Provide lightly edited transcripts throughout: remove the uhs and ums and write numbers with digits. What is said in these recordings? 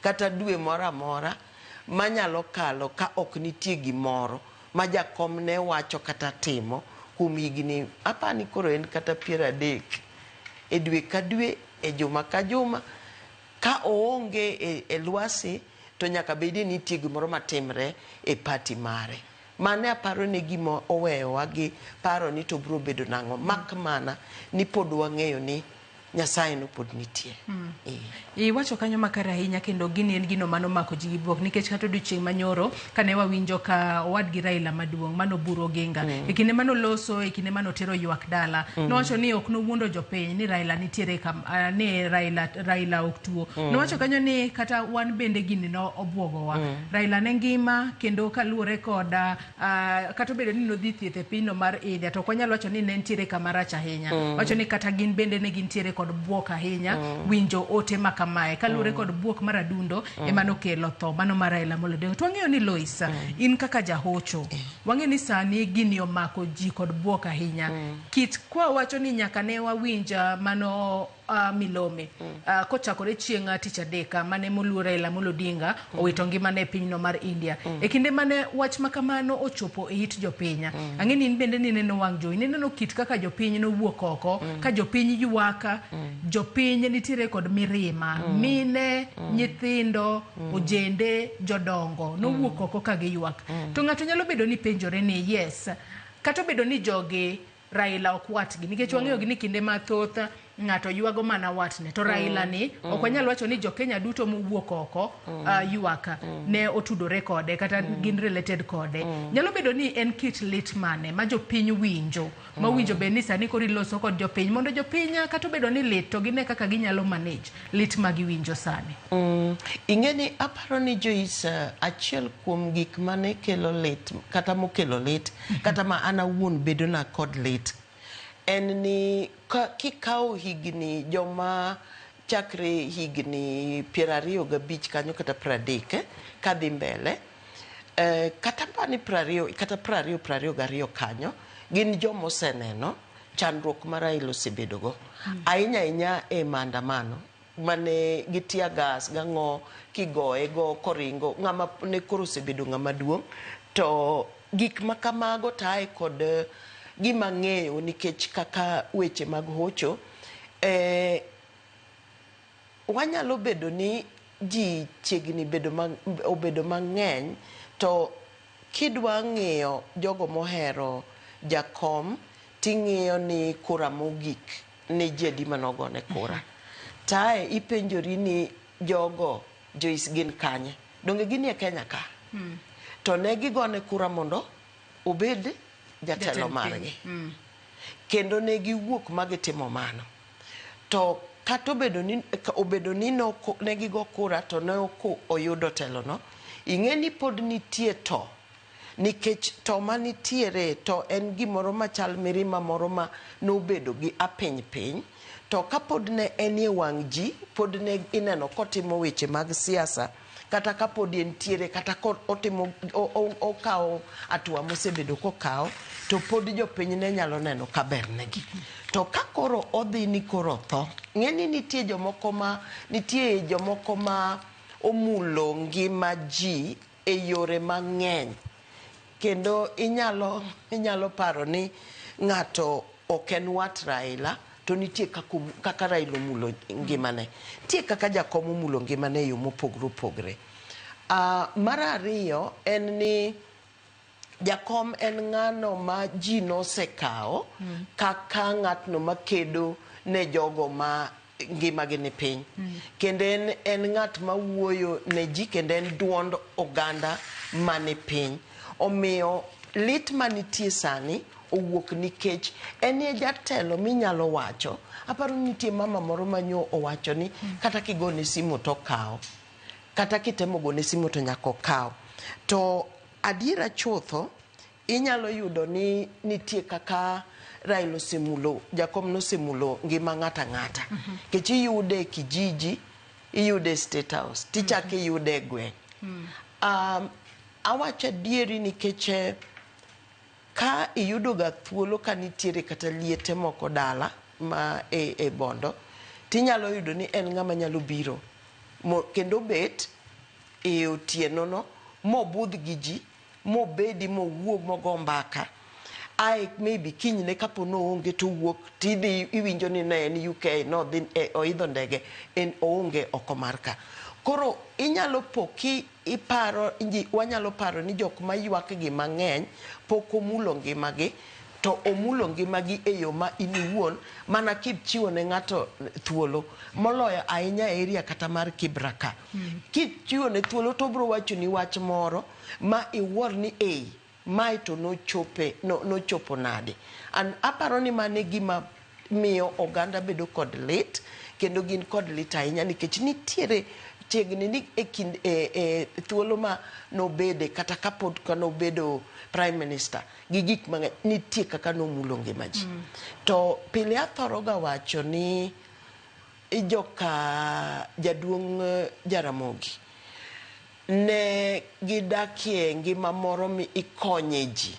kata dwe mora mora manyalo kalo ka ok nitie gimoro ma jakom ne wacho kata timo kuom higni apani koro en kata 30 e dwe ka dwe e juma ka juma ka oonge e lwasi to nyaka bedi nitie gimoro matimre e party mare. Mane aparo ne gimo oweyowa gi paro ni to bro bedo nang'o mak mana ni pod wang'eyo ni Nyasaye no pod nitie. Wacho kanyo makare ahinya kendo gini en gino mano mako ji gibuok nikech kata odiochieng' manyoro kane wawinjo ka owadgi Raila maduong' mano buro ginga e kinde mano loso e kinde mano tero ywak dala nowacho ni ok nowuondo jopiny ni Raila nitiere ni Raila ok tuo. Nowacho kanyo ni kata wan bende gini no obwogowa. Raila ne ngima kendo kaluwore koda kata obedo ni nodhi thieth e pinyno mar India to ok wanyalo wacho ni ne nitiere kama rach ahinya. Wacho ni kata gin bende ne gintiere kod buok ahinya winjo ote makamae kaluwore kod buok mar adundo emano kelo tho mano mar Raila Amolo Odinga. To wang'eyo ni Lois in kaka jahocho wang'e ni sani gini omako ji kod buok ahinya kit kwa wacho ni nyaka ne wawinja mano milome kochakore chieng' tich adek mane moluor Raila Amolo Odinga owito ngimane e pinyno mar India e kinde mane wach makamano ochopo e it jopiny ang'e ni in bende ni neno wang' jowi neno kit kaka jopiny no wuok oko ka jopiny ywaka jopiny nitiere kod mirima mine nyithindo ojende jodongo no wuok oko ka giywak to ng'ato nyalo bedo ni penjore ni yes kata bedo ni jogi Raila ok watgi nikech wang'eyo ni kinde mathoth ng'ato ywago mana watne to Raila ni ok wanyal wacho ni jo Kenya duto mowuok oko ywaka ne otudore kode kata gin related kode nyalo bedo ni en kit lit mane ma jopiny winjo ma winjo be ni sani kori loso kod jopiny mondo jopiny kata bedo ni lit to gine kaka ginyalo manage lit ma giwinjo sani. Ingeni aparo ni Joyce achiel kuom gik mane kelo lit kata mokelo lit kata ma ana wuon bedo na kod lit en ni kikawo higni joma chakre higni 25 kanyo kata 30 kadhi mbele kata pani 20 kata 22 kanyo gin joma oseneno chandruok ma Raila osebedogo ahinya e maandamano mane gitia gas gang'o kigoye go koringo ng'ama ne koro osebedo ng'ama duong' to gik makamago tae kod gima ng'eyo nikech kaka weche mag hocho wanyalo bedo ni ji chiegni obedo mang'eny to kidwa ng'iyo jogo mohero jakom ting'iyo ni kura mogik ne jedi manogone kura tae ipenjori ni jogo Joyce gin kanye donge gin e Kenya ka to ne gigone kura mondo obed jatelo margi kendo ne giwuok magitimo mano to kata obedo ni ne gigo kura to ne ok oyudo telo no ing'e ni pod nitie to nikech to manitiere to en gimoro machal mirima moro ma nobedo gi piny to kapod ne en e wang' ji pod ne ineno kotimo weche mag siasa kata kapod entiere kata otimo okawo atua mosebedo kokawo to pod jopiny ne nyalo neno kaber negi to ka koro odhi ni koro tho ng'eni nitie jomoko ma omulo ngima ji e yore mang'eny kendo inyalo paro ni ng'ato ok en wat Raila to nitie kaka Raila omulo ngimane nitie kaka jakom omulo ngimane yo mopogre mar ariyo en ni jakom en ng'ano ma ji nosekawo kaka ng'atno makedo ne jogo ma ngimagi ni piny kendo en ng'at ma wuoyo ne ji kendo en duond oganda mani piny omiyo lit manitie sani owuok nikech en e jatelo minyalo wacho aparo nitie mama moro manyo owacho ni kata kigone simu to kawo kata kitemo gone simu to nyaka okaw to adiera chutho inyalo yudo ni nitie kaka Raila osemulo jakom nosemulo ngima ng'ata kech iyude kijiji iyude State House tichake iyude gweng awacha dieri nikech ka iyudo ga thuolo ka nitiere kata liete moko dala ma e bondo tinyalo yudo ni en ng'ama nyalo biro kendo bet e otieno no mobudh gi ji mobedi mowuog mogo mbaka ai maybe kinyne kapo no onge to wuok tidhi iwinjo ni ne en UK no dhi oidho ndege en onge oko marka. Koro inyalo poki iparo wanyalo paro ni jok mayuak gi mang'eny pok omulo ngimagi to omulo ngimagi e yo ma iniwuon mana kichiwo ne ng'ato thuolo moloyo ahinya area kata mar Kibraka. Kichiwo ne thuolo to bro wacho ni wach moro ma iwuor ni mai to nochopo nade. An aparo ni mane gima miyo oganda bedo kod lit kendo gin kod lit ahinya nikech nitiere chiegni ni e kind thuolo ma nobede kata kapod ka nobedo prime minister gi gik mang'eny nitie kaka nomulo ngima ji. To pile athoroga wacho ni joka jaduong' Jaramogi ne gidakie ngima moro mi ikonye ji.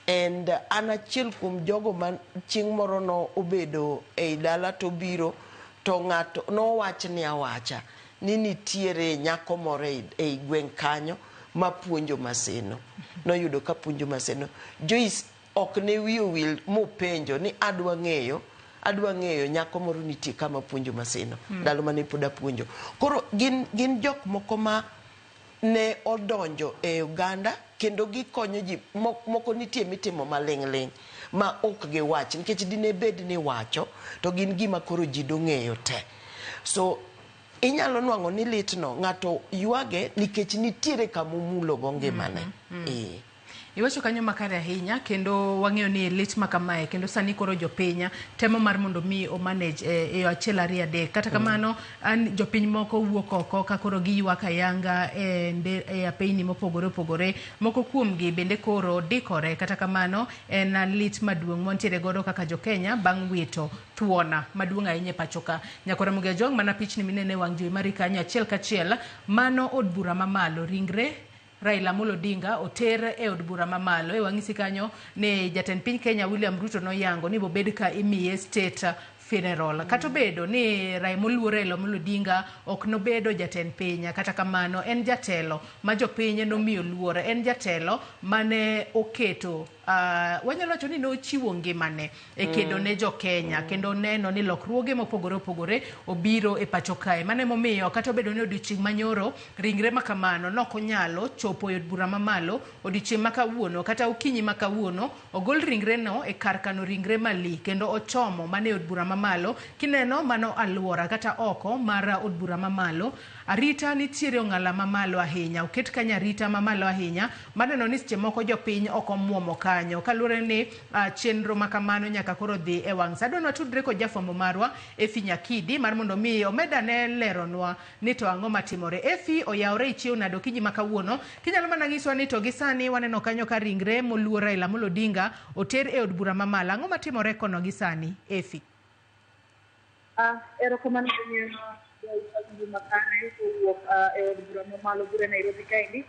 And an achiel kuom jogo man chieng' moro no obedo e dala to biro to ng'ato nowach ni awacha ni nitiere nyako moro e gweng' kanyo mapuonjo maseno. Noyudo ka puonjo maseno. Joyce ok ne wiyo wil mopenjo ni adwa ng'eyo nyako moro nitie kama puonjo maseno. Ndalo mane pod apuonjo. Koro gin jok moko ma ne odonjo e Uganda kendo gikonyo ji moko nitie mitimo maling'ling' ma ok giwach nikech dine bed ni wacho to gin gima koro ji dong'eyo te. So inyalo nwang'o ni litno ng'ato yuage nikech nitiere kama omulo go ngimane. Iwacho kanyo makare ahinya kendo wang'eyo ni lit makamae kendo sani koro jopiny temo mar mondo mi o manage e achiel ariyo adek. Kata kamano an jopiny moko wuok oko ka koro giyuak ayanga e apeyni mopogore opogore. Moko kuomgi bende koro dikore. Kata kamano en lit maduong' montiere godo kaka jo Kenya bang' wito thuona maduong' ahinya e pacho ka. Nyakora Mugia Jong mana pichni minene wang' jowi mari kanyo achiel kachiel mano od bura mamalo ringre Raila Amolo Odinga oter e od bura mamalo e wang'isi kanyo ne jatend piny Kenya William Ruto noyango ni bobed ka imiye state funeral. Kato bedo ni Raila Amolo Odinga ok nobedo jatend piny kata kamano en jatelo ma jopiny nomiyo luor, en jatelo mane oketo wanyalo wacho ni nochiwo ngimane e kedo ne jo Kenya kendo neno ni lokruoge mopogore opogore obiro e pacho kae. Mane momiyo kata bedo ni odiochieng' manyoro ringre makamano nokonyalo chopo e od bura mamalo odiochieng' makawuono kata okinyi makawuono ogol ringre no e kar kano ringre mali kendo ochomo mane od bura mamalo. Kineno mano aluora kata oko mar od bura mamalo arita nitiere ong'ala mamalo ahinya, oket kanya arita mamalo ahinya maneno ni seche moko jopiny oko muomo kanyo kaluwore ni chenro makamano nyaka koro dhi e wang' sa. Adwa tudre kod jafwambo marwa Efi Nyakidi mar mondo mi omeda ne leronwa ni to ang'o matimore. Efi oyawre ichiew nado kinyi makawuono kinyalo mana ng'iswa ni to gisani waneno kanyo ka ringre moluor Raila Amolo Odinga oter e od bura mamalo. Ang'o matimore kono gisani Efi? Erokamano makane kowuok e od bura mamalo bura Nairobi kaendi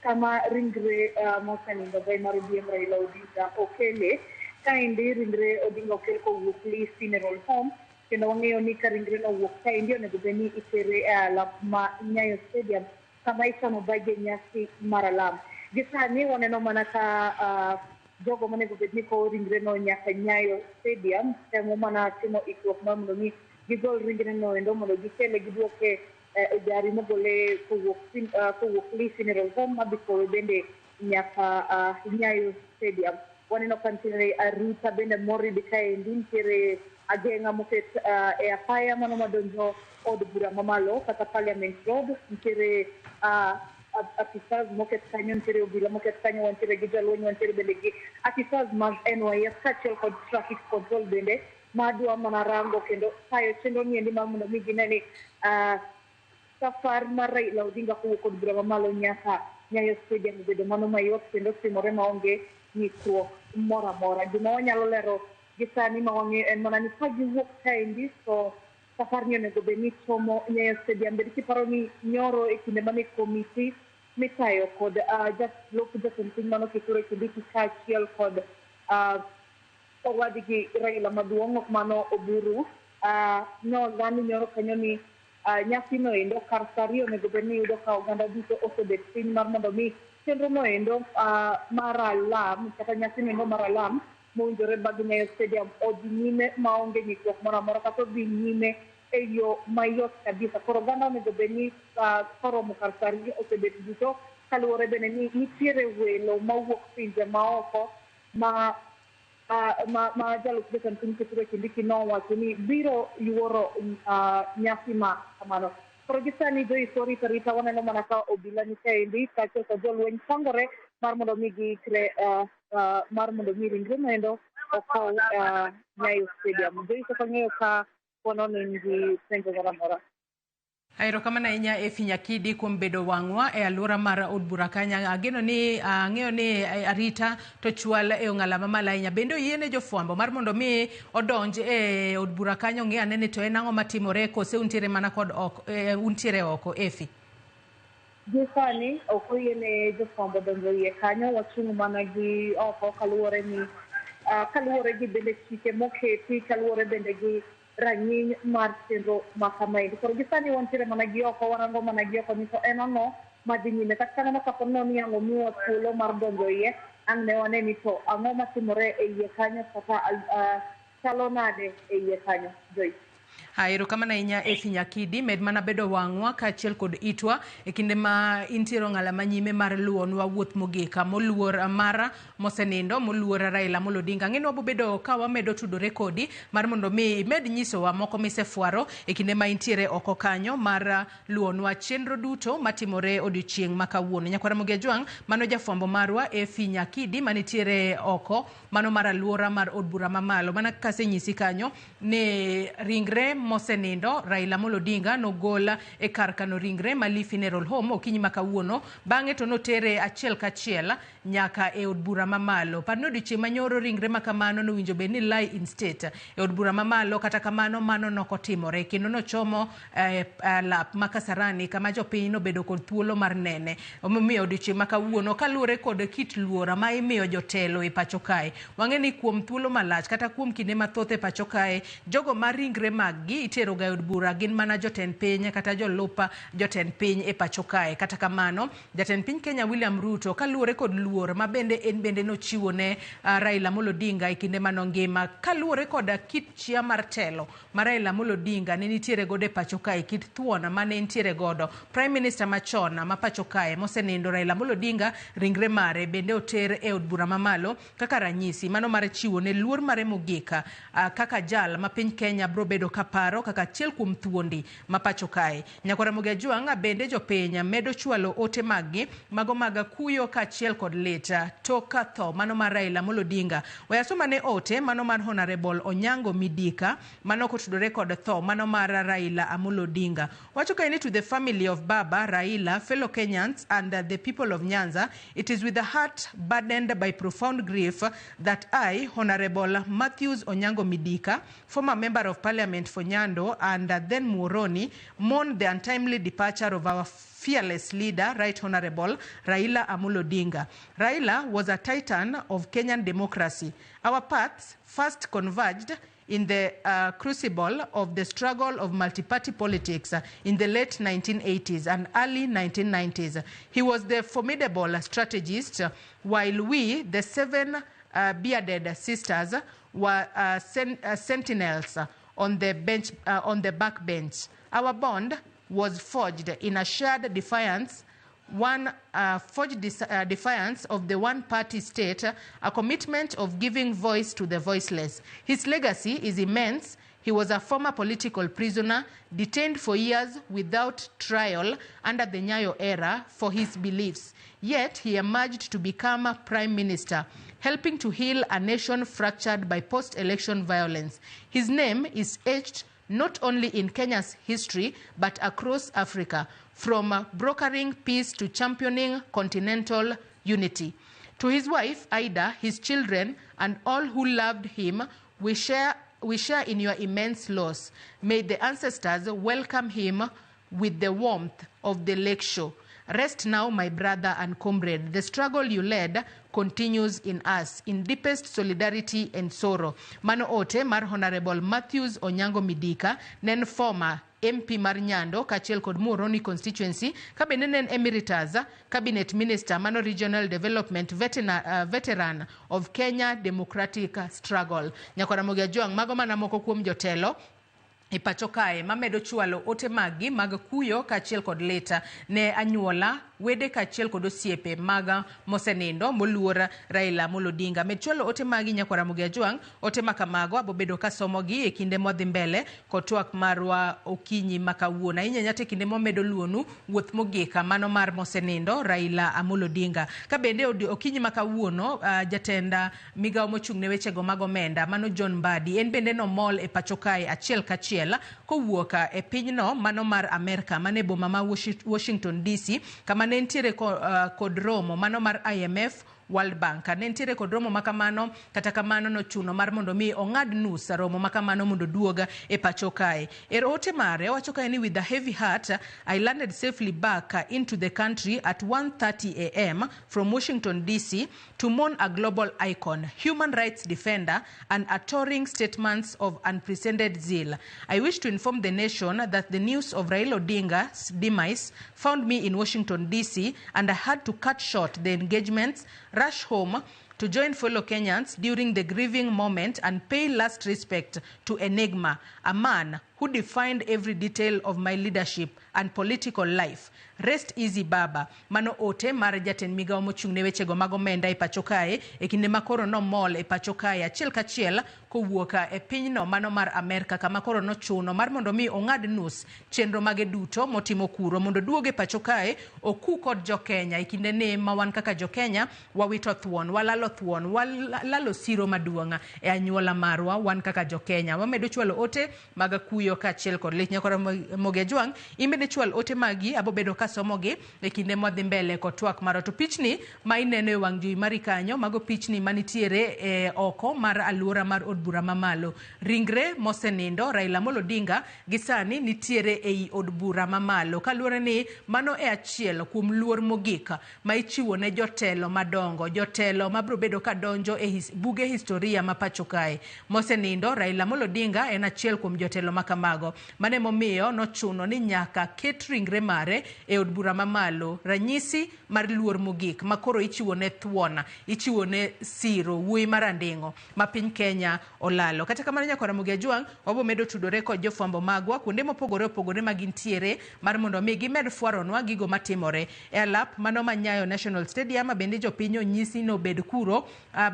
kama ringre mosenindo gai mar ODM Raila Odinga okele kaendi. Ringre Odinga okel kowuok Lee Funeral Home kendo wang'eyo ni ka ringre no wuok kaendi onego bed ni itere e alap ma Nyayo Stadium kama ichano baje nyasi mar alam. Gisani waneno mana ka jogo monego bed ni kowo ringre no nyaka Nyayo Stadium temo mana timo ikruok mar mondo mi gigol ringre no endo mondo gikele giduoke gari mogole kowuok Lee Funeral Home mabikowe bende nyaka Nyayo Stadium. Waneno ka nitiere arita bende moridi kaendi, nitiere ageng'a moket e apaya mano madonjo od bura mamalo kata Parliament Road, nitiere afisas moket kanyo, nitiere obila moket kanyo, wantiere gi jalweny, wantiere bende gi afisas mag NYS kaachiel kod traffic control bende madwa mana rango kendo tayo chenro niendi mar mondo mi gine ni safar mar Raila Odinga kowuok od bura mamalo nyaka Nyayo Stadium obedo mano mayot kendo timore maonge ng'ikruok moro amora. Gima wanyalo lero gi sani ma wang'eyo en mana ni ka giwuok kaendi to safar ni onego bed ni chomo Nyayo Stadium. Bed kiparo ni nyoro e kinde mane komiti mitayo kod jatend piny mano Kithure Kindiki kaachiel kod owadgi Raila maduong' mano Oburu nolandi nyoro kanyo ni nyasi no endo kar sario nego bed ni yudo ka oganda duto osebet piny mar mondo mi chenro no endo mar alam kata nyasi no endo mar alam mowinjore bag Nyayo Stadium odhi nyime maonge ng'ikruok moro amora kata odhi nyime e yo mayot kabisa. Koro oganda onego bed ni koromo kar sario osebet duto kaluwore bende ni nitiere welo mawuok pinje maoko ma jalop jatend piny Kithure Kindiki nowacho ni biro yuoro nyasi ma kamano. Koro gisani joikore rita waneno mana ka obila ni kaendi kaachiel kod jolweny pangore mar mondo mi giikre mar mondo mi ringre noendo okaw Nyayo Stadium. Joiko kang'eyo ka pono ni gi penjo moro amora. Erokamano ahinya Efi Nyakidi kuom bedo wang'wa e alwora mar od bura kanya. Ageno ni ang'eyo ni arita to chwal e ong'ala mamalo ahinya. Bende oyiene jofwambo mar mondo mi odonj e od bura kanyo ng'e ane ni to en ang'o matimore kose untiere mana kod untiere oko Efi? Gi sani ok oyiene jofwambo donjo iye kanyo, wachung' mana gi oko kaluwore gi bende chike moketi, kaluwore bende gi rang'iny mar chenro ma kamaendi. Koro gisani wantiere mana gi oko, warango mana gi oko ni to en ang'o madhi nyime. Kata kamano kapo ni ang'o miwa thuolo mar donjo iye, ang' ne wane ni to ang'o matimore e iye kanyo kata chalo nade e iye kanyo. Erokamano ahinya Efi Nyakidi, med mana bedo wang'wa kaachiel kod itwa e kinde ma intiere ong'ala manyime mar luonwa wuoth mogika moluor mara mosenindo moluor Raila Amolo Odinga. Ng'eni wabo bedo ka wamedo tudore kodi mar mondo mi med nyisowa moko misefwaro e kinde ma intiere oko kanyo mar luonwa chenro duto matimore odiochieng' ma kawuono. Nyakwara Mogejwang' mano jafwambo marwa Efi Nyakidi manitiere oko mano mar alwora mar od bura mamalo. Mana kasenyisi kanyo ne ringre mosenindo Raila Amolo Odinga nogola e kar kano ringre Mali Funeral Home okinyi ma kawuono, bang'e to notere achiel kachiel nyaka e od bura mamalo. Parno odiochieng' manyoro ringre ma kamano nowinjo bed ni lie in state e od bura mamalo, kata kamano mano nokotimore kendo nochomo lap ma Kasarani kama jopiny nobedo kod thuolo mar nene. Omiyo odiochieng' ma kawuono kaluwore kod kit luora ma imiyo jotelo e pacho kae, wang'e ni kuom thuolo malach kata kuom kinde mathoth e pacho kae jogo ma ringre maggi itero ga od bura gin mana jotend piny kata jolupa jotend piny e pacho kae. Kata kamano jatend piny Kenya William Ruto kaluwore kod luor ma bende nochiwo ne Raila Amolo Odinga e kinde manongima, kaluwore kod kit chia mar telo ma Raila Amolo Odinga ne nitiere godo e pacho kae, kit thuon mane nitiere godo. Prime Minister machon ma pacho kae mosenindo Raila Amolo Odinga ringre mare bende oter e od bura mamalo kaka ranyisi mano mar chiwo ne luor mare mogika kaka jal ma piny Kenya bro bedo kaparo kaka achiel kuom thuondi ma pacho kae. Nyakwara Mogejwang' bende jopiny medo chwalo ote maggi mago mag kuyo kaachiel kod leta toka tho mano mar Raila Amolo Odinga. Wayasoma ne ote mano mar Honorable Onyango Midika mano kotudore kod tho mano mar Raila Amolo Odinga. Wacho kaini to the family of Baba Raila, fellow Kenyans and the people of Nyanza, it is with a heart burdened by profound grief that I, Honorable Matthews Onyango Midika, former member of Parliament for Nyando and then Muhoroni, mourn the untimely departure of our fearless leader, Right Honorable Raila Amolo Odinga. Raila was a titan of Kenyan democracy. Our paths first converged in the crucible of the struggle of multi-party politics in the late 1980s and early 1990s. He was the formidable strategist, while we, the seven bearded sisters, were sentinels on the backbench. Our bond was forged in a shared defiance, defiance of the one-party state, a commitment of giving voice to the voiceless. His legacy is immense. He was a former political prisoner, detained for years without trial under the Nyayo era for his beliefs. Yet he emerged to become a prime minister, helping to heal a nation fractured by post-election violence. His name is etched not only in Kenya's history, but across Africa, from brokering peace to championing continental unity. To his wife, Ida, his children, and all who loved him, we share in your immense loss. May the ancestors welcome him with the warmth of the lake shore. Rest now, my brother and comrade. The struggle you led continues in us, in deepest solidarity and sorrow. Mano ote mar Honorable Matthews Onyango Midika, nen former MP mar Nyando kachiel kod Muhoroni constituency ka bende en emeritus cabinet minister mano regional development veteran of Kenya Democratic Struggle. Nyakwara Mogi Ajwang' mago mana moko kuom jotelo e pacho kae mamedo chwalo ote magi mag kuyo kachiel kod leta ne anyuola wede kachiel kod osiepe maga mosenindo moluor Raila Amolo Odinga. Med chwalo ote magi Nyakwara Mogi Ajwang', ote makamago abobedo ka somogi e kinde modhi mbele kod twak marwa okinyi makawuono. Ahinya nyate kinde momedo luonu wuoth mogika mano mar mosenindo Raila Amolo Odinga. Ka bende okinyi makawuono jatenda migao mochung' ne wechego mag omenda mano John Mbadi en bende nomol e pacho kae achiel kachiel kowuoka e pinyno mano mar Amerika mane boma ma Washington DC kama ne ntiere kod romo mano mar IMF World Bank. Ne ntiere kod romo makamano kata kamano no chuno mar mondo mi ong'ad nus romo makamano mondo duoga e pacho kae. Ote mare wacho kae ni with a heavy heart I landed safely back into the country at 1:30 a.m. from Washington DC to mourn a global icon, human rights defender and uttering statements of unprecedented zeal. I wish to inform the nation that the news of Raila Odinga's demise found me in Washington DC and I had to cut short the engagements, rush home to join fellow Kenyans during the grieving moment and pay last respect to Enigma, a man who defined every detail of my leadership and political life. Rest easy Baba. Mano ote mar jatend migao mochung' ne wechego mag omenda e pacho kae e kinde makoro no mol e pacho kae achiel kachiel kowuoka e pinyno mano mar Amerika kama koro no chuno mar mondo mi ong'ad nus chenro mage duto motimo kuro mondo duoge pacho kae oku kod jo Kenya e kinde ne ma wan kaka jo Kenya wawito thuon, walalo siro maduong' e anyuola marwa wan kaka jo Kenya. Wamedo chwalo ote mag kuyo kachiel kod lit. Nyakwara Mogi Ajwang' imede chwal ote magi abobedo kasomogi e kinde modhi mbele kod twak maro. To pichni ma ineno e wang' jowi mari kanyo mago pichni manitiere e oko mar aluora mar od bura mamalo. Ringre mosenindo Raila Amolo Odinga gisani nitiere ei od bura mamalo kaluwore ni mano e achiel kuom luor mogik ma ichiwo ne jotelo madongo, jotelo mabro bedo ka donjo e buge historia ma pacho kae. Mosenindo Raila Amolo Odinga en achiel kuom jotelo makamago mane momiyo nochuno ni nyaka ket ringre mare e od bura mamalo, ranyisi mar luor mogik makoro ichiwo ne thuona, ichiwo ne siro wuoyi marandingo ma piny Kenya olalo. Kata kamano Nyakwara Mogi Ajwang' wabo medo tudore kod jofwambo magwa kuonde mopogore opogore magintiere mar mondo mi gimed fwaronwa gigo matimore e alap mano ma Nyayo National Stadium. Bende jopiny onyisi no bed kuro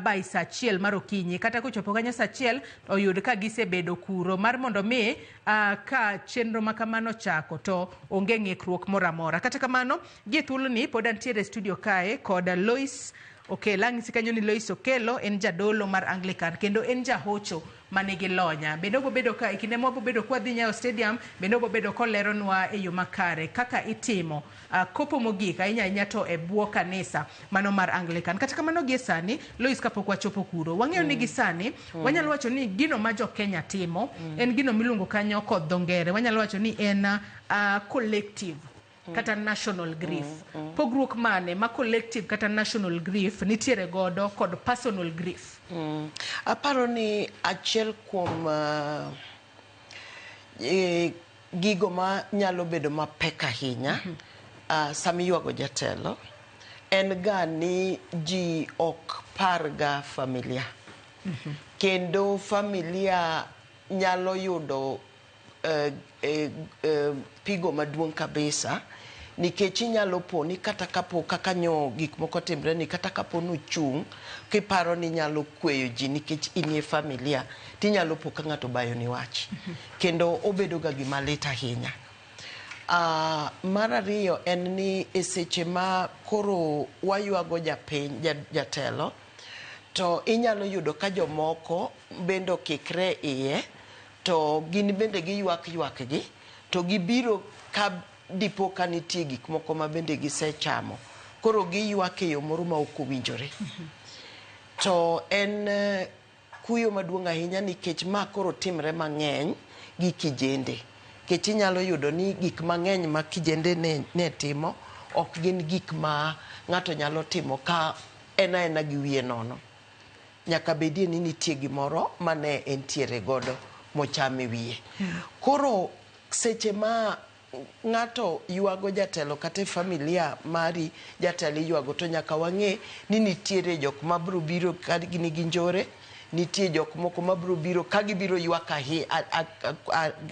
by saa achiel mar okinyi kata kochopo kanyo saa achiel oyud ka gisebedo kuro mar mondo mi ka chenro makamano chako to onge ng'ikruok moramora. Kata kamano gi thuolo ni pod antiere studio kae kod Lois Okelo. Ang'isi kanyo ni Lois Okelo en jadolo mar Anglican kendo en jahocho manigi lonya. Bende obobedo ka ikinde mo obobedo kwa dhi Nyayo Stadium bende obobedo koleronwa e yo makare kaka itimo kopo mogik ahinya to e bwo kanisa mano mar Anglican. Kata kamano gie sani Lois kapok wachopo kuro wang'eyo ni gisani wanyalo wacho ni gino ma jo Kenya timo en gino miluongo kanyo kod dho ngere wanyalo wacho ni en collective kata national grief. Pogruok mane ma collective kata national grief nitiere godo kod personal grief? Aparo ni achiel kuom gigo ma nyalo bedo mapek ahinya sami yuago jatelo en ga ni ji ok parga familia kendo familia nyalo yudo pigo maduong' kabisa nikech inyalo poni kata kapo kaka nyo gik moko timre ni kata kapo nuchung' kiparo ni nyalo kweyo ji nikech inie familia tinyalo po ka ng'ato bayo ni wach kendo obedo ga gima lit ahinya. Mar ariyo en ni e seche ma koro wayuago jatelo to inyalo yudo ka jomoko bendo kikre iye to gin bende giyuak gi to gibiro ka dipo ka nitie gik moko ma bende gisechamo koro giyuak e yo moro ma ok owinjore. To en kuyo maduong' ahinya nikech ma koro timre mang'eny gi kijende kech inyalo yudo ni gik mang'eny ma kijende ne timo ok gin gik ma ng'ato nyalo timo ka ena gi wiye nono. Nyaka bedie ni nitie gimoro mane entiere godo mochame wiye. Koro seche ma ng'ato yuago jatelo kata familia mari jatelo yuago, to nyaka wang'e ni nitiere jok ma biro biro ka gini gi njore, nitie jok moko ma biro biro ka gibiro ywak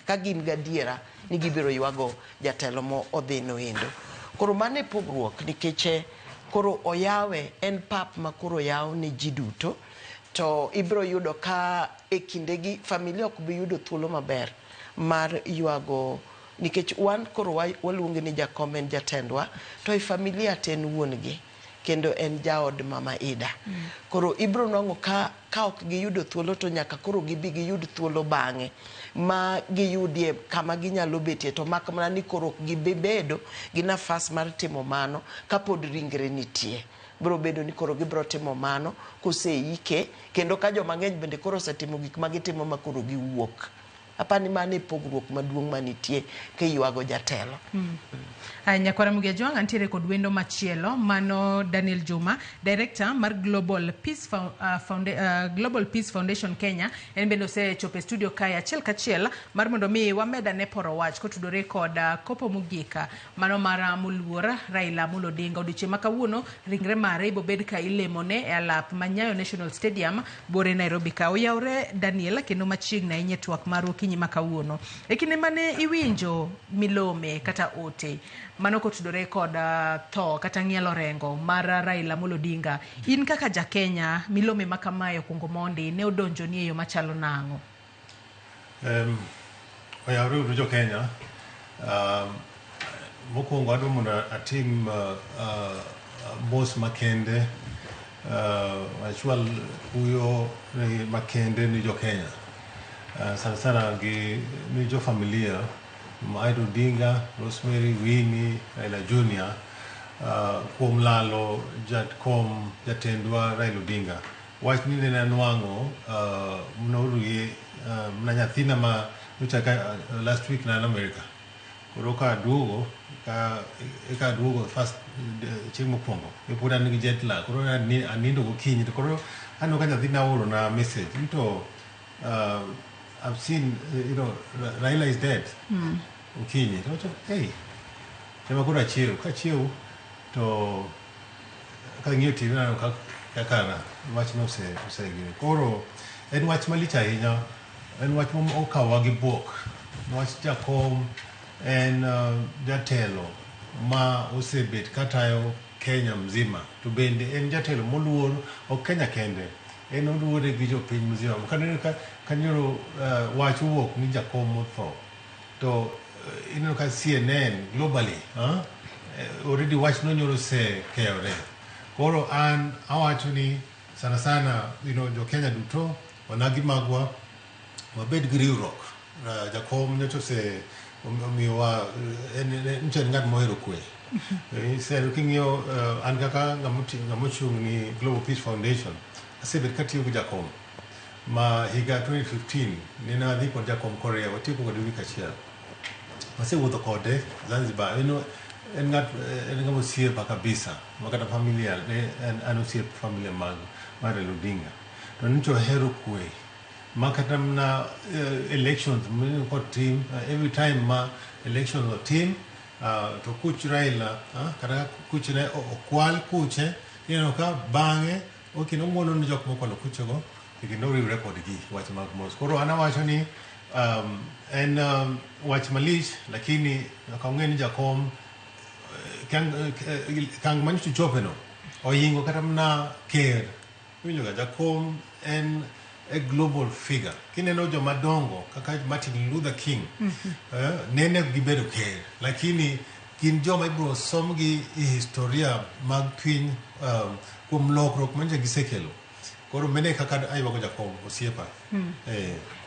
ka gin gadiera ni gibiro yuago jatelo mo odhino endo. Koro mane pogruok, nikech koro oyawe, en pap ma koro yaw ne ji duto, to ibiro yudo ka e kindegi familia ok bi yudo thuolo maber mar yuago, nikech wan koro waluonge ni jakom en jatendwa, to e familia te en wuon gi kendo en jaod mama Ida. Koro ibiro nwang'o ka ok giyudo thuolo, to nyaka koro gibi giyud thuolo bang'e ma giyudie kama ginyalo betie, to mak mana ni koro gibi bedo gi nafas mar timo mano kapod ringre nitie. Biro bedo ni koro gibiro timo mano koseike, kendo ka joma ng'eny bende koro osetimo gik ma gitimo ma koro giwuok. Apani mane pogruok maduong' manitie kiywago jatelo. Nyakwara Mugia Jwang antiere kod wendo machielo, mano Daniel Juma, Director mar Global Peace Foundation Kenya. En bende osechopo e studio kae achiel kachiel mar mondo mi wameda ne poro wach kotudore kod kopo mogika mano mar moluor Raila Amolo Odinga. Odiochieng' ma kawuono ringre mare ibo bed ka ilemone e alap ma Nyayo National Stadium bore Nairobi ka. Oyawre Daniel kendo machiegni ahinya twak mar okinyi ma kawuono. E kinde mane iwinjo milome kata ote mano kotudore kod tho kata ng'ielo rengo mar Raila Amolo Odinga, in kaka ja Kenya, milome ma kamae okungo mondi ne odonjo ni e yo machalo nang'o? Oyawre uru jo Kenya. Mokwongo adwa mondo atim mos makende, achwal kuyo makende ni jo Kenya, sana sana ni jo familia Aida Odinga, Rosemary, Winnie, Raila Junior, kuom lalo jatendwa Raila Odinga. Wach ni ne anwang'o mnauru mna nyathina ma nuchaka last week na America. Koro ka duogo first chieng' mokwongo pod an gi jet lag, koro anindo gokinyi, to koro aneno ka nyathina oro na message to I've seen, Raila is dead. Okinyi. To hey, tema kura chiew to ka ng'iyo TV na kakana wach no se gini. Koro en wach malich ahinya, en wach okawa gi buok, wach jakom en jatelo ma osebet katayo Kenya mzima, to bende en jatelo moluor ok Kenya kende, en oluore gi jopiny mzima. Kanyo wach wuok ni jakom motho, to ineno ka CNN globally already wach no nyoro se keore. Koro an awacho ni sana sana jo Kenya duto wanagi magwa wabed gi riwruok. Jakom nyoto se omiwa en ng'at mohero kwe. King'iyo an kaka ng'amochung' ni Global Peace Foundation, asebet katiyo gi jakom ma higa 2015 nene adhi kod jakom Korea, watieko kod wik achiel. Wasewuotho kode Zanzibar. En ng'ama osiepa kabisa, makata familia an osiep familia mag Raila Odinga. To nicho hero kwe, makata mna elections kod team, every time ma elections o team, to kuch Raila, kata kuch ne okwal kuche, ka bang'e okino ng'wono ni jok mokwalo kuchego, kendo riwre kodgi wach mag mos. Koro an awacho ni en wach malich, lakini kaung'e ni jakom kang manyicho chopeno oyingo kata mna ker. Winjoga jakom en a global figure. Kineno joma dongo kaka Martin Luther King, nene gibedo ker, lakini gin joma ibro somgi historia mag piny kuom lokruok manje gisekelo. Koro mene kaka aywago jakom osiepa.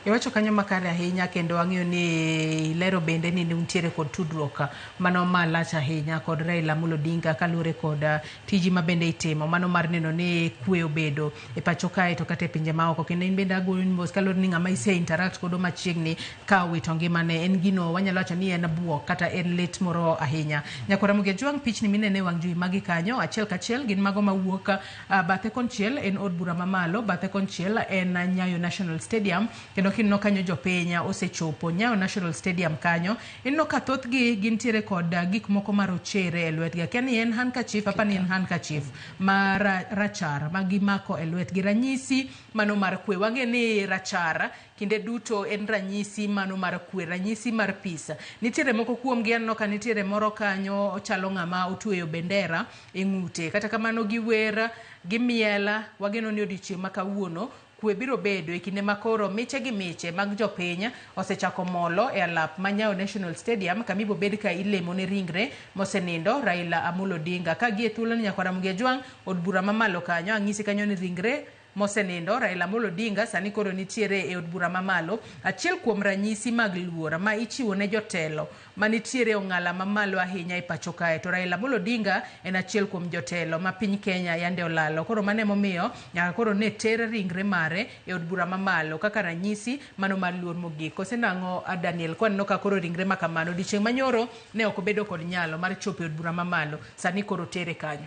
Iwacho kanyo makare ahinya, kendo ang'eyo ni lero bende ni nitiere kod tudruok mano malach ahinya kod Raila Amolo Odinga kaluwore kod tiji ma bende itimo mano mar neno ni kwe obedo e pacho kae to kata e pinje maoko, kendo in bende agoyo mos kaluwore ni ng'ama ise interact kodo machiegni ka owito ngimane, en gino wanyalo wacho ni en buok kata en lit moro ahinya. Nyakwara Mugia Jwang, pichni minene wang' jowi magi kanyo achiel kachiel gin mago mawuok bathe konchiel en od bura mamalo, bathe konchiel en Nyayo National Stadium, kendo kinno kanyo jopenya osechopo Nyayo National Stadium kanyo inno ka thoth gi gintiere kod gik moko marochere e lwetgi kani en handkerchief apani en handkerchief mar rachar magimako e lwetgi ranyisi mano mar kwe wange ni rachar kinde duto en ranyisi mano mar kwe ranyisi mar pisa nitiere moko kuom gi anno ka nitiere moro kanyo chalo ng'ama otweyo bendera e ng'ute kata kamano giwer gimiela wageno ni odiochieng' ma kawuono kwe biro bedo e kinde makoro miche gi miche mag jopiny osechako molo e alap ma Nyayo National Stadium kamibo bed ka ilemo ne ringre mosenindo Raila Amolo Odinga ka gie thuolo ni nyakwara Mugia Jwang od bura mamalo kanyo ang'isi kanyo ni ringre mosenindo Raila Amolo Odinga sani koro nitiere e od bura mamalo achiel kuom ranyisi mag luora ma ichiwo ne jotelo manitiere ong'ala mamalo ahinya e pacho kae to Raila Amolo Odinga en achiel kuom jotelo ma piny Kenya yande olalo koro mane momiyo nyaka koro ne ter ringre mare e od bura mamalo kaka ranyisi mano mar luor mogik osenang'o Daniel kwanno ka koro ringre makamano dichieng' manyoro ne ok obedo kod nyalo mar chopo e od bura mamalo sani koro tere kanyo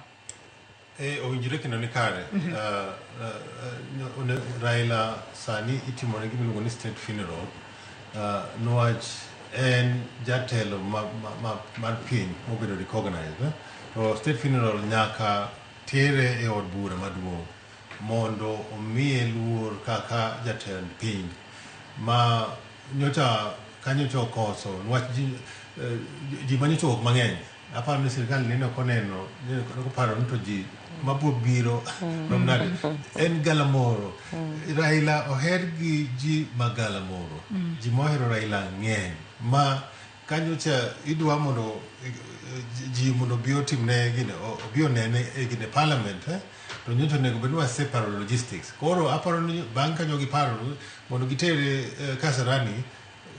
owinjore kendo ni kare Raila sani itimone gimiluongo ni state funeral nowach en jatelo mar piny mobedo recognized to state funeral nyaka tere e od bura maduong' mondo omiye luor kaka jatend piny ma nyocha kanyocha okoso nowach ji manyocha ok mang'eny aparo ni sirikal neno koneno paro ni to ji mabiro biro nomnade en galamoro Raila oher gi ji magalamoro ji mohero Raila ng'eny ma kanyocha idwa mondo ji mondo bi otimne gine bi onene e gine parliament to nyocha nego bedwa separo logistics koro aparo ni bang' kanyo giparo mondo gitere Kasarani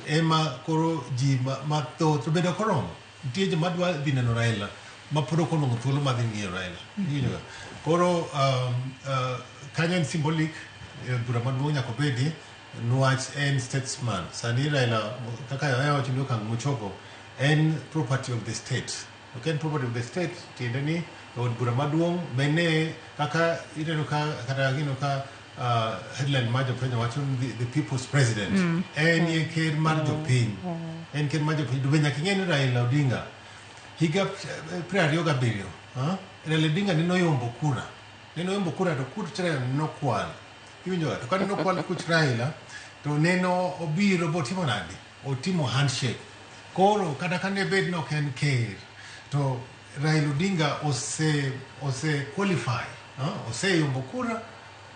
ema koro ji mathoth bedo koromo nitie joma dwa dhi neno Raila ma pod ok onwang'o thuolo mar dhi ng'iyo Raila koro kanyo en symbolic bura maduong' nyaka obedi niwach en statesman sani Raila kaka awacho ni okang' mochopo en property of the state ok en property of the state tiende ni od bura maduong' bende kaka ineno ka kata gino ka headline mar jopiny wacho the people's president en ye ker mar jopiny en ker mar jopiny to be nyaka ing'e ni Raila Odinga higa 27 Raila Odinga ne noyombo kura to kut Raila nokwal iwinjo to kane nokwal kut Raila to neno obiro botimo nade otimo handshake koro kata kane bed no ken ker to Raila Odinga ose qualify oseyombo kura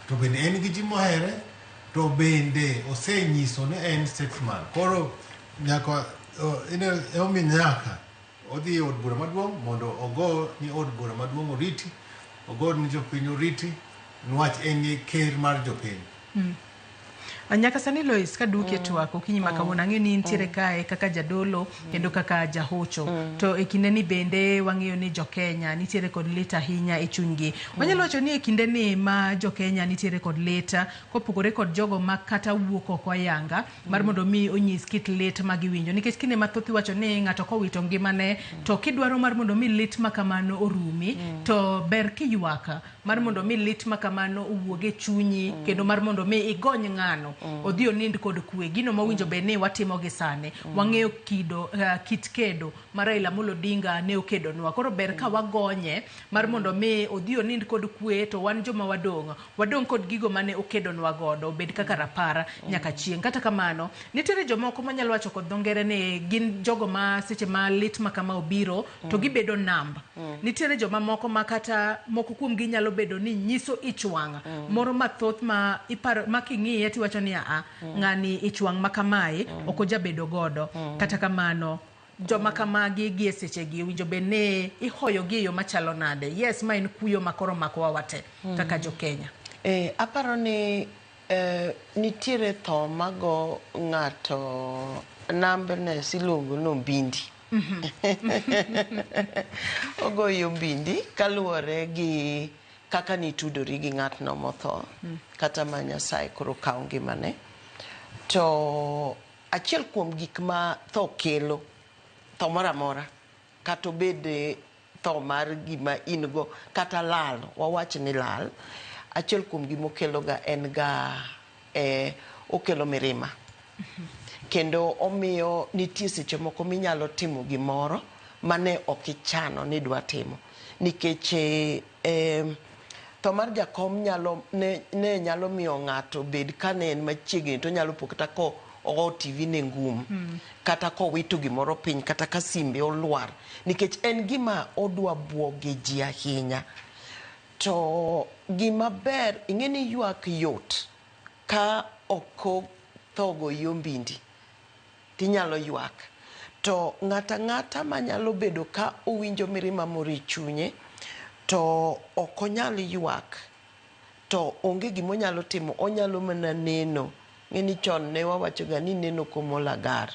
to bende en gi ji mohere to bende osenyiso ni en statesman koro nyaka omi nyaka odhi od bura maduong' mondo ogo ni od bura maduong' oriti ogo ni jopiny oriti niwach en ker mar jopiny nyaka sani Lois kaduke twak okinyi makawuono ang'eyo ni nitiere kae kaka jadolo kendo kaka jahocho to e kinde ni bende wang'eyo ni jokenya nitiere kod lit ahinya e chunygi wanyalo wacho ni e kinde ni ma jokenya nitiere kod lit kopogore kod jogo ma kata wuok oko ayanga mar mondo mi onyis kit lit ma giwinjo nikech kinde mathoth iwacho ni ng'ato kowito ngimane to kidwaro mar mondo mi lit makamano orumi to ber kiywaka mar mondo mi lit makamano owuog e chunyi kendo mar mondo mi igony ng'ano odhi onind kod kwe gino mawinjo be ne watimo gi sane wang'eyo kit kedo mar Raila Amolo Odinga ne okedonwa koro ber ka wagonye mar mondo mi odhi onind kod kwe to wan joma wadong' kod gigo mane okedonwa godo obed kaka rapara nyaka chieng' kata kamano nitiere jomoko manyalo wacho kod dho ngere ni gin jogo ma seche ma lit makama obiro to gibedo namba nitiere joma moko ma kata moko kuom gi nyalo bedo ni nyiso ichwang moro mathoth ma iparo making'iye tiwacho ni ng'ani ichwang makamae ok ojabedo godo kata kamano joma kamagi gie sechegi winjo be ne ihoyo gi yo machalo nade yes ma en kuyo makoro makowa wate kaka jo Kenya aparo ni nitiere tho mago ng'ato nambne silungo no Mbindi ogoyo Mbindi kaluwore gi kaka nitudori gi ng'atno motho kata ma Nyasaye koro kawo ngimane to achiel kuom gik ma tho kelo tho moramora kata obed tho mar gima in go kata lal wawach ni lal achiel kuom gima okelo ga en ga okelo mirima kendo omiyo nitie seche moko minyalo timo gimoro mane okichano ni dwa timo nikech to mar jakom ne nyalo miyo ng'ato bed ka ne en machiegni to nyalo po kata ko o TV ne ngum kata ko wito gimoro piny kata ka simbe olwar nikech en gima odwa buoge ji ahinya. To gima ber ing'eni ywak yot ka oko thogo yombindi tinyalo ywak. To ng'ata manyalo bedo ka owinjo mirima moro e chunye to ok onyal ywak to onge gimonyalo timo, onyalo mana neno. Ng'eni chon ne wawacho ga ni neno komo lagar.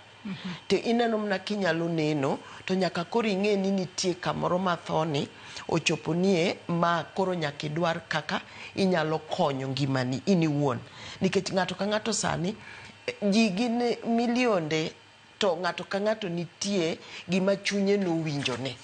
To ineno mana kinyalo neno to nyaka koro ing'e ni nitie kamoro mathoni ochoponie ma koro nyaka idwar kaka inyalo konyo ngimani in iwuon. Nikech ng'ato ka ng'ato sani ji gin milionde to ng'ato ka ng'ato nitie gima chunye nowinjone.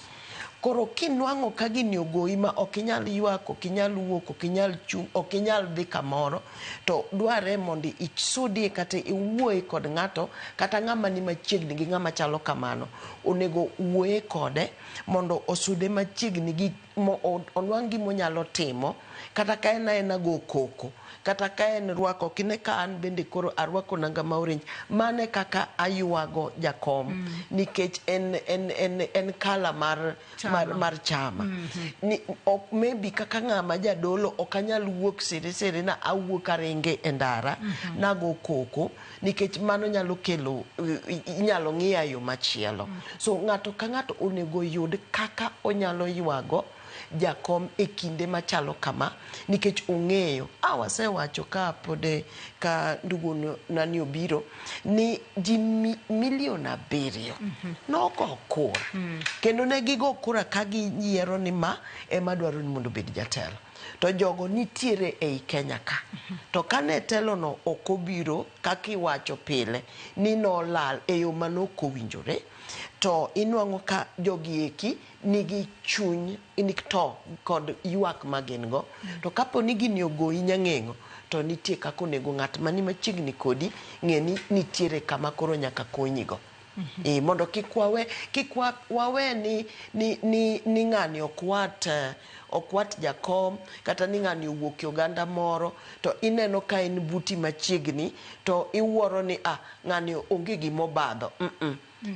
Koro kinwang'o ka gini ogoyi ma ok inyal ywak, ok inyal wuok, ok inyal chung', ok inyal dhi kamoro, to dware mondo isudie kata iwuoye kod ng'ato kata ng'ama ni machiegni gi ng'ama chalo kamano. Onego wuoye kode mondo osude machiegni gi onwang' gimonyalo timo kata ka en go koko kata ka en rwako kine ka an bende koro arwako nanga ma orange mane kaka aywago jakom nikech en kala mar chama. Ni maybe kaka ng'ama jadolo ok anyal wuok sere na awuok aringe e ndara nago koko nikech mano nyalo kelo inyalo ng'iya yo machielo. So ng'ato ka ng'ato onego yud kaka onyalo ywago jakom e kinde machalo kama nikech ong'eyo wasewacho ka pode ka ndugu nani obiro ni ji milion 7 nogo kura kendo ne gigo kura ka giyiero ni ma ema dwaro ni mondo bed jatelo. To jogo nitiere ei Kenya ka to kane telo no okobiro kakiwacho pile ni nolal e yo manokowinjore to inwang'o ka jogi eki nigi chuny to kod ywak magin go to kapo ni gini ogoyi nyang'eng'o to nitie kako nego ng'at mani machiegni kodi ng'eni nitiere kama koro nyaka konyigo. Mondo kik wawe ni ng'ani okwat jakom kata ni ng'ani owuok e oganda moro to ineno ka en buti machiegni to iwuoro ni ng'ani onge gimobadho.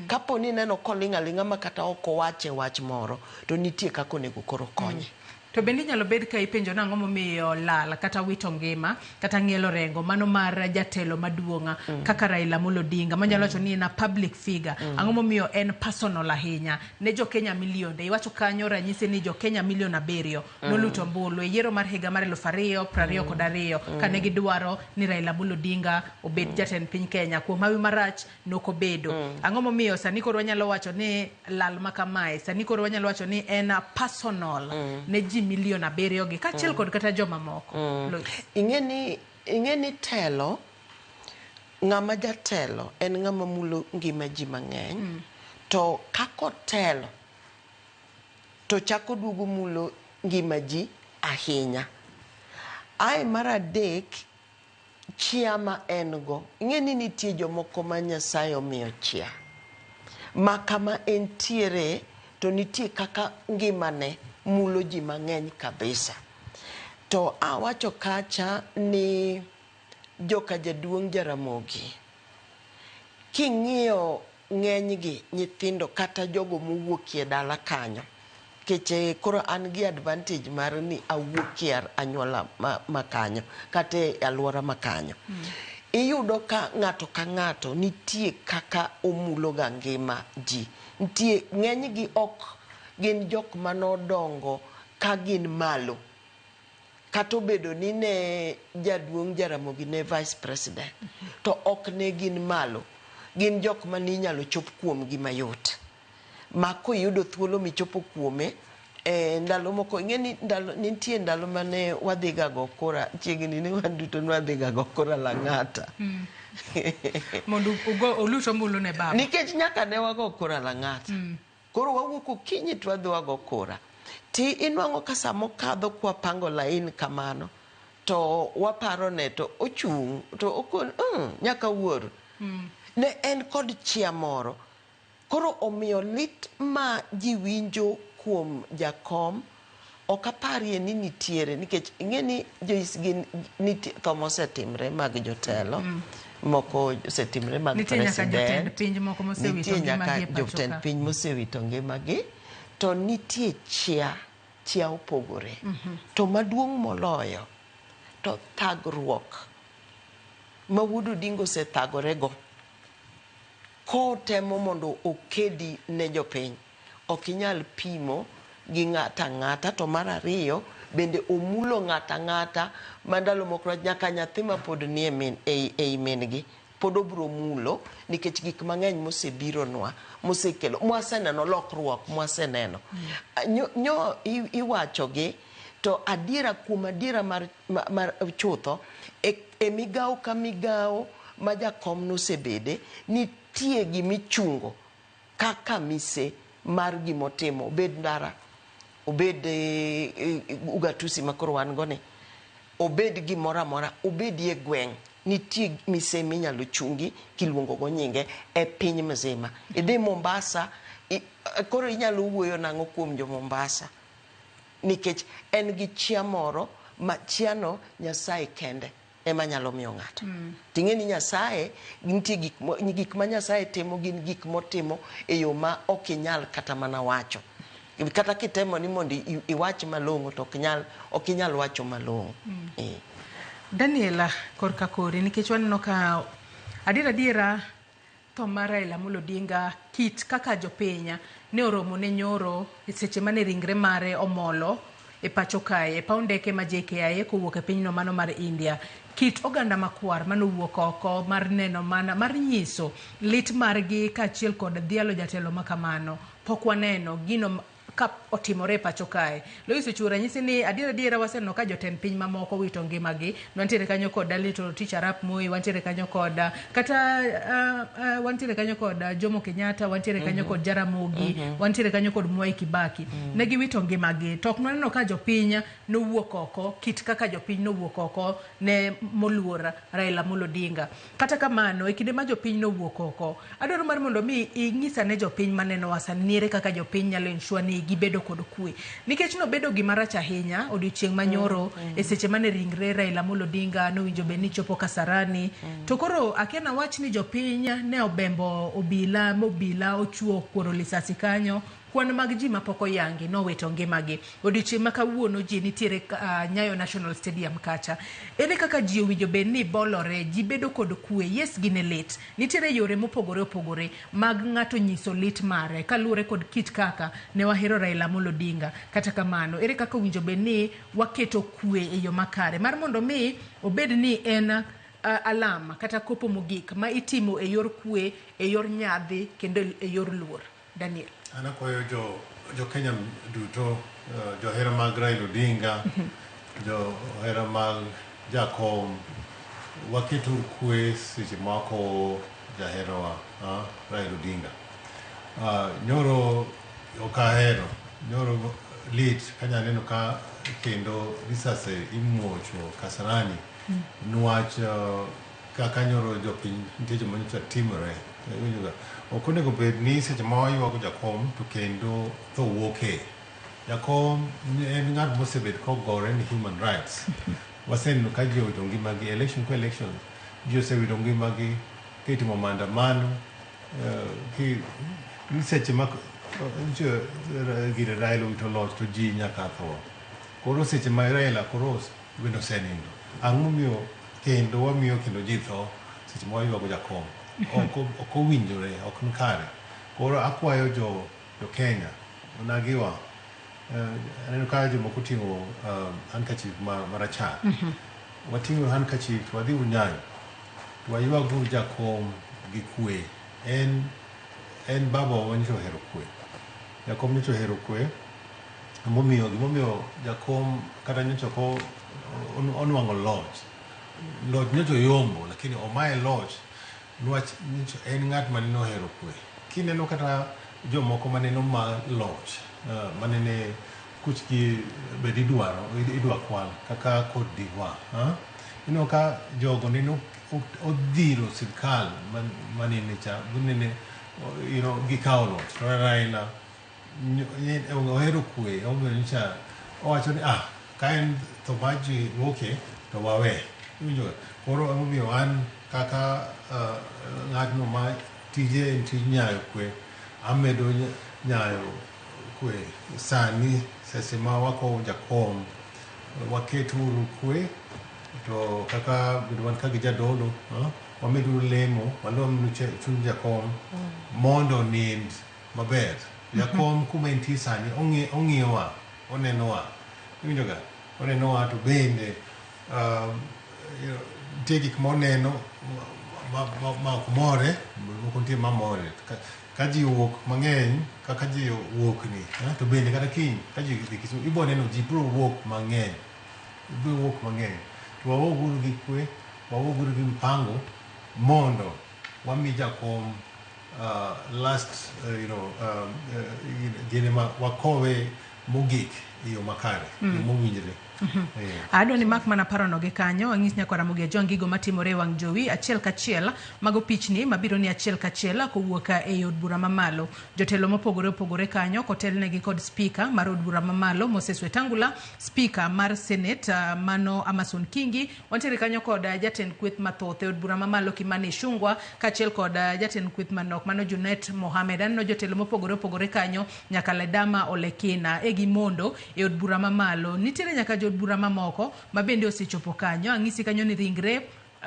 Kapo ni neno kolinga linga ma kata oko wache wach moro to nitie kako onego koro konye. To bende nyalo bed ka ipenjo nang'o momiyo lal kata wito ngima kata ng'ielo rengo mano mar jatelo maduong'a kaka Raila Amolo Odinga manyalo wacho ni na public figure ang'o momiyo en personal ahinya ne jo Kenya milionde. Iwacho kanyo ranyisi ni jo Kenya milion 7 noluto ombulu e yiero mar higa mar 2022 kane gidwaro ni Raila Amolo Odinga obed jatend piny Kenya kuom hawi marach nokobedo. Ang'o momiyo sani koro wanyalo wacho ni lal makamae sani koro wanyalo wacho ni en personal ne ji milion 7 gi kachiel kod kata joma moko. Ing'eni telo ng'ama jatelo en ng'ama mulo ngima ji mang'eny to kako telo to chako duogo mulo ngima ji ahinya. Mar adek chia ma en go ing'eni nitie jomoko ma Nyasaye omiyo chia ma kama entiere to nitie kaka ngimane mulo ji mang'eny kabisa. To awacho kacha ni joka jaduong' Jaramogi king'iyo ng'enygi nyithindo kata jogo mowuokie dala kanyo keche koro an gi advantage mar ni awuokie anyuola makanyo kata e alwora makanyo. Iyudo ka ng'ato nitie kaka omulo ga ngima ji. Nitie ng'enygi ok gin jok manodongo ka gin malo kata obedo ni ne jaduong' Jaramogi ne vice president to ok ne gin malo, gin jok mani inyalo chop kuom gi mayot ma koyudo thuolo michopo kuome ndalo moko ing'eni nitie ndalo mane wadhiga go kura chiegni ni waduto nwadhiga go kura Lang'ata mondo oluto mbulu ne baba nikech nyaka ne wago kura Lang'ata. Koro wawuok okinyi to wadhi wago kura ti inwang'o ka samo kadho kwa pango lain kamano to waparo ne to ochung' to okon nyaka wuor ne en kod chia moro koro omiyo lit ma ji winjo kuom jakom ok aparie ni nitiere nikech ing'eni joisgi nitie kama osetimre mag jotelo moko osetimre mag president nitie nyaka jotend piny mosewito ngimagi to nitie chia opogore to maduong' moloyo to thagruok ma Wuod Odinga osethagorego kotemo mondo okedi ne jopiny ok inyal pimo gi ng'ata ng'ata to mar ariyo bende omulo ng'ata ng'ata mandalo moko nyaka nyathi ma pod ni ei min-gi pod obro mulo nikech gik mang'eny mosebironwa mosekelo mwaseneno lokruok mwaseneno nyo iwachogi to adiera kuom adiera mar chutho e migawo ka migawo ma jakom nosebede nitie gimichungo kaka mise mar gimotimo obed ndara obed ugatusi makoro wan goni obed gimoro amora obedi e gweng' nitie mise minyalo chungi kiluongo go nyinge e piny mzima idhi Mombasa koro inyalo wuoyo nang'o kuom jo Mombasa nikech en gi chia moro ma chiano Nyasaye kende ema nyalo miyo ng'ato ting'e ni Nyasaye nitie gik ma Nyasaye timo gin gik motimo e yo ma ok inyal kata mana wacho kata kitemo ni mondo iwach malong'o to ok inyal wacho malong'o Daniela korka kori nikech waneno ka adiera to mar Raila Amolo Odinga kit kaka jopenya ne oromo ne nyoro seche mane ringre mare omolo e pacho kae paw ndeke ma JKIA kowuok e pinyno mano mar India kit oganda makwar manowuok oko mar neno mana mar nyiso lit margi kaachiel kod dhialo jatelo makamano pok waneno gino ka otimore pacho kae Lois Ochura ranyisi ni adiera waseneno ka jotend piny mamoko wito ngimagi wantiere kanyo kod Little Teacher Arap Moi wantiere kanyo kod kata wantiere kanyo kod Jomo Kenyatta wantiere kanyo kod Jaramogi wantiere kanyo kod Mwai Kibaki ne giwito ngimagi to ok noneno ka jopiny nowuok oko kit kaka jopiny nowuok oko ne moluor Raila Amolo Odinga kata kamano e kinde ma jopiny nowuok oko adwaro mar mondo mi inyisa ne jopiny maneno wasaniere kaka jopiny nyalo ensure ni gibedo kod kwe nikech no bedo gimarach ahinya odiochieng' manyoro e seche mane ringre Raila Amolo Odinga nowinjo be ni chopo Kasarani to koro akiana wach ni jopiny ne obembo obila ochuo kuoro lisasi kanyo kwan mag ji mapoko yangi nowito ngimagi odiochieng' ma kawuono ji nitiere Nyayo National Stadium kacha ere kaka ji owinjo be ni bolore ji bedo kod kwe yes gine lit nitiere yore mopogore opogore mag ng'ato nyiso lit mare kaluwore kod kit kaka ne wahero Raila Amolo Odinga kata kamano ere kaka owinjo be ni waketo kwe e yo makare mar mondo mi obed ni en alama kata kopo mogik ma itimo e yor kwe e yor nyadhi kendo e yor luor Daniel Anakoyo jo Kenya duto johera mag Raila Odinga johera mag jakom waketo kwe seche moko jaherawa Raila Odinga nyoro okahero nyoro lit kanya neno ka kendo risase imuocho Kasarani nwach kaka nyoro jopiny nitie joma nyocha timore okonego bed ni seche ma wayuago jakom to kendo tho wuoke jakom en ng'at mosebed kogore ni human rights waseneno ka ji owito ngimagi election ko election ji osewito ngimagi kitimo maandamano seche ma gire Raila owito loch to ji nyaka tho koro seche ma Raila koro bende osenindo ang'o miyo kendo wamiyo kendo ji tho seche ma wayuago jakom ok owinjore ok nkare koro akwayo jo Kenya onagiwa aneno ka jomoko ting'o handkerchief marachar wating'o handkerchief wadhi Nyayo to wayuago jakom gi kwe en baba wanyiso hero kwe jakom nyiso hero kwe gimomiyo jakom kata nyiso ko onwang'o loch nyiso yombo lakini omaye loch nwach en ng'at maneno hero kwe kineno kata jomoko maneno ma loch manene kuchgi bed idwa kwal kaka Cote d'Ivoire ino ka jogo nino odhiro sirkal manene cha bunene gikaulo Raila ohero kwe obiro cha owacho ni kaen to maji woke to wawe koro omiyo an kaka ng'atno ma tije en tij nyayo kwe amedo nyayo kwe sani sese ma wako jakom waketuru kwe to kaka wan kaka jadolo wamedo lemo walom chuny jakom mondo nind maber jakom kuma entie sani ong'iyowa onenowa iwinjoga onenowa to bende nitie gik moneno ma ok more moko nitie mamore ka ji wuok mang'eny kaka ji wuok ni to bende kata kiny ka ji dhi Kisumu ibo neno ji biro wuok mang'eny to wawuoguru gi kwe wawuoguru gi mpango mondo wami jakom last gine ma wakowe mogik iyo makare mowinjre adwa ni mak mana parono gi kanyo ang'is nyakwara Mugia John gigo matimore wang' jowi achiel kachiel mago pichni mabiro ni achiel kachiel kowuoka e od bura mamalo jotelo mopogore opogore kanyo kotelnegi kod speaker mar od bura mamalo Moses Wetangula, speaker mar Senate mano Amason Kingi, wantiere kanyo kod jatend kweth mathoth e od bura mamalo Kimani Ichung'wah kachiel kod jatend kweth manok mano Junet Mohamed. Anno jotelo mopogore opogore kanyo nyaka Ledama Olekina e gimondo e od bura mamalo. Nitiere nyaka od bura mamoko mabende osechopo kanyo ang'isi kanyo ni ringre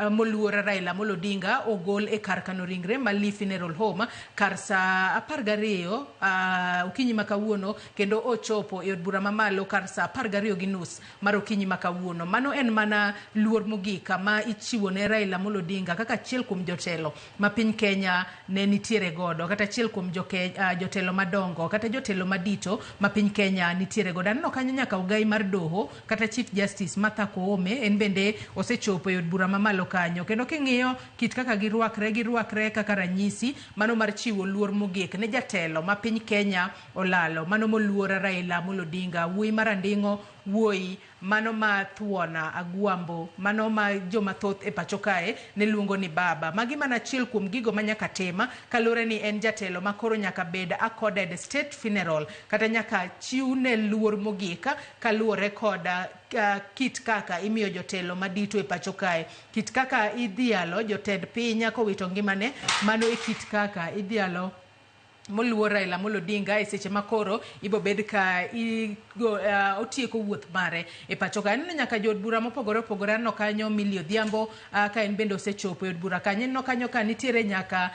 moluor Raila Amolo Odinga ogol e kar kano ringre Mali Funeral Home kar saa 12 okinyi makawuono kendo ochopo e od bura mamalo kar saa 12:30 mar okinyi makawuono. Mano en mana luor mogik ma ichiwo ne Raila Amolo Odinga kaka achiel kuom jotelo ma piny Kenya ne nitiere godo kata achiel kuom jotelo madongo kata jotelo madito ma piny Kenya nitiere godo. Anno kanyo nyaka ogai mar doho kata Chief Justice Martha Koome en bende osechopo e od bura mamalo kanyo kendo king'iyo kit kaka girwakre kaka ranyisi mano mar chiwo luor mogik ne jatelo ma piny Kenya olalo mano moluor Raila Amolo Odinga, wuoyi maranding'o, wuoyi mano ma thuona agwambo mano ma joma thoth e pacho kae ne luongo ni baba. Magi mana achiel kuom gigo manyaka tema kalure ni en jatelo makoro nyaka bed accorded state funeral kata nyaka chiwne luor mogik kaluore kod kit kaka imiyo jotelo madito e pacho kae, kit kaka idhialo jotend piny kowito ngimane, mano e kit kaka idhialo moluor Raila Amolo Odinga e seche makoro ibo bed ka otieko wuoth mare e pacho ka. Neno nyaka jod bura mopogore opogore no kanyo Millie Odhiambo ka en bende osechopo e od bura kanyo. No kanyo ka nitiere nyaka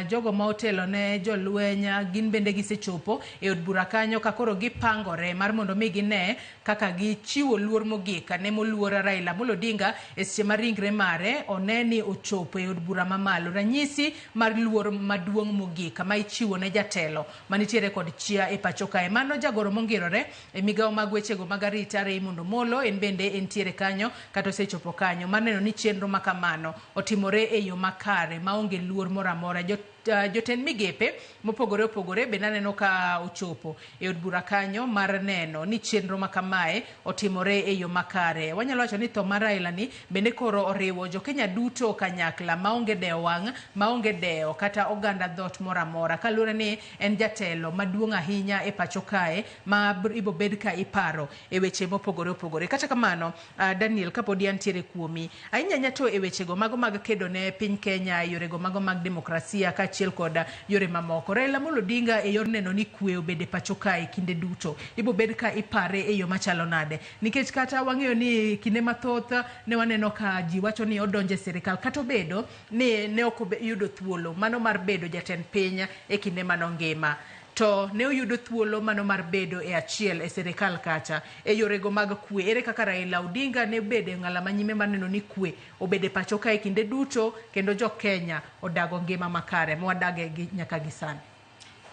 jogo ma otelo ne jolwenya gin bende gisechopo e od bura kanyo ka koro gipangore mar mondo mi gine kaka gichiwo luor mogik ne moluor Raila Amolo Odinga e seche ma ringre mare oneni ochopo e od bura mamalo. Ranyisi mar luor maduong' mogik ma ichiwo ne jatelo manitiere kod chia e pacho kae. Mano jagoro mongirore e migao mag wechego mag arita Raymond Omolo en bende entiere kanyo kata osechopo kanyo mar neno ni chenro makamano otimore e yo makare maonge luor moro amora. Jotend migepe mopogore opogore be naneno ka ochopo e od bura kanyo mar neno ni chenro makamae otimore e yo makare. Wanyalo wacho ni tho mar Raila ni bende koro oriwo jo Kenya duto kanyakla maonge dewo wang', maonge dewo kata oganda dhot moro amora kalure ni en jatelo maduong' ahinya e pacho kae ma ibo bed ka iparo e weche mopogore opogore. Kata kamano Daniel kapodi antiere kuomi ahinya nyato e wechego mago mag kedo ne piny Kenya yorego mago mag demokrasia achiel kod yore mamoko. Raila Amolo Odinga e yor neno ni kwe obede pacho kae kinde duto ibo bed ka ipare e yo machalo nade, nikech kata wang'eyo ni kinde mathoth ne waneno ka ji wacho ni odonje sirikal kata obedo ni ne ok yudo thuolo mano mar bedo jatend piny e kinde mano ngima, to ne oyudo thuolo mano mar bedo e achiel e sirikal kacha e yorego mag kwe. Ere kaka Raila Odinga ne bede ng'ala manyime mar neno ni kwe obede pacho kae kinde duto kendo jo Kenya odago ngima makare mwadage gi nyaka gi sani.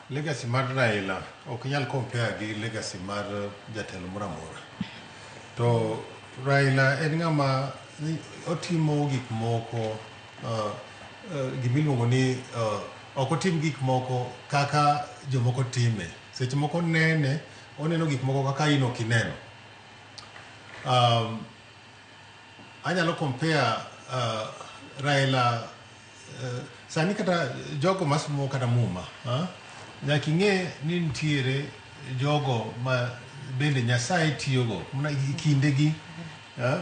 Legacy mar Raila ok nyal compare gi legacy mar jatelo moro amora. To Raila en ng'ama otimo gik moko gimiluongo ni ok otim gik moko kaka jomoko time. Seche moko oneno gik moko kaka in ok ineno. anyalo compare Raila sani kata jogo masumo kata muma nyaka ing'e ni nitiere jogo ma bende Nyasaye tiyogo kindegi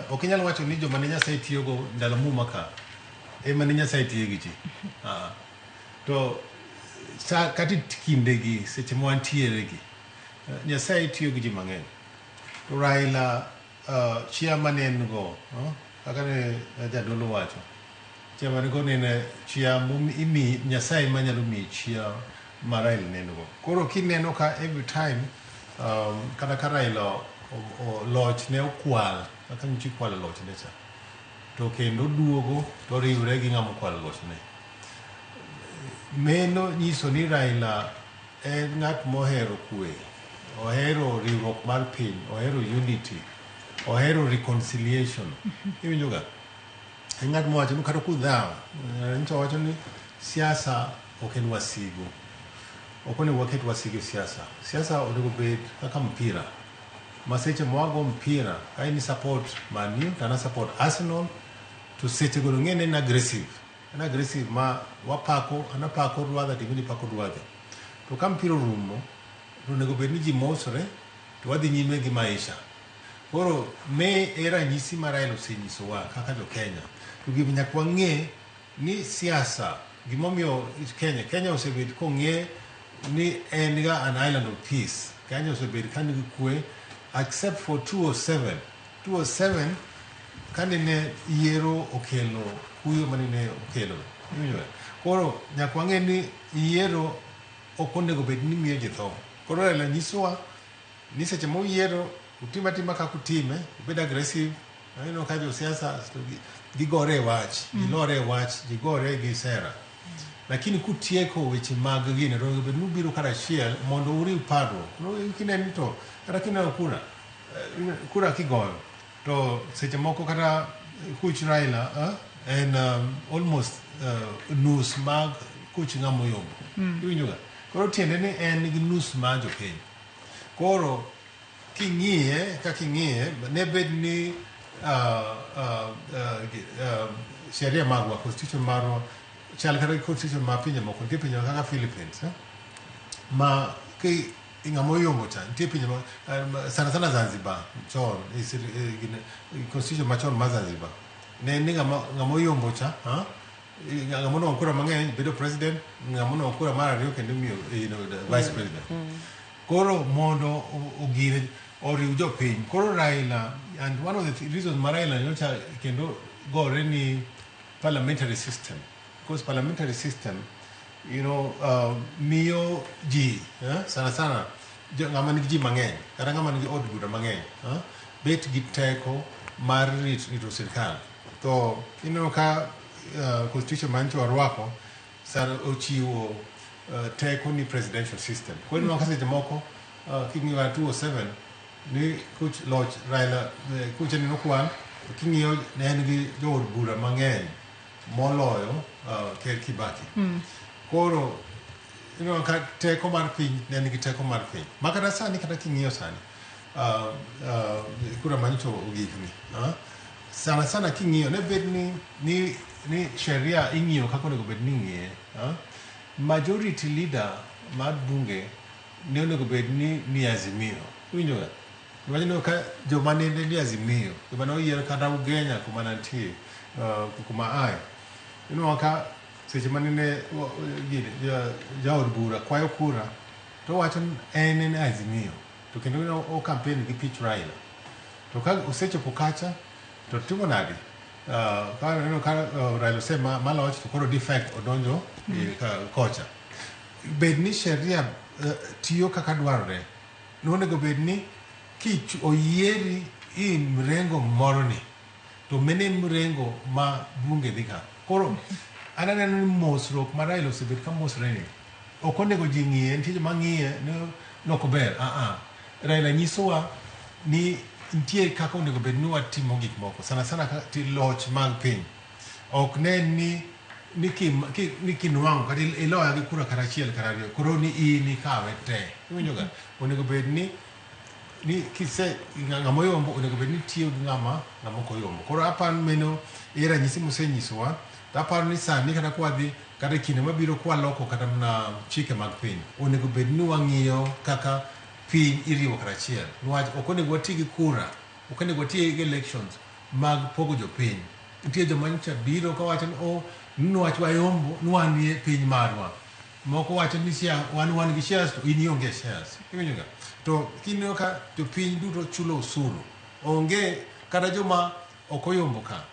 ok inyal wacho ni joma ne Nyasaye tiyogo ndalo muma ka ema ne Nyasaye tiyo gi ji to kata kindegi seche ma wantiere gi Nyasaye tiyo gi ji mang'eny to Raila chia manen go kaka ne jadolo wacho chia manen go ne chia imi Nyasaye manyalo miyi chia ma Raila nen go koro kineno ka every time kata ka Raila loch ne okwal kaka nchi kwal loch ne cha to kendo duogo to riwre gi ng'ama kwal loch ne meno nyiso ni Raila en ng'at mohero kwe ohero riwruok mar piny ohero unity ohero reconciliation iwinjo ga en ng'at mowacho ni kata kudhaw nito wacho ni siasa ok en wasigu ok onego waket wasigu siasa onego bed kaka mpira ma seche mwago mpira ka in support Man U to ana support Arsenal to seche go ng'e en aggressive ma wapako anapako ruadha timini pako ruadha to ka mpira rumo to onego bed ni ji mosre to wadhi nyime gi maisha koro me era nyisi ma Raila osenyisowa kaka jo Kenya to gima nyaka wang'e ni siasa gimomiyo Kenya osebed kong'e ni en ga an island of peace Kenya osebed ka nigi kwe except for 207 kane ne yiero okelo kuyo mane ne okelo koro nyaka wang'e ni yiero ok onego bed ni miyo ji tho koro Raila nyisowa ni seche ma uyiero utima kaka utime ubed aggressive aneno ka jo siasa gigore wach gilore wach gigore gi sera lakini kutieko weche mag gine to bed nubiro karachiel mondo uriw parruok kineni to kata kineno kura kigoyo to seche moko kata kuch Raila en almost nus mag kuch ng'ama oyombo iwinjo ga koro tiende ni en gi nus ma jopiny koro king'iye ne bed ni sheria magwa constitution marwa chal kata constitution ma pinje moko nitie pinje kaka Philippines ma ki ng'ama oyombo cha nitie pinje sana Zanzibar chon constitution machon ma Zanzibar ne ni ng'ama oyombo cha ng'ama no kura mang'eny bedo president ng'ama no kura mar ariyo kendo miyo vice president koro mondo ogire oriw jopiny koro Raila and one of the reasons ma Raila nyocha kendo gore ni parliamentary system because parliamentary system miyo ji sana ng'ama nigi ji mang'eny kata ng'ama nigi od bura mang'eny bet gi teko mar rito sirkal to ineno ka constitution mancho arwako sana ochiwo teko ni presidential system koro ineno ka seche moko king'iyo 207 ni kuch loch Raila kuch ni nokwan king'iyo ne en gi jo od bura mang'eny moloyo Ker Kibaki koro ka teko mar piny ne nigi teko mar piny makata sani kata king'iyo sani kura manyicho ogikni sana king'iyo ne bed ni sheria ing'iyo kaka onego bed ni ing'iye majority leader mar bunge ne onego bed ni Azimio winjo ga imagine ka joma ne ni Azimio joma ne oyier kata Ugenya kuma nantie kuma ai ka seche manene jaod bura kwayo kura to wacho en Azimio to kendo o campaign gi pitch Raila to ka osechopo kacha to timo nadi ka Raila sema maloch to koro defect odonjo kocha bed ni sheria tiyo kaka dwarore nonego bed ni kich oyieri in mrengo moroni to menen mrengo ma bunge dhika koro ananeno ni mosruok ma Raila osebet ka mosre ni ok onego ji ng'iye nitie joma ng'iye nok ber Raila nyisowa ni nitie kaka onego bed ni watimo gik moko sana ka loch mag piny ok ne ni kinwang'o kata iloya gi kura kata achiel kata ariyo koro ni in ikawe te iwinjo ga onego bed ni ni kise ng'ama oyombo onego bed ni tiyo gi ng'ama ok oyombo. Koro aparo meno e ranyisi mosenyisowa, to aparo ni sani kata kwadhi kata kinde mabiro kwaloko kata mana chike mag piny, onego bed ni wang'iyo kaka piny iriwo kata achiel. Niwach ok onego wati gi kura, ok onego wati gi elections mag pogo jopiny. Nitie joma nyocha biro kawacho ni nwach wayombo nwanie piny marwa. Moko wacho ni wan gi shares to in ionge shares. Iwinjoga? To kineno ka jopiny duto chulo osuru. Onge kata joma ok oyombo ka.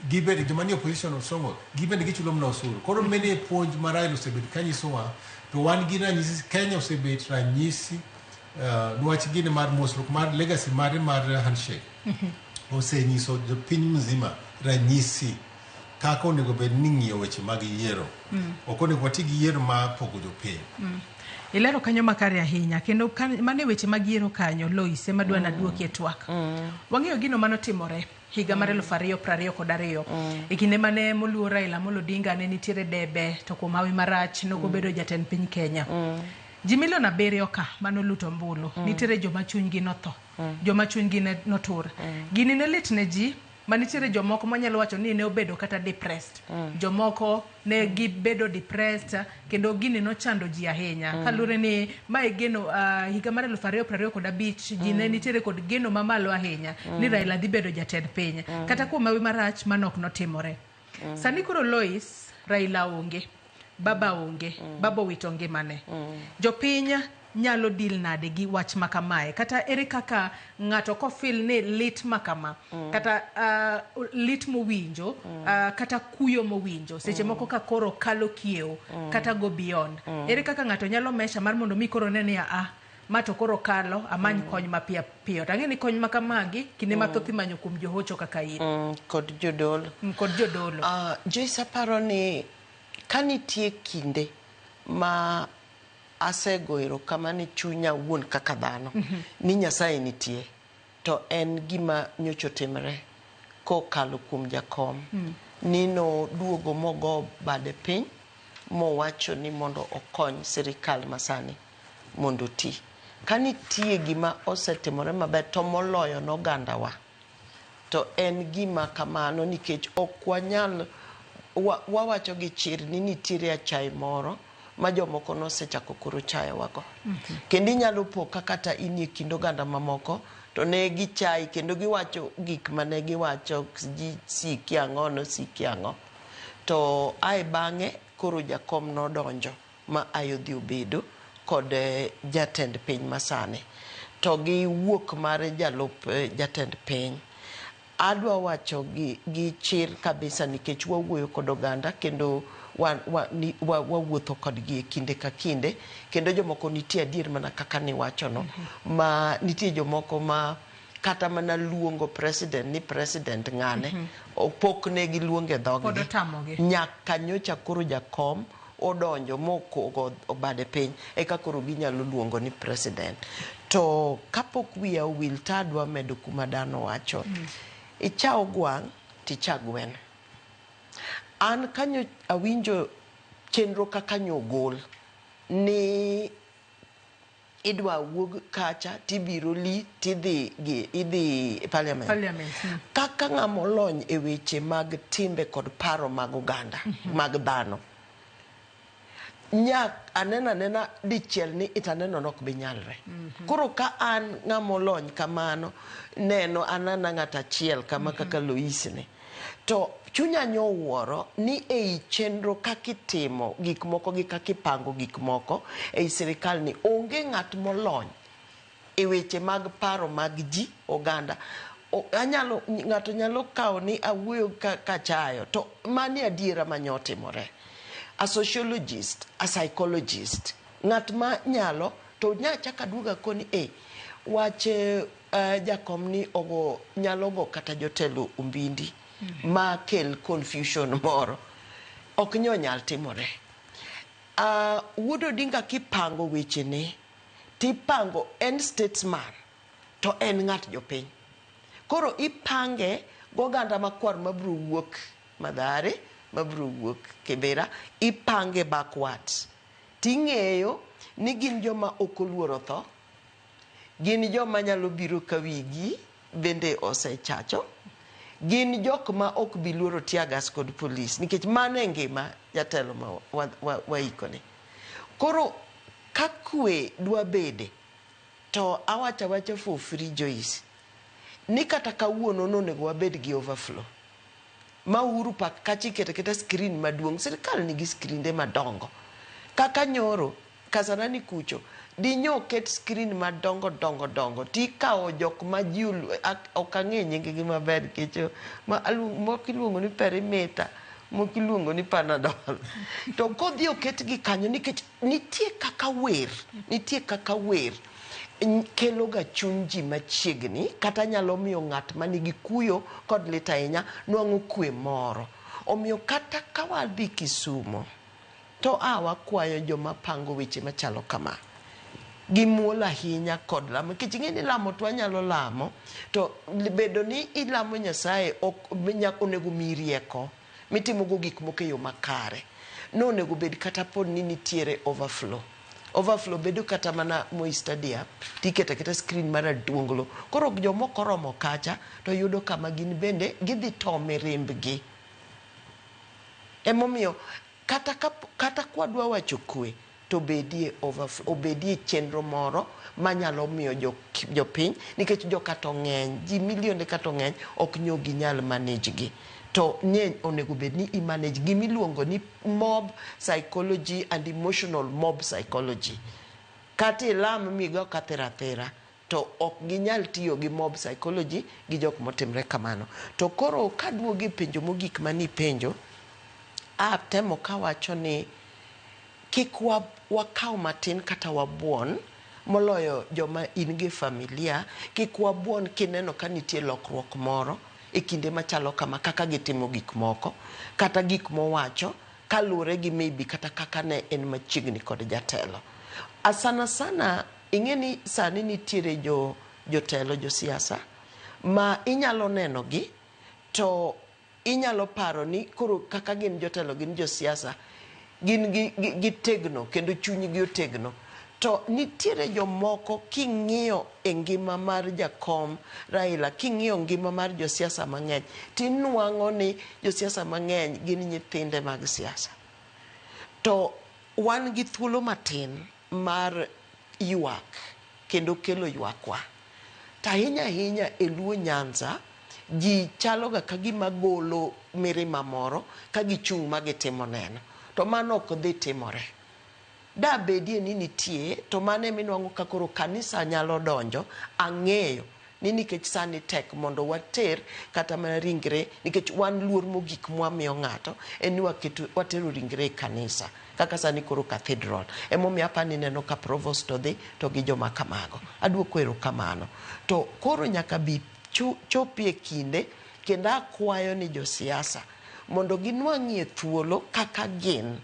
Gibed joma ni opposition osongo, gibed gichulo mna osuru. Koro mene puonj ma Raila osebed kanyisowa, to wan gi ranyisi, Kenya osebet ranyisi niwach gine mar mosruok mar legacy mar handshake. Osenyiso jopiny mzima ranyisi kaka onego bed ni ng'iyo weche mag yiero. Ok onego wati gi yiero ma pogo jopiny. Ilero kanyo makare ahinya, kendo mane weche mag yiero kanyo Lois ema dwa naduokie twak. Wang'eyo gino manotimore higa mar 2022 e kinde mane moluor Raila Amolo Odinga ne nitiere debe to kuom hawi marach nokobedo jatend piny Kenya. Ji milion 7 ka manoluto ombulu, nitiere joma chunygi notho, joma chunygi notur. Gini ne lit ne ji, manitiere jomoko manyalo wacho ni ne obedo kata depressed. Jomoko ne gibedo depressed kendo gini no chando ji ahinya. Kalure ni mae geno higa mar 2025 ji ne nitiere kod geno mamalo ahinya ni Raila dhi bedo jatend piny. Kata kuom hawi marach manok notimore. Sani koro Lois, Raila onge, baba onge, baba wito ngimane. Jopiny nyalo deal nade gi wach makamae, kata ere kaka ng'ato ko feel ni lit makama, kata lit mowinjo, kata kuyo mowinjo, seche moko ka koro kalo kiew, kata go beyond. Ere kaka ng'ato nyalo mesha mar mondo mi koro nene mato koro kalo amany kony mapiyo piyo. Tang'eni kony makamagi kinde mathoth imanyo kuom johocho kaka in. Kod jodolo. Kod jodolo. Joyce aparo ni kanitie kinde ma asegoero kama ni chunya wuon kaka dhano ni Nyasaye nitie, to en gima nyocho timre kokalo kuom jakom nino duogo mogo bade piny mowacho ni mondo okony sirikal masani mondo ti. Kanitie gima osetimore maber to moloyo nogandawa, to en gima kamano nikech ok wanyal wawacho gi chir ni nitiere achai moro ma jomoko nosechako koro chayo wako. Kendo inyalo po kata inie kindo ganda mamoko to ne gichai kendo giwacho gik mane giwacho siki ang'o. To ai bang'e koro jakom nodonjo ma ayodhi obedo kod jatend piny masani. To gi wuok mar jalup jatend piny. Adwa wacho gi chir kabisa nikech wawuoyo kod oganda kendo wawuotho kodgi e kinde ka kinde, kendo jomoko nitie adier mana kaka ni wachono, ma nitie jomoko ma kata mana luongo president ni president ng'ane, opok ne gi luonge dhoggi. Nyaka nyocha koro jakom odonjo mokogo obade piny eka koro ginyalo luongo ni president. To kapok wiya owil tadwa medo kuma dhano wacho. Ichao gwang' ticha gwen. An kanyo awinjo chenro kaka nyogol ni idwa wuog kacha tibiro li tidhi parliament. Kaka ng'amo lony e weche mag timbe kod paro mag oganda, mag dhano. Anena dichiel ni itaneno nok binyalre. Koro ka an ng'amo lony kamano, neno anana ng'ata achiel kama kaka Lois ni. To chunya nyowuoro ni ei chenro kakitimo gik moko gi kakipango gik moko ei sirikal ni onge ng'at molony e weche mag paro mag ji oganda. Ng'ato nyalo kawo ni awuoyo kachayo, to mani adiera manyotimore. A sociologist, a psychologist, ng'at ma nyalo to nyachaka duoga koni wache jakom ni nyalo go kata jotelo umbindi ma kel confusion moro, ok nyal timore. Wuod Odinga kipango weche ne tipango en statesman to en ng'at jopiny. Koro ipange goganda makwar mabro wuok Mathare, mabro wuok Kibera, ipange backwards. Ting'eyo ni gin joma okoluoro tho, gin joma nyalo biro ka wigi bende osechacho, gin jok ma ok bi luoro tiagas kod polis, nikech mane ngima jatelo ma waikone. Koro ka kwe dwa bede, to awacha for free Joyce, ni kata kawuono nonego wabed gi overflow. Ma Uhuru Park kachi keta screen maduong', sirkal nigi screende madongo. Kaka nyoro, Kasarani kucho, di nyoket screen madongo dongo, tikao jok ma ji okang'e nyinggi maber kecho, mokiluongo ni perimeter, mokiluongo ni Panadol. To kodhi oketgi kanyo nikech nitie kaka wer kelo ga chuny ji machiegni, kata nyalo miyo ng'at manigi kuyo kod lit ahinya nwang'o kwe moro. Omiyo kata ka wadhi Kisumo, to wakwayo joma pango weche machalo kama, gimuol ahinya kod lamo, nikech ing'e ni lamo to wanyalo lamo, to bedo ni ilamo Nyasaye onego miyi rieko mitimogo gik moko e yo makare. Nonego bed kata pod ni nitiere overflow bedo kata mana Moi Stadium, tiketa keta screen maraduonglo. Koro jomoko romo kacha to yudo kama gin bende gidhi tome rimbgi. Emomiyo kata kwadwa wacho kwe, to bedie overflow, obedie chenro moro manyalo miyo jopiny, nikech jokato ng'eny, ji milionde kato ng'eny ok nyogi nyal manage gi. To ng'eny onego bed ni i-manage gimiluongo ni mob psychology and emotional mob psychology. Kata ilam migo kathera, to ok ginyal tiyo gi mob psychology gi jok motimre kamano. To koro kaduogi penjo mogik mani penjo, temo kawacho ni kik wakaw matin kata wabuon, moloyo joma in gi familia, kik wabuon kineno ka nitie lokruok moro e kinde machalo kama, kaka gitimo gik moko, kata gik mowacho, kaluwore gi maybe kata kaka ne en machiegni kod jatelo. Sana ing'e ni sani nitiere jotelo, josiasa, ma inyalo neno gi, to inyalo paro ni koro kaka gin jotelo, gin josiasa, gin gi tegno, kendo chunygi otegno. To nitiere jomoko king'iyo e ngima mar jakom Raila, king'iyo ngima mar josiasa mang'eny, tinwang'o ni josiasa mang'eny gin nyithinde mag siasa. To wan gi thuolo matin mar ywak, kendo kelo ywakwa. Ahinya e Luo Nyanza, ji chalo ga ka gima golo mirima moro ka gichung' ma gitimo neno. To mano ok dhi timore. Da bedie ni nitie, to mane minwang'o ka koro kanisa nyalo donjo, ang'eyo ni nikech sani tek mondo water kata mana ringre, nikech wan luor mogik mwamiyo ng'ato en ni watero ringre e kanisa, kaka sani koro cathedral. Emomiyo apani neno ka provost to dhi to gi joma kamago. Aduoko erokamano. To koro nyaka bi chopie kinde, kendo akwayo ni josiasa mondo ginwang'ie thuolo kaka gin,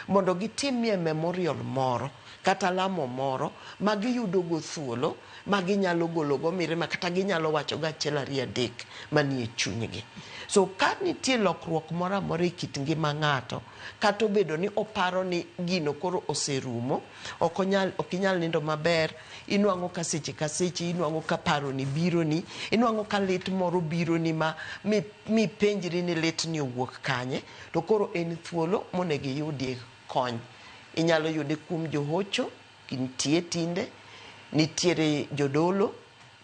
mondo gitimie memorial moro kata lamo moro ma giyudo go thuolo ma ginyalo gologo mirima, kata ginyalo wacho go achiel ariyo adek manie chunygi. So ka nitie lokruok moro amora e kit ngima ng'ato, kata obedo ni oparo ni gino koro oserumo, ok inyal nindo maber, inwang'o ka seche inwang'o ka paro ni biro ni, inwang'o ka lit moro biro ni mi penjri ni lit ni owuok kanye, to koro en thuolo monego iyudie kony. Inyalo yude kuom johocho, nitie tinde, nitiere jodolo,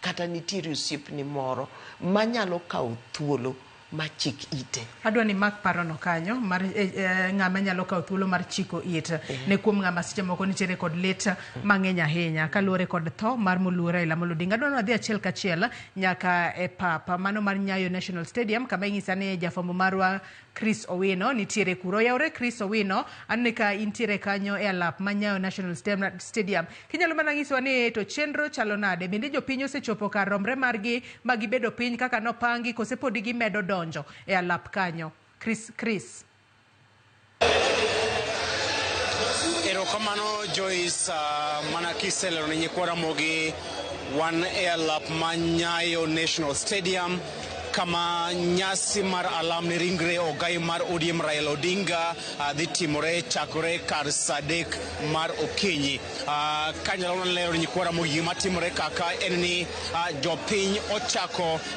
kata nitiere osiepni moro manyalo kawo thuolo machik ite. Adwa ni mak parono kanyo mar ng'ama nyalo kawo thuolo mar chiko it ne kuom ng'ama seche moko nitiere kod lit mang'eny ahinya kaluwore kod tho mar Moluor Raila Amolo Odinga. Adwa ni wadhi achiel kachiel nyaka e papa mano mar Nyayo National Stadium, kama ing'isa ni jafwambo marwa Chris Owino nitiere kuro. Yaure Chris Owino, anne ka intiere kanyo e alap ma Nyayo National Stadium. Kinyalo mana ng'iswa ni to chenro chalo nade? Bende jopiny osechopo kar romre margi ma gibedo piny kaka nopangi, kose podi gimedo donjo e alap kanyo? Chris. Erokamano Joyce, mana kiselero ne nyikwara mogi wan e alap ma Nyayo National Stadium kama nyasi mar alam ni ringre ogai mar ODM Raila Odinga dhi timore chakore kar sadek mar okinyi. Kanyalo lero nyikwara mogi matimore kaka en ni jopiny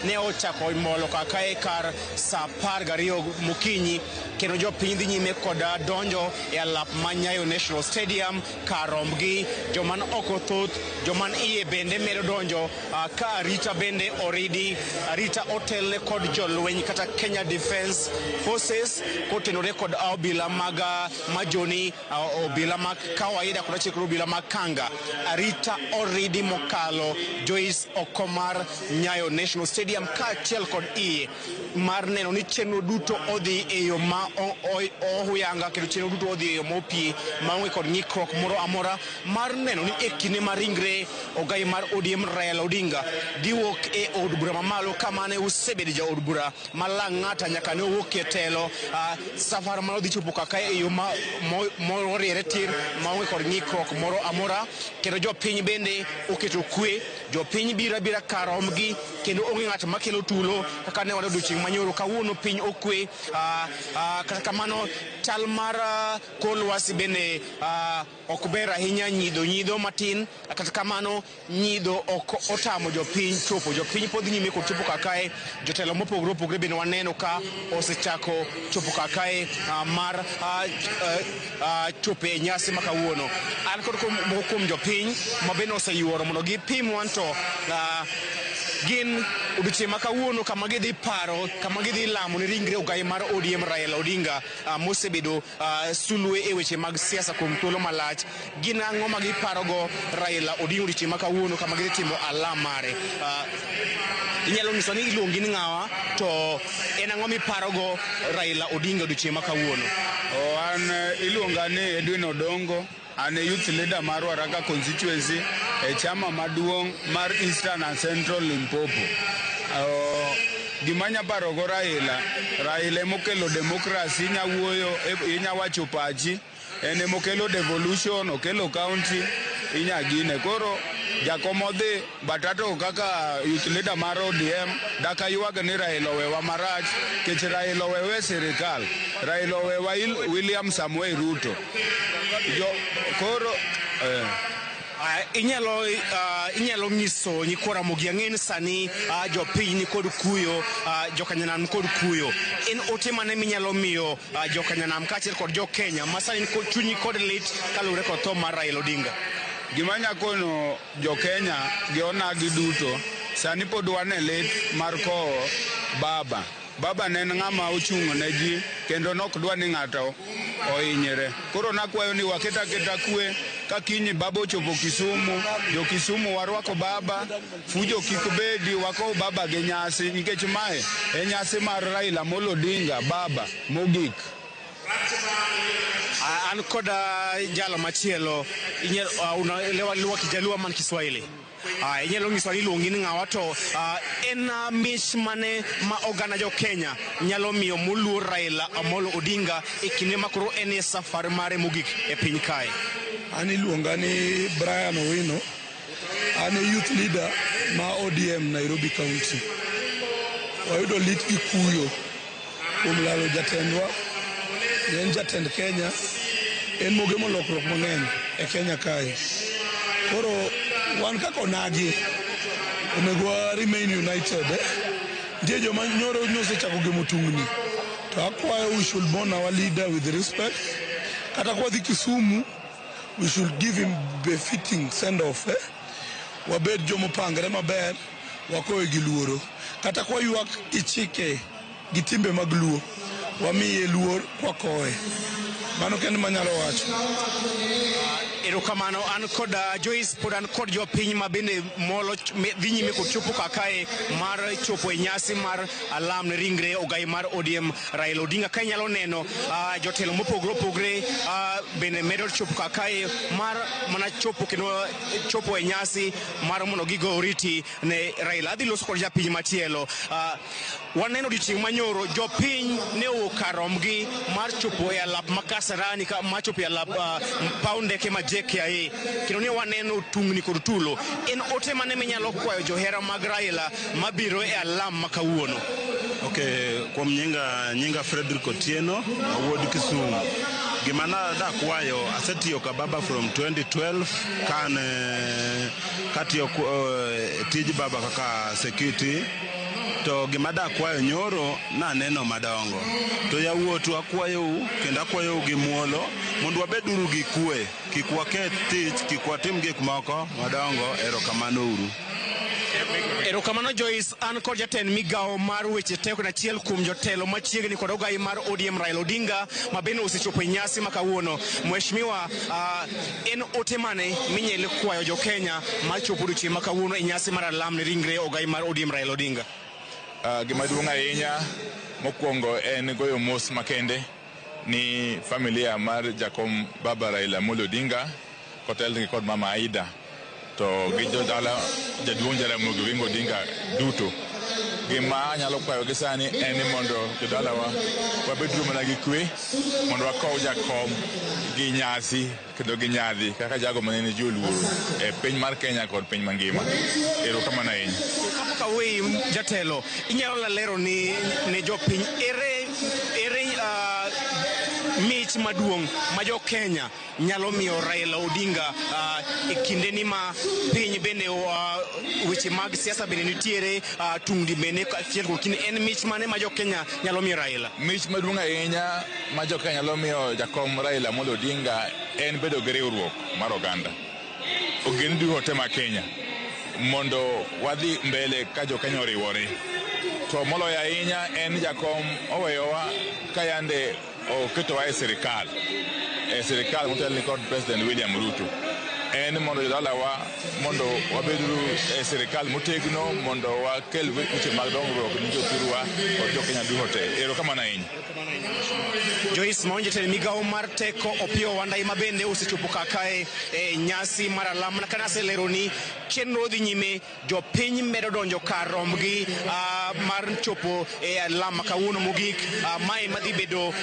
ne ochako molo kaka e kar sa 12 mokinyi, kendo jopiny dhi nyime kod donjo e alap ma Nyayo National Stadium karombgi. Joman oko thoth, joman iye bende medo donjo ka arita bende oridi, arita hotel kod jolweny kata Kenya Defence Forces kotenore kod obila mag majoni, obila mag kawaida kod chikru obila mag kanga. Arita oridi mokalo Joyce Okomar Nyayo National Stadium kaachiel kod iye mar neno ni chenro duto odhi e yo ma ohuyanga, kendo chenro duto odhi e yo mopie maonge kod ng'ikruok moro amora, mar neno ni e kinde mar ringre ogai mar ODM Raila Odinga diwuok e od bura mamalo kama ne osebedo ja od bura malang'ata nyaka ne owuok e telo. Safar mano dhi chopo kaka e yo moriere tir maonge kod ng'ikruok moro amora, kendo jopiny bende oketo kwe. Jopiny bira karomgi kendo onge ng'at makelo tulo kaka ne wano odiochieng' manyoro. Kawuono piny okwe. Kata kamano chal mar kor lwasi bende ok ber ahinya, nyidho matin. Kata kamano nyidho ok otamo jopiny chopo. Jopiny pod nyime kod chopo kakae. Jotelo mopogore opogore bende waneno ka osechako chopo kakae mar chopo e nyasi ma kawuono. An kod moko kuom jopiny ma bende oseyuoro mondo gipimwan to gin odiochieng' ma kawuono kama gidhi paro, kama gidhi lamo ni ringre ogai mar ODM Raila Odinga mosebedo sulwe e weche mag siasa kuom thuolo malach. Gin ang'o ma giparogo Raila Odinga odiochieng' ma kawuono kama gidhi timo alam mare? Inyalo nyiso ni iluongi ni ng'awa, to en ang'o miparogo Raila Odinga odiochieng' ma kawuono? An iluonga ni Edwin Odongo. An youth leader mar Waraka constituency e chama maduong' mar Eastern and Central Limpopo. Gimanya parogo Raila emokelo demokrasi, inya wacho pachi, en emokelo devolution, okelo county, inya gine. Koro jakomo dhi batato kaka youth leader mar ODM daka yuaga ni Raila owewa marach, kech Raila owewe sirikal, Raila owewa William Samuel Ruto. Koro inyalo nyiso nyikwara mogi ang'en sani jopiny ni kod kuyo, jokanyanam kod kuyo. En ote mane minyalo miyo jokanyanam kaachiel kod jokenya masani kod chunyi kod lit kalure kod tho mar Raila Odinga? Gimanya kono jokenya gi onagi duto sani pod wan e lit mar kowo baba ne en ng'ama ochung' ne ji kendo nok dwa ni ng'ato ohinyre. Koro nakwayo ni waketa kwe ka kiny baba ochopo Kisumu, jo Kisumu warwako baba, fujo kik bedi, wako baba gi nyasi, nikech mae e nyasi mar Raila Amolo Odinga baba mogik. An kod jalo machielo unaelewa Kijaluo man Kiswahili. Inyalo nyiso ni iluongi ni ng'awa, to en mich mane ma oganda jo Kenya nyalo miyo moluor Raila Amolo Odinga e kinde makoro en e safar mare mogik e piny kae? An iluonga ni Brian Owino. An e youth leader ma ODM Nairobi County. Wayudo lit gi kuyo kuom lalo jatendwa, en jatend Kenya, en mogemo lokruok mang'eny e Kenya kae. Koro wan kaka onagi onego remain united. Nitie joma nyoro nosechako gemo tungni, to akwayo we should mourn our leader with respect. Kata kwa dhi Kisumu, we should give him befitting send off. Wabed jomo pangre maber, wakoe gi luoro. Kata kwa yuak ichike gi timbe mag luo, wamiye luor kwakoe. Mano kendo manyalo wacho. Erokamano. An kod Joyce pod an kod jopiny ma bende molo dhi nyime kod chopo kakae mar chopo e nyasi mar alam ne ringre ogai mar ODM Raila Odinga. Ka inyalo neno jotelo mopogore opogore bende medo chopo kakae mar mana chopo kendo chopo e nyasi mar mondo gigo oriti ne Raila. Adhi loso kod japiny machielo. Waneno odiochieng' manyoro jopiny ne owuok karomgi mar chopo e alap ma Kasarani, ma chopo e alap paw ndeke ma JKIA kendo ne waneno tungni kod tulo. En ote mane minyalo kwayo johera mag Raila mabiro e alam ma kawuono? Okay, kuom nyinga Frederick Otieno, wuod Kisumu. Gima da kwayo, asetiyo ka baba from 2012 katiyo tij baba kaka security. To gima da kwayo nyoro na neno madongo. To yawuotu akwayo kendo akwayo gi muolo mondo wabeduru gi kwe, kik waket tich, kik watim gik moko madongo. Erokamano uru. Erokamano Joyce, an kod jatend migawo mar weche teko na achiel kuom jotelo machiegni kod ogai mar ODM Raila Odinga ma bende osechopo e nyasi ma kawuono. Mheshimiwa, en ote mane minyalo kwayo jo Kenya ma chopo odiochieng' ma kawuono e nyasi mar alam ne ringre ogai mar ODM Raila Odinga? Gima duong' ahinya mokwongo en goyo mos makende ni familia mar jakom baba Raila Amolo Odinga kotel kod mama Aida to gi jodala jaduong' Jaramogi Oginga Odinga duto. Gima anyalo kwayo gi sani en ni mondo jodalawa wabedru mana gi kwe mondo wakow jakom gi nyasi kendo gi nyadhi kaka jago manene joluoro e piny mar Kenya kod piny mangima. Erokamano ahinya. Kapok aweyi jatelo, inyalo lero ni jopiny ere mich maduong' ma jo Kenya nyalo miyo Raila Odinga e kinde ni ma piny bende weche mag siasa bende nitiere, tungni bende achiel kuom kinde, en mich mane ma jo Kenya nyalo miyo Raila? Mich maduong' ahinya ma jo Kenya nyalo miyo jakom Raila Amolo Odinga en bedo gi riwruok mar oganda. Ogeni duto ma Kenya mondo wadhi mbele ka jo Kenya oriwore. To moloyo ahinya en jakom oweyowa ka yande oketowa e sirikal motelni kod President William Ruto. En mondo jodalawa mondo wabedru e sirikal motegno mondo wakel weche mag dongruok ni jothurwa kod jo Kenya duto te. Erokamano ahinya. Joyce Maonje, jatend migawo mar teko Opiyo Wandayi ma bende osechopo kakae e nyasi mar alam. Kana aselero ni chenro dhi nyime, jopiny medo donjo kar rombgi mar chopo e alam kawuono mogik. Mae madhi bedo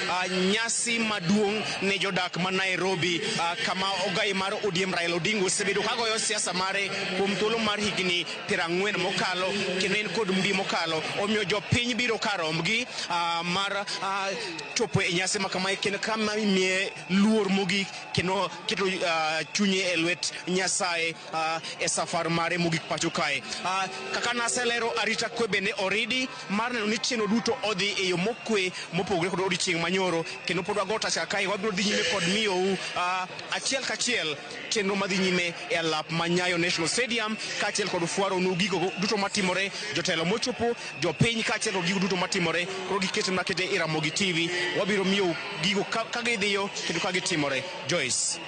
nyasi maduong' ne jodak ma Nairobi, kama ogai mar ODM Raila Odinga osebedo kagoyo siasa mare kuom thuolo mar higni 40 mokalo, kendo en kod mbi mokalo. Omiyo jopiny biro kar rombgi mar chopo e nyasi makamae, kendo kama imiye luor mogik kendo keto chunye e lwet Nyasaye e safar mare mogik pacho kae. Kaka naselero, arita kwe bende oridi mar neno ni chenro duto odhi e yo mokwe mopogore kod odiochieng' manyoro, kendo pod wago tach kae wabiro dhi nyime kod miyou achiel kachiel chenro madhi nyime e alap ma Nyayo National Stadium, kaachiel kod fwaro nu gigo duto matimore, jotelo mochopo, jopiny kaachiel kod gigo duto matimore. Koro giketo nakete e Ramogi TV, wabiro miyo gigo ka gidhiyo kendo ka gitimore. Joyce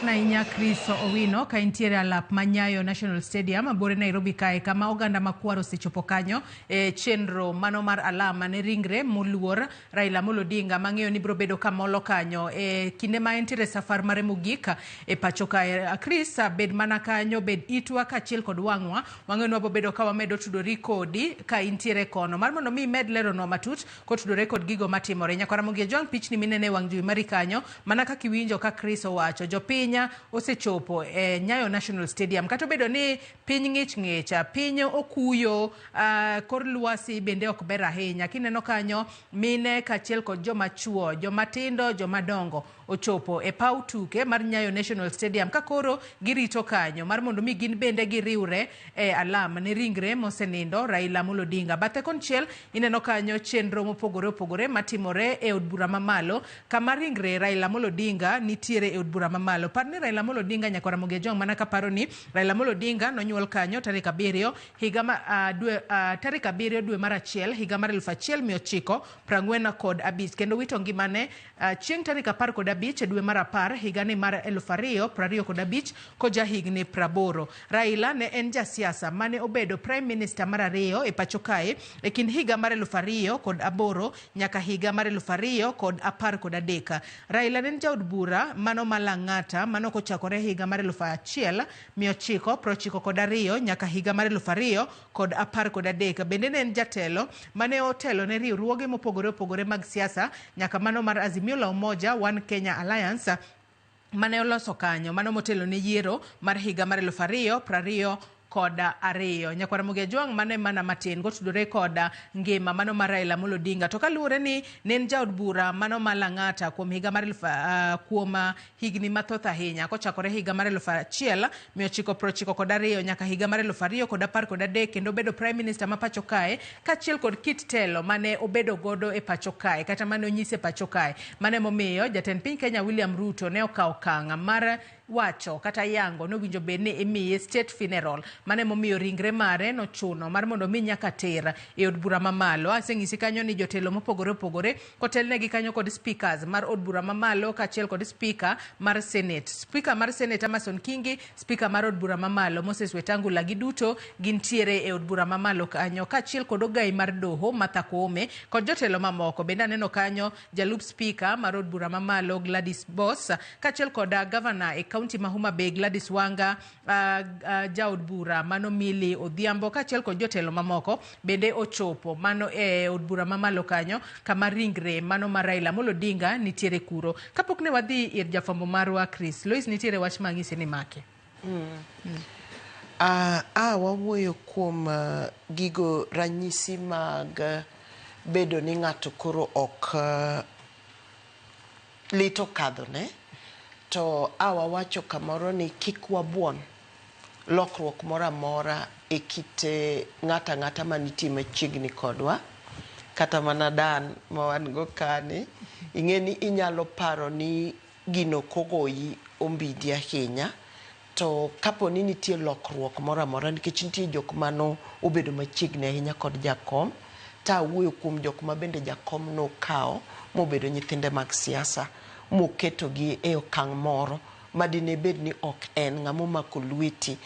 na inya Chris Owino ka intiere alap ma Nyayo National Stadium bore Nairobi kae, kama oganda makwaro osechopo kanyo e chenro mano mar alama ne ringre moluor Raila Amolo Odinga, mang'eyo ni biro bedo kamolo kanyo e kinde ma entiere safar mare mogik e pacho kae. Chris, bed mana kanyo, bed itwa kaachiel kod wang'wa, wang'eyo ni wabo bedo ka wamedo tudori kodi ka intiere kono mar mondo mi med lero no matut kotudore kod gigo matimore. Nyakwara Mogi Jong pichni minene wang' jowi mari kanyo, mana ka kiwinjo ka Chris owacho, jopiny osechopo e Nyayo National Stadium. Kata bedo ni piny ng'ich, piny okuyo, kor lwasi bende ok ber ahinya. Kineno kanyo mine kaachiel kod joma chuo, joma tindo, joma dongo ochopo e paw tuke mar Nyayo National Stadium, ka koro girito kanyo mar mondo mi gin bende giriure e alam ne ringre mosenindo Raila Amolo Odinga. Bathe konchiel ineno kanyo chenro mopogore opogore matimore e od bura mamalo, kama ringre Raila Amolo Odinga nitiere e od bura mamalo. Parni Raila Amolo Odinga, Nyakwara Mogi Jong, mana kaparo ni Raila Amolo Odinga nonyuol kanyo tarik 7 dwe mar achiel higa mar 1945, kendo wito ngimane chieng' tarik 15 dwe mar 10 higa ni mar 2025 koja higni 80. Raila ne en jasiasa mane obedo Prime Minister mar 2 e pacho kae e kind higa mar 2008 nyaka higa mar 2013. Raila ne en jaod bura mano malang'ata mano kochakore higa mar 1992 nyaka higa mar 2013. Bende ne en jatelo mane otelo ne riwruoge mopogore opogore mag siasa nyaka mano mar Azimio la Umoja One Kenya Alliance mane oloso kanyo mano motelo ne yiero mar higa mar 2022 koda ariyo. Nyakwar Mugia Jwang mane mana matin gotudore koda ngima mano mar Raila Amolo Odinga to kaluwore ni nen jaod bura mano malang'ata kuom higa mar kuom higni mathoth ahinya kochakore higa mar 1992 nyaka higa mar 2013 kendo bedo prime minister ma pacho kae kachiel kod kit telo mane obedo godo e pacho kae kata mane onyise pacho kae mane momiyo jatend piny Kenya William Ruto ne okawo okang' mar wacho kata yango no winjo bedni imiye state funeral mane momiyo ringre mare no chuno mar mondo mi nyaka ter e od bura mamalo. Aseng'isi kanyo ni jotelo mopogore opogore kotelnegi kanyo kod speakers mar od bura mamalo kachiel kod speaker mar senate. Speaker mar senate Amason Kingi, speaker mar od bura mamalo Moses Wetangula giduto gintiere e od bura mamalo kanyo kachiel kod ogai mar doho Martha Koome kod jotelo mamoko. Bende aneno kanyo jalup speaker mar od bura mamalo Gladys Boss kachiel kod governor e County Mahuma Bay Gladys Wanga, jaod bura mano Milly Odhiambo kachiel kod jotelo mamoko bende ochopo mano e od bura mamalo kanyo kama ringre mano mar Raila Amolo Odinga nitiere kuro. Kapok ne wadhi ir jafambo marwa Chris Lois, nitiere wach mang'isi ni make. Wawuoyo kuom gigo ranyisi mag bedo ni ng'ato koro ok lito kadhone. To wawacho kamoro ni kik wabuon lokruok mora mora e kite ng'ata manitie machiegni kodwa kata mana Dan ma wan go kani. Ing'eni inyalo paro ni gino kogoyi ombidi ahinya to kapo ni nitie lokruok mora mora nikech nitie jok mano obedo machiegni ahinya kod jakom. Ta wuoyo kuom jok ma bende jakom no kawo mobedo nyithinde mag siasa moketo gi e okang' moro madine bed ni ok en ng'amo mako lweti.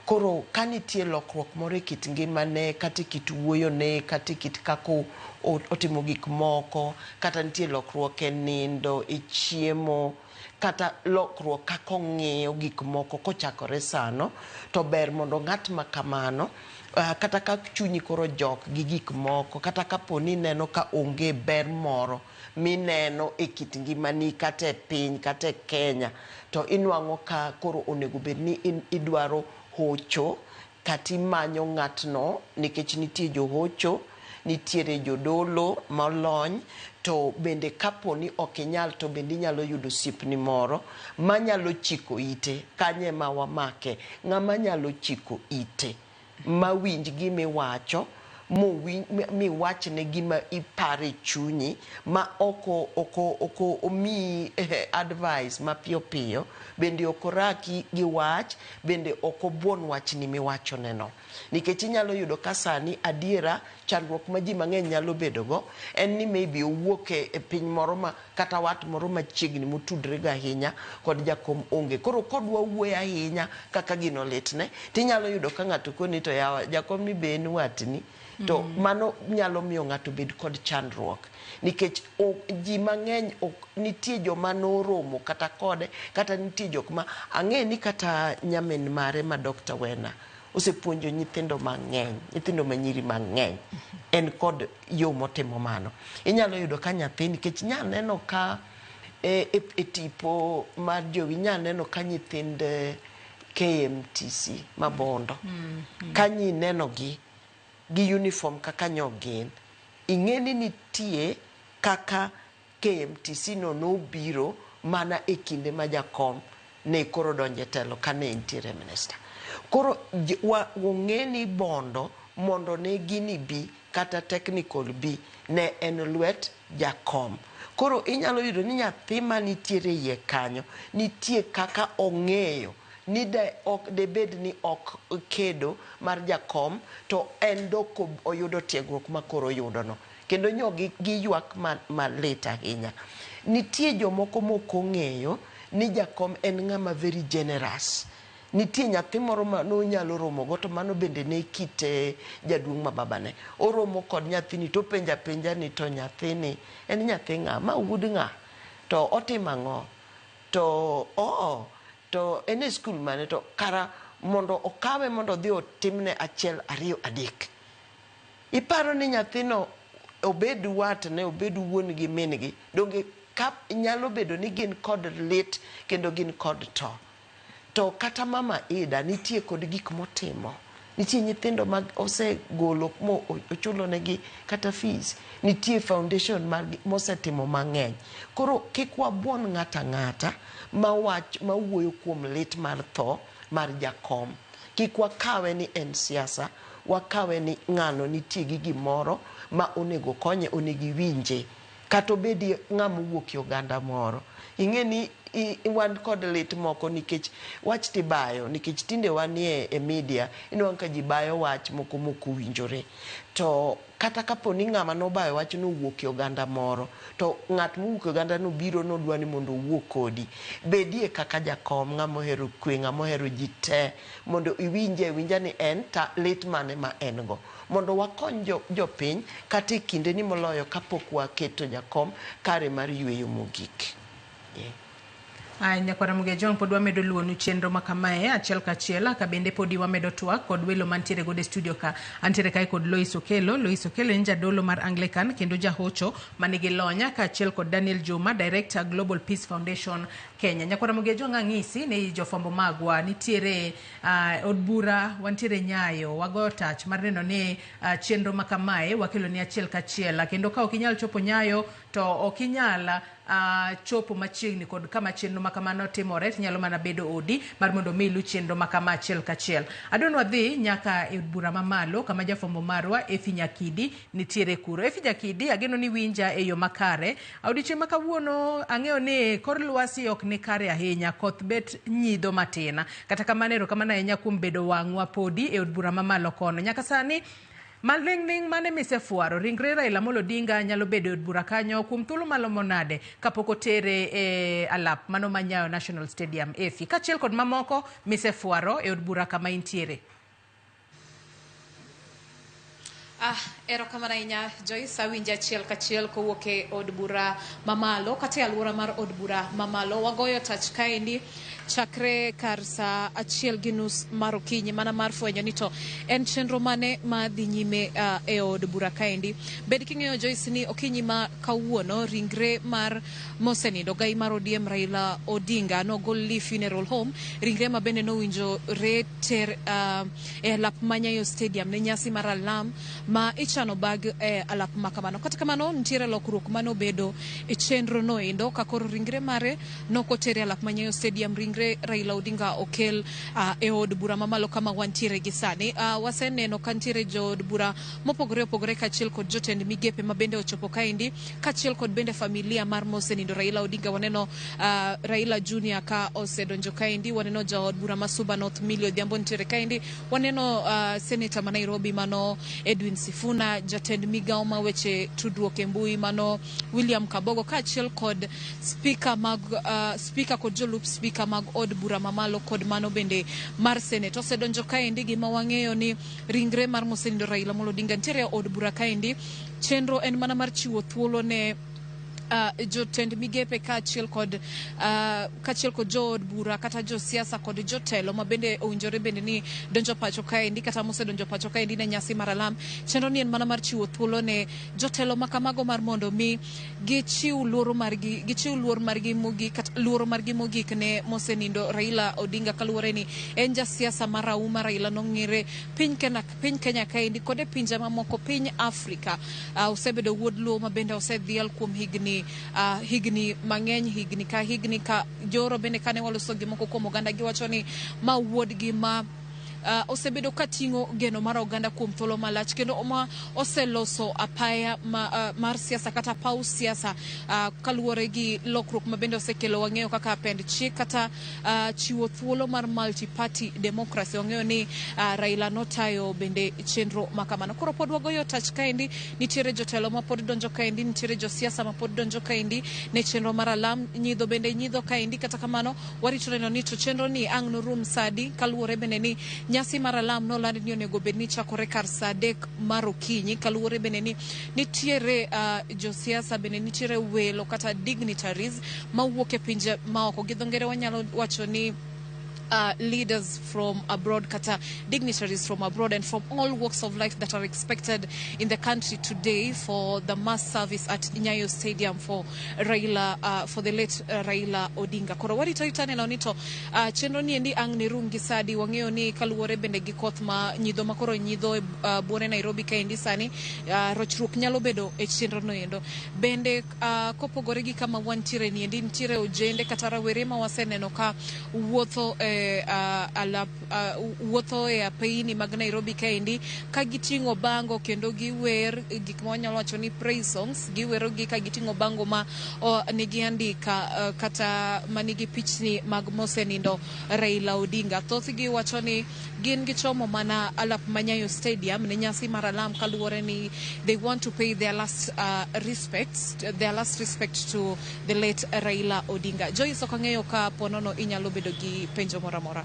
Koro kanitie lokruok moro e kit ngimane kata kit wuoyone kata kit kako otimo gik moko kata nitie lokruok e nindo e chiemo kata lokruok kako ng'iyo gik moko kochakore sano to ber mondo ng'at ma kamano kata ka chunyi koro jok gi gik moko kata kapo ni neno ka onge ber moro mineno e kit ngimani kata e piny kata e Kenya to inwang'o ka koro onego bed ni idwaro hocho kata imanyo ng'atno nikech nitie johocho, nitiere jodolo molony to bende kapo ni ok inyal to bende inyalo yudo osiepni moro manyalo chiko ite. Kanye ma wamake ng'ama nyalo chiko ite mawinj gimiwacho miwachne gima ipare chunyi ma oko omi advice mapiyo piyo bende okoraki gi wach bende okobuon wachni miwachoneno nikech inyalo yudo ka sani adiera chandruok ma ji mang'eny nyalo bedogo en ni maybe owuok e piny moro ma kata wat moro machiegni motudre ga ahinya kod jakom onge. Koro kodwa wuoyo ahinya kaka gino litne tinyalo yudo ka ng'ato koni to yawa jakom ni be en watni to mano nyalo miyo ng'ato bed kod chandruok nikech ji mang'eny nitie joma noromo kata kode kata nitie jok ma ang'e ni kata nyamin mare ma Dr. Wena osepuonjo nyithindo mang'eny, nyithindo manyiri mang'eny en kod yo motimo mano. Inyalo yudo ka nyathi nikech nyaneno ka e tipo mar jowi nyaneno ka nyithind KMTC Mabondo kanyi neno gi uniform kaka nyogin ing'eni nitie kaka KMTC no nobiro mana e kinde ma jakom ne koro donje telo kane intiere minister. Koro wang'eni Bondo mondo ne gini bi kata technical bi ne en lwet jakom. Koro inyalo yudo ni nyathi ma nitiere iye kanyo nitie kaka ong'eyo ni ok debed ni ok kedo mar jakom to en doko oyudo tiegruok ma koro yudono kendo nyogi gi ywak malit ahinya. Nitie jomoko moko ng'eyo ni jakom en ng'ama very generous. Nitie nyathi moro ma nonyalo romo go to mano bende ne kite jaduong' ma babane oromo kod nyathini to penja ni to nyathini en nyathi ng'a ma wuod ng'a to otimo ang'o to to en e skul mane to kara mondo okawe mondo dhi otimne 1 2 3. Iparo ni nyathino obed watne obed wuon gi min gi donge nyalo bedo ni gin kod lit kendo gin kod to kata mama Ida nitie kod gik motimo, nitie nyithindo mag osegolo mo ochulo negi kata fees, nitie foundation mar mosetimo mang'eny. Koro kik wabuon ng'ata mawuoyo kuom lit mar tho mar jakom. Kik wakawe ni en siasa, wakawe ni ng'ano nitie gi gimoro ma onego konye, onego winje, kata obedi ng'ama wuok oganda moro. Ing'e ni wan kod lit moko nikech wach tibayo, nikech tinde wanie e media inwang' ka ji bayo wach moko winjore. To kata kapo ni ng'ama nobayo wach no wuok oganda moro, to ng'at mowuok oganda no biro nodwa ni mondo owuok kodi, bedie kaka jakom, ng'ama ohero kwe, ng'ama ohero ji te, mondo iwinja ni en lit mane ma en go, mondo wakony jopiny kata e kinde ni moloyo kapok waketo jakom kare mar yweyo mogik. Nyakwara Muge pod wamedo luonu chenro makamae achiel kachiel ka bende podi wamedo twak kod welo mantiere gode studio ka. Antiere kae kod Lois Okelo en jadolo mar Anglican kendo jahocho manigi lonya ka achiel kod Daniel Juma, Director Global Peace Foundation Kenya. Nyakwara Muge ng'ang'isi ni jofwambo magwa nitiere od bura wantiere Nyayo, wago touch mar neno ni chenro makamae wakelo ni achiel kachiel, kendo ka ok inyal chopo Nyayo to ok inyal chopo machiegni kod kama chenro makamano timore, nyalo mana bedo odi mar mondo milu chenro makama achiel kachiel. Adon wadhi nyaka e bura mamalo kama jafwambo marwa Efi Nyakidi nitiere kuro. Efi Nyakidi, ageno ni winja e yo makare. Odiochieng' ma kawuono ang'eyo ni kor lwasi ok ni kare ahinya, koth bet nyidho matina. Kata kamano erokamano ahinya kuom bedo wang'wa podi e od bura mamalo kono. Nyaka sani maling'ling mane misefuaro ringre Raila Amolo Odinga nyalo bedo od bura kanyo kuom thuolo malomo nade kapok otere e alap mano ma Nyayo National Stadium. Efi kachiel kod mamoko misefuaro e od bura kama intiere. Erokamano ahinya Joyce, awinja achiel kachiel kowuok e od bura mamalo kata e alwora mar od bura mamalo. Wagoyo tach kaendi chakre kar sa 1:30 mar okinyi mana mar fwenyo ni to en chenro mane ma dhi nyime e od bura kaendi. Bed king'eyo Joyce ni okinyi ma kawuono ringre mar mosenindo gai mar ODM Raila Odinga nogol funeral home, ringre ma bende nowinjore ter e alap ma Nyayo Stadium ne nyasi mar alam ma ichano bag e alap makamano. Kata kamano nitiere lokruok manobedo e chenro no endo ka koro ringre mare nokotere alap ma Nyayo Stadium, ringre Raila Odinga okel e od bura mamalo kama wantiere gi sani. Waseneno kantiere jo od bura mopogore opogore kachiel kod jotend migepe ma bende ochopo kaendi, kachiel kod bende familia mar mosenindo Raila Odinga. Waneno Raila Junior ka osedonjo kaendi, waneno jo od bura masuba North Millie Odhiambo nitiere kaendi, waneno senator ma Nairobi mano Edwin Sifuna, jatend migao ma weche tudruok e mbui mano William Kabogo, kachiel kod speaker kod jolup speaker mag od bura mamalo kod mano bende mar Senate osedonjo kaendi. Gima wang'eyo ni ringre mar mosenindo Raila Amolo Odinga nitiere od bura kaendi. Chenro en mana mar chiwo thuolo ne jotend migepe kachiel kod jo od bura kata jo siasa kod jotelo ma bende owinjore bende ni donjo pacho kaendi kata mosedonjo pacho kaendi ne nyasi mar alam. Chenro ni en mana mar chiwo thuolo ne jotelo makamago mar mondo mi gichiw luoro margi mogik ne mosenindo Raila Odinga, kaluwore ni en ja siasa marahuma. Raila nong'ere piny Kenya kaendi kod e pinje mamoko, piny Afrika. Osebedo wuod luo ma bende osedhial kuom higni mang'eny, higni ka joro bende kane waloso gimoko kuom oganda giwacho ni ma wuodgi ma osebedo kating'o geno mar oganda kuom thuolo malach, kendo oseloso apaya mar siasa kata paw siasa kaluwore gi lokruok ma bende osekelo. Wang'eyo kaka pend chik kata chiwo thuolo mar multi-party democracy. Wang'eyo ni Raila notayo bende chenro makamano. Koro pod wagoyo tach kaendi, nitiere jotelo ma pod donjo kaendi, nitiere jo siasa ma pod donjo kaendi ne chenro mar alam. Nyidho bende nyidho kaendi. Kata kamano warito neno ni to chenro ni ang' norum sadi, kaluwore bende ni nyasi mar alam nolandi ni onego bed ni chakore kar sa 3 mar okinyi, kaluwore bende ni nitiere jo siasa bende nitiere welo kata dignitaries ma wuok e pinje maoko. Gi dho ngere wanyalo wacho ni leaders from abroad, kata dignitaries from abroad, and from all walks of life that are expected in the country today for the mass service at Nyayo Stadium for Raila, for the late Raila Odinga. Koro wari toitane na onito chenro ni endi ang nirungi sadi wangeo ni kaluore bende gikoth ma nyido makoro nyido buone Nairobi ka endi sani rochruok nyalo bedo e chenro no endo. Bende kopogore gi kama wantiere ni endi ntiere ojende kata rawere ma waseneno ka wuotho wuotho e apeini mag Nairobi ka endi ka gitingo bango kendo giwer gik ma wanyalo wacho ni praise songs, giwero gi ka gitingo bango ma nigi andika kata manigi pichni mag mosenindo Raila Odinga. Thoth gi wacho ni gin gichomo mana alap Nyayo Stadium ne nyasi mar alam kaluore ni they want to pay their last respect to the late Raila Odinga. Joyce okangeyo ka ponono inyalo bedo gi penjo mora mora.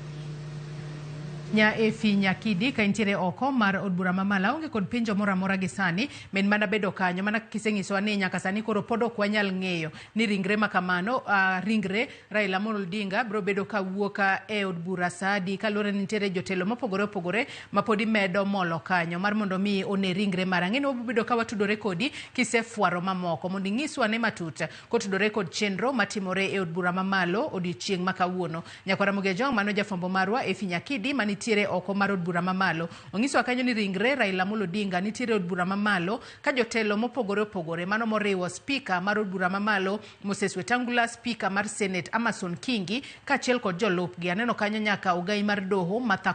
Nya Efi Nyakidi ka intiere oko mar od bura mamala onge kod penjo mora mora gi sani men mana bedo kanyo mana kisengiso ane nyaka sani koro podo kwa nyal ng'eyo ni ringre makamano ringre Raila Amolo Odinga bro bedo ka wuoka e od bura sadi kalore ni intiere jotelo mopogore opogore mapodi medo molo kanyo mar mondo mi one ringre marang'eni obedo ka watudore kodi kisefuaro mamoko mondo ng'iswa ne matuta kotudore kod chenro matimore e od bura mamalo odiochieng' makawuono. Nyakora Mugejong mano jafombo marwa Efi Nyakidi nitiere oko mar od bura mamalo ongiso akanyo ni ringre Raila Amolo Odinga nitiere od bura mamalo ka jotelo mopogore opogore mano moriwo speaker mar od bura mamalo Moses Wetangula, speaker mar Senate Amason Kingi kaachiel kod jolupgi. Aneno kanyo nyaka ogai mar doho Martha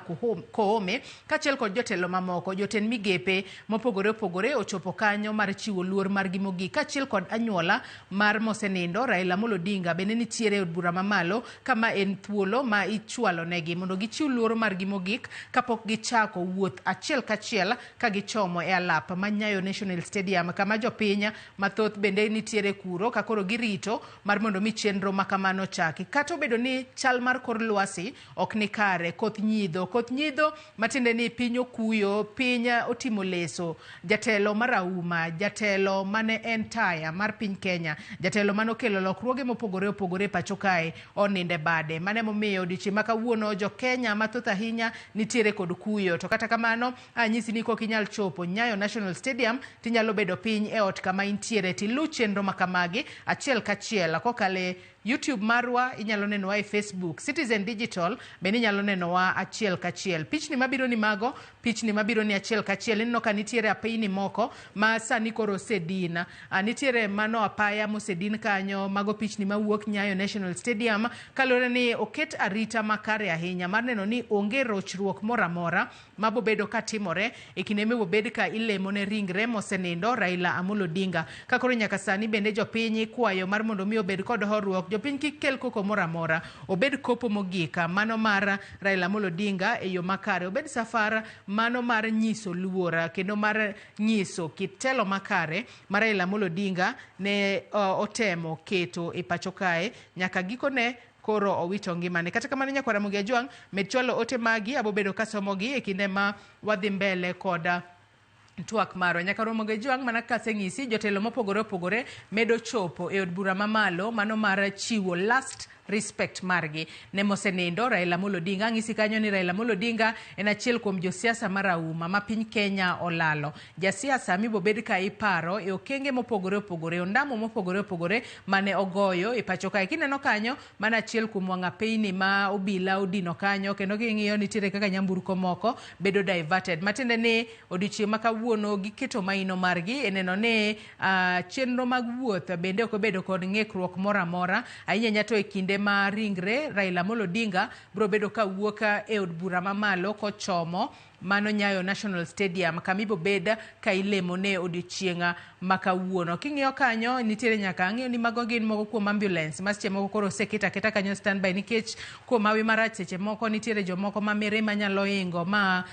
Koome kaachiel kod jotelo mamoko jotend migepe mopogore opogore ochopo kanyo mar chiwo luor mar gimogi kaachiel kod anyuola mar mosenindo Raila Amolo Odinga bende nitiere od bura mamalo kama en thuolo ma ichwalo negi mondo gichiw luor mar mogik kapok gichako wuoth achiel kachiel ka gichomo e alap ma Nyayo National Stadium kama jopiny mathoth bende nitiere kuro ka koro girito mar mondo mi chenro makamano chaki. Kato bedo ni chal mar kor lwasi ok ni kare koth nyidho matinde ni piny okuyo piny otimo leso jatelo marauma jatelo mane en taya mar piny Kenya jatelo mano kelo lokruoge mopogore opogore pacho kae oninde bade mane momiyo dichi makawuono jo Kenya mathoth ahinya nitiere kod kuyo to kata kamano anyisi ni kok inyal chopo Nyayo National Stadium tinyalo bedo piny e ot kama intiere tilu chenro makamagi achiel kachiel kokale YouTube marwa inyalo nenowa e Facebook Citizen Digital bende inyalo nenowa achiel kachiel. Pichni mabiro ni mago pichni mabiro ni achiel kachiel inno ka nitiere apeini moko ma sani koro sedina nitiere mano apaya mosedin kanyo mago pichni mawuok Nyayo National Stadium kalore ni oket arita makare ahinya mar neno ni onge rochruok mora mora mabo bedo katimore e kinde mewo bed ka ilemo ne ringre mosenindo Raila Amolo Odinga kakoro nyaka sani bende jopiny kwayo mar mondo mi obed kod horuok jopiny kikel koko mora mora obed kopo mogika mano mar Raila Amolo Odinga e yo makare obed safara mano mar nyiso luora kendo mar nyiso kitelo makare mar Raila Amolo Odinga ne otemo keto e pacho kae nyaka gikone koro owito ngimane. Kata kamano Nyakwara Mugejong medcholo ote magi abobedo kasomogi e kinde ma wadhi mbele koda tuak maro. Nyakara Mugejong mana kaseng'isi jotelo mopogore opogore medo chopo e od bura mamalo mano mar chiwo last respect margi ne mosenindo Raila Amolo Odinga. Ng'isi kanyo ni Raila Amolo Odinga en achiel kuom josiasa marauma ma piny Kenya olalo. Jasiasa mibo bed ka iparo e okenge mopogore opogore ondamo mopogore opogore mane ogoyo e pacho kae. Kineno kanyo mana achiel kuom wang'apeyni ma obila odino kanyo kendo ging'iyo nitiere kaka nyamburko moko bedo diverted matiende ni odiochieng' makawuono giketo maino margi e neno ni chenro mag wuoth bende ok obedo kod ng'ikruok mora mora ahinya to e kinde ma ringre Raila Amolo Odinga bro bedo ka wuoka e od bura mamalo kochomo mano Nyayo National Stadium kamibo beda ka ilemo ne odiochienga makawuono. King'iyo kanyo nitiere nyaka ang'eyo ni mago gin moko kuom ambulance ma seche moko koro seketa keta kanyo standby nikech kuom hawi marach seche moko nitiere jomoko ma mirima nyalo hingo ma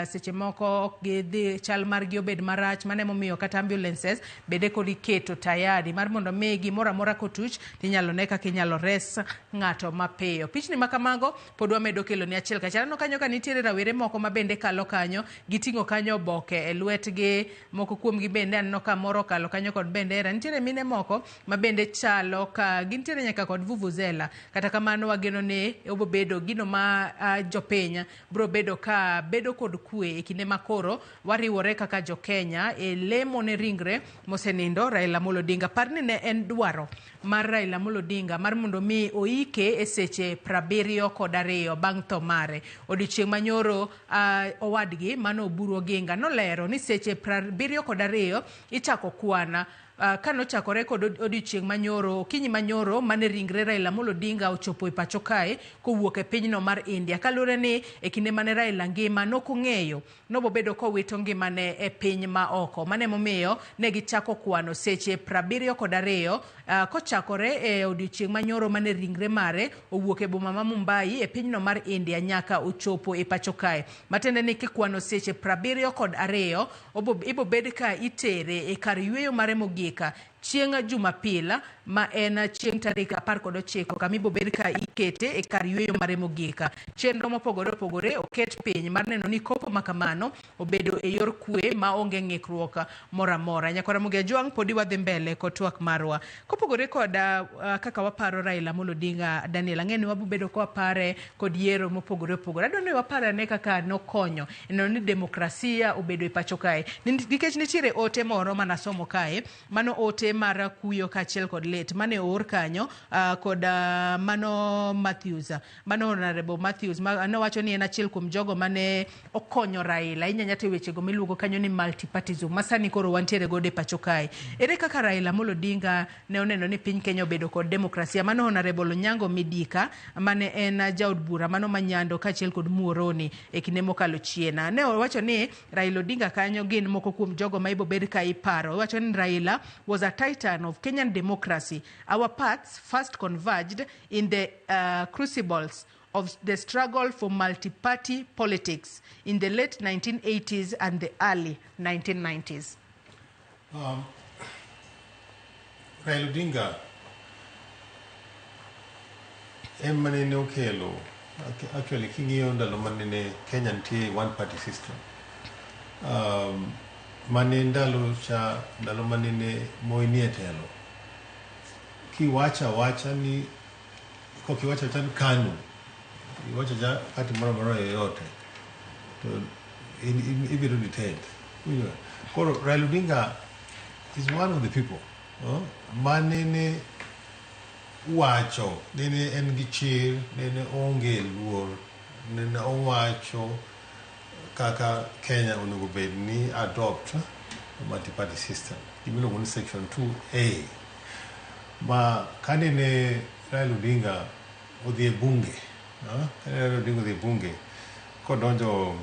seche moko ok gidhi chal margi obed marach mane momiyo kata ambulances bede kod iketo tayari mar mondo mi gimoro amora kotuch tinyalo ne kaka inyalo res ng'ato mapiyo. Pichni makamago pod wamedo kelo ni achiel kachiel. No kanyo ka nitiere rawere moko ma bende bende kalo kanyo, giting'o kanyo oboke e lwetgi, moko kuomgi bende aneno ka moro kalo kanyo kod bendera. Nitiere mine moko ma bende chalo ka gintiere nyaka kod vuvuzela. Kata kamano wageno ni obo bedo gino ma jopiny bro bedo ka bedo kod kwe e kinde makoro wariwore kaka jo Kenya e lemo ne ringre mosenindo Raila Amolo Odinga. Parni ne en dwaro mar Raila Amolo Odinga mar mondo mi oike e seche 72 bang' tho mare. Odiochieng' manyoro owadgi mano Oburu Oginga nolero ni seche 72 ichako kwana. Kanochakore kod odiochieng' manyoro, okinyi manyoro mane ringre Raila Amolo Odinga ochopo e pacho kae kowuok e pinyno mar India. Kalure ni e kinde mane Raila ngima nokong'eyo nobo bedo kowito ngimane e piny ma oko. Mane momiyo ne gichako kwano seche 72 kochakore e odiochieng' manyoro mane ringre mare owuok e boma ma Mumbai e pinyno mar India nyaka ochopo e pacho kae. Matende ni kikwano seche 72 ibo bed ka itere e kar yweyo mare mogika chieng' Jumapil ma en chieng' tarik 19 kama ibo bed ka ikete e kar yweyo mare mogika. Chenro mopogore opogore oket piny mar neno ni kopo makamano obedo e yor kwe ma onge ng'ikruok moramora. Nyakora Mugia Jwang' podi wadhi mbele kod twak marwa. Kopogore kod kaka waparo Raila Amolo Odinga, Daniel ang'eni wabu bedo ko wapare kod yiero mopogore opogore. Adwani wapare ne kaka nokonyo neno ni demokrasia obedo e pacho kae. Nikech nitiere ote moro manasomo kae, mano ote mar kuyo kachiel kod let mane or kanyo kod mano Matthews, mano Honorable Matthews mano wacho ni en achiel kuom jogo mane okonyo Raila inyanyate wechego miluongo kanyo ni multipartyism masani koro wantiere gode pacho kae. Ere kaka Raila Amolo Odinga ne oneno ni piny Kenya obedo kod demokrasia? Mano Honorable Onyango Midika mane en jaod bura mano Manyando kachiel kod Muoroni e kinde mokalo chiena ne owacho ni Raila Odinga kanyo gin moko kuom jogo ma ibo bed ka iparo. Owacho ni Raila was a titan of Kenyan democracy. Our paths first converged in the crucibles of the struggle for multi-party politics in the late 1980s and the early 1990s. Raila Odinga emanene okelo actually king'iyo ndalo manene Kenya nitie one party system. Mane ndalo manene Moi nie telo. Kiwacha ni kokiwacha chan KANU iwacha ja party moro yoyote to ibiro detain. Koro Raila Odinga is one of the people manene wacho nene en gi chir, nene onge luor, nene owacho kaka Kenya onego bed ni adopt multi-party system. Imiluongo ni section 2A. Ma kanene Raila Odinga odhi e bunge, Raila Odinga odhi e bunge kodonjo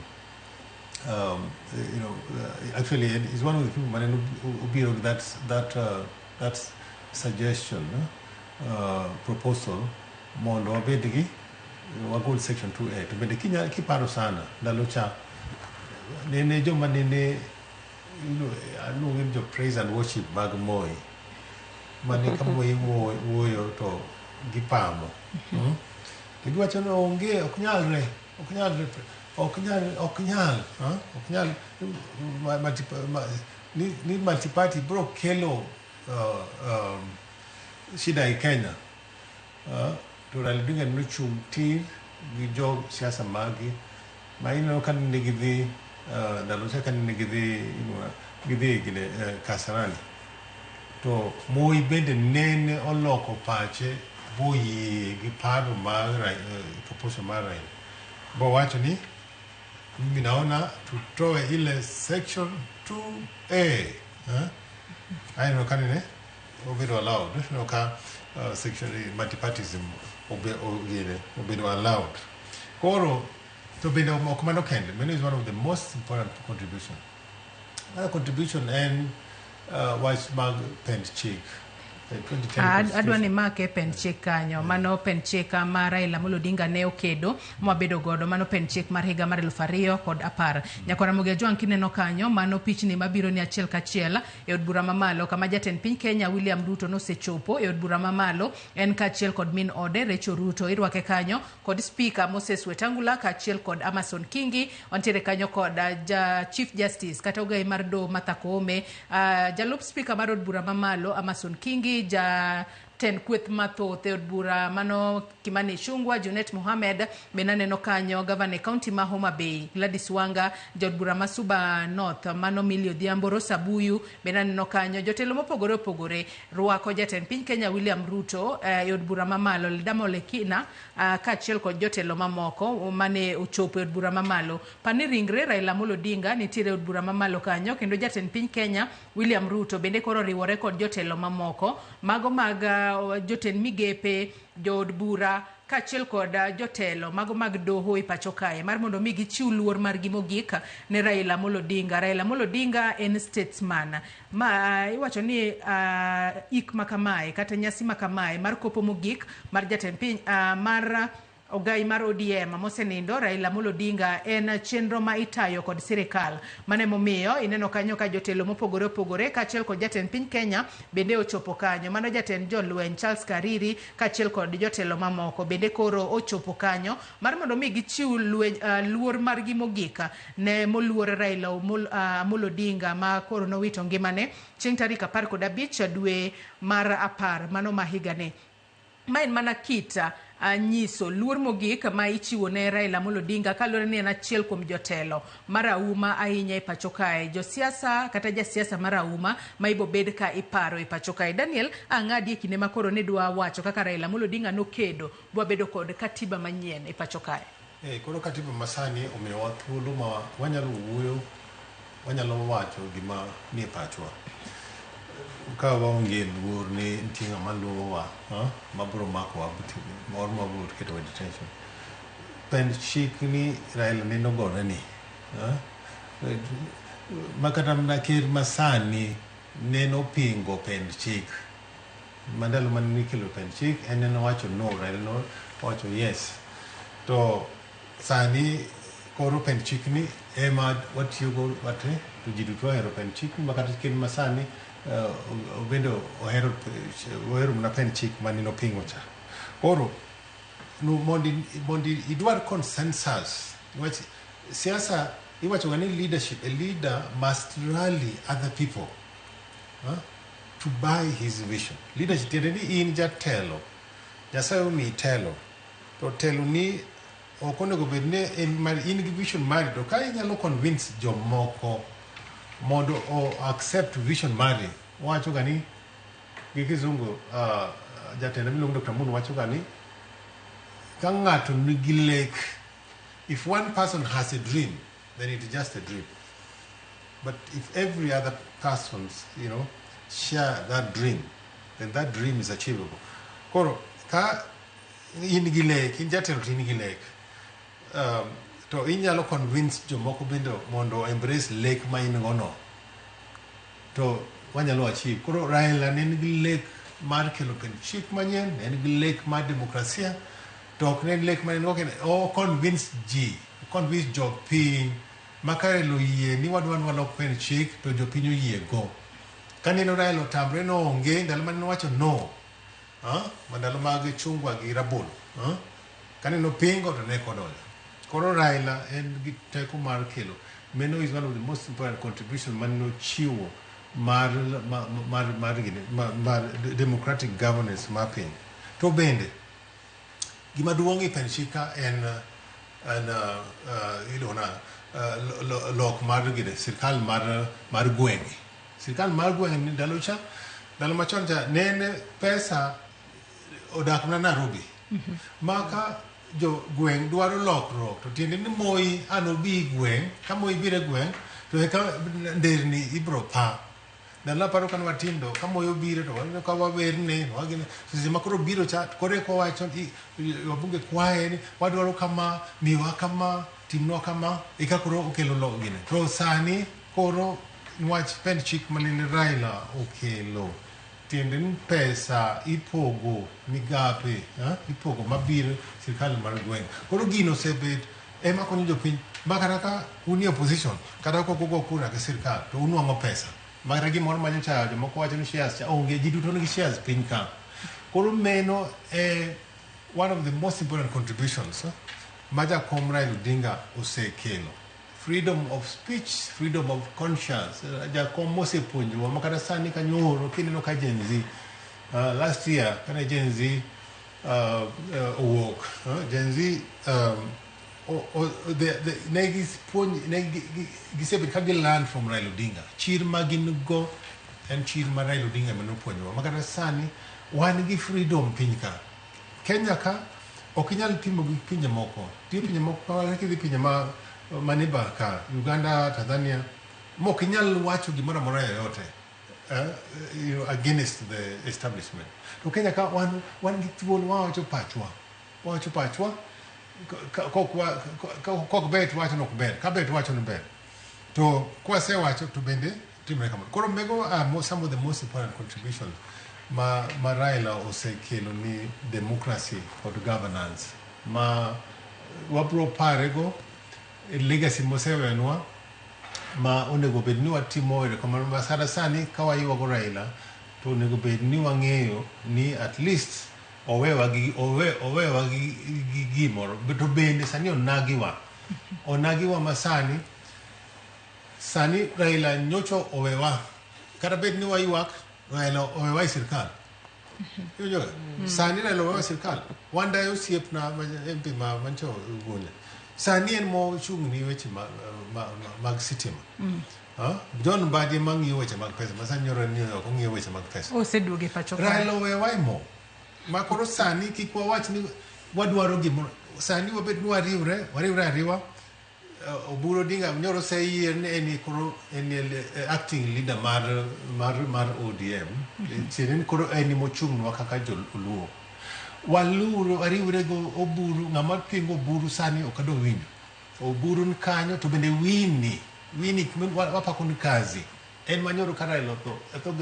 actually he's one of the people manene obiro that suggestion proposal mondo wabed gi wagol section 2A. To bende kiparo sana ndalo cha nene joma nene aluongo jo praise and worship mag Moi mane ka Moi wuoyo to gipamo to giwacho ni onge ok nyal ni multiparty bro kelo shida e Kenya. To Raila Odinga nochung' tir gi jo siasa magi ma ineno ka ne gidhi ndalo cha ka ne gidhi gine Kasarani to Moi bende nene oloko pache boyie gi paro mar proposal mar Raila bowacho ni minaona tutoe ile section 2A aino kanene obedo allowed no ka section multipartyism obedo allowed. Koro to bende ok mano kende, mano is one of the most important contribution. Another contribution and wise mag pend chick adwa ni make penchik kanyo mano penchik ma Raila Amolo Odinga ne okedo mabedo godo mano penchik mar higa mar 2010 nyakora Mugia Jwang kineno kanyo mano pichni mabiro ni achiel kachiel e od bura mamalo kama jatend piny Kenya William Ruto nosechopo e od bura mamalo en kachiel kod min ode Rachel Ruto irwake kanyo kod speaker Moses Wetangula kachiel kod Amason Kingi wantiere kanyo kod Chief Justice kata ogai mar do Martha Koome jalup speaker mar od bura mamalo Amason Kingi ten kweth mathoth e od bura mano Kimani Ichung'wah Junet Mohamed benaneno kanyo governor county ma Homa Bay Gladys Wanga jod bura masuba North mano Millie Odhiambo Rosa Buyu benaneno kanyo jotelo mopogore opogore rwako jatend piny Kenya William Ruto e od bura mamalo Ledama Olekina kachiel kod jotelo mamoko mane ochopo e od bura mamalo pani ringre Raila Amolo Odinga nitiere e od bura mamalo kanyo kendo jatend piny Kenya William Ruto bende koro riwore kod jotelo mamoko mago mag jotend migepe jod bura kachiel kod jotelo mago mag doho e pacho kae mar mondo mi gichiw luor mar gimogik ne Raila Amolo Odinga. Raila Amolo Odinga en statesman ma iwacho ni ik makamae kata nyasi makamae mar kopo mogik mar jatend piny mar ogai mar ODM mosenindo Raila Amolo Odinga en chenro ma itayo kod sirikal mane momiyo ineno kanyo ka jotelo mopogore opogore kachiel kod jatend piny Kenya bende ochopo kanyo mano jatend jolweny Charles Kariri kachiel kod jotelo mamoko bende koro ochopo kanyo mar mondo mi gichiw luor mar gimogika ne moluor Raila Amolo Odinga ma koro nowito ngimane chieng' tarik 15 dwe mar 10 mano mahigane ma en mana kita nyiso luor mogik ma ichiwo ne Raila Amolo Odinga kalore ni en achiel kuom jotelo marauma ahinya e pacho kae josiasa kata jasiasa marauma ma ibo bed ka iparo e pacho kae. Daniel ang'adi e kinde makoro ne dwa wacho kaka Raila Amolo Odinga nokedo dwa bedo kod katiba manyien e pacho kae. Koro katiba masani omiyowa thuolo ma wanyalo wuoyo wanyalo wacho gima ni e pachwa ka waonge luor ni nitie ng'ama luwowa mabiro makowa mor mabiro keto detention pen chik ni Raila ne nogore ni makata mana ker masani ne nopingo pen chik mandalo mane nikelo pen chik en ne owacho no Raila owacho yes to sani koro pen chik ni ema watiyogo wate to ji duto ohero pen chik makata ker masani vendo ohero mna pen chik mani no pingo cha koro no mondi idwar consensus which siasa iwacho gani leadership a leader must rally other people to buy his vision leadership tiende ni in jatelo jasayo mi telo to telo ni okonego bedne in gi vision mari to ka inyalo convince jomoko mondo accept vision mari wacho gani gi kizungu jatenda miluongo Dr. Mun wacho gani ka ng'ato nigi lek if one person has a dream then it is just a dream but if every other person share that dream then that dream is achievable koro ka in gi lek in jatelo in gi lek to inyalo convince jomoko bende mondo embrace lek ma in gono to wanyalo achieve koro Raila ne nigi lek mar kelo pen chik manyien ne nigi lek mar demokrasia to ok ne lek mane o convince jopiny makare lo yie ni wadwa lok pen chik to jopiny oyie go kaneno Raila otamre no onge ndalo mane wacho no mandalo mag chungwa gi rabolo kaneno pingo to ne kodonjo koro Raila en gi teko mar kelo meno is one of the most important contribution man chiwo mar democratic governance mapping to bende gima duong' e penchika en lok mar sirkal mar gweng' ndalo machon cha nene pesa odak na Nairobi maka jo gweng' dwaro lokruok to tiende ni Moi anobi gweng' ka Moi bire gweng' to eka nderni ibro pa ndalo paro kan watindo ka Moi obiro to ka wawerne wagine sisi makoro biro cha kore ko wacho wabunge kwae ni wadwaro kama miwa kama timno kama eka koro okelo lo gine to sani koro nwach pen chik manene Raila okelo tiende ni pesa ipogo migape ipogo mabiro sirkal mar gweng koro gino sebet ema konyo jopiny makata unie opposition kata kogo kura ke sirkal to unwango pesa makata gimoro manyocha jomoko wacho ni shares cha onge ji duto nigi shares piny ka koro meno one of the most important contributions Maja Raila Odinga osekelo freedom of speech, freedom of conscience. Jakom mose punjwa makata sani kanyoro kineno ka Gen Z. Last year kana Gen Z awoke. Gen Z the negis punj gisebe kagi learn from Raila Odinga. Chir maginugo and chir ma Raila Odinga mano punjwa makata sani wan gi freedom pinyka. Kenya ka okinyal timo gi pinje moko. Pinje moko kaki pinje maniba ka Uganda, Tanzania mokinyal wacho gimoro amora yote against the establishment. To Kenya ka wan gi thuolo wacho pachwa kok bet wacho nok ber ka bet wacho no ber to kwase wacho to bende timre kamano. Koro mego some of the most important contributions ma Raila osekelo ni democracy or governance ma wabro parego legacy mosewenwa ma onego bed ni watimo ere kamano masara sani kawaiwa go Raila to onego bed ni wang'eyo ni at least owewa gi gimoro to bende sani onagiwa masani sani Raila nyocho owewa kata bed ni waiwak Raila owewa sirkal sani Raila owewa sirkal wanda osiep na MP ma mancho gunya sani en mo chungni weche mag sitima John Mbadi mangiyo weche mag pesa masani nyoro ni ok ngiyo weche mag pesa oseduoge pacho Raila owewa mo makoro sani kikwa wach ni wadwaro gimoro sani wabed ni wariwre ariwa Oburu Odinga nyoro sei en koro en acting leader mar ODM chinen koro en mochung'nwa kaka joluo waluro ariwre go Oburu ng'ama pingo Oburu sani okado winjo Oburu ni kanyo to bende wini wapako ni kazi en manyoro Raila to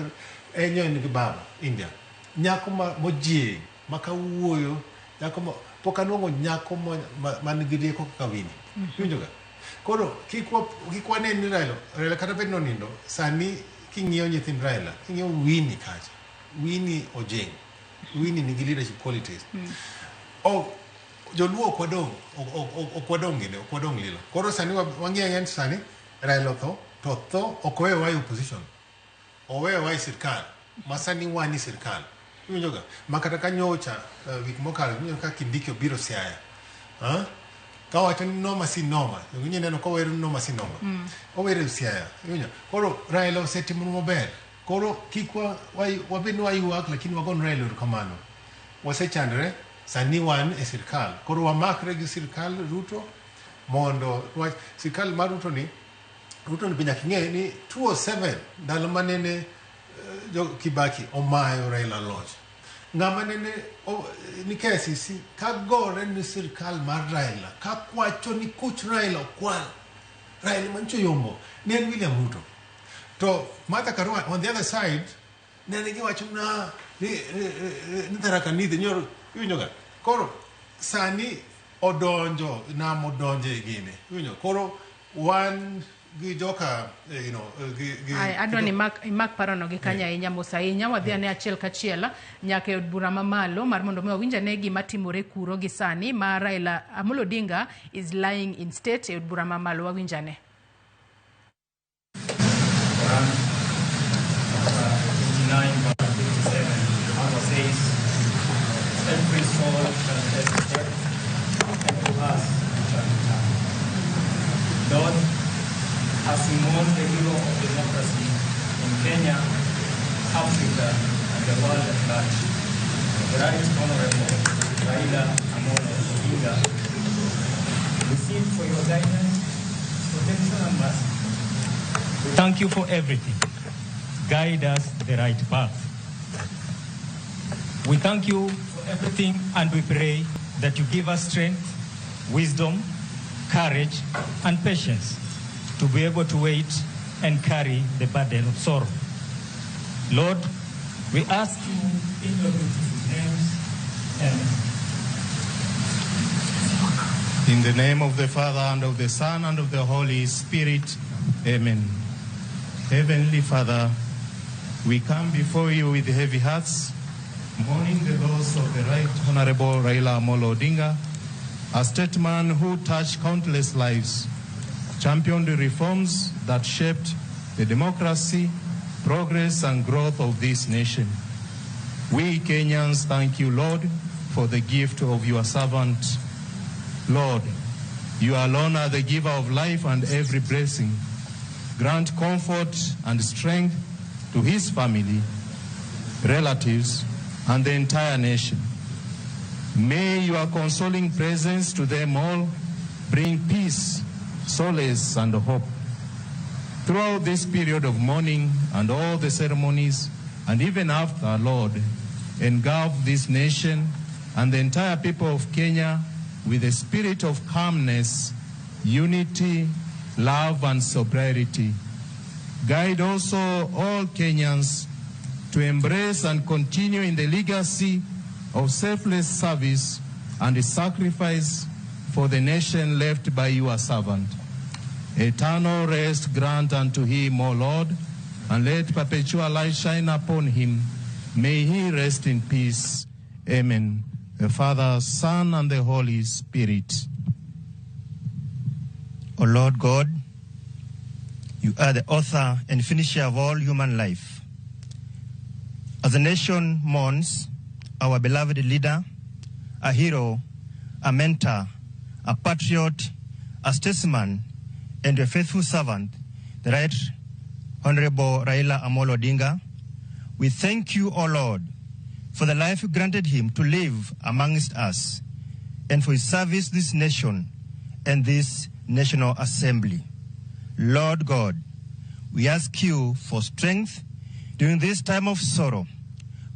enyo en gi baba India nyako mojie makawuoyo nyako pokanuongo nyako man gi rieko kaka wini winjoga koro kikwane ni Raila kata bed nonindo sani king'iyo nyithind Raila king'iyo Winnie kacha Winnie Ojeng Winnie nigi leadership qualities joluo okwadong lilo koro sani wang'iyo sani Raila tho okowewa opposition owewa sirkal masani wani sirkal winjoga makata kanyocha gik mokalo ka Kindiki obiro Siaya kawacho ni noma si noma winyo neno ko wero noma si noma owere Siaya winyo koro Raila osetimo maber koro kikwa wabeni wayuak lakini wagon Raila kamano wasechandre sani wan e sirkal koro wamakre gi sirkal Ruto mondo sirkal mar Ruto ni pinya king'e ni 207 ndalo manene Kibaki omayo Raila loch ng'ama nene ni KCC kagore ni sirkal mar Raila kakwacho ni kuch Raila okwal Raila mancho yombo ne en William Ruto to Martha Karua on the other side nene giwacho na ni Tharaka Nithi nyoro winyoga koro sani odonjo gine winyo koro wan gi joka adwani imak parono gi kanya ahinya mos ahinya wadhi ane achiel kachiel nyaka od bura mamalo mar mondo mi wawinjane gima timore kuro gi sani ma Raila Amolo Odinga is lying in state od bura mamalo wawinjane 59:57 says every soul shall taste death and to us shall return. Lord, as we mourn the hero of democracy in Kenya, Africa, and the world at large, the Right Honorable Raila Amolo Odinga, we seek for your guidance, protection, and mercy. We thank you for everything. Guide us the right path. We thank you for everything, and we pray that you give us strength, wisdom, courage, and patience to be able to wait and carry the burden of sorrow. Lord, We ask you in your beautiful names. Amen. In the name of the Father, and of the Son, and of the Holy Spirit. Amen. Heavenly Father, we come before you with heavy hearts, mourning the loss of the Right Honorable Raila Amolo Odinga, a statesman who touched countless lives, championed the reforms that shaped the democracy, progress, and growth of this nation. We Kenyans thank you, Lord, for the gift of your servant. Lord, you alone are the giver of life and every blessing. Grant comfort and strength to his family, relatives, and the entire nation. May your consoling presence to them all bring peace, solace, and hope. Throughout this period of mourning and all the ceremonies, and even after, Lord, engulf this nation and the entire people of Kenya with a spirit of calmness, unity, love, and sobriety. Guide also all Kenyans to embrace and continue in the legacy of selfless service and sacrifice for the nation left by your servant. Eternal rest grant unto him, O Lord, and let perpetual light shine upon him. May he rest in peace. Amen. The Father, Son, and the Holy Spirit. O Lord God, you are the author and finisher of all human life. As the nation mourns our beloved leader, a hero, a mentor, a patriot, a statesman, and a faithful servant, the Right Honorable Raila Amolo Odinga, we thank you, O Lord, for the life you granted him to live amongst us, and for his service to this nation and this National Assembly. Lord God, we ask you for strength during this time of sorrow.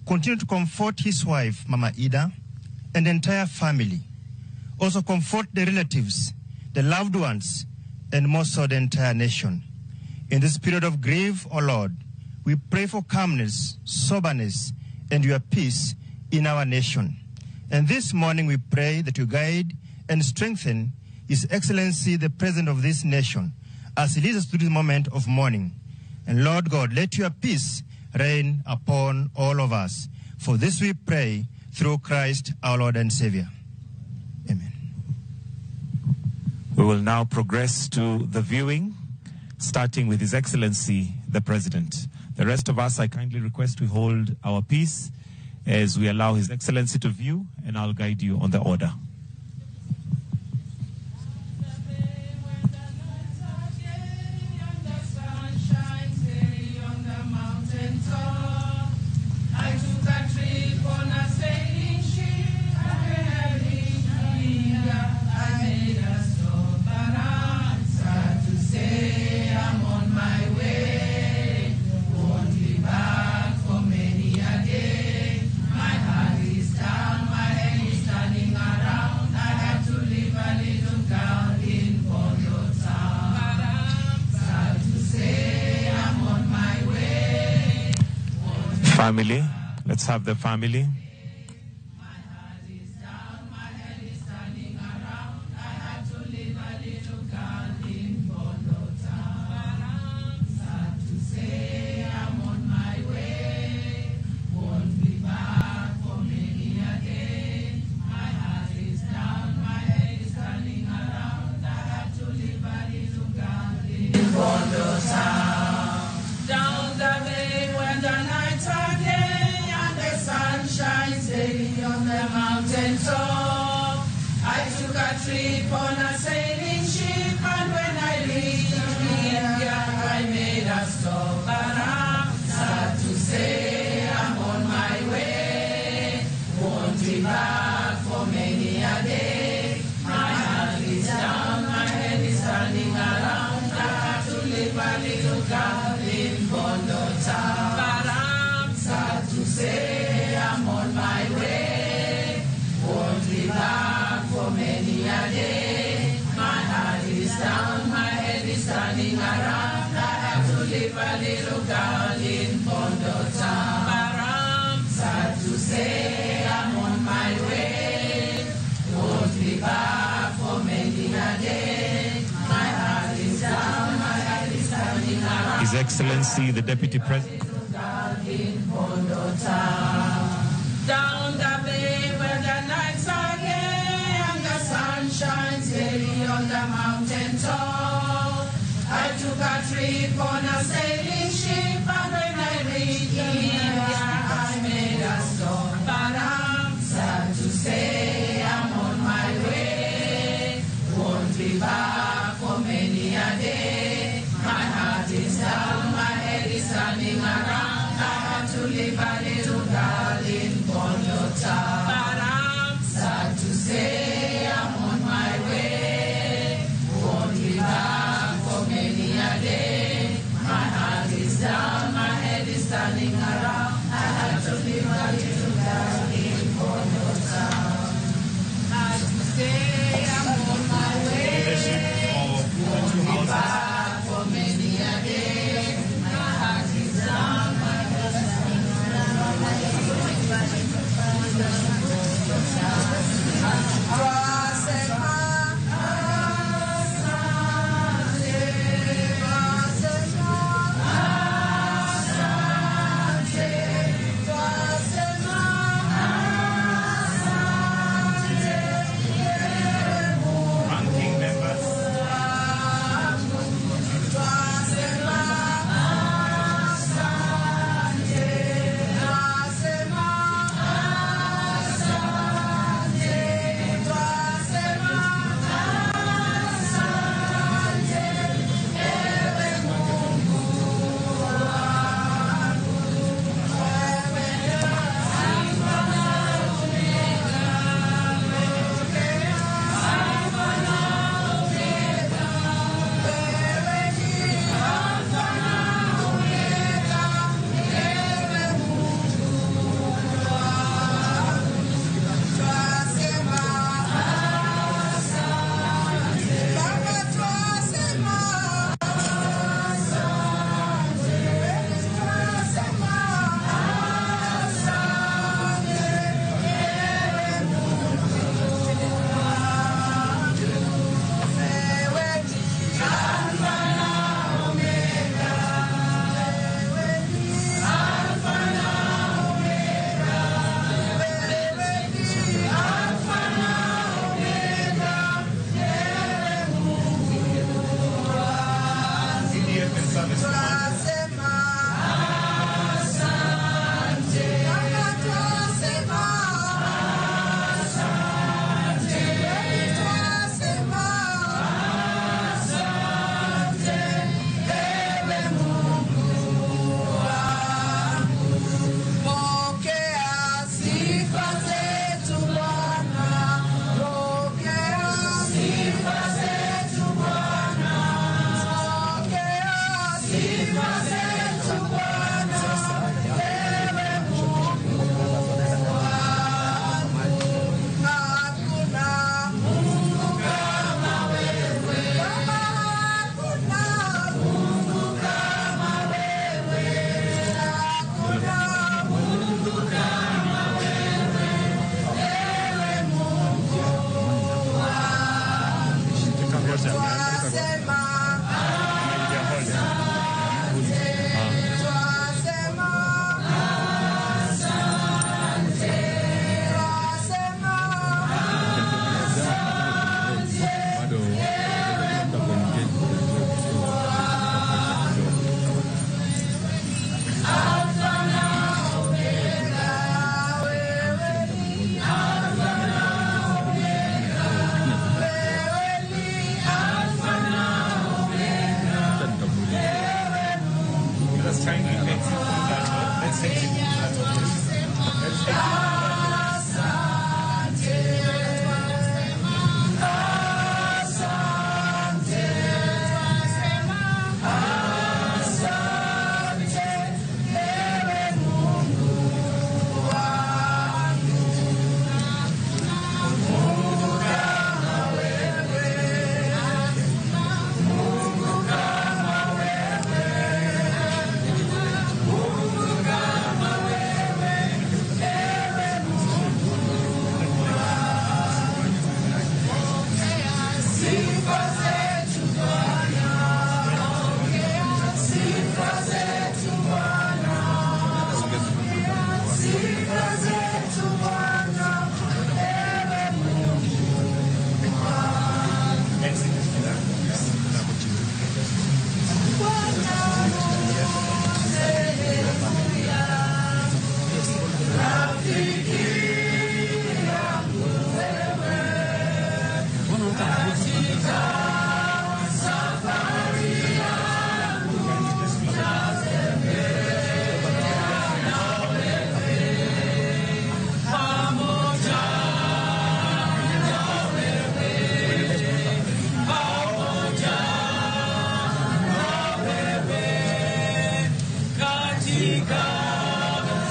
Continue to comfort his wife, Mama Ida, and the entire family. Also comfort the relatives, the loved ones, and most so the entire nation. In this period of grief, O Lord, we pray for calmness, soberness, and your peace in our nation. And this morning we pray that you guide and strengthen His Excellency, the President of this nation, as he leads us through this moment of mourning. And Lord God, let your peace reign upon all of us. For this we pray through Christ our Lord and Savior. Amen. We will now progress to the viewing, starting with His Excellency, the President. The rest of us, I kindly request we hold our peace as we allow His Excellency to view, and I'll guide you on the order. Family, let's have the family. sad to say I'm on my way. Won't be back for many a day. My heart is down, my head is turning around. His Excellency, the Deputy President. Down the bay where the nights are gay and the sun shines daily on the mountain top. I took a trip on a sailing ship and when I reached India I made a stop. But I'm sad to say I'm on my way. Won't be back for many a day. My heart is down, my head is turning around. I had to leave a little girl in Bondota. But I'm sad to say I'm on my way. Won't be back for many a day. My heart is down, my head is turning around. I had to leave a little girl in Bondota. Sad to say I'm on my way. Won't be back for many a day. My heart is down, my head is Ranking members. katika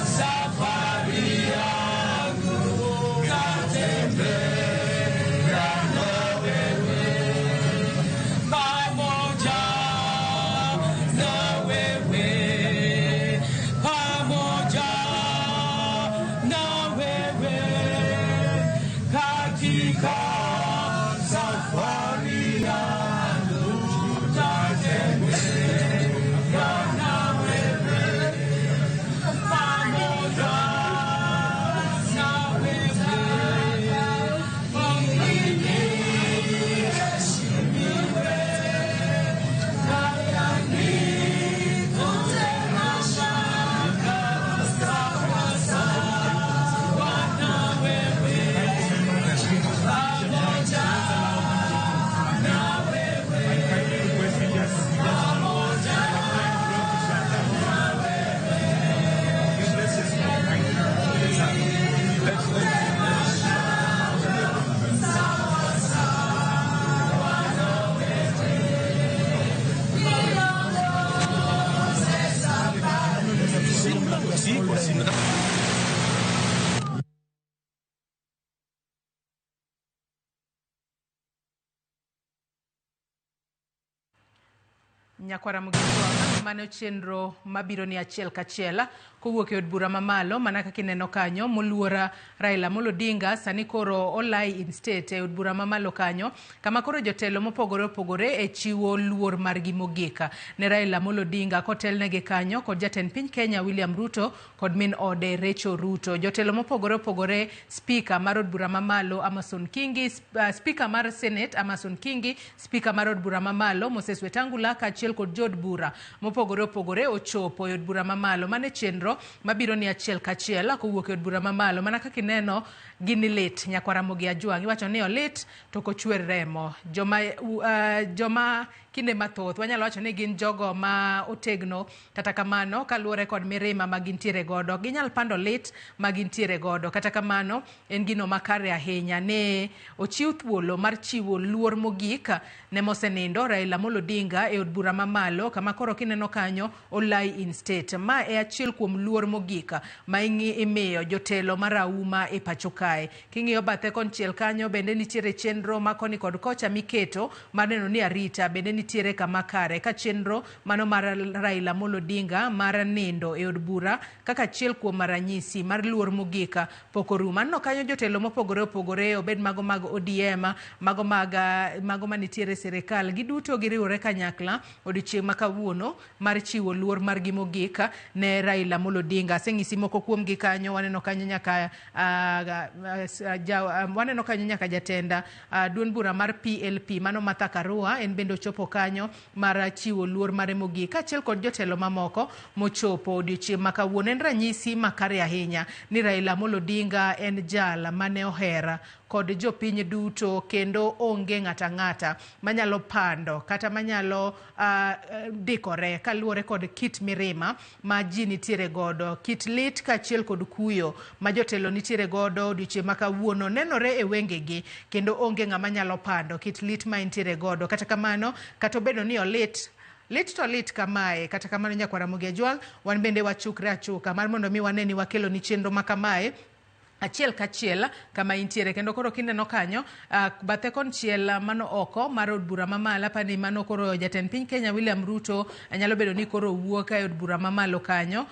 safari yangu natembea na wewe, pamoja na wewe, pamoja na wewe katika safari yangu tatembea na wewe, pamoja na wewe. Niheshimiwe haya nikute mashaka sawa sawa na wewe, pamoja na wewe, pamoja Nyakwara Mugisha mane chenro mabiro ni achiel kachiel kowuok e od bura mamalo mana kaka ineno kanyo moluora Raila Amolo Odinga sani koro olai in state e od bura mamalo kanyo kama koro jotelo mopogore opogore e chiwo luor margi mogika ne Raila Amolo Odinga kotelnegi kanyo kod jatend piny Kenya William Ruto kod min ode Rachel Ruto. Jotelo mopogore opogore, speaker mar od bura mamalo Amason Kingi, speaker mar Senate Amason Kingi, speaker mar od bura mamalo Moses Wetangula kaachiel kod jod bura mopogore opogore ochopo e od bura mamalo mane chenro mabiro ni achiel kachiel kowuok e od bura mamalo mana kaka ineno gini lit. Nyakwara Mugi Ajwang' iwacho ni olit to kochwer remo. Joma kinde mathoth wanyalo wacho ni gin jogo ma otegno kata kamano kaluwore kod mirima ma gintiere godo ginyal pando lit ma gintiere godo kata kamano en gino makare ahinya ne ochiw thuolo mar chiwo luor mogik ne mosenindo Raila Amolo Odinga e od bura mamalo kama koro kineno kanyo olai in state. Ma e achiel kuom luor mogik ma imiyo jotelo marauma e pacho kae. King'iyo bathe konchiel kanyo bende nitiere chenro makoni kod kocha miketo maneno ni arita bende nitiere kama kare ka chenro mano mar Raila Amolo Odinga mar nindo e od bura kaka achiel kuom ranyisi mar luor mogika pokoruma. No kanyo jotelo mopogore opogore obed mago mag ODM mago manitiere serikal giduto giriwore kanyakla odiochieng' ma kawuono mar chiwo luor margi mogika ne Raila Amolo Odinga. Seng'isi moko kuom gi kanyo waneno kanyo nyaka jatenda duond bura mar PLP mano Martha Karua en bende ochopo kanyo mar chiwo luor mare mogik achiel kod jotelo mamoko mochopo odiochieng' ma kawuono. En ranyisi makare ahinya ni Raila Amolo Odinga en jal mane ohera kod jopiny duto kendo onge ng'ata manyalo pando kata manyalo dikore kaluwore kod kit mirima ma ji nitiere godo, kit lit kaachiel kod kuyo ma jotelo nitiere godo odiochieng' ma kawuono nenore e wengegi kendo onge ng'ama nyalo pando kit lit ma nitiere godo. Kata kamano kata obedo ni olit to lit kamae kata kamano Nyakwara Mugi Ajwang' wan bende wachukre achuka mar mondo mi waneni wakelo ni chenro ma kamae achiel kachiel kama intiere kendo koro kineno kanyo bathe konchiel mano oko mar od bura mamalo pani mano koro jatend piny Kenya William Ruto nyalo bedo ni koro wuok e od bura mamalo kanyo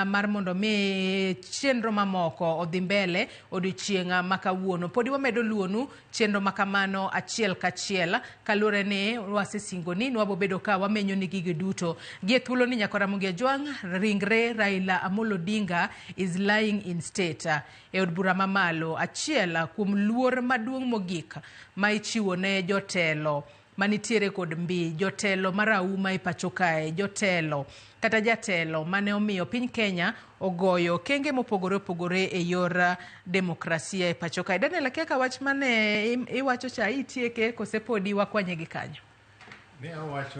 mar mondo mi chenro mamoko odhi mbele odiochieng' ma kawuono. Podi wamedo luonu chenro makamano achiel kachiel kaluwore ni wasesingo ni wabo bedo ka wamenyo ni gige duto gie thuolo ni Nyakwara Mugi Ajwang' ringre Raila Amolo Odinga is lying in state e od bura mamalo achiel kuom luor maduong' mogik ma ichiwo ne jotelo manitiere kod mbi, jotelo marauma e pacho kae, jotelo kata jatelo mane omiyo piny Kenya ogoyo kenge mopogore opogore e yor demokrasia e pacho kae. Daniel Akeka wach mane iwacho cha itieke kosepodi wakwanye gi kanyo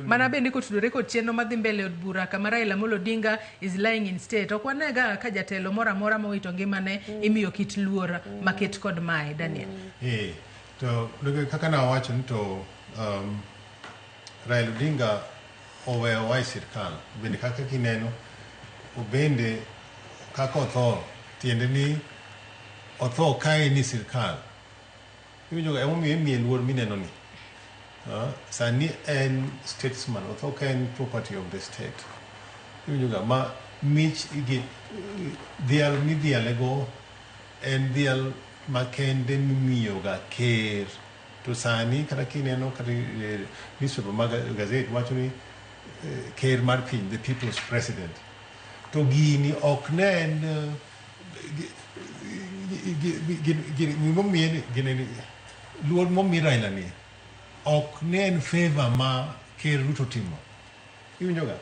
mana bende kotudore kod chenro madhi mbele od bura kama Raila Amolo Odinga is lying in state. Ok wanega ka jatelo moro amora mowito ngimane imiyo kit luor maket kod mae. Daniel to kaka na wacho ni to Raila Odinga oweyo wai sirkal bende kaka kineno obende kako otho tiende ni otho kae ni sirkal iwinjo ga emi luor mineno ni sani en statesman otho kae en property of the state iwinjo ga ma mich dhial midhialego en dhial makende mimiyo ga ker to sani kata kineno kata newspaper mag gazette wacho ni ker mar piny the people's president to gini ok nen luor momi Raila ni ok nen favor ma ker Ruto timo iwinjo ga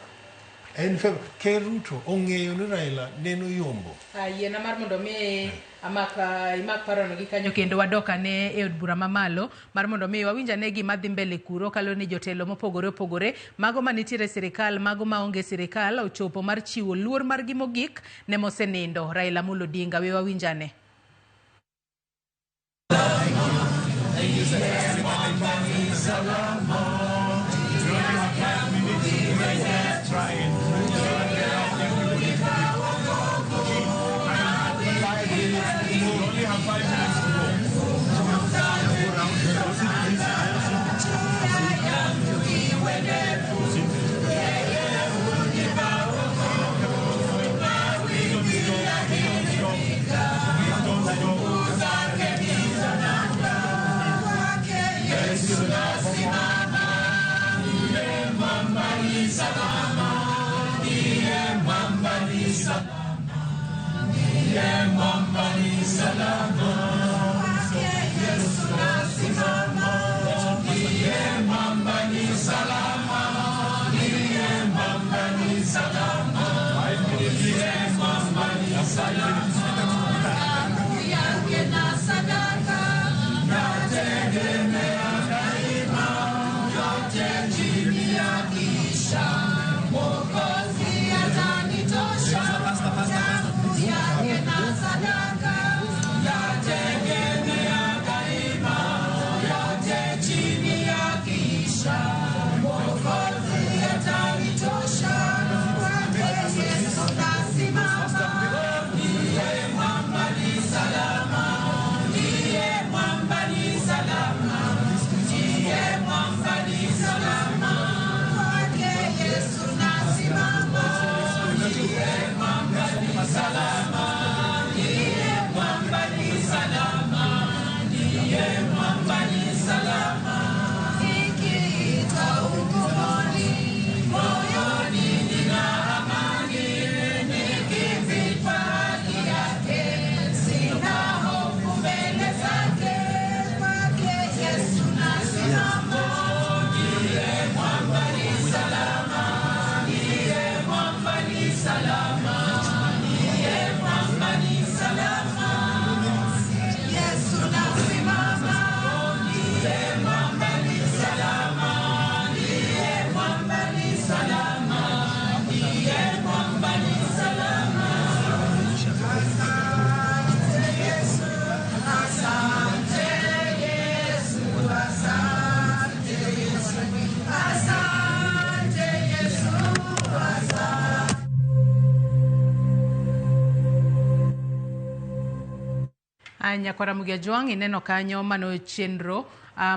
en favor ker Ruto ong'eyo ni Raila neno yombo yiena mar mondo mi imak parono gi kanyo kendo wadoka ne e od bura mamalo mar mondo mi wawinja ne gima dhi mbele kuro kalo ni jotelo mopogore opogore mago manitiere sirikal mago maonge sirikal ochopo mar chiwo luor mar gi mogik ne mosenindo Raila Amolo Odinga we wawinja ne Nyakwara Mugia Jwang ineno kanyo mano chenro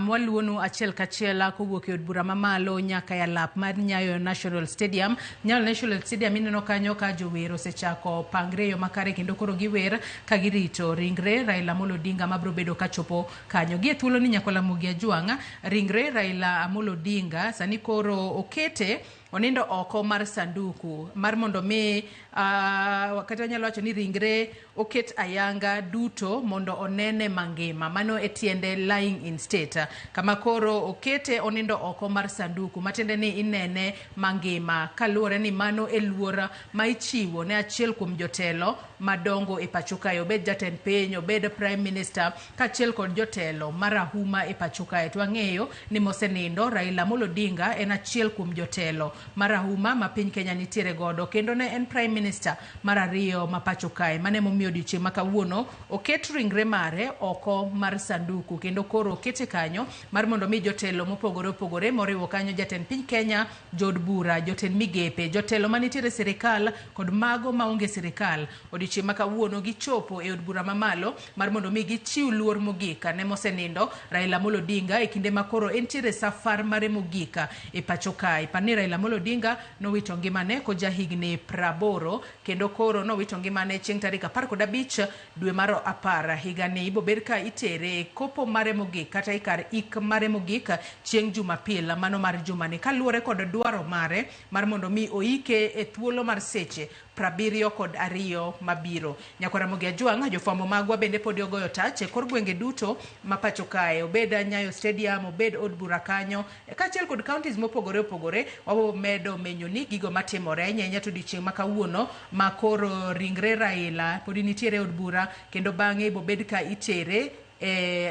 mwaluonu achiel kachiel kowuok e od bura mamalo nyaka ya lap mar Nyayo National Stadium. Nyayo National Stadium ineno kanyo ka jower osechako pangre yo makare kendo koro giwer ka girito ringre Raila Amolo Odinga mabro bedo kachopo kanyo. Gie thuolo ni Nyakwara Mugia Jwang ringre Raila Amolo Odinga sani koro okete onindo oko mar sanduku mar mondo mi kata nyalo wacho ni ringre oket ayanga duto mondo onene mangima mano etiende lying in state kama koro okete onindo oko mar sanduku matende ni inene mangima kaluore ni mano eluora ma ichiwo ne achiel kuom jotelo madongo e pachoka obed jatend piny obed prime minister kachiel kod jotelo marahuma e pachoka to ang'eyo ni mosenindo Raila Amolo Odinga en achiel kuom jotelo marahuma ma piny Kenya nitiere godo, kendo ne en Prime Minister mar ariyo ma pacho kae mane momiyo odiochieng' ma kawuono oket ringre mare oko mar sanduku, kendo koro okete kanyo mar mondo mi jotelo mopogore opogore moriwo kanyo jatend piny Kenya, jod bura, jotend migepe, jotelo manitiere sirikal kod mago maonge sirikal odiochieng' ma kawuono gichopo e od bura mamalo mar mondo mi gichiw luor mogika ne mosenindo Raila Amolo Odinga e kinde ma koro entiere safar mare mogika e pacho kae. Pani Raila Amolo Odinga nowito ngimane ko jahigni 80 kendo koro nowito ngimane chieng' tarik 15 dwe mar 10 higani. Ibo ber ka itere kopo mare mogik kata ikar ik mare mogik chieng' Jumapil mano mar jumani, kaluwore kod dwaro mare mar mondo mi oike e thuolo mar seche 72 mabiro. Nyakwara Mogi Ajwang', jofwambo magwa bende podi ogoyo tach e kor gwenge duto ma pacho kae, obed Nyayo Stadium, obed od bura kanyo, kaachiel kod counties mopogore opogore. Wabo medo menyo ni gigo matimore nyanya to odiochieng' ma kawuono ma koro ringre Raila podi nitiere od bura, kendo bang'e ibo bed ka itere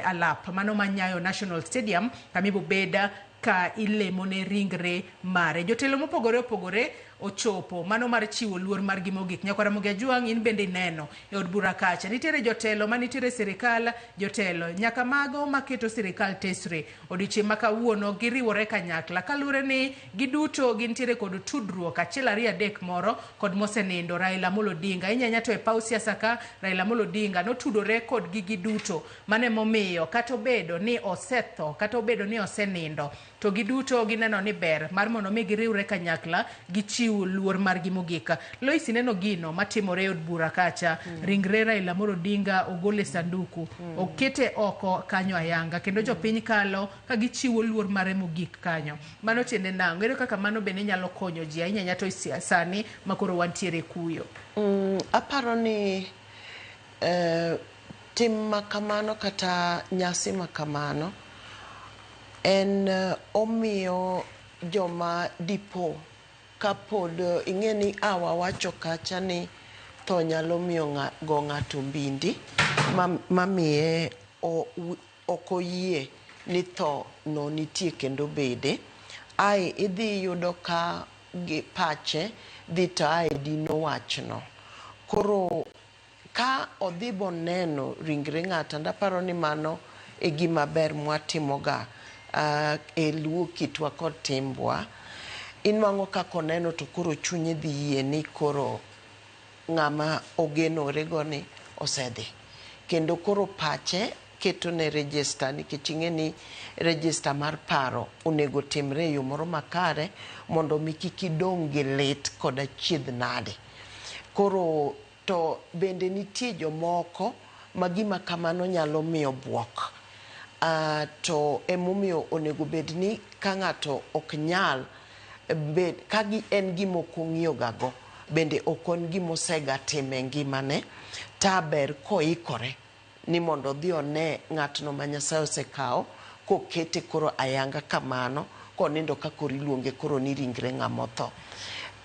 alap mano ma Nyayo National Stadium kamibo beda ka ilemone ringre mare. Jotelo mopogore opogore ochopo mano mar chiwo luor mar gimogik. Nyakwara Mogi Ajwang', in bende neno e od bura kacha nitiere jotelo manitiere sirikal, jotelo nyaka mago maketo sirikal tesre odiochieng' ma kawuono giriwore kanyakla kalure ni giduto gintiere kod tudruok achiel ariyo adek moro kod mosenindo Raila Amolo Odinga. Inyanya to e paw siasa ka Raila Amolo Odinga notudore kod gigi duto mane momiyo kata obedo ni osetho kata obedo ni osenindo to giduto gineno ni ber mar mondo mi giriwre kanyakla gichiw luor mar gimogika. Lois neno gino matimore od bura kacha, ringre Raila Amolo Odinga ogole sanduku, okete oko kanyo ayanga, kendo jopiny kalo ka gichiwo luor mare mogik kanyo. Mano tiende nango, ere kaka mano bende nyalo konyo ji ahinya to sani makoro wantiere kuyo. Aparo ni tim makamano kata nyasi makamano en omiyo joma dipo kapod ing'eni awa wacho kacha ni to nyalo miyo go ng'ato mbindi mamiye okoyie ni to no nitie kendo bede. Ai idhi yudo ka pache dhi to ai dino wachno. Koro ka odhi boneno ringre ng'ata, ndaparo ni mano e gima ber mwatimoga e luo kitwa kod timbwa. Inwang'o kako oneno to koro chunye dhi yie ni koro ng'ama ogenore go ni osedhi, kendo koro pache keto ne register, nikech ing'eni register mar paro onego timre e yo moro makare mondo mi kik idong' gi lit kod achiedh nade. Koro to bende nitie jomoko ma gima kamano nyalo miyo buok, to emomiyo onego bed ni ka ng'ato ok nyal bed kagi en gima ok ong'iyo gago, bende ok en gima osega time ngimane, taber koikore ni mondo dhi one ng'atno ma Nyasaye osekawo kokete koro ayanga kamano, konindo ka koro iluonge koro ni ringre ng'ama otho.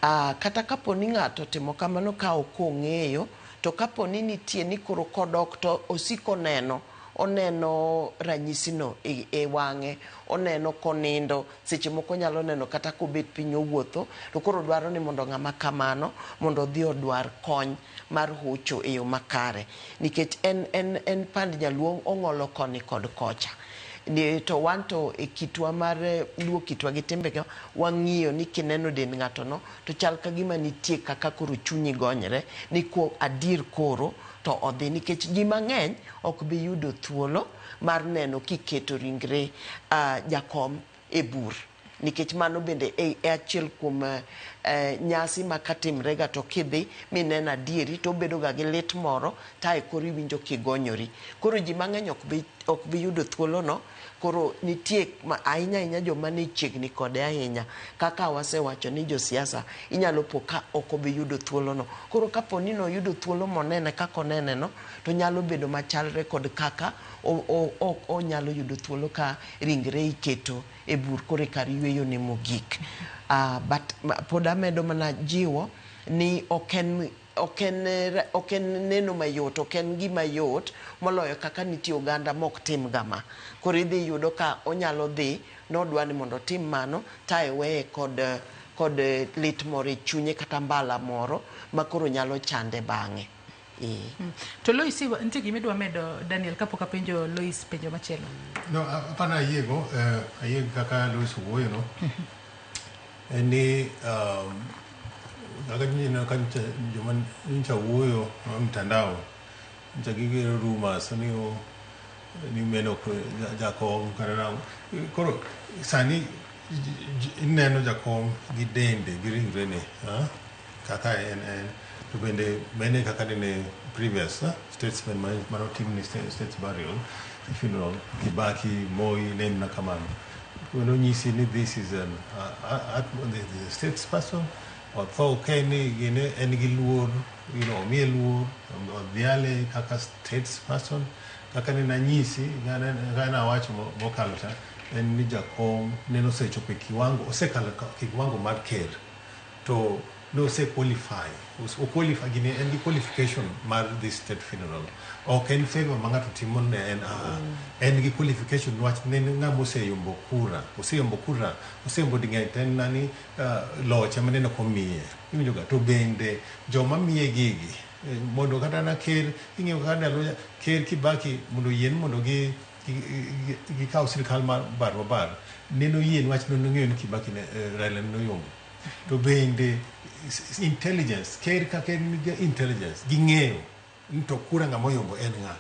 Kata kapo ni ng'ato timo kamano ka ok ong'eyo, to kapo ni nitie ni koro kodok to osiko oneno ranyisino e wang'e, oneno konindo, seche moko nyalo neno kata kobet piny owuotho, to koro dwaro ni mondo ng'ama kamano mondo odhi odwar kony mar hocho e yo makare, nikech en pand nyaluo ong'olo koni kod kocha. To wan to e kitwa mar luo kitwa gi timbega wang'iyo ni kineno dend ng'ato no to chal ka gima nitie kaka koro chunyi gonyre ni adier koro to odhi, nikech ji mang'eny ok bi yudo thuolo mar neno kiketo ringre jakom e bur, nikech mano bende e achiel kuom nyasi makatimre ga to kidhi mineno adieri to bedo ga gi lit moro tae koro iwinjo kigonyori. Koro ji mang'eny ok bi yudo thuolo no. Koro nitie ahinya joma ne chiegni kode ahinya, kaka wasewacho ni josiasa inyalo po ka ok obi yudo thuolo no. Koro kapo ni no yudo thuolo monene kaka onene no, to nyalo bedo machalre kod kaka onyalo yudo thuolo ka ringre iketo e bur kore kar yweyo ne mogik. But pod amedo mana jiwo ni ok en neno mayot, ok en gima yot moloyo kaka nitie oganda mok tim gama. Koro idhi yudo ka onyalo dhi nodwa ni mondo tim mano tae weye kod kod lit moro e chunye kata mbala moro makoro nyalo chande bang'e. To Lois, nitie gima idwa medo Daniel kapok apenjo Lois penjo machielo? No, apana ayiego kaka Lois wuoyo no. Ni kaka nyina kan joma ncha wuoyo mtandao ncha gigero rumors ni meno Jakom kana koro sani ineno Jakom gi dende gi ringre ne kaka en to bende mene kaka ne previous statesmen mano timni states burial funeral Kibaki Moi name na kamano no nyisi ni this is the statesperson or tho keni gine en gi luor mi luor diale kaka statesperson kaka ni na nyisi gana wacho mokalo ta en ni Jakom neno sechope kiwango osekalo kiwango mar ker to no se qualify o qualify gine en gi qualification mar this state funeral okay in favor mangato timon ne en gi qualification wach ne ngamo oseyombo kura oseyombo dinga ten nani locha maneno komiye iwinjoga to bende joma miye gigi mondo kata na ker ing'eyo kada loya ker Kibaki mondo yien mondo gi kaw sirkal mar bar neno yien wach no ng'eyo ni Kibaki ne Raila no yombo to bende intelligence ker ka ker ni intelligence ging'eyo to kura ngamo yombo en ng'a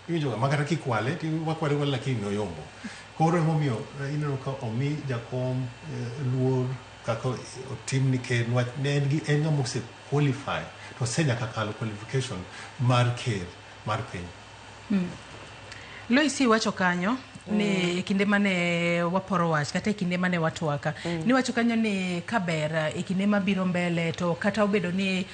iwinjoga makata kikwale ti wakwale wala lakini no yombo koro emomiyo ineno ka omi Jakom luor kaka otim ni ker wach ne en ng'amo se qualify to senya kakalo qualification mar ker mar piny. Lois wacho kanyo ni kinde mane waporo wach kata kinde mane watwaka ni wacho kanyo ni kaber kinde mabiro mbele to kata obedo ni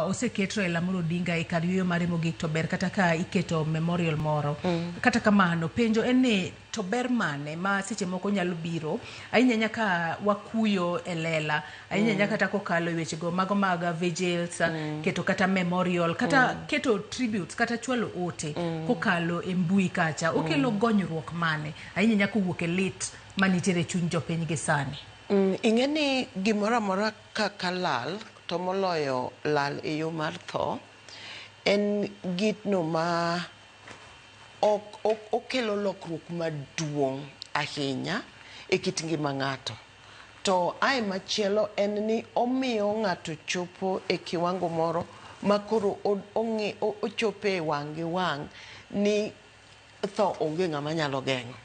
oseket Raila Amolo Odinga e kar yueyo mare mogik to ber kata ka iketo memorial moro kata kamano penjo en ni to ber mane ma seche moko nyalo biro ahinya nyaka wakuyo e lela ahinya nyaka kata kokalo weche go mago mag vigils keto kata memorial kata keto tributes kata chwalo ote kokalo e mbui kacha okelo gonyruok mane ahinya nyaka wuok e lit manitere chuny jopiny gi sani. Ing'eni gimoro amora kaka lal to moloyo lal e yo mar tho en gitno ma okelo lokruok maduong' ahinya e kit ngima ng'ato to ai machielo en ni omiyo ng'ato chopo e kiwango moro makoro ochope wang' gi wang' ni tho onge ng'ama nyalo geng'o.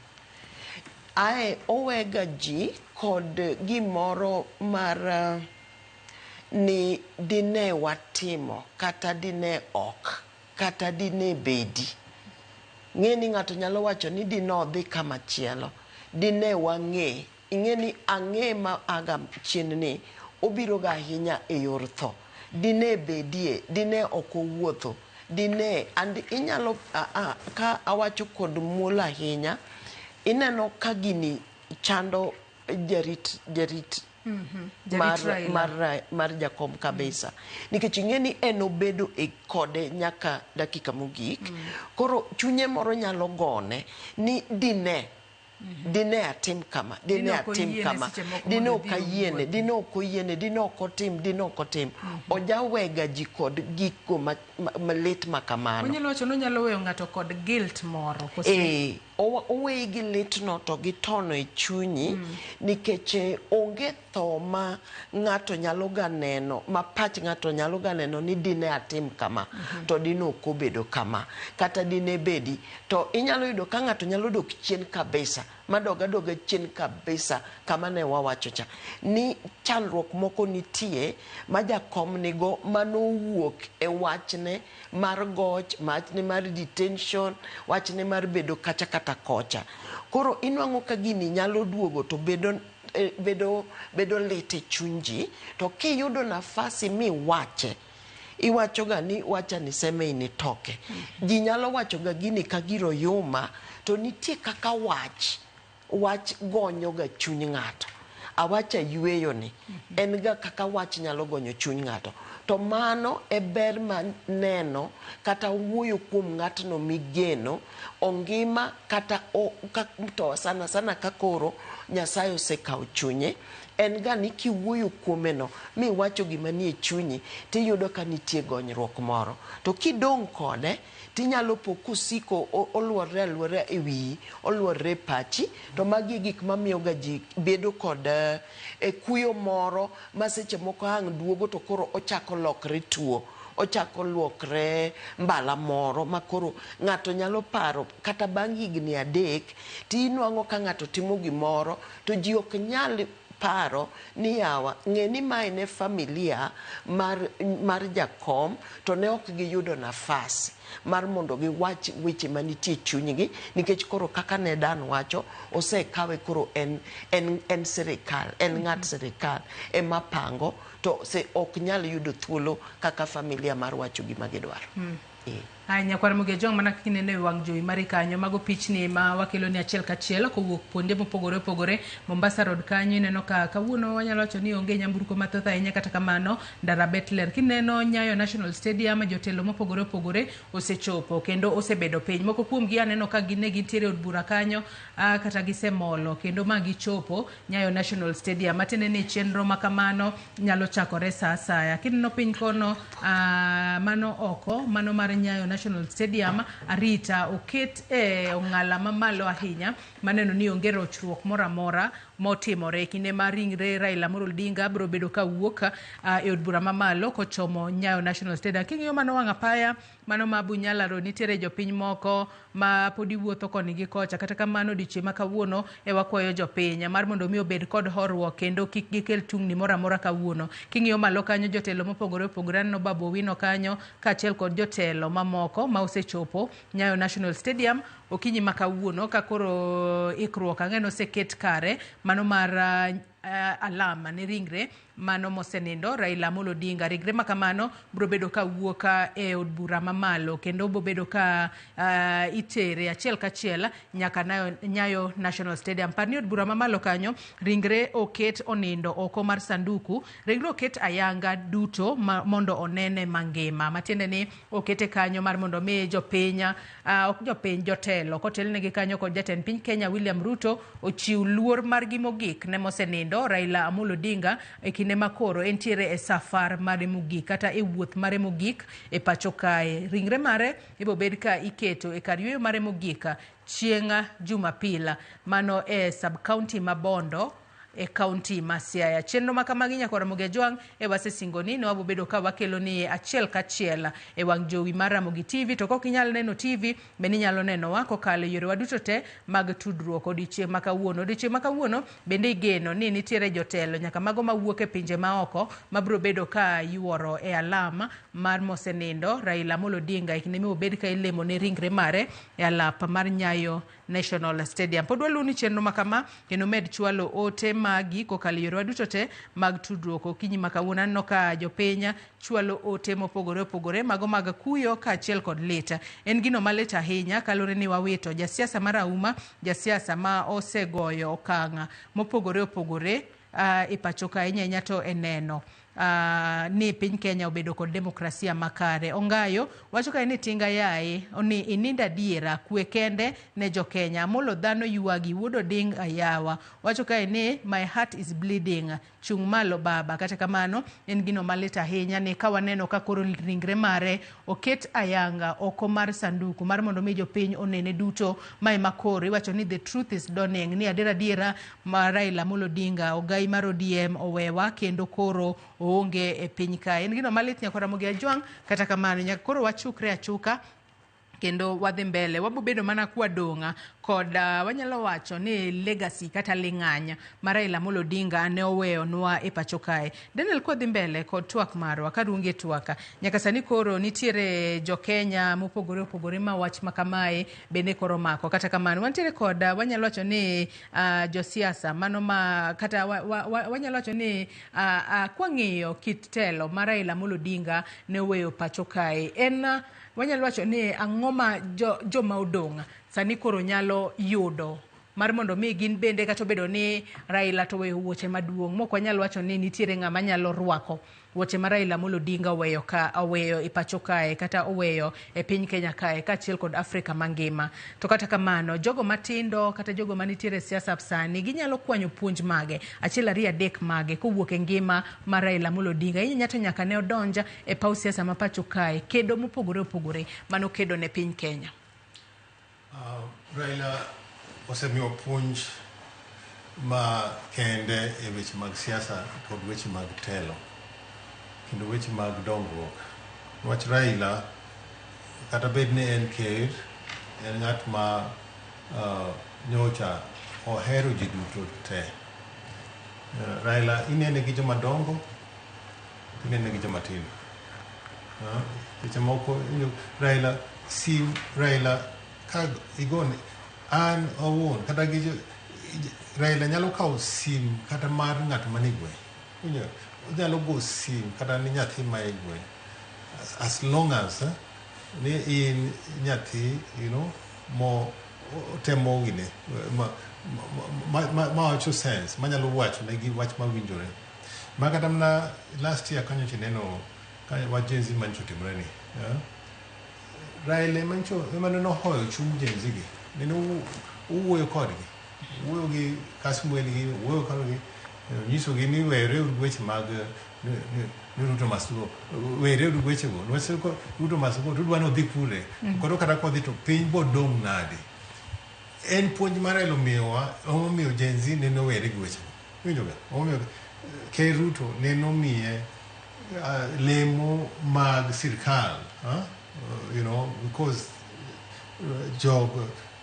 Ae owega ji kod gimoro mar ni dine watimo kata dine ok kata dine bedi. Ng'eni ng'ato nyalo wacho ni dino dhi kama chielo dine wang'e ing'eni ang'e ma aga chien ni obiro ga ahinya e yor tho dine bedie dine ok owuotho dine and inyalo ka awacho kod muol ahinya ineno ka gini chando jarit mar Jakom kabisa nikech ing'eni en obedo e kode nyaka dakika mogik koro chunye moro nyalo gone ni dine atim kama dine atim kama dine okayiene dine okoyiene dine okotim dine okotim ojawega ji kod giko malit makamano onyalo wacho no nyalo weyo ng'ato kod guilt moro owei gi litno to gi tono e chunyi nikech onge tho ma ng'ato nyalo ga neno ma pach ng'ato nyalo ga neno ni dine atim kama to dine okobedo kama kata dine bedi to inyalo yudo ka ng'ato nyalo dok chien kabisa madoga chien kabisa kama ne wawacho cha ni chandruok moko nitie ma Jakom nigo manowuok e wachne mar goch wachne mar detention wachne mar bedo kacha kata kocha koro inwang'o ka gini nyalo duogo to bedo lete chunji to kiyudo nafasi mi wache iwacho ga ni wacha niseme initoke ji nyalo wacho ga gini ka giro yuma to nitie kaka wach gonyo ga chuny ng'ato awacha yueyo ni en ga kaka wach nyalo gonyo chuny ng'ato to mano e ber maneno kata wuoyo kuom ng'atno migeno ongima kata to sana ka koro Nyasaye osekawo chunye. En ga ni kiwuoyo kuomeno mi wacho gima nie chunyi tiyudo ka nitie gonyruok moro. To kidong' kode tinyalo po kusiko oluorre aluora e wiyi, oluorre pachi, to magi gik mamiyo ga ji bedo kod kuyo moro ma seche moko ang' duogo to koro ochako lokre tuo. Ochako luokre mbala moro makoro ng'ato nyalo paro kata bang' higni 3 tinwang'o ka ng'ato timo gimoro to ji ok nyal paro ni yawa ng'e ni mae ne familia mar jakom to ne ok giyudo nafas mar mondo giwach weche manitie chunygi nikech koro kaka ne Dan wacho osekawe koro en sirikal, en ng'at sirikal ema pango to se ok nyal yudo thuolo kaka familia mar wacho gima gidwaro. Nyakwar Muge mana kinene wang' jowi mari kanyo mago pichni ma wakelo ni achiel kachiel kowuok kuonde mopogore opogore. Mombasa Road kanyo ineno ka kawuono wanyalo wacho ni onge nyamburko mathoth ahinya, kata kamano ndara bet ler. Kineno Nyayo National Stadium jotelo mopogore opogore osechopo kendo osebedo piny. Moko kuomgi aneno ka gintiere od bura kanyo kata gisemolo kendo ma gichopo Nyayo National Stadium. Matene ni chenro makamano nyalo chakore saa asaya. Kineno piny kono mano oko mano mar Nyayo National Stadium arita oket ong'ala mamalo ahinya maneno ni onge rochruok moramora motimore kinde mar ringre Raila Amolo Odinga bro bedo ka wuok e od bura mamalo kochomo Nyayo National Stadium. King'iyo mano wang' apaya mano ma Bunyalaro nitiere jopiny moko ma podi wuotho koni gi kocha, kata kamano diche ma kawuono wakwayo jopiny mar mondo mi obed kod horruok kendo kik gikel tungni moramora kawuono. King'iyo malo kanyo jotelo mopogore opogore no Babu Owino kanyo kaachiel kod jotelo mamoko ma osechopo Nyayo National Stadium okinyi makawuono ka koro ikruok ang'eno oseket kare mano mar alama ni ringre mano mosenindo Raila Amolo Odinga. Ringre makamano bro bedo ka wuoka e od bura mamalo kendo bro bedo ka itere achiel kachiel nyaka Nyayo National Stadium. Parni od bura mamalo kanyo ringre oket onindo oko mar sanduku, ringre oket ayanga duto mondo onene mangima, matiende ni okete kanyo mar mondo mi jopiny ok jopiny jotelo kotelnegi kanyo kod jatend piny Kenya William Ruto ochiw luor mar gimogik ne mosenindo Raila Amolo Odinga e kinde makoro entiere e safar mare mogik kata e wuoth mare mogik e pacho kae. Ringre mare ibo bed ka iketo e kar yweyo mare mogik chieng' Jumapil mano e sub county ma Bondo e county ma Siaya. Chenro makamagi Nyakwar Muge e wasesingoni ne wabobedo ka wakelo ni achiel kachiel e wang' jowi mar Ramogi TV. To kok inyalo neno TV be inyalo neno wa kokalo yore waduto te mag tudruok. Odiochieng' makawuono bende igeno ni nitiere jotelo nyaka mago mawuok e pinje maoko mabro bedo ka yuoro e alama mar mosenindo Raila Amolo Odinga e kinde mibobed ka ilemo ne ringre mare e alap mar Nyayo National Stadium. Pod waluni chenro makama kendo med chwalo ote magi kokalo yore waduto te mag tudruok. Okinyi makawuono aneno ka jopiny chwalo ote mopogore opogore mago mag kuyo kaachiel kod leta. En gino malit ahinya kalore ni wawito jasiasa mar auma, jasiasa ma osegoyo okang' mopogore opogore e pacho ka inyanya to eneno ni piny Kenya obedo kod demokrasia makare. Ongayo wacho ka ni tinga yae oni ininda diera kwe kende ne jo Kenya. Amolo dhano yuagi wuodo ding ayawa. Wacho ka ni my heart is bleeding chung malo baba. Kata kamano en gino malita ahinya ni kawaneno ka koro ringre mare oket ayanga oko mar sanduku mar mondo mi jopiny onene duto mai makoro. Wacho ni the truth is dawning ni diera ma Raila Amolo Odinga ogai mar ODM owewa kendo koro onge e piny ka. En gino malit Nyakwar Muge kata kamano nyaka koro wachukre achuka kendo wadhi mbele. Wabobedo mana kwadonga kod wanyalo wacho ni legacy kata ling'anya mar Raila Amolo Odinga ne oweyo nwa e pacho kae. Daniel kodhi mbele kod twak marwa karunge twaka nyaka sani koro nitiere jo Kenya mopogore opogore ma wach makamae bende koro mako. Kata kamano wantiere kod wanyalo wacho ni josiasa mano ma kata wanyalo wacho ni kwang'iyo kit telo mar Raila Amolo Odinga ne oweyo pacho kae. En wanyalo wacho ni ang'oma joma odong' sani koro nyalo yudo mar mondo mi gin bende kata bedo ni Raila to weyo wuoche maduong' moko wanyalo wacho ni nitiere ng'ama nyalo rwako wuoche ma Raila Amolo Odinga oweyo e pacho kae kata oweyo e piny Kenya kae kaachiel kod Afrika mangima. To kata kamano jogo matindo kata jogo manitiere siasa sani ginyalo kwanyo puonj mage achiel ariyo adek mage kowuok e ngima mar Raila Amolo Odinga. Nyato nyaka ne odonja e paw siasa ma pacho kae kedo mopogore opogore mano kedo ne piny Kenya. Raila osemiyo puonj ma kende e weche mag siasa kod weche mag telo kendo weche mag dongruok. Wach Raila kata bed ni en ker, en ng'at ma nyocha ohero ji duto te. Raila inene gi joma dongo, inene gi joma tindo. Seche moko Raila ka igone an owuon kata gi Raila nyalo kawo sim kata mar ng'at mani gweng'. Onyalo go sim kata ni nyathi ma e gweng'. As long as ni in nyathi, mo temo gine ma wacho sense manyalo wacho ne gi wach mawinjore. Ma kata mna last year kanyo chineno wach Gen Z mancho timre ni. Raila mancho emane no hoyo chuny Gen Z gi. Neno uwuoyo kodgi. Uwuoyo gi Kasmuel gi, uwuoyo kodgi. Nyiso gi ni were weche mag Ruto Masugo. Were weche go. Ruto Masugo tudwa no dhi kure. Koro kata kodhi to piny bo dong nade. En puonj mar Raila omiyo Gen Z neno were gi weche go. Winjo ga. Omiyo ke Ruto neno miye lemo mag sirkal. Because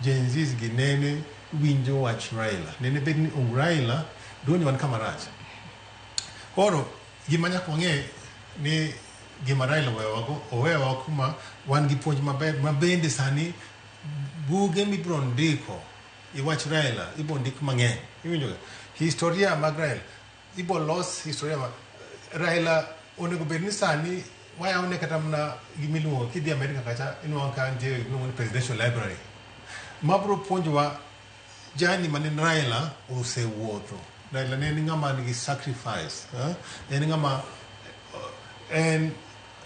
Gen Z gi nene winjo wach Raila. Nene bed ni Raila donjo wan kama rach. Koro gima nyaka wang'e ni gima Raila owewa kuma wan gi puonj maber ma bende sani buge mibro ndiko i wach Raila ibo ndik mang'eny. Iwinjo historia mag Raila ibo los historia mag Raila onego bed ni sani wayawne kata mna gimiluongo kidhi Amerika kacha inuang ka nitie gimiluongo ni Presidential Library mabro puonjwa jani mane Raila osewuotho. Raila ne en ng'ama nigi sacrifice. En ng'ama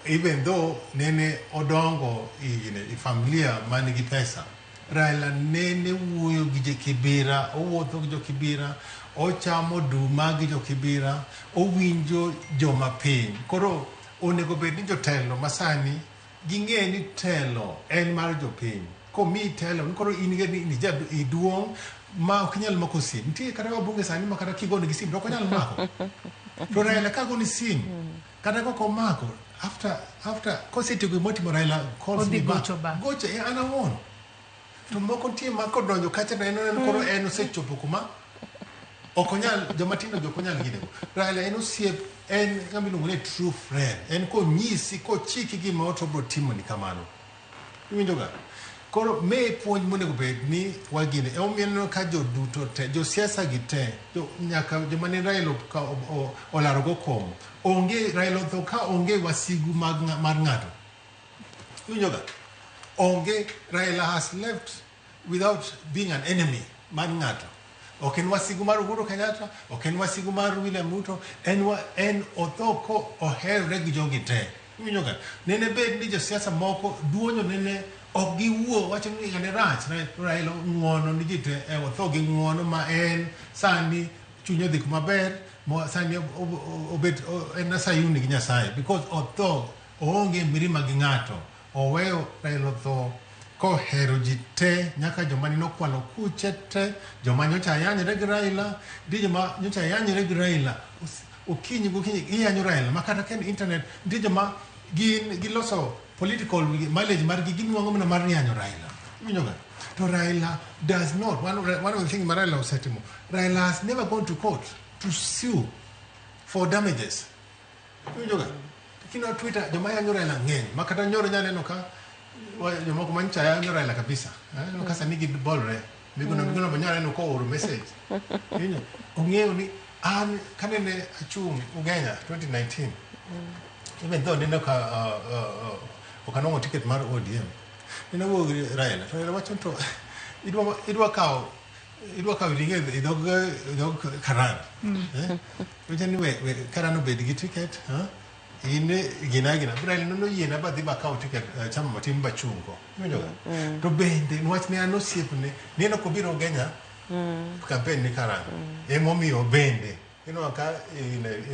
even though nene odongo i familia manigi pesa, Raila nene wuoyo gi jokibira, owuotho gi jokibira, ochamo duma gi jokibira, owinjo joma piny. Koro onego bed ni jotelo masani ging'e ni telo en mar jopiny. Komi telo, koro in gi duong' ma ok nyal mako sim. Nitie kata wabunge sani ma kata kigone gi sim, ok nyal mako. To Raila ka goni sim, kata koko mako, after kosetiyo gi motimo Raila calls me back. Goche, ana won. To moko nitie ma kodonjo kacha na eno koro en osechopo kuma ok onyal joma tindo jok onyal gine. Raila en osiep, en ng'amiluongo ni true friend. En konyisi, kochiki gima otobro timo ni kamano. Iwinjo ga? Koro me puonj monego bed ni wagine. Omieno ka jo duto te, jo siasa gi te, nyaka joma ni Raila olaro go kom. Onge Raila tho ka onge wasigu mar ng'ato. Iwinjo ga? Onge Raila has left without being an enemy mar ng'ato. Ok en wasigu mar Uhuru Kenyatta, ok en wasigu mar William Ruto, en otho ko oherre gi jogi te. Iwinjo ga? Nene bed ni jo siasa moko duonyo nene ok giwuo wacho ni ng'ane rach. Raila ng'uono ni ji te otho gi ng'uono ma en sani chunyo dhi kuma ber, sani obet en Sayuni gi Nyasaye because otho oonge mirima gi ng'ato. Oweyo Raila otho kohero ji te, nyaka joma ni nokwalo kuche te, joma nyocha yanyre gi Raila, di joma nyocha yanyre gi Raila, okinyi iyanyo Raila, makata ken internet, di joma giloso political mileage margi ginuango mana mar yanyo Raila. Minyoga. To Raila does not, one of the things Raila osetimo, Raila has never gone to court to sue for damages. Minyoga. Kino Twitter, joma yanyo Raila ng'eny, makata nyoro nyaneno ka joma ko mancha yanyo Raila kabisa. No kasa nigi bolre. Miguno banyara no ko oro message. Yinyo. Ong'eyo ni an kanene achung Ugenya 2019. Even though nino ka okanongo ticket mar ODM. Nina wo Raila. Raila wacho to idwa kao ringe idog karan. Wejani we karano bed gi ticket, ine gina Raila no yena ba dhiba kaunti ke chama matim bachungo to bende nwach ne ano siepne neno ko biro genya campaign ni karanga emomiyo bende aka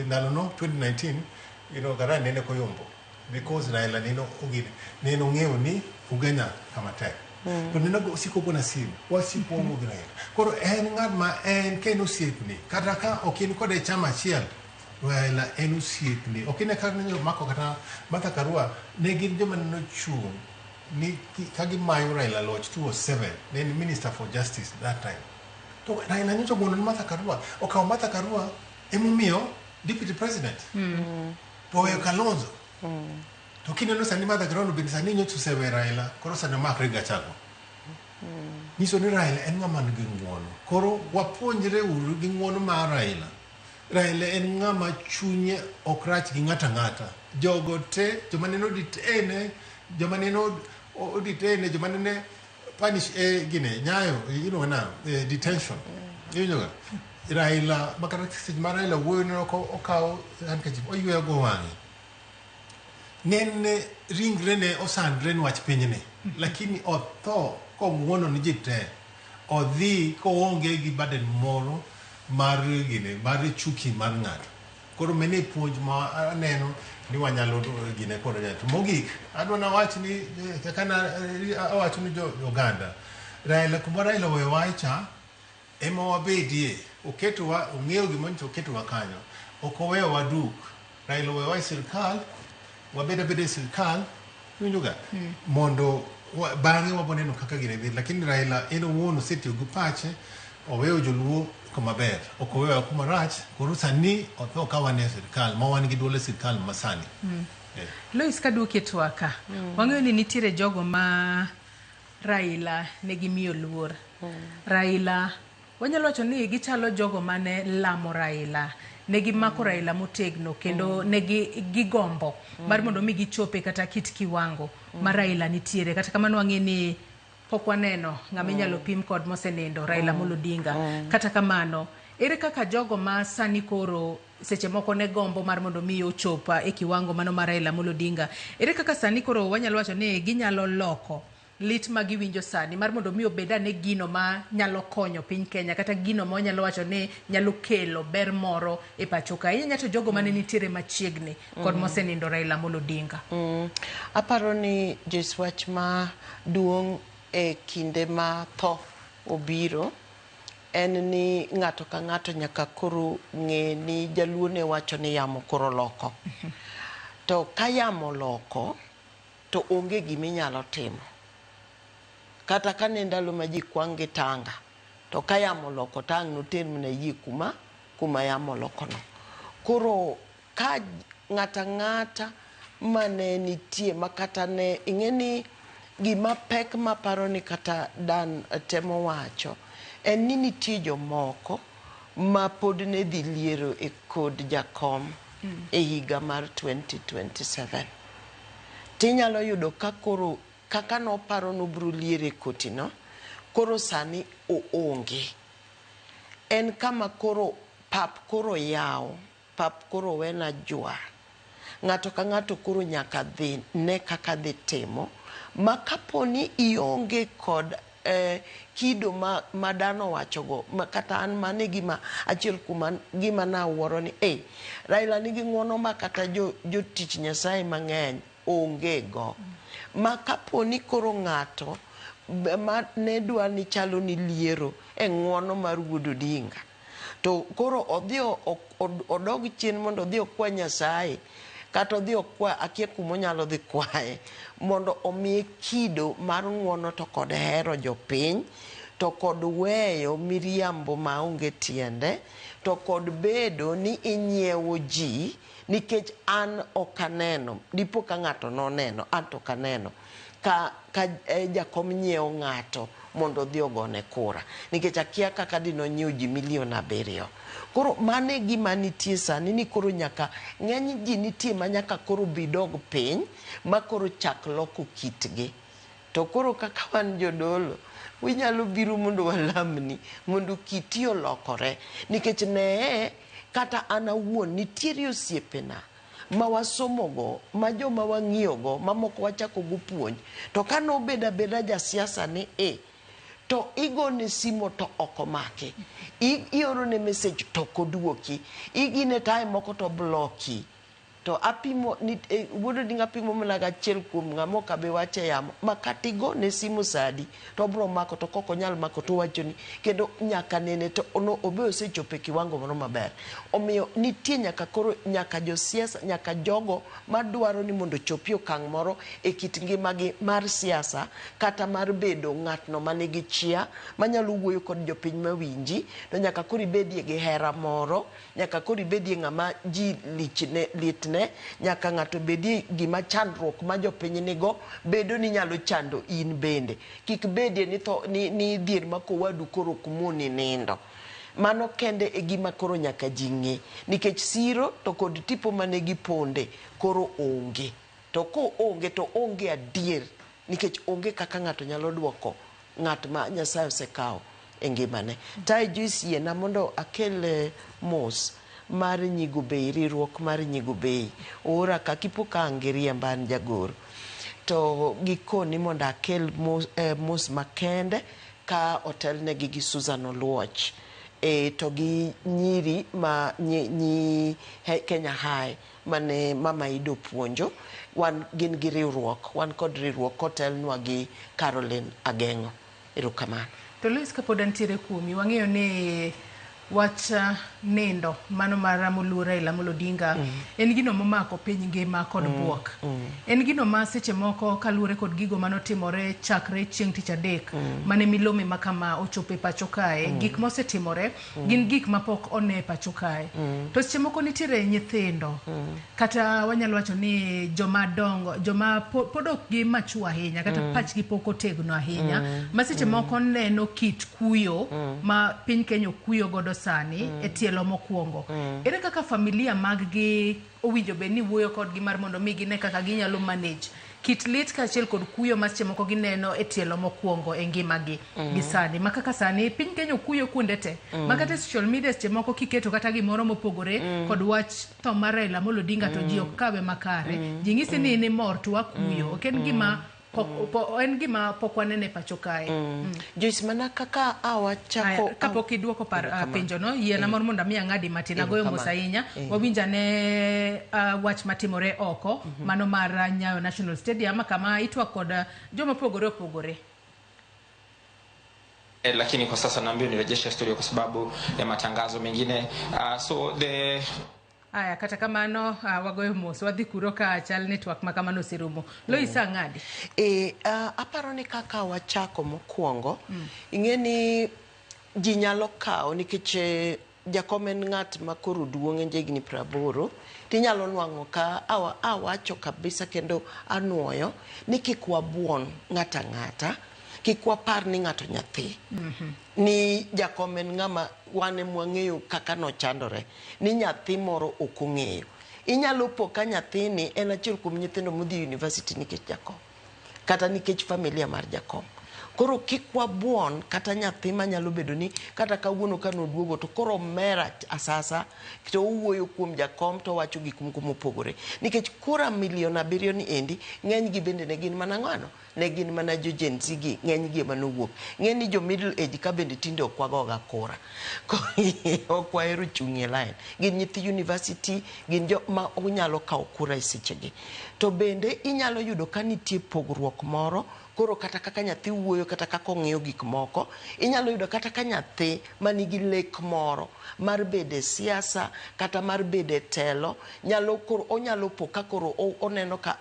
ndalo no 2019 kara nene ko yombo because Raila neno ogine neno ng'eyo ni ugenya kama tek to neno siko kuna simu wasipo mo Raila koro en ng'at ma en keno siepni kata ka okin kode chama achiel Raila en osiepni okine ka nyo mako kata Martha Karua ne gin joma no chung ni kagi mayo Raila loch 207 then Minister for Justice that time to Raila nyocho gono Martha Karua okaw Martha Karua emomiyo Deputy President to yo Kalonzo to kineno sani Martha Karua bin sani nyocho sewe Raila koro sani makre gachago niso ni Raila en ng'ama nigi ng'uono koro wapuonjre uru gi ng'uono mar Raila en ng'ama chunye okrach gi ng'ata jogo te joma neno ditene joma neno oditene joma nene punish gine nyayo detention Raila makara sej mar Raila wuono ko okaw handkerchief oyweyo go wang'e nene ringre ne osandre nwach pinyne lakini otho ko ng'uono ni jite odhi ko onge gi baden moro mar chuki mar ng'ato koro mene puonj ma aneno ni wanyalo gine koro to mogik adwana wach ni kana awach ni jo Uganda Raila kumara Raila weyo wacha emo wabedie oketo wa ong'eyo gimo nito oketo wa kanyo okoweyo waduk Raila weyo wa sirkal wabeda sirkal winjoga mondo bang'e waboneno kaka gine dhi lakini Raila eno wuono seti ogupache oweyo joluo kuma ber okoweyo kuma rach koro sani otho kawane sirkal ma wan gi duole sirkal masani Lois kaduoke twaka wang'eyo ni nitiere jogo ma Raila ne gimiyo luor Raila wanyalo wacho ni gichalo jogo mane lamo Raila ne gimako Raila motegno kendo ne gigombo mar mondo mi gichope kata kit kiwango ma Raila nitiere kata kamano wang'e ni pok waneno ng'ama inyalo pim kod mosenindo Raila Amolo Odinga kata kamano ere kaka jogo ma sani koro seche moko ne gombo mar mondo mi ochopa e kiwango mano mar Raila Amolo Odinga ere kaka sani koro wanyalo wacho ni ginyalo loko lit ma giwinjo sani mar mondo mi obeda ne gino ma nyalo konyo piny Kenya kata gino ma nyalo wacho ni nyalo kelo ber moro e pacho ka nyato jogo mane nitiere machiegni kod mosenindo Raila Amolo Odinga aparo ni jeswach ma duong e kinde ma tho obiro en ni ng'ato ka ng'ato nyaka koro ng'e ni jaluo ne wacho ni yamo koro loko to ka yamo loko to onge giminyalo timo kata ka ne ndalo ma ji kwang' gi tanga to ka yamo loko tang' noter mna yie kuma yamo loko no koro ka ng'ata mane nitie makata ne ing'eni gima pek ma paro ni kata Dan temo wacho en ni nitie jomoko ma pod ne dhi liero e kod jakom e higa mar 2027 tinyalo yudo ka koro kaka no paro no bro liere koti no koro sani oonge en kama koro pap koro yaw pap koro wena jwa ng'ato ka ng'ato koro nyaka dhi ne kaka dhi timo makaponi ionge kod kido ma dano wachogo kata an mane gima achiel kuma gima na wuoro ni Raila nigi ng'uono ma kata jotich Nyasaye mang'eny onge go makaponi koro ng'ato ma ne dwa ni chalo ni liero e ng'uono mar Wuod Odinga to koro odhi odog chien mondo odhi okwa Nyasaye kata odhi okwa akia kuma onyalo dhi kwaye mondo omiye kido mar ng'uono to kod hero jopiny to kod weyo miriambo maonge tiende to kod bedo ni inyiewo ji nikech an okaneno dipo ka ng'ato noneno an to kaneno ka jakom nyiewo ng'ato mondo odhi ogone kura nikech akia kaka dino nyiewo ji 7,000,000 koro mane gima nitie sani ni koro nyaka ng'eny ji nitie ma nyaka koro bidog piny ma koro chak loko kitgi to koro kaka wan jodolo winyalo biro mondo walamni mondo kiti olokore nikech ne kata an awuon nitiere osiepena ma wasomogo ma joma wang'iyogo mamoko wachako go puonj to kano beda ja siasa ni to igone simo to okomaki ioro ne message to koduoki igine time moko to bloki to apimo ni wuodo dinga pimo mlaga chiel kuom ngamo ka be wache yamo makati go ne simu sadi to bro mako to koko nyal mako to wachoni kendo nyaka nene to ono obe osechope kiwango moro maber omiyo nitie nyaka koro nyaka jo siasa nyaka jogo madwaro ni mondo chopio kang moro e kit ngimagi mar siasa kata mar bedo ng'atno manigi chia manyalo wuoyo kod jopiny mawinji to nyaka koro ibedie gi hera moro nyaka koro ibedie ng'ama ji litne nyaka ng'ato bedie gima chandruok ma jopiny nigo bedo ni nyalo chando in bende kik bedie ni dhier makowadu koro kumuni nindo mano kende e gima koro nyaka jing'e nikech siro to kod tipo manegi ponde koro onge to ko onge to onge adier nikech onge kaka ng'ato nyalo duoko ng'at ma Nyasaye osekawo e ngimane tai juice yena mondo akel mos mar Nyigo Bei riwruok mar Nyigo Bei ora kakipoka angeria mban jagoro to gikoni mondo akel mos makende ka otelnegi gi Susan Oluoch to gi nyiri ma Kenya High mane mama Ido puonjo wan gin gi riwruok wan kod riwruok kotelnwa gi Caroline Agengo erokamano to Luis kapod antiere kuomi wang'eyo ni wach nindo mano mar Raila Amolo Odinga en gino momako piny ngima kod buok en gino ma seche moko kaluore kod gigo manotimore chakre chieng' tich adek mane milome makama ochope pacho kae gik mosetimore gin gik mapok one pacho kae to seche moko nitiere nyithindo kata wanyalo wacho ni joma dongo joma pod ok gi machu ahinya kata pachgi pok otegno ahinya ma seche moko neno kit kuyo ma piny Kenya kuyo godo sani etielo mokwongo ere kaka familia maggi owinjo be ni wuoyo kodgi mar mondo mi gine kaka ginyalo manage kit lit kaachiel kod kuyo ma seche moko gineno etielo mokwongo e ngimagi gi sani ma kaka sani piny Kenya kuyo kuonde te ma kata social media seche moko kiketo kata gimoro mopogore kod wach to mar Raila Amolo Odinga to ji ok kawe makare ji ng'isi ni mor to wakuyo ok en gima en gima pok wanene pacho kae Joyce mana kaka awachako kapok iduoko penjo no yiena moro mondo mi ang'adi matin agoyo mos ahinya wawinja ne wach matimore oko mano mar Nyayo National Stadium kama itwa kod joma opogore lakini kwa sasa naambiwa nirejeshe studio kwa sababu ya matangazo mengine aya kata kamano wagoyo mos wadhi kuro ka chal network makamano sirumo Loisa ng'adi aparo ni kaka wachako mokwongo ing'eni ji nyalo kawo nikech jakom en ng'at ma koro duong' jegni 80 tinyalo nwang'o ka awacho kabisa kendo anuoyo ni kik wabuon ng'ata kik wapar ni ng'ato nyathi ni jakom en ng'ama wane mwang'eyo kaka nochandore ni nyathi moro ok ong'eyo inyalo po ka nyathini en achiel kuom nyithindo modhi university nikech jakom kata nikech familia mar jakom koro kik wabuon kata nyathi manyalo bedo ni kata kawuono kanoduogo to koro mera asasa to owuoyo kuom jakom to wacho gik moko mopogore nikech kura 7 million ni endi ng'eny gi bende ne gin mana ng'ano ne gin mana jo Gen Z gi ng'eny gi manowuok ng'eny ni jo middle age ka bende tinde okwagoga kura okwahero chung'ie line gin nyithi university gin jo ma onyalo kawo kura e sechegi to bende inyalo yudo ka nitie pogruok moro koro kata kaka nyathi wuoyo kata kaka ong'iyo gik moko inyalo yudo kata ka nyathi manigi lek moro mar bede siasa kata mar bede telo onyalo po ka koro oneno ka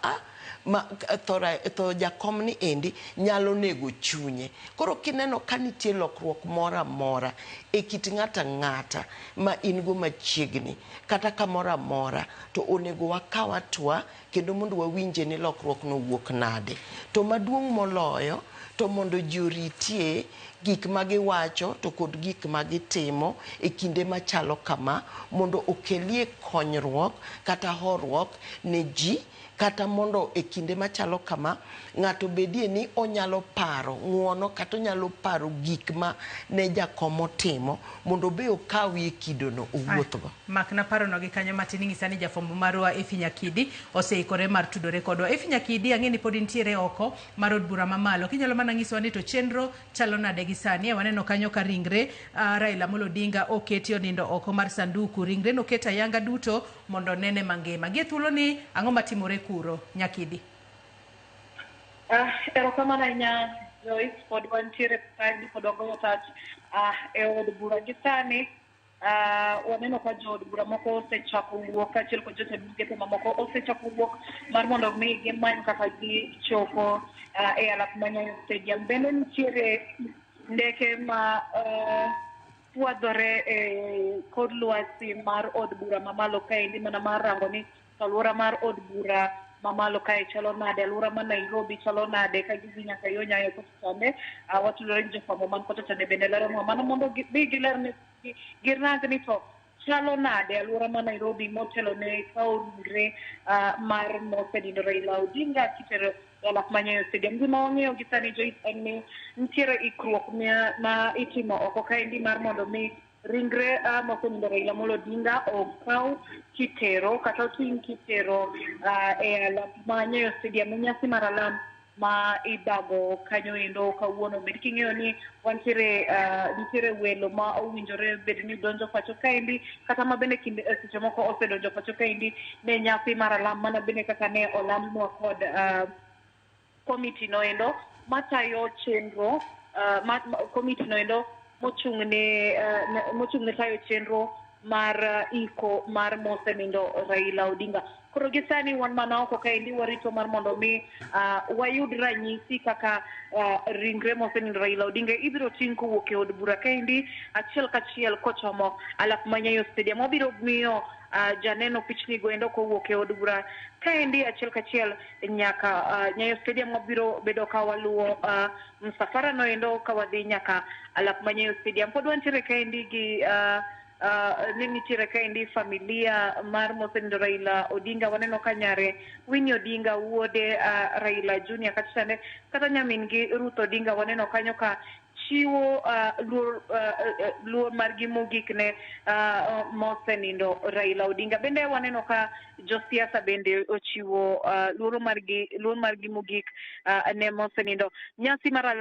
to jakom ni endi nyalo nego chunye koro kineno ka nitie lokruok mora e kit ng'ata ma in go machiegni kata kamora to onego wakawa twa kendo mondo wawinje ni lokruok no wuok nade to maduong' moloyo to mondo juritie gik magiwacho to kod gik magitimo e kinde machalo kama mondo okelie konyruok kata horruok ne ji, kata mondo e kinde machalo kama ng'ato bedie ni onyalo paro ng'uono kata onyalo paro gik ma ne jakom timo mondo be okawi e kidono owuothgo. Makna parono gi kanyo matin ng'isa ni jafwambo marwa Efi Nyakidi oseikore mar tudore kodwa. Efi Nyakidi ang'e ni pod intiere oko mar od bura mamalo. Kinyalo mana ng'isowa ni to chenro chalo nade gi sani? Waneno kanyo ka ringre Raila Amolo Odinga oketi onindo oko mar sanduku. Ringre noketa yanga duto mondo nene mangima. Gie thuolo ni ang'o matimore kuro Nyakidi? Erokamano ahinya Joyce, pod wantiere pagi pod wagoyo tach e od bura gi sani. Waneno ka jo od bura moko osechako wuok kaachiel kod jotend migepe mamoko osechako wuok mar mondo mi gimany kaka gichopo e alap ma Nyayo Stadium. Bende nitiere ndeke ma puodhore e kod lwasi mar od bura mamalo kaendi, mana mar rango ni alwora mar od bura mamalo kae chalo nade, alwora ma Nairobi chalo nade ka gidhi nyaka yo Nyayo kochane. Watudore gi jofwambo man kochane bende leronwa mano mondo giler ne girang ni to chalo nade alwora ma Nairobi motelo ne kao ringre mar mosenindo Raila Odinga kitero alap ma Nyayo Stadium. Gima wang'eyo gi sani Joyce en ni nitiere ikruok ma itimo oko kaendi mar mondo mi ringre mosenindo Raila Amolo Odinga okaw kitero kata oting kitero e alap ma Nyayo Stadium, nyasi mar alam ma idago kanyo endo kawuono. Bed king'eyo ni nitiere welo ma owinjore bed ni donjo pacho kaendi kata ma bende kinde seche moko osedonjo pacho kaendi ne nyasi mar alam, mana bende kaka ne olandnwa kod komiti no endo matayo chenro komiti no endo mochung'ne tayo chenro mar iko mar mosenindo Raila Odinga. Koro gi sani wan mana oko kaendi warito mar mondo mi wayud ranyisi kaka ringre mosenindo Raila Odinga ibiro ting' kowuok e od bura kaendi achiel kachiel kochomo alap ma Nyayo Stadium. Wabiro miyo janeno pichni goendo kowuok e od bura kaendi achiel kachiel nyaka Nyayo Stadium. Wabiro bedo ka waluwo msafara no endo ka wadhi nyaka alap ma Nyayo Stadium. Pod wantiere kaendi gi nitiere kaendi familia mar mosenindo Raila Odinga. Waneno ka nyare Winnie Odinga wuode Raila Junior kata nyamin gi Ruth Odinga waneno kanyo ka chiwo luor margi mogik ne mosenindo Raila Odinga. Bende waneno ka josiasa bende ochiwo luor margi mogik ne mosenindo. Nyasi mar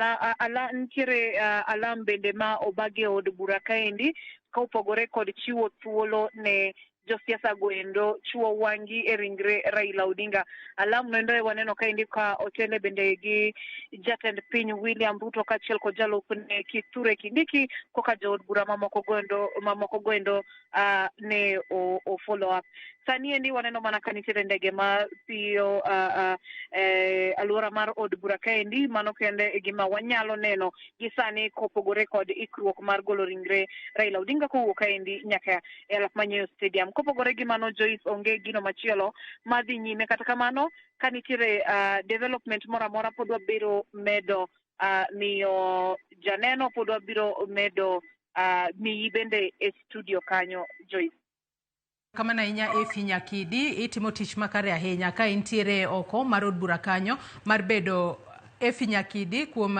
nitiere alam bende ma obagi od bura kaendi ka opogore kod chiwo thuolo ne josiasa goendo chuo wangi e ringre Raila Odinga. Alam noendo waneno kaendi ka otele bende gi jatend piny William Ruto kaachiel kod jalupne Kithure Kindiki koka jood bura mamoko goendo ne o follow up. Sani endi waneno mana ka nitiere ndege ma piyo alwora mar od bura kaendi. Mano kende e gima wanyalo neno gi sani kopogore kod ikruok mar golo ringre Raila Odinga kowuok kaendi nyaka e alap ma Nyayo Stadium. Kopogore gi mano Joyce, onge gino machielo madhi nyime. Kata kamano ka nitiere development moro amora pod wabiro medo miyo janeno, pod wabiro medo miyi bende e studio kanyo Joyce. Kamana inya Efi Nyakidi itimo tich makare ahinya ka intiere oko mar od bura kanyo mar bedo Efi Nyakidi kuom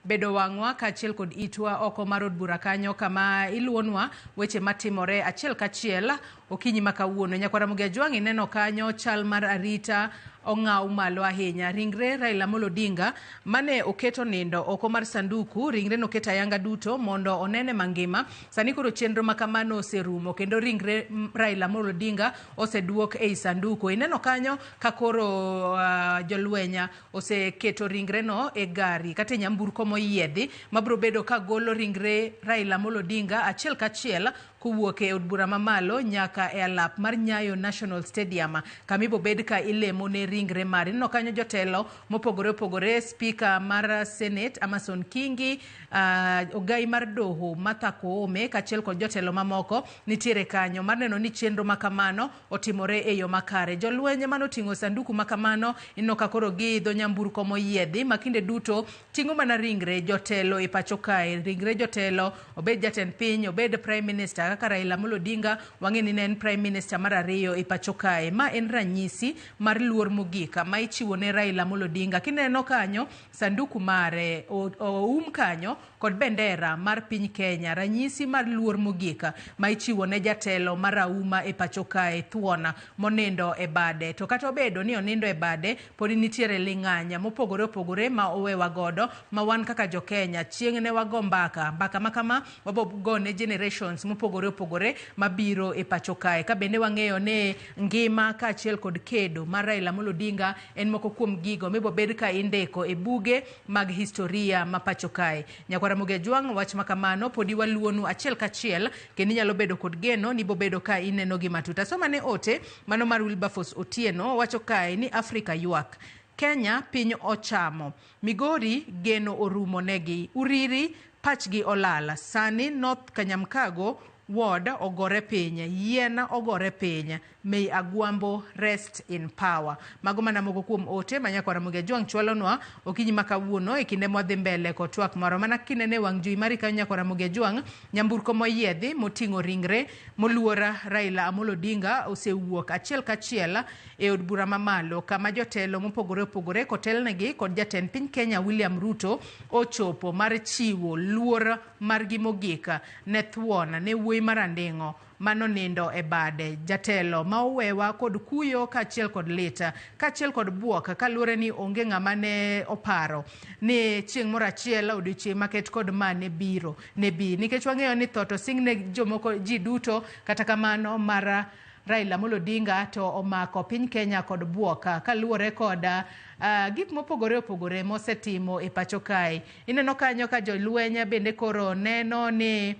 bedo wang'wa kaachiel kod itwa oko mar od bura kanyo kama iluonwa weche matimore achiel kachiel okinyi makawuono. Nyakwara Mugia Jwang' neno kanyo chal mar arita ong'aw malo ahinya. Ringre Raila Amolo Odinga mane oketo nindo oko mar sanduku, ringre noketa yanga duto mondo onene mangima. Sani koro chenro makamano oserumo kendo ringre Raila Amolo Odinga oseduok ei sanduku. Ineno kanyo ka koro jolwenya oseketo ringre no e gari kata nyamburko moyiedhi mabiro bedo ka golo ringre Raila Amolo Odinga achiel kachiel kowuok e od bura mamalo nyaka e alap mar Nyayo National Stadium kamibo bed ka ilemo ne ringre mare. No kanyo jotelo mopogore opogore, spika mar Senate Amason Kingi, ogai mar doho Martha Koome kachiel kod jotelo mamoko nitiere kanyo mar neno ni chenro makamano otimore e yo makare. Jolwenye manoting'o sanduku makamano inoka koro giidho nyamburko moyiedhi makinde duto ting'o mana ringre jotelo e pacho kae. Ringre jotelo, obed jatend piny, obed prime minister kaka Raila Amolo Odinga, wang'e ni en prime minister mar ariyo e pacho kae. Ma en ranyisi mar luor mogika ma ichiwo ne Raila Amolo Odinga. Kineno kanyo sanduku mare kanyo kod bendera mar piny Kenya, ranyisi mar luor mogika ma ichiwo ne jatelo marauma e pacho kae, Thuona monindo e bade. To kata obedo ni onindo e bade, podi nitiere ling'anya mopogore opogore ma owewa godo, ma wan kaka jo Kenya chieng' ne wago mbaka makama wabo gone generations mopogore opogore mabiro e pacho kae. Ka bende wang'eyo ne ngima kaachiel kod kedo mar Raila Amolo Odinga en moko kuom gigo mibo bed ka indiko e buge mag historia ma pacho kae. Ramogi Ajwang' wach makamano podi waluonu achiel kachiel kendo nyalo bedo kod geno ni bo bedo ka ineno gi matuta. Soma ne ote mano mar Wilberforce Otieno wacho kae ni Afrika ywak, Kenya piny ochamo, Migori geno orumo negi, Uriri pachgi olala, sani North Kanyamkago ward ogore piny, Yiena ogore piny, may Agwambo rest in power. Mago mana moko kuom ote manyako Ramogi Ajwang' chwalonwa okinyi makawuono e kinde modhi mbele kod twak moro. Mana kinene wang' jui mari kanyo nyako Ramogi Ajwang' nyamburko moyiedhi moting'o ringre moluora Raila Amolo Odinga osewuok achiel kachiel e od bura mamalo kama jotelo mopogore opogore kotelnegi kod jatend piny Kenya William Ruto ochopo mar chiwo luor margi mogika ne Thuona, ne wuoyi maranding'o mano nindo e bade. Jatelo ma owewa kod kuyo kaachiel kod lita kaachiel kod buok kaluore ni onge ng'ama ne oparo ni chieng' moro achiel odiochieng' maket kod mane biro ne bi, nikech wang'eyo ni tho to sing ne jomoko ji duto. Kata kamano mar Raila Amolo Odinga to omako piny Kenya kod buoka kaluore kod gik mopogore opogore mosetimo e pacho kae. Ineno kanyo ka jolwenya bende koro neno ni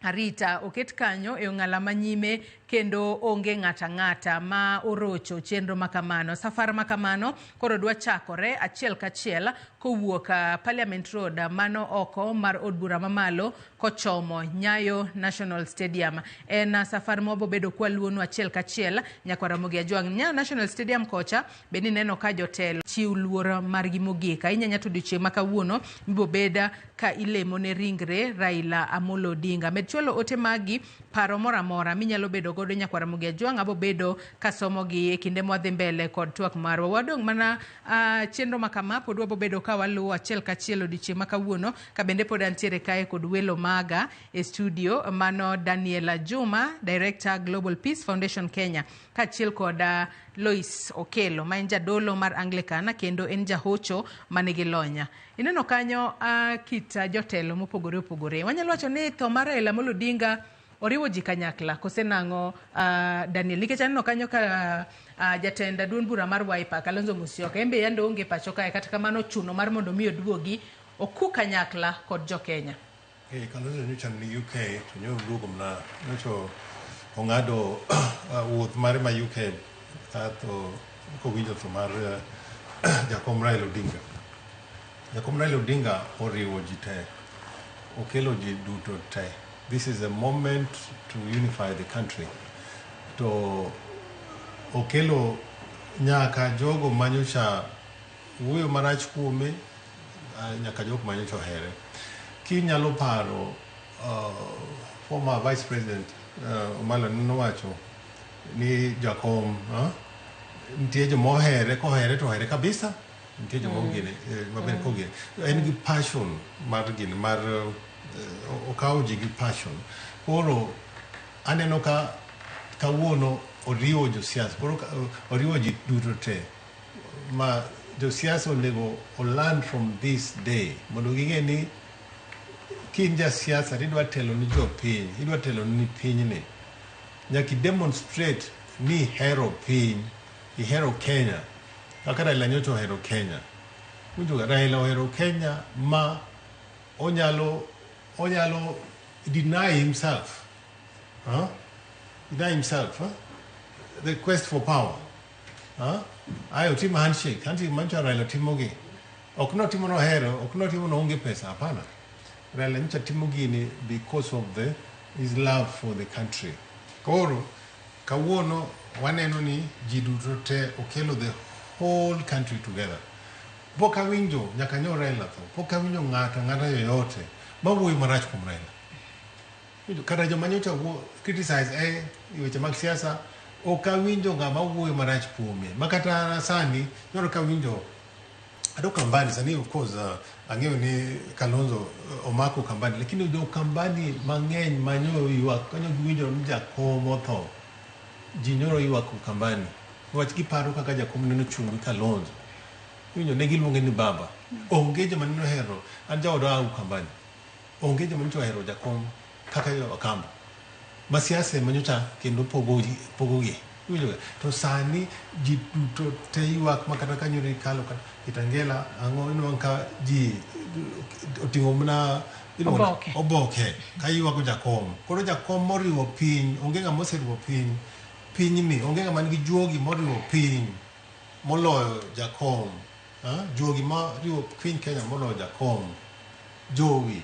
arita oket kanyo e ong'ala manyime kendo onge ng'ata ma orocho chenro makamano. Safar makamano koro dwa chakore achiel kachiel kowuok Parliament Road mano oko mar od bura mamalo kochomo Nyayo National Stadium. En safar mobo bedo kwa luonu achiel kachiel nyako Ramogi Ajwang'. Nyayo National Stadium kocha beni neno ka jotelo chiw luor margi mogika. Inyanya tudiochieng' makawuono mibo beda ka ilemo ne ringre Raila Amolo Odinga. Med chwalo ote magi paro moramora minyalo bedo godo nyako Ramogi Ajwang' abo bedo kasomo gi e kinde mwadhi mbele kod twak marwa. Wadong' mana chenro makama pod wabo bedo ka waluwo achiel kachiel odiochieng' makawuono. Ka bende pod antiere kae kod welo maga e studio mano Daniela Juma, Director Global Peace Foundation Kenya, kaachiel kod Lois Okelo ma en jadolo mar Anglican kendo en jahocho manigi lonya. Ineno kanyo kit jotelo mopogore opogore. Wanyalo wacho ni tho mar Raila Amolo Odinga oriwo ji kanyakla kosenang'o Daniel, nikech aneno kanyo ka jatenda duond bura mar Wiper Kalonzo Musyoka embe yando onge pacho kae, kata kamano chuno mar mondo mi oduogi oku kanyakla kod jo Kenya. Kalonzo nyocha ni UK to nyo duogo mna nyocha ong'ado wuoth mare ma UK to kowinjo tho mar Jakom Raila Odinga. Jakom Raila Odinga oriwo ji te, okelo ji duto te. This is a moment to unify the country. To okelo nyaka jogo manyocha wuoyo marach kuome, nyaka jogo manyocha ohere. Kinyalo paro former Vice President Omalo nowacho ni Jakom nitie joma ohere, kohere to ohere kabisa, nitie joma ogene maber kogene. En gi passion mar gini mar okawo ji gi passion. Koro aneno ka kawuono oriwo josiasa, koro oriwo ji duto te ma josiasa onego learn from this day mondo ging'e ni kin jasiasa idwa telo ni jopiny, idwa telo ni pinyni, nyaka demonstrate ni hero piny, ihero Kenya kaka Raila nyocha ohero Kenya. Raila ohero Kenya ma onyalo deny himself He died himself. The quest for power. Ayo timo handshake. Hanti mancha Raila timogi. Okuno timo no hero. Okuno timo no onge pesa. Hapana. Raila ncha timogi ni because of his love for the country. Koro kawuono waneno ni jiduto te okelo the whole country together. Poka winjo nyaka nyo Raila tho. Poka winjo ngata yoyote. Mawuoyo marach kuom Raila. Kata joma nyocha criticize weche mag siasa oka winjo ngama wuoyo marach kuome. Makata sani nyoro ka winjo ado Kambani sani of course ang'eyo ni Kalonzo omako Kambani lakini jo Kambani mang'eny manyo ywak kanyo winjo ni Jakom otho. Ji nyoro ywak Kambani. Wach giparo kaka Jakom neno chungu Kalonzo. Winjo ne giluonge ni baba. Onge joma neno hero an jaodo au Kambani. Onge joma neno hero Jakom kaka yo Wakamba. Masiasa manyocha kendo pogogi. Winjo to sani ji duto te ywak makata kanyo ni kalo Kitangela ango ino ka ji otingo mna oboke ka ywak Jakom. Koro Jakom moriwo piny onge ng'ama oseriwo piny ni onge ng'ama nigi juogi moriwo piny moloyo Jakom. Juogi ma riwo piny Kenya moloyo Jakom. Jowi.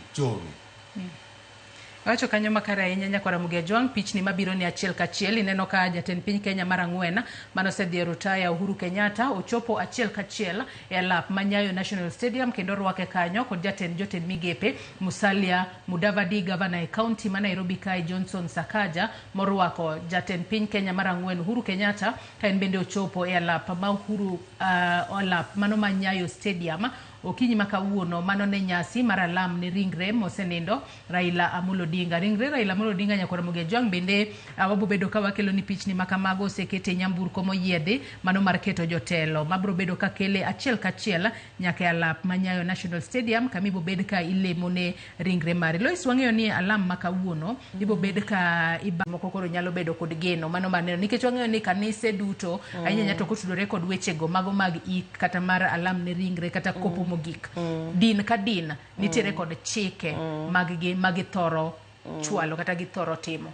Wacho kanyo makara ahinya Nyakwara Mugia Jwang pichni mabiro ni achiel kachiel ineno ka jatend piny Kenya mar ang'wen manosedhi rutaya Uhuru Kenyatta ochopo achiel kachiel e alap manyayo National Stadium kendo rwake kanyo kod jotend migepe Musalia Mudavadi gavana e county ma Nairobi kae Johnson Sakaja morwako jatend piny Kenya mar ang'wen Uhuru Kenyatta ka en bende ochopo e alap ma Uhuru alap mano manyayo stadium okinyi makawuono mano ne nyasi mar alam ni ringre mosenindo Raila Amolo Odinga. Ringre Raila Amolo Odinga Nyakwara Mugia Jwang bende wabo bedo ka wakelo ni pichni makamago osekete nyamburko moyiedhi mano mar keto jotelo mabro bedo ka kele achiel kachiel nyaka alap manyayo National Stadium kamibo bed ka ilemo ne ringre mare. Lois wang'eyo ni alam makawuono ibo bed ka moko koro nyalo bedo kod geno mano maneno nikech wang'eyo ni kanise duto ahinya nyato kotudore kod wechego mago mag ik kata mar alam ne ringre kata kopo mogik. Din ka din nitiere kod chike mag thoro chwalo kata githoro timo.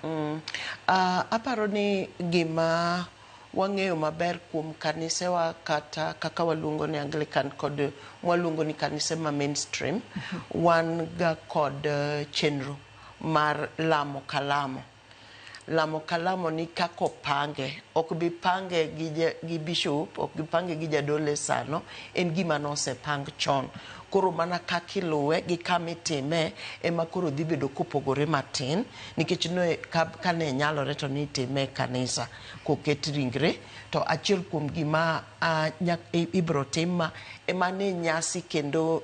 Aparo ni gima wang'eyo maber kuom kanisewa kata kaka waluongo ni Anglican kod waluongo ni kanise ma mainstream wan ga kod chenro mar lamo kalamo ni kako pange ok bi pange gi bishop ok bi pange gi jadole sano en gima no se pang chon koro mana kakiluwe gi kamitime ema koro dhi bedo kopogore matin nikech no kane nyalore to ni time kanisa koket ringre to achiel kuom gima ibro tim ema ne nyasi kendo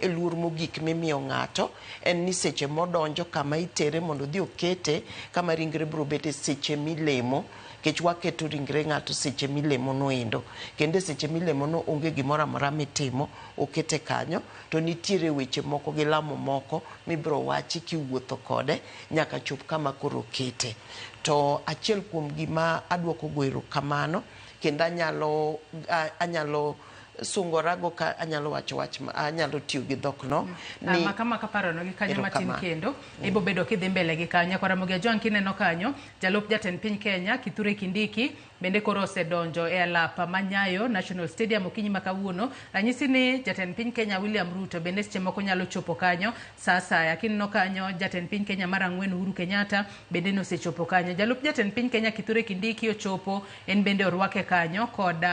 luor mogik mimiyo ng'ato en ni seche modonjo kama itere mondo dhi okete kama ringre bro bete seche milemo kech waketo ringre ng'ato seche milemo noendo kendo seche milemo no onge gimoro amora mitimo okete kanyo to nitiere weche moko gi lamo moko mibro wachi kiwuotho kode nyaka chop kama koro kete to achiel kuom gima adwoko goero kamano kendo anyalo sungorago ka anyalo wacho anyalo tiyo gi dhok no ni kama kaparo no gi kanyo matin kendo ibo bedo kidhi mbele gi kanyo Nyakwara Mugia Jwang kineno kanyo jalup jatend piny Kenya Kithure Kindiki bende koro osedonjo e alapa manyayo National Stadium okinyi makawuono ranyisi ni jatend piny Kenya William Ruto bende seche moko nyalo chopo kanyo sasa kineno kanyo jatend piny Kenya mar ang'wen Uhuru Kenyatta bende no sechopo kanyo jalup jatend piny Kenya Kithure Kindiki ochopo en bende orwake kanyo kod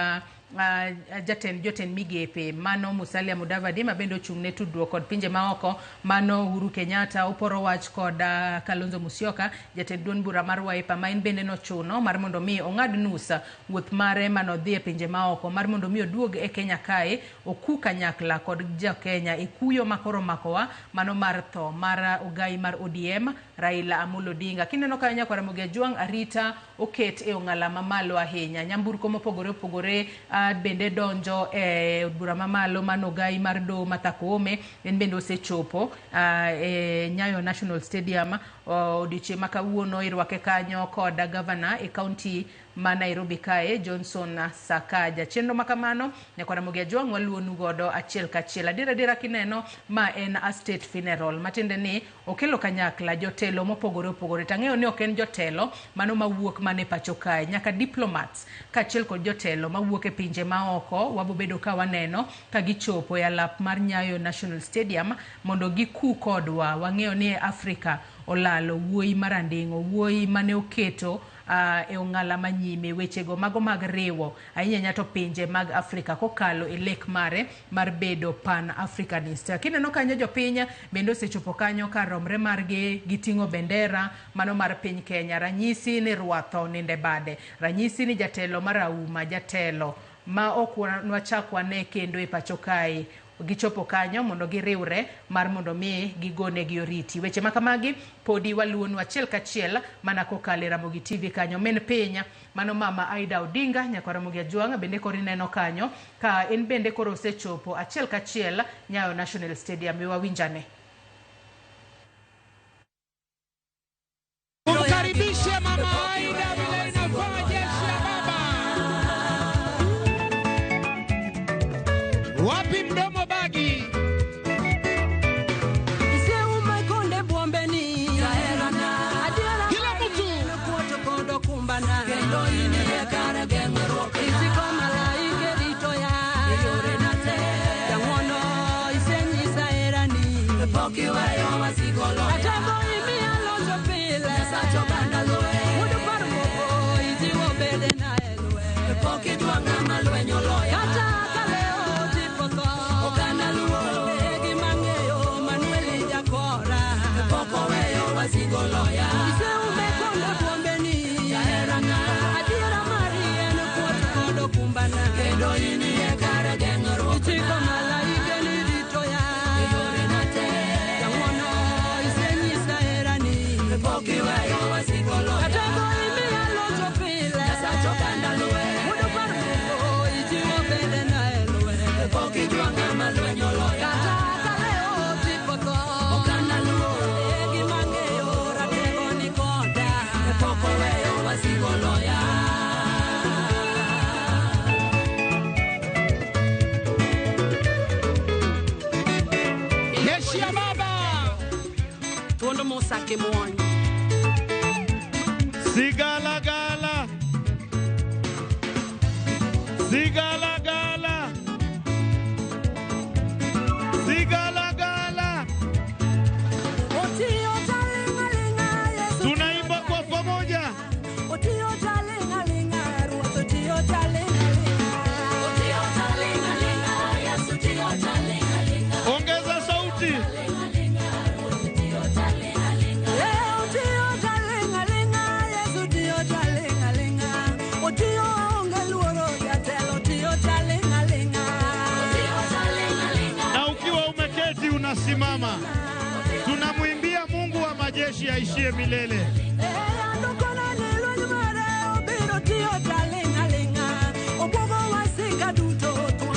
jotend migepe mano Musalia Mudavadi ma bende ochung'ne tudruok kod pinje maoko mano Uhuru Kenyatta oporo wach kod Kalonzo Musyoka jatend duond bura mar Wiper ma en bende no chuno mar mondo mi ong'ad nus wuoth mare mano dhi e pinje maoko mar mondo mi oduog e Kenya kae oku kanyakla kod Kenya e kuyo makoro makowa mano mar tho mar ogai mar ODM Raila Amolo Odinga. Kineno ka Nyakwara Mugia Jwang arita oket e ong'ala mamalo ahinya nyamburko mopogore bende donjo e bura mamalo mano gai mar do Mathakome en bende osechopo e Nyayo National Stadium odiochieng' makawuono irwake kanyo kod gavana e county ma Nairobi kae Johnson Sakaja. Chenro makamano nyakwara Mugia Jwang waluonu godo achiel kachiel. Adira kineno ma en a state funeral. Matinde ni okelo kanyakla jotelo mopogore opogore. Tang'eyo ni ok en jotelo mano mawuok mane pacho kae, nyaka diplomats kachiel kod jotelo mawuok e pinje maoko wabobedo ka waneno ka gichopo e alap mar Nyayo National Stadium mondo giku kodwa. Wang'eyo ni Afrika olalo wuoyi marandingo, wuoyi mane oketo e ong'ala manyime wechego mago mag riwo ahinya nyato pinje mag Afrika kokalo e lek mare mar bedo pan Africanist. Kineno kanyo jopiny bende osechopo kanyo ka romre margi giting'o bendera mano mar piny Kenya. Ranyisi ni rwatho ninde bade, ranyisi ni jatelo marauma, jatelo ma ok nwachakwa ne kendo e pacho kae gichopo kanyo mondo giriwre mar mondo mi gigone gi oriti. Weche makamagi podi waluonu achiel kachiel mana kokale Ramogi TV kanyo. Men piny mano mama Aida Odinga nyakwara Mugia Jwang bende kori neno kanyo ka en bende koro osechopo achiel kachiel Nyayo National Stadium. Wawinjane. Kumkaribishe mama Aida vile inafanya jeshi ya baba. Wapi mdomo bagi? Kila mtu jeshi ya baba. Tuondo Mosake Mwani. Sigala gala. Sigala gala. Sigala gala. Tunaimba kwa pamoja. Ongeza sauti. Na ukiwa umeketi unasimama, tunamwimbia Mungu wa majeshi aishie milele.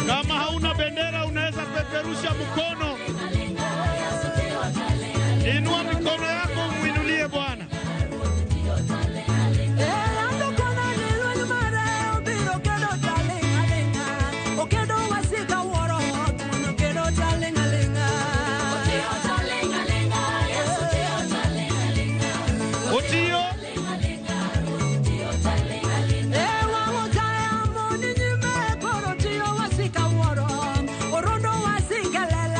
Kama hauna bendera unaweza peperusha mkono. Inua mikono yako umwinulie Bwana. Otio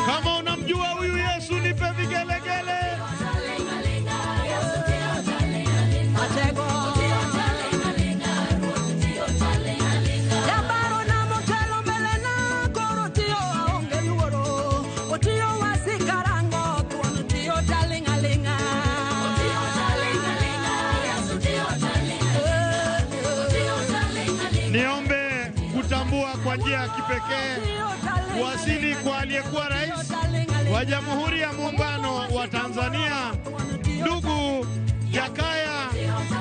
kama unamjua huyu Yesu nipe vigelegele. Niombe kutambua kwa njia ya kipekee kuwasili kwa aliyekuwa rais wa Jamhuri ya Muungano wa Tanzania, ndugu Jakaya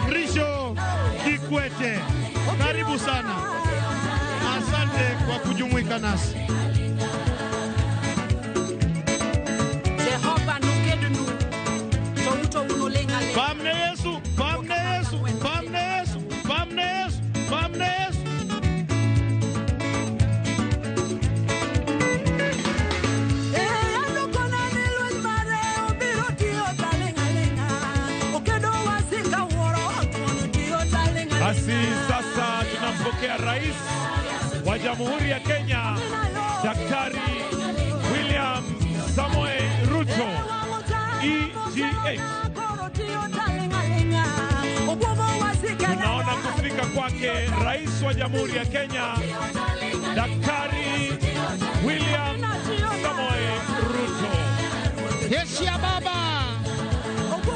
Mrisho Kikwete. Karibu sana. Asante kwa kujumuika nasi. Pamne Yesu, pamne Yesu, pamne Yesu, pamne Yesu. kumpokea rais wa Jamhuri ya Kenya Daktari William Samoei Ruto EGH. Tunaona kufika kwake rais wa Jamhuri ya Kenya Daktari William Samoei Ruto. Jeshi ya baba,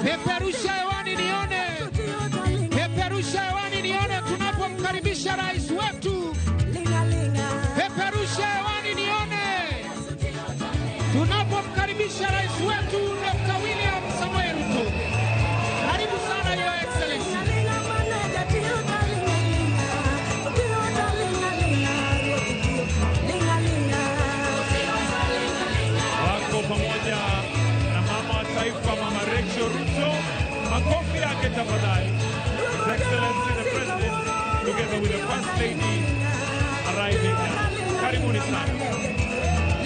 peperusha hewani nione, peperusha hewani nione tunapomkaribisha rais wetu. Peperusha hewani nione tunapomkaribisha rais wetu Dr. William Samoei Ruto. Karibu sana Your Excellency. Wako pamoja na mama wa taifa Mama Rachel Ruto. Makofi yake tafadhali. His Excellency the President together with the First Lady arriving now. Karibuni sana.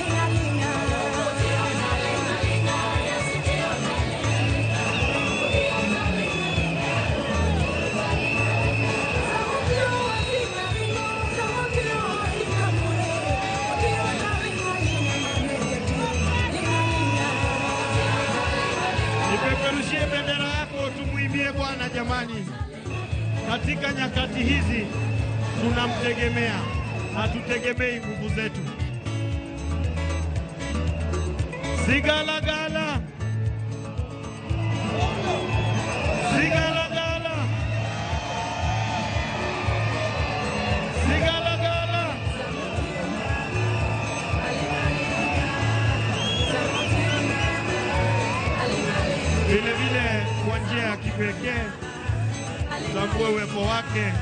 Nipeperushie bendera yako tumuimbie Bwana jamani. Katika nyakati hizi tunamtegemea, hatutegemei nguvu zetu. Sigalagala, sigalagala, sigalagala. Vile vile kwa njia ya kipekee tambue uwepo wake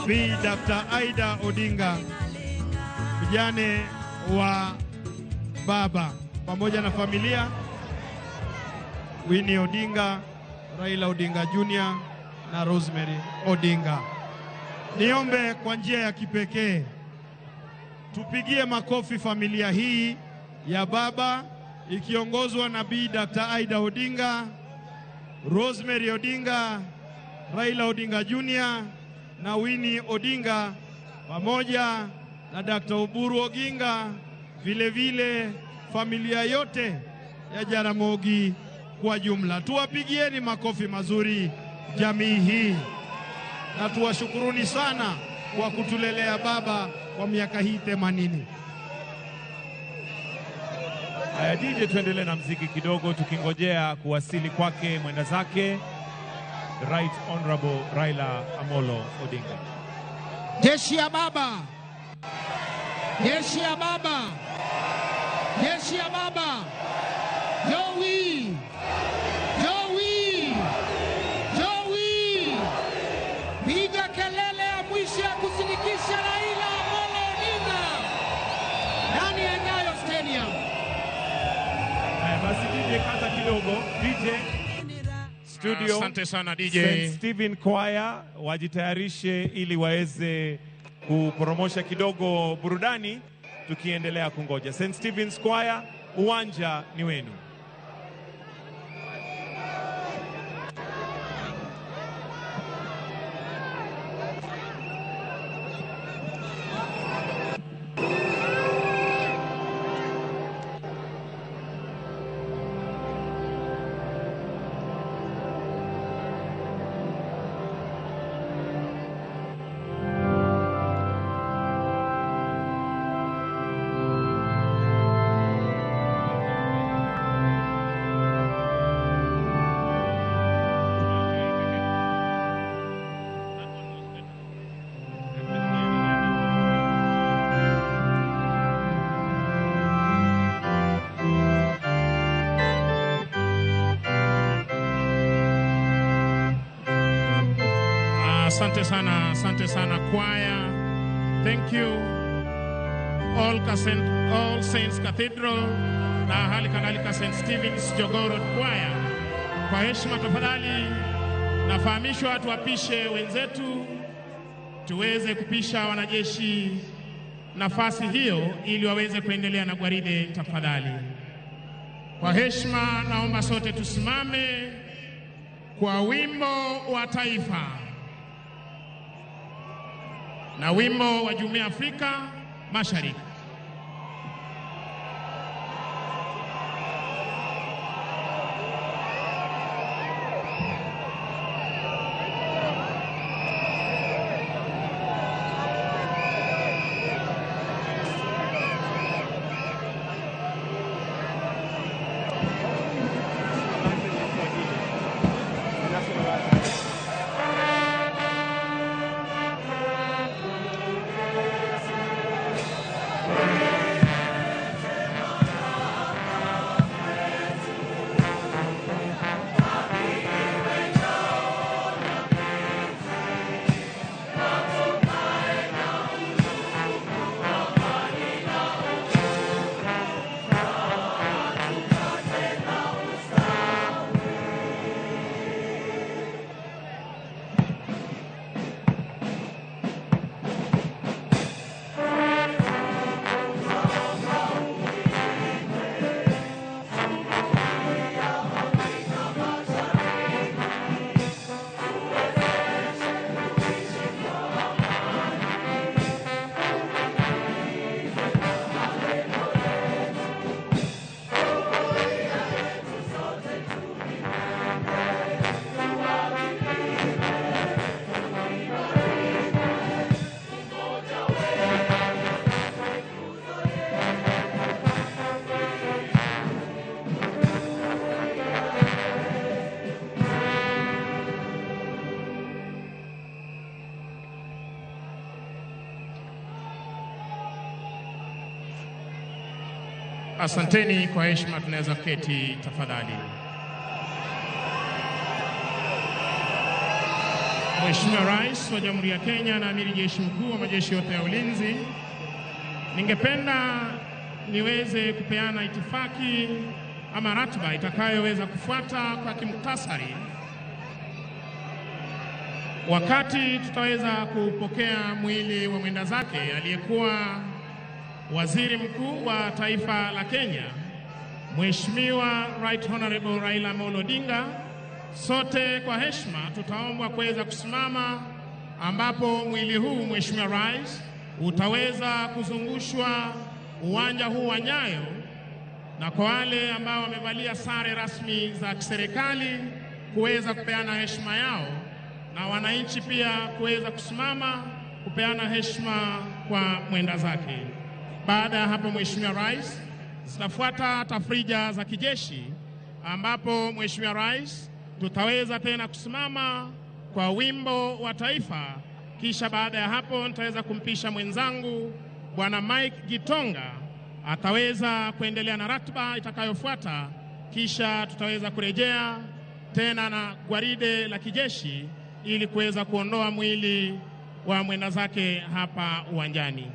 Bi Dr. Aida Odinga, mjane wa baba, pamoja na familia Winnie Odinga, Raila Odinga Jr. na Rosemary Odinga. Niombe kwa njia ya kipekee tupigie makofi familia hii ya baba ikiongozwa na Bi Dr. Aida Odinga, Rosemary Odinga, Raila Odinga Jr. na Winnie Odinga pamoja na Dr. Oburu Oginga, vile vile familia yote ya Jaramogi kwa jumla. Tuwapigieni makofi mazuri jamii hii na tuwashukuruni sana kwa kutulelea baba kwa miaka hii 80. Haya DJ, tuendelee na mziki kidogo tukingojea kuwasili kwake mwenda zake Right Honorable Raila Amolo Odinga. Jeshi ya baba, jeshi ya baba, jeshi ya baba. Joey, Joey, Joey. Piga kelele ya mwisho ya kusinikisha Raila Amolo Odinga ndani ya Nyayo Stadium. Basi DJ kata kidogo. DJ studio. Asante sana DJ. St. Stephen Choir wajitayarishe ili waweze kupromosha kidogo burudani tukiendelea kungoja. St. Stephen's Choir, uwanja ni wenu. Asante sana choir. Thank you all Saints Cathedral na hali kadhalika St. Stephen's Jogoo Road Choir. Kwa heshima tafadhali nafahamishwa tuwapishe wenzetu tuweze kupisha wanajeshi nafasi hiyo ili waweze kuendelea na gwaride tafadhali. Kwa heshima naomba sote tusimame kwa wimbo wa taifa. na wimbo wa Jumuiya ya Afrika Mashariki. Asanteni kwa heshima, tunaweza keti tafadhali. Mheshimiwa Rais wa Jamhuri ya Kenya na Amiri Jeshi Mkuu wa majeshi yote ya ulinzi, ningependa niweze kupeana itifaki ama ratiba itakayoweza kufuata kwa kimuktasari. Wakati tutaweza kupokea mwili wa mwenda zake aliyekuwa Waziri Mkuu wa taifa la Kenya, Mheshimiwa Right Honorable Raila Amolo Odinga, sote kwa heshima tutaombwa kuweza kusimama, ambapo mwili huu Mheshimiwa Rais utaweza kuzungushwa uwanja huu wa Nyayo, na kwa wale ambao wamevalia sare rasmi za kiserikali kuweza kupeana heshima yao, na wananchi pia kuweza kusimama kupeana heshima kwa mwenda zake. Baada ya hapo, Mheshimiwa Rais, zitafuata tafrija za kijeshi, ambapo Mheshimiwa Rais tutaweza tena kusimama kwa wimbo wa taifa, kisha baada ya hapo nitaweza kumpisha mwenzangu Bwana Mike Gitonga ataweza kuendelea na ratiba itakayofuata, kisha tutaweza kurejea tena na gwaride la kijeshi ili kuweza kuondoa mwili wa mwenda zake hapa uwanjani.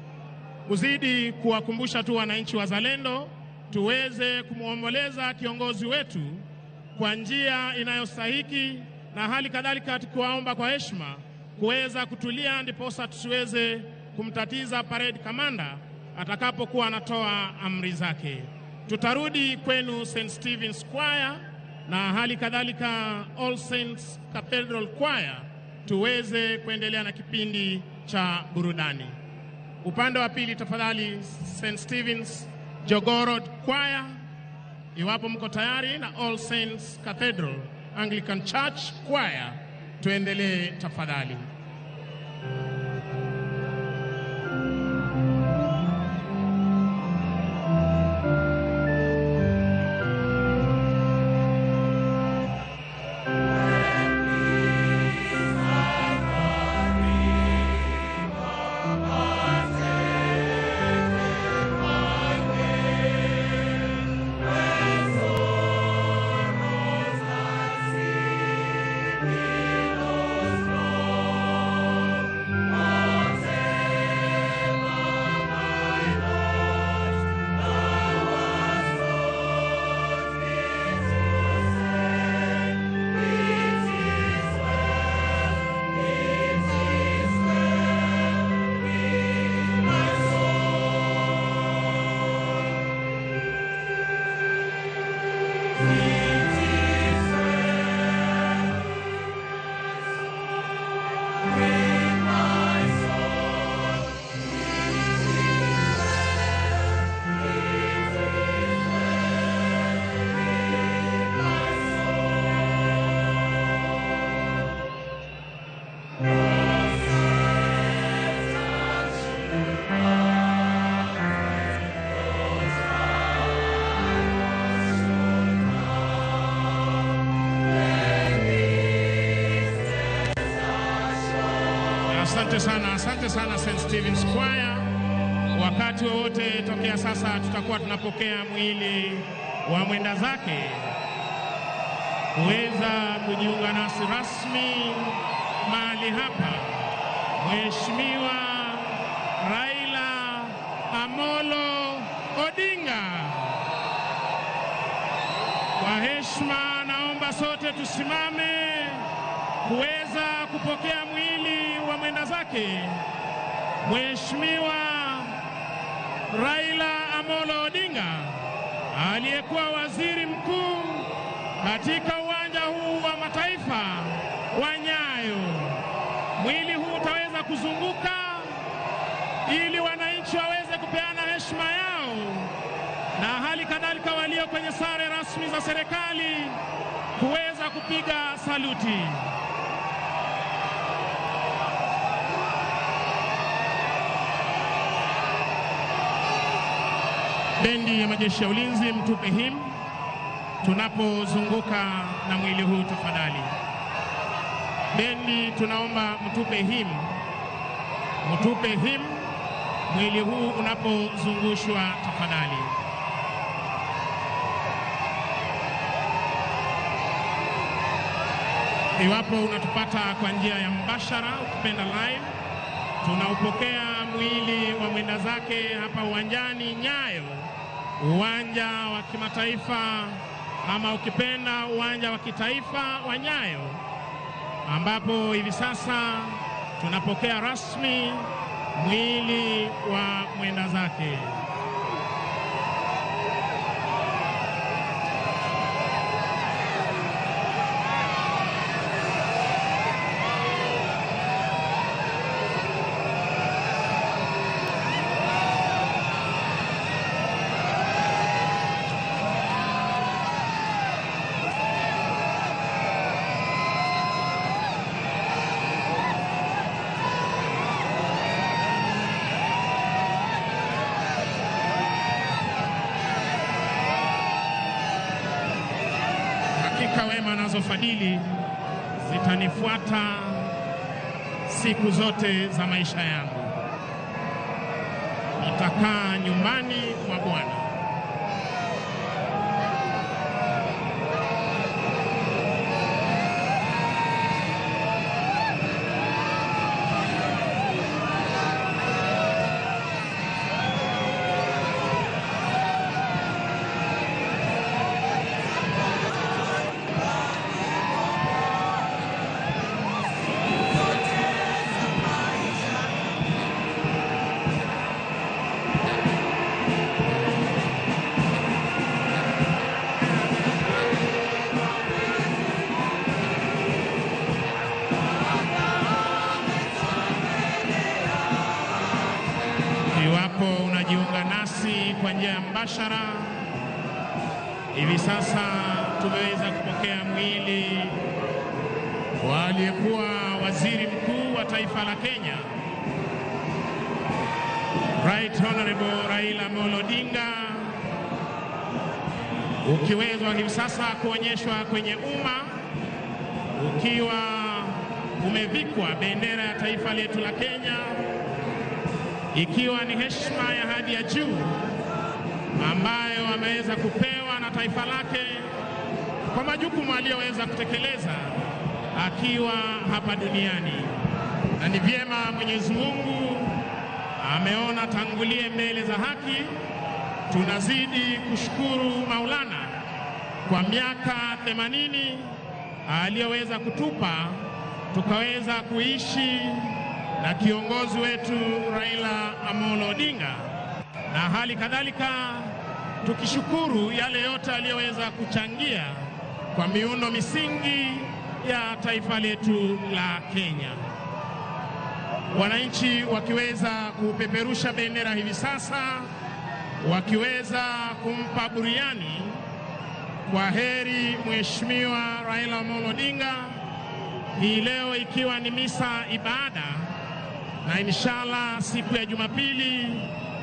Kuzidi kuwakumbusha tu wananchi wazalendo tuweze kumwomboleza kiongozi wetu kwa njia inayostahiki, na hali kadhalika tukiwaomba kwa heshima kuweza kutulia, ndiposa tusiweze kumtatiza parade commander atakapokuwa anatoa amri zake. Tutarudi kwenu St. Stephen's Choir na hali kadhalika All Saints Cathedral Choir tuweze kuendelea na kipindi cha burudani. Upande wa pili tafadhali St. Stephen's Jogoo Road Choir, iwapo mko tayari, na All Saints Cathedral Anglican Church Choir, tuendelee tafadhali. Asante sana St. Stephen's Choir. Wakati wowote tokea sasa tutakuwa tunapokea mwili wa mwenda zake. Kuweza kujiunga nasi rasmi mahali hapa, Mheshimiwa Raila Amolo Odinga. Kwa heshima naomba sote tusimame kuweza kupokea mwili wa mwenda zake Mheshimiwa Raila Amolo Odinga, aliyekuwa waziri mkuu katika uwanja huu wa mataifa wa Nyayo. Mwili huu utaweza kuzunguka ili wananchi waweze kupeana heshima yao, na hali kadhalika walio kwenye sare rasmi za serikali kuweza kupiga saluti. Bendi ya majeshi ya ulinzi, mtupe him tunapozunguka na mwili huu tafadhali. Bendi, tunaomba mtupe him mwili huu unapozungushwa tafadhali. Iwapo unatupata kwa njia ya mbashara, ukipenda live, tunaupokea mwili wa mwenda zake hapa uwanjani Nyayo, uwanja wa kimataifa ama ukipenda uwanja wa kitaifa wa Nyayo, ambapo hivi sasa tunapokea rasmi mwili wa mwenda zake. Wema nazo fadhili zitanifuata siku zote za maisha yangu. Nitakaa nyumbani mwa Bwana. Iwapo unajiunga nasi kwa njia ya mbashara, hivi sasa tumeweza kupokea mwili wa aliyekuwa waziri mkuu wa taifa la Kenya, Right Honorable Raila Amolo Odinga, ukiwezwa hivi sasa kuonyeshwa kwenye umma ukiwa umevikwa bendera ya taifa letu la Kenya, ikiwa ni heshima ya hadi ya juu ambayo ameweza kupewa na taifa lake kwa majukumu aliyoweza kutekeleza akiwa hapa duniani. Na ni vyema Mwenyezi Mungu ameona tangulie mbele za haki. Tunazidi kushukuru Maulana kwa miaka 80 aliyoweza kutupa tukaweza kuishi na kiongozi wetu Raila Amolo Odinga, na hali kadhalika tukishukuru yale yote aliyoweza kuchangia kwa miundo misingi ya taifa letu la Kenya. Wananchi wakiweza kupeperusha bendera hivi sasa, wakiweza kumpa buriani kwa heri Mheshimiwa Raila Amolo Odinga, hii leo ikiwa ni misa ibada, na inshallah siku ya Jumapili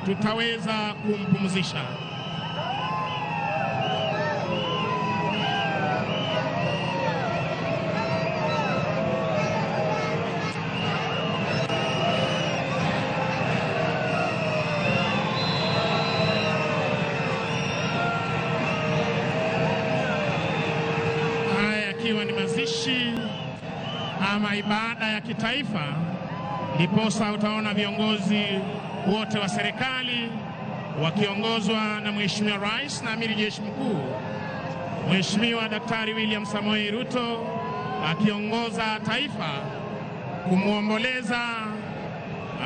tutaweza kumpumzisha. ikiwa ni mazishi ama ibada ya kitaifa, ndiposa utaona viongozi wote wa serikali wakiongozwa na Mheshimiwa Rais na Amiri Jeshi Mkuu Mheshimiwa Daktari William Samoei Ruto akiongoza taifa kumwomboleza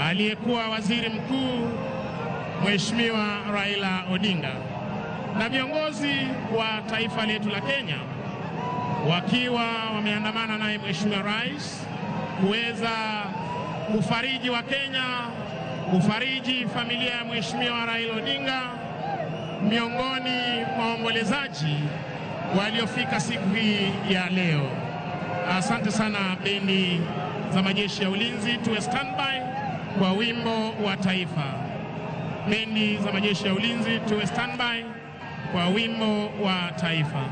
aliyekuwa waziri mkuu Mheshimiwa Raila Odinga, na viongozi wa taifa letu la Kenya wakiwa wameandamana naye Mheshimiwa Rais kuweza kufariji wa Kenya, kufariji familia ya Mheshimiwa Raila Odinga, miongoni mwa waombolezaji waliofika siku hii ya leo. Asante sana bendi za majeshi ya ulinzi, tuwe standby kwa wimbo wa taifa. Bendi za majeshi ya ulinzi, tuwe standby kwa wimbo wa taifa.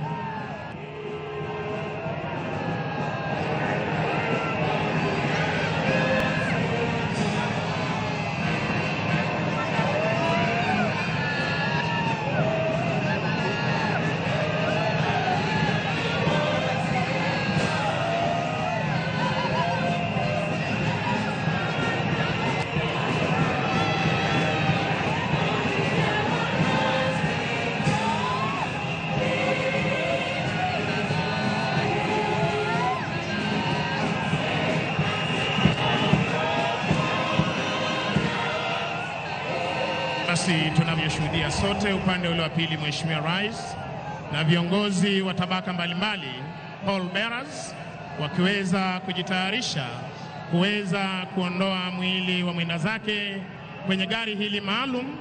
Basi tunavyoshuhudia sote, upande ule wa pili Mheshimiwa Rais na viongozi wa tabaka mbalimbali pall bearers wakiweza kujitayarisha kuweza kuondoa mwili wa mwenda zake kwenye gari hili maalum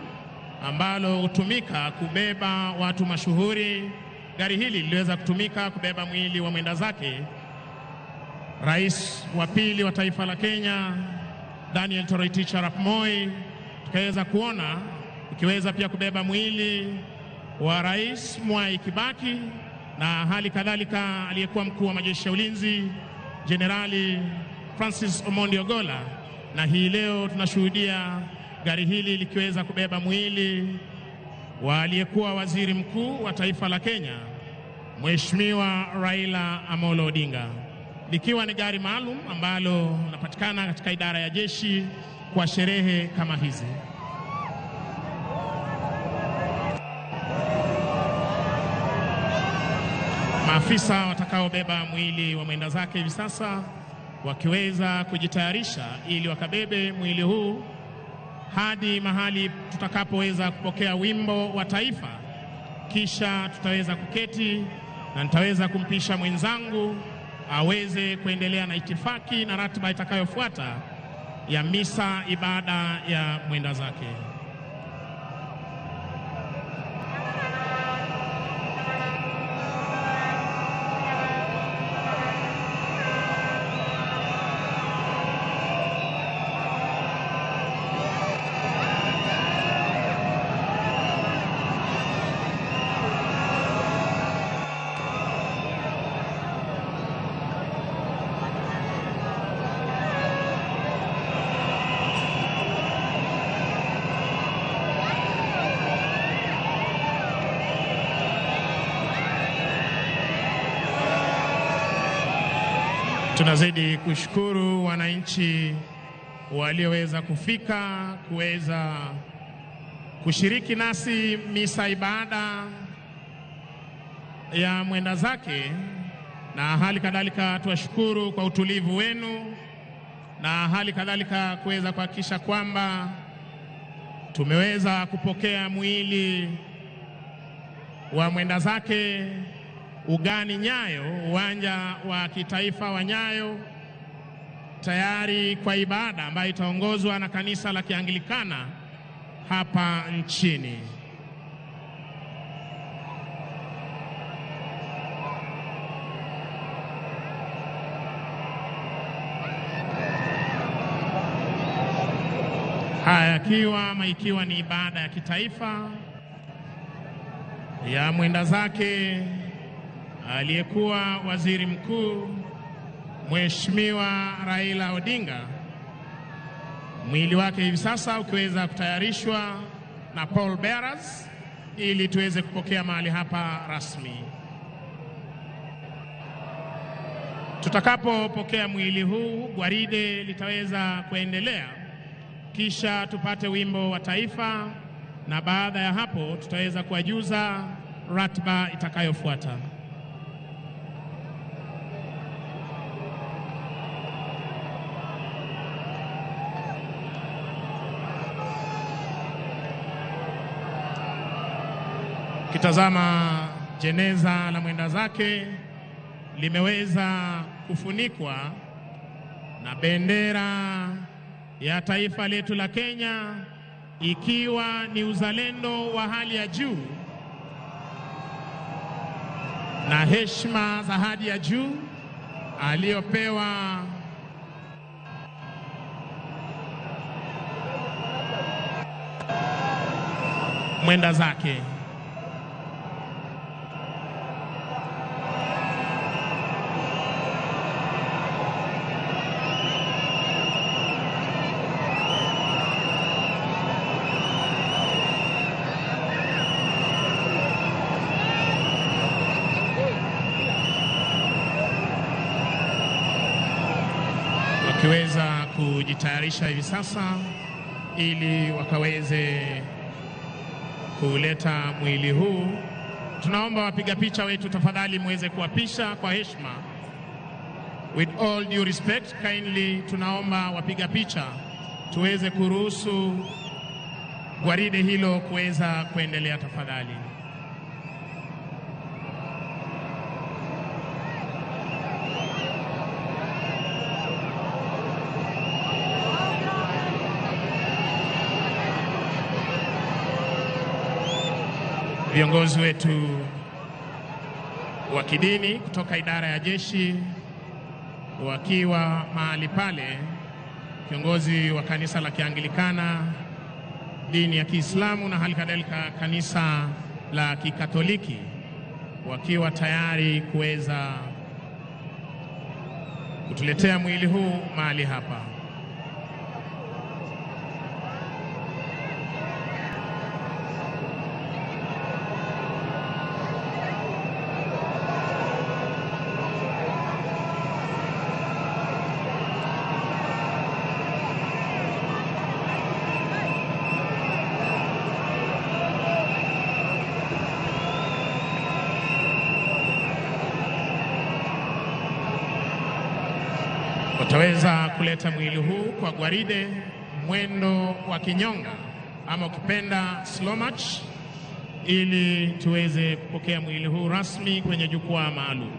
ambalo hutumika kubeba watu mashuhuri. Gari hili liliweza kutumika kubeba mwili wa mwenda zake Rais wa pili wa taifa la Kenya Daniel Toroitich arap Moi, tukaweza kuona ikiweza pia kubeba mwili wa Rais Mwai Kibaki na hali kadhalika aliyekuwa mkuu wa majeshi ya ulinzi Generali Francis Omondi Ogola, na hii leo tunashuhudia gari hili likiweza kubeba mwili wa aliyekuwa waziri mkuu wa taifa la Kenya Mheshimiwa Raila Amolo Odinga, likiwa ni gari maalum ambalo linapatikana katika idara ya jeshi kwa sherehe kama hizi. Maafisa watakaobeba mwili wa mwenda zake hivi sasa wakiweza kujitayarisha ili wakabebe mwili huu hadi mahali tutakapoweza kupokea wimbo wa taifa, kisha tutaweza kuketi na nitaweza kumpisha mwenzangu aweze kuendelea na itifaki na ratiba itakayofuata ya misa ibada ya mwenda zake. Tunazidi kushukuru wananchi walioweza kufika kuweza kushiriki nasi misa ibada ya mwenda zake, na hali kadhalika tuwashukuru kwa utulivu wenu, na hali kadhalika kuweza kuhakikisha kwamba tumeweza kupokea mwili wa mwenda zake ugani Nyayo, uwanja wa kitaifa wa Nyayo, tayari kwa ibada ambayo itaongozwa na kanisa la Kianglikana hapa nchini. Haya ikiwa ni ibada ya kitaifa ya mwenda zake aliyekuwa waziri mkuu Mheshimiwa Raila Odinga, mwili wake hivi sasa ukiweza kutayarishwa na pall bearers ili tuweze kupokea mahali hapa rasmi. Tutakapopokea mwili huu, gwaride litaweza kuendelea, kisha tupate wimbo wa taifa, na baada ya hapo tutaweza kuwajuza ratiba itakayofuata. Kitazama jeneza la mwenda zake limeweza kufunikwa na bendera ya taifa letu la Kenya, ikiwa ni uzalendo wa hali ya juu na heshima za hadi ya juu aliyopewa mwenda zake. Wakiweza kujitayarisha hivi sasa ili wakaweze kuleta mwili huu, tunaomba wapiga picha wetu tafadhali muweze kuwapisha kwa heshima. With all due respect, kindly tunaomba wapiga picha tuweze kuruhusu gwaride hilo kuweza kuendelea tafadhali. Viongozi wetu wa kidini kutoka idara ya jeshi wakiwa mahali pale, kiongozi wa kanisa la Kianglikana, dini ya Kiislamu na hali kadhalika kanisa la Kikatoliki wakiwa tayari kuweza kutuletea mwili huu mahali hapa. Wataweza kuleta mwili huu kwa gwaride mwendo wa kinyonga ama ukipenda slow march, ili tuweze kupokea mwili huu rasmi kwenye jukwaa maalum.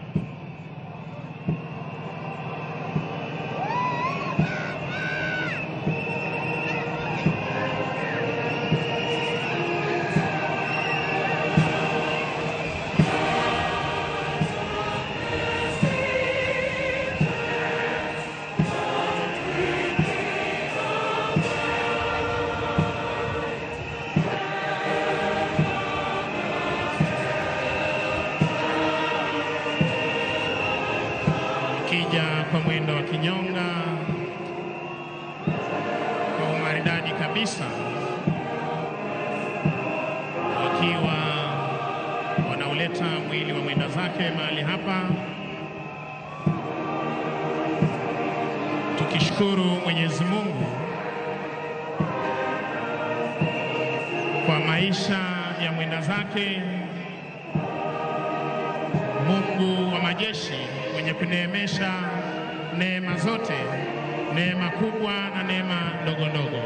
Kija kwa mwendo wa kinyonga kwa umaridadi kabisa, wakiwa wanauleta mwili wa mwenda zake mahali hapa, tukishukuru Mwenyezi Mungu kwa maisha ya mwenda zake. Mungu wa majeshi mwenye kuneemesha neema zote, neema kubwa na neema ndogo ndogo.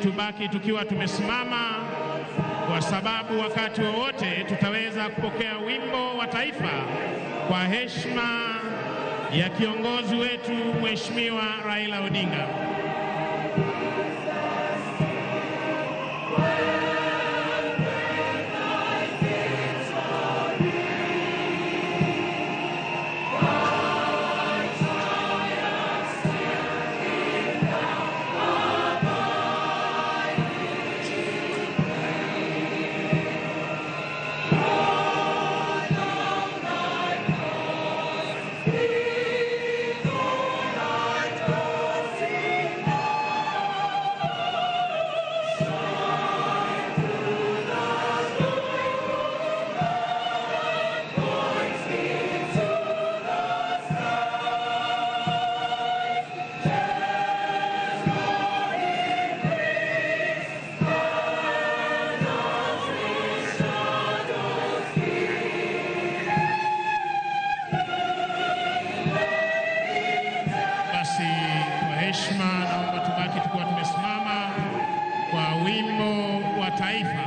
Tubaki tukiwa tumesimama, kwa sababu wakati wowote tutaweza kupokea wimbo wa taifa kwa heshima ya kiongozi wetu Mheshimiwa Raila Odinga. kitaifa.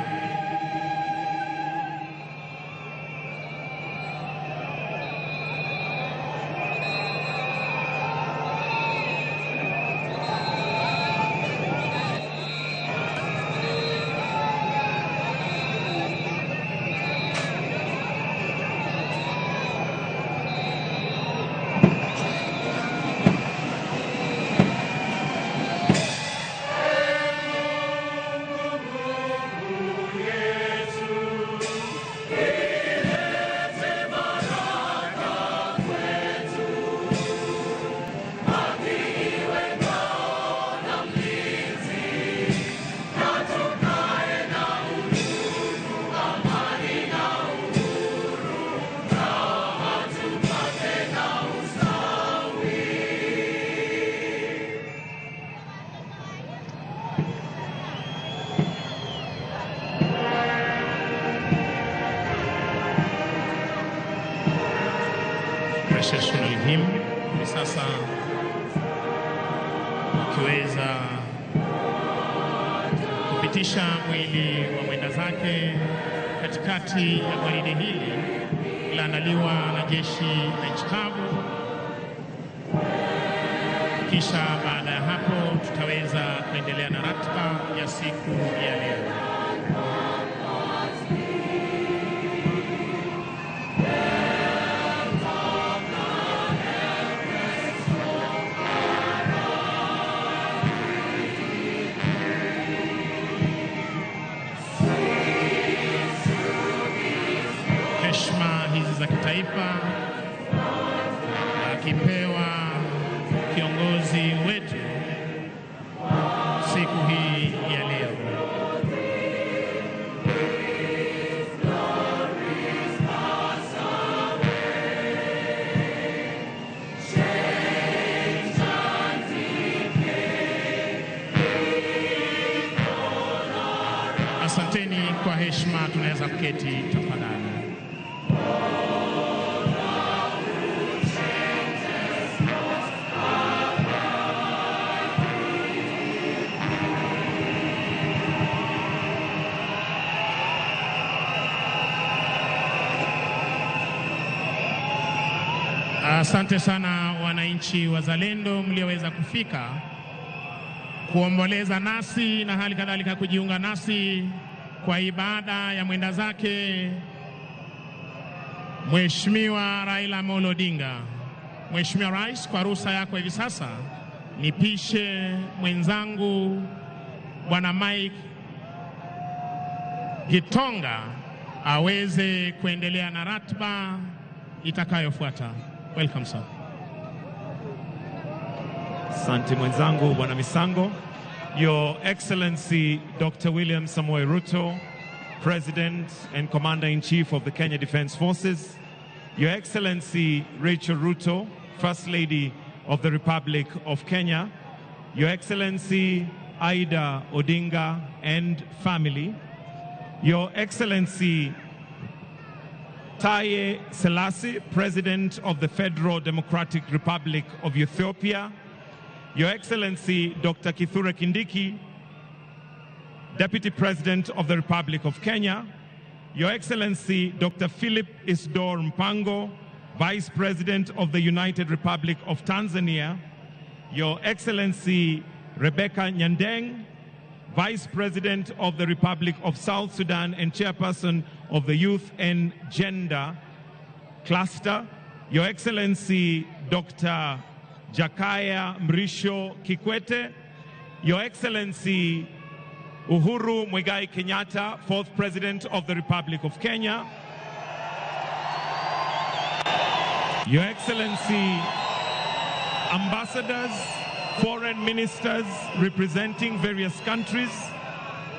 Processional hymn hivi sasa ukiweza kupitisha mwili wa mwenda zake katikati ya gwaride hili laandaliwa na jeshi la nchi kavu. Kisha baada ya hapo tutaweza kuendelea na ratiba ya siku ya leo. Za kitaifa akipewa kiongozi wetu siku hii ya leo. Asanteni kwa heshima, tunaweza kuketi tafadhali. Asante sana wananchi wazalendo mlioweza kufika kuomboleza nasi na hali kadhalika kujiunga nasi kwa ibada ya mwenda zake Mheshimiwa Raila Amolo Odinga. Mheshimiwa Rais, kwa ruhusa yako hivi sasa nipishe mwenzangu Bwana Mike Gitonga aweze kuendelea na ratiba itakayofuata. Welcome, sir. Asante mwenzangu Bwana Misango. Your Excellency Dr. William Samoei Ruto, President and Commander-in-Chief of the Kenya Defence Forces. Your Excellency Rachel Ruto, First Lady of the Republic of Kenya. Your Excellency Aida Odinga and family. Your Excellency Taye Selassie, President of the Federal Democratic Republic of Ethiopia. Your Excellency Dr. Kithure Kindiki, Deputy President of the Republic of Kenya. Your Excellency Dr. Philip Isdor Mpango, Vice President of the United Republic of Tanzania. Your Excellency Rebecca Nyandeng, Vice President of the Republic of South Sudan and Chairperson of the Youth and Gender Cluster. Your Excellency Dr. Jakaya Mrisho Kikwete. Your Excellency Uhuru Muigai Kenyatta, Fourth President of the Republic of Kenya. Your Excellency, ambassadors, foreign ministers representing various countries,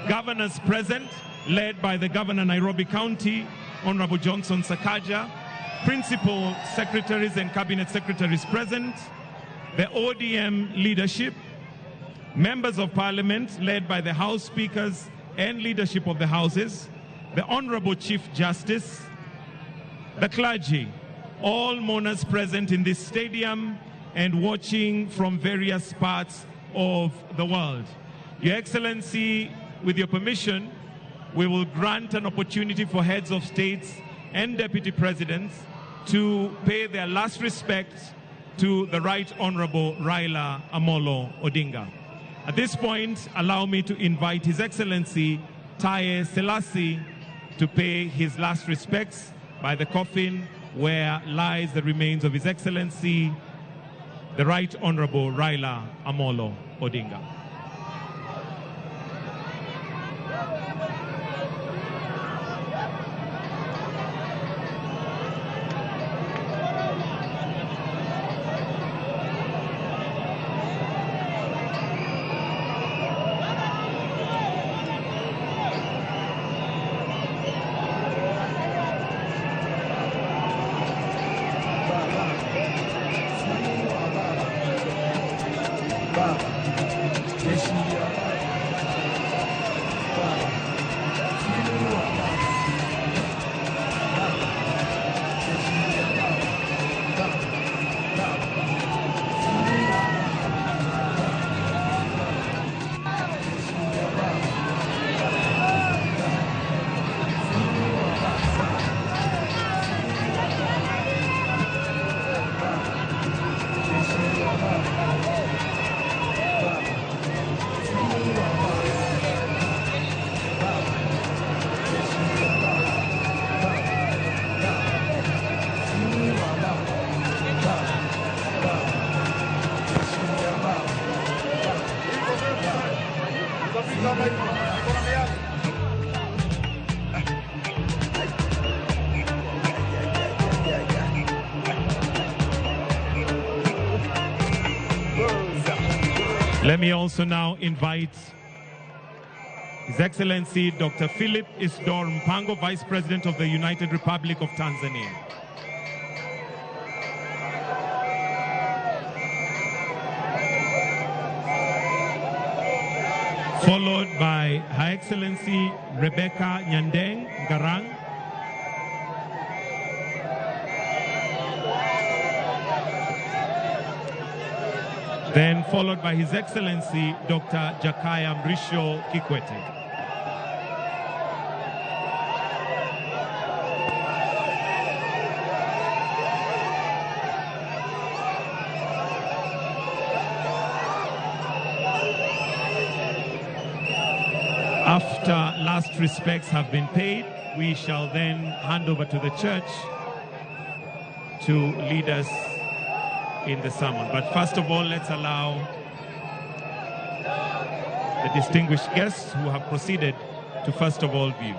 governors present, led by the Governor Nairobi County, Honorable Johnson Sakaja, principal secretaries and cabinet secretaries present, the ODM leadership, members of parliament led by the House speakers and leadership of the houses, the Honorable Chief Justice, the clergy, all mourners present in this stadium and watching from various parts of the world. Your Excellency, with your permission, we will grant an opportunity for heads of states and deputy presidents to pay their last respects to the Right Honorable Raila Amolo Odinga. At this point, allow me to invite His Excellency Taye Selassie to pay his last respects by the coffin where lies the remains of His Excellency, the Right Honorable Raila Amolo Odinga. Let me also now invite His Excellency Dr. Philip Isdor Mpango, Vice President of the United Republic of Tanzania. Followed by Her Excellency Rebecca Nyandeng Garang, then followed by His Excellency Dr. Jakaya Mrisho Kikwete. After last respects have been paid, we shall then hand over to the church to lead us in the sermon. But first of all, let's allow the distinguished guests who have proceeded to first of all view.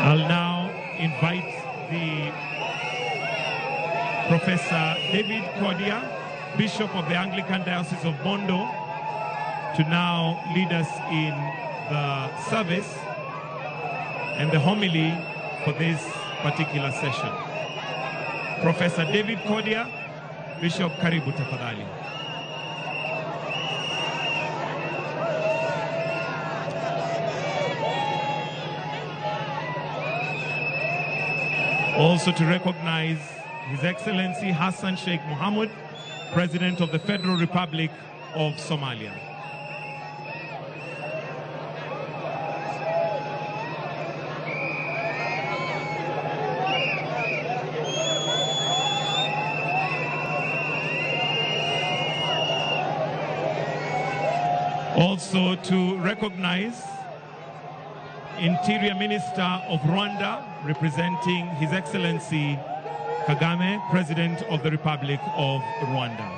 I'll now invite the Professor David Kodia, Bishop of the Anglican Diocese of Bondo, to now lead us in the service and the homily for this particular session. Professor David Kodia, Bishop, karibu tafadhali. Also to recognize His Excellency Hassan Sheikh Mohamud, President of the Federal Republic of Somalia. Also to recognize Interior Minister of Rwanda, representing His Excellency Kagame, President of the Republic of Rwanda.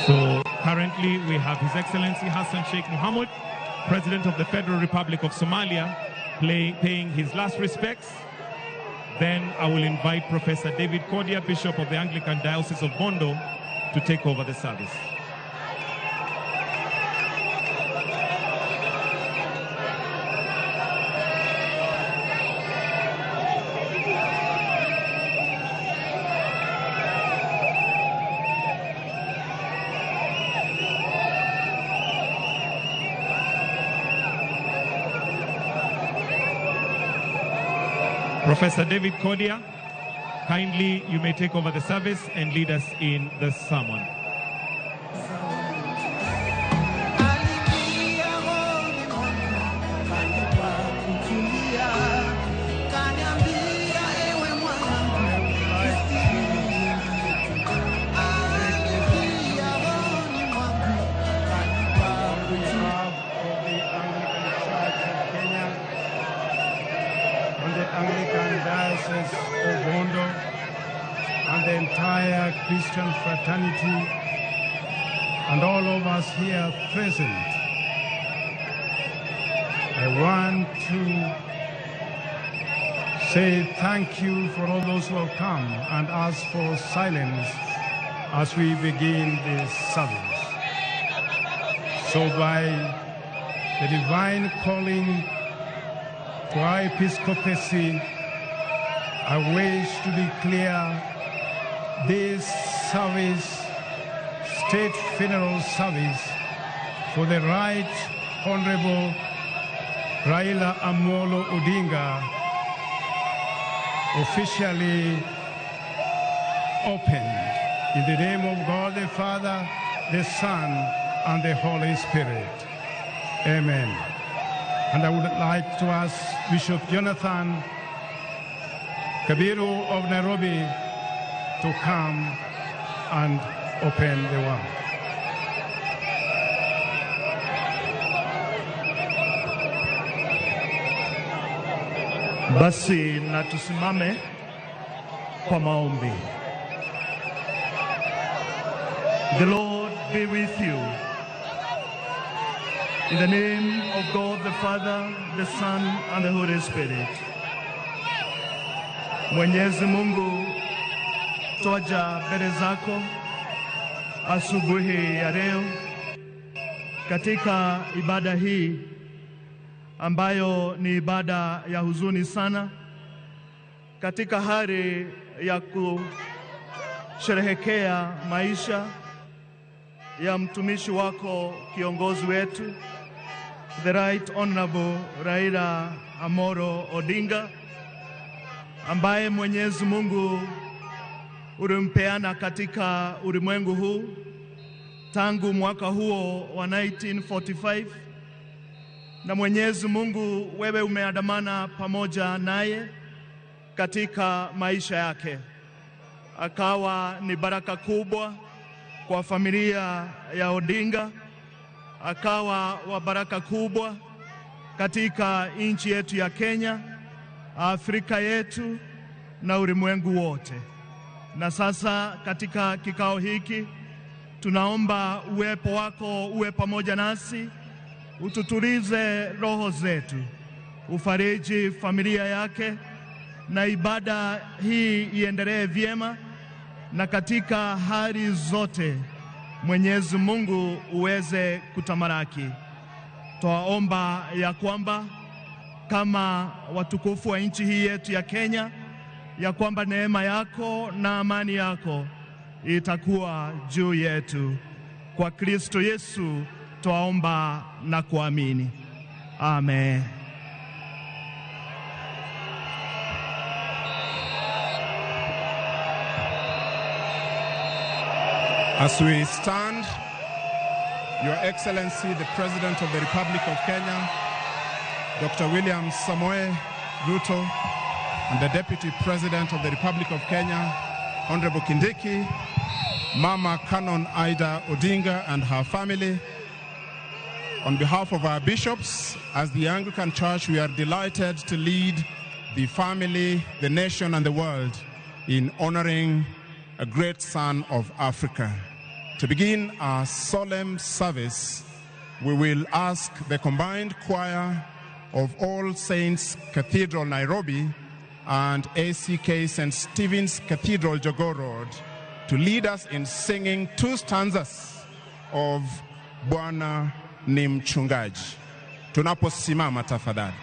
So currently we have His Excellency Hassan Sheikh Mohamud, President of the Federal Republic of Somalia, paying his last respects. Then I will invite Professor David Kodia, Bishop of the Anglican Diocese of Bondo, to take over the service. Professor David Kodia, kindly you may take over the service and lead us in the sermon. Of Bondo and the entire Christian fraternity and all of us here present, I want to say thank you for all those who have come and ask for silence as we begin this service. So by the divine calling to our episcopacy, I wish to declare this service, state funeral service, for the Right Honorable Raila Amolo Odinga officially opened. In the name of God the Father, the Son, and the Holy Spirit. Amen. And I would like to ask Bishop Jonathan Kabiru of Nairobi to come and open the word. Basi na tusimame kwa maombi. The Lord be with you. In the name of God the Father, the Son, and the Holy Spirit. Mwenyezi Mungu, twaja mbele zako asubuhi ya leo katika ibada hii ambayo ni ibada ya huzuni sana, katika hali ya kusherehekea maisha ya mtumishi wako, kiongozi wetu, the Right Honorable Raila Amolo Odinga, ambaye Mwenyezi Mungu ulimpeana katika ulimwengu huu tangu mwaka huo wa 1945, na Mwenyezi Mungu wewe umeandamana pamoja naye katika maisha yake, akawa ni baraka kubwa kwa familia ya Odinga, akawa wa baraka kubwa katika nchi yetu ya Kenya, Afrika yetu na ulimwengu wote. Na sasa katika kikao hiki tunaomba uwepo wako uwe pamoja nasi, ututulize roho zetu, ufariji familia yake, na ibada hii iendelee vyema, na katika hali zote Mwenyezi Mungu uweze kutamaraki. Twaomba ya kwamba kama watukufu wa nchi hii yetu ya Kenya, ya kwamba neema yako na amani yako itakuwa juu yetu. Kwa Kristo Yesu twaomba na kuamini. Amen. As we stand, Your Excellency, the President of the Republic of Kenya, Dr. William Samoei Ruto, and the Deputy President of the Republic of Kenya, Honorable Kindiki, Mama Canon Ida Odinga and her family. On behalf of our bishops, as the Anglican Church, we are delighted to lead the family, the nation, and the world in honoring a great son of Africa. To begin our solemn service, we will ask the combined choir of All Saints Cathedral, Nairobi, and ACK St. Stephen's Cathedral, Jogoo Road, to lead us in singing 2 stanzas of Bwana ni Mchungaji. Tunaposimama tafadhali.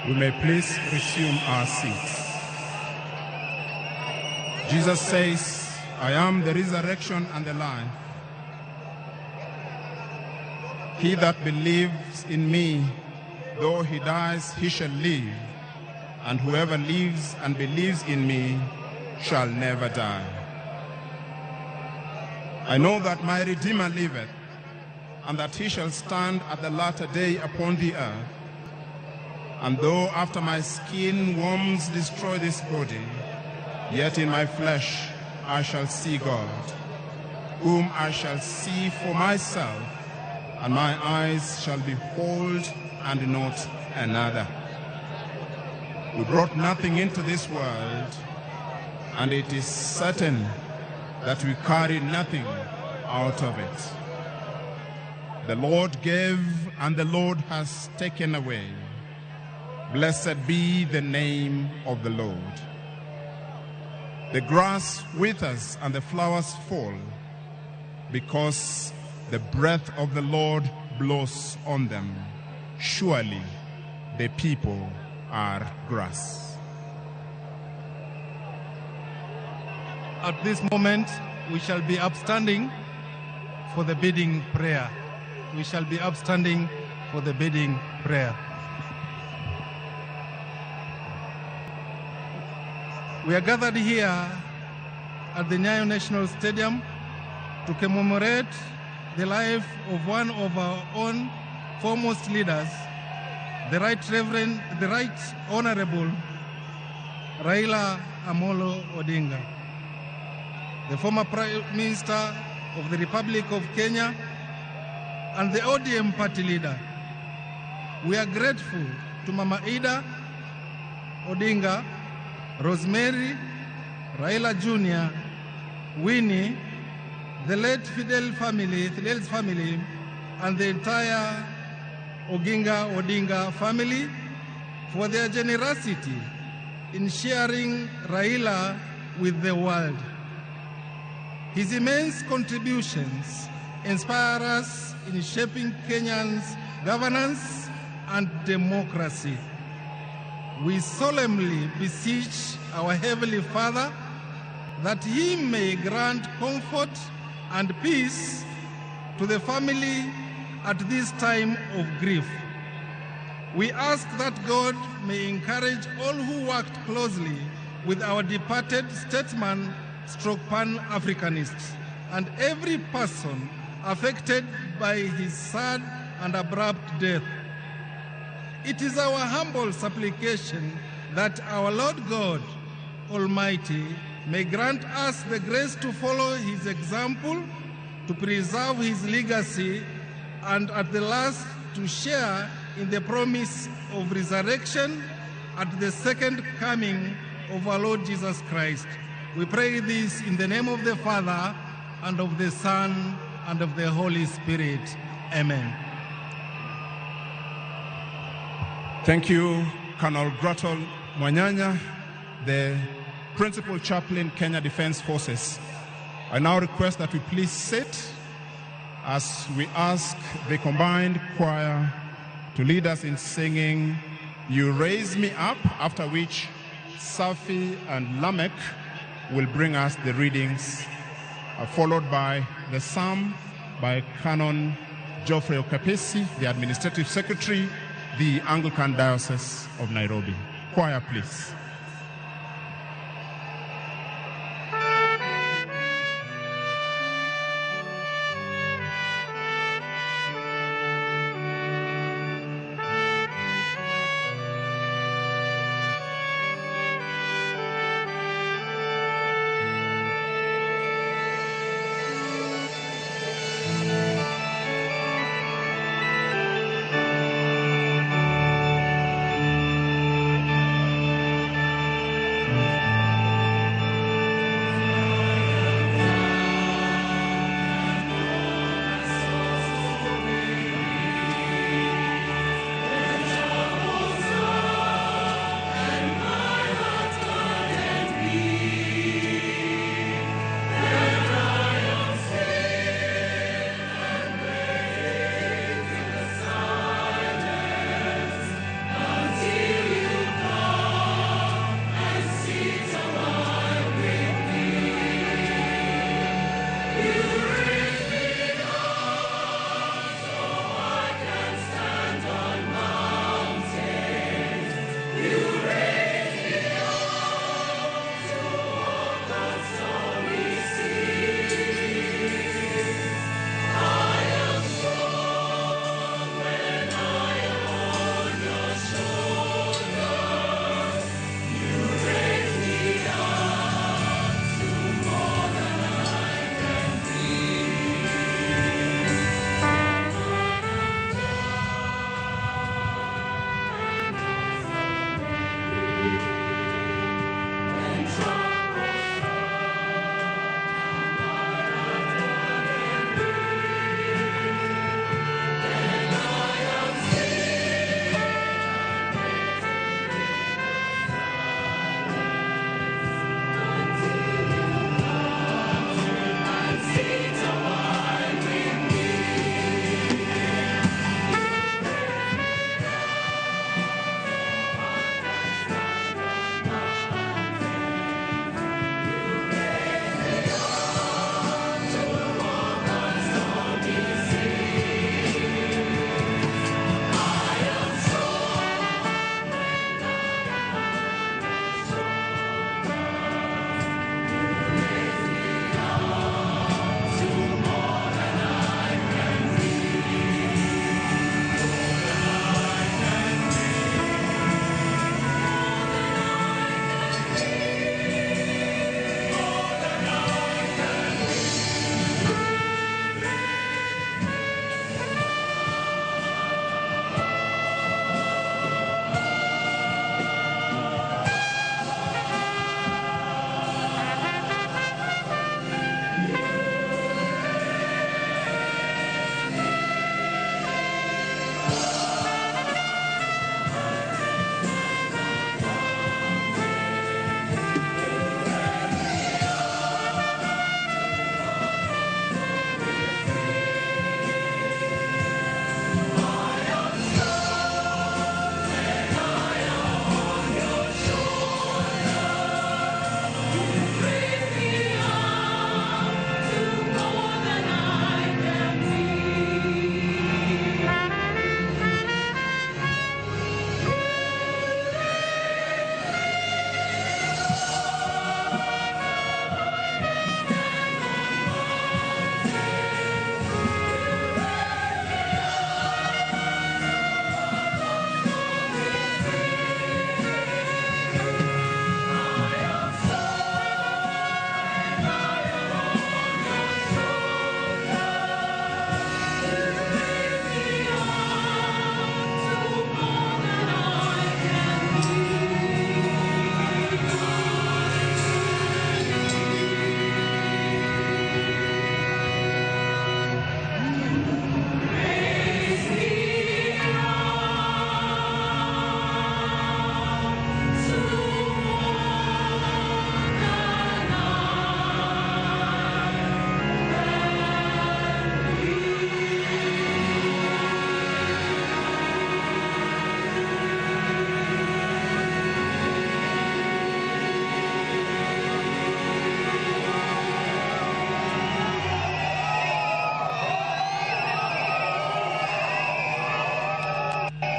We may please resume our seats. Jesus says, I am the resurrection and the life. He that believes in me, though he dies, he shall live. And whoever lives and believes in me shall never die. I know that my Redeemer liveth, and that he shall stand at the latter day upon the earth. And though after my skin worms destroy this body, yet in my flesh I shall see God, whom I shall see for myself, and my eyes shall behold and not another. We brought nothing into this world, and it is certain that we carry nothing out of it. The Lord gave, and the Lord has taken away. Blessed be the name of the Lord. The grass withers and the flowers fall, because the breath of the Lord blows on them, surely the people are grass. At this moment, we shall be upstanding for the bidding prayer. We shall be upstanding for the bidding prayer. We are gathered here at the Nyayo National Stadium to commemorate the life of one of our own foremost leaders, the Right Honorable Raila Amolo Odinga, the former Prime Minister of the Republic of Kenya and the ODM party leader. We are grateful to Mama Ida Odinga, Rosemary, Raila Jr., Winnie, the late Fidel's family, and the entire Odinga family for their generosity in sharing Raila with the world. His immense contributions inspire us in shaping Kenyans' governance and democracy. We solemnly beseech our Heavenly Father that He may grant comfort and peace to the family at this time of grief. We ask that God may encourage all who worked closely with our departed statesman stroke Pan-Africanists and every person affected by his sad and abrupt death. It is our humble supplication that our Lord God Almighty may grant us the grace to follow his example, to preserve his legacy, and at the last to share in the promise of resurrection at the second coming of our Lord Jesus Christ. We pray this in the name of the Father, and of the Son, and of the Holy Spirit. Amen. Thank you, Colonel Gratul Mwanyanya, the Principal Chaplain, Kenya Defense Forces. I now request that we please sit as we ask the combined choir to lead us in singing You Raise Me Up, after which Safi and Lamech will bring us the readings, followed by the psalm by Canon Geoffrey Okapesi, the Administrative Secretary, the Anglican Diocese of Nairobi. Choir, please.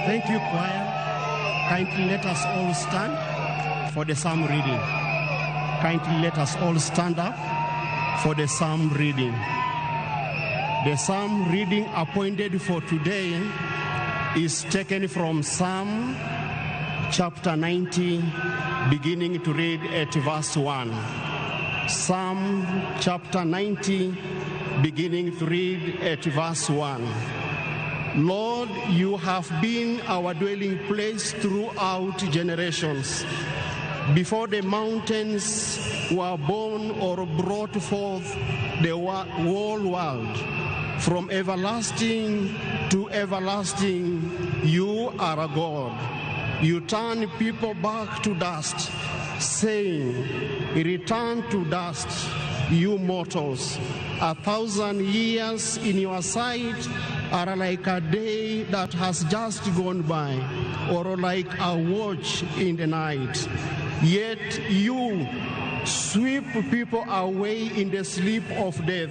Thank you, choir. Kindly let us all stand for the psalm reading. Kindly let us all stand up for the psalm reading. The psalm reading appointed for today is taken from Psalm chapter 90, beginning to read at verse 1. Psalm chapter 90, beginning to read at verse 1. Lord, you have been our dwelling place throughout generations. Before the mountains were born or brought forth the whole world, from everlasting to everlasting, you are a God. You turn people back to dust, saying, return to dust, you mortals. 1,000 years in your sight are like a day that has just gone by, or like a watch in the night. Yet you sweep people away in the sleep of death.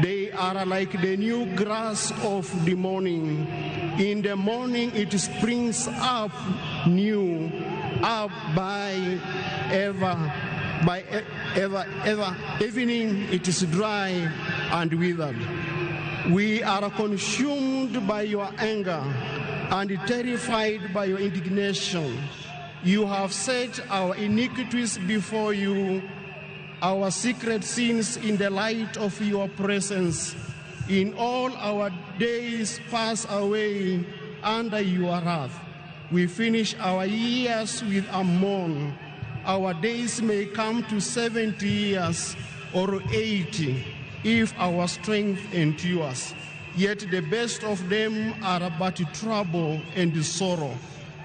They are like the new grass of the morning. In the morning it springs up new, up by ever. Evening it is dry and withered. We are consumed by your anger and terrified by your indignation. You have set our iniquities before you, our secret sins in the light of your presence. In all our days pass away under your wrath. We finish our years with a mourn. Our days may come to 70 years or 80 if our strength endures. Yet the best of them are but trouble and sorrow,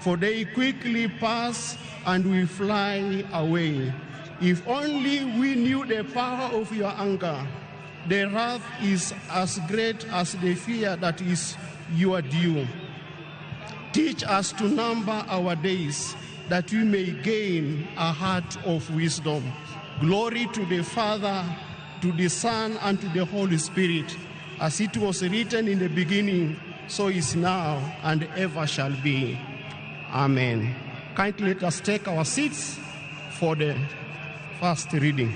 for they quickly pass and we fly away. If only we knew the power of your anger. The wrath is as great as the fear that is your due. Teach us to number our days, that we may gain a heart of wisdom. Glory to the Father, to the Son, and to the Holy Spirit, as it was written in the beginning, so is now, and ever shall be. Amen. Kindly let us take our seats for the first reading.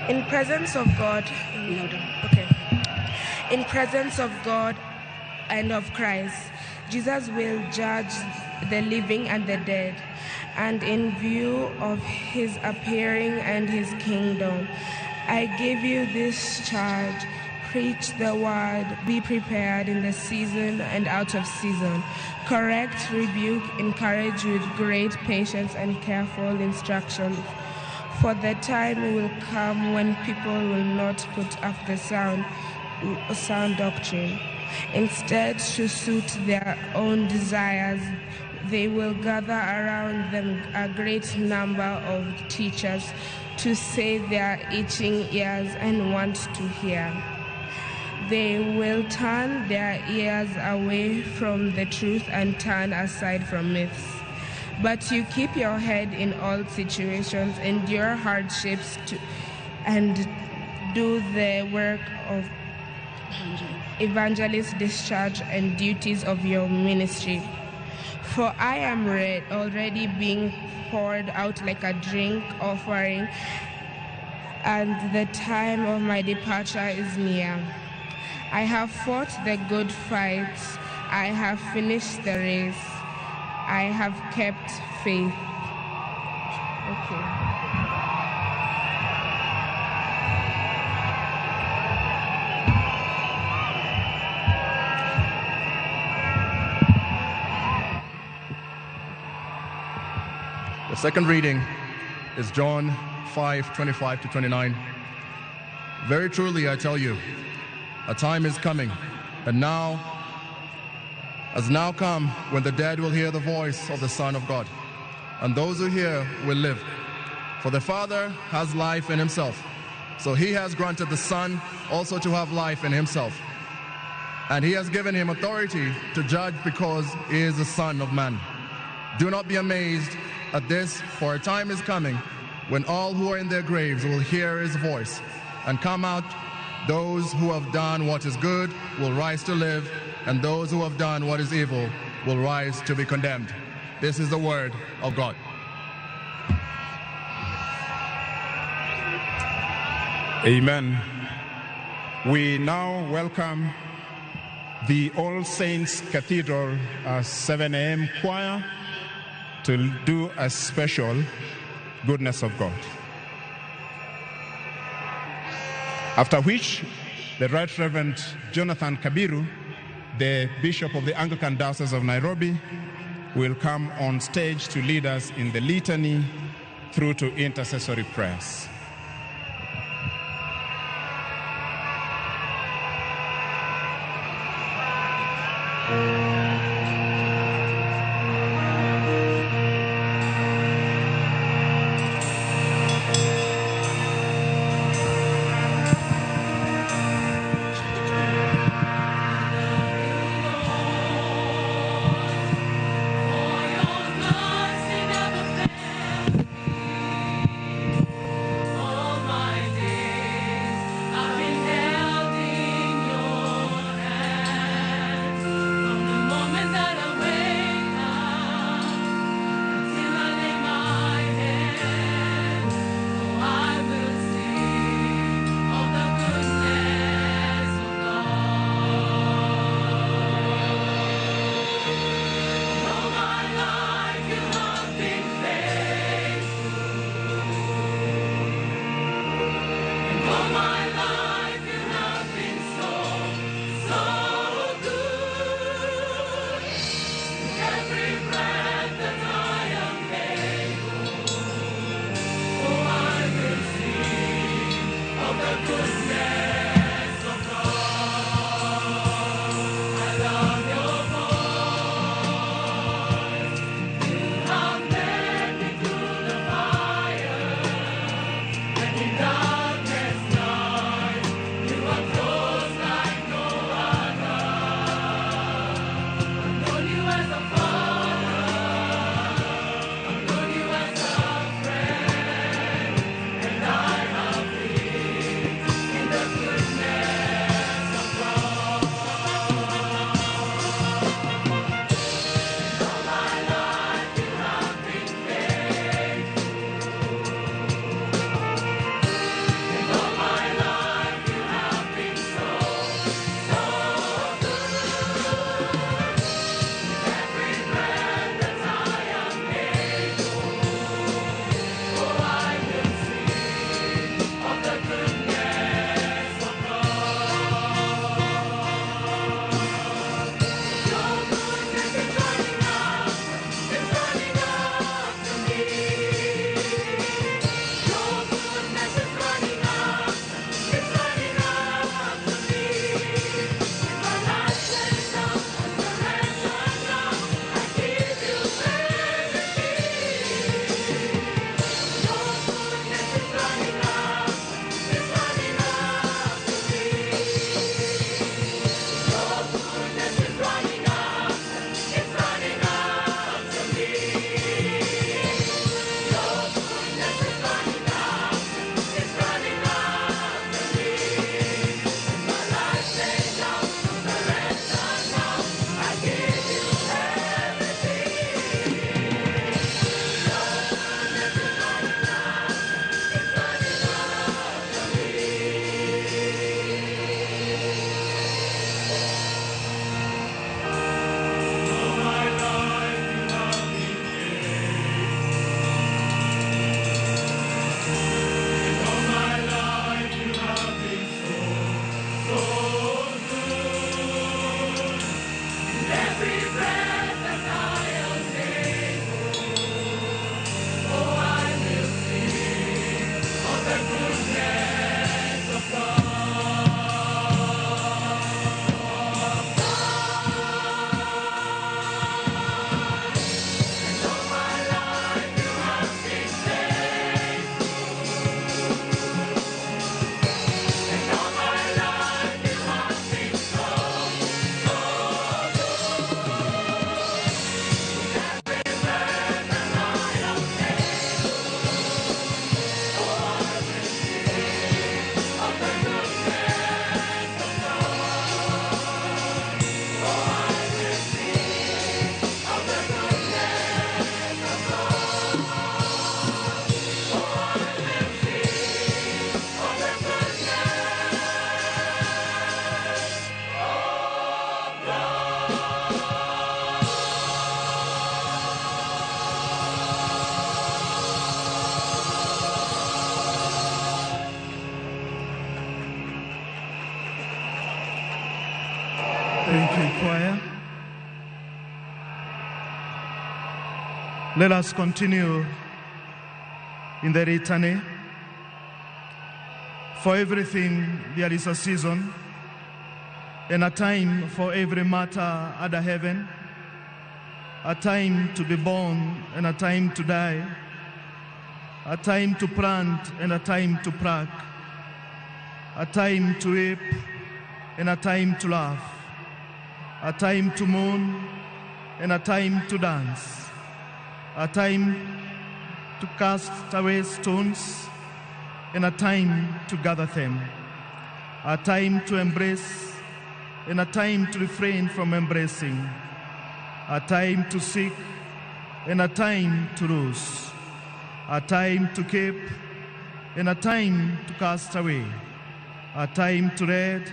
In presence of God, in presence of God and of Christ, Jesus will judge the living and the dead, and in view of his appearing and his kingdom, I give you this charge: preach the word, be prepared in the season and out of season. Correct, rebuke, encourage with great patience and careful instruction. For the time will come when people will not put up the sound doctrine. Instead, to suit their own desires, they will gather around them a great number of teachers to save their itching ears and want to hear. They will turn their ears away from the truth and turn aside from myths. But you keep your head in all situations, endure hardships, and do the work of evangelist, discharge, and duties of your ministry. For I am already being poured out like a drink offering, and the time of my departure is near. I have fought the good fight. I have finished the race. I have kept faith. Okay. The second reading is John 5:25 to 29. Very truly I tell you, a time is coming, and now has now come when the dead will hear the voice of the Son of God, and those who hear will live. For the Father has life in himself, so he has granted the Son also to have life in himself. And he has given him authority to judge because he is the Son of Man. Do not be amazed at this, for a time is coming when all who are in their graves will hear his voice and come out. Those who have done what is good will rise to live, and those who have done what is evil will rise to be condemned. This is the word of God. Amen. We now welcome the All Saints Cathedral 7 a.m. choir to do a special Goodness of God. After which, the Right Reverend Jonathan Kabiru, the Bishop of the Anglican Diocese of Nairobi, will come on stage to lead us in the litany through to intercessory prayers. Thank you, choir. Let us continue in the litany. For everything there is a season, and a time for every matter under heaven, a time to be born and a time to die, a time to plant and a time to pluck, a time to weep and a time to laugh, a time to mourn and a time to dance, a time to cast away stones and a time to gather them, a time to embrace and a time to refrain from embracing, a time to seek and a time to lose, a time to keep and a time to cast away, a time to read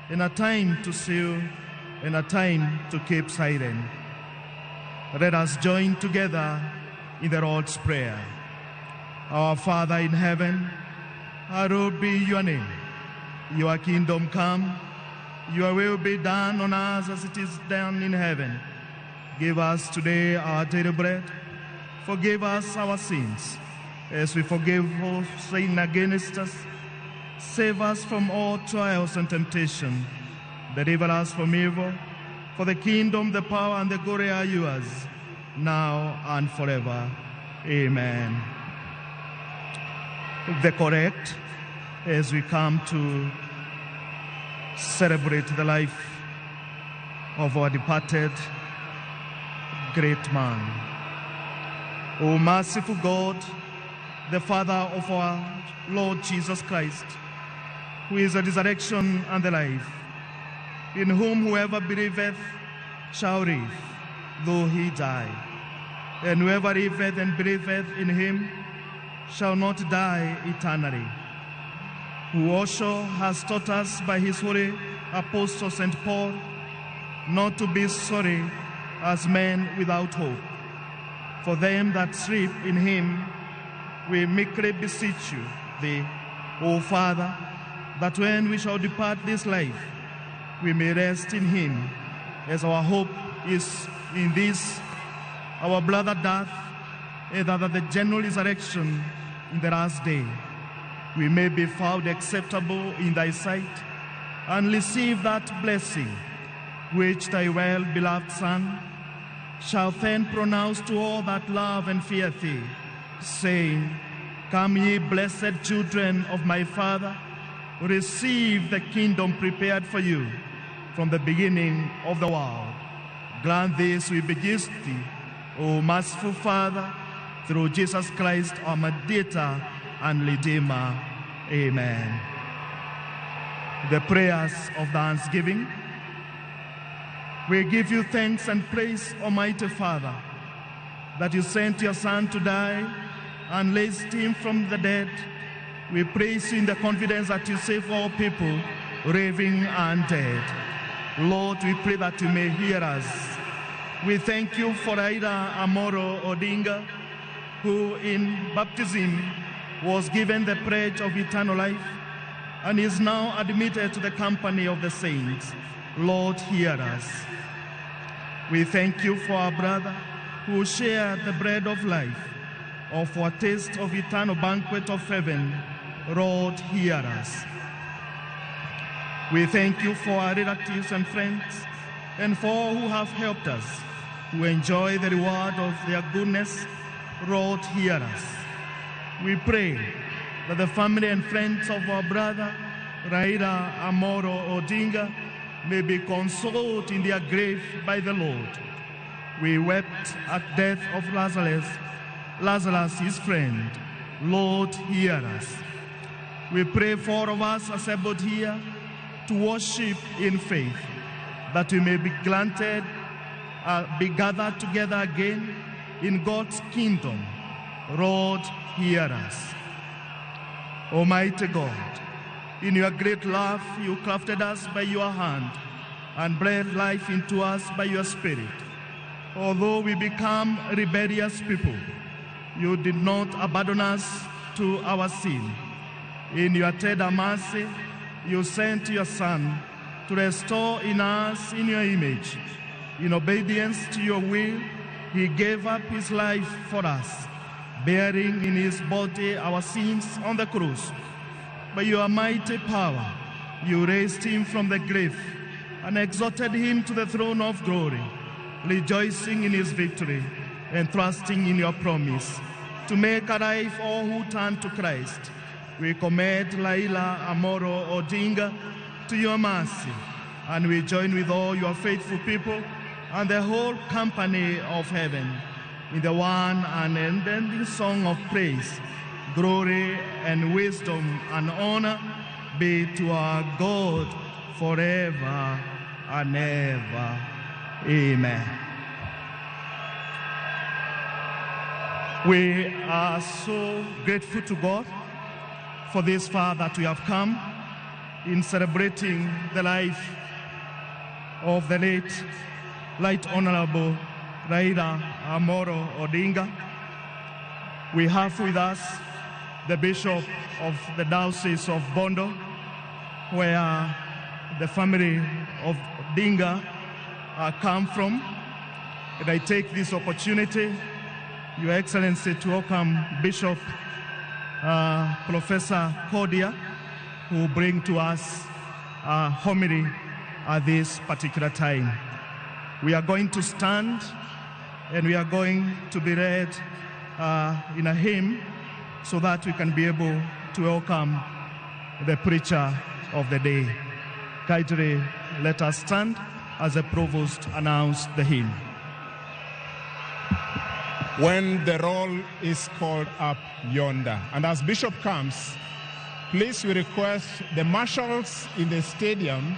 and a time to seal and a time to keep silent. Let us join together in the Lord's Prayer. Our Father in heaven, hallowed be your name. Your kingdom come, your will be done on earth as it is done in heaven. Give us today our daily bread. Forgive us our sins, as we forgive all who sin against us. Save us from all trials and temptation. Deliver us from evil. For the kingdom, the power, and the glory are yours, now and forever. Amen. The correct, as we come to celebrate the life of our departed great man. O merciful God, the Father of our Lord Jesus Christ, who is the resurrection and the life, in whom whoever believeth shall live, though he die. And whoever liveth and believeth in him shall not die eternally. Who also has taught us by his holy apostle St. Paul not to be sorry as men without hope. For them that sleep in him, we meekly beseech you, thee, O Father, that when we shall depart this life, we may rest in him, as our hope is in this, our brother death, and that the general resurrection in the last day, we may be found acceptable in thy sight, and receive that blessing which thy well-beloved Son shall then pronounce to all that love and fear thee, saying, Come ye blessed children of my Father, receive the kingdom prepared for you from the beginning of the world. Grant this, we beseech thee, O merciful Father, through Jesus Christ, our mediator and Redeemer. Amen. The prayers of thanksgiving. We give you thanks and praise, Almighty Father, that you sent your Son to die and raised him from the dead. We praise you in the confidence that you save all people, living and dead. Lord, we pray that you may hear us. We thank you for Raila Amolo Odinga, who in baptism was given the pledge of eternal life and is now admitted to the company of the saints. Lord, hear us. We thank you for our brother who shared the bread of life, or for a taste of eternal banquet of heaven. Lord, hear us. We thank you for our relatives and friends, and for all who have helped us, who enjoy the reward of their goodness. Lord, hear us. We pray that the family and friends of our brother Raila Amolo Odinga may be consoled in their grave by the Lord. We wept at death of Lazarus, his friend. Lord, hear us. We pray for all of us assembled here to worship in faith, that we may be granted, be gathered together again in God's kingdom. Lord, hear us. Almighty God, in your great love, you crafted us by your hand and breathed life into us by your Spirit. Although we become rebellious people, you did not abandon us to our sin. In your tender mercy, you sent your Son to restore in us in your image. In obedience to your will, he gave up his life for us, bearing in his body our sins on the cross. By your mighty power, you raised him from the grave and exalted him to the throne of glory, rejoicing in his victory and trusting in your promise to make alive all who turn to Christ. We commit Raila Amolo Odinga to your mercy, and we join with all your faithful people and the whole company of heaven in the one and unending song of praise. Glory and wisdom and honor be to our God forever and ever. Amen. We are so grateful to God for this far that we have come in celebrating the life of the late Right Honorable Raila Amolo Odinga. We have with us the Bishop of the Diocese of Bondo, where the family of Odinga come from. And I take this opportunity, Your Excellency, to welcome Bishop Professor Cordia, who will bring to us a homily at this particular time. We are going to stand and we are going to be read in a hymn so that we can be able to welcome the preacher of the day. Kindly let us stand as the provost announced the hymn. When the roll is called up yonder. And as Bishop comes, please we request the marshals in the stadium,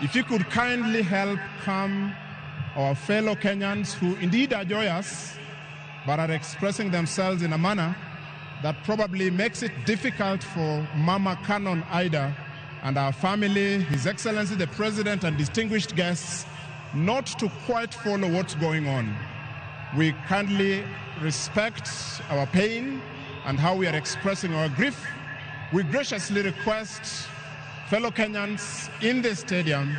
if you could kindly help calm our fellow Kenyans who indeed are joyous, but are expressing themselves in a manner that probably makes it difficult for Mama Canon Ida and our family, His Excellency the President and distinguished guests, not to quite follow what's going on. We kindly respect our pain and how we are expressing our grief. We graciously request fellow Kenyans in the stadium,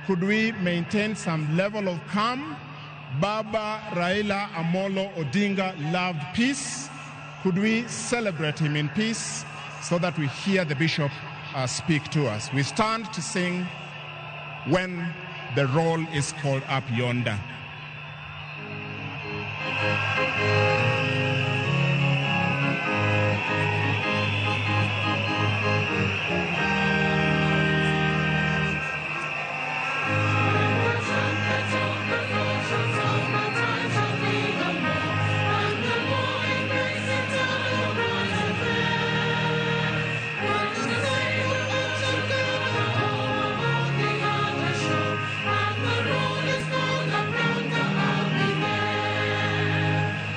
could we maintain some level of calm? Baba Raila Amolo Odinga loved peace. Could we celebrate him in peace so that we hear the bishop speak to us? We stand to sing When the Roll is Called Up Yonder.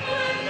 When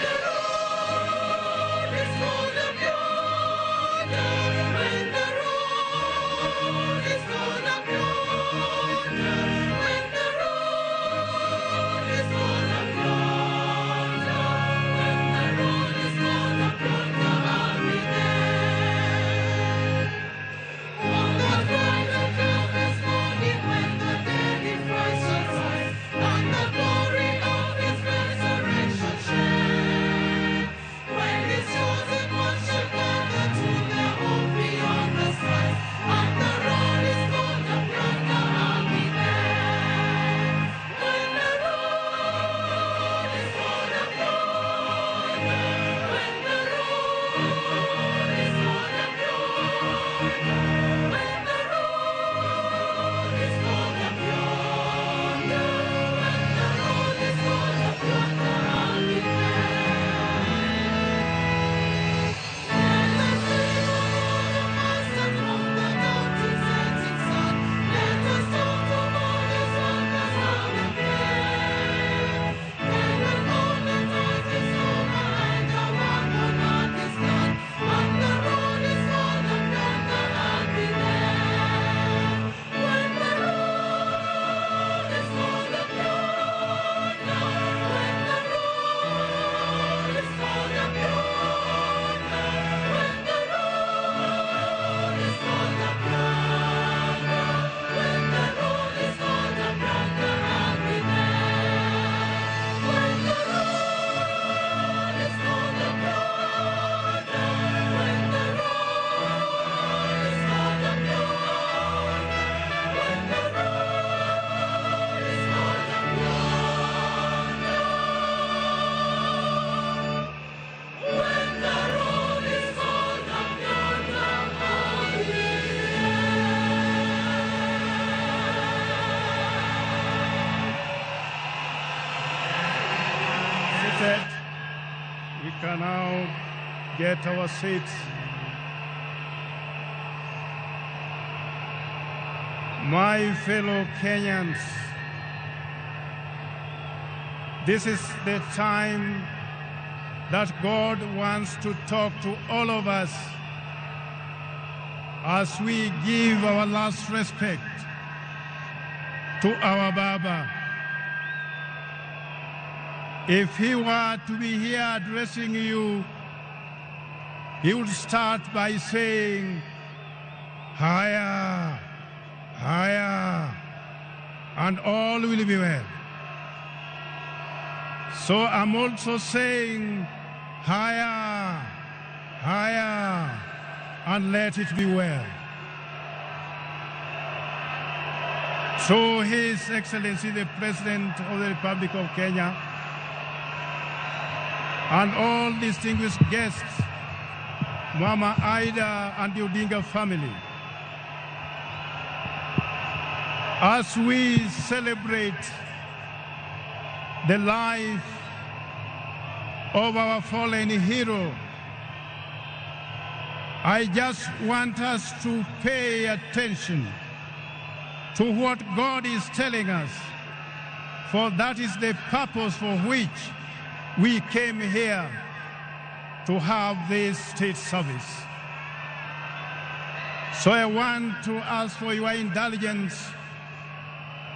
now get our seats. My fellow Kenyans, this is the time that God wants to talk to all of us as we give our last respect to our Baba. If he were to be here addressing you, he would start by saying, higher, higher, and all will be well. So I'm also saying, higher, higher, and let it be well. So His Excellency the President of the Republic of Kenya and all distinguished guests, Mama Ida and the Odinga family, as we celebrate the life of our fallen hero, I just want us to pay attention to what God is telling us, for that is the purpose for which we came here to have this state service. So I want to ask for your indulgence,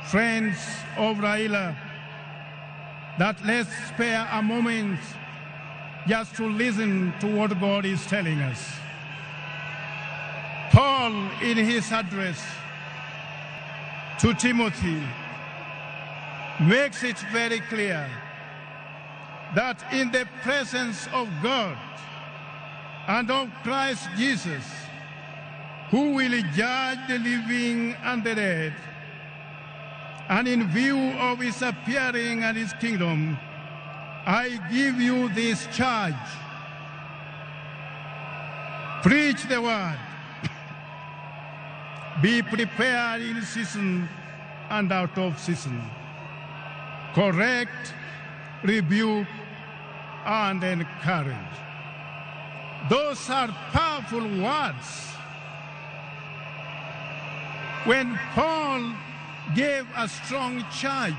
friends of Raila, that let's spare a moment just to listen to what God is telling us. Paul, in his address to Timothy, makes it very clear that in the presence of God and of Christ Jesus, who will judge the living and the dead, and in view of his appearing and his kingdom, I give you this charge. Preach the word. Be prepared in season and out of season. Correct, rebuke, and encourage. Those are powerful words. When Paul gave a strong charge,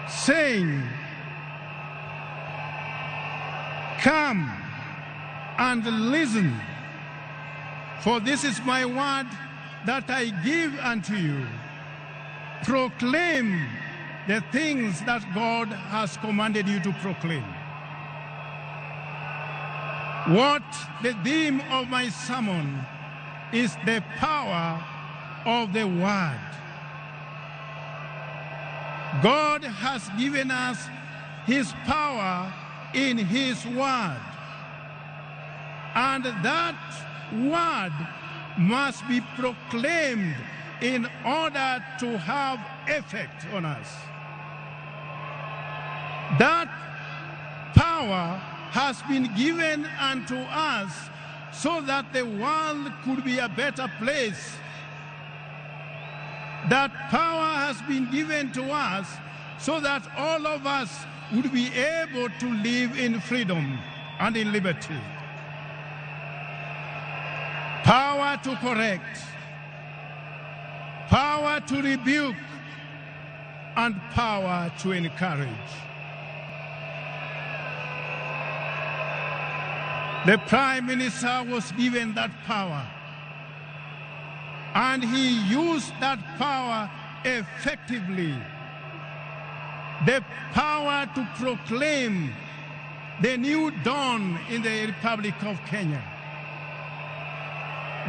saying, come and listen, for this is my word that I give unto you. Proclaim the things that God has commanded you to proclaim. What the theme of my sermon is: the power of the word. God has given us his power in his word, and that word must be proclaimed in order to have effect on us. That power has been given unto us so that the world could be a better place. That power has been given to us so that all of us would be able to live in freedom and in liberty. Power to correct, power to rebuke, and power to encourage. The Prime Minister was given that power, and he used that power effectively. The power to proclaim the new dawn in the Republic of Kenya.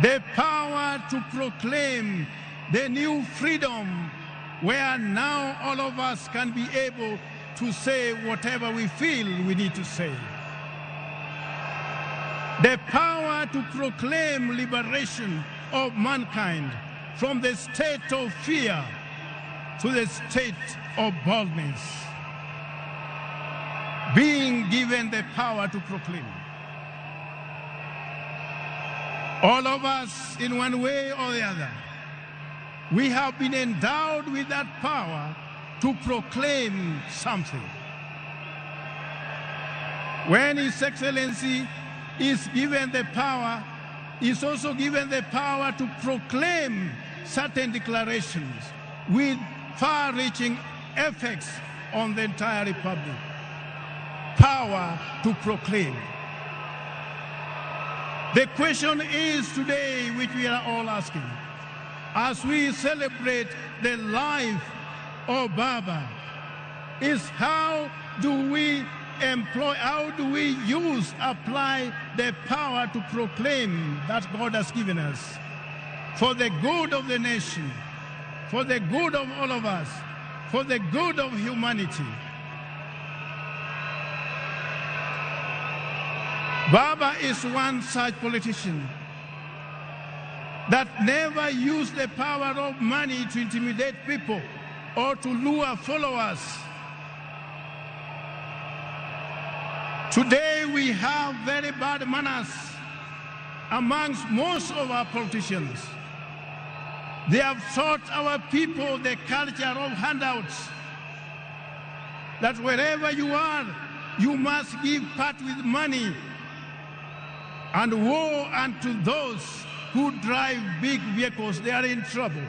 The power to proclaim the new freedom, where now all of us can be able to say whatever we feel we need to say. The power to proclaim liberation of mankind from the state of fear to the state of boldness. Being given the power to proclaim. All of us, in one way or the other, we have been endowed with that power to proclaim something. When His Excellency is given the power, is also given the power to proclaim certain declarations with far-reaching effects on the entire Republic. Power to proclaim. The question is today, which we are all asking, as we celebrate the life of Baba, is how do we apply the power to proclaim that God has given us for the good of the nation, for the good of all of us, for the good of humanity. Baba is one such politician that never used the power of money to intimidate people or to lure followers. Today we have very bad manners amongst most of our politicians. They have taught our people the culture of handouts, that wherever you are, you must give part with money. And woe unto those who drive big vehicles, they are in trouble.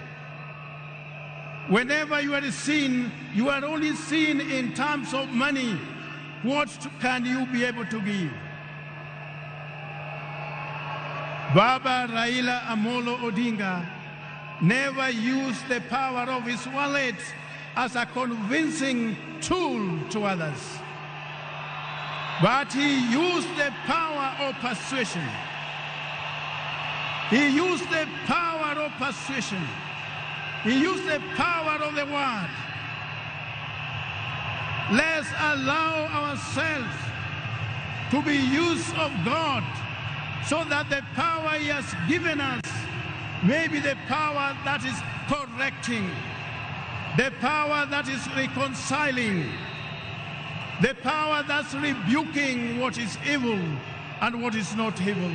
Whenever you are seen, you are only seen in terms of money. What can you be able to give? Baba Raila Amolo Odinga never used the power of his wallet as a convincing tool to others. But he used the power of persuasion. He used the power of persuasion. He used the power of the word. Let's allow ourselves to be used of God so that the power He has given us may be the power that is correcting, the power that is reconciling, the power that's rebuking what is evil and what is not evil.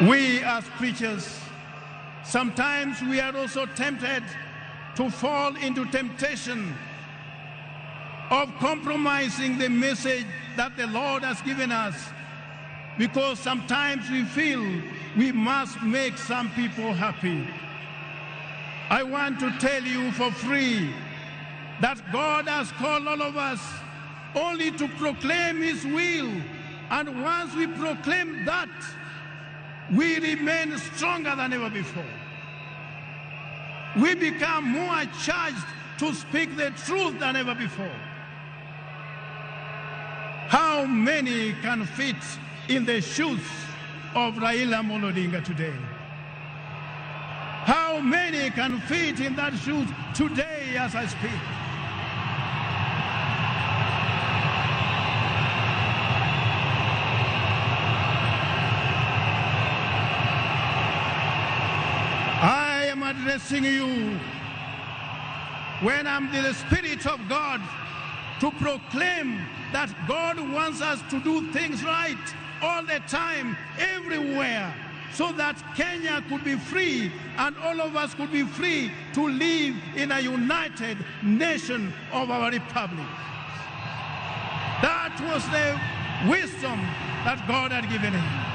We as preachers, sometimes we are also tempted to fall into temptation of compromising the message that the Lord has given us, because sometimes we feel we must make some people happy. I want to tell you for free that God has called all of us only to proclaim His will. And once we proclaim that, we remain stronger than ever before. We become more charged to speak the truth than ever before. How many can fit in the shoes of Raila Amolo Odinga today? How many can fit in that shoes today as I speak? I am addressing you when I'm in the Spirit of God to proclaim that God wants us to do things right all the time, everywhere, so that Kenya could be free and all of us could be free to live in a united nation of our republic. That was the wisdom that God had given him.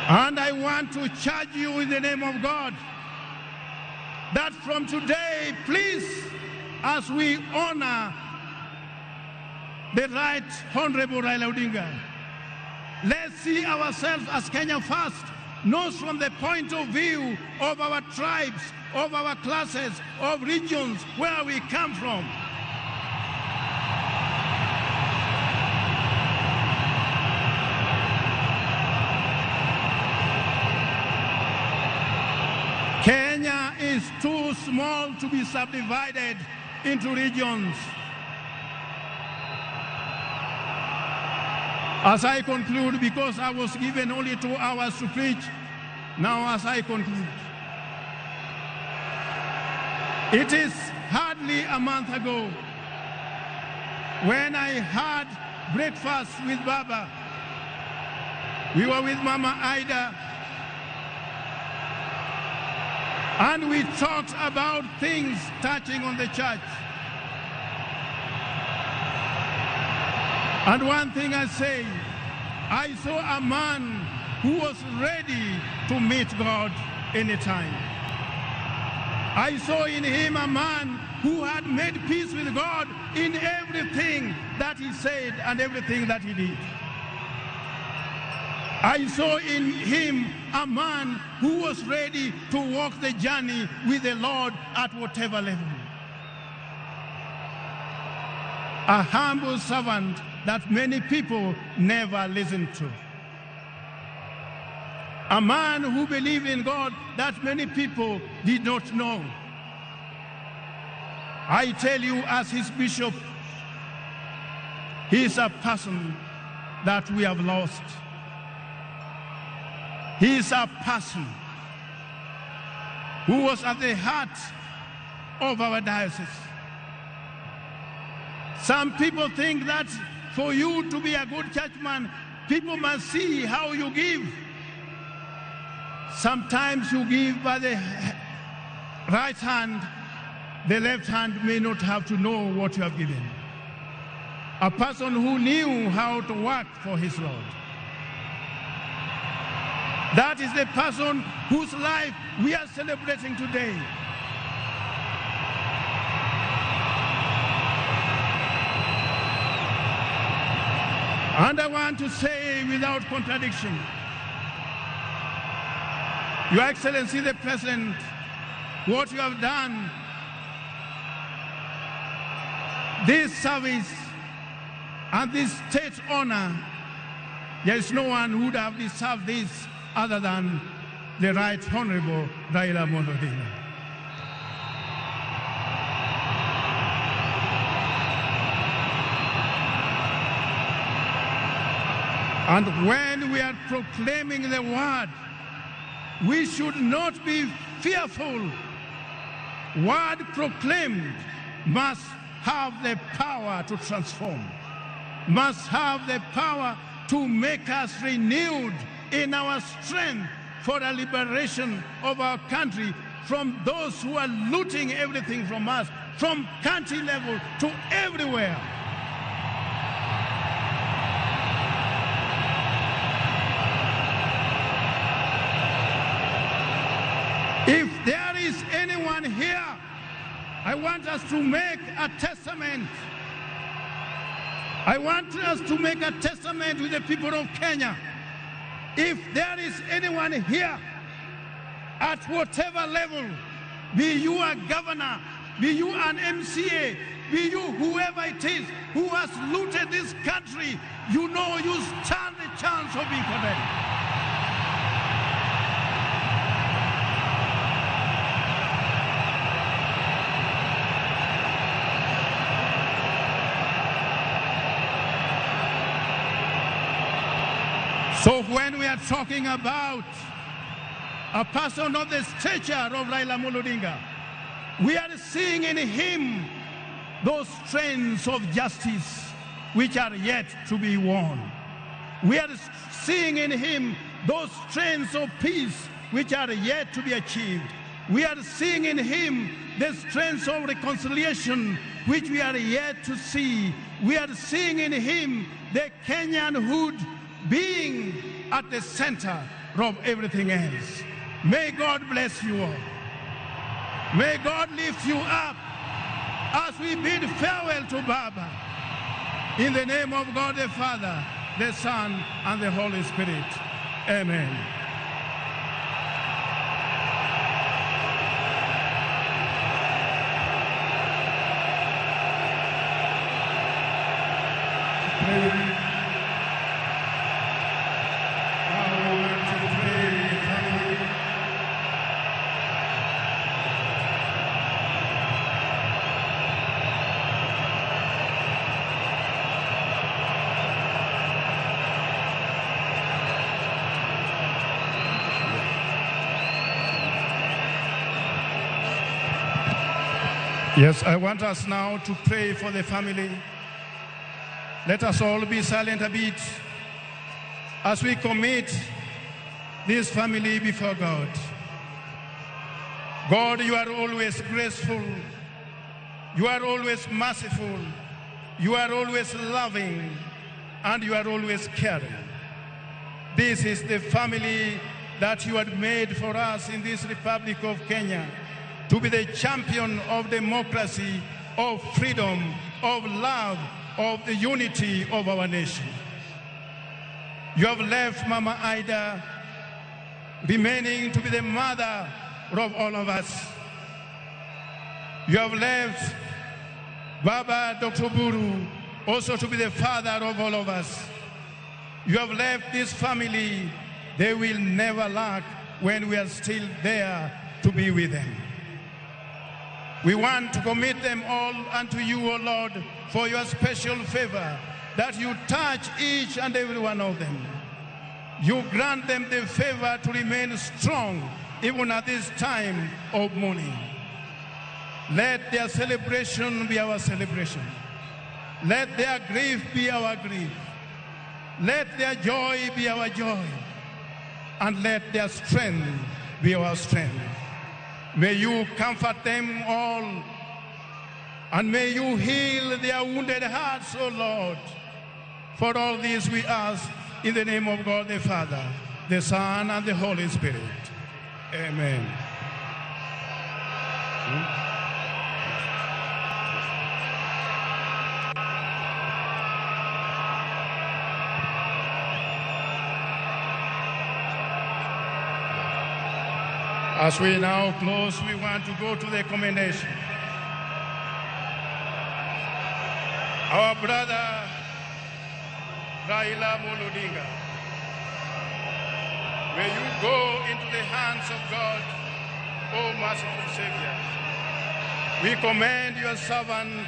And I want to charge you in the name of God that from today, please, as we honor the Right Honorable Raila Odinga, let's see ourselves as Kenya First, not from the point of view of our tribes, of our classes, of regions, where we come from. Kenya is too small to be subdivided into regions. As I conclude, because I was given only 2 hours to preach, now as I conclude, it is hardly a month ago when I had breakfast with Baba. We were with Mama Ida, And we talked about things touching on the church. And one thing I say, I saw a man who was ready to meet God anytime. I saw in him a man who had made peace with God in everything that he said and everything that he did. I saw in him a man who was ready to walk the journey with the Lord at whatever level. A humble servant that many people never listened to. A man who believed in God that many people did not know. I tell you, as his bishop, he is a person that we have lost. He is a person who was at the heart of our diocese. Some people think that for you to be a good churchman, people must see how you give. Sometimes you give by the right hand, the left hand may not have to know what you have given. A person who knew how to work for his Lord. That is the person whose life we are celebrating today. And I want to say without contradiction, Your Excellency the President, what you have done, this service and this state honor, there is no one who would have deserved this other than the Right Honorable Raila Amolo Odinga. And when we are proclaiming the word, we should not be fearful. Word proclaimed must have the power to transform, must have the power to make us renewed in our strength for the liberation of our country from those who are looting everything from us, from country level to everywhere. If there is anyone here, I want us to make a testament. I want us to make a testament with the people of Kenya. If there is anyone here, at whatever level, be you a governor, be you an MCA, be you whoever it is who has looted this country, you know you stand a chance of being condemned. So when we are talking about a person of the stature of Raila Amolo Odinga, we are seeing in him those strands of justice which are yet to be won. We are seeing in him those strands of peace which are yet to be achieved. We are seeing in him the strands of reconciliation which we are yet to see. We are seeing in him the Kenyanhood being at the center of everything else. May God bless you all. May God lift you up as we bid farewell to Baba. In the name of God the Father, the Son, and the Holy Spirit. Amen. Yes, I want us now to pray for the family. Let us all be silent a bit as we commit this family before God. God, you are always graceful. You are always merciful. You are always loving. And you are always caring. This is the family that you had made for us in this Republic of Kenya, to be the champion of democracy, of freedom, of love, of the unity of our nation. You have left Mama Ida remaining to be the mother of all of us. You have left Baba Dr. Buru also to be the father of all of us. You have left this family. They will never lack when we are still there to be with them. We want to commit them all unto you, O Lord, for your special favor, that you touch each and every one of them. You grant them the favor to remain strong even at this time of mourning. Let their celebration be our celebration. Let their grief be our grief. Let their joy be our joy. And let their strength be our strength. May you comfort them all. And may you heal their wounded hearts, O Lord. For all this we ask in the name of God the Father, the Son, and the Holy Spirit. Amen. As we now close, we want to go to the commendation. Our brother, Raila Amolo Odinga, may you go into the hands of God, O merciful Savior. We commend your servant,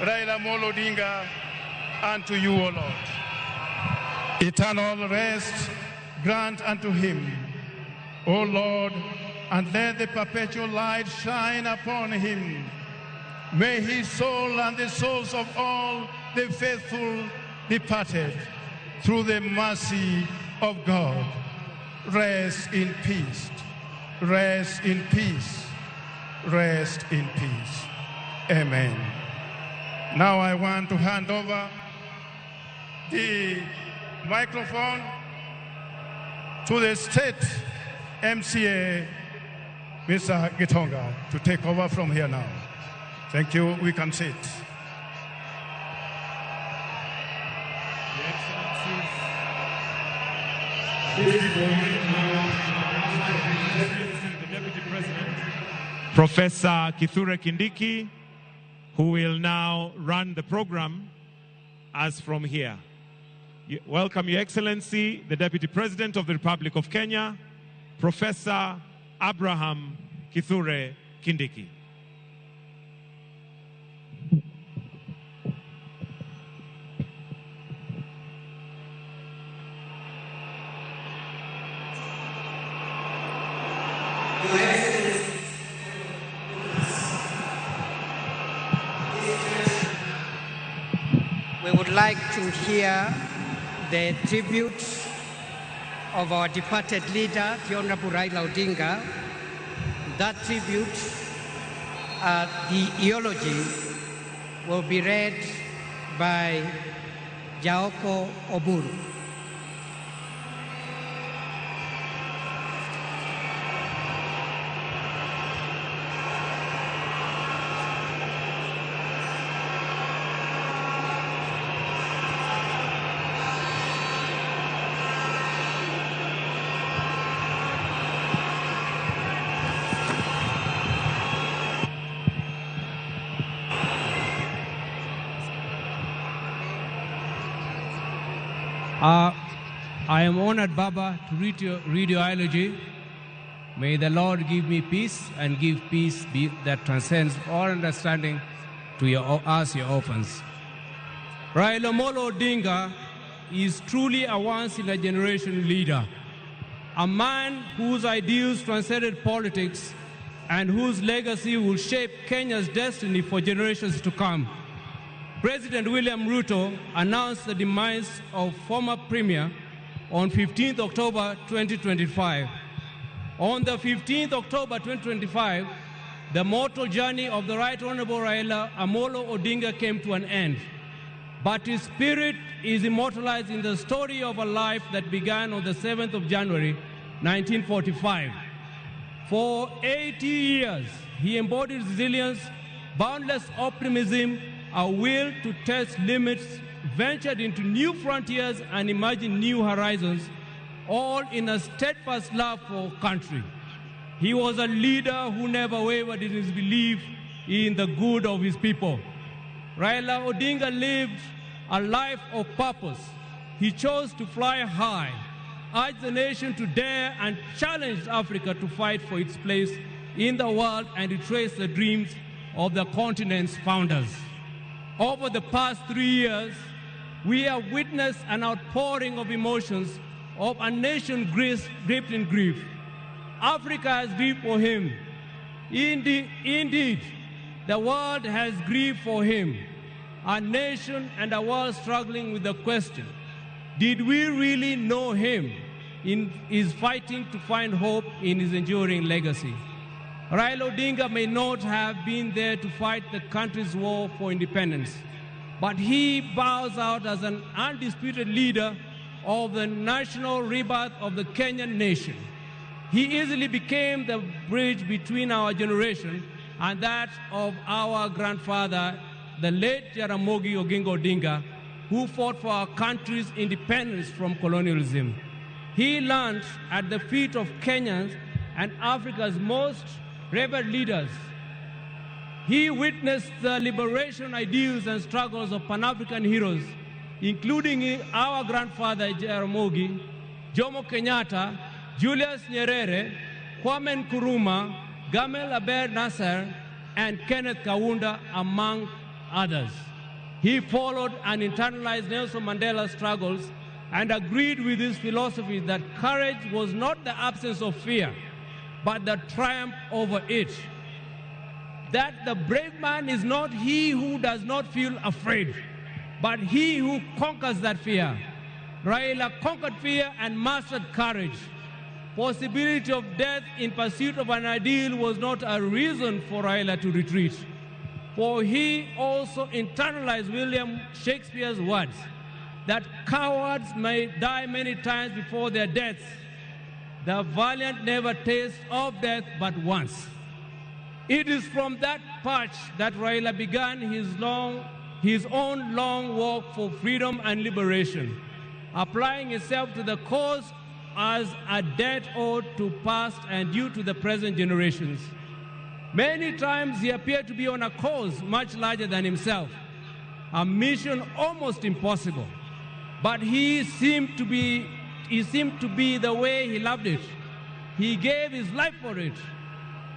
Raila Amolo Odinga, unto you, O Lord. Eternal rest grant unto him, O Lord, and let the perpetual light shine upon him. May his soul and the souls of all the faithful departed through the mercy of God rest in peace, rest in peace, rest in peace. Amen. Now I want to hand over the microphone to the state MCA, Mr. Gitonga, to take over from here now. Thank you. We can sit. The Deputy President, Professor Kithure Kindiki, who will now run the program as from here. Welcome, Your Excellency, the Deputy President of the Republic of Kenya, Professor Abraham Kithure Kindiki. We would like to hear the tribute of our departed leader, the Honorable Raila Odinga. That tribute, the eulogy, will be read by Jaoko Oburu. I am honored, Baba, to read your eulogy. May the Lord give me peace and give peace that transcends all understanding to us, your orphans. Raila Amolo Odinga is truly a once-in-a-generation leader, a man whose ideals transcended politics and whose legacy will shape Kenya's destiny for generations to come. President William Ruto announced the demise of former Premier on 15th October 2025. On the 15th October 2025, the mortal journey of the Right Honorable Raila Amolo Odinga came to an end. But his spirit is immortalized in the story of a life that began on the 7th of January, 1945. For 80 years, he embodied resilience, boundless optimism, a will to test limits, ventured into new frontiers and imagined new horizons, all in a steadfast love for country. He was a leader who never wavered in his belief in the good of his people. Raila Odinga lived a life of purpose. He chose to fly high, urged the nation to dare, and challenged Africa to fight for its place in the world and retrace the dreams of the continent's founders. Over the past 3 years, we have witnessed an outpouring of emotions of a nation gripped in grief. Africa has grieved for him. Indeed, the world has grieved for him. Our nation and our world struggling with the question, did we really know him in his fighting to find hope in his enduring legacy? Raila Odinga may not have been there to fight the country's war for independence, but he bows out as an undisputed leader of the national rebirth of the Kenyan nation. He easily became the bridge between our generation and that of our grandfather, the late Jaramogi Oginga Odinga, who fought for our country's independence from colonialism. He learned at the feet of Kenyans and Africa's most revered leaders. He witnessed the liberation ideals and struggles of Pan-African heroes, including our grandfather Jaramogi, Jomo Kenyatta, Julius Nyerere, Kwame Nkrumah, Gamal Abdel Nasser, and Kenneth Kaunda, among others. He followed and internalized Nelson Mandela's struggles and agreed with his philosophy that courage was not the absence of fear, but the triumph over it. That the brave man is not he who does not feel afraid, but he who conquers that fear. Raila conquered fear and mastered courage. Possibility of death in pursuit of an ideal was not a reason for Raila to retreat, for he also internalized William Shakespeare's words that cowards may die many times before their deaths. The valiant never taste of death but once. It is from that perch that Raila began his own long walk for freedom and liberation, applying himself to the cause as a debt owed to past and due to the present generations. Many times he appeared to be on a cause much larger than himself, a mission almost impossible, but he seemed to be the way he loved it. He gave his life for it.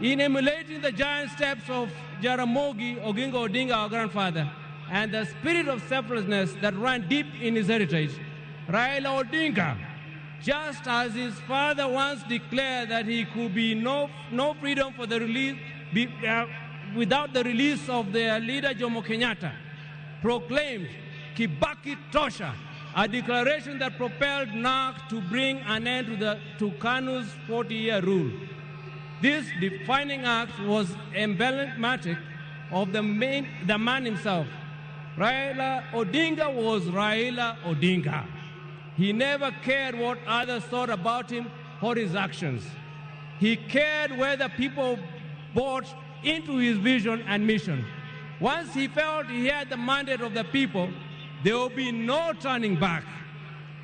In emulating the giant steps of Jaramogi Oginga Odinga, our grandfather, and the spirit of selflessness that ran deep in his heritage, Raila Odinga, just as his father once declared that he could be no freedom for the release without the release of their leader Jomo Kenyatta, proclaimed Kibaki Tosha, a declaration that propelled NARC to bring an end to KANU's 40-year rule. This defining act was emblematic of the man himself. Raila Odinga was Raila Odinga. He never cared what others thought about him or his actions. He cared whether people bought into his vision and mission. Once he felt he had the mandate of the people, there will be no turning back.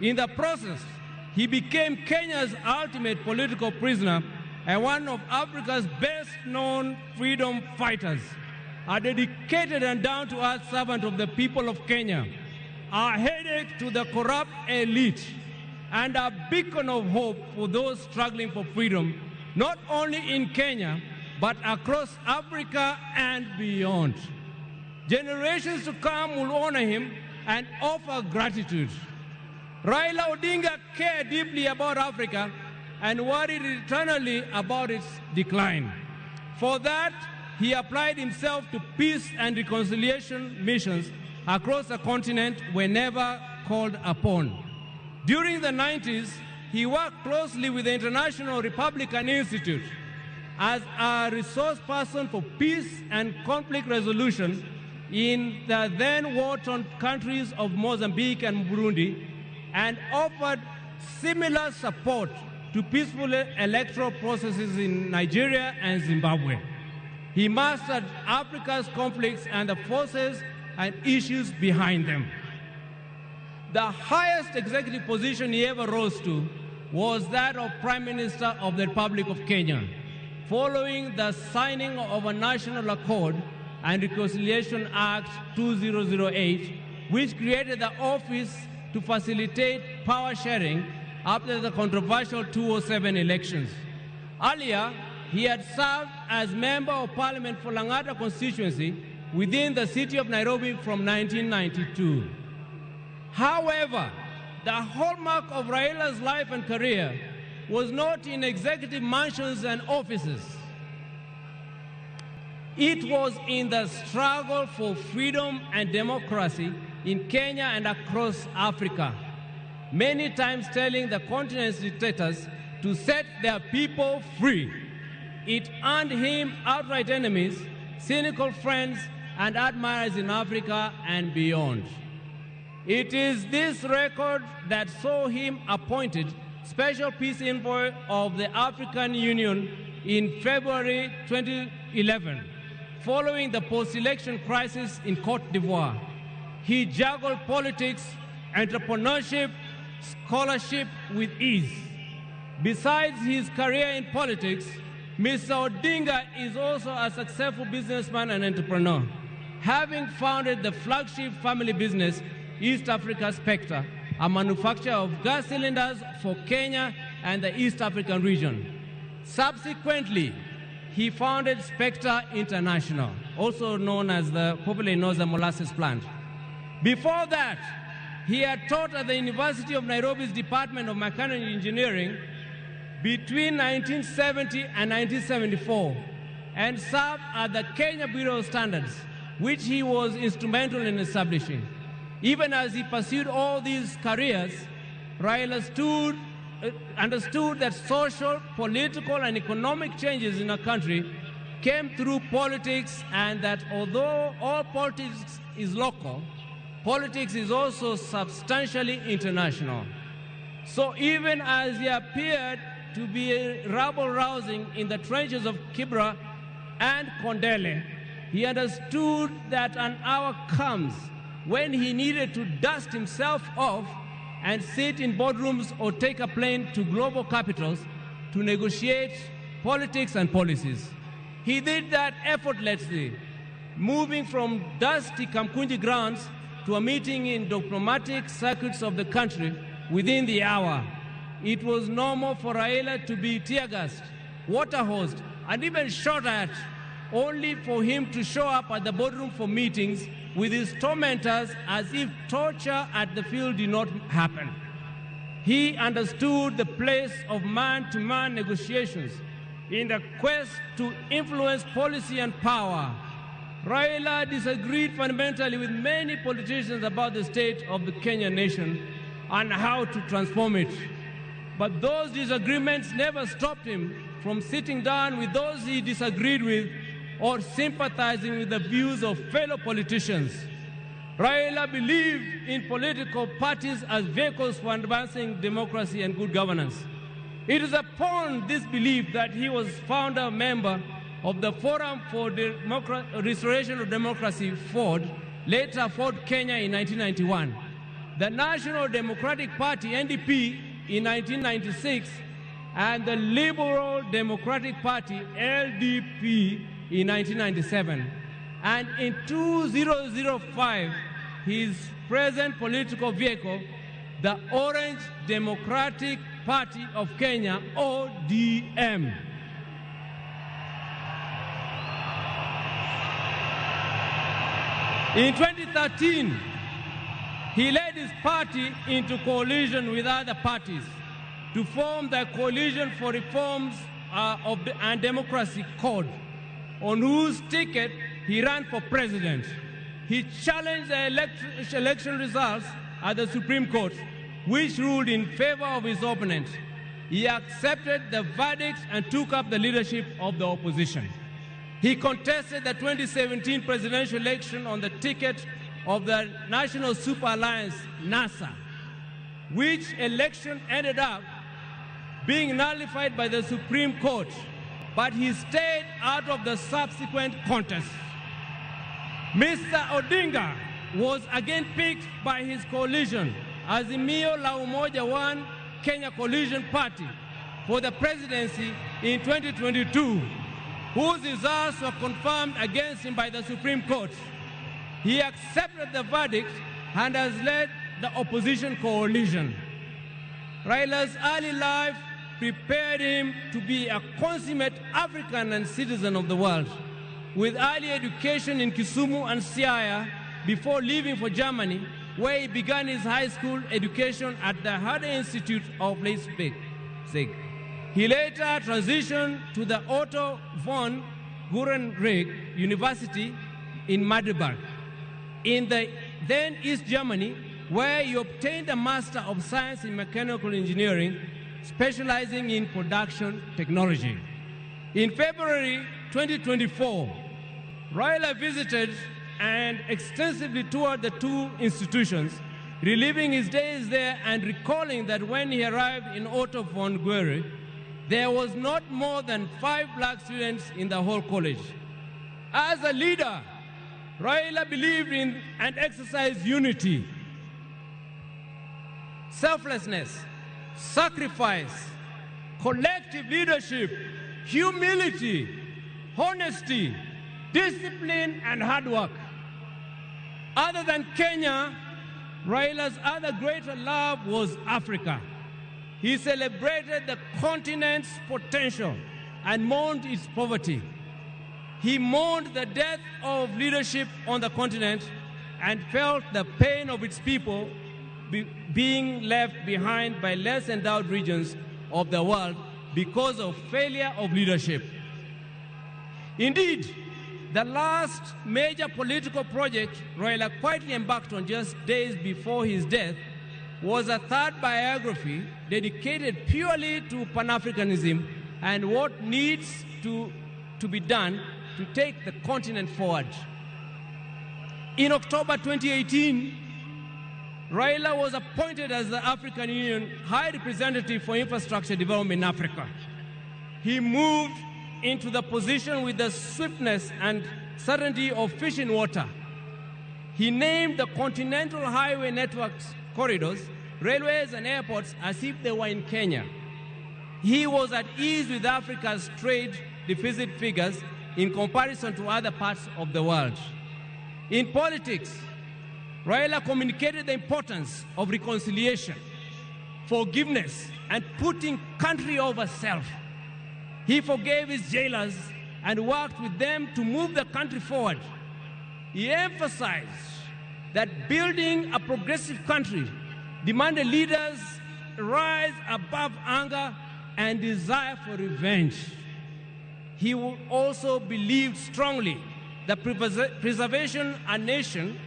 In the process, he became Kenya's ultimate political prisoner and one of Africa's best-known freedom fighters, a dedicated and down-to-earth servant of the people of Kenya, a headache to the corrupt elite, and a beacon of hope for those struggling for freedom, not only in Kenya, but across Africa and beyond. Generations to come will honor him and offer gratitude. Raila Odinga cared deeply about Africa and worried eternally about its decline. For that, he applied himself to peace and reconciliation missions across the continent whenever called upon. During the 90s, he worked closely with the International Republican Institute as a resource person for peace and conflict resolution in the then war-torn countries of Mozambique and Burundi, and offered similar support to peaceful electoral processes in Nigeria and Zimbabwe. He mastered Africa's conflicts and the forces and issues behind them. The highest executive position he ever rose to was that of Prime Minister of the Republic of Kenya, following the signing of a National Accord and Reconciliation Act 2008, which created the office to facilitate power sharing after the controversial 2007 elections. Earlier, he had served as Member of Parliament for Lang'ata constituency within the city of Nairobi from 1992. However, the hallmark of Raila's life and career was not in executive mansions and offices. It was in the struggle for freedom and democracy in Kenya and across Africa, many times telling the continent's dictators to set their people free. It earned him outright enemies, cynical friends, and admirers in Africa and beyond. It is this record that saw him appointed Special Peace Envoy of the African Union in February 2011, following the post-election crisis in Cote d'Ivoire. He juggled politics, entrepreneurship, scholarship with ease. Besides his career in politics, Mr. Odinga is also a successful businessman and entrepreneur, having founded the flagship family business, East Africa Spectre, a manufacturer of gas cylinders for Kenya and the East African region. Subsequently, he founded Spectre International, also known as the popularly known as the molasses plant. Before that, he had taught at the University of Nairobi's Department of Mechanical Engineering between 1970 and 1974, and served at the Kenya Bureau of Standards, which he was instrumental in establishing. Even as he pursued all these careers, Raila understood that social, political, and economic changes in a country came through politics, and that although all politics is local, politics is also substantially international. So even as he appeared to be rabble-rousing in the trenches of Kibra and Kondele, he understood that an hour comes when he needed to dust himself off and sit in boardrooms or take a plane to global capitals to negotiate politics and policies. He did that effortlessly, moving from dusty Kamkunji grounds to a meeting in diplomatic circuits of the country within the hour. It was normal for Raila to be tear-gassed, water-hosed, and even shot at, only for him to show up at the boardroom for meetings with his tormentors as if torture at the field did not happen. He understood the place of man-to-man negotiations in the quest to influence policy and power. Raila disagreed fundamentally with many politicians about the state of the Kenyan nation and how to transform it. But those disagreements never stopped him from sitting down with those he disagreed with or sympathizing with the views of fellow politicians. Raila believed in political parties as vehicles for advancing democracy and good governance. It is upon this belief that he was founder member of the Forum for Restoration of Democracy, FORD, later FORD Kenya in 1991, the National Democratic Party, NDP, in 1996, and the Liberal Democratic Party, LDP, in 1997. And in 2005, his present political vehicle, the Orange Democratic Party of Kenya, ODM. In 2013, he led his party into coalition with other parties to form the Coalition for Reforms and Democracy Code, on whose ticket he ran for president. He challenged the election results at the Supreme Court, which ruled in favor of his opponent, he accepted the verdict and took up the leadership of the opposition. He contested the 2017 presidential election on the ticket of the National Super Alliance, NASA, which election ended up being nullified by the Supreme Court, but he stayed out of the subsequent contest. Mr. Odinga was again picked by his coalition, Azimio la Umoja One Kenya Coalition Party, for the presidency in 2022, whose results were confirmed against him by the Supreme Court. He accepted the verdict and has led the opposition coalition. Raila's early life prepared him to be a consummate African and citizen of the world, with early education in Kisumu and Siaya before leaving for Germany, where he began his high school education at the Herder Institute of Leipzig. He later transitioned to the Otto von Gutenberg University in Magdeburg, in the then East Germany, where he obtained a Master of Science in Mechanical Engineering, specializing in production technology. In February 2024, Raila visited and extensively toured the two institutions, reliving his days there and recalling that when he arrived in Otto von Guerre, there was not more than 5 black students in the whole college. As a leader, Raila believed in and exercised unity, selflessness, sacrifice, collective leadership, humility, honesty, discipline, and hard work. Other than Kenya, Raila's other greater love was Africa. He celebrated the continent's potential and mourned its poverty. He mourned the death of leadership on the continent and felt the pain of its people being left behind by less endowed regions of the world because of failure of leadership. Indeed, the last major political project Raila quietly embarked on just days before his death was a third biography dedicated purely to Pan-Africanism and what needs to be done to take the continent forward. In October 2018, Raila was appointed as the African Union High Representative for Infrastructure Development in Africa. He moved into the position with the swiftness and certainty of fish in water. He named the continental highway networks corridors, railways and airports as if they were in Kenya. He was at ease with Africa's trade deficit figures in comparison to other parts of the world. In politics, Raila communicated the importance of reconciliation, forgiveness, and putting country over self. He forgave his jailers and worked with them to move the country forward. He emphasized that building a progressive country demanded leaders rise above anger and desire for revenge. He also believed strongly that preservation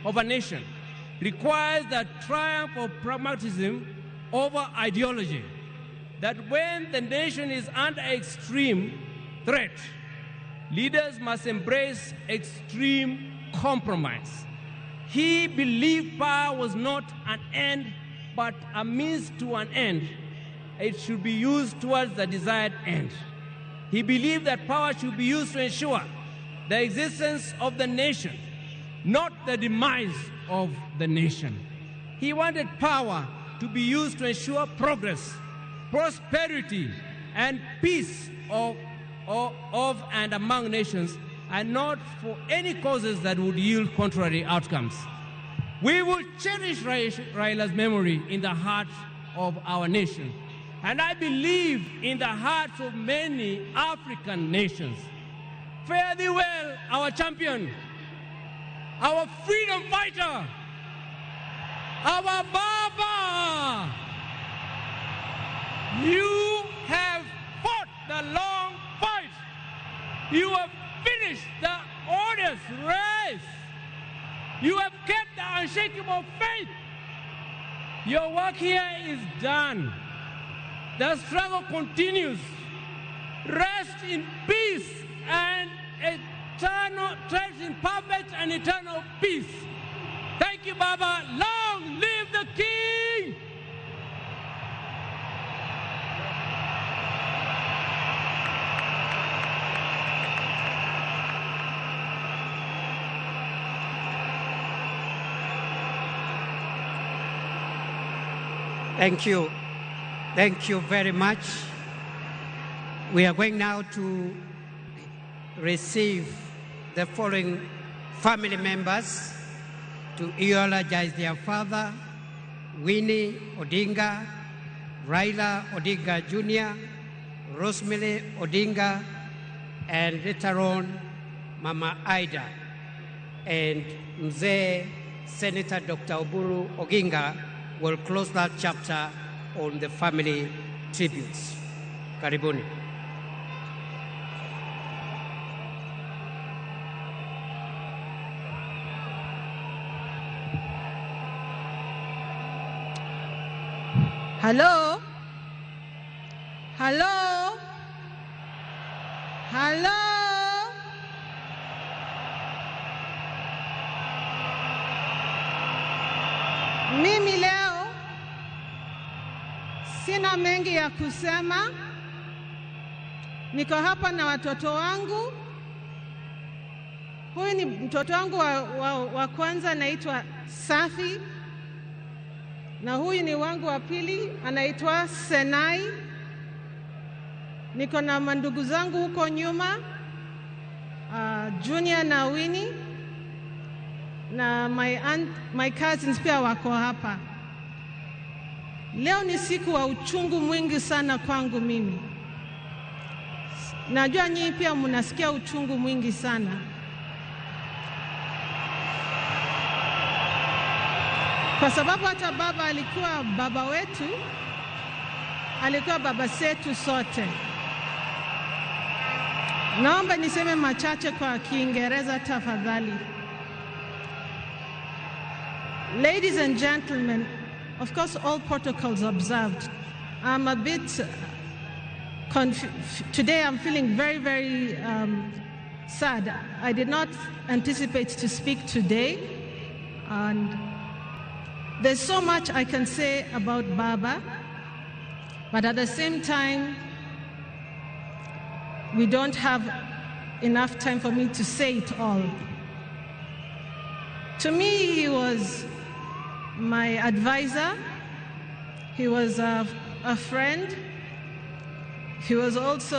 of a nation requires the triumph of pragmatism over ideology, that when the nation is under extreme threat, leaders must embrace extreme compromise. He believed power was not an end, but a means to an end. It should be used towards the desired end. He believed that power should be used to ensure the existence of the nation, not the demise of the nation. He wanted power to be used to ensure progress, prosperity, and peace of and among nations, and not for any causes that would yield contrary outcomes. We will cherish Raila's memory in the heart of our nation, and I believe in the hearts of many African nations. Fare thee well, our champion, our freedom fighter, our Baba. You have fought the long fight. You have finished the honest race. You have kept the unshakable faith. Your work here is done. The struggle continues. Rest in peace and eternal, rest in perfect and eternal peace. Thank you, Baba. Long live the King! Thank you. Thank you very much. We are going now to receive the following family members to eulogize their father, Winnie Odinga, Raila Odinga Jr., Rosemary Odinga, and later on, Mama Ida, and Mzee Senator Dr. Oburu Oginga will close that chapter on the family tributes. Karibuni. Hello? Hello? Hello? Mimi leo sina mengi ya kusema. Niko hapa na watoto wangu. Huyu ni mtoto wangu wa kwanza anaitwa Safi. Na huyu ni wangu wa pili anaitwa Senai. Niko na mandugu zangu huko nyuma, Junior na Winnie, na my cousins pia wako hapa. Leo ni siku wa uchungu mwingi sana kwangu mimi. Najua nyinyi pia mnasikia uchungu mwingi sana. Kwa sababu hata baba alikuwa baba wetu, alikuwa baba zetu sote. Naomba niseme machache kwa Kiingereza tafadhali. Ladies and gentlemen, of course all protocols observed. I'm a bit today I'm feeling very, very sad. I did not anticipate to speak today, and there's so much I can say about Baba, but at the same time, we don't have enough time for me to say it all. To me, he was my advisor. He was a friend. He was also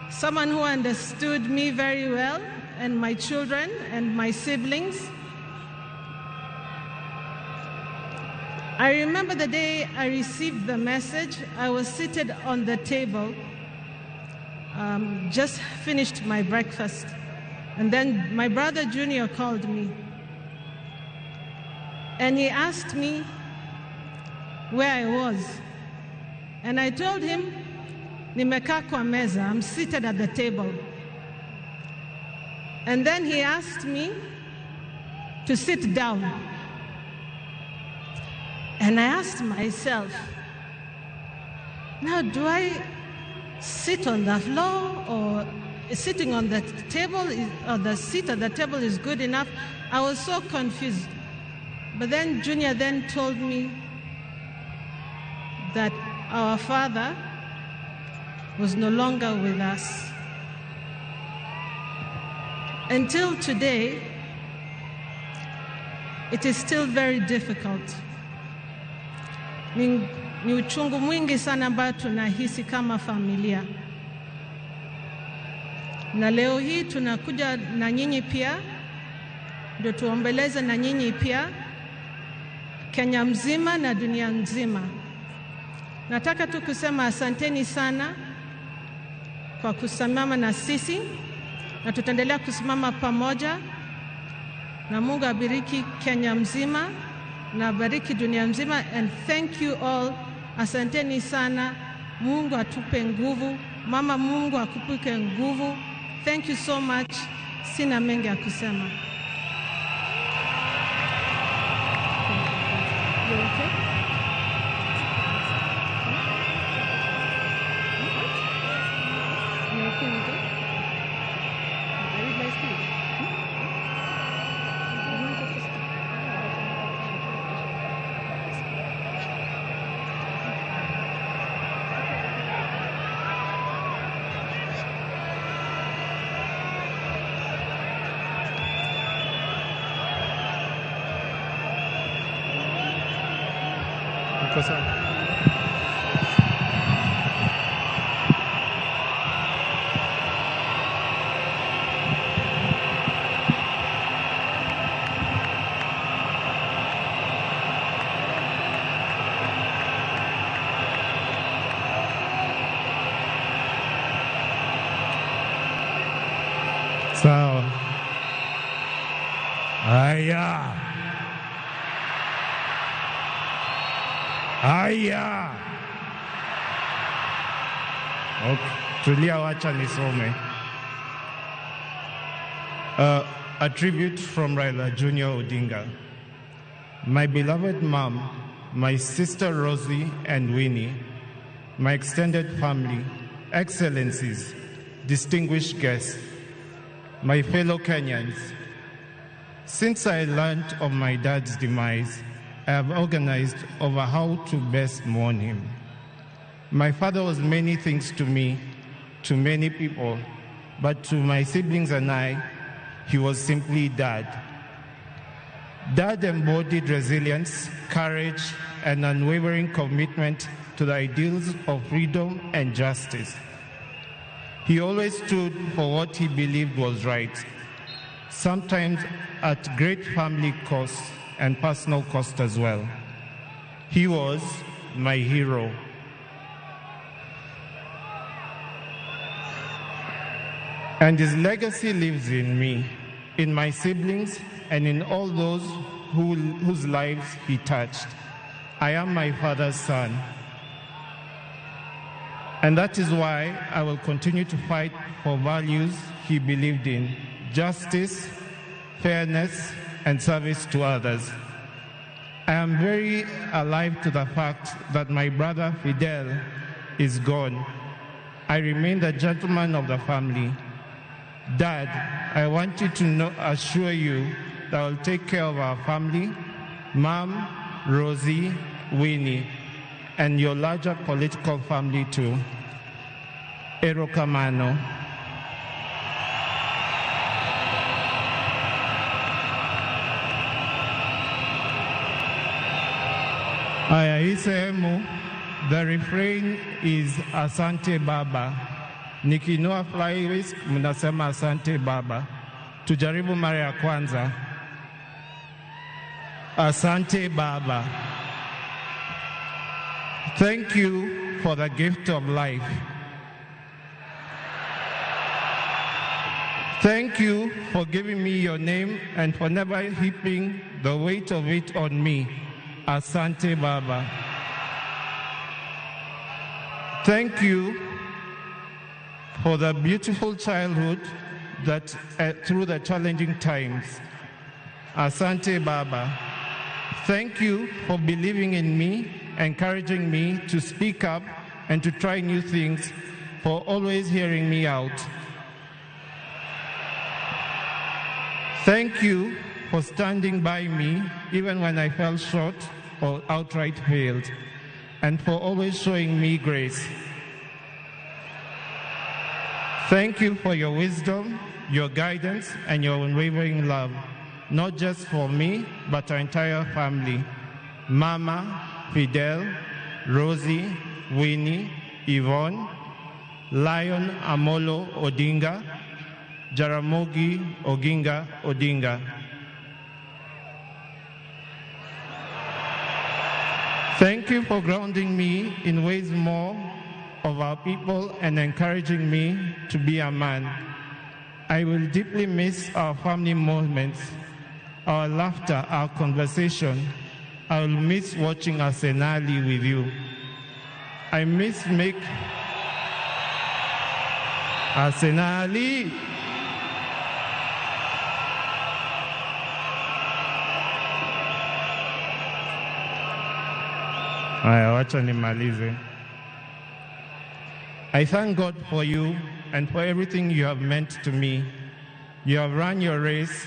someone who understood me very well and my children and my siblings. I remember the day I received the message. I was seated on the table, just finished my breakfast. And then my brother Junior called me. And he asked me where I was. And I told him, nimekaa kwa meza, I'm seated at the table. And then he asked me to sit down. And I asked myself, now do I sit on the floor, or sitting on the table or the seat at the table is good enough? I was so confused. But then Junior then told me that our father was no longer with us. Until today, it is still very difficult. Ni uchungu mwingi sana ambao tunahisi kama familia. Na leo hii tunakuja na nyinyi pia, ndio tuombeleze na nyinyi pia, Kenya mzima na dunia nzima. Nataka tu kusema asanteni sana kwa kusimama na sisi, na tutaendelea kusimama pamoja, na Mungu abariki Kenya mzima na bariki dunia mzima. And thank you all. Asanteni sana. Mungu atupe nguvu. Mama, Mungu akupe nguvu. Thank you so much. Sina mengi ya kusema. You're okay? You're okay with it? I read my speech. Sawa. Haya. Haya. Okay. Tulia, wacha nisome. A tribute from Raila Junior Odinga. My beloved mom, my sister Rosie and Winnie, my extended family, excellencies, distinguished guests, my fellow Kenyans, since I learned of my dad's demise, I have organized over how to best mourn him. My father was many things to me, to many people, but to my siblings and I, he was simply Dad. Dad embodied resilience, courage, and unwavering commitment to the ideals of freedom and justice. He always stood for what he believed was right, sometimes at great family cost and personal cost as well. He was my hero. And his legacy lives in me, in my siblings, and in all those whose lives he touched. I am my father's son. And that is why I will continue to fight for values he believed in: justice, fairness, and service to others. I am very alive to the fact that my brother Fidel is gone. I remain the gentleman of the family. Dad, I want you to assure you that I will take care of our family, Mom, Rosie, Winnie, and your larger political family too. Erokamano. Aya, hii sehemu, the refrain is Asante Baba. Nikinua fly risk, mnasema Asante Baba. Tujaribu mara ya kwanza. Asante Baba. Thank you for the gift of life. Thank you for giving me your name and for never heaping the weight of it on me. Asante Baba. Thank you for the beautiful childhood that through the challenging times. Asante Baba. Thank you for believing in me, encouraging me to speak up and to try new things, for always hearing me out. Thank you for standing by me even when I fell short or outright failed, and for always showing me grace. Thank you for your wisdom, your guidance, and your unwavering love, not just for me, but our entire family. Mama, Fidel, Rosie, Winnie, Yvonne, Lion Amolo Odinga, Jaramogi Oginga Odinga. Thank you for grounding me in ways more of our people and encouraging me to be a man. I will deeply miss our family moments, our laughter, our conversation. I will miss watching Arsenali with you. I miss Arsenali. Haya, wacha nimalize. I thank God for you and for everything you have meant to me. You have run your race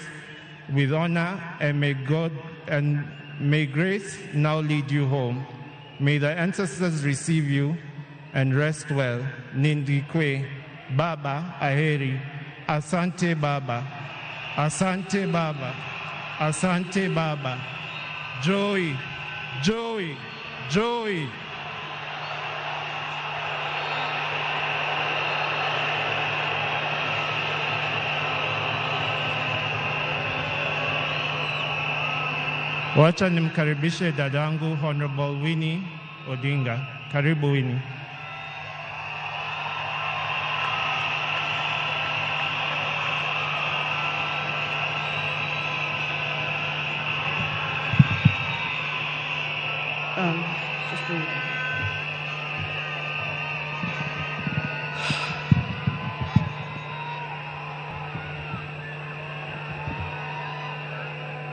with honor, and may grace now lead you home. May the ancestors receive you and rest well. Nindikwe, Baba, Aheri, Asante Baba, Asante Baba, Asante Baba, Joey, Joey, Joey. Wacha nimkaribishe dadangu Honorable Winnie Odinga. Karibu Winnie.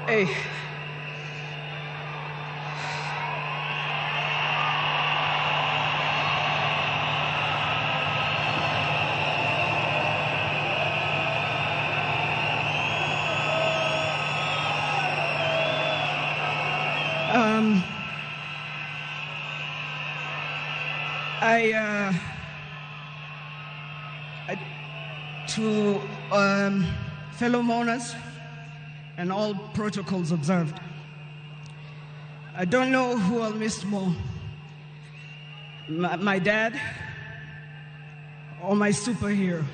Hey. To fellow mourners and all protocols observed, I don't know who I'll miss more, my dad or my superhero.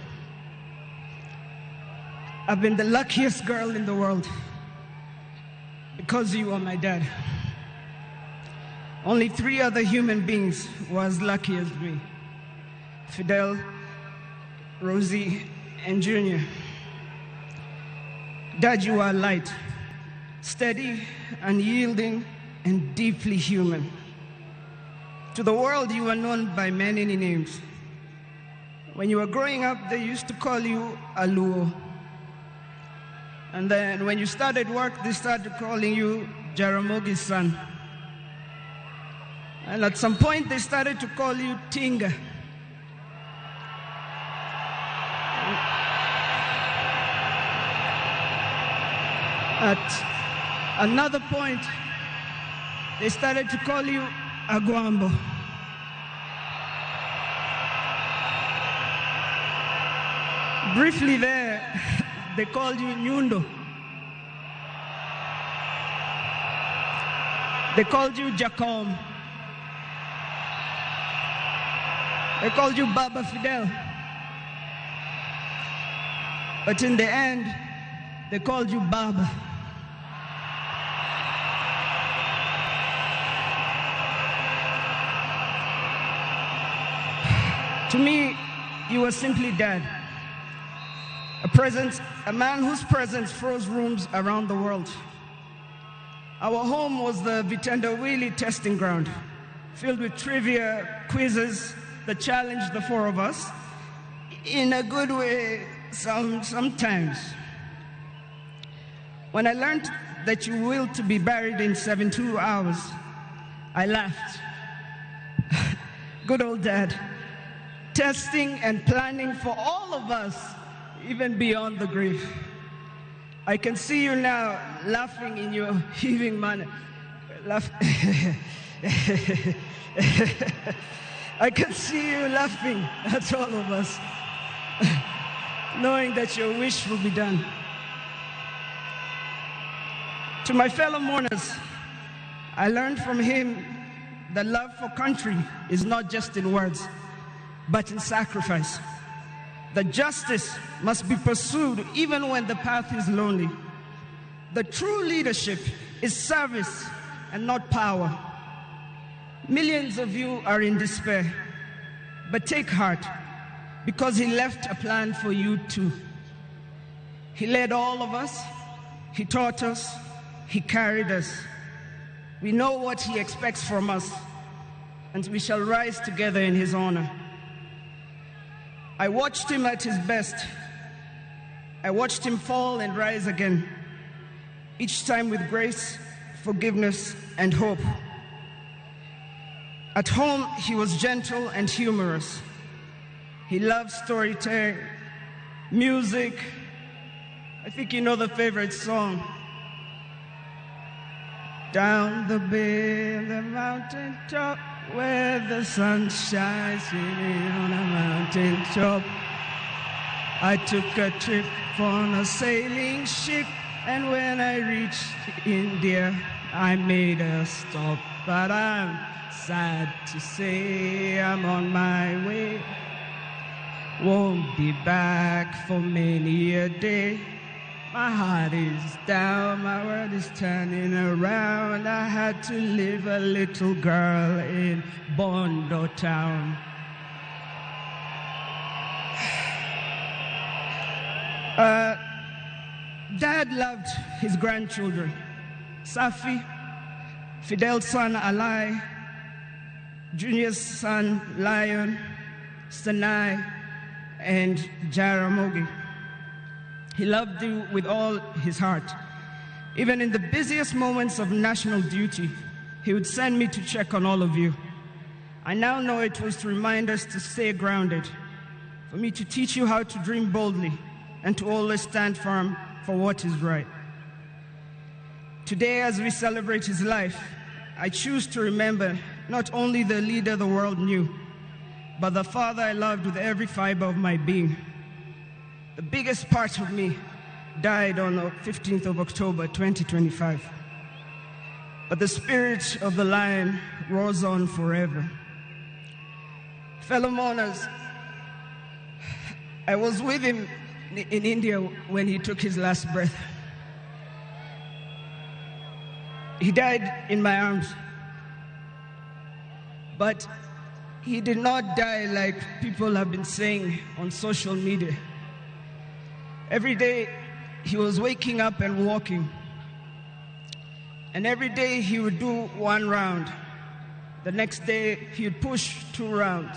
I've been the luckiest girl in the world because you are my dad. Only 3 other human beings were as lucky as me: Fidel, Rosie, and Junior. Dad, you are light, steady, unyielding, and deeply human. To the world, you are known by many names. When you were growing up, they used to call you Aluo. And then when you started work, they started calling you Jaramogi's son. And at some point, they started to call you Tinga. At another point, they started to call you Aguambo. Briefly there, they called you Nyundo. They called you Jacom. They called you Baba Fidel. But in the end, they called you Baba. To me, you were simply Dad. A man whose presence froze rooms around the world. Our home was the Vitendawili testing ground, filled with trivia, quizzes that challenged the 4 of us, in a good way sometimes. When I learned that you willed to be buried in 72 hours, I laughed. Good old Dad, testing and planning for all of us, even beyond the grave. I can see you now laughing in your heaving manner. I can see you laughing at all of us, knowing that your wish will be done. To my fellow mourners, I learned from him that love for country is not just in words, but in sacrifice. That justice must be pursued even when the path is lonely. The true leadership is service and not power. Millions of you are in despair, but take heart, because he left a plan for you too. He led all of us, he taught us, he carried us. We know what he expects from us, and we shall rise together in his honor. I watched him at his best. I watched him fall and rise again, each time with grace, forgiveness, and hope. At home, he was gentle and humorous. He loved storytelling, music. I think you know the favorite song. Down the bay of the mountain top, where the sun shines on a mountain top, I took a trip on a sailing ship, and when I reached India, I made a stop. But I'm sad to say I'm on my way. Won't be back for many a day. My heart is down, my world is turning around. I had to leave a little girl in Bondo town. Dad loved his grandchildren. Safi, Fidel's son Alai, Junior's son Lion, Sanai, and Jaramogi. He loved you with all his heart. Even in the busiest moments of national duty, he would send me to check on all of you. I now know it was to remind us to stay grounded, for me to teach you how to dream boldly, and to always stand firm for what is right. Today, as we celebrate his life, I choose to remember not only the leader the world knew, but the father I loved with every fiber of my being. The biggest part of me died on the 15th of October, 2025. But the spirit of the lion roars on forever. Fellow mourners, I was with him in India when he took his last breath. He died in my arms. But he did not die like people have been saying on social media. Every day, he was waking up and walking. And every day, he would do 1 round. The next day, he would push 2 rounds.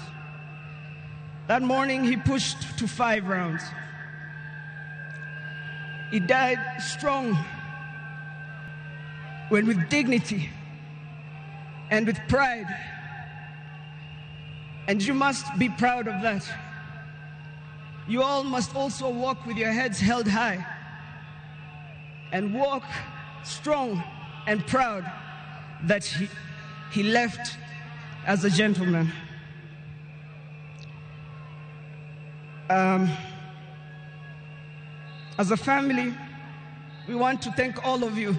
That morning, he pushed to 5 rounds. He died strong, with dignity and with pride. And you must be proud of that. You all must also walk with your heads held high and walk strong and proud that he left as a gentleman. As a family, we want to thank all of you,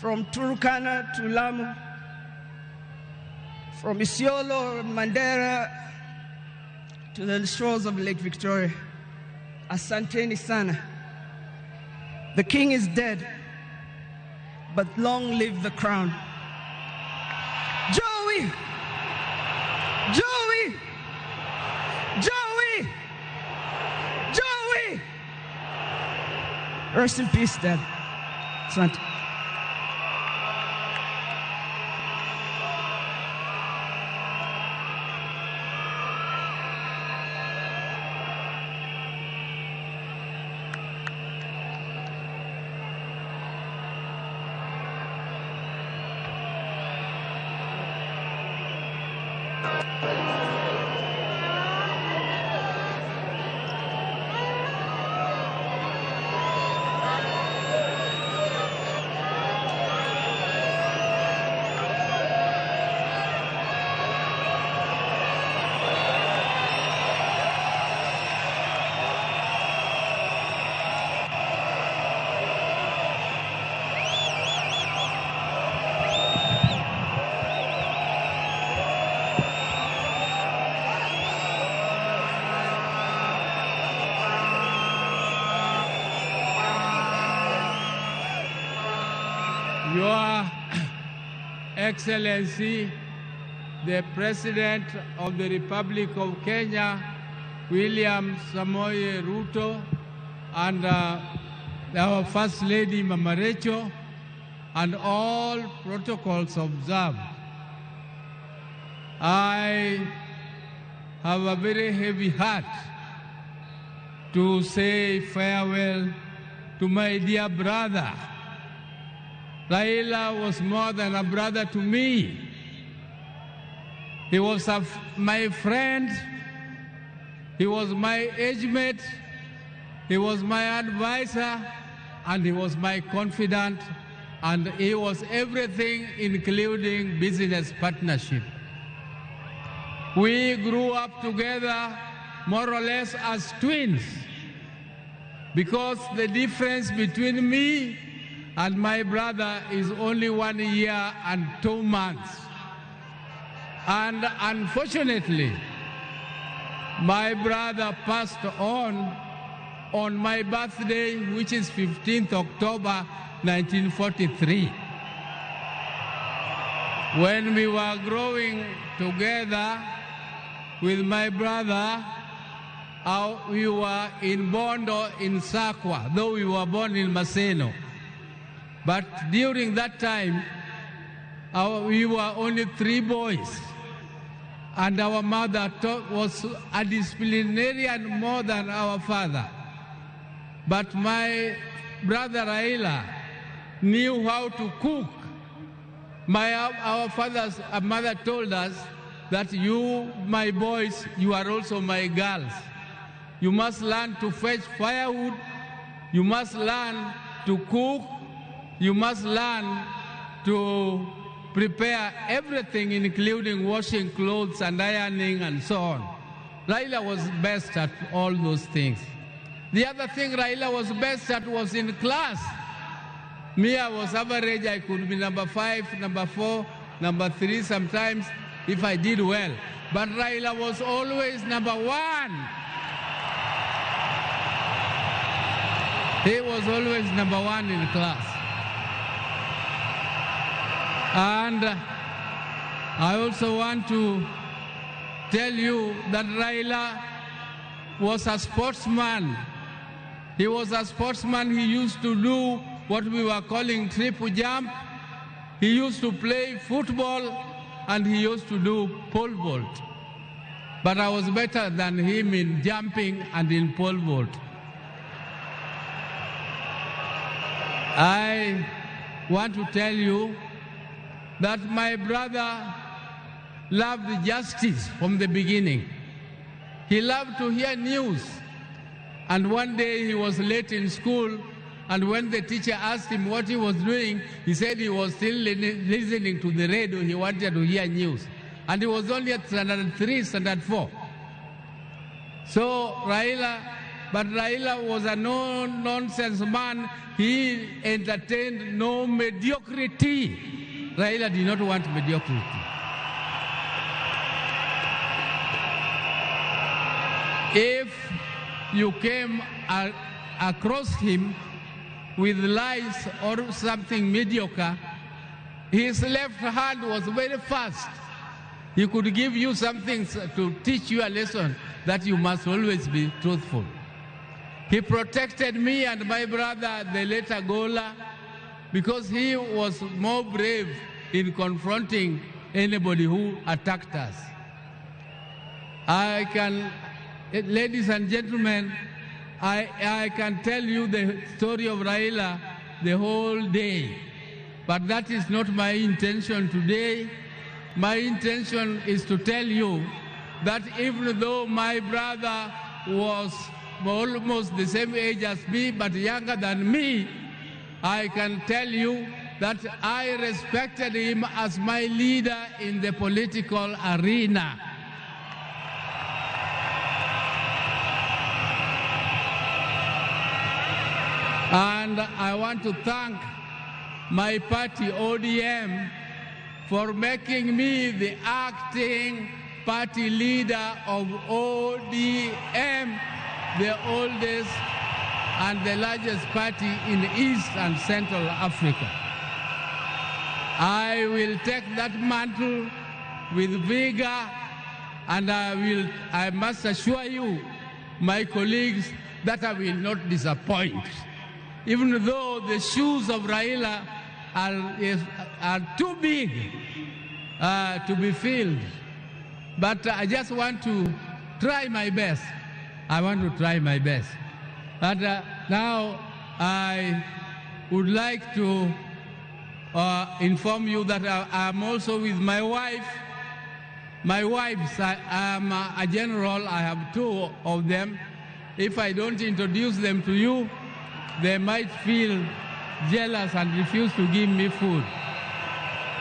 from Turkana to Lamu, from Isiolo, Mandera, to the shores of Lake Victoria. Asanteni sana. The king is dead, but long live the crown. Joey! Joey! Joey! Joey! Rest in peace, Dad. Asante. Your Excellency, the President of the Republic of Kenya, William Samoei Ruto, and our First Lady Mama Rachel, and all protocols observed. I have a very heavy heart to say farewell to my dear brother. Raila was more than a brother to me. He was my friend. He was my age mate. He was my advisor, and he was my confidant, and he was everything, including business partnership. We grew up together more or less as twins, because the difference between me and my brother is only 1 year and 2 months. And unfortunately, my brother passed on my birthday, which is 15th October 1943. When we were growing together with my brother, we were in Bondo in Sakwa, though we were born in Maseno. But during that time, we were only 3 boys. And our mother was a disciplinarian more than our father. But my brother Raila knew how to cook. Our father's mother told us that you, my boys, you are also my girls. You must learn to fetch firewood. You must learn to cook. You must learn to prepare everything, including washing clothes and ironing and so on. Raila was best at all those things. The other thing Raila was best at was in class. Me, I was average. I could be number 5, number 4, number 3 sometimes if I did well. But Raila was always number 1. He was always number 1 in class. And I also want to tell you that Raila was a sportsman. He was a sportsman. He used to do what we were calling triple jump. He used to play football, and he used to do pole vault. But I was better than him in jumping and in pole vault. I want to tell you that my brother loved justice from the beginning. He loved to hear news. And one day he was late in school, and when the teacher asked him what he was doing, he said he was still listening to the radio. He wanted to hear news. And he was only at standard 3, standard 4. So Raila was a no-nonsense man. He entertained no mediocrity. Raila did not want mediocrity. If you came across him with lies or something mediocre, his left hand was very fast. He could give you something to teach you a lesson that you must always be truthful. He protected me and my brother, the later Gola, because he was more brave in confronting anybody who attacked us. Ladies and gentlemen, I can tell you the story of Raila the whole day, but that is not my intention today. My intention is to tell you that even though my brother was almost the same age as me, but younger than me, I can tell you that I respected him as my leader in the political arena. And I want to thank my party, ODM, for making me the acting party leader of ODM, the oldest and the largest party in East and Central Africa. I will take that mantle with vigor, and I must assure you, my colleagues, that I will not disappoint. Even though the shoes of Raila are too big to be filled. But I just want to try my best. I want to try my best. But now I would like to inform you that I'm also with my wife, My wives, I am a general. I have 2 of them. If I don't introduce them to you, they might feel jealous and refuse to give me food.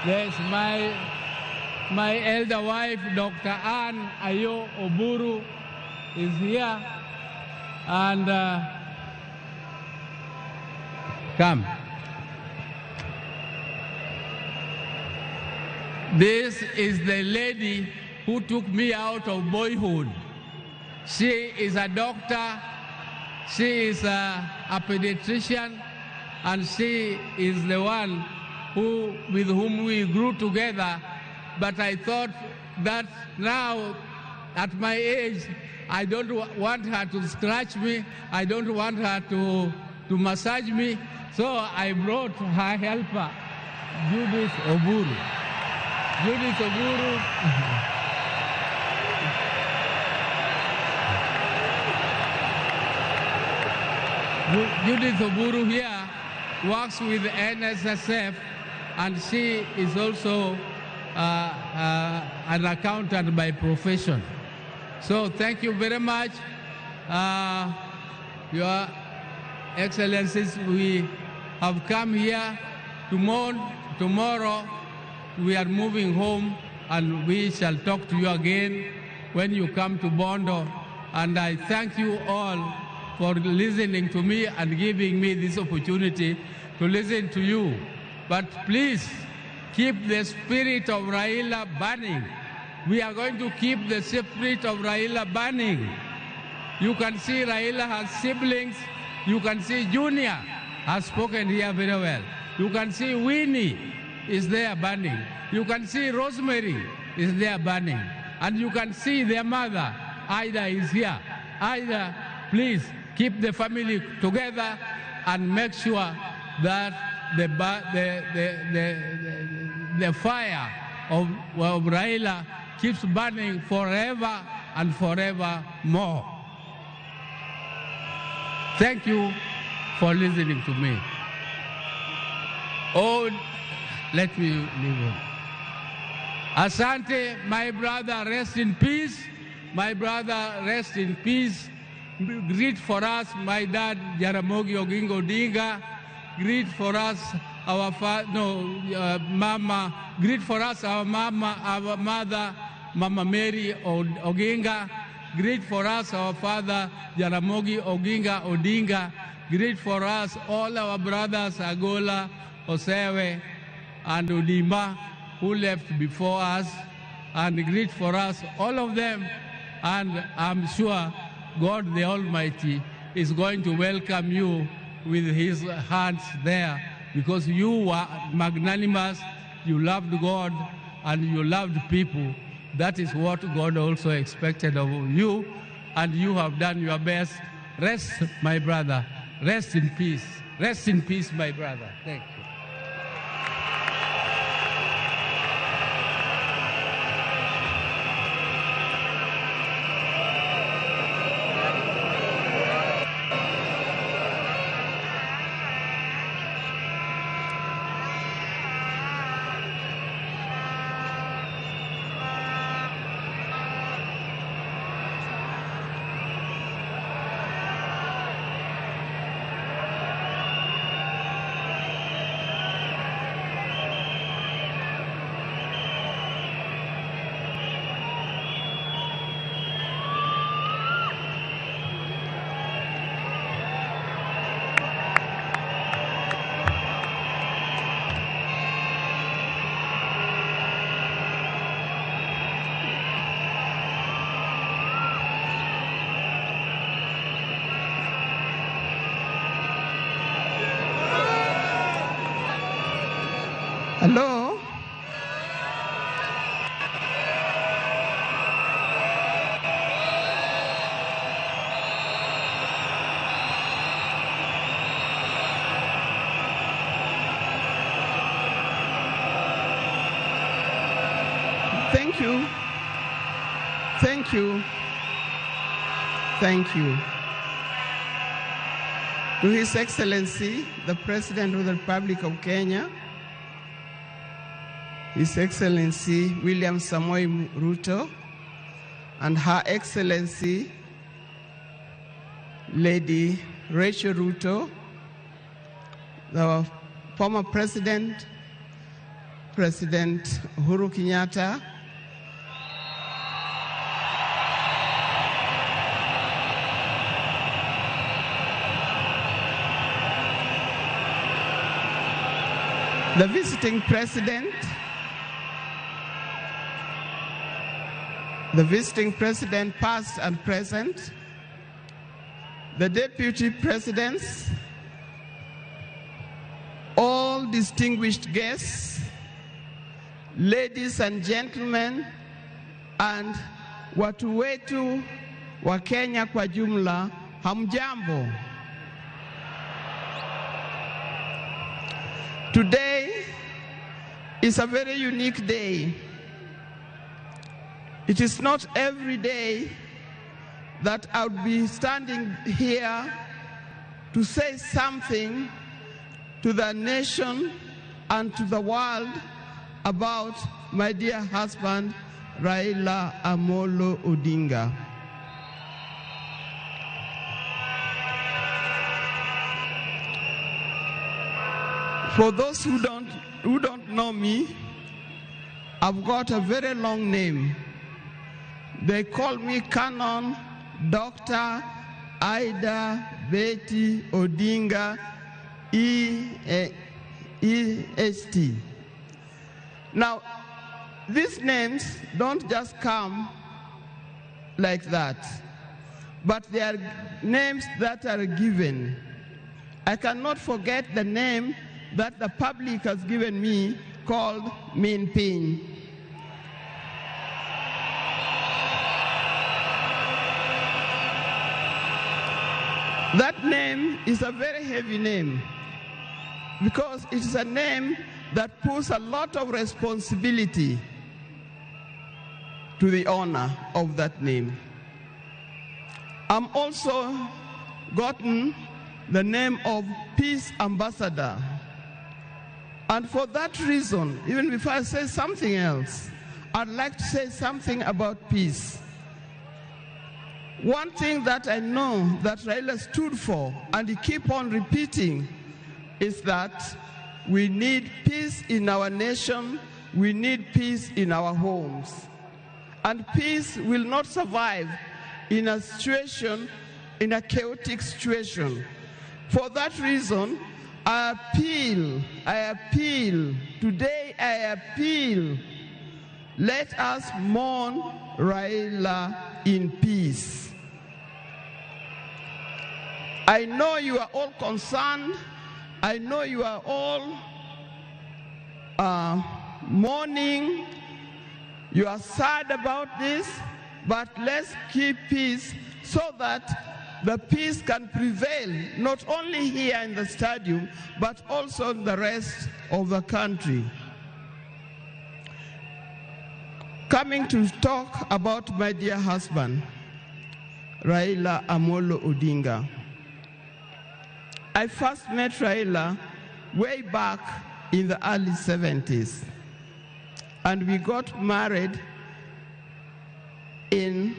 There's my elder wife, Dr. Ann Ayo Oburu, is here. And come. This is the lady who took me out of boyhood. She is a doctor, she is a pediatrician, and she is the one with whom we grew together. But I thought that now, at my age, I don't want her to scratch me, I don't want her to massage me, so I brought her helper, Judith Oburu. Judith Oburu. Judith Oburu here works with NSSF, and she is also an accountant by profession. So thank you very much, Your Excellencies. We have come here. Tomorrow we are moving home, and we shall talk to you again when you come to Bondo. And I thank you all for listening to me and giving me this opportunity to listen to you. But please, keep the spirit of Raila burning. We are going to keep the spirit of Raila burning. You can see Raila has siblings. You can see Junior has spoken here very well. You can see Winnie is there burning. You can see Rosemary is there burning. And you can see their mother, Ida, is here. Ida, please keep the family together and make sure that the fire of Raila keeps burning forever and forever more. Thank you for listening to me. Oh, let me leave on. Asante, my brother, rest in peace. My brother, rest in peace. Greet for us, my dad, Jaramogi Oginga Odinga. Greet for us, our mama. Greet for us, our mother, Mama Mary Oginga. Greet for us, our father, Jaramogi Oginga Odinga. Greet for us, all our brothers, Agola, Osewe, and Udima, who left before us. And greet for us, all of them. And I'm sure God the Almighty is going to welcome you with his hands there, because you were magnanimous, you loved God, and you loved people. That is what God also expected of you, and you have done your best. Rest, my brother. Rest in peace. Rest in peace, my brother. Thank you. Hello? Thank you. Thank you. Thank you. To His Excellency, the President of the Republic of Kenya, His Excellency William Samoei Ruto, and Her Excellency Lady Rachel Ruto, the former President Uhuru Kenyatta, the visiting president past and present, the deputy presidents, all distinguished guests, ladies and gentlemen, and watu wetu wa Kenya kwa jumla, hamjambo. Today is a very unique day. It is not every day that I would be standing here to say something to the nation and to the world about my dear husband, Raila Amolo Odinga. For those who don't know me, I've got a very long name. They call me Canon Dr. Ida Betty Odinga EST. Now, these names don't just come like that, but they are names that are given. I cannot forget the name that the public has given me called Min Pin. That name is a very heavy name because it is a name that puts a lot of responsibility to the owner of that name. I'm also gotten the name of Peace Ambassador. And for that reason, even before I say something else, I'd like to say something about peace. One thing that I know that Raila stood for, and he keep on repeating, is that we need peace in our nation, we need peace in our homes. And peace will not survive in a situation, in a chaotic situation. For that reason, I appeal, today I appeal, let us mourn Raila in peace. I know you are all concerned, I know you are all mourning, you are sad about this, but let's keep peace so that the peace can prevail, not only here in the stadium, but also in the rest of the country. Coming to talk about my dear husband, Raila Amolo Odinga. I first met Raila way back in the early 70s, and we got married in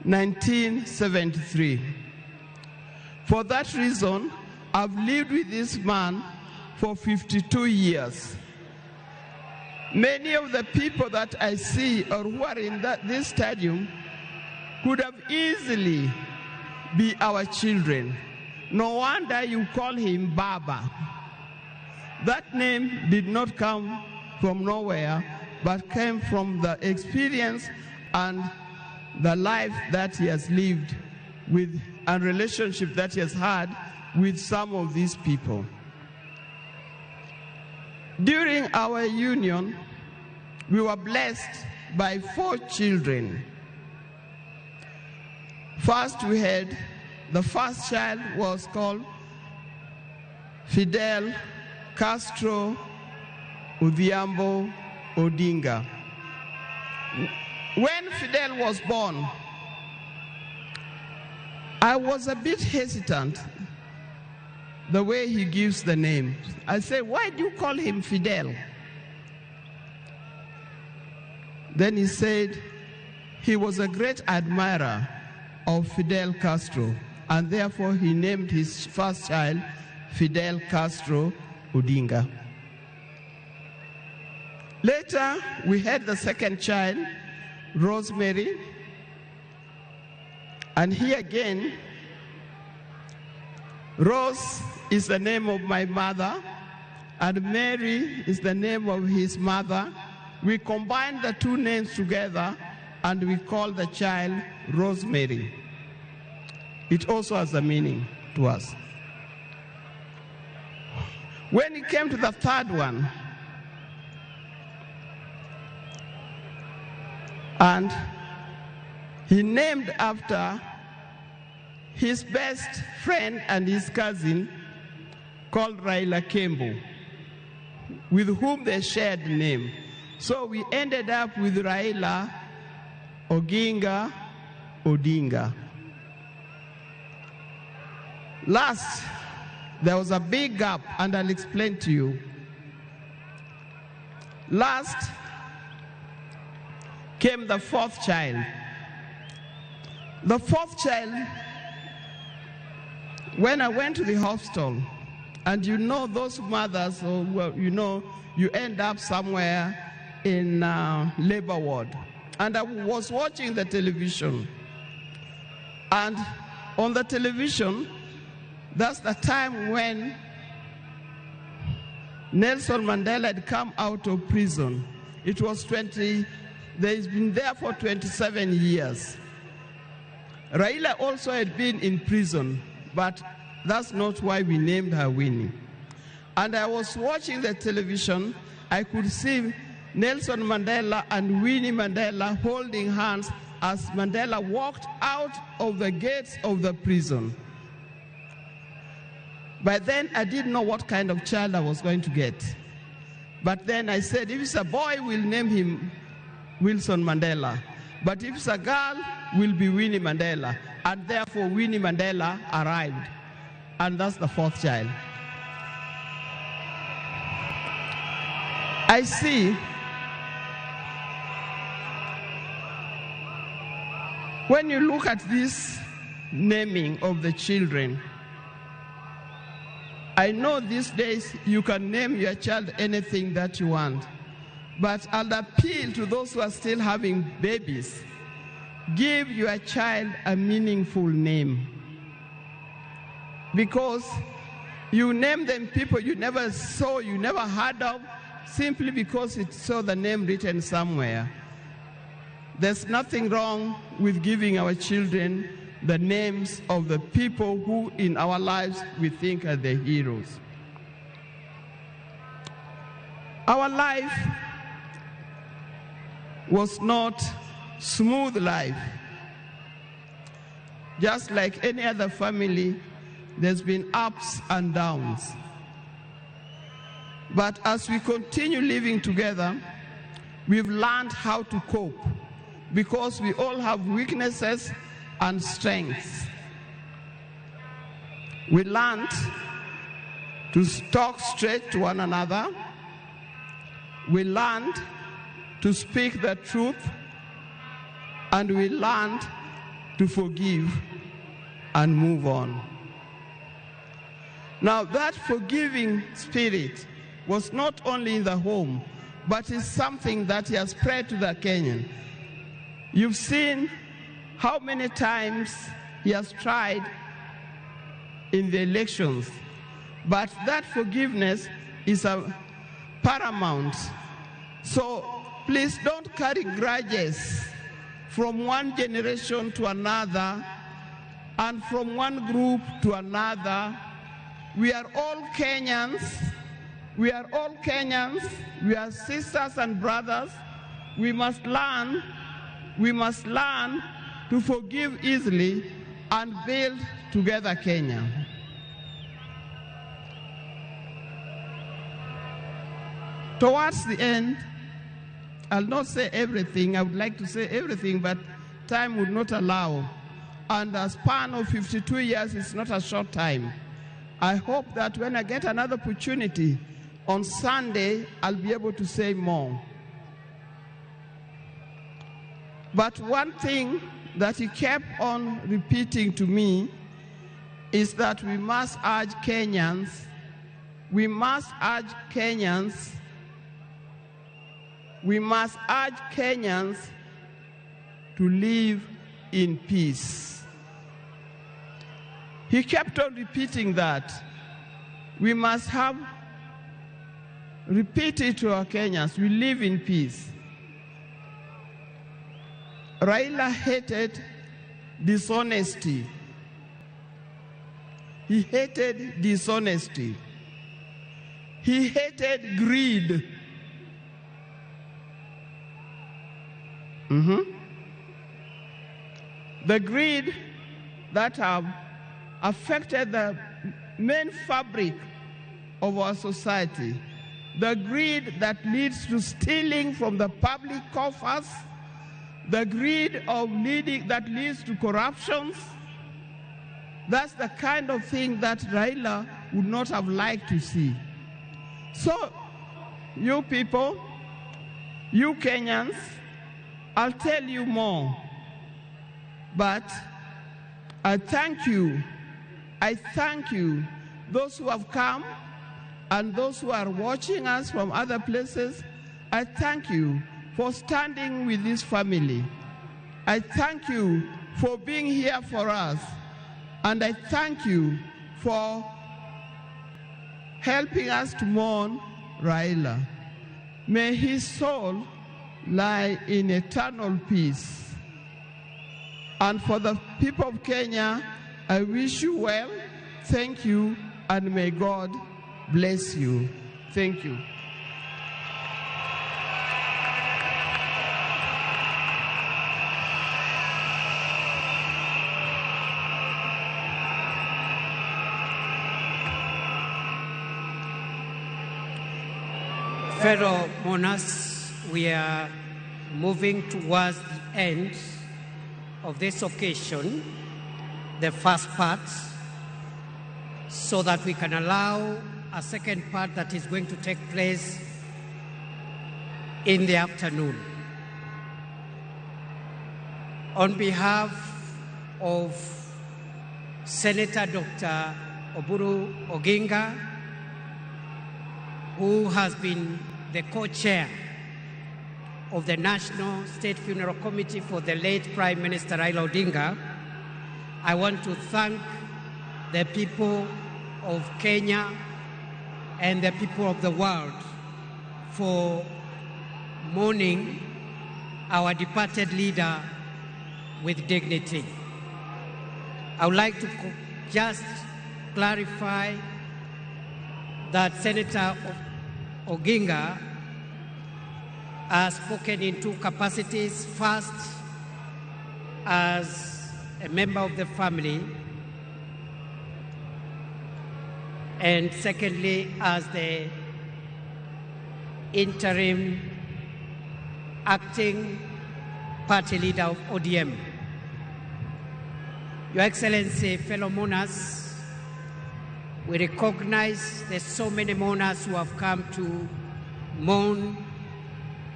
1973. For that reason, I've lived with this man for 52 years. Many of the people that I see or who are in this stadium could have easily be our children. No wonder you call him Baba. That name did not come from nowhere, but came from the experience and the life that he has lived with and relationship that he has had with some of these people. During our union, we were blessed by 4 children. First, we had the first child was called Fidel Castro Odhiambo Odinga. When Fidel was born, I was a bit hesitant the way he gives the name. I say, why do you call him Fidel? Then he said he was a great admirer of Fidel Castro, and therefore he named his first child Fidel Castro Odinga. Later, we had the second child, Rosemary, and here again, Rose is the name of my mother, and Mary is the name of his mother. We combined the two names together, and we called the child Rosemary. It also has a meaning to us. When it came to the third one, and he named after his best friend and his cousin called Raila Kembo, with whom they shared the name. So we ended up with Raila Oginga Odinga. Last, there was a big gap, and I'll explain to you. Last came the fourth child. The fourth child, when I went to the hospital, and you know those mothers, or well, you know, you end up somewhere in labor ward. And I was watching the television, and on the television, that's the time when Nelson Mandela had come out of prison. It was he's been there for 27 years. Raila also had been in prison, but that's not why we named her Winnie. And I was watching the television, I could see Nelson Mandela and Winnie Mandela holding hands as Mandela walked out of the gates of the prison. By then, I didn't know what kind of child I was going to get. But then I said, if it's a boy, we'll name him Wilson Mandela. But if it's a girl, will be Winnie Mandela. And therefore, Winnie Mandela arrived. And that's the fourth child. I see when you look at this naming of the children, I know these days you can name your child anything that you want, but I'll appeal to those who are still having babies. Give your child a meaningful name, because you name them people you never saw, you never heard of, simply because it saw the name written somewhere. There's nothing wrong with giving our children the names of the people who in our lives we think are the heroes. Our life was not smooth life. Just like any other family, there's been ups and downs. But as we continue living together, we've learned how to cope, because we all have weaknesses and strengths. We learned to talk straight to one another. We learned to speak the truth, and we learned to forgive and move on. Now, that forgiving spirit was not only in the home, but is something that has spread to the Kenyan. You've seen how many times he has tried in the elections, but that forgiveness is a paramount. So please don't carry grudges from one generation to another and from one group to another. We are all Kenyans. We are all Kenyans. We are sisters and brothers. We must learn to forgive easily and build together Kenya. Towards the end, I'll not say everything. I would like to say everything, but time would not allow. And a span of 52 years is not a short time. I hope that when I get another opportunity on Sunday, I'll be able to say more. But one thing that he kept on repeating to me is that we must urge Kenyans to live in peace. He kept on repeating that. We must repeat it to our Kenyans. We live in peace. Raila hated dishonesty. He hated dishonesty. He hated greed. The greed that have affected the main fabric of our society. The greed that leads to stealing from the public coffers. The greed that leads to corruptions. That's the kind of thing that Raila would not have liked to see. So, you people, you Kenyans, I'll tell you more. But I thank you, those who have come and those who are watching us from other places. I thank you for standing with this family. I thank you for being here for us. And I thank you for helping us to mourn Raila. May his soul lie in eternal peace. And for the people of Kenya, I wish you well, thank you, and may God bless you. Thank you. Fellow monarchs, we are moving towards the end of this occasion, the first part, so that we can allow a second part that is going to take place in the afternoon. On behalf of Senator Dr. Oburu Oginga, who has been the co-chair of the National State Funeral Committee for the late Prime Minister Raila Odinga, I want to thank the people of Kenya and the people of the world for mourning our departed leader with dignity. I would like to just clarify that Senator Oginga has spoken in two capacities. First, as a member of the family, and secondly, as the interim acting party leader of ODM. Your Excellency, fellow monarchs, we recognize there's so many monarchs who have come to mourn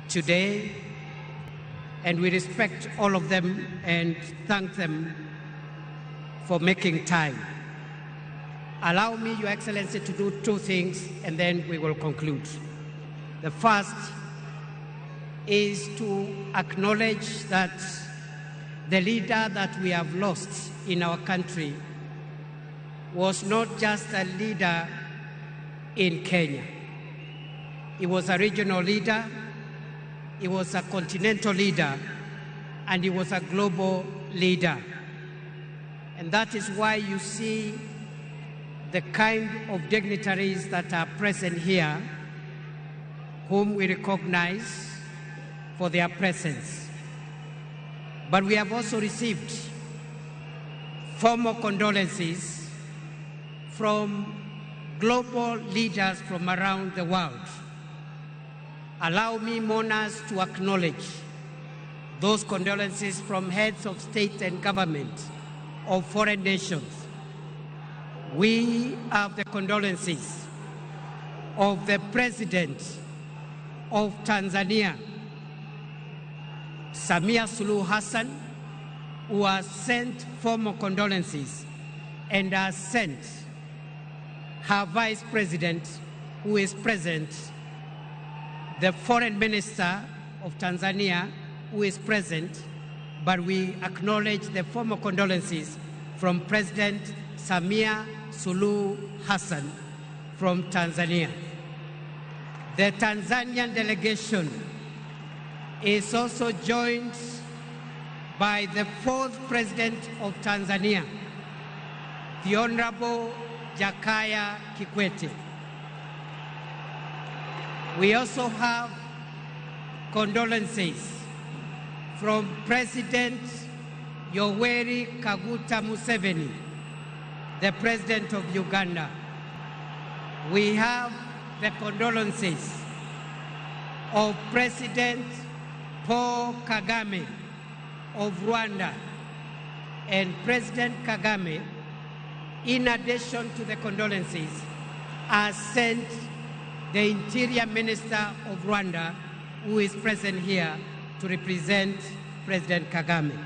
today, and we respect all of them and thank them for making time. Allow me, Your Excellency, to do two things, and then we will conclude. The first is to acknowledge that the leader that we have lost in our country was not just a leader in Kenya. He was a regional leader, he was a continental leader, and he was a global leader. And that is why you see the kind of dignitaries that are present here, whom we recognize for their presence. But we have also received formal condolences from global leaders from around the world. Allow me, monarchs, to acknowledge those condolences from heads of state and government of foreign nations. We have the condolences of the President of Tanzania, Samia Suluhu Hassan, who has sent formal condolences and has sent her vice president, who is present, the foreign minister of Tanzania, who is present, but we acknowledge the formal condolences from President Samia Suluhu Hassan from Tanzania. The Tanzanian delegation is also joined by the fourth president of Tanzania, the Honorable Jakaya Kikwete. We also have condolences from President Yoweri Kaguta Museveni, the President of Uganda. We have the condolences of President Paul Kagame of Rwanda, and President Kagame, in addition to the condolences, has sent the Interior Minister of Rwanda, who is present here to represent President Kagame.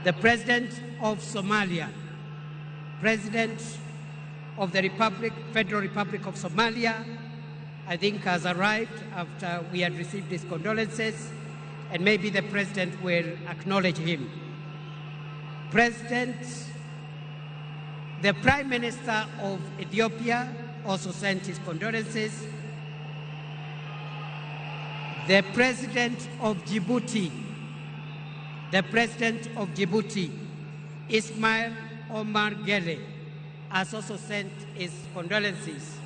The President of Somalia, President of the Federal Republic of Somalia, I think has arrived after we had received these condolences, and maybe the President will acknowledge him. The Prime Minister of Ethiopia also sent his condolences. The President of Djibouti, Ismail Omar Gele, has also sent his condolences.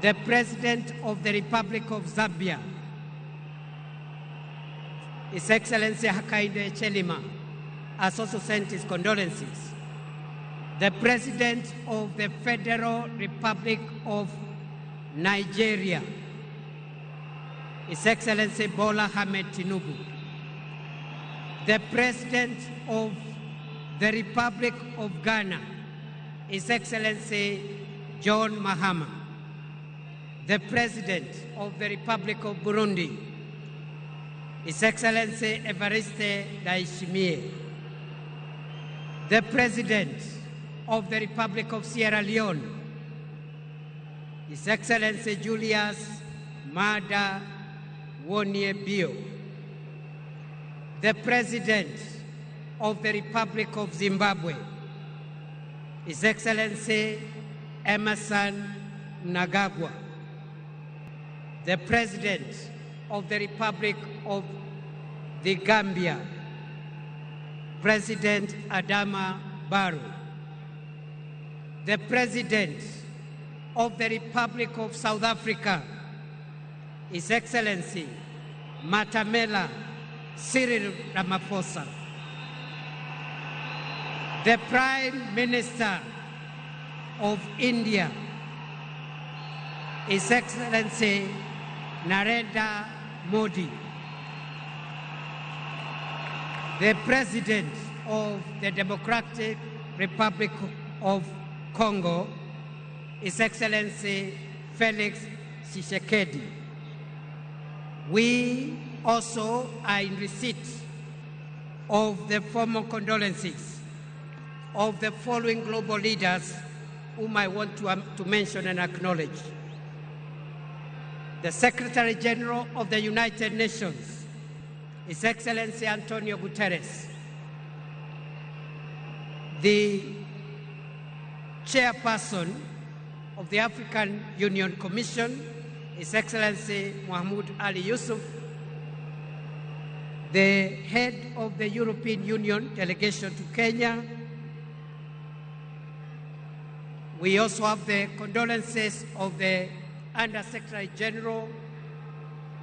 The President of the Republic of Zambia, His Excellency Hakainde Hichilema, has also sent his condolences. The President of the Federal Republic of Nigeria, His Excellency Bola Ahmed Tinubu. The President of the Republic of Ghana, His Excellency John Mahama. The President of the Republic of Burundi, His Excellency Evariste Ndayishimiye. The President of the Republic of Sierra Leone, His Excellency Julius Maada Bio. The President of the Republic of Zimbabwe, His Excellency Emerson Mnangagwa. The President of the Republic of the Gambia, President Adama Barrow. The President of the Republic of South Africa, His Excellency Matamela Cyril Ramaphosa. The Prime Minister of India, His Excellency Narendra Modi. The President of the Democratic Republic of Congo, His Excellency Felix Tshisekedi. We also are in receipt of the formal condolences of the following global leaders whom I want to mention and acknowledge. The Secretary General of the United Nations, His Excellency Antonio Guterres. The Chairperson of the African Union Commission, His Excellency Mahmoud Ali Yusuf. The Head of the European Union delegation to Kenya. We also have the condolences of the Under-Secretary General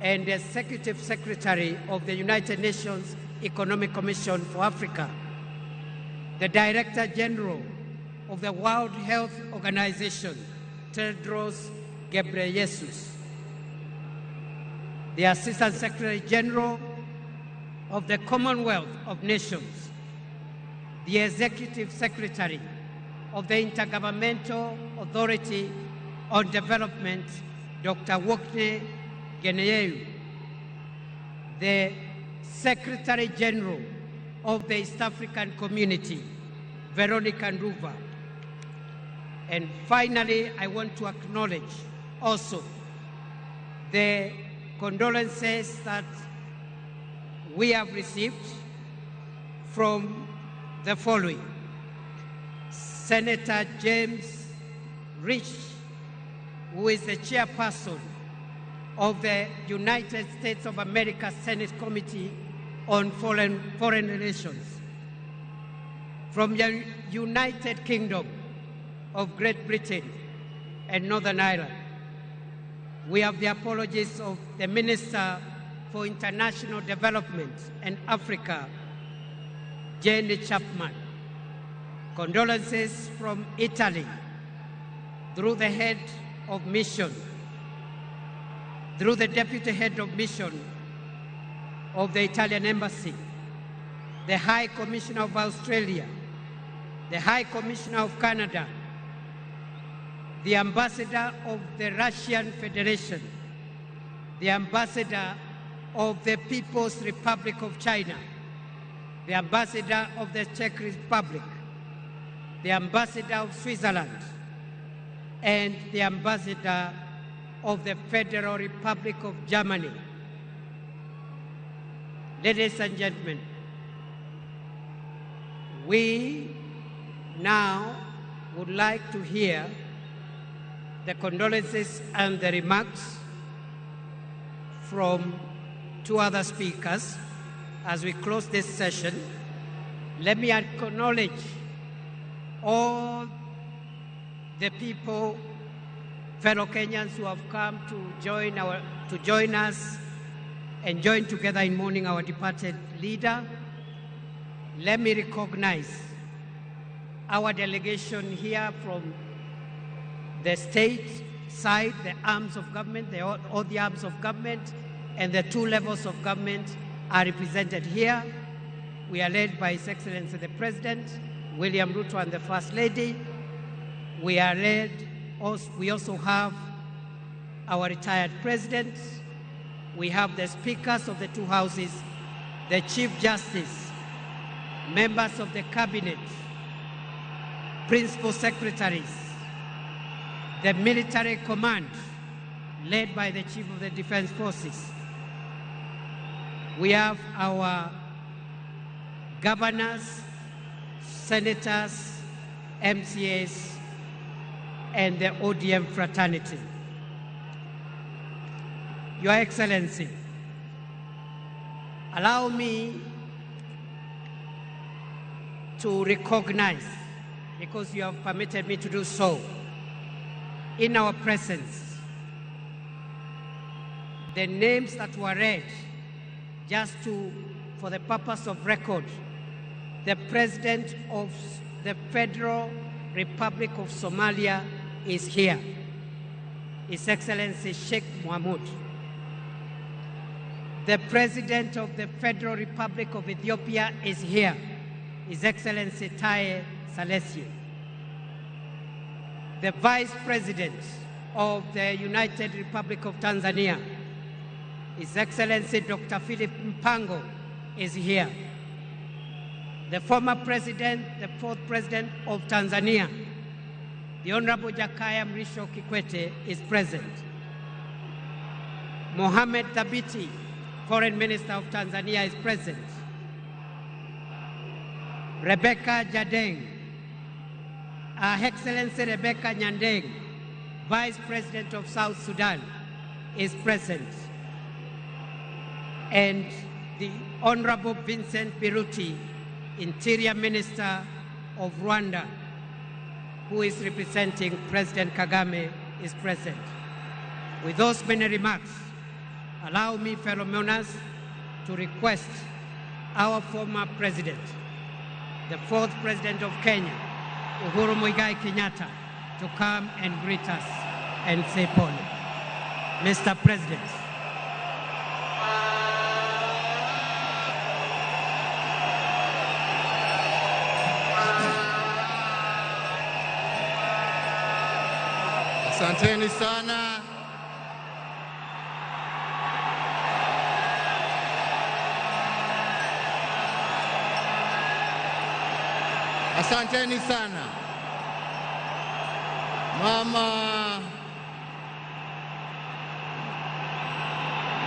and the Executive Secretary of the United Nations Economic Commission for Africa, the Director General of the World Health Organization, Tedros Ghebreyesus, the Assistant Secretary General of the Commonwealth of Nations, the Executive Secretary of the Intergovernmental Authority on Development, Dr. Wokne Geneyehu, the Secretary General of the East African Community, Veronica Nduva. And finally, I want to acknowledge also the condolences that we have received from the following: Senator James Rich, who is the chairperson of the United States of America Senate Committee on Foreign Relations. From the United Kingdom of Great Britain and Northern Ireland, we have the apologies of the Minister for International Development and Africa, Jane Chapman. Condolences from Italy through the head of mission, through the deputy head of mission of the Italian Embassy, the High Commissioner of Australia, the High Commissioner of Canada, the Ambassador of the Russian Federation, the Ambassador of the People's Republic of China, the Ambassador of the Czech Republic, the Ambassador of Switzerland, and the Ambassador of the Federal Republic of Germany. Ladies and gentlemen, we now would like to hear the condolences and the remarks from two other speakers. As we close this session, let me acknowledge all the people, fellow Kenyans who have come to join us and join together in mourning our departed leader. Let me recognize our delegation here from the state side, the arms of government, all the arms of government, and the two levels of government are represented here. We are led by His Excellency the President, William Ruto, and the First Lady. We also have our retired President. We have the speakers of the two houses, the Chief Justice, members of the Cabinet, Principal Secretaries, the military command led by the Chief of the Defense Forces. We have our governors, senators, MCAs, and the ODM fraternity. Your Excellency, allow me to recognize, because you have permitted me to do so, in our presence, the names that were read, just for the purpose of record. The President of the Federal Republic of Somalia is here, His Excellency Sheikh Mohamud. The President of the Federal Republic of Ethiopia is here, His Excellency Taye Salessi. The Vice President of the United Republic of Tanzania, His Excellency Dr. Philip Mpango, is here. The former President, the fourth President of Tanzania, the Honorable Jakaya Mrisho Kikwete, is present. Mohamed Thabiti, Foreign Minister of Tanzania, is present. Rebecca Jadeng, Her Excellency Rebecca Nyandeng, Vice President of South Sudan, is present. And the Honorable Vincent Biruti, Interior Minister of Rwanda, who is representing President Kagame, is present. With those many remarks, allow me, fellow mourners, to request our former President, the fourth President of Kenya, Uhuru Muigai Kenyatta, to come and greet us and say pole. Mr. President. Asanteni sana. Asanteni sana.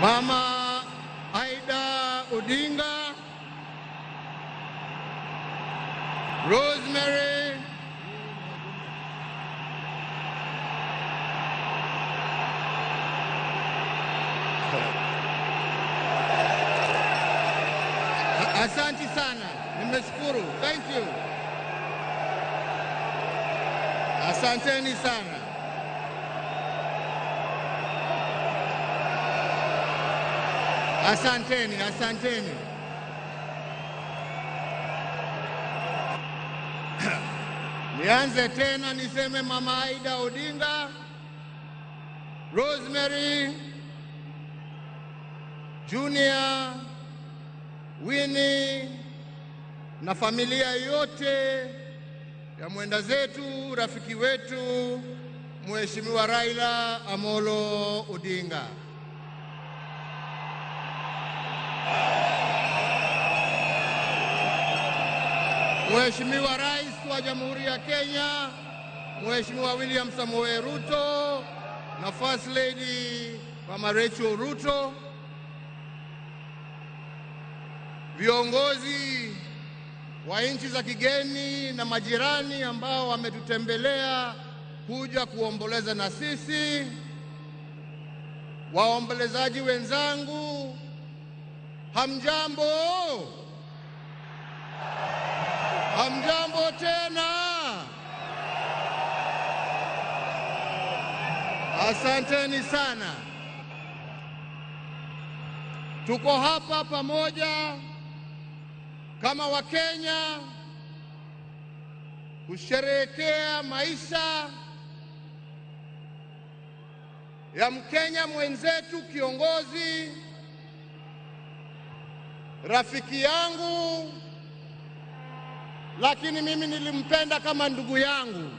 Mama Aida Odinga, Rosemary Asante sana. Nimeshukuru. Thank you. Asanteni sana. Asanteni. Nianze tena niseme Mama Aida Odinga, Rosemary, Junior, Winnie na familia yote ya mwenda zetu, rafiki wetu, Mheshimiwa Raila Amolo Odinga. Mheshimiwa Rais wa Jamhuri ya Kenya, Mheshimiwa William Samoei Ruto na First Lady Mama Rachel Ruto, viongozi wa nchi za kigeni na majirani ambao wametutembelea kuja kuomboleza na sisi, waombolezaji wenzangu, hamjambo? Hamjambo tena? Asanteni sana. Tuko hapa pamoja kama Wakenya kusherehekea maisha ya Mkenya mwenzetu, kiongozi, rafiki yangu, lakini mimi nilimpenda kama ndugu yangu.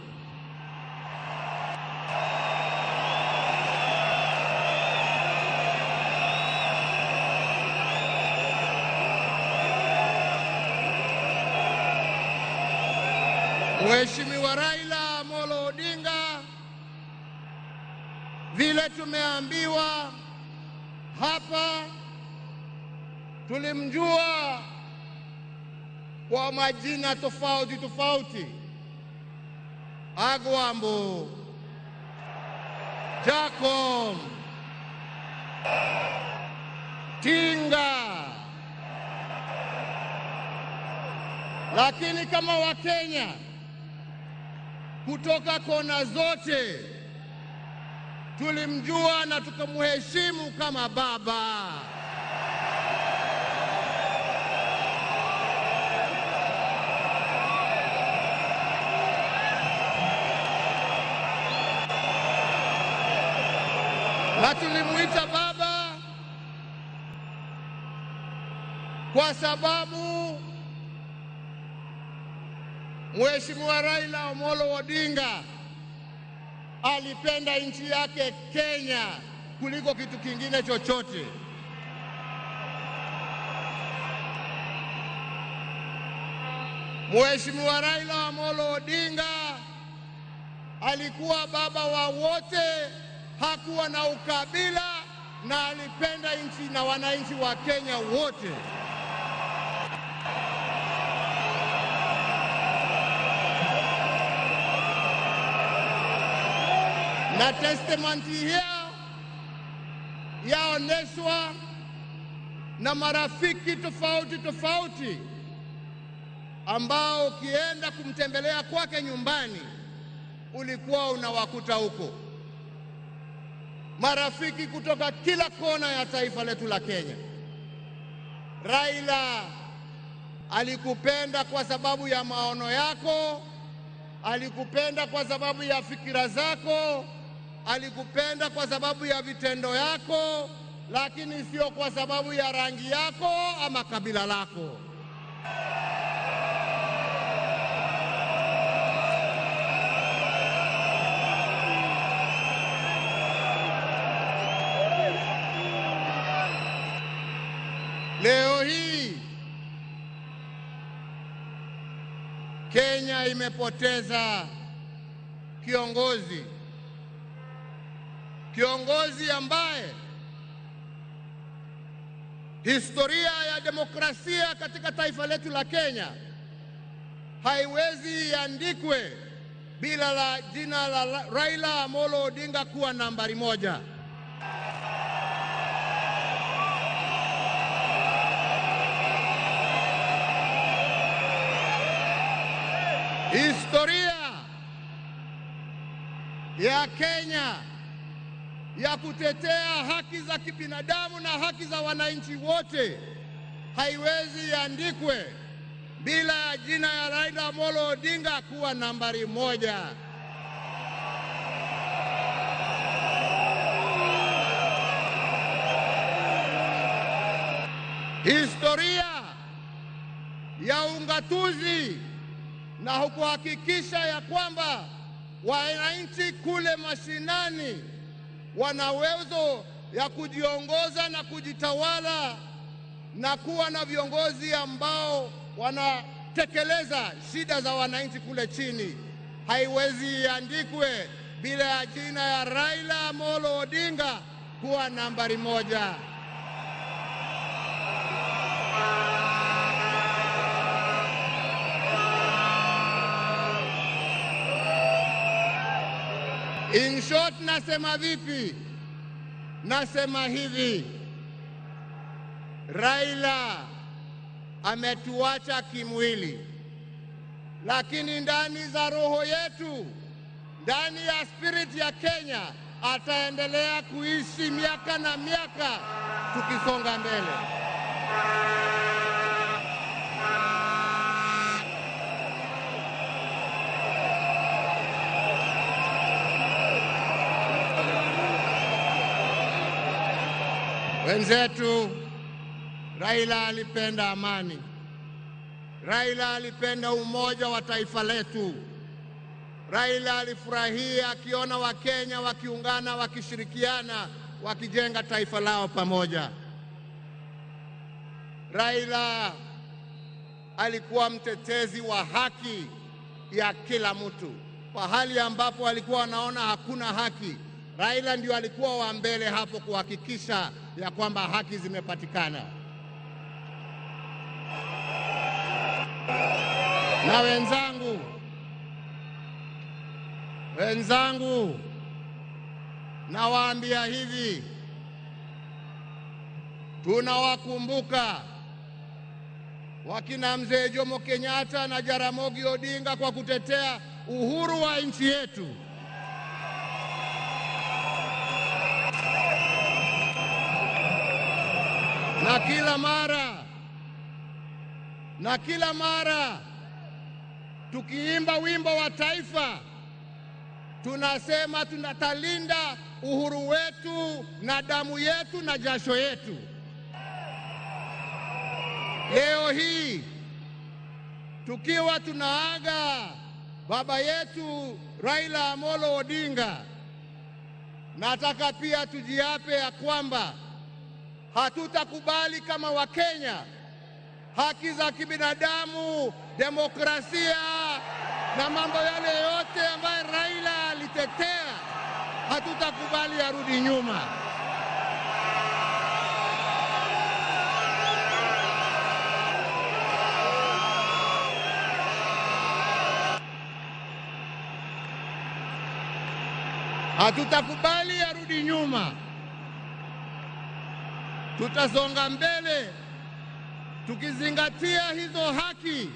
Mheshimiwa Raila Amolo Odinga, vile tumeambiwa hapa, tulimjua kwa majina tofauti: Agwambo, Jacob, Tinga. Lakini kama Wakenya kutoka kona zote tulimjua na tukamheshimu kama baba. Na tulimuita baba kwa sababu Mheshimiwa Raila Amolo Odinga alipenda nchi yake Kenya kuliko kitu kingine chochote. Mheshimiwa Raila Amolo Odinga alikuwa baba wa wote, hakuwa na ukabila na alipenda nchi na wananchi wa Kenya wote. Na testimony hiyo yaoneshwa na marafiki tofauti ambao ukienda kumtembelea kwake nyumbani ulikuwa unawakuta huko. Marafiki kutoka kila kona ya taifa letu la Kenya. Raila alikupenda kwa sababu ya maono yako, alikupenda kwa sababu ya fikira zako, alikupenda kwa sababu ya vitendo yako, lakini sio kwa sababu ya rangi yako ama kabila lako. Leo hii Kenya imepoteza kiongozi ambaye historia ya demokrasia katika taifa letu la Kenya haiwezi iandikwe bila la jina la Raila Amolo Odinga kuwa nambari moja. Historia ya Kenya ya kutetea haki za kibinadamu na haki za wananchi wote haiwezi iandikwe bila jina ya Raila Amolo Odinga kuwa nambari moja. Historia ya ungatuzi na kuhakikisha ya kwamba wananchi kule mashinani wana uwezo ya kujiongoza na kujitawala na kuwa na viongozi ambao wanatekeleza shida za wananchi kule chini, haiwezi iandikwe bila ya jina ya Raila Amolo Odinga kuwa nambari moja. In short, nasema vipi? Nasema hivi, Raila ametuacha kimwili, lakini ndani za roho yetu, ndani ya spirit ya Kenya, ataendelea kuishi miaka na miaka tukisonga mbele. Wenzetu, Raila alipenda amani. Raila alipenda umoja wa taifa letu. Raila alifurahia akiona Wakenya wakiungana, wakishirikiana, wakijenga taifa lao pamoja. Raila alikuwa mtetezi wa haki ya kila mtu. Kwa hali ambapo alikuwa anaona hakuna haki, Raila ndio alikuwa wa mbele hapo kuhakikisha ya kwamba haki zimepatikana. Na wenzangu, nawaambia hivi, tunawakumbuka wakina Mzee Jomo Kenyatta na Jaramogi Odinga kwa kutetea uhuru wa nchi yetu. Na kila mara tukiimba wimbo wa taifa tunasema tunatalinda uhuru wetu na damu yetu na jasho yetu. Leo hii tukiwa tunaaga baba yetu Raila Amolo Odinga, nataka pia tujiape ya kwamba hatutakubali kama Wakenya haki za kibinadamu, demokrasia na mambo yale yote ambayo Raila alitetea, hatutakubali arudi nyuma. Hatutakubali arudi nyuma. Tutasonga mbele tukizingatia hizo haki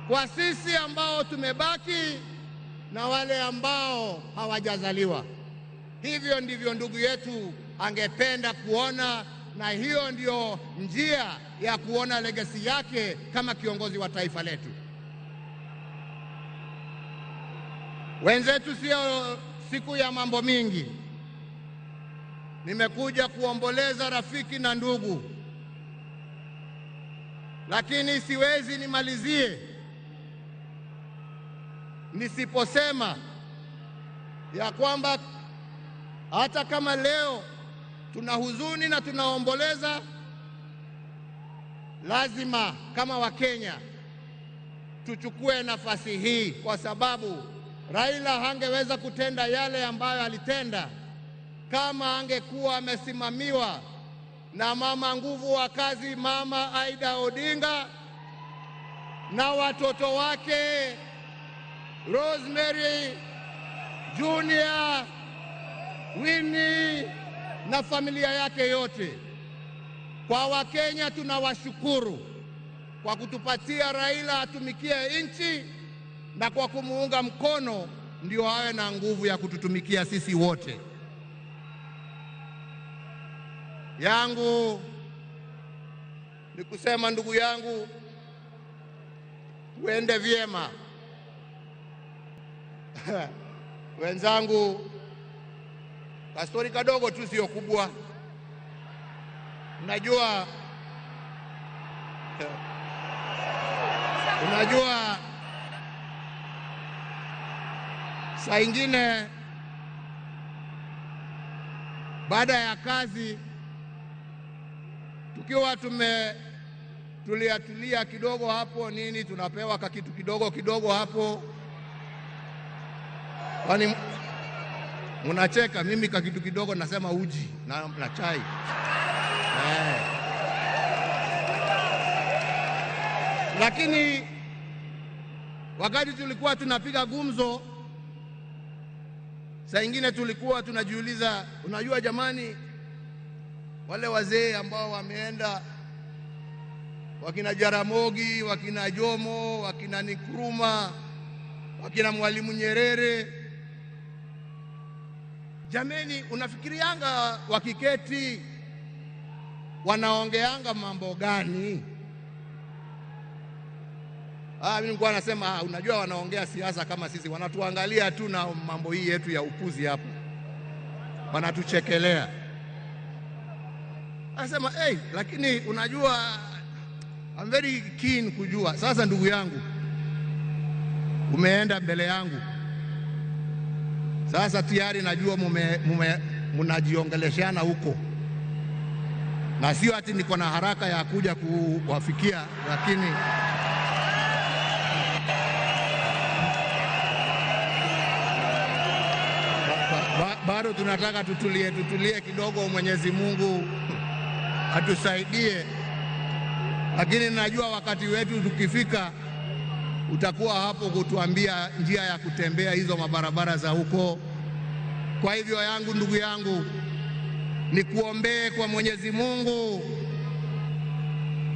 kwa sisi ambao tumebaki na wale ambao hawajazaliwa. Hivyo ndivyo ndugu yetu angependa kuona, na hiyo ndio njia ya kuona legacy yake kama kiongozi wa taifa letu. Wenzetu, sio siku ya mambo mingi. Nimekuja kuomboleza rafiki na ndugu, lakini siwezi nimalizie nisiposema ya kwamba hata kama leo tuna huzuni na tunaomboleza, lazima kama Wakenya tuchukue nafasi hii, kwa sababu Raila hangeweza kutenda yale ambayo alitenda kama angekuwa amesimamiwa na mama nguvu wa kazi, Mama Aida Odinga, na watoto wake Rosemary, Junior, Winnie na familia yake yote. Kwa Wakenya tunawashukuru kwa kutupatia Raila atumikie nchi, na kwa kumuunga mkono ndio awe na nguvu ya kututumikia sisi wote. Yangu ni kusema, ndugu yangu, tuende vyema. Wenzangu, kastori kadogo tu, sio kubwa. Unajua saa ingine baada ya kazi tukiwa tulia kidogo hapo nini, tunapewa kakitu kidogo hapo. Kwani unacheka? Mimi kakitu kidogo nasema uji na chai. Lakini wakati tulikuwa tunapiga gumzo, saa ingine tulikuwa tunajiuliza, unajua jamani, wale wazee ambao wameenda, wakina Jaramogi, wakina Jomo, wakina Nkrumah, wakina Mwalimu Nyerere, jameni, unafikirianga wakiketi wanaongeanga mambo gani? Mimi nilikuwa nasema unajua, wanaongea siasa kama sisi, wanatuangalia tu na mambo hii yetu ya upuzi hapo, wanatuchekelea. Anasema lakini unajua, I'm very keen kujua. Sasa ndugu yangu, umeenda mbele yangu, sasa tayari najua mnajiongeleshana huko, na sio ati niko na haraka ya kuja kuwafikia, lakini bado tunataka tutulie kidogo. Mwenyezi Mungu atusaidie, lakini najua wakati wetu tukifika utakuwa hapo kutuambia njia ya kutembea hizo mabarabara za huko. Kwa hivyo ndugu yangu, nikuombee kwa Mwenyezi Mungu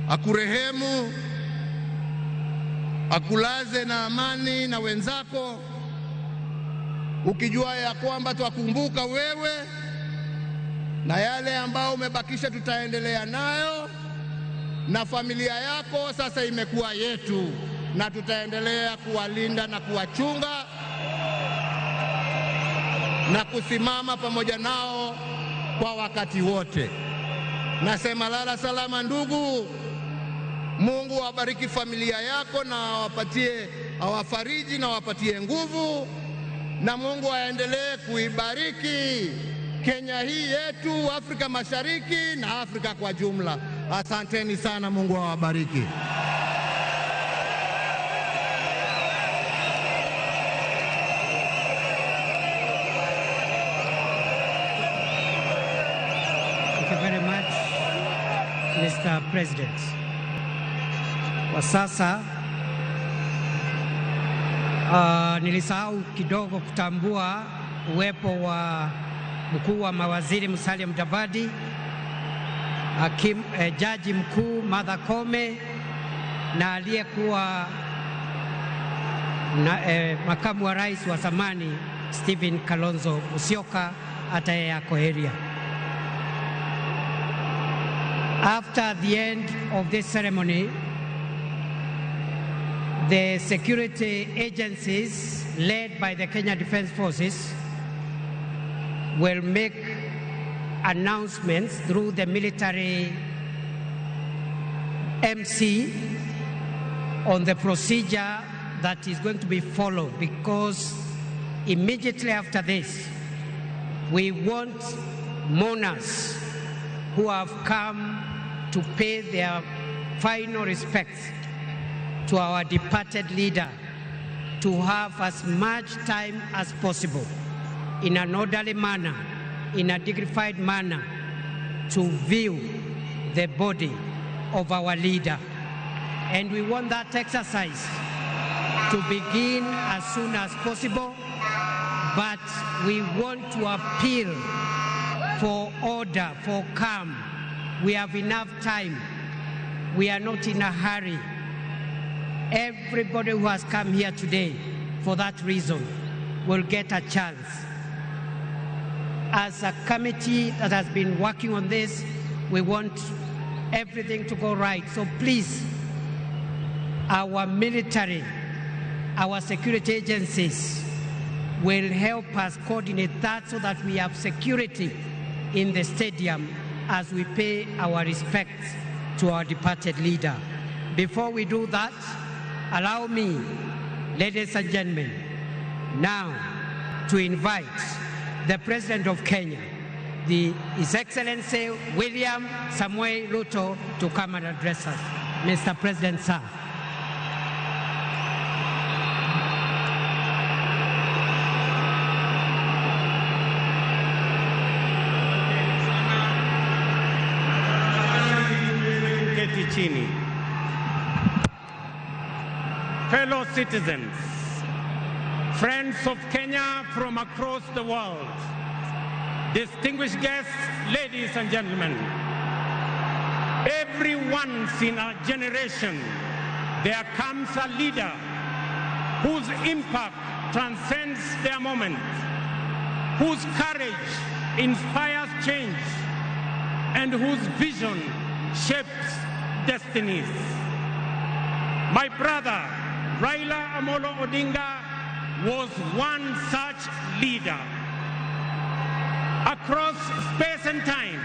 akurehemu, akulaze na amani na wenzako, ukijua ya kwamba twakumbuka wewe, na yale ambao umebakisha tutaendelea nayo, na familia yako sasa imekuwa yetu, na tutaendelea kuwalinda na kuwachunga na kusimama pamoja nao kwa wakati wote. Nasema lala salama ndugu. Mungu awabariki familia yako na awafariji na awapatie nguvu, na Mungu aendelee kuibariki Kenya hii yetu, Afrika Mashariki na Afrika kwa jumla. Asanteni sana, Mungu awabariki. Thank you very much, Mr. President. Kwa sasa nilisahau kidogo kutambua uwepo wa mkuu wa mawaziri Musalia Mudavadi, jaji mkuu Martha Koome, na aliyekuwa makamu wa rais wa zamani Stephen Kalonzo Musyoka, hata yeye ako area. After the end of this ceremony, the security agencies led by the Kenya Defence Forces will make announcements through the military MC on the procedure that is going to be followed, because immediately after this, we want mourners who have come to pay their final respects to our departed leader to have as much time as possible in an orderly manner, in a dignified manner, to view the body of our leader. And we want that exercise to begin as soon as possible, but we want to appeal for order, for calm. We have enough time. We are not in a hurry. Everybody who has come here today for that reason will get a chance. As a committee that has been working on this, we want everything to go right. So please, our military, our security agencies will help us coordinate that so that we have security in the stadium as we pay our respects to our departed leader. Before we do that, allow me, ladies and gentlemen, now to invite the President of Kenya, His Excellency William Samoei Ruto, to come and address us. Mr. President, sir. Fellow citizens, friends of Kenya from across the world, distinguished guests, ladies and gentlemen, every once in a generation there comes a leader whose impact transcends their moment, whose courage inspires change, and whose vision shapes destinies. My brother, Raila Amolo Odinga, was one such leader. Across space and time,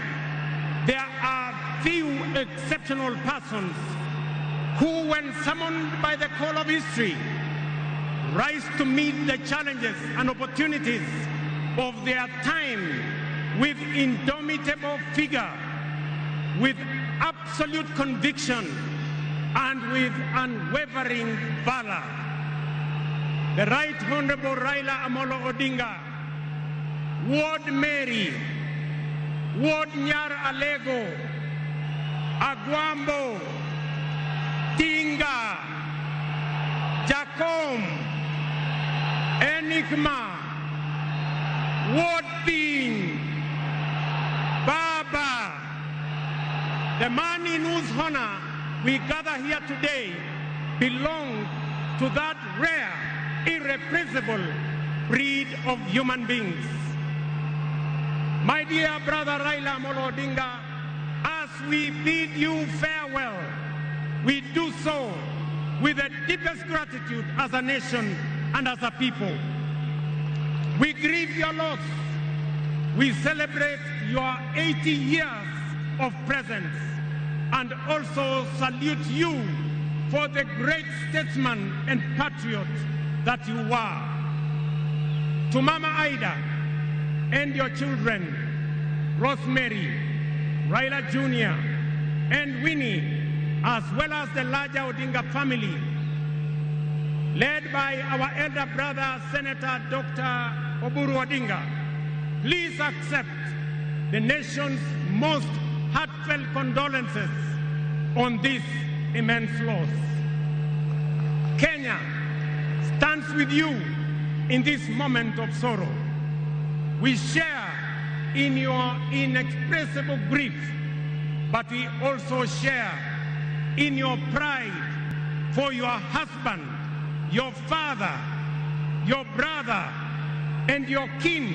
there are few exceptional persons who, when summoned by the call of history, rise to meet the challenges and opportunities of their time with indomitable vigor, with absolute conviction, and with unwavering valor. The Right Honorable Raila Amolo Odinga, Ward Mary, Ward Nyar Alego, Agwambo, Tinga, Jacom, Enigma, Ward Bean, Baba, the man in whose honor we gather here today belonged to that rare, irrepressible breed of human beings. My dear brother Raila Amolo Odinga, as we bid you farewell, we do so with the deepest gratitude as a nation and as a people. We grieve your loss. We celebrate your 80 years of presence and also salute you for the great statesman and patriot that you were. To Mama Ida and your children, Rosemary, Raila Jr., and Winnie, as well as the larger Odinga family, led by our elder brother, Senator Dr. Oburu Odinga, please accept the nation's most heartfelt condolences on this immense loss. Kenya stands with you in this moment of sorrow. We share in your inexpressible grief, but we also share in your pride for your husband, your father, your brother, and your kin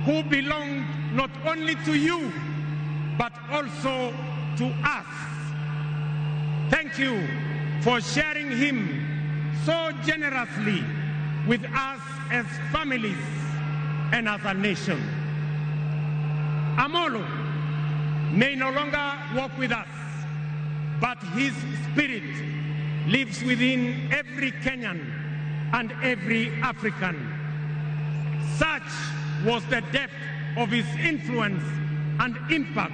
who belonged not only to you, but also to us. Thank you for sharing him so generously with us as families and as a nation. Amolo may no longer walk with us, but his spirit lives within every Kenyan and every African. Such was the depth of his influence and impact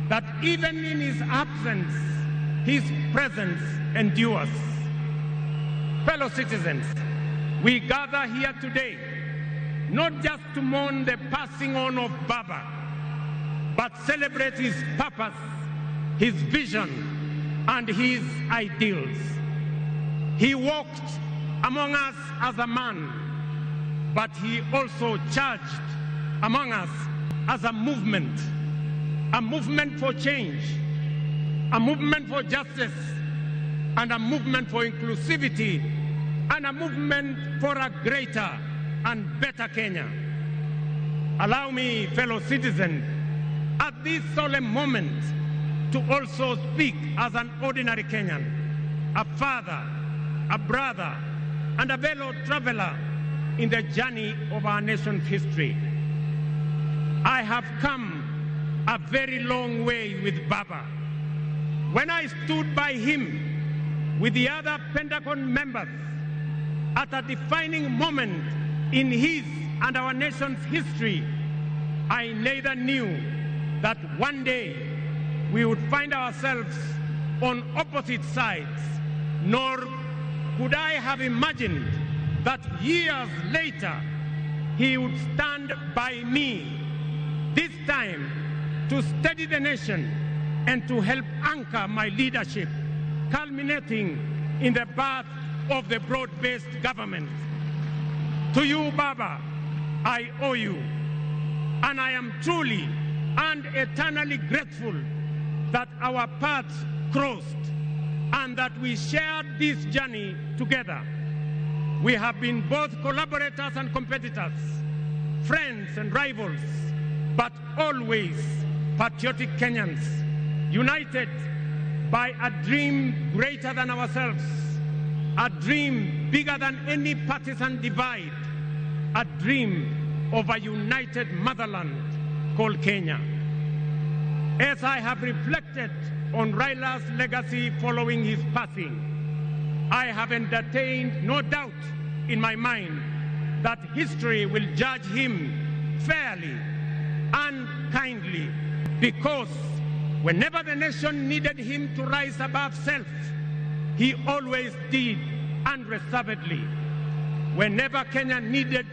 that even in his absence, his presence endures. Fellow citizens, we gather here today not just to mourn the passing on of Baba, but celebrate his purpose, his vision, and his ideals. He walked among us as a man, but he also charged among us as a movement for change, a movement for justice, and a movement for inclusivity, and a movement for a greater and better Kenya. Allow me, fellow citizens, at this solemn moment to also speak as an ordinary Kenyan, a father, a brother, and a fellow traveler in the journey of our nation's history. I have come a very long way with Baba. When I stood by him with the other Pentagon members at a defining moment in his and our nation's history, I neither knew that one day we would find ourselves on opposite sides, nor could I have imagined that years later he would stand by me, this time to steady the nation and to help anchor my leadership, culminating in the birth of the broad-based government. To you, Baba, I owe you, and I am truly and eternally grateful that our paths crossed and that we shared this journey together. We have been both collaborators and competitors, friends and rivals, but always patriotic Kenyans, united by a dream greater than ourselves, a dream bigger than any partisan divide, a dream of a united motherland called Kenya. As I have reflected on Raila's legacy following his passing, I have entertained no doubt in my mind that history will judge him fairly and kindly, because whenever the nation needed him to rise above self, he always did unreservedly. Whenever Kenya needed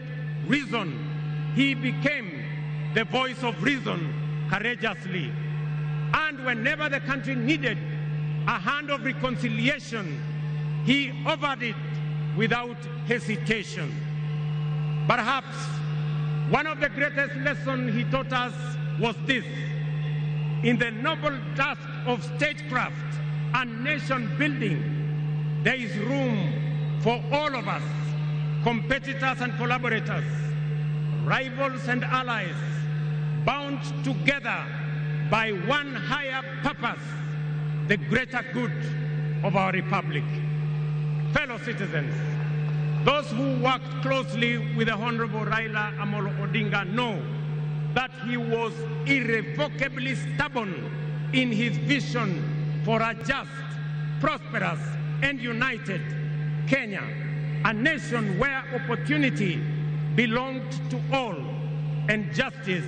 reason, he became the voice of reason courageously. And whenever the country needed a hand of reconciliation, he offered it without hesitation. Perhaps one of the greatest lessons he taught us was this: in the noble task of statecraft and nation building, there is room for all of us, competitors and collaborators, rivals and allies, bound together by one higher purpose, the greater good of our republic. Fellow citizens, those who worked closely with the Honorable Raila Amolo Odinga know that he was irrevocably stubborn in his vision for a just, prosperous, and united Kenya, a nation where opportunity belonged to all and justice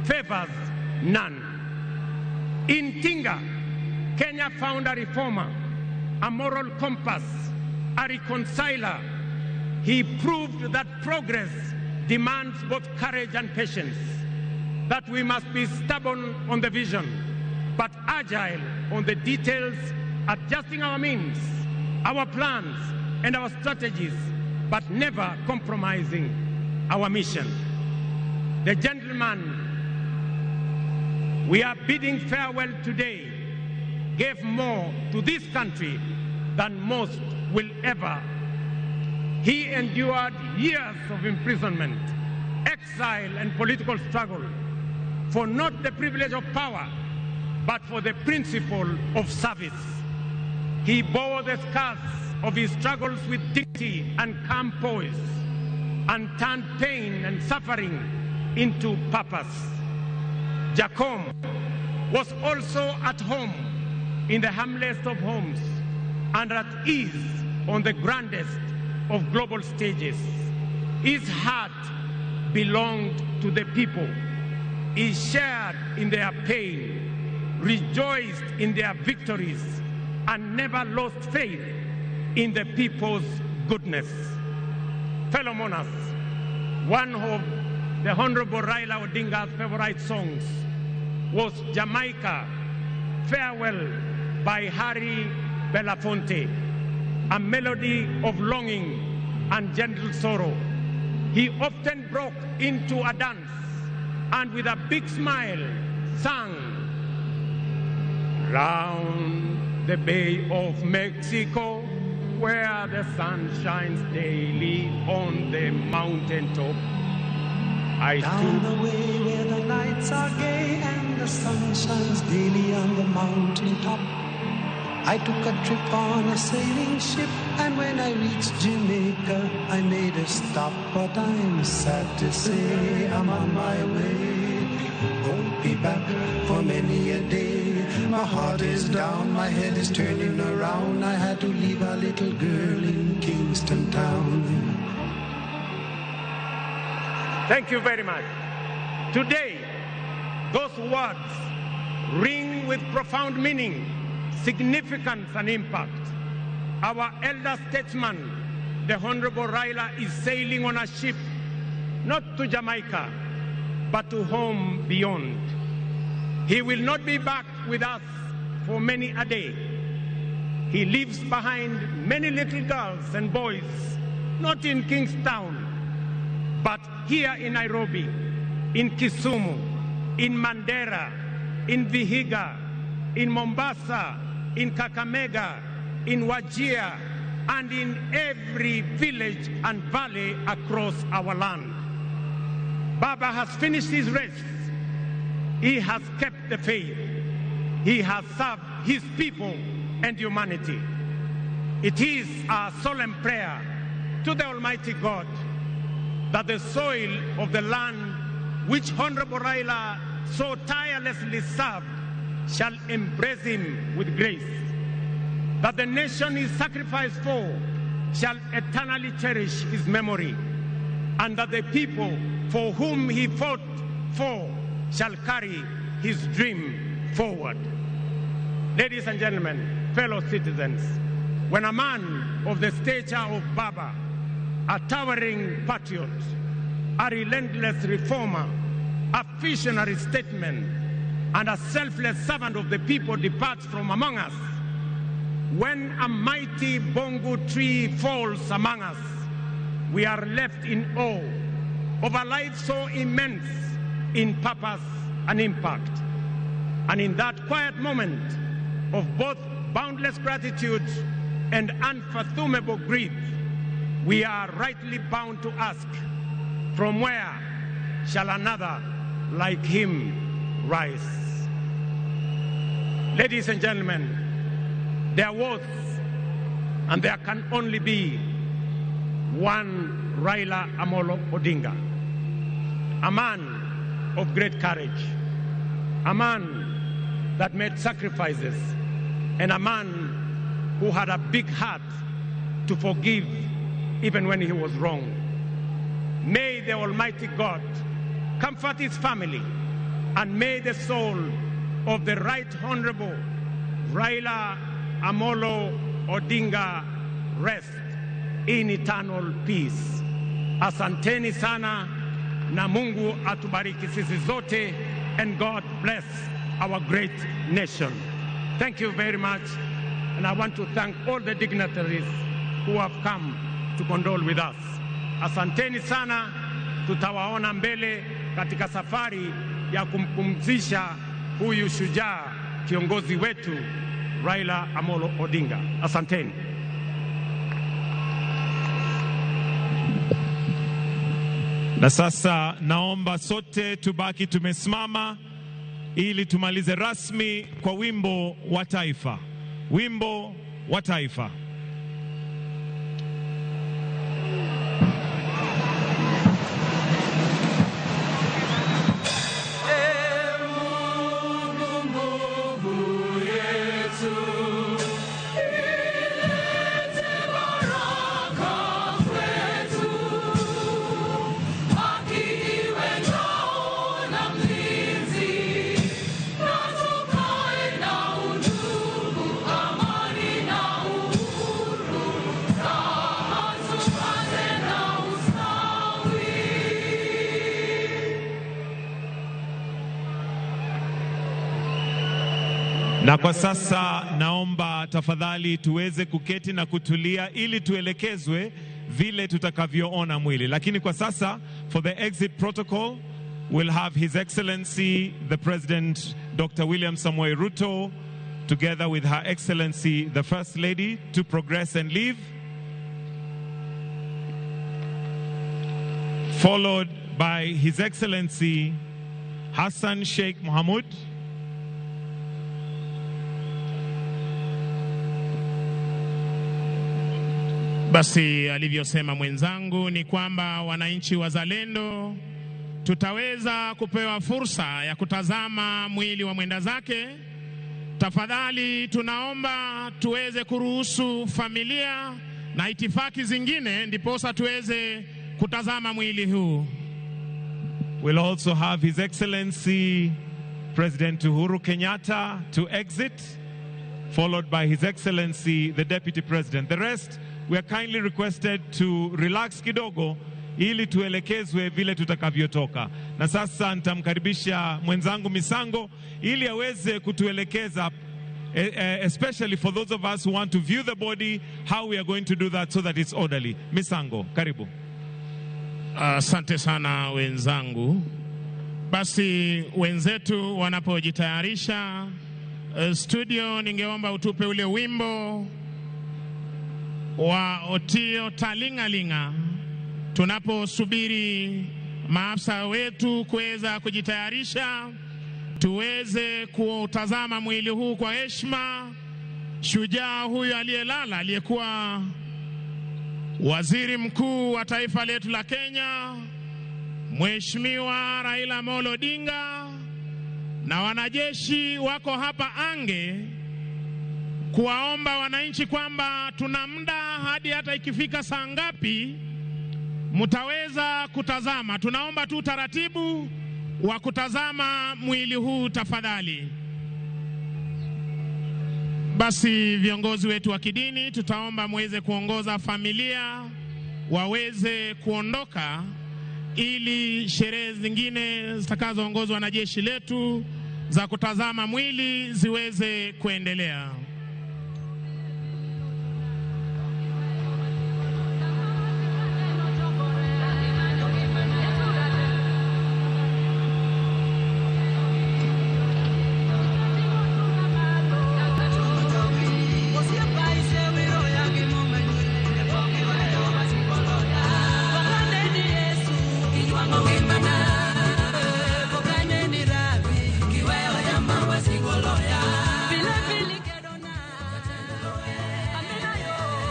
favors none. In Tinga, Kenya found a reformer, a moral compass, a reconciler. He proved that progress demands both courage and patience, that we must be stubborn on the vision, but agile on the details, adjusting our means, our plans, and our strategies, but never compromising our mission. The gentleman we are bidding farewell today gave more to this country than most will ever. He endured years of imprisonment, exile, and political struggle for not the privilege of power, but for the principle of service. He bore the scars of his struggles with dignity and calm poise, and turned pain and suffering into purpose. Jacom was also at home in the humblest of homes and at ease on the grandest of global stages. His heart belonged to the people. He shared in their pain, rejoiced in their victories, and never lost faith in the people's goodness. Fellow monarchs, one of the Honorable Raila Odinga's favorite songs was Jamaica, Farewell by Harry Belafonte, a melody of longing and gentle sorrow. He often broke into a dance and with a big smile sang, round the Bay of Mexico, where the sun shines daily on the mountaintop. Down the way where the nights are gay and the sun shines daily on the mountaintop, I took a trip on a sailing ship, and when I reached Jamaica, I made a stop. But I'm sad to say I'm on my way. Won't be back for many a day. My heart is down, my head is turning around. I had to leave a little girl in Kingston town. Thank you very much. Today, those words ring with profound meaning, significance, and impact. Our elder statesman, the Honorable Raila, is sailing on a ship, not to Jamaica, but to home beyond. He will not be back with us for many a day. He leaves behind many little girls and boys, not in Kingstown, but here in Nairobi, in Kisumu, in Mandera, in Vihiga, in Mombasa, in Kakamega, in Wajir, and in every village and valley across our land. Baba has finished his race. He has kept the faith. He has served his people and humanity. It is our solemn prayer to the Almighty God that the soil of the land which Honorable Raila so tirelessly served shall embrace him with grace, that the nation he sacrificed for shall eternally cherish his memory, and that the people for whom he fought for shall carry his dream forward. Ladies and gentlemen, fellow citizens, when a man of the stature of Baba, a towering patriot, a relentless reformer, a visionary statesman, and a selfless servant of the people departs from among us, when a mighty bongo tree falls among us, we are left in awe of a life so immense in purpose and impact. And in that quiet moment of both boundless gratitude and unfathomable grief, we are rightly bound to ask, from where shall another like him rise? Ladies and gentlemen, there was and there can only be one Raila Amolo Odinga, a man of great courage, a man that made sacrifices, and a man who had a big heart to forgive even when he was wrong. May the Almighty God comfort his family, and may the soul of the Right Honorable Raila Amolo Odinga rest in eternal peace. Asanteni sana, na Mungu atubariki sisi zote, and God bless our great nation. Thank you very much, and I want to thank all the dignitaries who have come to condole with us. Asanteni sana, tutawaona mbele katika safari ya kumpumzisha huyu shujaa kiongozi wetu Raila Amolo Odinga. Asanteni. Na sasa naomba sote tubaki tumesimama ili tumalize rasmi kwa wimbo wa taifa. Wimbo wa taifa. Amani na Na kwa sasa naomba tafadhali tuweze kuketi na kutulia ili tuelekezwe vile tutakavyoona mwili. Lakini kwa sasa, for the exit protocol, we'll have His Excellency the President Dr. William Samoei Ruto together with Her Excellency the First Lady to progress and leave, followed by His Excellency Hassan Sheikh Mohamud, Basi alivyosema mwenzangu ni kwamba wananchi wazalendo tutaweza kupewa fursa ya kutazama mwili wa mwenda zake. Tafadhali tunaomba tuweze kuruhusu familia na itifaki zingine ndiposa tuweze kutazama mwili huu. We'll also have His Excellency President Uhuru Kenyatta to exit, followed by His Excellency the Deputy President. The rest, we are kindly requested to relax kidogo ili tuelekezwe vile tutakavyotoka. Na sasa nitamkaribisha mwenzangu Misango ili aweze kutuelekeza, especially for those of us who want to view the body, how we are going to do that so that it's orderly. Misango, karibu. Asante sana wenzangu. Basi wenzetu wanapojitayarisha, studio ningeomba utupe ule wimbo wa Otio Talingalinga tunaposubiri maafisa wetu kuweza kujitayarisha tuweze kutazama mwili huu kwa heshima. Shujaa huyu aliyelala aliyekuwa waziri mkuu wa taifa letu la Kenya, Mheshimiwa Raila Amolo Odinga, na wanajeshi wako hapa ange kuwaomba wananchi kwamba tuna muda hadi hata ikifika saa ngapi mtaweza kutazama. Tunaomba tu taratibu wa kutazama mwili huu tafadhali. Basi viongozi wetu wa kidini tutaomba muweze kuongoza familia waweze kuondoka ili sherehe zingine zitakazoongozwa na jeshi letu za kutazama mwili ziweze kuendelea.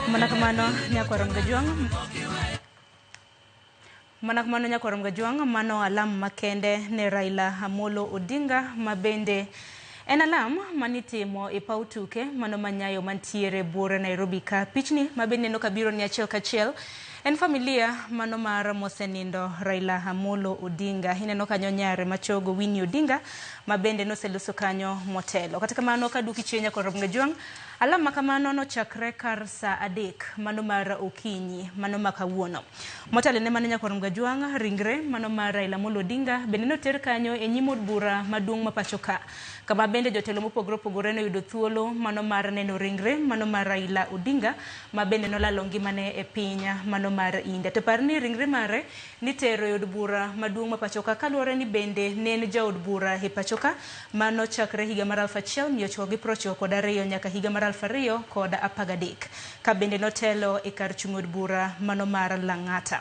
Manakamano nyakwarom gajuang mano alam makende ne Raila Amolo Odinga mabende en alam manitimo e pautuke mano manyayo mantiere bura Nairobi ka pichni mabende no kabiro ni achiel kachiel en familia mano mar mosenindo Raila Amolo Odinga. Ineno kanyo nyare machogo Winnie Odinga mabende no seluso kanyo motelo. Katika mano kaduki chenya kwa Romgajuang alam makamano no chakre kar sa adek mano mar okinyi mano makawuono. Motelo ne mano nyakwa Romgajuang ringre mano mar Raila Amolo Odinga bende no ter kanyo e nyimod bura maduong' mapachoka. Kama bende jotelo mopogore opogore no yudo thuolo mano mar neno ringre mano mar Raila Odinga mabende no lalo ngimane e pinya mano mar India. To par ni ringre mare nitero yod bura maduong' mapachoka kaluwore ni bende ne en jaod bura e pachoka mano chakre higa mar 1992 nyaka higa mar 2013 ka bende notelo e kar chung' od bura mano mar Lang'ata.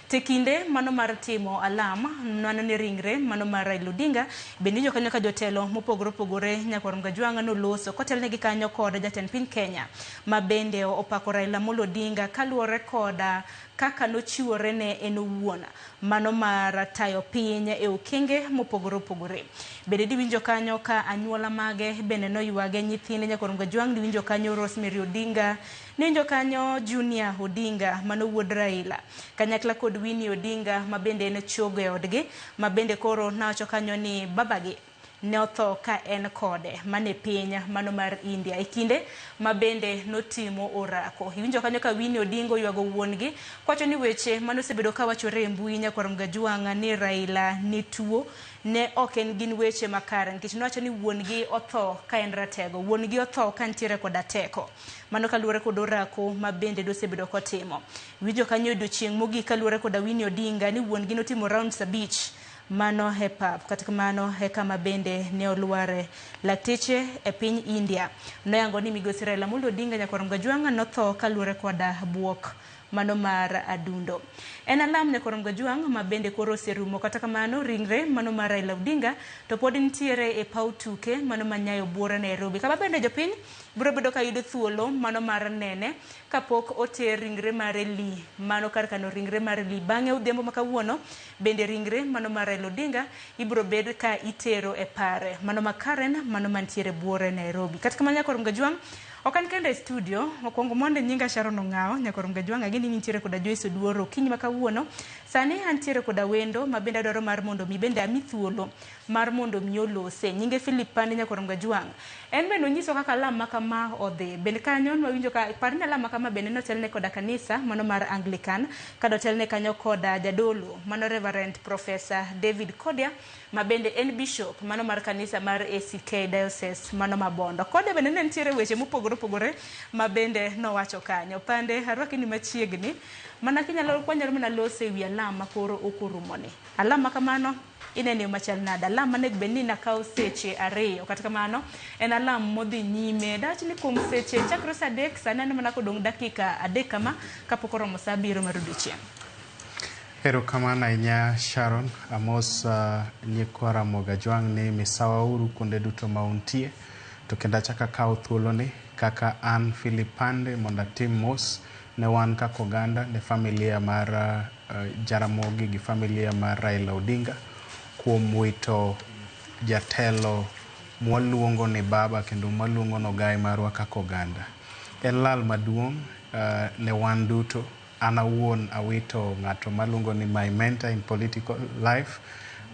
Tekinde mano mar timo alam nano ni ringre mano mar Raila Odinga bende nyo kanyo ka jotelo mopogore opogore nyakwa Romgajuang no loso kotel negi kanyo koda jatend piny Kenya mabende opako Raila Amolo Odinga kaluwore koda kaka nochiwore ne en owuon mano mar tayo piny e okenge mopogore opogore. Bende diwinjo kanyo ka anyuola mage bende no ywage nyithinde nyakwa Romgajuang diwinjo kanyo Rosemary Odinga, ninjo kanyo Junior Odinga mano wuod Raila kanyakla kod Winnie Odinga mabende en chogo e odgi mabende koro nawacho kanyo ni babagi ne otho ka en kode mane piny mano mar India e kinde ma bende notimo orako. Iwinjo kanyo ka Winnie Odinga yuago wuongi kwacho ni weche mano osebedo ka wachore e mbui Nyakwar Mgajwanga ni Raila ni tuo ne ok en gin weche makare nikech nowacho ni wuongi otho ka en ratego, wuongi otho ka ntiere koda teko. Mano kaluwore kod orako ma bende dosebedo kotimo. Winjo kanyo odiochieng' mogik kaluwore kod Winnie Odinga ni wuongi notimo rounds 5 mano e pap kata kamano e kama bende ne olware. Lakteche e piny India noyango ni migosi Raila Amolo Odinga Nyakwar Mgajwanga notho kaluwore koda buok mano mar adundo. En alam Nyakwar Mgajwanga ma bende koro oserumo kata kamano ringre mano mar Raila Odinga to pod nitiere e paw tuke mano manyayo buora Nairobi. Kama bende jopiny biro bedo ka yudo thuolo mano mar nene kapok oter ringre mar Li mano kar kano ringre mar Li bang'e odhiambo ma kawuono bende ringre mano mar Raila Odinga ibiro bed ka itero e pare mano makaren mano mantiere buora Nairobi. Kata kamano Nyakwar Mgajwanga okan kende studio mokwongo monde nyinga Sharon Ong'ao Nyakwar Mgajwanga gini nitiere koda Joyce Oduoro kinyi makawuono sani antiere koda wendo mabende adwaro mar mondo mi bende ami thuolo mar mondo mi olose nyinge Philip Pande Nyakwar Mgajwanga en bende onyiso kaka lam makama odhi bende kanyo nwawinjo ka parne lam makama bende notelne koda kanisa mano mar Anglican kada otelne kanyo koda jadolo mano Reverend Professor David Kodia mabende en bishop mano mar kanisa mar ACK Diocese mano Mabondo. Kodia bende ne ntiere weche mopogore mabende nowacho kanyo. Pande harwaki ni machiegni mana kinyalo kwanyalo mana lose wi alam makoro okurumoni. Alam makamano inene machal nada alam mane beni na kao seche 2 kata kamano en alam modhi nyime dach ni kuom seche chakro sa 3 sanane mana kodong dakika 3 kama kapok oromo saa 7 mar odiochieng'. Ero kamano ahinya Sharon Amos Nyakwar Mgajwanga ni misawa uru kuonde duto mauntie to kenda chaka kao thuolo ni kaka an Philip Pande mondo atim mos ne wan kaka oganda ne familia mar Jaramogi gi familia mar Raila Odinga kuom wito jatelo mwaluongo ni baba kendo mwaluongo no gai marwa kaka oganda. En lal maduong' ne wan duto. Ana wuon awito ng'ato maluongo ni my mentor in political life,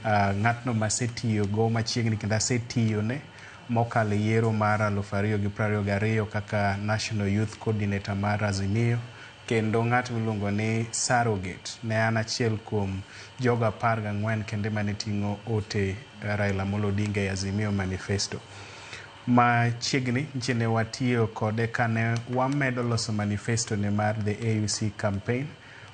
ng'atno masetiyo go machiegni kendo asetiyo ne mokalo yiero mar 2022 kaka National Youth Coordinator mar Azimio kendo ng'at miluongo ni Surrogate ne an achiel kuom joga 14 kende mane ting'o ote Raila Amolo Odinga e Azimio Manifesto. Machiegni nchine watiyo kode kane wamedo loso manifesto ne mar the AUC campaign.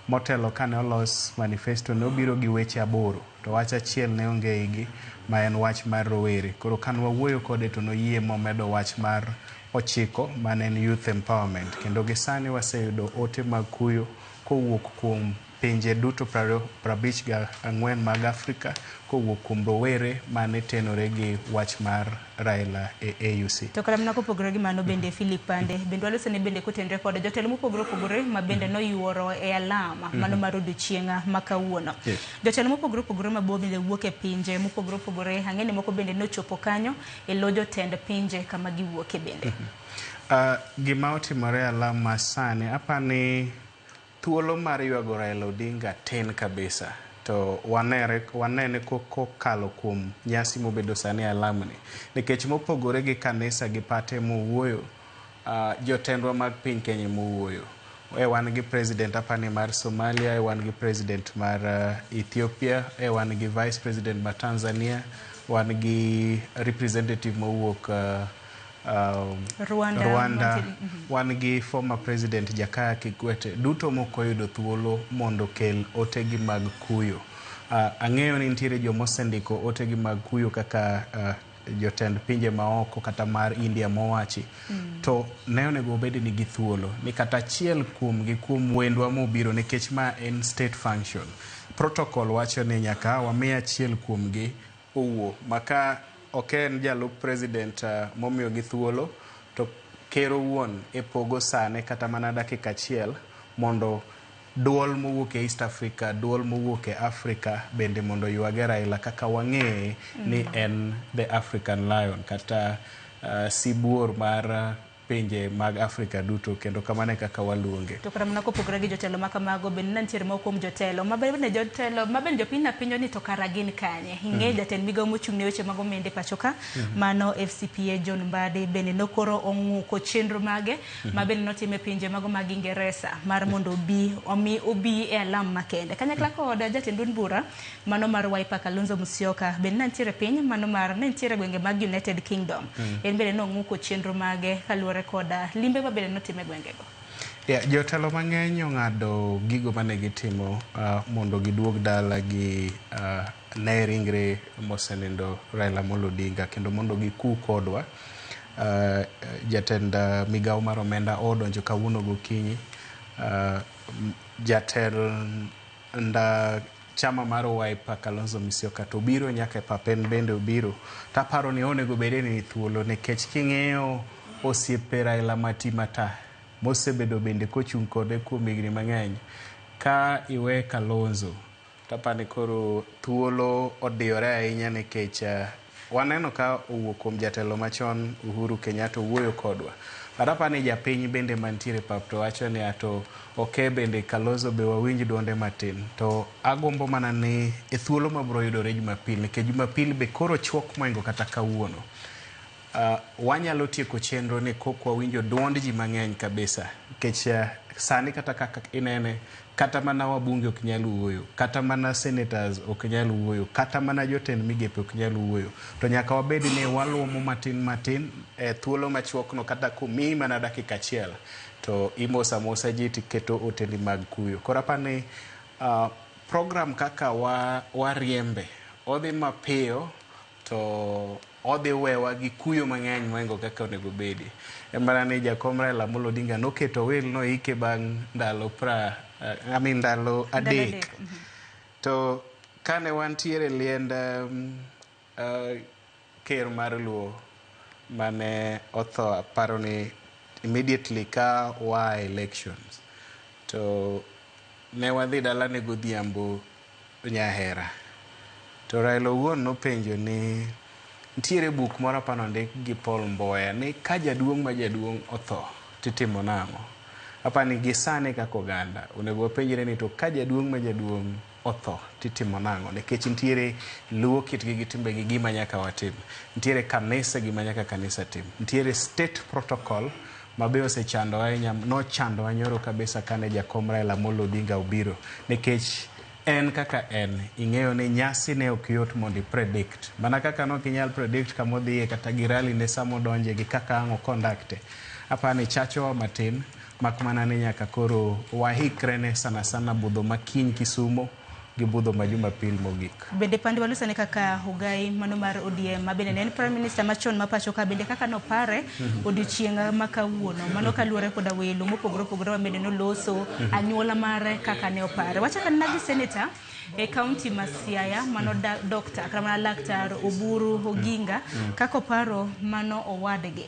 Motelo kane olos manifesto ne obiro gi weche 8 to wach achiel ne onge igi ma en wach mar rowere. Koro kan wawuoyo kode to noyie momedo wach mar 9 mane en youth empowerment kendo gisani waseyudo ote mag kuyo kowuok kuom pinje duto 54 mag Afrika kowuok kuom rowere mane tenore gi wach mar Raila e AUC. To kala mna kopogore gi mano bende Philip Pande bende walose ne bende kotendre kod jotelo mopogore ma bende noyuoro e alama mano mar odiochienga makawuono. Jotelo mopogore ma bende wuok e pinje mopogore ang'ene moko bende nochopo kanyo e lojo tend pinje kama giwuoke bende. Gima otimore alama sani apani thuolo mar yuago Raila Odinga tin kabisa to wanene kokalo kuom nyasi mobedo sani alamni nikech mopogore gi kanisa gi pate mowuoyo jotendwa mag piny Kenya mowuoyo wan gi president apani mar Somalia wan gi president mar Ethiopia wan gi vice president mar Tanzania wan gi representative mowuok Rwanda wan gi former president Jakaya Kikwete duto mokoyudo thuolo mondo kel otegi mag kuyo. Ang'eyo ni nitiere jomosendiko otegi mag kuyo kaka jotend pinje maoko kata mar India mowachi to ne onego obed ni gi thuolo ni kata achiel kuom wendwa mobiro nikech ma en state function. Protocol wacho ni nyaka wamiya achiel kuomgi owuo maka oken jalup president momiyo gi thuolo to kero wuon e pogo sane kata mana dakika achiel mondo duol mowuok e East Africa, duol mowuok e Africa bende mondo yuage Raila kaka wang'e ni en the African Lion kata sibuor mar pinje mag Afrika duto kendo kamane kaka waluonge. To kara mana kopogore gi jotelo ma kamago bende nitiere moko kuom jotelo mabende jotelo mabende jopiny na pinyo ni to kara gin kanye. Ing'e jatend migawo mochung' ne weche mag omenda pacho ka mano FCPA John Mbadi bende nokoro ong'uko chenro mage mabende notime pinje mago mag Ingereza mar mondo obi e alam makende. Kanyakla koda jatend duond bura mano mar Wiper Kalonzo Musyoka bende nitiere piny mano mar nitiere gwenge mag United Kingdom. En bende nong'uko chenro mage kaluwore koda limbe mabende notime gwengego. Jotelo mang'eny ong'ado gigo mane gitimo mondo giduog dala gi ne ringre mosenindo Raila Amolo Odinga kendo mondo giku kodwa. Jatend migawo mar omenda odonjo kawuono gokinyi. Jatend chama mar Wiper Kalonzo Musyoka to biro nyaka e papen bende obiro. Taparo ni onego bede ni thuolo nikech king'eyo osiepe Raila Matimata mosebedo bende kochung' kode kuom higni mang'eny. Ka iwe Kalonzo tapani koro thuolo odiyore ahinya nikech waneno ka owuok kuom jatelo machon Uhuru Kenyatta wuoyo kodwa. Atapani japiny bende mantiere pap to wacho ni ato bende Kalonzo be wawinj duonde matin. To agombo mana ni e thuolo mabro yudore Jumapil nikech Jumapil be koro chwok moingo kata kawuono. Wanyalo tieko chenro ni kokwa winjo duond ji mang'eny kabisa nikech sani kata kaka inene kata mana wabunge ok nyal wuoyo, kata mana senators ok nyal wuoyo, kata mana jotend migepe ok nyal wuoyo. To nyaka wabed ni waluomo matin thuolo machuok no kata kumi mana dakika achiel to imosa ji tiketo otendi mag kuyo. Kora pani program kaka wariembe odhi mapiyo to odhi wewa gi kuyo mang'eny moingo kaka onego bedi. Emana ni jakom Raila Amolo Odinga noketo wil no ike bang' ndalo ndalo adek. To kane wantiere liend ker mar Luo mane otho aparo ni immediately ka elections to ne wadhi dala ne godhiambo Nyahera. To Raila owuon nopenjo ni ntiere buk moro apano ndik gi Paul Mboya ni ka jaduong' ma jaduong' otho titimo nang'o. Apani gisane kako oganda onego penjre ni to ka jaduong' ma jaduong' otho titimo nang'o nikech ntiere luo kitgi gi timbe gi gima nyaka watim. Ntiere kanisa gima nyaka kanisa tim. Ntiere state protocol mabe osechando ahinya nochando anyoro kabisa kane jakom Raila Amolo Odinga obiro nikech en kaka en ing'eyo ni nyasi ne ok yot mondo predict mana kaka no kinyal predict kama odhiye kata gi rally ne samo donje gi kaka ang'o conduct. Apani chacho matin makmana ni nyaka koro wahikre ne sana budho makiny Kisumo gi budho ma Jumapil mogik. Bende pande walusa ne kaka Hugai mano mar ODM mabende ne Prime Minister machon mapacho ka bende kaka no pare odiochienga makawuono mano kaluore koda welo mopogore bende no loso anyuola mare kaka ne opare. Wachaka nagi senator e county ma Siaya mano Dr. Kramana Laktar Oburu Oginga kako paro mano owadege.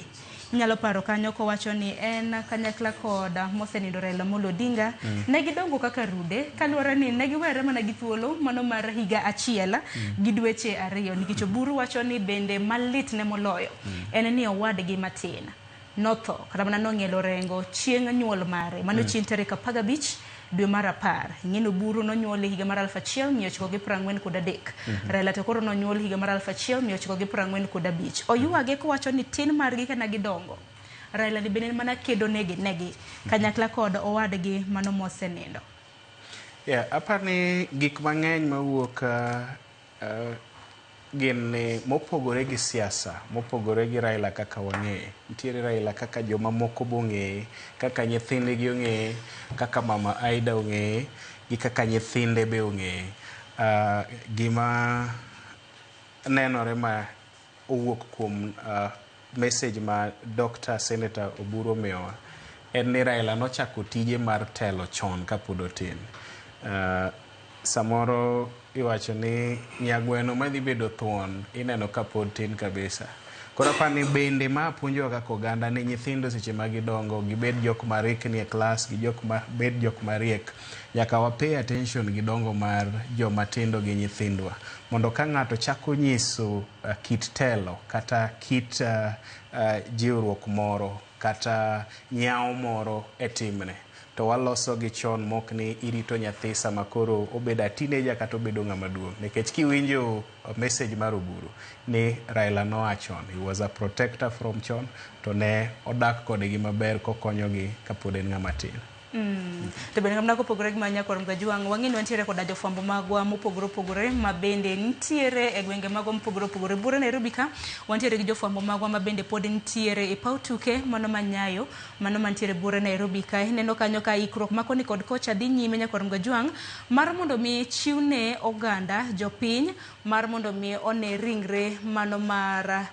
Nyalo paro kanyo ko wacho ni en kanyakla koda mosenindo Raila Amolo Odinga ne gidongo kaka rude kaluwore ni ne giwere mana gi thuolo mano mar higa achiel gi dweche 2 nikech Oburu wacho ni bende malit ne moloyo en ni owadgi matin notho kata mana nong'elo rengo chieng' nyuol mare mano chieng' tarik 15 dwe mar 10. Ng'eno Oburu nonyuol higa mar 1943. Raila to koro nonyuol higa mar 1945. Oyuage ko wacho ni tin margi kana gidongo. Raila ni bende mana kedo negi kanyakla kod owadgi mano mosenindo. Apani gik mang'eny mawuok gin mopogore gi siasa, mopogore gi Raila kaka wang'eye. Ntiere Raila kaka joma moko bong'eye, kaka nyithindegi ong'eye, kaka mama Aida ong'eye, gi kaka nyithinde be ong'eye. Gima nenore ma owuok kuom message ma Dr. Senator Oburu omiyowa en ni Raila nochako tije mar telo chon kapod otin. Samoro iwacho ni nyagweno madhi bedo thuon ineno kapod tin kabisa. Koro pani bende ma puonjo kaka oganda ni nyithindo seche ma gidongo gibed jok marikni e klas gi bed jok mariek, nyaka wa pay attention gi dongo mar joma tindo gi nyithindwa, mondo ka ng'ato chako nyiso kit telo kata kit jiwruok moro kata nyao moro e timne, to waloso gi chon mok ni irito nyathi sama koro obedo teenager kata obedo ng'ama duong', nikech kiwinjo message mar Oburu ni Raila nowachon, he was a protector from chon, to ne odak kodgi maber kokonyogi kapod en ng'ama tin. To bende kamna kopogore gi manya Korom Gajwang', wang'eni wantiere koda jofwambo magwa mopogore opogore ma bende nitiere e gwenge magwa mopogore opogore. Bura Nairobi ka wantiere gi jofwambo magwa ma bende pod nitiere e paw tuke mano manyayo, mano mantiere Bura Nairobi ka. Neno kanyo ka ikruok makoni kod kocha dhi nyime nya Korom Gajwang' mar mondo mi chiwne oganda jopiny mar mondo mi one ringre mano mar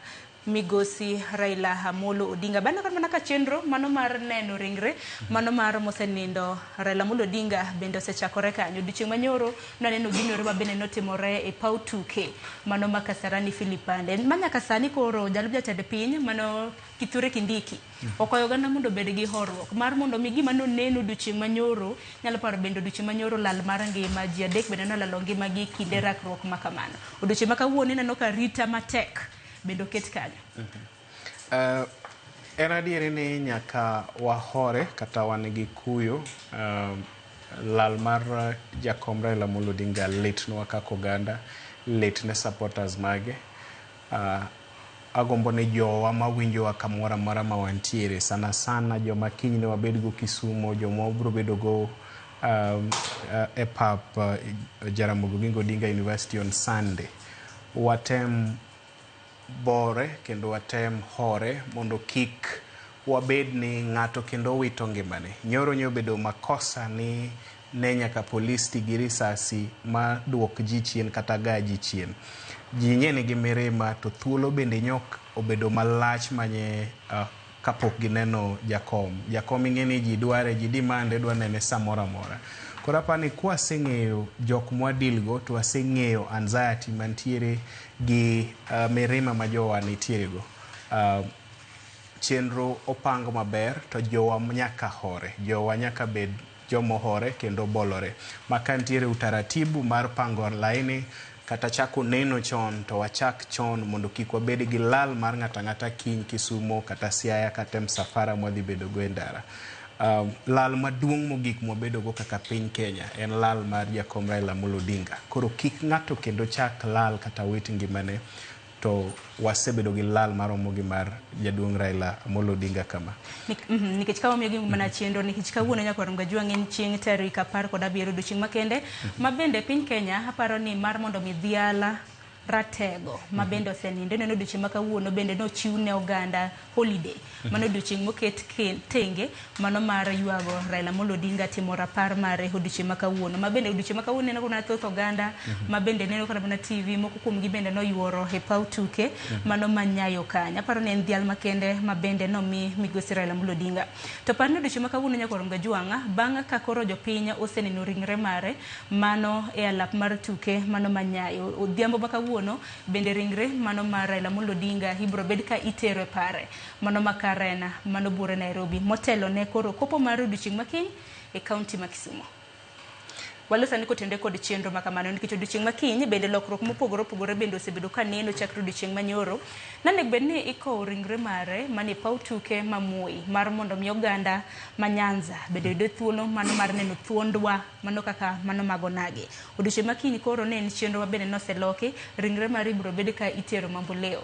Migosi Raila Amolo Odinga. Bana kan manaka chenro mano mar neno ringre mano mar mosenindo Raila Amolo Odinga bende osechakore kanyo. Odiochieng' manyoro naneno ginore ma bende notimore e paw tuke mano ma Kasarani Philipande. Manyaka sani koro jalub jatend piny mano Kithure Kindiki okwayo oganda mondo bed gi horuok mar mondo mi gima noneno odiochieng' manyoro nyalo paro bende odiochieng' manyoro lal mar ngima ji adek bende nolalo ngimagi kinde rakruok ma kamano. Odiochieng' ma kawuono neno ka rita matek bendo ket kanyo. En adieri ni nyaka wahore kata wan gi kuyo. Lal mar jakom Raila Amolo Odinga litnwa kaka oganda, litne supporters mage. Agombo ni jowa mawinjowa kamoro amora ma wantiere, sana sana joma kinyne wabed go Kisumo, joma obro bedo go e pap Jaramogi Oginga Odinga University on Sunday, watem bore kendo watem hore mondo kik wabed ni ng'ato kendo wito ngimane. Nyoro nyobedo makosa ni ne nyaka polis ti gi risasi ma duok ji chien kata ga ji chien. Ji nyene gi mirima, to thuolo bende nyok obedo malach manye kapok gineno jakom ing'eni ji dware, ji dimande dwa nene samora mora. Koro apani kwa seng'eyo jok mwadilgo to waseng'eyo anxiety mantiere gi mirima ma jowa nitiere go. Chenro opango maber to jowa nyaka hore, jowa nyaka bed jomo hore kendo bolore. Maka nitiere utaratibu mar pango laini kata chako neno chon to wachak chon mondo kik wabed gi lal mar ng'ata kiny Kisumo kata Siaya kata msafara mwadhi bedo go e ndara. Lal maduong' mogik mwabedo go kaka piny Kenya en lal mar jakom Raila Amolo Odinga. Koro kik ng'ato kendo chak lal kata wit ngimane, to wasebedo gi lal maromo gi mar jaduong' Raila Amolo Odinga kama. Nikech kawa miyo gi mana chenro nikech kawuono nya Korom Gajwang' en chieng' tarik 17 odiochieng' makende ma bende piny Kenya aparo ni mar mondo mi dhiala ratego ma bende osenindo neno odiochieng' ma kawuono bende nochiwne oganda holiday mano odiochieng' moket tenge mano mar ywago Raila Amolo Odinga timo rapar mare odiochieng' ma kawuono ma bende odiochieng' ma kawuono neno kuna thoth oganda ma bende neno kana na TV moko kuom gi bende noyuoro e paw tuke mano manyayo kanya. Aparo ni en dhial makende ma bende nomi Migosi Raila Amolo Odinga. To parno odiochieng' ma kawuono nya Korom Gajwang' bang' ka koro jopiny oseneno ringre mare mano e alap mar tuke mano manyayo. Odhiambo ma kawuono bende ringre mano mar Raila Amolo Odinga ibro bed ka itero e pare mano makarena mano Bura Nairobi motelo ne koro kopo mar odiochieng' makiny e kaunti ma Kisumo. Walosa ni kotende kod chenro makamano nikech odiochieng' makiny bende lokruok mopogore opogore bende osebedo ka neno chakre odiochieng' manyoro. Nane bed ni iko ringre mare mane paw tuke mamui mar mondo mi oganda ma Nyanza bende yudo thuolo mano mar neno thuondwa mano kaka mano mago nage. Odiochieng' makiny koro ne en chenro ma bende noseloki ringre mare ibro bed ka itero Mamboleo.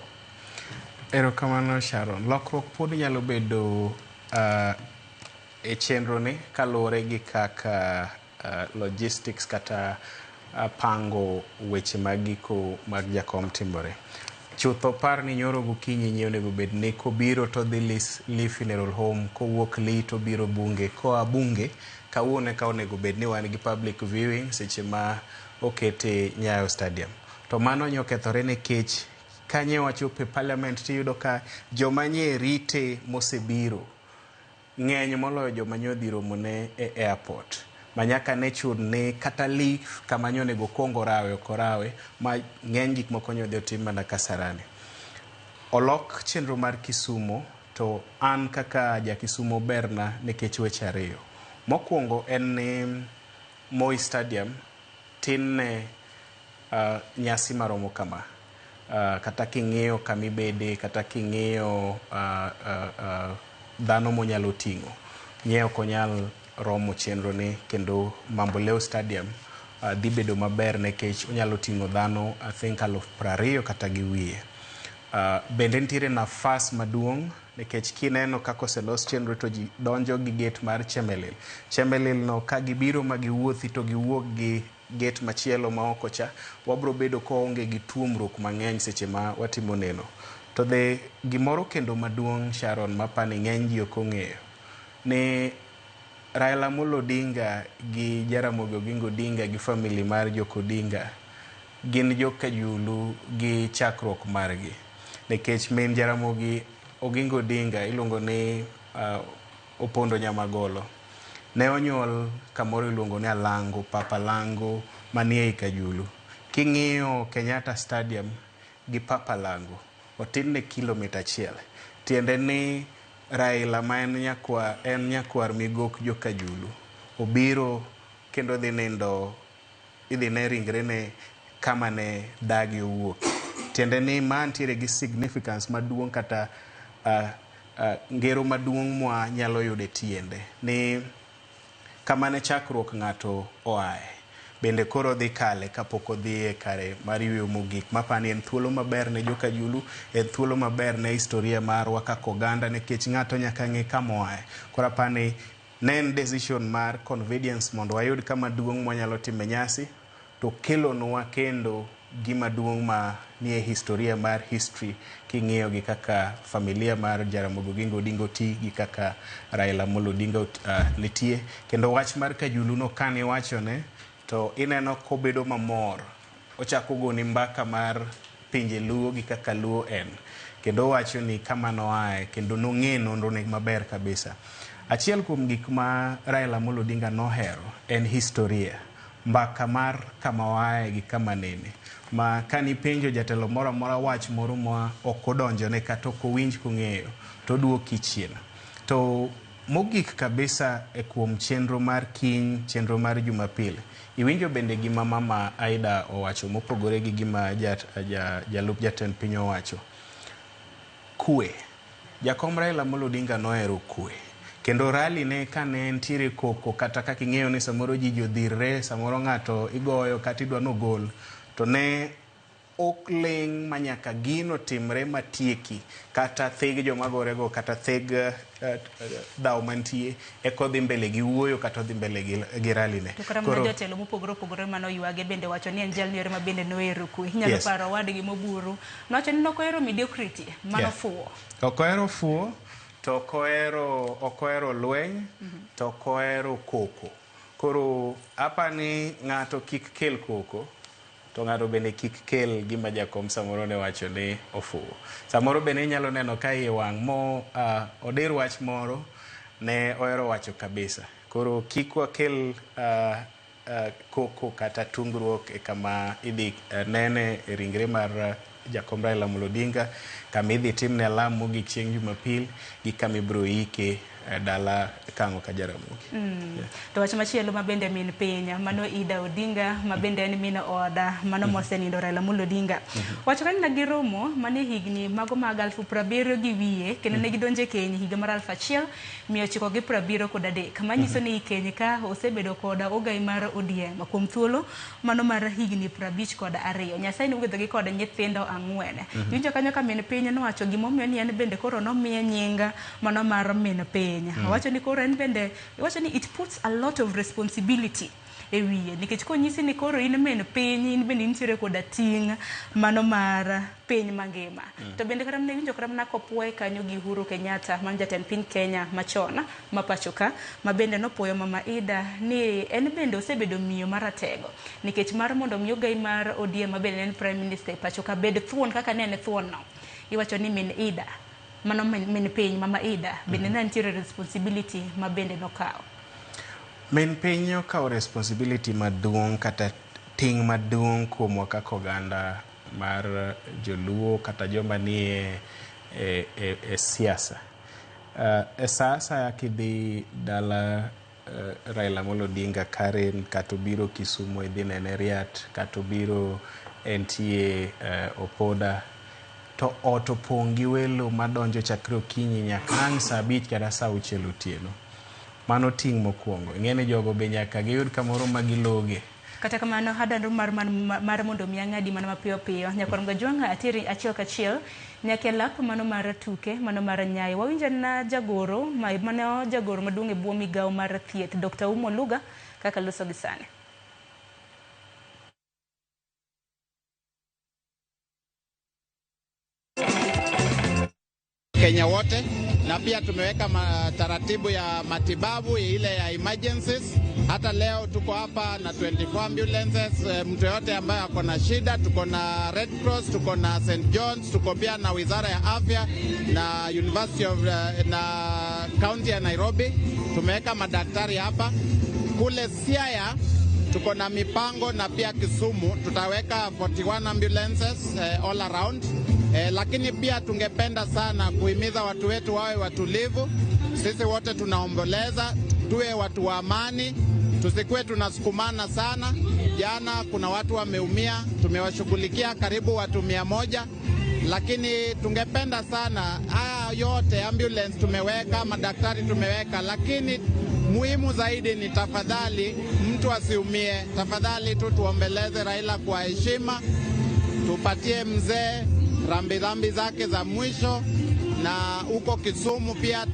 Erokamano Sharon. Lokruok pod nyalo bedo e chenro ni kaluwore gi kaka logistics kata pango weche magiko mag jakom timore. Chutho par ni nyoro gokinyi nyiew nego bed ni kobiro to dhi Lee Funeral Home, kowuok Lee to biro Bunge, koa Bunge kawuone ka onego bed ni wan gi public viewing seche ma okete Nyayo Stadium. To mano nyokethore nikech kanye wachope parliament tiyudo ka joma nye rite mosebiro ng'eny moloyo joma nyodhi romone e airport. Manyaka ne chud ni kata Lee kama nyonego kongo rawe okorawe ma ng'eny gik moko nyodhi otim mana Kasarani. olok chenro mar Kisumo to an kaka ja Kisumo berna nikech weche ariyo. Mokwongo en ni Moi Stadium tin ne nyasi maromo kama. Kata king'iyo kamibede, kata king'iyo dhano monyalo ting'o. Nyeo konyal romo chenro ni kendo Mamboleo Stadium dhi bedo maber nikech onyalo ting'o dhano I think 20,000 kata gi wiye. Bende nitiere nafas maduong' nikech kineno kako oselos chenro to ji donjo gi gate mar Chemelil. Chemelil no ka gibiro ma giwuothi to giwuok gi gate machielo ma oko cha, wabro bedo koonge gi tuomruok mang'eny seche ma watimo neno. To gimoro kendo maduong' Sharon mapani ng'eny ji ok ong'eyo ni Raila Amolo Odinga gi Jaramogi Oginga Odinga gi family mar Jok Odinga gin jokajulu gi chakruok margi. Nikech min Jaramogi Oginga Odinga iluongo ni Opondo Nyamagolo. Ne onyuol kamoro iluongo ni Alango, Papa Lango manie Kajulu. King'iyo Kenyatta Stadium gi Papa Lango otin ne kilomita 1. Tiende ni Raila ma en nyakwar migok jokajulu obiro kendo idhi ne ringre ne kama ne dagi owuok. Tiende ni mantiere gi significance maduong' kata ngero maduong' mwa nyalo yude tiende ni kama ne chakruok ng'ato oae bende koro dhi kale kapok odhi kare mar yweyo mogik. Mapani en thuolo maber ne jokajulu, en thuolo maber ne historia marwa kaka oganda nikech ng'ato nyaka ng'e kama oae. Koro apani ne en decision mar convenience mondo wayud kama duong' mwanyalo time nyasi to kelonwa kendo gima duong' ma nie historia mar history king'iyo gi kaka familia mar Jaramogi Oginga Odinga oti gi kaka Raila Amolo Odinga nitie. Kendo wach mar Kajulu no kani wachone to ineno kobedo mamor. Ochako goni mbaka mar pinje Luo gi kaka Luo en. Kendo wacho ni kama noae kendo nong'e nonro ne maber kabisa. Achiel kuom gik ma Raila Amolo Odinga nohero en historia. Mbaka mar kama wae gi kama nene. Ma kani penjo jatelo moro amora wach moro ma ok odonjone kata ok owinj kong'eyo to duoki chien. To mogik kabisa kuom chenro mar kiny, chenro mar Jumapil. Iwinjo bende gima mama Aida owacho mopogore gi gima jalup jatend piny owacho. Kwe. Jakom Raila Amolo Odinga nohero kwe. Kendo rally ne kane ntiere koko kata kaka ing'eyo ni samoro ji jodhirre, samoro ng'ato igoyo kata idwa nogol, to ne ok ling' manyaka gino timre matieki kata thig jomagorego kata thig dhaw mantie kodhi mbele gi wuoyo kata odhi mbele gi rally ne. To kata mana jotelo mopogore mano ywage bende wacho ni en jalni ma bende nohero kwe. Inyalo paro wadgi moburu. Nowacho ni nokohero mediocrity, mano fuwo. Okohero fuwo. To okohero lweny, to okohero koko. Koro apani ng'ato kik kel koko, to ng'ato bende kik kel gima jakom samoro ne wacho ni ofuwo. Samoro bende inyalo neno ka iye wang' mo odir wach moro ne ohero wacho kabisa. Koro kik wakel koko kata tungruok kama idhi nene ringre mar jakom Raila Amolo Odinga, kama idhi timne alam mogik chieng' Jumapil gi kama ibro ike dala kang'o ka Jaramogi. To wach machielo mabende min piny mano Ida Odinga mabende en min oda mano mosenindo Raila Amolo Odinga. Wacho kani na giromo mane higni mago mag 70 gi wiye kendo ne gidonje keny higa mar 1973 manyiso ni keny ka osebedo koda ogai mar ODM kuom thuolo mano mar higni 52. Nyasaye nogwedhogi koda nyithindo 4. Winjo kanyo ka min piny nowacho gimomiyo ni en bende koro nomiye nyinga mano mar min piny. Wacho ni koro en bende wacho ni it puts a lot of responsibility e wiye nikech konyisi ni koro in min piny in bende nitiere koda ting' mano mar piny mangima. To bende kata ne winjo kata na kopwoe kanyo gi Uhuru Kenyatta man jatend piny Kenya machon ma pachoka ma bende nopuoyo mama Ida ni en bende osebedo miyo maratego nikech mar mondo miyo gai mar ODM ma bende en prime minister pachoka bed thuon kaka ne en thuon no. Iwacho ni min Ida mano min piny mama Ida bende nitiere responsibility ma bende nokawo. Min piny okawo responsibility maduong' kata ting' maduong' kuom kaka oganda mar joluo kata joma ni e siasa. Sasa kidhi dala Raila Amolo Odinga Karen katobiro Kisumu idhi nene Riat katobiro entie Opoda to otopong' gi welo madonjo chakre okinyi nyaka ang' saa 5 kata saa 6 otieno. Mano ting' mokwongo. Ing'eni jogo be nyaka giyud kamoro ma giloge. Kata kamano hadandro mar mondo mi ang'adi mano mapiyo piyo. Nyakwarom Gajwang' atiri achiel kachiel nyaka lap mano mar tuke mano mar Nyayo. Wawinja na jagoro mano jagoro maduong' e bwo migawo mar thieth Dr. Oumo Oluga kaka loso gi sani. Kenya wote na pia tumeweka taratibu ya matibabu ile ya emergencies. Hata leo tuko hapa na 24 ambulances. Mtu yote ambaye ako na shida, tuko na Red Cross, tuko na St. John's, tuko pia na Wizara ya Afya na University of na County ya Nairobi. Tumeweka madaktari hapa. Kule Siaya tuko na mipango na pia Kisumu tutaweka 41 ambulances all around. Lakini pia tungependa sana kuhimiza watu wetu wawe watulivu. Sisi wote tunaomboleza, tuwe watu wa amani, tusikuwe tunasukumana sana. Jana kuna watu wameumia, tumewashughulikia karibu watu 100, lakini tungependa sana haya yote ambulance tumeweka, madaktari tumeweka, lakini muhimu zaidi ni tafadhali mtu asiumie. Tafadhali tu tuombeleze Raila kwa heshima, tupatie mzee rambirambi zake za mwisho. Na huko Kisumu pia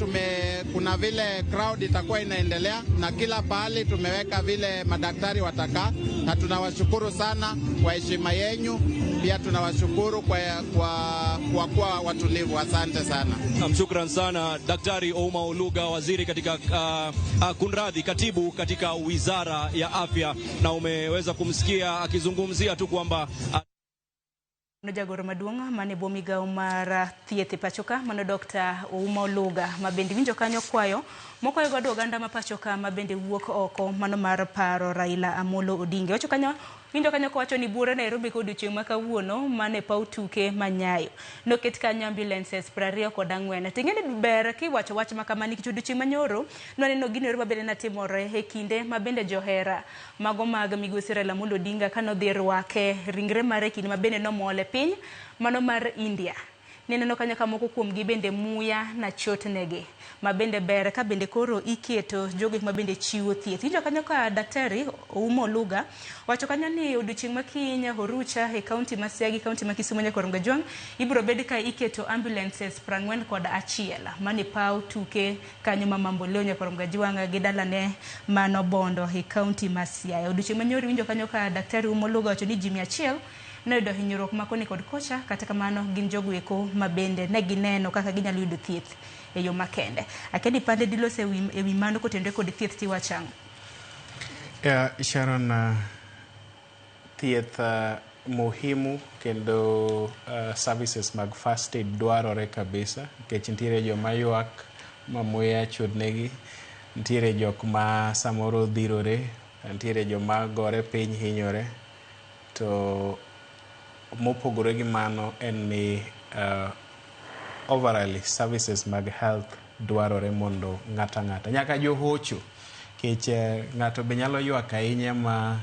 kuna vile crowd itakuwa inaendelea na kila pahali tumeweka vile madaktari watakaa, na tunawashukuru sana kwa heshima yenu. Pia tunawashukuru kwa watulivu. Asante sana. Shukran sana Daktari Oumo Oluga, waziri katika kunradhi, katibu katika Wizara ya Afya, na umeweza kumsikia akizungumzia tu kwamba jagoro maduong' mane bo migawo mar thieth pachoka mano Dr. Oumo Oluga mabendi winjo kanyo kwayo mokwayo godo oganda ma pachoka mabende wuok oko mano mar paro Raila Amolo Odinga. Wacho kanyo winjo kanyo kowacho ni bura Nairobi kod odiochieng' ma kawuono mane paw tuke ma Nyayo noket kanyo ambulances 24. Ting'eni ber kiwacho wach ma kama nikech odiochieng' manyoro noneno gino mabende natimore e kinde mabende johera mago mag migosi Raila Amolo Odinga kanodhi rwake ringre mare kinde mabende nomole piny mano mar India. Neneno kanyo ka moko kuom gi bende muya na chotnegi mabende ber ka bende koro iketo jogo mabende chiwo thieth. Winjo kanyo ka Daktari Oumo Oluga wacho kanyo ni odiochieng' makiny Horucha e kaunti ma Siaya gi kaunti ma Kisumu Nyakwarom Gajwang' ibiro bed ka iketo ambulances 41 mane paw tuke kanyo ma Mamboleo Nyakwarom Gajwang' gi dalane mano Bondo e kaunti ma Siaya. Odiochieng' manyoro winjo kanyo ka Daktari Oumo Oluga wacho ni ji 100 noyudo hinyruok makoni kod kocha, kata kamano gin jogo eko mabende ne gineno kaka ginyalo yudo thieth e yo makende. Akedi pande dilose e wi mano kotende kod thieth tiwachang'. Sharon, thieth muhimu kendo services mag first aid dwarore kabisa, nikech nitiere joma ywak ma muya chodnegi, nitiere jok ma samoro dhirore, nitiere joma gore piny hinyore. To mopogore gi mano en ni overall services mag health dwarore mondo ng'ata nyaka johocho, kech ng'ato be nyalo ywak ahinya ma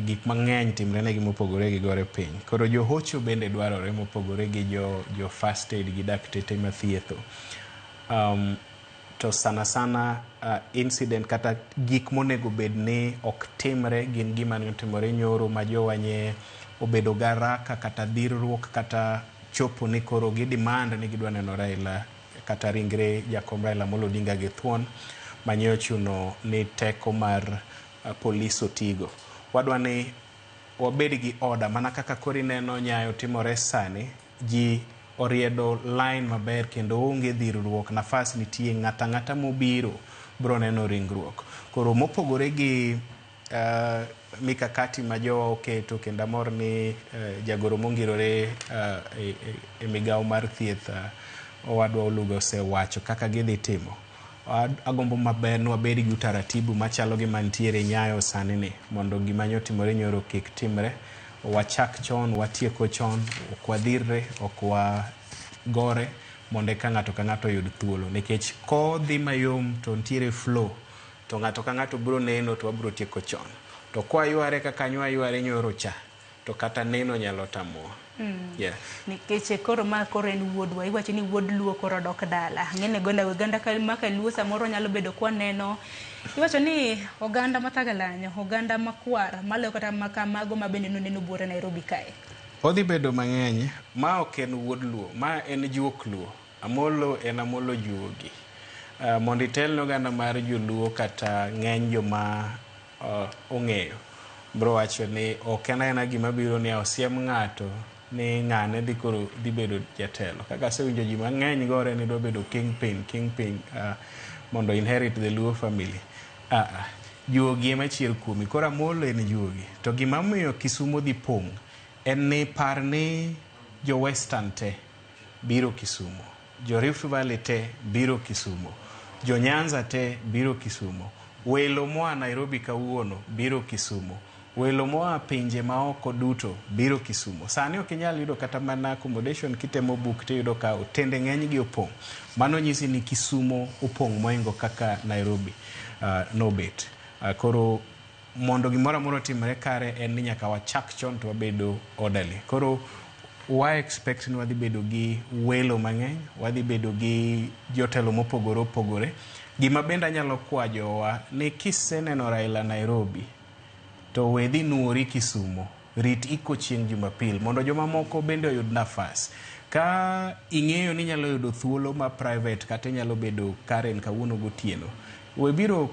gik mang'eny timre negi mopogore gi gore piny. Koro johocho bende dwarore mopogore gi jo first aid gi dakteche mathietho. To sana incident kata gik monego bed ni ok timre gin gima notimore nyoro ma jowanye obedo garaka kata dhirruok kata chopo ni koro gi demand ni gidwa neno Raila kata ringre jakom Raila Amolo Odinga gi thuon manyo chuno ni teko mar polis otigo. Wadwa ni wabed gi order mana kaka kori neno Nyayo timore sani, ji oriedo line maber kendo onge dhirruok, nafas nitie, ng'ata mobiro bro neno ringruok. Koro mopogore gi mikakati ma jowa oketo kendo amor ni jagoro mongirore e migawo mar thieth Owadwa Oluga osewacho kaka gidhi timo. Agombo maber ni wabed gi utaratibu machalo gi mantiere Nyayo sani ni mondo gima nyotimore nyoro kik timre. wachak chon, watieko chon, ok wadhirre, ok wagore, mondo ka ng'ato yud thuolo. Nikech kodhi mayom to ntiere flow, to ng'ato ka ng'ato biro neno to wabiro tieko chon. To kwa yware kaka yware nyoro cha, to kata neno nyalo tamowa. Yeah. Nikech koro ma koro en wuodwa, iwacho ni wuod luo koro dok dala. Ng'ene oganda maka luo samoro nyalo bedo kwa neno. Iwacho ni oganda matagalanyo, oganda makwar, malo kata makamago mabende noneno buore Nairobi kae. Odhi bedo mang'eny, ma ok en wuod luo, ma en juok luo. Amolo en amolo juogi. Mondo itel oganda mar joluo kata ng'eny joma ong'eyo. Bro wacho ni ok en gima biro ni osiem ng'ato ni ng'ane dhi bedo jatelo. Kaka asewinjo ji mang'eny gore ni do bedo kingpin mondo inherit the Luo family. Juogi ema chiel kuomi. Koro amolo en juogi. To gima miyo Kisumo dhi pong' en ni par ni jo Western te biro Kisumo, jo Rift Valley te biro Kisumo, jo Nyanza te biro Kisumo, welo moa Nairobi kawuono biro Kisumo, welo moa pinje maoko duto biro Kisumo. Sani ok inyal yudo kata mana accommodation kitemo book te yudo ka otende ng'eny gi opong'. Mano nyisi ni Kisumo opong' moingo kaka Nairobi nobet. Koro mondo gimoro amora timre kare en ni nyaka wachak chon to wabedo orderly. Koro wa expect ni wadhi bedo gi welo mang'eny, wadhi bedo gi jotelo mopogore opogore. Gima benda nyalo kwajowa ni kiseneno Raila Nairobi to wedhi nuori Kisumo, rit iko chieng' Jumapil mondo joma moko bende oyud nafas. Ka ing'eyo ni nyalo yudo thuolo ma private kata nyalo bedo Karen kawuono gotieno, we biro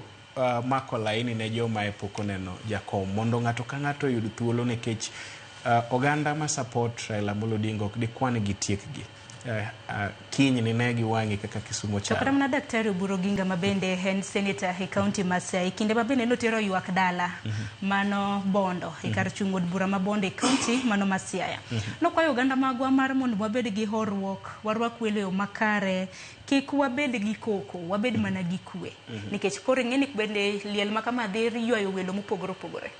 mako laini ne joma epoko neno jakom mondo ng'ato ka ng'ato yud thuolo, nikech oganda ma support Raila Amolo Odinga ok dikwan gi tiekgi. Kiny ni ne giwang'i kaka Kisumo chalo. Kata mana Daktari Oburu Oginga mabende en senator e kaunti ma Siaya, kinde mabende notero ywak dala mano Bondo e kar chung' od bura ma Bondo e kaunti mano ma Siaya. Nokwayo oganda magwa mar mondo wabed gi horuok, warwak welo yo makare, kik wabed gi koko, wabed mana gi kwe. Nikech koro ng'eni bende liel makama dhi ywayo welo mopogore opogore.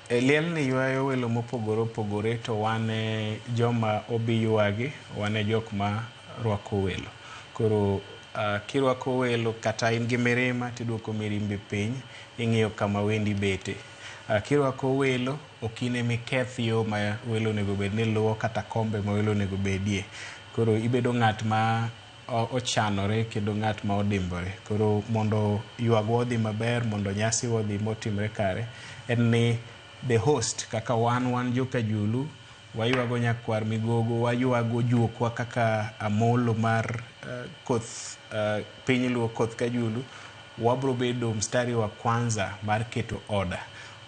Liel ni ywayo welo mopogore opogore, to wane joma obi ywagi, wane jok ma rwako welo. Koro kirwako welo kata in gi mirima tiduoko mirimbi piny, ing'iyo kama wendi bete. Kirwako welo okine miketh yo ma welo nego bed ni luwo kata kombe ma welo nego bedie. Koro ibedo ng'at ma ochanore kendo ng'at ma odimbore. Koro mondo ywagwa odhi maber, mondo nyasi odhi motimre kare, en ni the host kaka wan joka Julu, waywago nyakwar Migogo, waywago juokwa kaka Amolo mar koth piny Luo koth ka Julu, wabro bedo mstari wa kwanza mar keto order.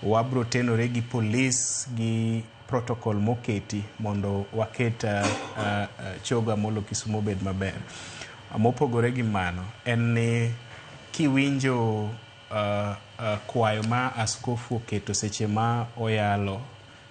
Wabro tenore gi police gi protocol moketi mondo waket choga Amolo Kisumo bed maber. Mopogore gi mano en ni kiwinjo kwayo ma askofu oketo seche ma oyalo,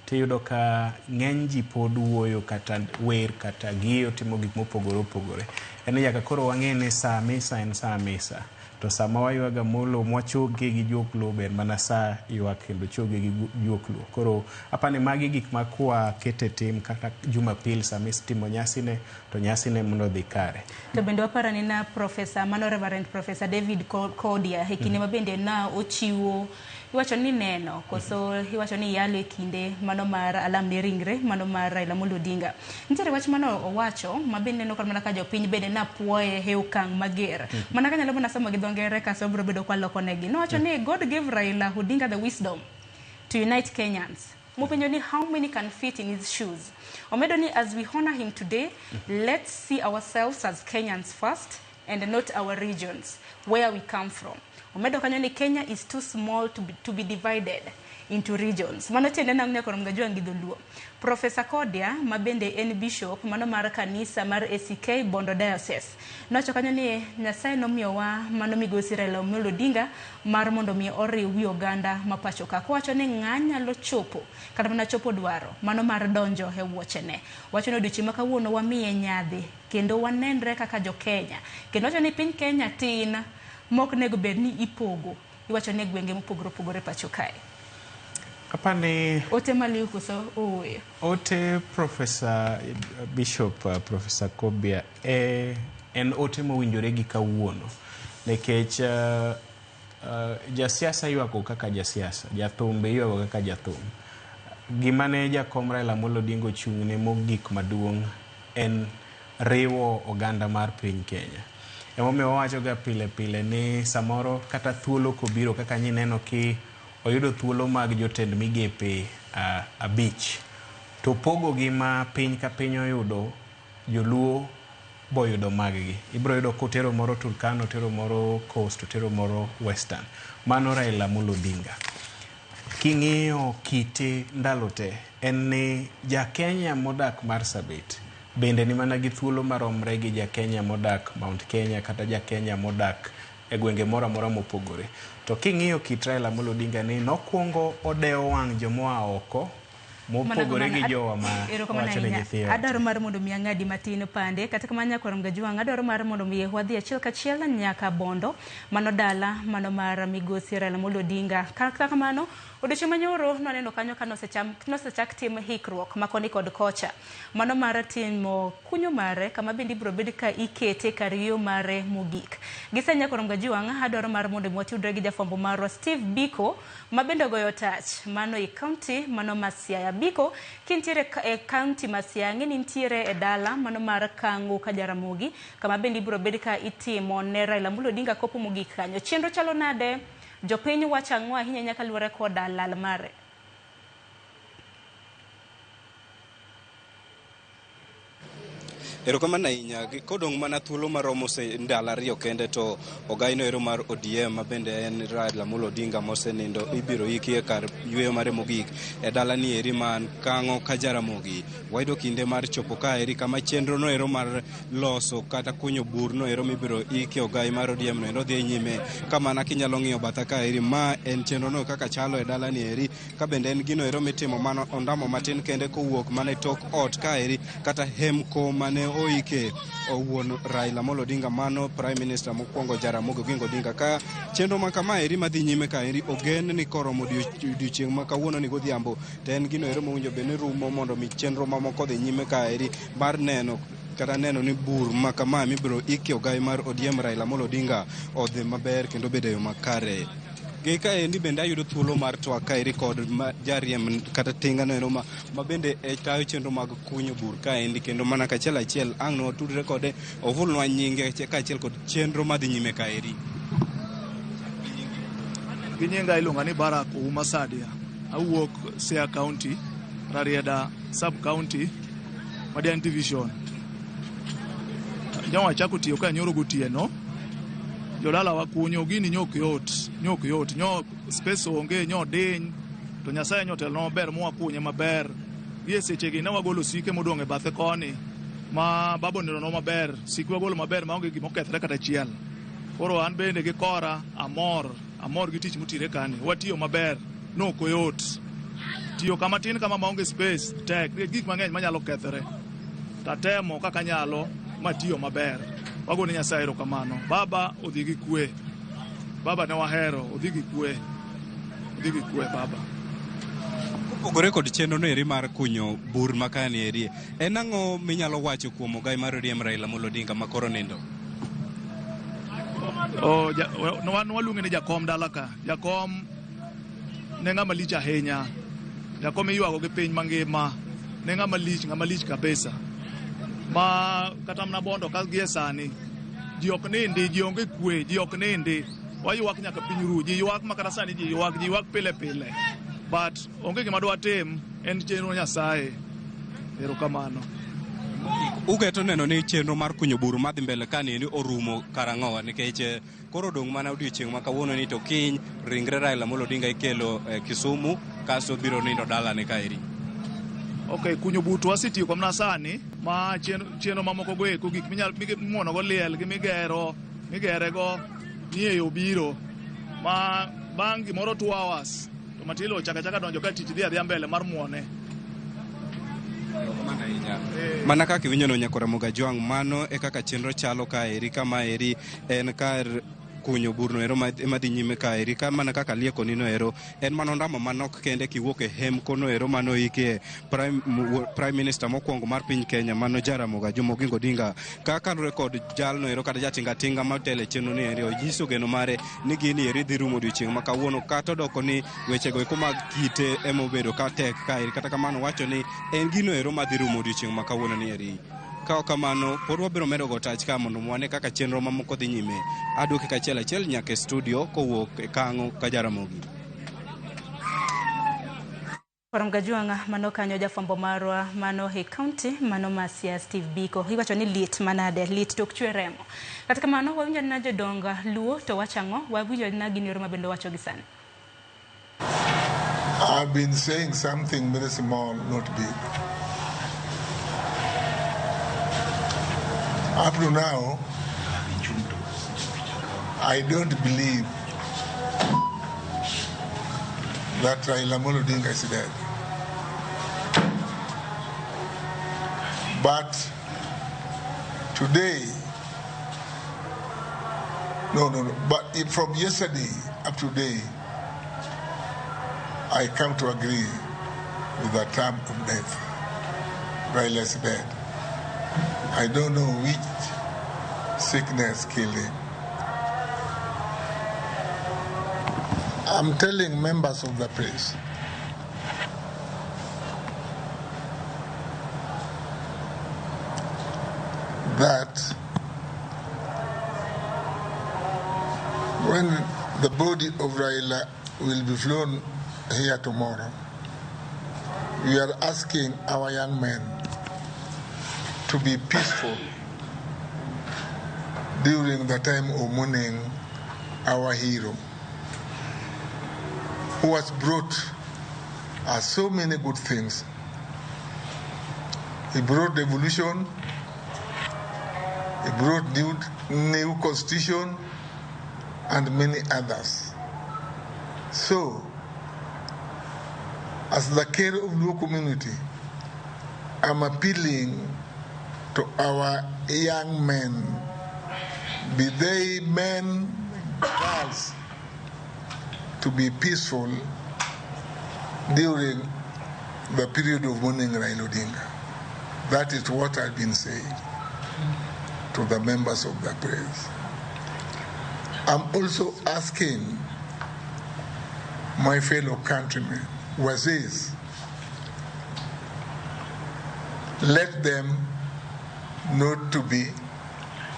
tiyudo ka ng'eny ji pod wuoyo kata wer kata giyo timo gik mopogore opogore. En nyaka koro wang'e saa misa en saa misa, to sama waywaga Amolo mwachoge gi juok Luo ber mana saa ywak kendo choge gi juok Luo. Koro apani magi gik ma kwa kete tim kata Jumapil sama timo nyasine, to nyasine mondo dhi kare. To bende wapara ni na Professor Mano Reverend Professor David Kodia hekine mabende na ochiwo iwacho ni neno koso iwacho ni yalo e kinde mano mar alam ne ringre mano mar Raila Amolo Odinga. Nitiere wach mano owacho mabende neno mana ka jopiny bende na puoye he okang' mager. Mana ka nyalo mana somo gi dhongere ka sobro bedo kwa loko negi. No wacho ni God gave Raila Odinga the wisdom to unite Kenyans. Mopenyo ni how many can fit in his shoes. Omedo ni as we honor him today, let's see ourselves as Kenyans first and not our regions, where we come from. Omedo kanyo ni Kenya is too small to be divided into regions. Mano tiende na ng'e korom gajua ngi dholuo. Professor Kodia mabende en bishop mano mar kanisa mar ACK Bondo Diocese. Nocho kanyo ni Nyasaye nomiyowa mano migosi Raila Amolo Odinga mar mondo mi oriw wi oganda mapacho ka. Wacho ni ng'anyalo chopo kata mana chopo dwaro mano mar donjo e wuochene. Wacho ni odiochieng' ma kawuono wamiye nyadhi kendo wanenre kaka jo Kenya. Kendo wacho ni piny Kenya tin mok nego bed ni ipogo. Iwacho ni gwenge mopogore opogore pacho kae. Apane ote maliuko so owe. Ote Professor Bishop Professor Kobia en ote mowinjore gi kawuono nikech jasiasa ywako kaka jasiasa, jathumbe ywako kaka jathum. Gimane jakom Raila Amolo Odinga ochung'ne mogik maduong' en riwo oganda mar piny Kenya. Emomiyo wacho ga pile pile ni samoro kata thuolo kobiro kaka nyineno ki oyudo thuolo mag jotend migepe abich to pogo gi ma piny ka piny oyudo joluo boyudo maggi. Ibro yudo kotero moro Turkana, otero moro Coast, otero moro Western. Mano Raila Amolo Odinga. King'iyo kite ndalo te en ni ja-Kenya modak Marsabit bende ni mana gi thuolo maromre gi ja-Kenya modak Mount Kenya kata ja-Kenya modak e gwenge mora mora mopogore. To king'iyo kit Raila Amolo Odinga ni nokwongo odewo wang' jomoa oko mopogore gi jowa ma wacho ni nyithiyo. Adwaro mar mondo mi ang'adi matin pande kata kamano Nyakwar Mgajwang' adwaro mar mondo mi wadhi achiel kachiel nyaka Bondo mano dala mano mar migosi Raila Amolo Odinga. Kata kamano odiochieng' manyoro noneno kanyo ka nosechak tim hikruok makoni kod kocha mano mar timo kunyo mare kama bende ibro bed ka ikete kar yo mare mogik. Gisa Nyakwar Mgajwang' adwaro mar mondo watudre gi jafwambo marwa Steve Biko mabende goyo tach mano e county mano ma Siaya. Biko kintiere e county ma Siaya ng'eni ntiere e dala mano mar Kangu ka Jaramogi kama bende ibro bed ka itimo ne Raila Amolo Odinga kopo mogik kanyo. Chenro chalo nade? Jopiny wacho ang'o ahinya nyaka luwore koda lal mare? Erokamano ahinya kodong' mana thuolo maromo ndalo ariyo kende to ogaino ero mar ODM mabende en Raila Amolo Odinga mosenindo ibiro iki kar yweyo mare mogik e dala ni eri man Kang'o ka Jaramogi. Wayudo kinde mar chopo ka eri kama chenro no ero mar loso kata kunyo bur no ero mibiro iki ogai mar ODM no ero dhi nyime. Kamana kinyalo ng'iyo batha ka eri ma en chenro no kaka chalo e dala ni eri ka bende en gino ero mitimo mano ondamo matin kende kowuok mane tok ot ka eri kata hemko mane oike owuon Raila Amolo Odinga mano Prime Minister mokwongo Jaramogi Oginga Odinga. Ka chenro ma kama eri madhi nyime ka eri ogen ni koromo odiochieng' ma kawuono ni godhiambo to en gino ero mowinjo bed ni rumo mondo mi chenro mamoko dhi nyime ka eri mar neno kata neno ni bur ma kama mibiro iki ogai mar ODM Raila Amolo Odinga odhi maber kendo bedo yo makare. Ka endi bende ayudo thuolo mar twak ka eri kod jariem kata tingano ero ma bende e tayo chenro mag kunyo bur ka endi kendo mana kachiel achiel ang' no tudre kode ovulnwa nyinge kachiel kod chenro madhi nyime ka eri. Ginyinga iluonga ni Barack Ouma Sadia. Awuok Siaya County, Rarieda Sub County, Madiang Division. Jawa chako tiyo ka nyoro gotieno. Jodala wakunyo gini nyok yot nyo space onge nyo diny to Nyasaye nyotel no ber mo wakunye maber gie seche gi ne wagolo sike modong' e bathe koni ma babo neno no maber sike wagolo maber maonge gimo kethre kata chiel. Koro an bende gi kora amor gi tich mutire kani watiyo maber no koyot tiyo kama tin kama maonge space tek gik mang'eny manyalo kethre tatemo kaka nyalo matiyo maber. Wagone Nyasaye erokamano. Baba odhi gi kwe. Baba ne wahero odhi gi kwe. Baba. Opogore kod chenro no eri mar kunyo bur makani eri. En ang'o minyalo wacho kuom ogai mar ODM Raila Amolo Odinga makoro nindo? Waluonge ni jakom dala ka. Jakom ne ng'ama lich ahinya. Jakom iywago gi piny mangima. Ne ng'ama lich kabisa. Ma kata mna Bondo ka gie sani ji ok nindi, ji onge kwe, ji ok nindi. Waywak nyaka piny ru, ji ywak makata sani ji ywak pile pile. But onge gima dwa tim en chenro Nyasaye. Erokamano. Ugeto neno ni chenro mar kunyo buru madhi mbele kani ni orumo karang'owa nikech koro dong' mana odiochieng' ma kawuono ni to kiny ringre Raila Amolo Odinga ikelo Kisumu kasto biro nindo dala ne kaeri. Okay, kunyo butu wasitiyo kwa mna sani ma chenro mamoko go eko gik mimuono go liel gi migere go nie yo biro ma bang' gimoro 2 hours to matilo chaka donjo ka tich dhi mbele mar muone. Mana kaka iwinjo no Nyakwar Mgajwang' mano e kaka chenro chalo ka eri kama eri en kar kunyo burno ero madhi nyime ka eri ka mana kaka lieko nino ero en manondamo manok kende kiwuok e hem kono ero mano ike Prime Minister mokwongo mar piny Kenya mano Jaramogi Oginga Odinga kaka rekod jalno ero kata jatinga matele chenro ni ero nyiso geno mare ni gini eri dhi rumo odiochieng' ma kawuono kata doko ni wechego eko mag kite emobedo ka tek ka eri kata kamano wacho ni en gino ero madhi rumo odiochieng' ma kawuono ni eri ka kamano pod wabiro medo go tach ka mondo mwane kaka chenro mamoko dhi nyime aduoke kachiel achiel nyaka e studio kowuok e Kang'o ka Jaramogi. Korom Gajuanga mano kanyo jafwambo marwa mano he county mano Masia Steve Biko iwacho ni lit manade lit tok chwe remo kata kamano wawinjo na jodonga luo to wachango wawinjo na ginero mabendo wacho gi sani. I've been saying something very small, not big. Up to now, I don't believe that Raila Amolo Odinga is dead. But today, but from yesterday up to today, I come to agree with the term of death. Raila is dead. I don't know which sickness killed him. I'm telling members of the press that when the body of Raila will be flown here tomorrow, we are asking our young men to be peaceful during the time of mourning our hero, who has brought us so many good things. He brought revolution, he brought new constitution, and many others. So, as the care of Luo community, I'm appealing to our young men, be they men, girls, to be peaceful during the period of mourning Raila Odinga. That is what I've been saying to the members of the press. I'm also asking my fellow countrymen, Wazis, let them not to be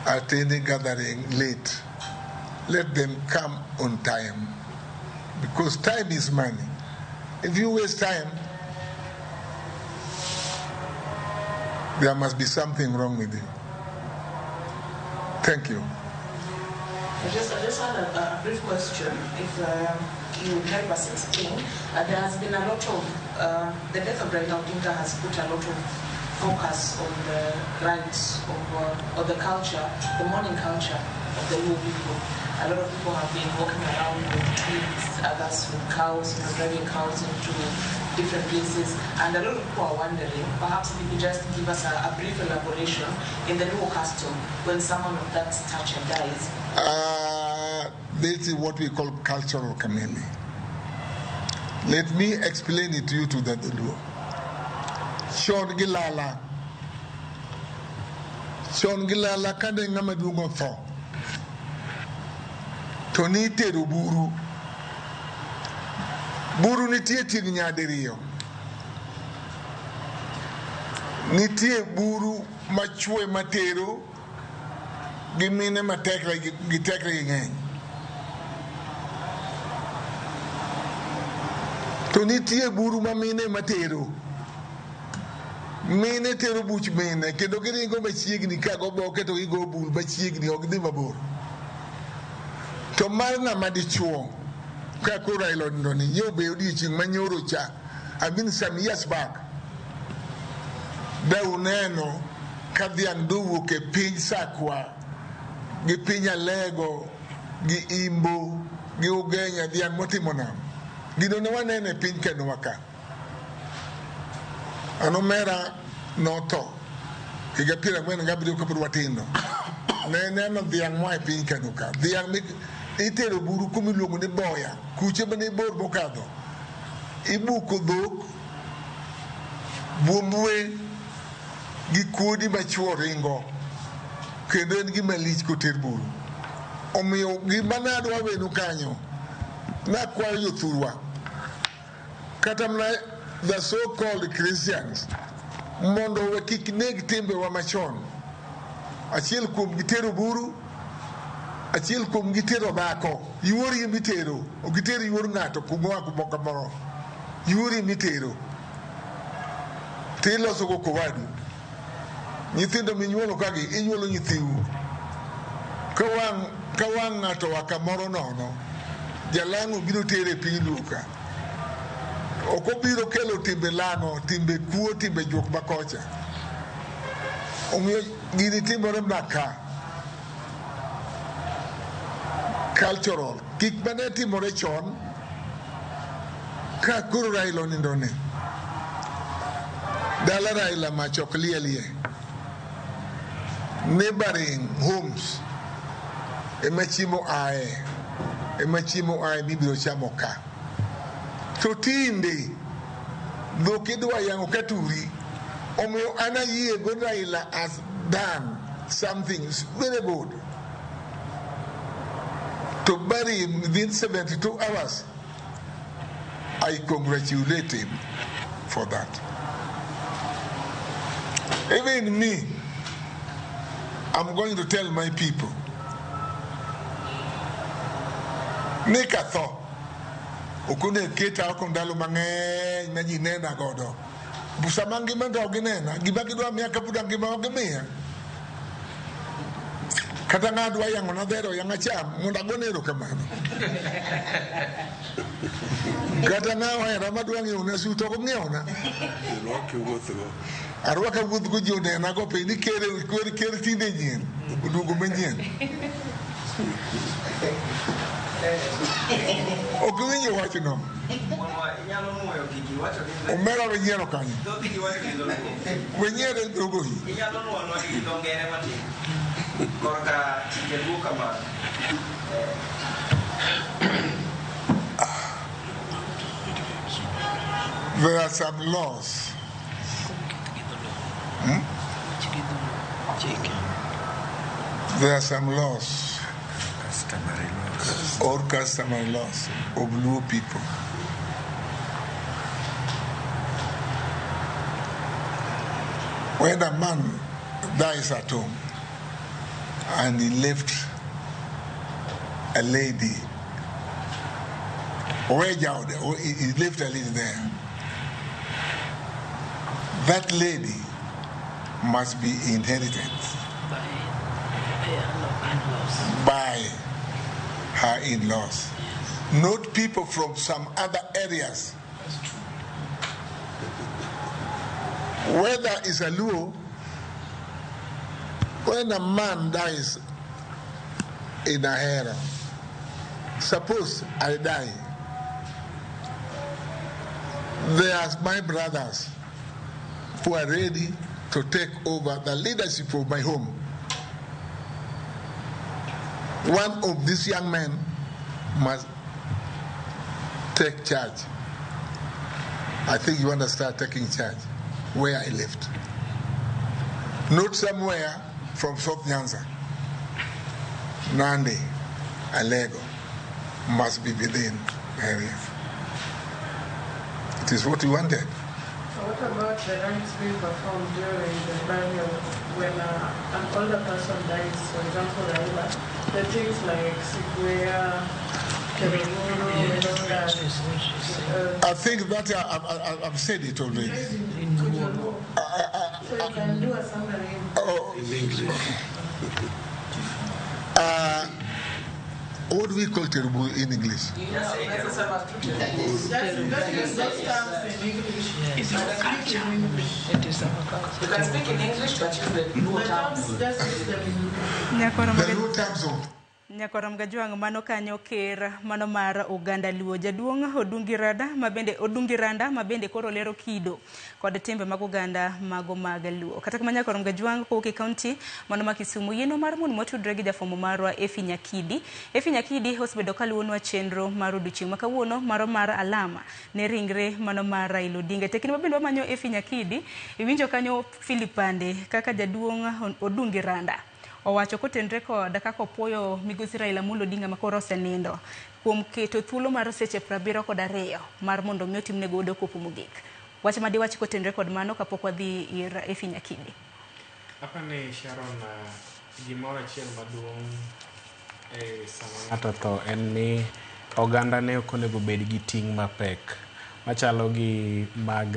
at any gathering late. Let them come on time, because time is money. If you waste time, there must be something wrong with you. Thank you. I just had a brief question. If you would help us explain, there has been a lot of, the death of Raila Odinga has put a lot of focus on the rights of, or the culture, the mourning culture of the Luo people. A lot of people have been walking around with twigs, others with cows, driving cows into different places, and a lot of people are wondering, perhaps if you could just give us a brief elaboration in the Luo custom when someone of that stature dies. This is what we call cultural chameleon. Let me explain it to you to the Luo. Shon Gilala kande ngama dungo tho. Toni teru buru. Buru nitie ting nyadiriyo. Nitie buru machwe matero gimine matekre ng'eny. To nitie buru mamine matero. Mine tero buch mine kendo giringo machiegni ka go boke to gigo bul machiegni ok dhi mabor. To mar ng'ama dichuo ka koro Raila ni yo be odiochieng' manyoro cha, I mean some years back, da uneno ka dhiang' dowuok e piny Sakwa gi piny Alego gi Imbo gi Ugenya dhiang' motimo nam. Gino ne waneno e piny Kenya ka. Anomera noto higa 40 kapod watindo ne neno dhiang' moa e piny Kenya ka. Dhiang' itero buru kumiluongo ni Boya, kuche mane bor mokadho. Ibuko dhok, buombwe gi kuodi machuo ringo, kendo en gima lich koter buru. Omiyo gima nadwa wenu kanyo, nakwayo jothurwa, kata mana the so-called Christians, mondo we kik neg timbe wa machon. Achiel kuom gitero buru, achiel kuom gitero dhako, yuori mitero, ogitero yuor ng'ato kumoa kumoka moro. Yuori mitero. Tiloso go kowadu. Nyithindo minyuolo kagi, inyuolo nyithiu. Kawang ng'ato wa kamoro nono, jalang'o biro tere piny Luka. Okobiro kelo timbe lang'o, timbe kuo, timbe juok makocha. Omiyo gini timore maka. Cultural. Kik mane timore chon, ka kuro Raila onindone. Dala Raila machok lielie. Neighboring homes. Emachimo ae bibiro chamo ka. To tinde dhok idwa yango katuri. Omiyo ana yie go Raila has done something very good. To bury him within 72 hours. I congratulate him for that. Even me, I'm going to tell my people, Nikatho, ukune kita okondalo mang'eny na ji nena godo. Busama ngima to ginena, gima kidwa miaka puda ngima ogimiya. Kata ng'adwa yango na dhero yang acham, mondo agone erokamano. Kata ng'awahera madwa ng'iewo na suit ok ong'ieona. Arwaka wuoth go ji onena go pe ni ker tinde nyien, oduogo manyien. Ok winjo wachno. Omera wenyiero kanyo. Wenyiero dhogohi. There are some laws. There are some laws or customary laws of Luo people. When a man dies at home and he left a lady, or he left a lady there, that lady must be inherited by her in-laws, not people from some other areas. Whether it's a Luo, when a man dies in a harem, suppose I die, there are my brothers who are ready to take over the leadership of my home. One of these young men must take charge. I think you want to start taking charge where I lived. Not somewhere from South Nyanza. Nandi, Alego must be within the area. It is what you wanted. So what about the rites being performed during the burial when an older person dies, for example, Raila? The things like Sikuya, Keremuru, and all that. I think that I've said it already. So you can do a summary in English. What do we call Terubu in English? You can speak in English, but use the Luo terms. The Luo terms of Nyakoram Gajwang' mano kanyo ker mano mar Uganda Luo Jaduong' Odungiranda mabende koro lero kido kod timbe mag Uganda mago mag Luo. Kata kamano Nyakoram Gajwang' kowuok kaunti mano ma Kisumu yieno mar mon motudre gi jafwambo marwa Efi Nyakidi. Efi Nyakidi osebedo kaluwonwa chenro mar odiochieng' ma kawuono mar alama ne ringre mano mar Raila Odinga. Tekni mabende wamanyo Efi Nyakidi iwinjo kanyo Filipande kaka Jaduong' Odungiranda owacho kotenre kod kaka opuoyo migosi Raila Amolo Odinga makoro osenindo kuom keto thuolo mar seche 72 mar mondo mi otimne godo kopo mogik. Wach madiwach kotenre kod mano kapok wadhi ir Efi Nyakidi. Apani Sharon gimoro achiel maduong' sama ng'ato to en ni oganda ne ok onego bed gi ting' mapek machalo gi mag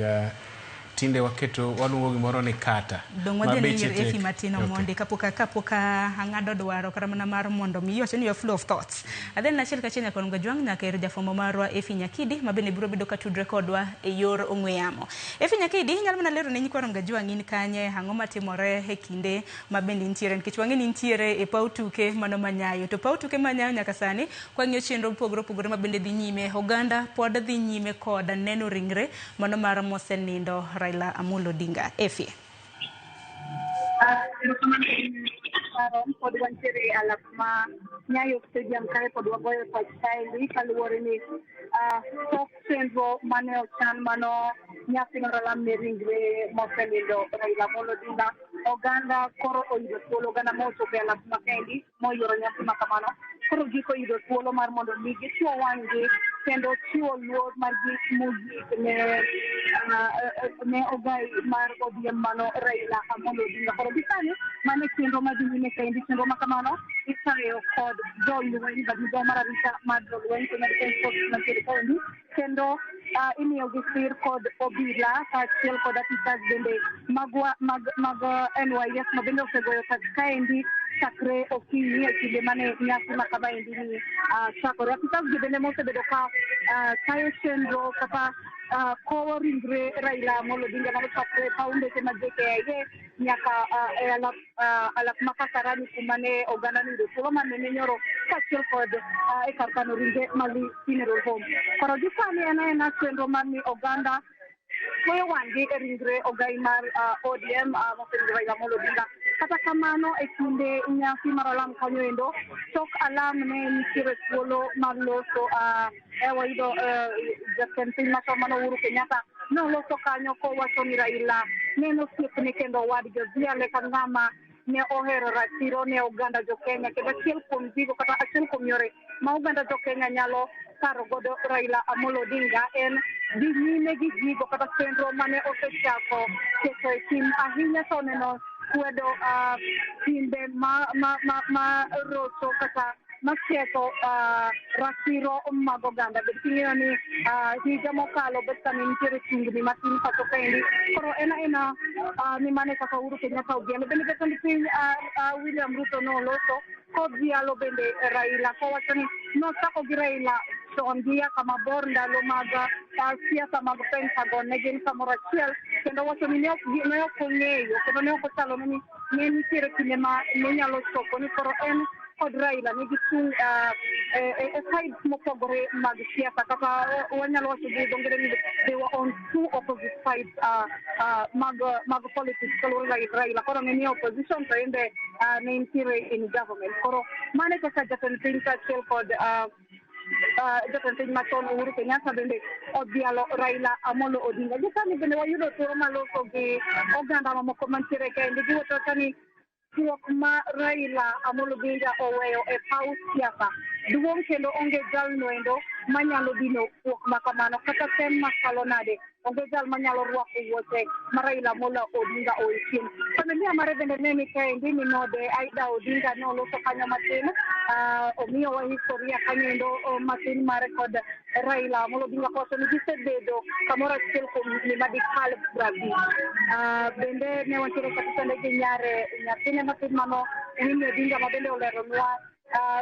tinde waketo waluongo gimoro ni kata mabeche tek. Efi Matino Mondi kapok ang'ado dwaro kata mana mar mondo mi yoche ni flow of thoughts. Adhen achiel kachiel Nyakoram Gajwang' nyaka ir jafwambo marwa Efi Nyakidi mabende biro bedo ka tudre kodwa e yor ong'we yamo. Efi Nyakidi nyalo mana lero ne Nyakoram Gajwang' in kanye ang'o matimore e kinde mabende nitiere nikech wang'e ni nitiere e paw tuke mano manyayo to paw tuke manyayo nyaka sani kwang'iyo chenro pogore mabende dhi nyime oganda pod dhi nyime kod neno ringre mano mar mosenindo Raila Amolo Odinga. Efi. Pod wantiere alapma Nyayo Stadium kae pod wagoyo pach kaendi kaluwore ni tok chenro mane ochan mano nyasi mar alam ne ringre mosenindo Raila Amolo Odinga. Oganda koro oyudo thuolo, oganda mochopo e alapma kaendi moyoro nyasi ma kamano koro giko yudo thuolo mar mondo mi gichiwo wang'gi kendo chiwo luor mar gik mogik ne ogai mar ODM mano Raila Amolo Odinga. Koro gisani mane chenro madhi nyime kaendi, chenro ma kamano itayo kod jolweny migao mar arita mar jolweny Kenya Defence Force mantiere kaendi kendo imiyo gi sir kod obila kaachiel kod apisas bende mag NYS mabende osegoyo pach kaendi chakre okinyi e kinde mane nyasi ma kamaendi ni chakore. Apisas gi bende mosebedo ka tayo chenro kata kowo ringre Raila Amolo Odinga mano chakre paw ndeke ma JKIA nyaka e alap ma Kasarani kuma ne oganda yudo thuolo manene nyoro kaachiel kod e kar kano ringre Mali Funeral Home. Koro gisani en chenro mar mi oganda goyo wang'gi e ringre ogai mar ODM mosenindo Raila Amolo Odinga. Kata kamano e kinde nyasi mar alam kanyo endo tok alam ne nitiere thuolo mar loso wayudo jatend piny machon mano Uhuru Kenyatta noloso kanyo kowacho ni Raila neno osiepne kendo wadgi odhiale ka ng'ama ne ohero ratiro ne oganda jo Kenya kendo achiel kuom gigo kata achiel kuom yore ma oganda jo Kenya nyalo paro godo Raila Amolo Odinga en dhi nyime gi gigo kata chenro mane osechako keto e tim ahinya to neno kwedo timbe ma rocho kata maketho ratiro mag oganda. Bed king'eyo ni higa mokalo bet kane nitiere tungni matin pacho kaendi koro ena ni mane kaka Uhuru Kenyatta odhialo bende jatend piny William Ruto noloso kodhialo bende Raila kowacho ni nochako gi Raila chon gi yaka mabor ndalo mag siasa mag Pentagon ne gin kamoro achiel kendo wacho ni ne ok ong'eyo kendo ne ok ochalo ni ne nitiere kinde ma ne nyalo chopo ni koro en kod Raila nigi chung e sides mopogore mag siasa kata wanyalo wacho gi dho ngere ni they were on two opposite sides mag politics kaluwore Raila koro ne ni opposition to ende ne nitiere in government. Koro mane kaka jatend piny kaachiel kod jatend piny machon Uhuru Kenyatta bende odhialo Raila Amolo Odinga. Gisani bende wayudo thuolo maloso gi oganda mamoko mantiere kaendi giwacho ni twak ma Raila Amolo Odinga oweyo e paw siasa duong' kendo onge jalno endo manyalo dino twak ma kamano kata tem makalo nade onge jal manyalo rwako wuoche ma Raila Amolo Odinga oichien. Familia mare bende neni kaendi ni node Aida Odinga ne oloso kanyo matin omiyowa historia kanyo endo matin mare kod Raila Amolo Odinga koso ni gisebedo kamoro achiel kuom higni madikal 50. Bende ne wantiere kata gi nyare nyathine matin mano Winnie Odinga ma bende oleronwa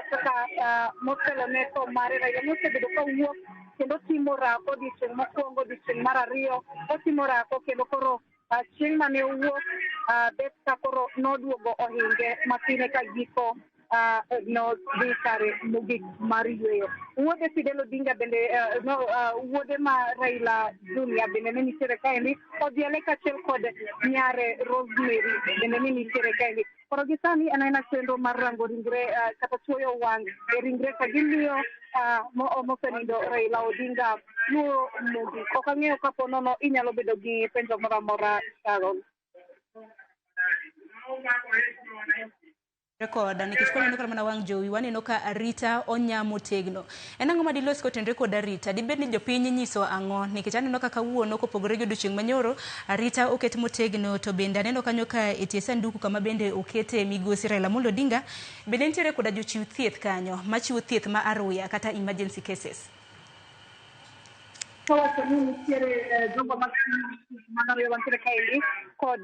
kaka mokelo ne tho mare Raila nosebedo ka wuok kendo timo rako odiochieng' mokwongo, odiochieng' mar ariyo otimo rako kendo koro chieng' mane owuok bet ka koro noduogo ohinge matin ka giko no dhi kare mogik mar yweyo. Wuode Fidel Odinga bende wuode ma Raila Junior bende ne nitiere kaendi, odhiale kachiel kod nyare Rosemary bende ne nitiere kaendi. Koro gisani anena chenro mar rango ringre kata chuoyo wang' e ringre ka gimiyo mosenindo Raila Odinga luo mogik. Ok ang'eyo kapo nono inyalo bedo gi penjo moro amora, Sharon. Rekoda nikech kono kar mana wang' jowi waneno ka arita onyamo tegno. En ang'o ma dilos kotenre kod arita? Dibed ni jopiny nyiso ang'o? Nikech aneno ka kawuono kopogore gi odiochieng' manyoro arita oket motegno, to bende aneno kanyo ka etie sanduku kama bende okete migosi Raila Amolo Odinga bende nitiere koda jochiw thieth kanyo machiwo thieth ma aruya kata emergency cases. Kawacho ni nitiere jogo manoriyo mantiere kaendi kod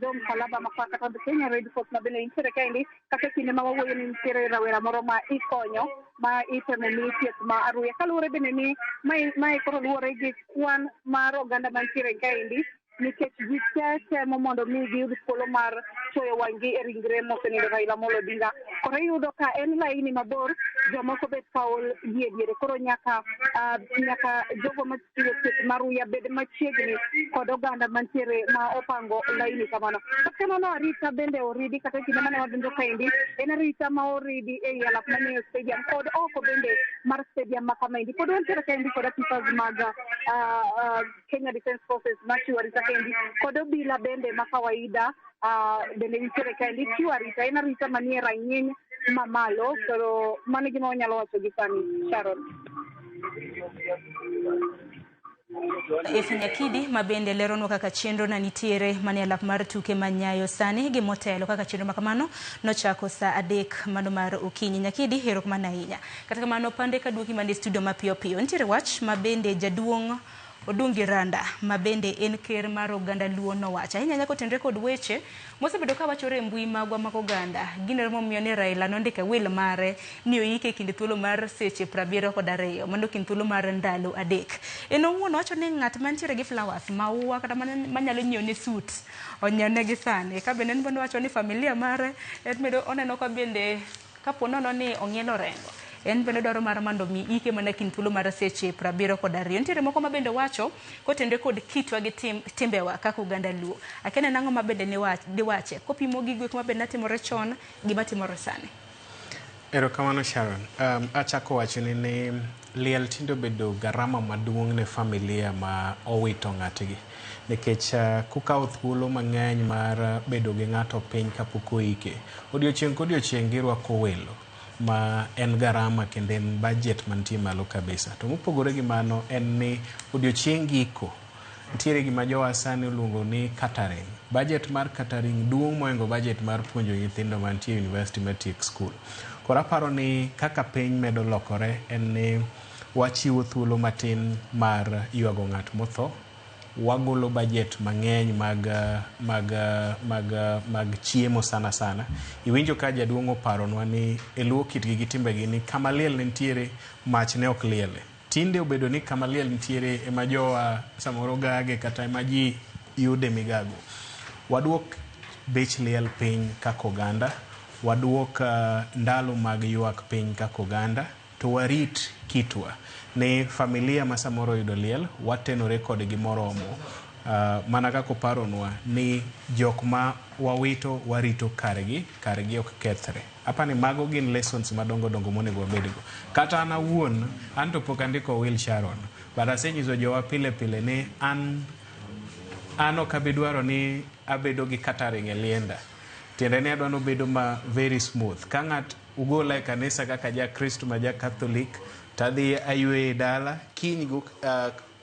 John Kalaba makwa kata Kenya Red Cross ma bende nitiere kaendi, kata kinde ma wawuoyo ni nitiere rawera moro ma ikonyo ma itemo mi thieth ma aruya. Kaluwore bende ni mae koro luwore gi kwan mar oganda mantiere kaendi, nikech ji temo mondo mi giyud thuolo mar chuoyo wang'gi e ringre mosenindo Raila Amolo Odinga. Koro iyudo ka en laini mabor, jomoko bet kaol gi e diere, koro nyaka jogo machiwo thieth mar aruya bed machiegni kod oganda mantiere ma opango laini kamano. Kaka nono arita bende oridi, kata kinde mane wadonjo kaendi en arita ma oridi e alap manie stadium kod oko bende mar stadium ma kamaendi. Pod wantiere kaendi kod apisas mag Kenya Defence Forces machiwo arita kaendi, kod obila bende ma kawaida bende nitiere kaendi chiwo arita. En arita manie rang'iny mamalo, koro mano gima wanyalo wacho gi sani, Sharon. Nyakidi ma bende leronwa kaka chenro na nitiere mane alap mar tuke manyayo sani gi motelo kaka chenro makamano nochako saa 3 mano mar okinyi. Nyakidi hero kamano ahinya. Kata kamano pande ka duoki mane studio mapiyo piyo nitiere wach ma bende jaduong' Odungi Randa ma bende en ker mar oganda Luo nowacho ahinya nyako tenre kod weche mosebedo ka wachore e mbui magwa mag oganda. Gino momiyo ni Raila nondika will mare ni oike kinde thuolo mar seche 72 mano kinde thuolo mar ndalo 3. En owuon wacho ni ng'at mantiere gi flowers maua kata manyalo nyiewo ne suit onyane gi sani. Ka bende en wacho ni familia mare medo oneno ka bende kapo nono ni ong'ielo rengo en bende dwaro mar mando mi ike mana kinde thuolo mar seche 72. Nitiere moko ma bende wacho kotende kod kitwa gi timbewa kaka oganda Luo. Akene nang'o ma bende ni wache kopimo gi gwek ma bende timore chon gima timore sani. Erokamano Sharon. Achako wacho ni liel tindo bedo garama maduong' ne familia ma owito ng'atgi. Nikech kukawo thuolo mang'eny mar bedo gi ng'ato piny kapok oike, odiochieng' kodiochieng' girwako welo ma en garama kendo en budget mantie malo kabisa. To mopogore gi mano en ni odiochieng' giko nitiere gima jowa sani oluongo ni catering. Budget mar catering duong' moingo budget mar puonjo nyithindo mantie university matiek school. Koro aparo ni kaka piny medo lokore en ni wachiwo thuolo matin mar ywago ng'at motho, wagolo budget mang'eny mag chiemo sana. Iwinjo ka jaduong' oparonwa ni eluo kitgi gi timbegi ni kama liel nitiere mach ne ok liele. Tinde obedo ni kama liel nitiere ema jowa samoro gage kata ema ji yude migago. Waduok bech liel piny kaka oganda, waduok ndalo mag ywak piny kaka oganda, to warit kitwa ne familia ma samoro yudo liel watenore kod gimoromo. Mana kako paronwa ni jok ma wawito warito kargi ok kethre. Apani mago gin lessons madongo monego wabedgo. Kata an awuon an to pok andiko will Sharon, but asenyiso jowa pile ni an ok abidwaro ni abedo gi catering e lienda. Tiende ni adwano bedo ma very smooth. Ka ng'at ugola e kanisa kaka ja Kristo ma ja Catholic tadhi aywe dala kiny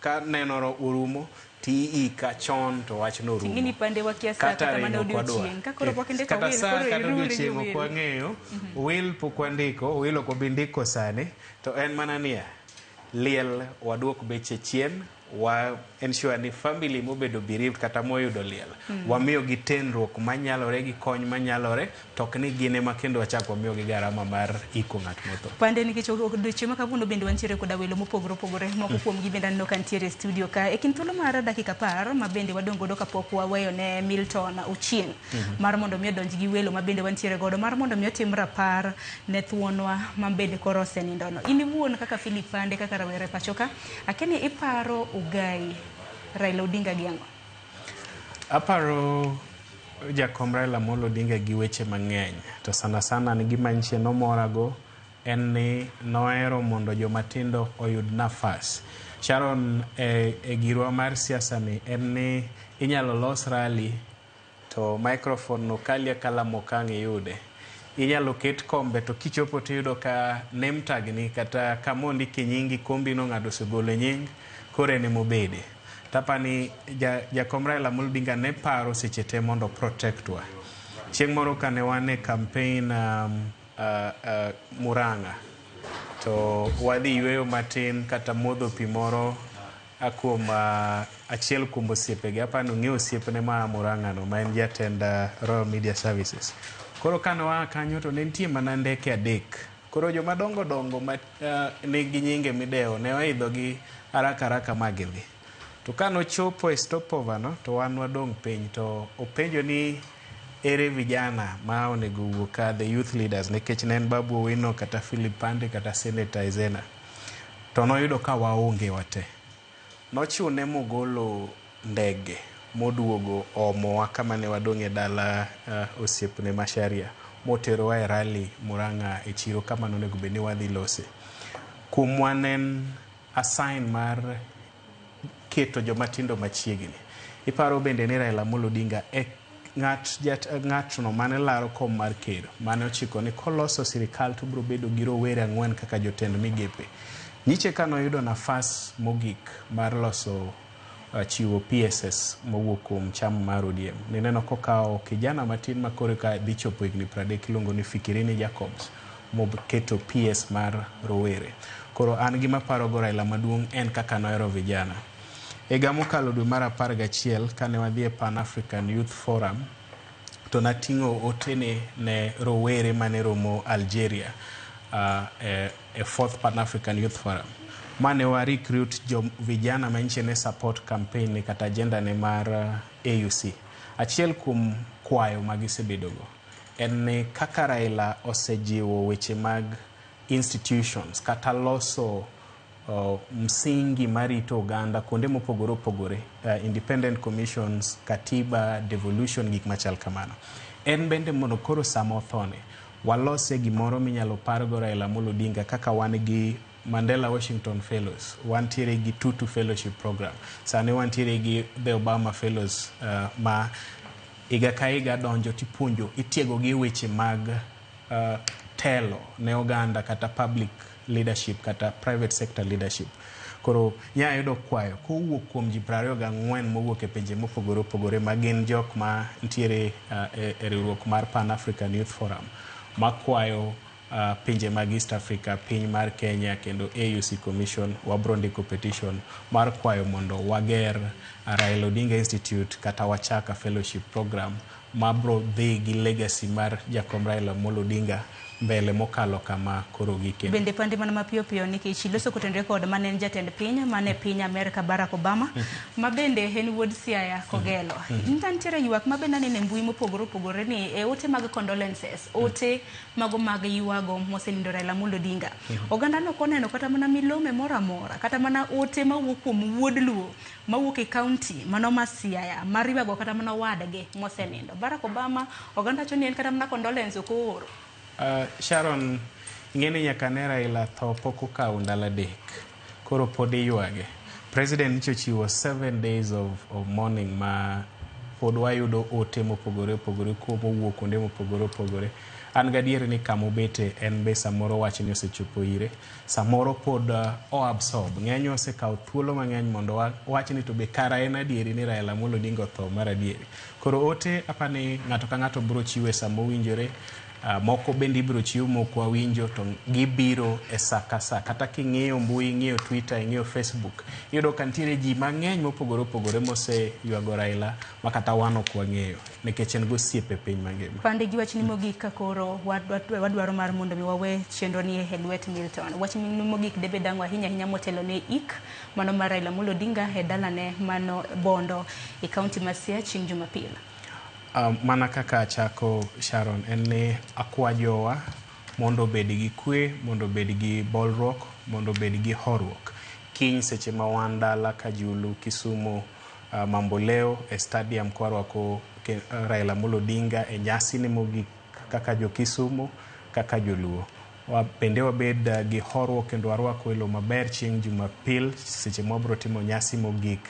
ka nenoro urumo ti ka chon to wach no rumo. Tingini pande wa kiasa kata mana odiochieng' ka koro pok ndiko will koro odiochieng' ok wang'eyo will pok wandiko will ok obindiko sani to en mana niya liel waduok beche chien ensure ni family mobedo bereaved kata moyudo liel wamiyo gi tenruok manyalore gi kony manyalore tok ni gine ma kendo wachak wamiyo gi garama mar iko ng'at motho. Pande nikech odiochieng' ma kawuono bende wantiere koda welo mopogore opogore moko kuom gi bende aneno ka ntiere e studio ka e kin thuolo mar dakika 10 ma bende wadong godo kapok waweyo ne Milton Ochieng mar mondo mi odonj gi welo ma bende wantiere godo mar mondo mi otim rapar ne thuonwa ma bende koro osenindono. In iwuon kaka Philip Pande kaka rawere pachoka akeni iparo Ugai Raila Odinga gi ang'o? Aparo Jakom Raila Amolo Odinga gi weche mang'eny to sana sana ni gima nchie nomorago en ni noero mondo jomatindo oyud nafas. Sharon e girwa mar siasa ni en ni inyalo los rally to microphone no kalia kala mokang' iyude. Inyalo ket kombe to kichopo tiyudo ka name tag ni kata kamondi kinyingi kombi no ng'ado segolo nying kore ni mobede. Tapani Jakom Raila Amolo Odinga ne paro seche te mondo protectwa. Chieng' moro kane wan e campaign Murang'a to wadhi yweyo matin kata modho pi moro kuom achiel kuom osiepege apani ong'eyo osiepne ma Murang'a no ma en jatend Royal Media Services. Koro kane waa kanyo to ne nitie mana ndeke 3. Koro joma dongo ma nigi nyinge midewo ne oidho gi haraka magidhi. To kano chopo e stopover no to wan wadong piny to openjo ni ere vijana ma onego wuoka the youth leaders nikech ne en Babu Owino kata Philip Pande kata Senator Ezena. To noyudo ka waonge wate. Nochune mogolo ndege moduogo omowa kama ne wadong' e dala osiepne Masharia motero wa e rally Murang'a e chiro kama nonego bed ni wadhi lose. Kuom wan en assign mar keto jomatindo machiegni. Iparo bende ni Raila Amolo Odinga e ng'atno mane laro kom mar ker mane ochiko ni koloso sirikal to biro bedo gi rowere 4 kaka jotend migepe. Nyiche kano yudo nafas mogik mar loso chiwo PSS mowuok kuom chama mar ODM. Nineno kokao kijana matin ma kore ka dhi chopo higni 30 kilongo ni Fikirini Jacobs moketo PS mar rowere. Koro an gima paro go Raila maduong' en kaka noero vijana. Higa mokalo dwe mar 11 kane wadhi e Pan African Youth Forum to nating'o otene ne rowere mane romo Algeria e 4th Pan African Youth Forum. Mane wa recruit vijana manche ne support campaign ni kata agenda ne mar AUC. Achiel kuom kwayo magisebedogo en ni kaka Raila osejiwo weche mag institutions kata loso msingi marito oganda kuonde mopogore opogore, independent commissions, katiba, devolution, gik machal kamano. En bende mondo koro samo thone walose gimoro minyalo pargo Raila Amolo Odinga kaka wan gi Mandela Washington Fellows, wantiere gi Tutu Fellowship Program, sane wantiere gi The Obama Fellows ma iga ka iga donjo tipunjo itiego gi weche mag telo ne oganda kata public leadership kata private sector leadership. Koro nya yudo kwayo kowuok kuom ji 24 mowuok e pinje mopogore opogore magin jok ma ntiere e riwruok mar Pan African Youth Forum makwayo pinje mag East Africa, piny mar Kenya kendo AUC Commission wabrondiko petition mar kwayo mondo wager Raila Odinga Institute kata wachaka fellowship program mabro dhi gi legacy mar Jakom Raila Amolo Odinga mbele mokalo kama koro gike. Bende pande mana mapiyo piyo nikech iloso kotendre kod mane jatend piny mane piny Amerika Barack Obama ma bende en wuod Siaya Kogelo. Ntantiere ywak ma bende ne mbui mopogore opogore ni e ote mag condolences, ote mago mag yuago mosenindo Raila Amolo Odinga. Oganda no koneno kata mana milome mora mora kata mana ote mawuok kuom wuod Luo mawuok e county mano ma Siaya mariwago kata mana wadge mosenindo. Barack Obama oganda choni en kata mana condolence okoro. Sharon, ingeni nyaka ne Raila tho pok okawo ndalo 3. Koro pod iyuage. President chochiwo 7 days of mourning ma pod wayudo ote mopogore opogore kuom owuok kuonde mopogore opogore. An gadier ni kamobete en be samoro wach ni osechopo ire. Samoro pod absorb. Ng'eny osekawo thuolo mang'eny mondo wach ni to be kara en adieri ni Raila Amolo Odinga tho mar adieri. Koro ote apani ng'ato ka ng'ato biro chiwe samo winjore. moko bende ibiro chiw moko wawinjo to gibiro e saka sa kata king'iyo mbui, ng'iyo Twitter, ng'iyo Facebook, yudo ka nitiere ji mang'eny mopogore opogore mose ywago Raila makata wan ok wang'eyo nikech en gosiepe piny mangima. Pande gi wachni mogik ka koro wadwaro mar mondo mi wawe chenro ni e lwet Milton. Wachni mogik debe dang'o ahinya motelo ne ik mano mar Raila Amolo Odinga e dalane mano Bondo e kaunti ma Siaya chieng' Jumapil. Mana kaka achako Sharon, en ni akwajowa mondo bed gi kwe, mondo bed gi bolruok, mondo bed gi horuok. Kiny seche ma wan dala Kajulu, Kisumu, Mamboleo e stadium kwarwako Raila Amolo Odinga e nyasi ni mogik kaka jo Kisumu, kaka joluo. Bende wabed gi horuok kendo warwako welo maber chieng' Jumapil seche ma wabiro timo nyasi mogik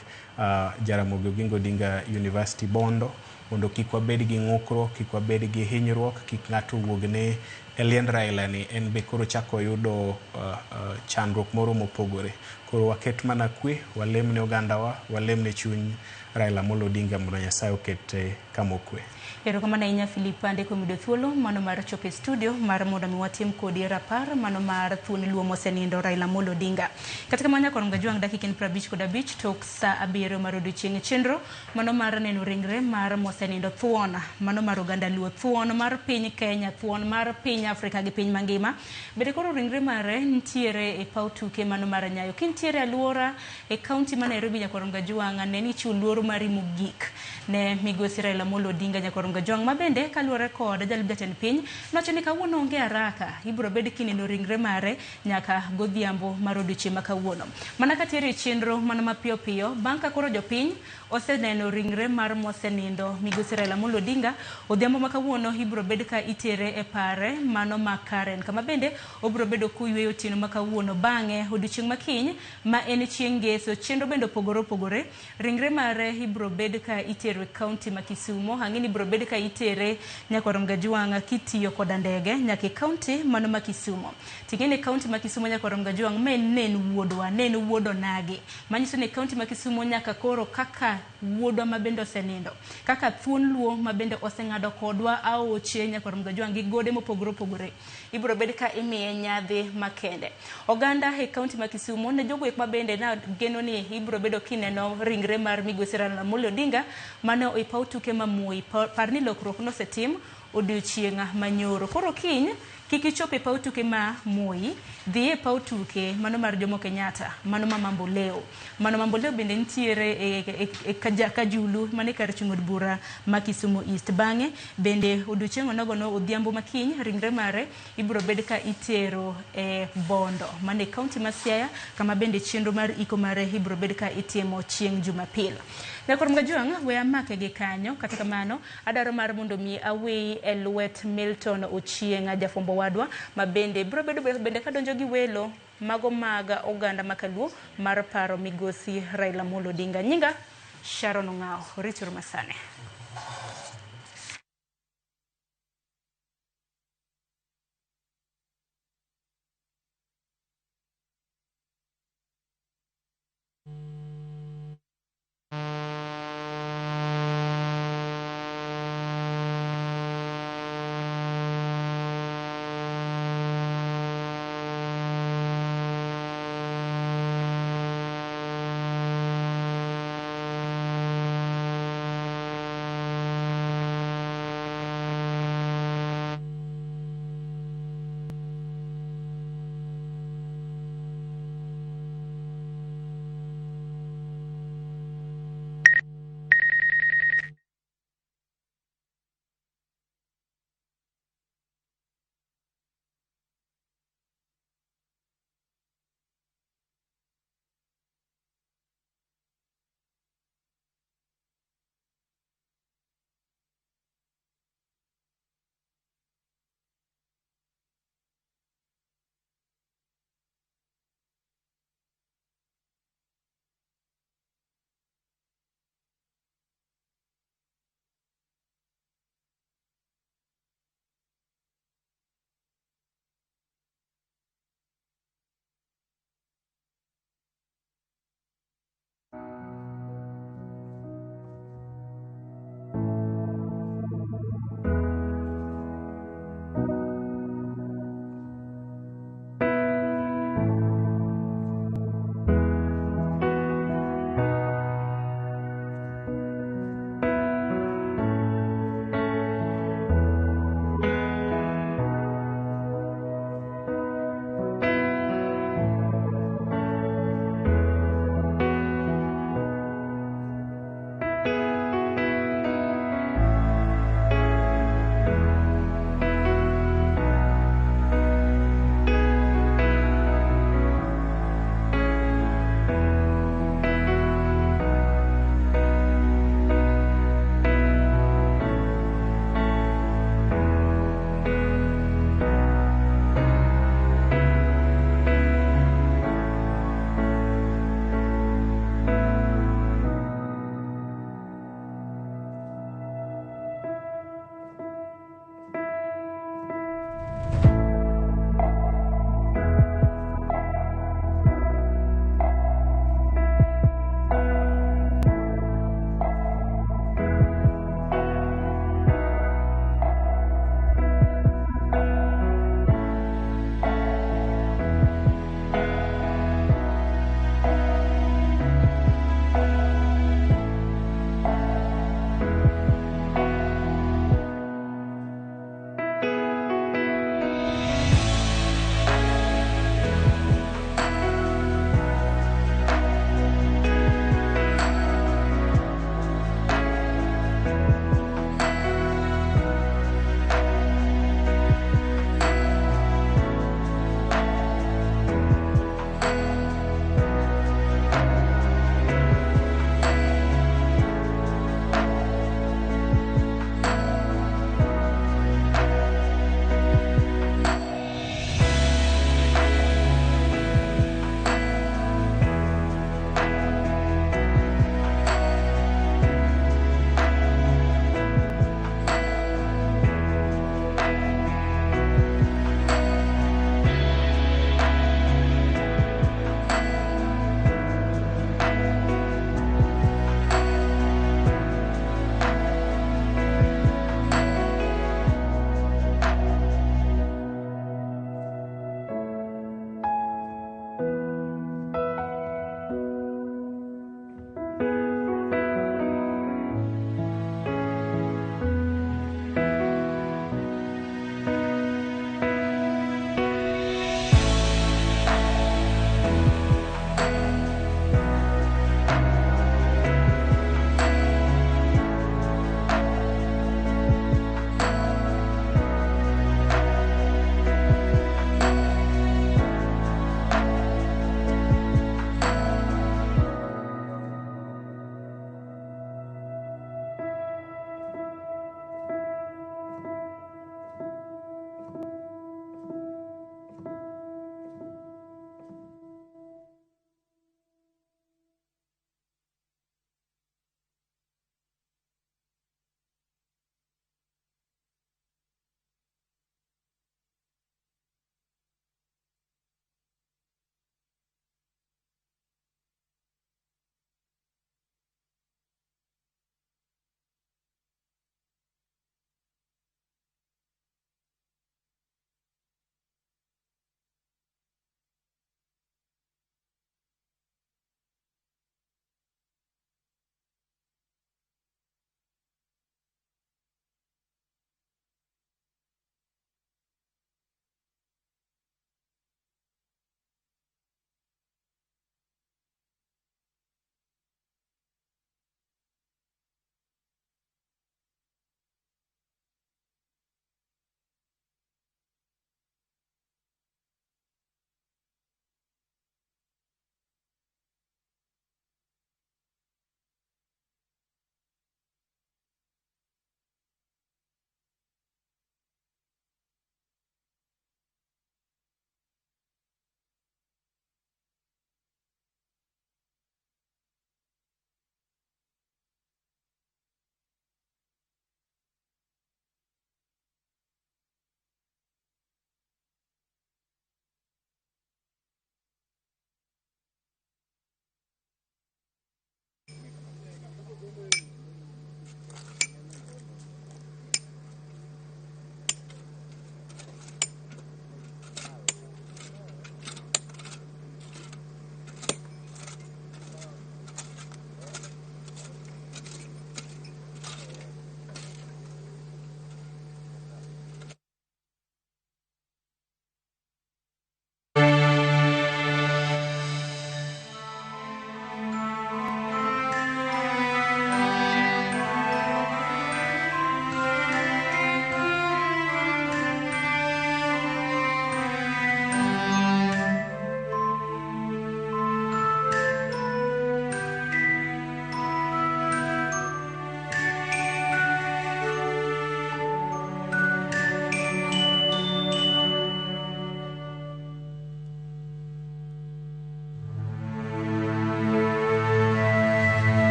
Jaramogi Oginga Odinga University Bondo, mondo kik wabed gi ng'ukruok, kik wabed gi hinyruok, kik ng'ato wuogne e liend Raila ni en be koro chako yudo chandruok moro mopogore. Koro waket mana kwe, walemne ogandawa, walemne chuny Raila Amolo Odinga mondo Nyasaye okete kama okwe. Erokamano ahinya Philip Pande kuom yudo thuolo mano mar chopo e studio mar mondo mi watim kodi rapar mano mar thuon luo mosenindo Raila Amolo Odinga. Kata kamano nyaka Ronga Jwang dakika 55 tok sa 7 mar odiechieng' chenro mano mar neno ringre mar mosenindo thuon mano mar oganda luo, thuon mar piny Kenya, thuon mar piny Afrika gi piny mangima. Bende koro ringre mare ntiere e paw tuke mano mar Nyayo. Kintiere aluora e kaunti ma Nairobi nyaka Ronga Jwang ne ni chiwo luoro mari mogik ne migosi Raila Amolo Odinga nyaka Ronga Jwang mabende kaluore kod jalub jatend piny nowacho ni kawuono onge haraka, ibiro bed kineno ringre mare nyaka godhiambo mar odiechieng' ma kawuono. Mana katiere chenro mana mapiyo piyo bang' ka koro jopiny oseneno ringre mar mosenindo migosi Raila Amolo Odinga, odhiambo ma kawuono ibiro bed ka itere e pare mano ma Karen, kama bende obiro bedo kuyweyo otieno ma kawuono. Bang'e odiechieng' makiny ma en chieng' Ngeso, chenro bende opogore, ringre mare ibiro bed ka itero e kaunti ma Kisumu. Ang'eni ibiro bed ka itere nyaka Ronga Jwang kitiyo koda ndege nyaka kaunti mano ma Kisumu. Ting'eni kaunti ma Kisumu nyaka Ronga Jwang men wuodo nage, manyiso ni kaunti ma Kisumu nyaka koro kaka wuodwa mabende osenindo, kaka thuon luo mabende oseng'ado kodwa aoche nyaka Ronga Jwang gi gode mopogore ibiro bed ka imiye nyadhi makende. Oganda e kaunti ma Kisumu ne jogo mabende na geno ni ibiro bedo kineno ringre mar migosi Raila Amolo Odinga mano e paw tuke ma Moi. Parni lokruok nosetim odiechieng' manyoro. Koro kiny kik ichop e paw tuke ma Moi, dhi e paw tuke mano mar Jomo Kenyatta, mano ma Mamboleo. Mano Mamboleo bende ntiere e Kajulu mane kar chung' od bura ma Kisumu East. Bang'e bende odiechieng' onogono odhiambo makiny ringre mare ibiro bed ka itero e Bondo mane kaunti ma Siaya, kama bende chenro mar iko mare ibiro bed ka itimo chieng' Jumapil. Nyaka Ronga Jwang we amake gi kanyo, kata kamano adaro mar mondo mi awi e lwet Milton Ochieng' jafombo wadwa mabende biro bedo bende kadonjo gi welo mago mag oganda makaluo mar paro migosi Raila Amolo Odinga. Nyinga Sharon Ong'ao, Rituru Masane.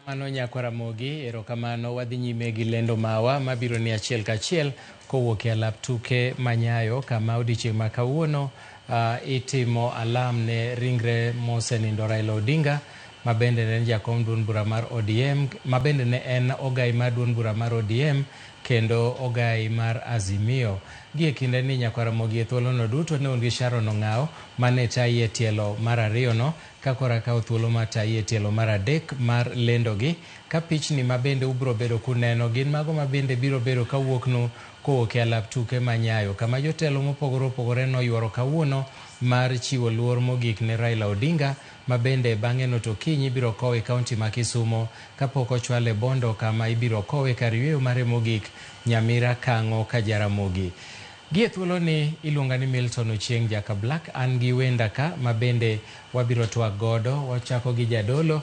Mano Nyakwaramogi, erokamano wadhi nyime gi lendo mawa mabiro ni achiel kachiel kowuok e alap tuke manyayo kama odiochieng' ma kawuono itimo alam ne ringre mosenindo Raila Odinga mabende ne en jakom duond bura mar ODM, mabende ne en ogai mar duond bura mar ODM kendo ogai mar Azimio. Gie kinde ni Nyakwaramogi e thuolono duto ne onge Sharon Ong'ao mane tayi e tielo mar ariyo no kakora kao thuolo ma tayi e tielo mar adek mar lendogi ka pichni mabende ubro bedo kuneno gin mago mabende biro bedo kawuoknu kowuok e alap tuke manyayo kama jotelo mopogore opogore noyworo kawuono mar chiwo luor mogik ne Raila Odinga mabende bang'e no to kiny ibiro kowe kaunti ma Kisumo kapok ochwale Bondo kama ibiro kowe kar yweyo mare mogik Nyamira Kang'o ka Jaramogi. Gie thuolo ni iluonga ni Milton Ochieng Jaka Black an gi wenda ka mabende wabiro twak godo. Wachako gi jadolo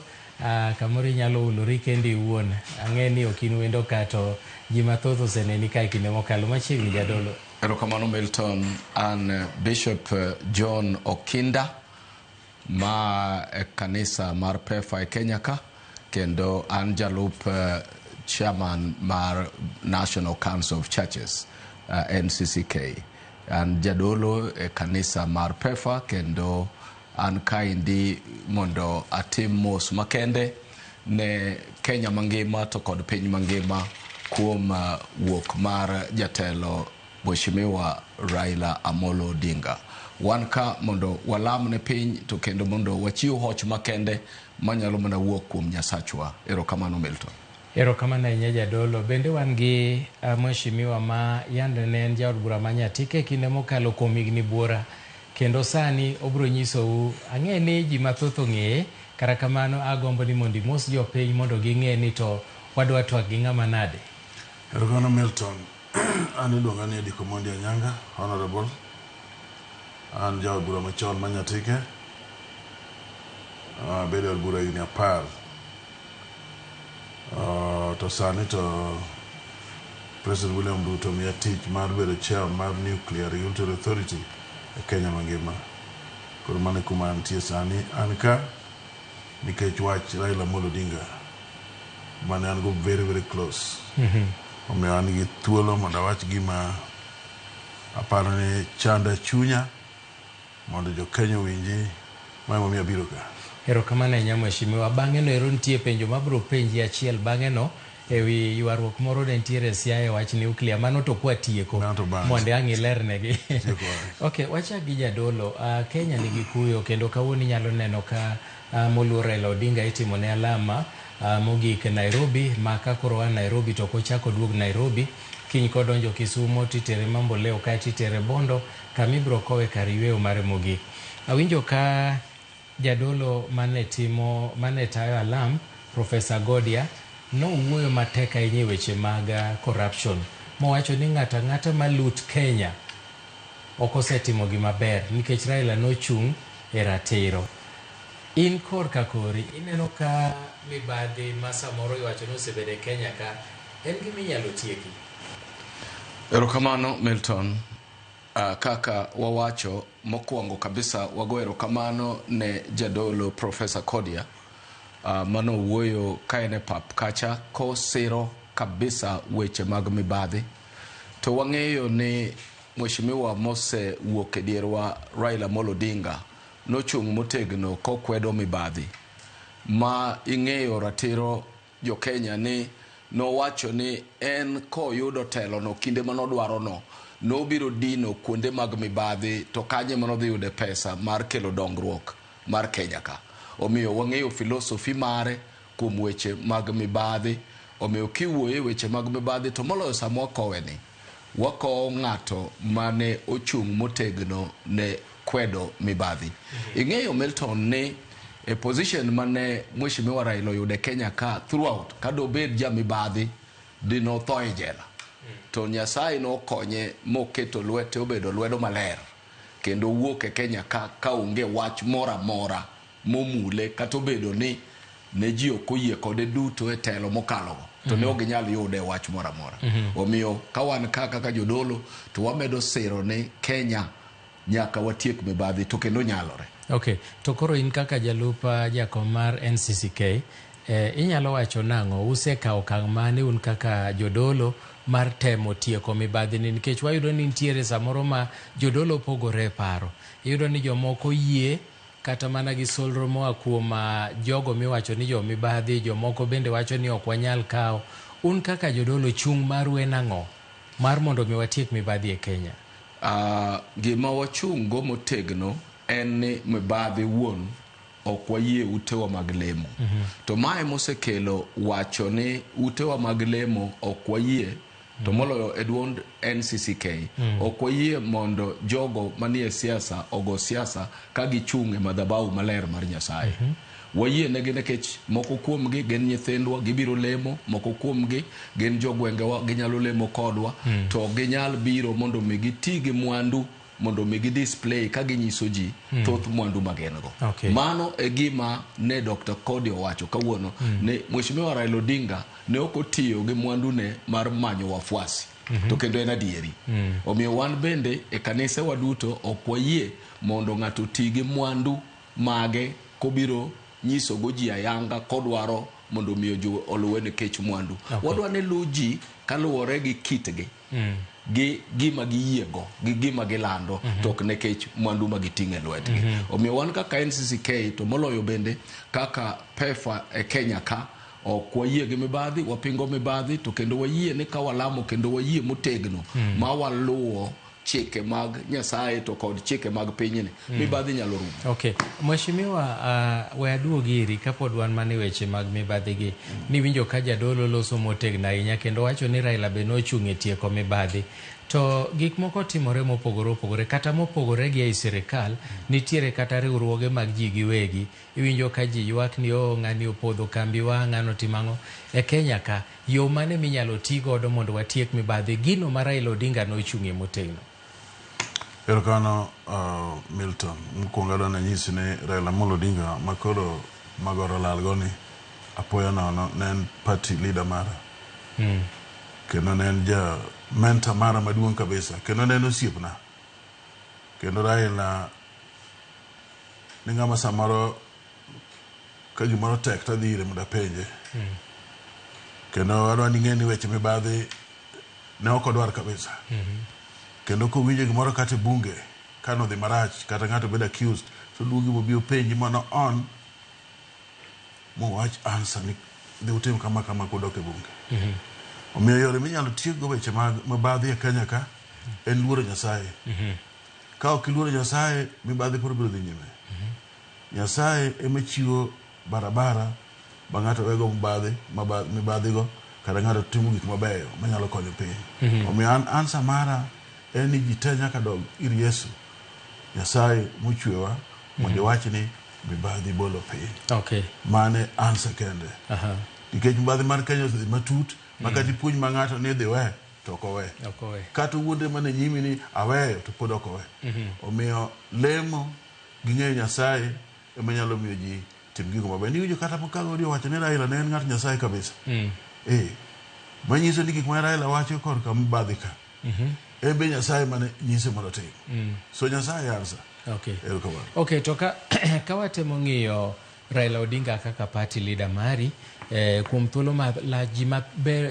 kamoro inyalo ulori kendi iwuon. Ang'eni okin wendo ka to ji mathoth oseneni ka kinde mokalo machiegni jadolo. Erokamano Milton, an Bishop John Okinda ma kanisa mar PEFA e Kenya ka kendo an jalup chairman mar National Council of Churches NCCK. An jadolo e kanisa mar PEFA kendo an kaindi mondo atim mos makende ne Kenya mangima to kod piny mangima kuom wuok mar jatelo Mheshimiwa Raila Amolo Odinga. Wan ka mondo walam ne piny to kendo mondo wachiw hoch makende manyalo mana wuok kuom Nyasachwa. Erokamano Milton. Erokamano ahinya jadolo. Bende wan gi Mheshimiwa ma yande ne en jaod bura ma Nyatike kinde mokalo kuom higni buora kendo sani obro nyisou ang'e ni ji mathoth ong'eye kara kamano agombo ni mondo mos jopiny mondo ging'e ni to wadwa twak gi ng'ama nade. Erokamano Milton. An iluonga ni Ediko Mondi Anyanga, Honorable. An jaod bura machon ma Nyatike. Bede od bura higni 10. To sani to President William Ruto miya tich mar bedo chair mar Nuclear Regulatory Authority e Kenya mangima. Koro mane kuma antie sani an ka nikech wach Raila Amolo Odinga mane an go very very close. Omiyo an gi thuolo mondo awach gima aparo ni chanda chunya mondo jo Kenya winji ma emomiyo abiro ka. Erokamano ahinya Mheshimiwa. Bang'e no ero nitie penjo mabiro penji achiel bang'e no ewi ywaruok moro ne nitiere Siaya wach nuclear mano to kwa tieko mondo ang' ilernegi. Okay, wachak gi jadolo. Kenya nigi kuyo kendo kawuono inyalo neno ka moluor Raila Odinga itimo ne alama mogik Nairobi ma ka koro an Nairobi to kochako duog Nairobi kiny kodonjo Kisumo titere Mamboleo ka titere Bondo kamibro kowe kar yweyo mare mogik. Awinjo ka jadolo mane tayo alam Professor Godia no wuoyo matek ahinya weche mag corruption mowacho ni ng'ata malut Kenya ok osetimo gima ber nikech Raila nochung' e ratiro. In korka kori ineno ka mibadhi ma samoro iwacho ni osebedo e Kenya ka en gima inyalo tieki. Erokamano Milton. Kaka wawacho mokwongo kabisa wago erokamano ne jadolo Professor Kodia mano wuoyo kaene pap kacha ko siro kabisa weche mag mibadhi to wang'eyo ni Mheshimiwa Mose wuok e dierwa Raila Amolo Odinga nochung' motegno kokwedo mibadhi ma ing'eyo ratiro jo Kenya ni nowacho ni en koyudo telo no kinde manodwaro no nobiro dino kuonde mag mibadhi to kanye manodhi yude pesa mar kelo dongruok mar Kenya ka. Omiyo wang'eyo filosofi mare kuom weche mag mibadhi. Omiyo kiwuoye weche mag mibadhi to moloyo samo kowe ni wako ng'ato mane ochung' motegno ne kwedo mibadhi. Ing'eyo Milton ni e position mane Mheshimiwa Raila yude Kenya ka throughout kadobed ja mibadhi dino tho e jela. To Nyasaye no konye moketo lwete obedo lwedo maler kendo wuok e Kenya ka onge wach mora mora momule kata obedo ni ne ji okoyie kode duto e telo mokalogo to ne ok nyal yude wach mora mora. Omiyo ka wan kaka jodolo to wamedo siro ni Kenya nyaka watiek mibadhi to kendo nyalore. Okay, to koro in kaka jalupa jakom mar NCCK inyalo wacho nang'o usekawo okang' mane un kaka jodolo mar temo tieko mibadhi ni, nikech wayudo ni nitiere samoro ma jodolo pogore paro. Iyudo ni jomoko yie kata mana gi solro moa kuom jogo miwacho ni jo mibadhi, jomoko bende wacho ni ok wanyal kawo. Un kaka jodolo chung' maru en ang'o mar mondo mi watiek mibadhi e Kenya? Gima wachung'go motegno en ni mibadhi wuon ok wayie utewa mag lemo. To mae mosekelo wacho ni utewa mag lemo ok wayie, to moloyo e duond NCCK ok wayie mondo jogo manie siasa ogo siasa ka gichung' e madhabahu maler mar Nyasaye. Wayie negi nikech moko kuomgi gin nyithindwa, gibiro lemo, moko kuomgi gin jogwengewa, ginyalo lemo kodwa, to ginyal biro mondo mi giti gi mwandu mondo mi gi display ka ginyiso ji thoth mwandu magengo. Mano e gima ne Dr. Kodia wacho kawuono ne Mheshimiwa Raila Odinga ne ok otiyo gi mwandu ne mar manyo wafuasi. To kendo en adieri. Omiyo wan bende e kanisa waduto ok wayie mondo ng'ato ti gi mwandu mage kobiro nyiso go ji ayanga kodwaro mondo miyo jo oluwe nikech mwandu. Wadwa ne lu ji kaluwore gi kitgi. Gi gima giyiego, gi gima gilando, tok nekech mwandu magiting'e lwetgi. Omiyo wan kaka NCCK to moloyo bende kaka PEFA e Kenya ka ok wayie gi mibadhi, wapingo mibadhi, to kendo wayie ni ka walamo kendo wayie motegno ma waluwo chike mag Nyasaye to kod chike mag pinyni, mibadhi nyalo rumo. Mheshimiwa, we aduogi iri kapod wan mane weche mag mibadhi gi, ni winjo ka jadolo loso motegno ahinya kendo wacho ni Raila be nochung' e tieko mibadhi. To gik moko timore mopogore opogore, kata mopogore gi ei sirikal, nitiere kata riwruoge mag ji giwegi. Iwinjo ka ji ywak ni ng'ani opodho kambiwa, ng'ano timang'o. E Kenya ka, yo mane minyalo ti godo mondo watiek mibadhi, gino ma Raila Odinga nochung'e motegno? Erokamano Milton, mokwongo adwa nanyisi ni Raila Amolo Odinga makoro magoro lalgo ni apoya nono ne en party leader mara. Kendo ne en ja mentor mara maduong' kabisa, kendo ne en osiepna. Kendo Raila ni ng'ama samoro ka gimoro tek tadhi ire mondo apenje. Kendo adwa ni ng'e ni weche mibadhi ne ok odwar kabisa. Kendo kowinjo gimoro kata bunge kano dhi marach kata ng'ato bedo accused, to duogi mobio penji mana on mowach answer ni dhi utim kama kama kodok e bunge. Omiyo yore minyalo tiek go weche mag mibadhi e Kenya ka en luoro Nyasaye. Ka ok iluoro Nyasaye, mibadhi poro biro dhi nyime. Nyasaye ema chiwo barabara ba ng'ato wego mibadhi go kata ng'ato timo gik mabeyo manyalo konyo piny. Omiyo answer mara en ni ji te nyaka dog ir Yesu Nyasaye mochwewa mondo wach ni mibadhi bolo piny. Mane answer kende. Nikech mibadhi mar Kenya osedhi matut makati puonj ma ng'ato ni dhi we to ok owe. Kata wuonde mane nyimi ni aweyo to pod ok owe. Omiyo lemo gi ng'eyo Nyasaye ema nyalo miyo ji tim gigo maber. Niwinjo kata Mukago wacho ni Raila ne en ng'at Nyasaye kabisa. Manyiso ni gik ma Raila wacho korka mibadhi ka ebe Nyasaye mane nyise mondo tim. So Nyasaye answer. Okay, to ka watemo ng'iyo Raila Odinga kaka party leader mari, kuom thuolo ma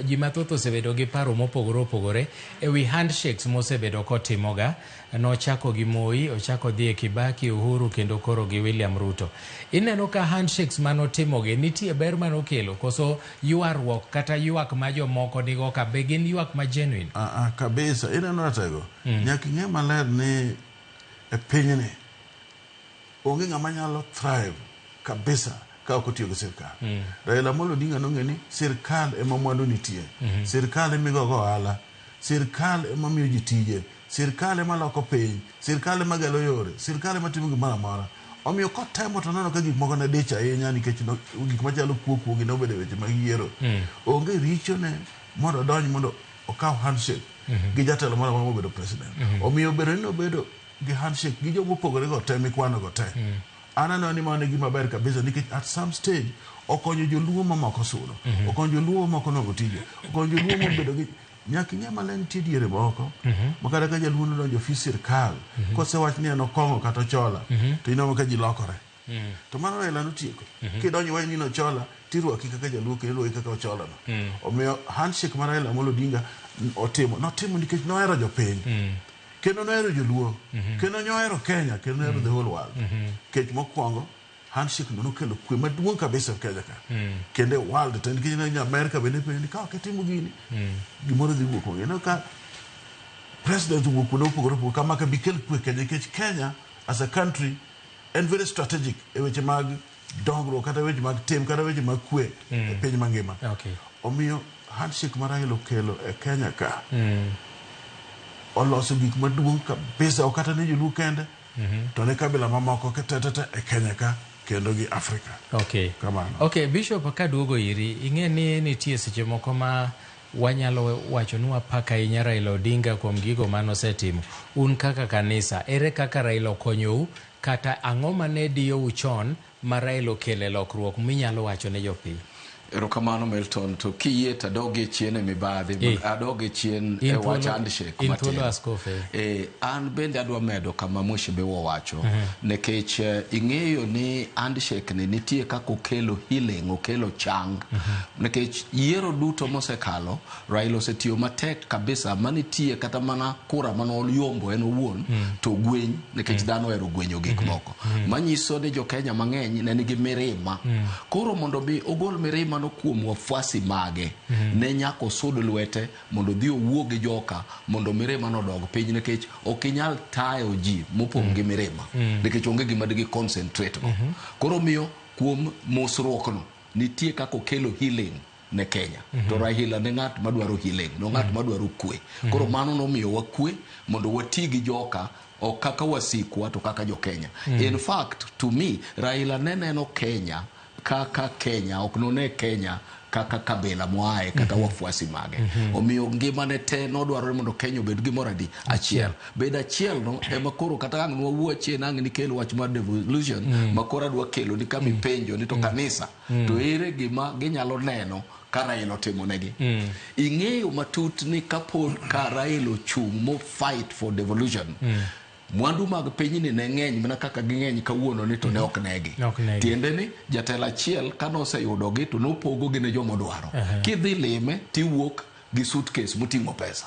ji mathoth osebedo gi paro mopogore opogore ewi handshakes mosebedo kotimoga. Nochako gi Moi, ochako dhi e Kibaki, Uhuru kendo koro gi William Ruto. Ineno ka handshakes manotimoge nitie ber manokelo koso ywaruok kata ywak ma jomoko nigo ka be gin ywak ma genuine? Kabisa, ineno ratego. Nyaka ing'e maler ni e pinyni onge ng'ama nyalo thrive kabisa ka ok otiyo gi sirkal. Raila Amolo Odinga nong'e ni sirkal ema mwandu nitie. Sirkal ema igogo ohala. Sirkal ema miyo ji tije. Sirkal ema loko piny. Sirkal ema gelo yore. Sirkal ema timo gimoro amora. Omiyo kotemo to nono ka gik moko ne dich ahinya nikech gik machalo kuokuogi ne obedo weche mag yiero. Onge richo ne mondo odonj mondo okaw handshake gi jatelo moro amora mobedo president. Omiyo bedo ni obedo gi handshake gi joma opogore go te mikwano go te. Anano ni mano gima ber kabisa nikech at some stage okonyo joluo mamoko sudo. Okonyo joluo mamoko nogo tije. Okonyo joluo mobedo gi nyaka ing'e maler nitie diere moko makata ka jaluo nodonjo ofis sirkal kosewach ni en okong'o kata ochola to ineno ka ji lokore to mano Raila notieko kidonjo wach ni nochola tirwaki kaka jaluo kendo kaka ochola no omiyo handshake mar Raila Amolo Odinga notimo nikech nohero jopiny kendo nohero joluo kendo nohero Kenya kendo nohero the whole world kech mokwongo handshake no nokelo kwe maduong' kabisa Kenya ka kendo world to nikech ne America bende penjo ka kitimo gini gimoro dhi wuok ng'eno ka president wuok no pogoro kama ka bikel kwe Kenya nikech Kenya as a country and very strategic e weche mag dongruok kata weche mag tim kata weche mag kwe e piny mangima omiyo handshake mar Raila okelo e Kenya ka oloso gik maduong' kabisa okata ne joluo kende to ne kabila mamoko ketetete e Kenya ka kendo gi Afrika. Okay, Bishop kaduogo iri ing'e ni nitie seche moko ma wanyalo wacho ni wapaka ahinya Raila Odinga kuom gigo manosetimo. Un kaka kanisa, ere kaka Raila okonyou kata ang'o mane diyo chon ma Raila okelo lokruok minyalo wacho ne jopiny? Erokamano Milton, to kiyie tadogi chien e mibadhi, adogi chien e wach handshake matin. An bende adwa medo kama Mweshibe wacho, nekech ing'eyo ni handshake ni nitie kako kelo healing, okelo chang. Nekech yiero duto mosekalo, Raila osetiyo matek kabisa manitie kata mana kura manol yombo en owuon, to gweny, nekech dhano ero gwenyo gik moko. Manyiso ni jo Kenya mang'eny ne nigi mirima. Koro mondo bi ogol mirima no kuom wafuasi mage ne nyako sudo lwete mondo dhi owuo gi joka mondo mirima no dog piny nikech okinyal tayo ji mopong' gi mirima nikech onge gima digi concentrate go koro miyo kuom mosruokno nitie kako kelo healing ne Kenya to Raila ne ng'at madwaro healing no ng'at madwaro kwe koro mano nomiyo wakwe mondo wati gi joka o kaka wasikwa to kaka jo Kenya in fact to me Raila ne neno Kenya kaka Kenya oknone Kenya kaka kabila moae kata wafuasi mage omiyo ngimane te nodwaro mondo Kenya obed gimoro adi achiel bed achiel no ema koro kata ang' nwawuoche nang' ni kelo wach mar devolution makoro adwa kelo ni kama ipenjo ni to kanisa to ere gima ginyalo neno ka Raila otimo negi ing'eyo matut ni kapod ka Raila ochung' mo fight for devolution mwandu mag piny ni ne ng'eny mana kaka ging'eny kawuono ni to ne ok negi tiende ni jatelo achiel kanoseyudo gi to nopogo gi ne joma dwaro kidhi lime tiwuok gi suitcase moting'o pesa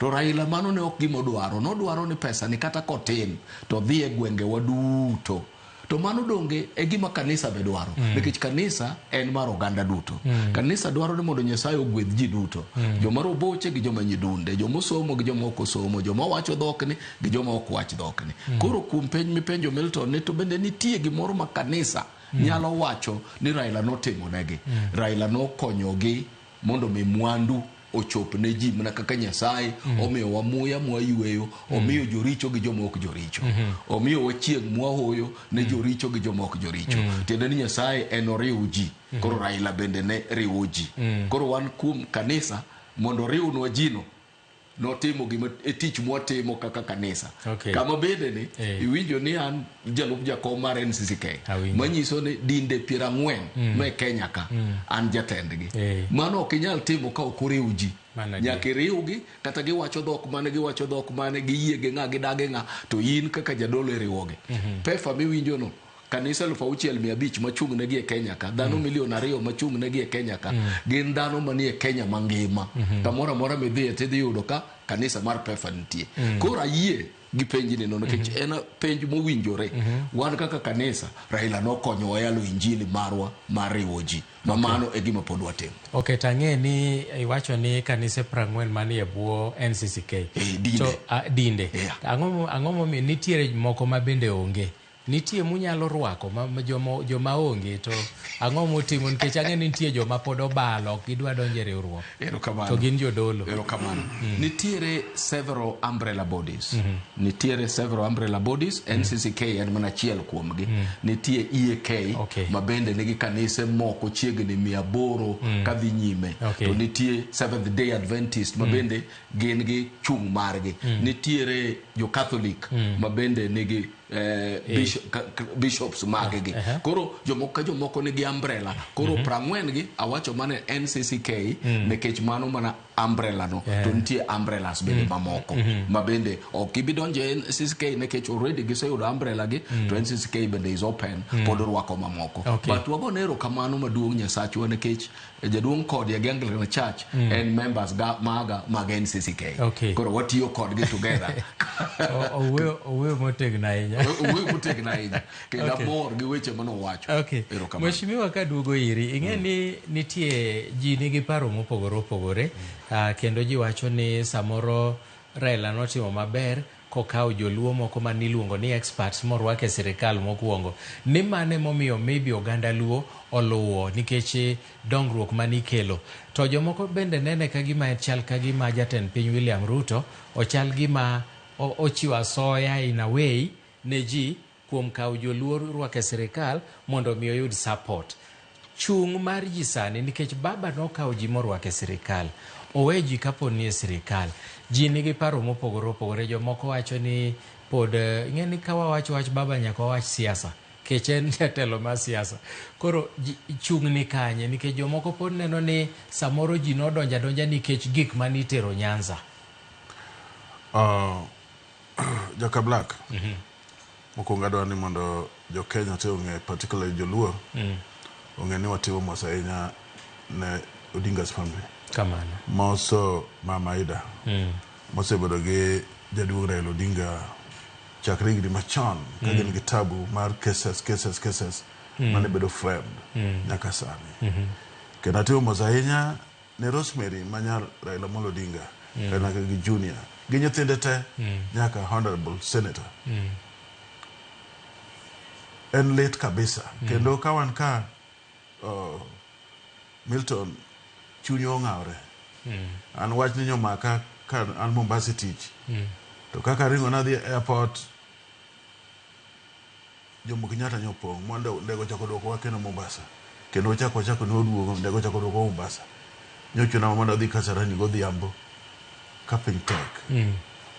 to Raila mano ne ok gima nodwaro ni pesa ni kata kotin to dhi e gwenge waduto to mano donge e gima kanisa be dwaro nikech kanisa en mar oganda duto kanisa dwaro ni mondo Nyasaye ogwedh ji duto joma roboche gi joma nyidunde joma somo gi joma ok osomo joma wacho dhokni gi joma ok wach dhokni koro kuom penj mipenjo Milton ni to bende nitie gimoro ma kanisa nyalo wacho ni Raila notimo negi Raila nokonyogi mondo mi mwandu ochop ne ji mana kaka Nyasaye omiyo wa muya mwayweyo omiyo joricho gi joma ok joricho omiyo wachieng' mwahoyo ne joricho gi joma ok joricho tiende ni Nyasaye en oriwo ji koro Raila bende ne riwo ji koro wan kuom kanisa mondo riwnwa jino notimo gima tich mwatimo kaka kanisa kama bende ni iwinjo ni an jalup jakom mar NCCK manyiso ni dinde 40 me Kenya ka an jatendgi mano ok inyal timo ka ok oriw ji nyaka iriwgi kata giwacho dhok mane giyie gi ng'a gidage ng'a to in kaka jadolo iriwogi pefa miwinjo no kanisa 6,500 machung' negi e Kenya ka dhano 2,000,000 machung' negi e Kenya ka gin dhano manie Kenya mangima kamoro amora midhiye tidhi yudo ka kanisa mar pefa nitie koro ayie gi penji ni nono kech en penj mowinjore wan kaka kanisa Raila nokonyo wayalo injili marwa mar riwo ji mamano e gima pod watimo tang'e ni iwacho ni kanise 40 manie bwo NCCK dinde ang'o momiyo nitiere moko ma bende onge nitie munyalo rwako joma onge to ang'o motimo nikech ang'e ni nitie joma pod obalo gidwa donjo e riwruok to gin jodolo nitiere several umbrella bodies NCCK en mana achiel kuomgi nitie EAK ma bende nigi kanise moko chiegni 800 kadhi nyime to nitie Seventh Day Adventist ma bende gin gi chung' margi nitiere jo Catholic ma bende nigi bishops magegi koro jomoko nigi umbrella koro 40 gi awacho mane NCCK nekech mano mana umbrella no to nitie umbrellas bende mamoko ma bende ok ibidonje CCK nekech already giseyudo umbrella gi to CCK bende is open pod rwako mamoko but wagonero kamano maduong' Nyasachwa nekech jaduong' kod ya Anglican Church and members maga magen CCK koro watiyo kodgi together owe motegna ahinya kendo mor gi weche mano wacho Mheshimiwa kaduogo iri ing'e ni nitie ji nigi paro mopogore opogore kendo ji wacho ni samoro Raila notimo maber kokawo joluo moko maniluongo ni experts morwake sirikal mokwongo ni mane momiyo maybe oganda luo oluwo nikech dongruok manikelo to jomoko bende nene kagima chal kagima jatend piny William Ruto ochal gima ochiwo asoya in a way ne ji kuom kawo joluo rwake sirikal mondo mi oyud support chung mar ji sani nikech baba nokawo ji morwake sirikal owe ji kapo ni e sirikal ji nigi paro mopogore opogore jomoko wacho ni pod ing'eni ka wawacho wach baba nyaka wach siasa kech en jatelo mar siasa koro chung ni kanye nikech jomoko pod neno ni samoro ji nodonja donja nikech gik manitero Nyanza Joka Black mokwongo adwaro ni mondo jo Kenya te ong'e particularly joluo ong'e ni watimo mos ahinya ne Odinga's family kamano moso Mama Aida mosebedo gi jaduong' Raila Odinga chakre higni machon ka gin gi tabu mar cases mane bedo framed nyaka sani kendo atimo mos ahinya ne Rosemary manyar Raila Amolo Odinga kendo gi Junior gi nyithinde te nyaka Honorable Senator en late kabisa kendo kawan ka Milton chunyo ng'awre an wach ni nyomaka ka an Mombasa tich to kaka ringo na dhi airport Jomo Kenyatta nyopong mondo ndego chako dwoko wa kendo Mombasa kendo chako noduogo ndego chako dwoko Mombasa nyochuna mondo dhi Kasarani godhiambo ka piny tek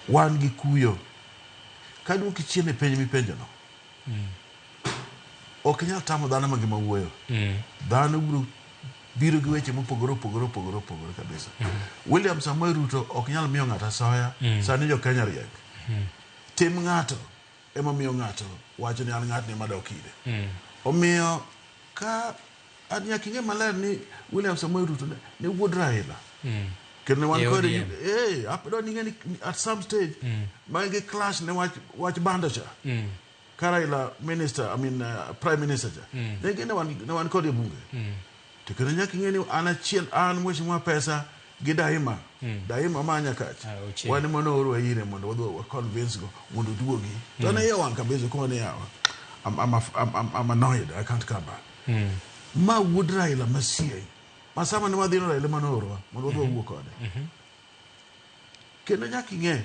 wan gi kuyo ka duoki chien e penj mipenjo no ok nyal tamo dhano mangima wuoyo dhano biro gi weche mopogore kabisa William Samoei Ruto ok nyal miyo ng'ato asoya sani jo Kenya riek tim ng'ato ema miyo ng'ato wacho ni an ng'atni madok ire omiyo ka an nyaka ing'e maler ni William Samoei Ruto ne wuod Raila kendo wan kod apdo ni ng'eni at some stage mangi clash ne wach bando cha Raila minister prime minister ne wan kod bunge to kendo nyaka ing'eni an achiel an mheshimiwa pesa gi Daima manya kach wan mono oro ire mondo wadho convince go mondo duogi to ne yawan kabisa ko ne yawa I'm annoyed I can't come back ma wuod Raila masie masama ne wadhi Raila manoro mondo wadho wuok kode kendo nyaka ing'e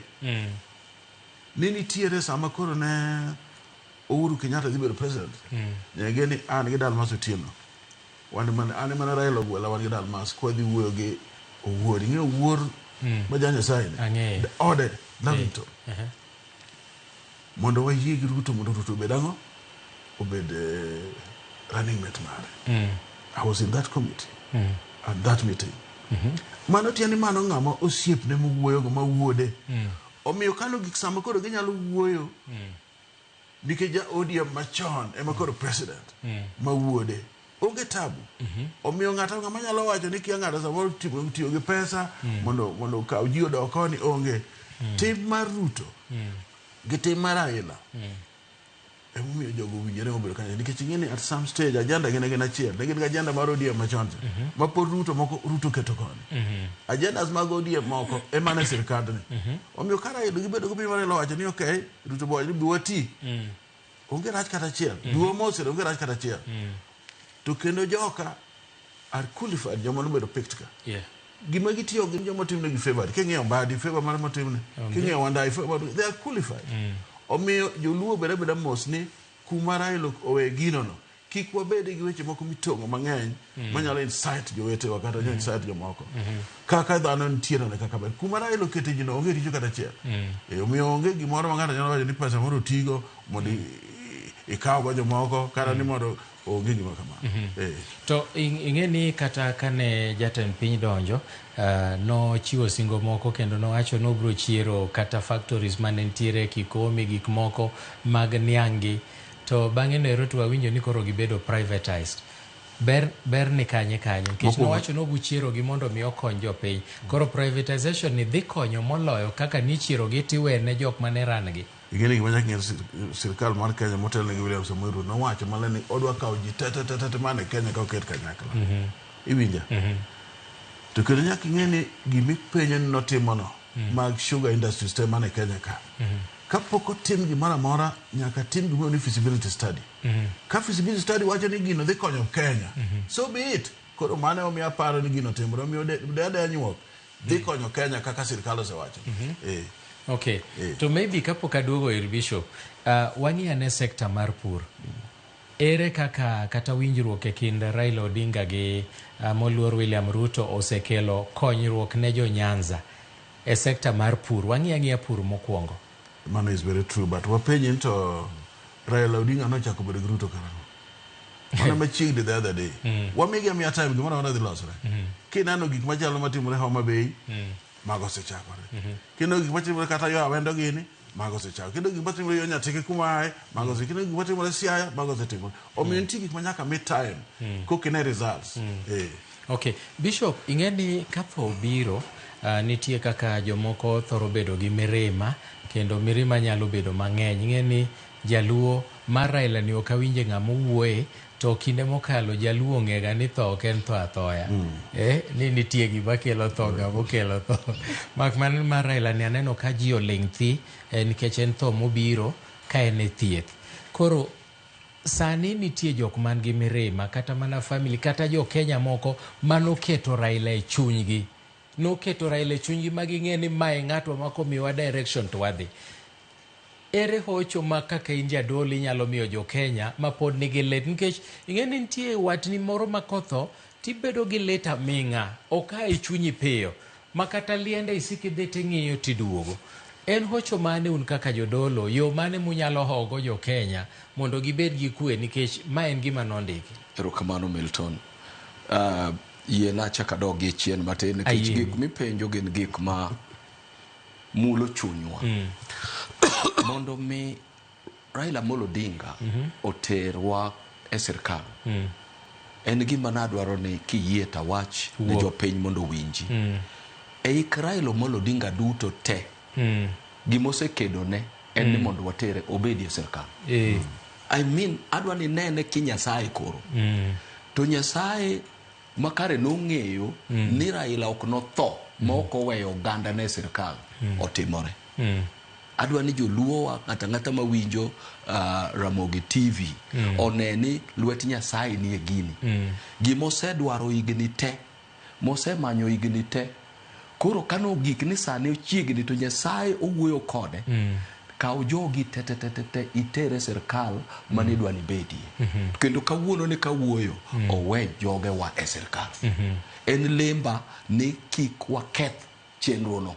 ni nitiere sama koro ne Uhuru Kenyatta dhi bedo president nyageni an gi Dalmas Otieno an mana Raila gwela wan gi Dalmas kwa dhi wuoyo gi Owuor ing'e Owuor ma ja Nyasaye ne ode Lavington mondo wayie gi Ruto mondo Ruto obed ang'o obed running mate mare I was in that committee at that meeting mano tieni mano ng'ama osiep ne mowuoyo go mawuode omiyo kano gik sama koro ginyalo wuoyo nikech ja ODM machon ema koro president mawuode onge tabu omiyo ng'ato ng'ama nyalo wacho ni kia ng'ato samoro tiyo gi pesa mondo kaw ji odok koni onge tim mar Ruto gi tim mar Raila emomiyo jogo winjore mobedo kanyo nikech ing'eni at some stage ajenda gin achiel ne gin ajenda mar ODM machon ma pod Ruto keto koni agendas mag ODM moko ema ne sirikandni omiyo ka Raila gibedo gi mar wacho ni okay Ruto boy bi wati onge rach kata achiel duo mosere onge rach kata achiel to kendo joka are qualified joma no bedo picked ka gima gitiyo gi joma timne gi favor king'eyo badi favor mar motimne king'eyo wandai favor they are qualified omiyo joluo beda mos ni kuma Raila owe gino no kik wabede gi weche moko mitong'o mang'eny manyalo insight jowete wakata jo insight jomoko kaka dhano nitiere ne kaka ber kuma Raila okete jino onge richo kata achiel omiyo onge gimoro ma ng'ato nyalo wacho ni pesa moro tigo mondo ikaw go jomoko kata ni mondo onge gima kama. To ing'eni kata kane jatend piny donjo no chiwo singo moko kendo nowacho no bro chiero kata factories mane ntiere Kikomi gik moko mag niangi, to bang'e no ero to wawinjo ni koro gibedo privatized. Ber ni kanye nikech nowacho no buchiero gi mondo mi okony jopiny. Koro privatization ni dhi konyo moloyo kaka ni chiero gi tiwene jok mane ran gi. Igeni gima nyaka sirkal mar Kenya motelne gi William Samoei Ruto nowacho male ni odwa kawo ji tete mane Kenya ka oket kanyakla. Iwinja? To kendo nyaka ing'eni gimipenjo ni notimono mag sugar industries te mane Kenya ka. Kapok otim gimoro amora nyaka tim gimoro ni feasibility study. Ka feasibility study wacho ni gino dhi konyo Kenya, so be it. Koro mane omiyo paro ni gino timore, omiyo dede nyuok dhi konyo Kenya kaka sirkal osewacho. Okay. To maybe kapok aduogo ir Bishop, wang'i ane sekta mar pur. Ere kaka kata winjruok e kind Raila Odinga gi moluor William Ruto osekelo konyruok ne jo Nyanza e sekta mar pur. Wang'i ang'iya pur mokwongo. Mano is very true, but wapenji to Raila Odinga nochako bedo gi Ruto karang'o. Mana machiegni the other day. Wamigi miya time gimoro wana dhi losore. Kineno gik machalo matimore Homa Bay, mago osechakore. Kendo gik matimore kata yo Awendo gini, mago osechakore. Kendo gik matimore yo Nyatike kuma aye, mago osechakore. Kendo gik matimore Siaya, mago osetimore. Omiyo nitie gik manyaka mid time, kokine results. Okay. Bishop, ing'eni kapo biro nitie kaka jomoko thoro bedo gi mirima, kendo mirima nyalo bedo mang'eny. Ing'eni Jaluo mar Raila ni ok awinje ng'ama wuoye, to kinde mokalo Jaluo ng'ega ni tho ok en tho athoya. Ni nitie gima kelo tho ng'ama okelo tho. Mak mana mar Raila ni aneno ka ji oling' thi nikech en tho mobiro ka en e thieth. Koro sani nitie jok man gi mirima kata mana family kata jo Kenya moko manoketo Raila e chunygi. Noketo Raila e chunygi ma ging'e ni mae ng'atwa ma komiwa direction to wadhi. Ere hocho ma kaka in jadolo inyalo miyo jo Kenya ma pod nigi lit, nikech ing'eni nitie watni moro ma kotho tibedo gi lit aming'a, ok a e chunyi piyo ma kata liende isiki dhi ting'iyo tiduogo. En hocho mane un kaka jodolo, yo mane munyalo hogo jo Kenya mondo gibed gi kwe, nikech ma en gima nondiki. Erokamano Milton. Yie na chaka dogi chien matin nikech gik mipenjo gin gik ma mulo chunywa. Mondo mi Raila Amolo Odinga oterwa e sirkal. En gima nadwaro ni kiyie tawach ne jopiny mondo winji. Ik Raila Amolo Odinga duto te gimosekedo ne en ni mondo watere obedi e sirkal. I mean adwa ni nene ki Nyasaye koro. To Nyasaye makare nong'eyo ni Raila ok notho ma ok oweyo oganda ne sirkal otimore. Adwa ni joluo ng'ata mawinjo Ramogi TV oneni lwet Nyasaye ni e gini. Gimosedwaro higni te, mosemanyo higni te, koro kano gik ni sani ochiegni to Nyasaye owuoyo kode. Kaw jogi te itere sirkal mane dwa ni bedie. Kendo kawuono ni kawuoyo owe joge wa e sirkal. En lemba ni kik waketh chenro no.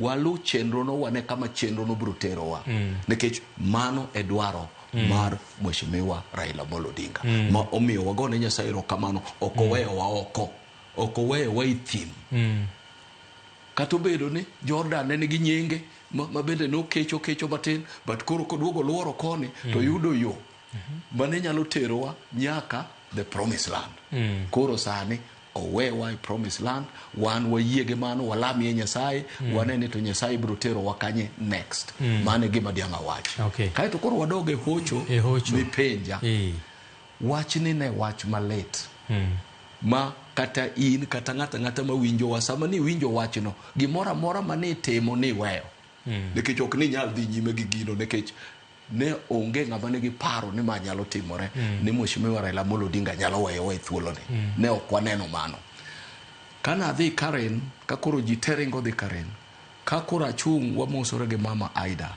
Walu chenro no wane kama chenro no brutero wa. Nikech mano edwaro mar Mheshimiwa Raila Amolo Odinga. Ma omiyo wagone Nyasaye erokamano, ok oweyo wa oko, ok oweyo wa ithim. Kata obedo ni Jordan ne nigi nyinge ma bende no kecho matin, but koro koduogo luoro koni to yudo yo mane nyalo terowa nyaka the promised land. Koro sani owewa e promised land, wan wayiege mano walamie Nyasaye, wanene to Nyasaye biro tero wakanye next. Mane gima dianga wach. Kaito koro wadoge hocho mipenja. Wach ni ne wach malet. Ma kata in kata ng'ata ma winjo wa sama ni winjo wachno gimora mora mane temo ni weyo. Nikech ok ni nyal dhi nyime gi gino, nikech ne onge ng'ama nigi paro ni ma nyalo timore ni Mheshimiwa Raila Amolo Odinga nyalo weyo e thuolo ni. Ne ok waneno mano. Kana dhi Karen, ka koro ji teringo dhi Karen, ka koro achung' wamosore gi mama Aida,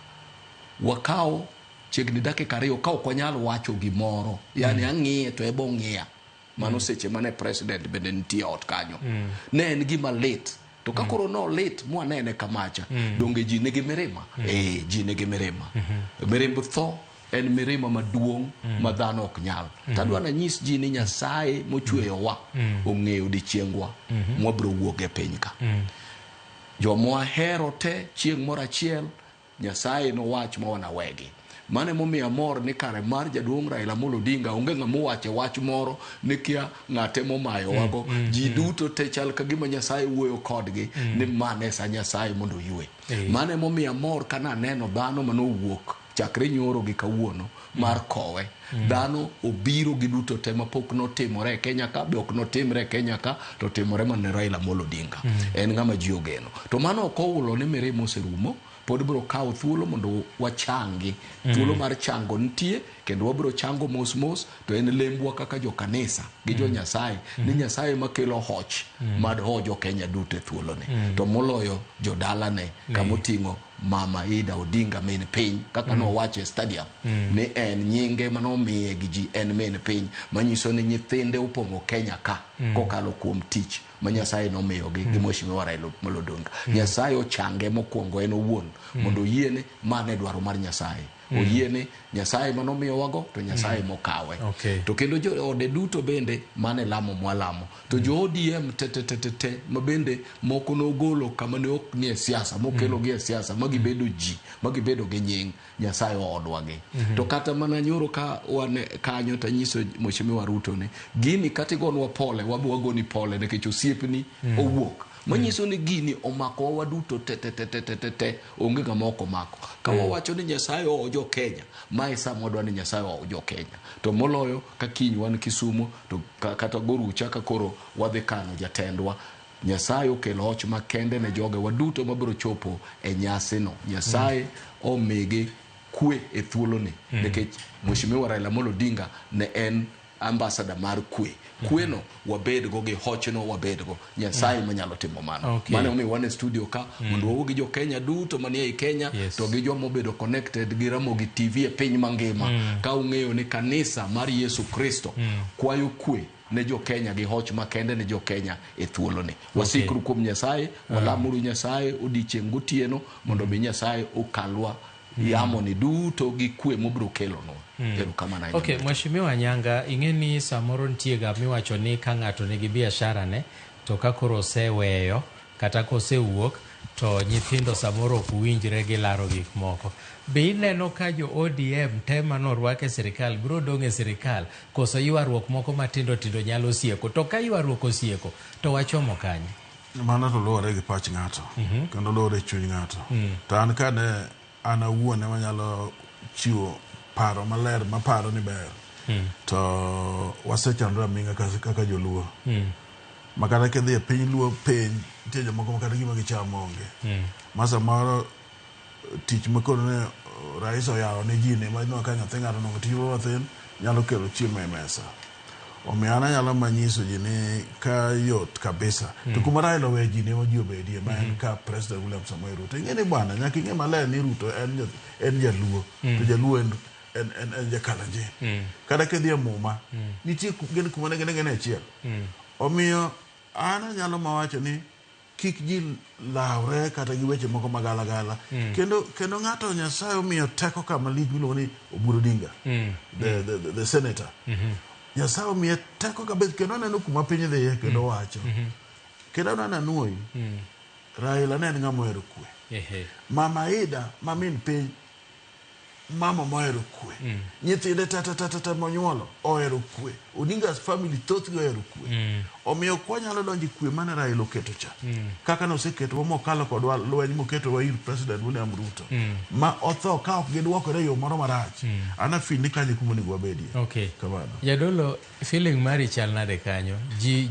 wakao chiegni dakika 2 ka ok wanyalo wacho gimoro, yani ang'iye to ebo ng'iya. Mano seche mane president bende nitie ot kanyo. Ne en gima late. To ka koro no late mwanene kamacha, donge ji nigi mirima? Ji nigi mirima. Mirimb tho en mirima maduong' ma dhano ok nyal. Tadwa na nyis ji ni Nyasaye mochweyowa ong'eyo odiechiengwa mwabiro wuok e piny ka. Jomwa hero te chieng' moro achiel Nyasaye nowach ma wanawegi. Mane momiyo amor ni kare mar jaduong' Raila Amolo Odinga onge ng'ama owacho wach moro ni kia ng'ate momayo wago. Ji duto te chal ka gima Nyasaye wuoyo kodgi ni mane sa Nyasaye mondo yue. Mane momiyo amor kana neno dhano manowuok chakre nyoro gi kawuono mar kowe. Dhano obiro gi duto te mapok notimore e Kenya ka, be ok notimre e Kenya ka, to timore man Raila Amolo Odinga. En ng'ama ji ogeno. To mano ok oulo ni mirima oserumo. Pod biro kawo thuolo mondo wachangi. Thuolo mar chango nitie kendo wabiro chango mos mos, to en lembwa kaka jo kanisa gi jo Nyasaye ni Nyasaye makelo hoch mad hojo Kenya duto thuolo ni. To moloyo jo dalane kamoting'o Mama Ida Odinga min piny kaka no wache stadium ni en nyinge manomiye gi ji en min piny manyiso ni nyithinde opong'o Kenya ka kokalo kuom tich ma Nyasaye nomiyogi gi Mheshimiwa Raila Amolo Odinga. Nyasaye ochange mokwongo en owuon mondo yiene mane dwaro mar Nyasaye. Oyiene Nyasaye manomiyo wago to Nyasaye mokawe. To kendo jo ode duto bende mane lamo mwalamo. To jo ODM te mabende moko nogolo kama ne ok nie siasa mokelo gi siasa magibedo ji magibedo gi nying Nyasaye odwagi. To kata mana nyoro ka wane kanyo tanyiso Mheshimiwa Ruto ne gini katigonwa pole wagoni pole nikech osiepni owuok. Manyiso ni gini omako waduto te onge ng'ama ok omako. Ka wawacho ni Nyasaye ojo Kenya, mae sama wadwa ni Nyasaye ojo Kenya. To moloyo ka kiny wan Kisumu to kata Gorucha ka koro wadhi kano jatendwa. Nyasaye okelo hoch makende ne joge waduto mabiro chopo e nyasi no. Nyasaye omigi kwe e thuolo ni nikech Mheshimiwa Raila Amolo Odinga ne en ambassador mar kwe. Kweno wabedgo gi hochno wabedgo. Nyasaye manyalo timo mano. Mane omi wane studio ka mondo wawuo jo Kenya duto manie i Kenya to gi jomo bedo connected gi Ramogi TV e piny mangima. Ka ung'eyo ni kanisa mar Yesu Kristo kwayo kwe ne jo Kenya gi hoch makende ne jo Kenya e thuolo ni. Wasikru kuom Nyasaye, walamuru Nyasaye odiechieng' gotieno mondo mi Nyasaye okalwa yamo ni duto gi kwe mobiro kelo no. Mheshimiwa Nyanga, ing'eni samoro nitie ga miwacho ni ka ng'ato nigi biashara ne to ka koro oseweyo kata kosewuok to nyithindo samoro ok winjre gi laro gik moko. Be ineno ka jo ODM tema no rwake sirikal biro dong' e sirikal koso ywaruok moko matindo tindo nyalo sieko, to ka ywaruok osieko to wachomo kanye? Mano to luwore gi pach ng'ato kendo luwore chuny ng'ato. To an kane an awuon ema nyalo chiwo paro maler maparo ni ber to wasechandra minga kaka joluo makata kedhi e piny luo piny nitie jomoko makata gima gichamo onge masa moro tich makoro ne rais oyawo ne ji ne manyiso ka nyathi ng'ato nongo tich mathin nyalo kelo chiemo e mesa. Omiyo an anyalo manyiso ji ni ka yot kabisa to kuma Raila owe ji ne ma ji obedie ma en ka President William Samoei Ruto. Ing'eni bwana nyaka ing'e maler ni Ruto en jaluo to jaluo en Jakalenjin. Kada kedhi e muma nitie gin kuma ne gin achiel. Omiyo an anyalo mawacho ni kik ji lawre kata gi weche moko magalagala. Kendo ng'ato Nyasaye omiyo teko kama lich miluongo ni Oburu Odinga, the senator. Nyasaye omiyo teko kabisa kendo aneno kuma piny dhiye kendo wacho. Kendo ananoi Raila ne en ng'ama ohero kwe. Mama Ida mamin piny mama mohero kwe. Nyithinde tata monyuolo ohero kwe. Odinga's family thothgi ohero kwe. Omiyo kwanyalo donjo kwe mane Raila oketo cha. Kaka noseketo mokalo kod lweny moketo wa ir President William Ruto. Ma otho ka ok gidwokore yo moro marach. Ana feel ni kanyo kuma onego wabedie. Kamano. Jadolo, feeling mari chal nade kanyo?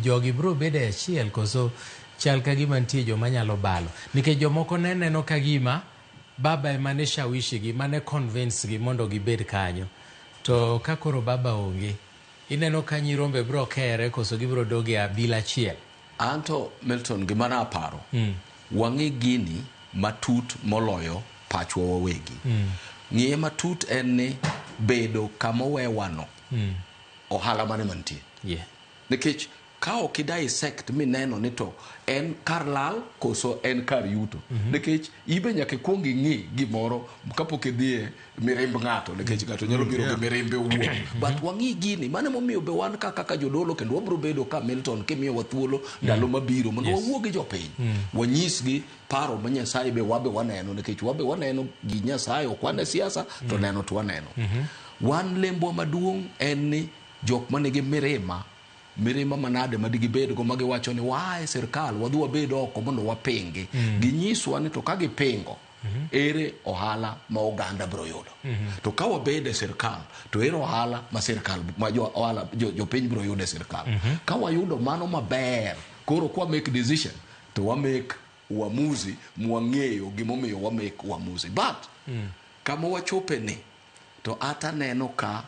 Jogi bro bede achiel koso chal ka gima nitie joma nyalo balo? Nikech jomoko neno ka gima baba emane shawishi gi mane convince gi mondo gibed kanyo. To ka koro baba onge, ineno ka nyirombe bro kere koso gibro doge abila achiel? Anto Milton gima na aparo. Wang'i gini matut moloyo pachwa wawegi. Ng'iye matut en ni bedo kama wewano. Ohala mane mantie. Nikech ka ok dissect mineno ni to en kar lal koso en kar yuto nikech ibe nyaka kuong ing'i gimoro kapok idhie mirimb ng'ato nikech ng'ato nyalo biro gi mirimbe owuon but wang'i gini mane momiyo be wan kaka jodolo kendo wabro bedo ka Milton kimiyo wa thuolo ndalo mabiro mondo wawuo gi jopiny wanyisgi paro ma Nyasaye be wabe waneno nikech wabe waneno gi Nyasaye ok wane siasa to neno to waneno wan lembo maduong' en ni jok manigi mirima manade madigi bedo go magiwacho ni wae sirkal wadhi wabed oko mondo wapingi ginyiswa ni to ka gipingo ere ohala ma oganda bro yudo to ka wabede sirkal to ere ohala ma sirkal ma jopiny bro yudo sirkal ka wayudo mano maber koro kwa make decision to wa make uamuzi mwang'eyo gimomiyo wa make uamuzi but kama wachope ni to ata neno ka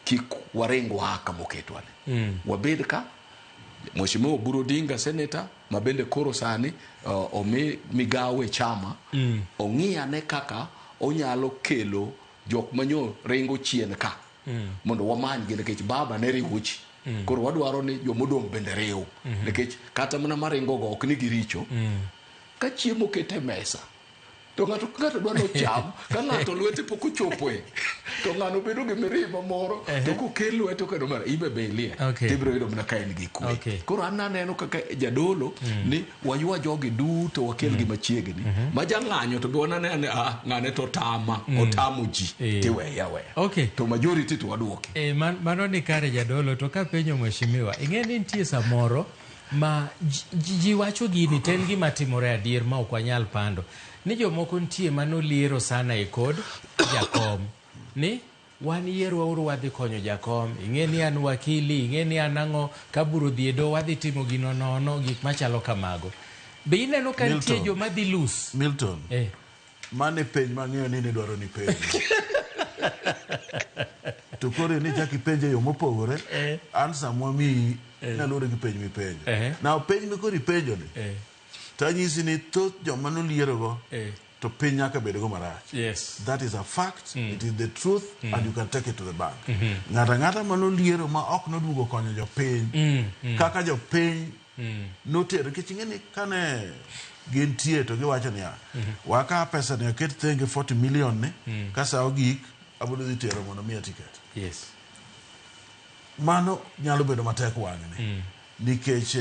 kik warengo haka moketwane wabed ka Mheshimiwa Oburu Odinga senator mabende koro sani omi migawe chama ong'iyane kaka onyalo kelo jok manyo rengo chien ka mondo wamany gi nikech baba ne riwuchi koro wadwaro ni jomodong bende rew nikech kata mana marengo go ok ni giricho ka chiemo kete mesa to ng'ato dwaro cham ka ng'ato lwete pok ochopoe to ng'ano bedo gi mirima moro to kokel lwete kendo mara ibe belie tibro yudo mana ka en gi kwe koro an aneno kaka jadolo ni waywa jogi duto wakel gi machiegni ma jang'anyo to be wanane ng'ane to tama otamo ji tiweya to majority to waduoke mano ni kare jadolo to ka penjo mheshimiwa ing'e ni nitie samoro ma ji wacho gini ten gima timore adier ma ok wanyal pando ni jomoko nitie manoliero sana e kod jakom ni wan yiero uru wadhi konyo jakom ing'e ni an wakili ing'e ni an ang'o kaburo dhiedo wadhi timo gino nono gik machalo kamago be ineno ka nitie joma dhi lus Milton mane penj mang'eyo ni dwaro ni penj to kore ni chaki penje yo mopogore an samwa mi nalore gi penj mi penjo na penj mi kori penjo ni tanyisi ni thoth joma noliero go to piny nyaka bedo go marach that is a fact it is the truth and you can take it to the bank ng'ata manoliero ma ok noduogo konyo jopiny kaka jopiny notero nikech ing'e ni kane gintie to giwacho niya waka pesa ni oket thenge 40 million ni ka sa ogik abiro dhi tero mondo miya ticket mano nyalo bedo matek wang'ni nikech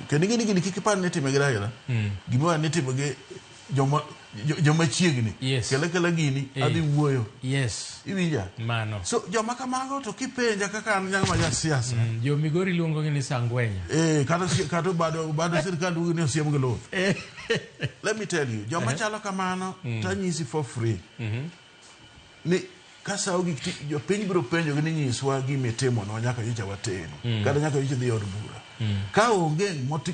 kendo gini kikipan ni time gira gima ni time gi joma chiegni kele gini adhi wuoyo iwinja mano so joma kamago to kipenja kaka an nyanga ma siasa jo Migori luongo ni sangwenya kata bado sirkal dugi ni osiem gi loth let me tell you joma chalo kamano tanyisi for free ni kasa ogi jo piny biro penjo ni nyiswa gimitimo no nyaka yicha wateno kada nyaka yicha dhi od bura ka onge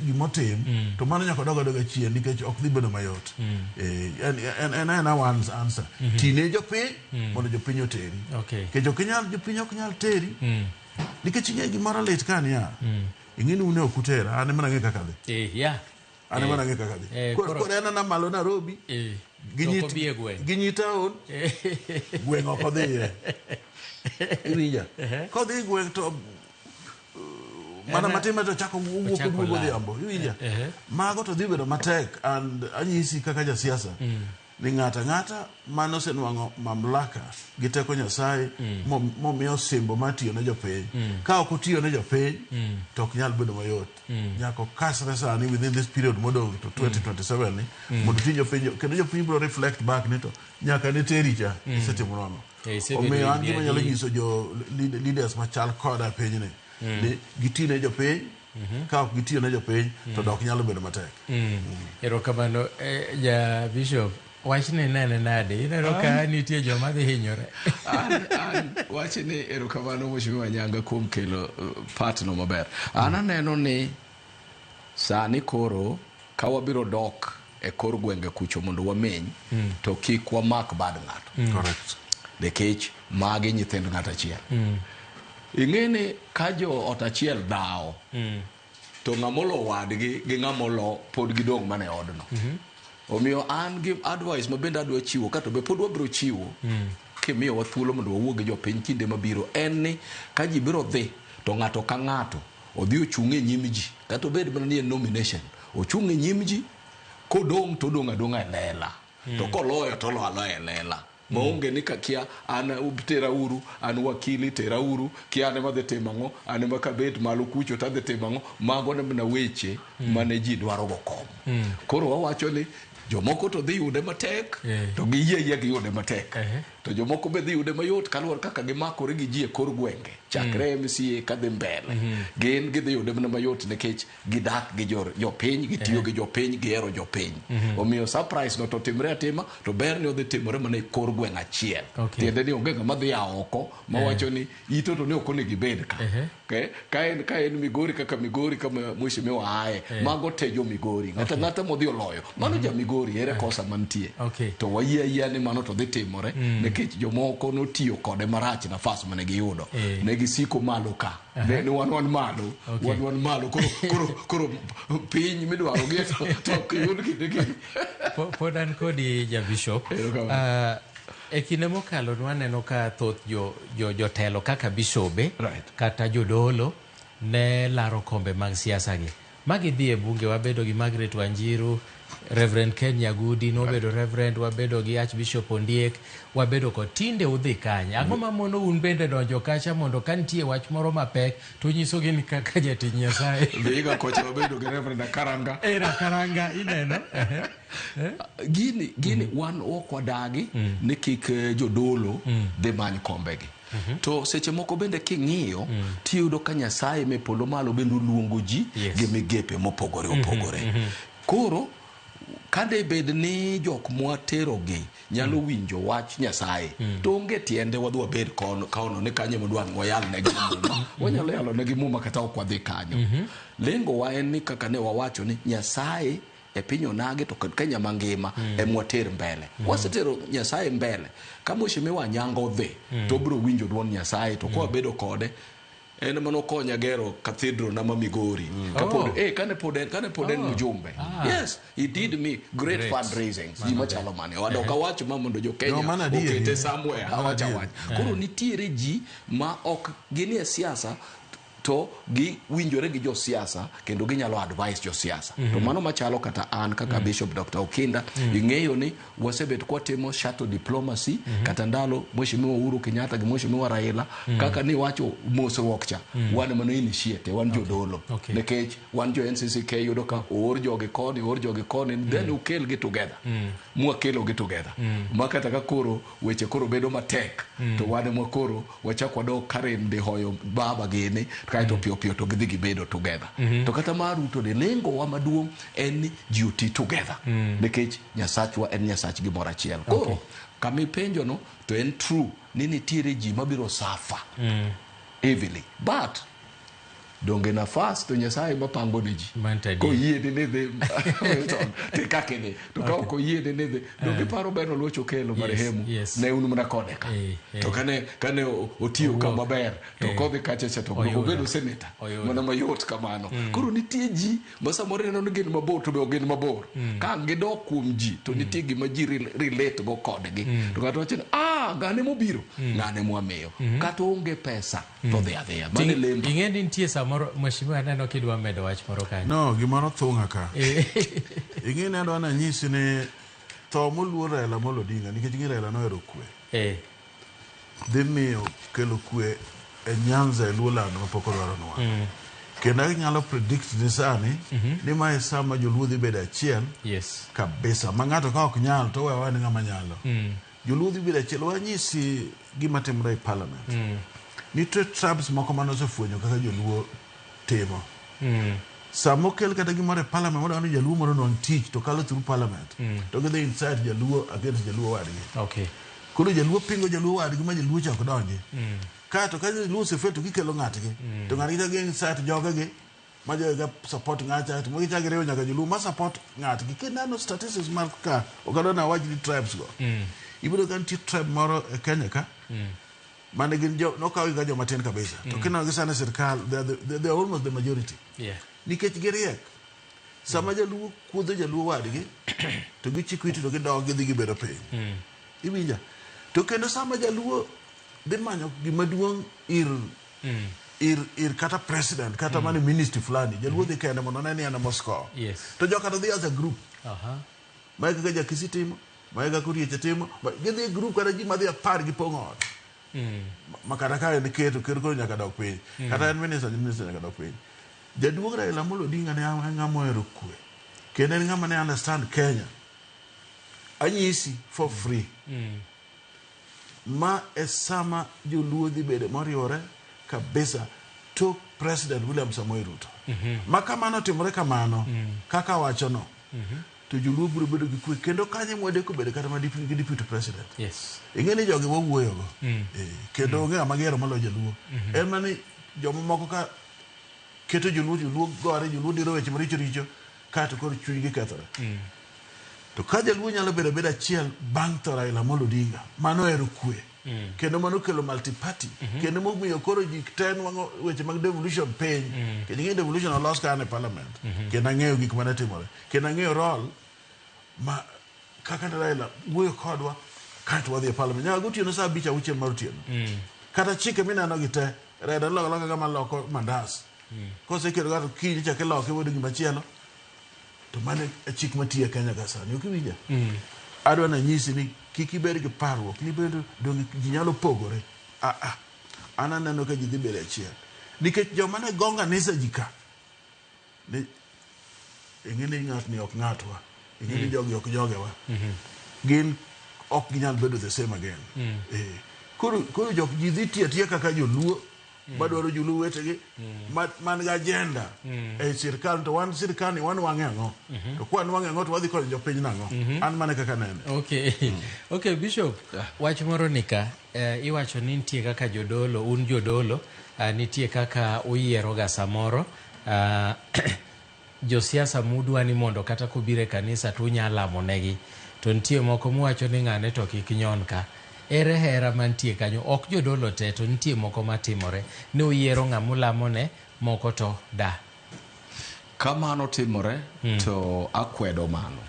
gimotim to mano nyaka doga chien nikech ok dhi bedo mayot and I want answer tine jo piny mondo jo piny oteri ke jo piny ok nyal teri nikech ing'e gimoro lit kan ya ing'e ni une okutera an mana ng'e kaka dhi an mana ng'e kaka dhi koro na malo Nairobi Ginyi taon gweng' ok odhiye iwinja kodhi gweng' to mana matima to chako wuok godhiambo iwinja mago to dhi bedo matek and anyisi kaka jasiasa ni ng'ata mano osenwang'o mamlaka gi teko Nyasaye momiyo simbo matiyo ne jopiny ka ok otiyo ne jopiny to ok nyal bedo mayot nyaka kasre sani within this period modong to 2027 ni mondo ti jopiny kendo jopiny biro reflect back ni to nyaka ne teri cha setimo nono omiyo an gima nyalo nyiso jo leaders machal koda piny ni giti ne jopiny ka ok gitiyo ne jopiny to dok nyalo bedo matek erokamano ja Bishop wachni nene nade inero ka nitie joma dhi hinyore wachni erokamano Mheshimiwa Nyanga kuom kelo partno maber an aneno ni sani koro ka wabiro dok e kor gwenge kucho mondo wameny to kik wamak bad ng'ato correct nikech magi nyithind ng'ato achiel ing'e ni ka jo ot achiel dhawo to ng'amolo wadgi gi ng'amolo pod gidong' mane odno omiyo an gi advice mabende adwa chiwo kato be pod wabiro chiwo kimiyo wa thuolo mondo wawuog gi jopiny kinde mabiro en ni ka ji biro dhi to ng'ato ka ng'ato odhi ochung' e nyim ji kata obed mana ni en nomination ochung' e nyim ji kodong' to odong' adong'a e lela to koloyo to olo aloya e lela maonge ni ka kia an tera uru an wakili tera uru kia ane madhi timang'o ane makabet malo kucho tadhi timang'o mago na weche mane ji dwaro go kom koro wawacho ni jomoko to dhi yude matek to giyie giyude matek to jomoko be dhi yude mayot kaluwore kaka gimakore gi ji e kor gwenge chakre MCA kadhi mbele gin gidhi yude mana mayot nikech gidak gi jopiny gitiyo gi jopiny gihero jopiny omiyo surprise no to timre atima to ber ni odhi timore mana e kor gweng' achiel tiende ni onge ng'ama dhi ya oko mawacho ni ito to ne ok onego ibed ka ka en Migori kaka Migori kama mheshimiwa aye mago te jo Migori ng'ata modhi oloyo mano ja Migori ere kosa mantie to wayie ni mano to dhi timore nikech jomoko notiyo kode marach nafas mane giyudo ne gisiko malo ka ne wan malo koro piny midwaro gi to yud kinde pod an kodi ja bishop e kinde mokalo waneno ka thoth jotelo kaka bishobe kata jodolo ne laro kombe mag siasa gi magidhi e bunge wabedo gi Margaret Wanjiru Reverend Ken Nyagudi nobedo Reverend wabedo gi Archbishop Ondiek wabedo ko tinde udhi kanya ang'o mamono un bende donjo kacha mondo kantie wach moro mapek to nyiso gi ni kaka jatich Nyasaye biga kocha wabedo gi Reverend Karanga ineno gini wan ok wadagi ni kik jodolo dhi many kombegi to seche moko bende king'iyo tiyudo ka Nyasaye me polo malo bende luongo ji gi migepe mopogore opogore koro kade bed ni jok mwatero gi nyalo winjo wach Nyasaye to onge tiende wadhi wabed kono ni kanyo modwan wayal ne gi muma wanyalo yalo ne gi muma kata ok wadhi kanyo lengo wa en ni kaka ne wawacho ni Nyasaye e piny onage to kod Kenya mangima e mwater mbele wasetero Nyasaye mbele kama mheshimiwa Nyango dhi to bro winjo dwon Nyasaye to kwa bedo kode en mano konya gero cathedral na Migori kane pod mjumbe yes he did me great fundraising ji machalo mane wadoka wach mondo jo Kenya okete somewhere hawacha wach koro nitiere ji ma ok gini e siasa to gi winjore gi jo siasa kendo ginyalo advice jo siasa to mano machalo kata an kaka Bishop Dr. Okinda ing'eyo ni wasebet kwa timo shuttle diplomacy kata ndalo mheshimiwa Uhuru Kenyatta gi mheshimiwa Raila kaka ni wacho mosruok cha wan mano initiate wan jodolo nikech wan jo NCCK yudo ka or joge koni then ukel gi together mwakelo gi together makata ka koro weche koro bedo matek to wan mwakoro wachakwa do Karen de hoyo baba gene kaito pio to gidhi gibedo together to kata maruto de lengo wa maduong' en duty together nikech Nyasachwa en Nyasach gimoro achiel koro kami penjo no to en true ni nitiere ji mabiro safa heavily but donge nafas to Nyasaye mapango ne ji ko yie ne dhi te kakene to ka ko yie ne dhi donge paro beno locho kelo marehemu ne unu mna kode ka to kane otiyo kama ber to kodhi kacha cha to obedo senator mana mayot kamano koro nitie ji masa more no gin mabor to be gin mabor ka gidok kuom ji to nitie gima ji relate go kodgi to ngato wacho gane mobiro ngane mwamiyo kata onge pesa to dhi adhiya mane lembo ing'eni nitie mheshimiwa neno kidwa medo wach moro kanyo no gimoro thung'a ka ing'e neno na nyisi ni tho moluor Raila Amolo Odinga nikech Raila nohero kwe dhi miyo kelo kwe e Nyanza e Luoland mapok odwaro nwa kendo nyalo predict ni sani ni mae sama joluo dhi bedo achiel kabisa ma ng'ato ka ok nyalo to wewa ni ng'ama nyalo joluo dhi bedo achiel wanyisi gima timore e parliament nitie tribes moko manosefwenyo kaka joluo timo samo kel kata gimoro e parliament modano jaluo moro non tich to kalo through parliament to gidhi inside jaluo against jaluo wadgi koro jaluo pingo jaluo wadgi ma jaluo chak donji kato ka jaluo sefeto gikelo ng'atgi to ng'atgi to gi inside jogegi ma joga support ng'acha to mogi chagire nyaka jaluo ma support ng'atgi kinano statistics mar ka okadona wajni tribes go ibiro kan ti tribe moro e Kenya ka mane gin jo no kawi ga jo matin kabisa to kina gisana sirkal they are almost the majority nikech giriek sama jaluo kudho jaluo wadgi to gichikwiti to gidog gidhi gibedo piny ibinja To kendo sama jaluo dhi manyo gima duong' ir kata president kata mani ministry fulani jaluo dhi kende mondo ne ni ana Moscow. To joka to dhi as a group. Mae kaka Jakisi timo, mae kaka Kurieche timo, gidhi group kata ji madhi 10 gi pong'o ot. Makata ka en keto koro nyaka dok piny. Kata en minister nyaka dok piny. Jaduong' Raila Amolo Odinga ne ng'ama ohero kwe. Kendo en ng'ama ne understand Kenya. Anyisi for free. Ma esama joluo dhi bede moriwore kabisa to President William Samoei Ruto. Ma kamano timore kamano kaka wachono. To joluo biro bedo gi kwe kendo kanye mwade ko bedo kata ma deputy president. Ing'eni jogi wawuoyogo. Kendo onge ng'ama gero maloyo jaluo. En mani jomamoko ka keto joluo gore joluo diro weche maricho kato koro chunygi kethore. To ka jaluo nyalo bedo achiel bang' tho Raila Amolo Odinga, mano ero kwe. Kendo mano kelo multi-party. Kendo momiyo koro ji te nwang'o weche mag devolution piny. Kendo ing'e devolution olos ka e parliament. Kendo ang'eyo gik mane timore. Kendo ang'eyo role ma kaka Raila wuoyo kodwa kato wadhi e parliament. Nyaka gotieno sa 5-6 mar otieno. Kata chike mineno gi te, Raila loka kama loko mandas. Kosekelo gato kiny chake loke wuodo gimachielo. To mane chik matiyo Kenya ka sani. Ok iwinja? Adwa na nyisi ni kik ibed gi parruok ni bende donge ji nyalo pogore. An aneno ka ji dhi bedo achiel. Nikech joma ne gonga nisa ji ka. Ing'eni ng'at ni ok ng'atwa. Ing'eni jogi ok jogewa. Gin ok ginyal bedo the same again. Koro jok ji dhi tiya kaka joluo madwaro joluo wetegi man gi agenda e sirkal to wan sirkal ni wan wang'e ang'o. To kwan wang'e ang'o to wadhi konyo jopiny nang'o. An mane kaka nene. Okay, Bishop, wach moro nika iwacho ni nitie kaka jodolo, un jodolo, nitie kaka uyiero ga samoro josiasa mudwa ni mondo kata kubire kanisa to unyalamo negi. To nitie moko muwacho ni ng'ane to kik nyon ka. Ere hera mantie kanyo ok jodolo te to nitie moko matimore ne uyiero ng'amulamo ne moko to da. Kamano timore to akwedo mano.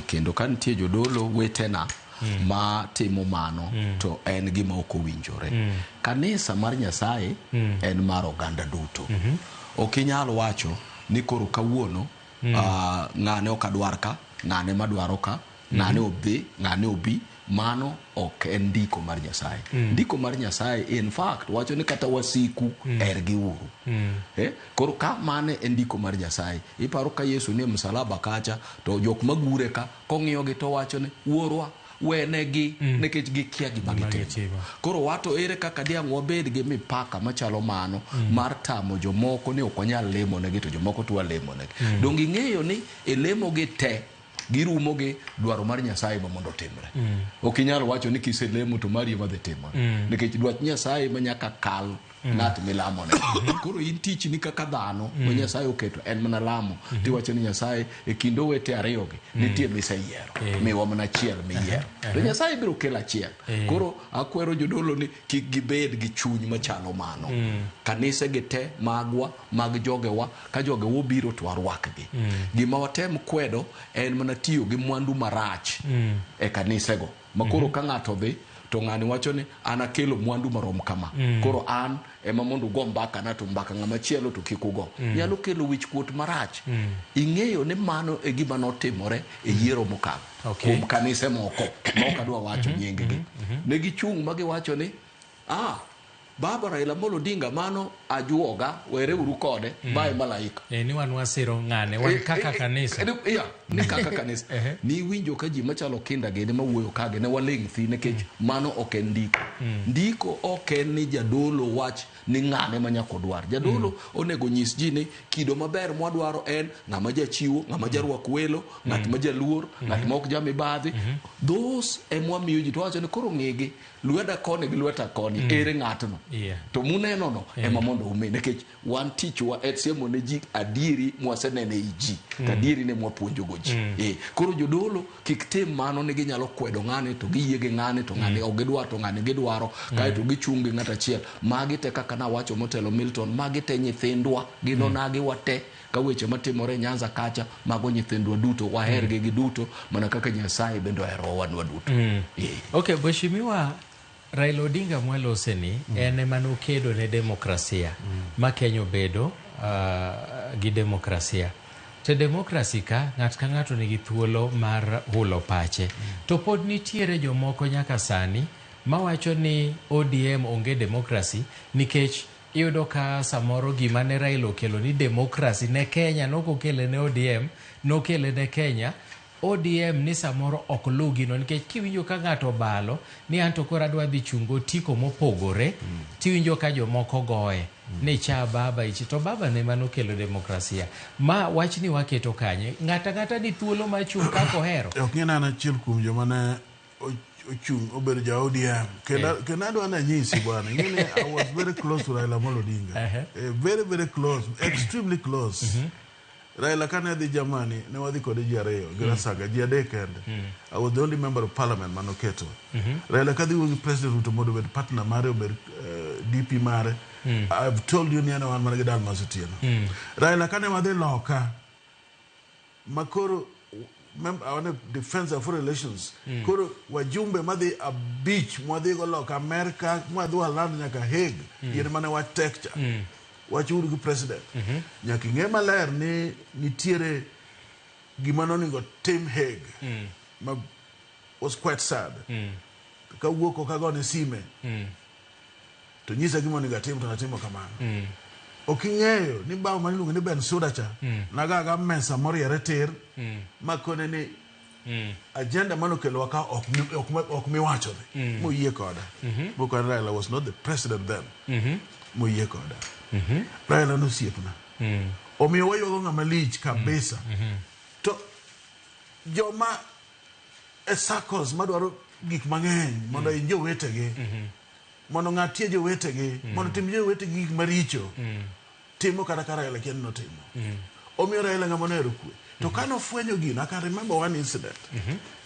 Kendo ka nitie jodolo wetena ma timo mano to en gima ok owinjore. Kanisa mar Nyasaye en mar oganda duto. Ok inyal wacho ni koro kawuono ng'ane ok adwar ka, ng'ane madwaro ka, ng'ane obi, ng'ane obi. Mano ok en ndiko mar Nyasaye. Ndiko mar Nyasaye in fact wacho ni kata wasiku ergi uru. Koro ka mane en ndiko mar Nyasaye. Iparo ka Yesu ne msalaba kacha to jok magure ka kong'iyogi to wacho ni wuorwa wenegi nekech gikia gima gitimo. Koro wato ere kaka diang' wabed gi mipaka machalo mano mar tamo jomoko ni ok wanyal lemo negi to jomoko to walemo negi. Dong ing'eyo ni elemo gi te girumo gi dwaro mar Nyasaye ma mondo timre. Ok inyal wacho ni kiselemo to mari ema dhi timore. Nikech dwach Nyasaye ma nyaka kal ng'at milamo ne. Koro in tich ni kaka dhano ma Nyasaye oketo en mana lamo. Tiwacho ni Nyasaye e kind owete ariyo gi nitie miseyiero. Miwa mana achiel miyiero. To Nyasaye biro kelo achiel. Koro akwero jodolo ni kik gibed gi chuny machalo mano. Kanise gi te magwa mag jogewa ka jogewa biro to arwakgi. Gima watem kwedo en mana tiyo gi mwandu marach e kanisego. Makoro ka ng'ato dhi to ng'ani wacho ni an akelo mwandu marom kama. Koro an ema mondo go mbaka na to mbaka ng'ama chielo to kik ugo. Nyalo kelo wich kuot marach. Ing'eyo ni mano e gima notimore e yiero mokalo. Kuom kanise moko mok adwa wacho nyinggi. Ne gichung' ma giwacho ni Baba Raila Amolo Odinga mano ajuoga were uru kode bae malaika. Ni wan wasiro ng'ane wan kaka kanisa. Ni kaka kanisa. Ni winjo ka ji machalo kinda gene mawuoyo kage ne waling' thi nekech mano ok en ndiko. Ndiko ok en ni jadolo wach ni ng'ane ma nyako dwar. Jadolo onego nyis ji ni kido maber mwadwaro en ng'ama jachiwo, ng'ama jarwako welo, ng'at ma jaluor, ng'at ma ok jamibadhi. Those emwa miyo ji to wacho ni koro ng'egi lweda koni gi lweta koni ere ng'atno. to muneno no ema mondo ume nekech wan tich wa siemo ne ji adieri mwasenene ji adieri ne mwapuonjo go ji koro jodolo kik tim mano ne ginyalo kwedo ng'ane to giyie gi ng'ane to ng'ane ok gidwaro to ng'ane gidwaro kae to gichungi ng'at achiel magi te kaka na wacho motelo Milton magi te nyithindwa gino nagi wate ka weche matimore Nyanza kacha mago nyithindwa duto waherge gi duto mana kaka Nyasaye bendo herowa duto. Okay, Mheshimiwa Raila Odinga mwaloseni ene manokedo ne demokrasia ma Kenya obedo gi demokrasia. Te demokrasi ka ng'ato nigi thuolo mar hulo pache. To pod nitiere jomoko nyaka sani mawacho ni ODM onge demokrasi nikech iyudo ka samoro gima ne Raila okelo ni demokrasi ne Kenya nokokele ne ODM nokele ne Kenya. ODM ni samoro ok lugi no nikech kiwinjo ka ng'ato balo ni anto kora dwa dhi chungo tiko mopogore tiwinjo ka jomoko goye ni cha baba ichi to baba ne mano kelo demokrasia ma wachni waketo kanye ng'ata ni thuolo ma chung kako hero ok ng'ena na chiel kuom joma ne ochung obedo ja ODM kena adwa na nyisi bwana ngine I was very close to Raila Amolo Odinga very very close extremely close Raila kane di Germany ne wadhi kode ji ariyo gira saga ji adek kende I was the only member of parliament manoketo Raila kadhi wugi president Ruto modo bed partner mare obed DP mare I've told you niana wan manage dal masutieno Raila kane wadhi loka makoro member defense and foreign relations koro wajumbe madhi a beach mwadhi go loka America mwadhi walando nyaka Hague yene mane wa texture wachuru gi president nyaki ngema ler ni nitiere gimano ningo Tim Hague was quite sad ka wuoko ka gone sime to nyisa gimano ningo tim to natimo kamano oking'eyo ni bawo manilungo ni Ben Suda cha nagaga mesa moriere tir makone ni agenda mano kelo waka ok miwacho moyie koda because Raila was not the president then moyie koda Raila no siepna omiyo wayo ng'ama lich kabisa to joma circles madwaro gik mang'eny mondo injo wetegi mondo ng'atie jo wetegi mondo tim jo wetegi gik maricho timo kata ka Raila kien no timo omiyo Raila ng'ama nero kwe to kano fwenyo gino I can remember one incident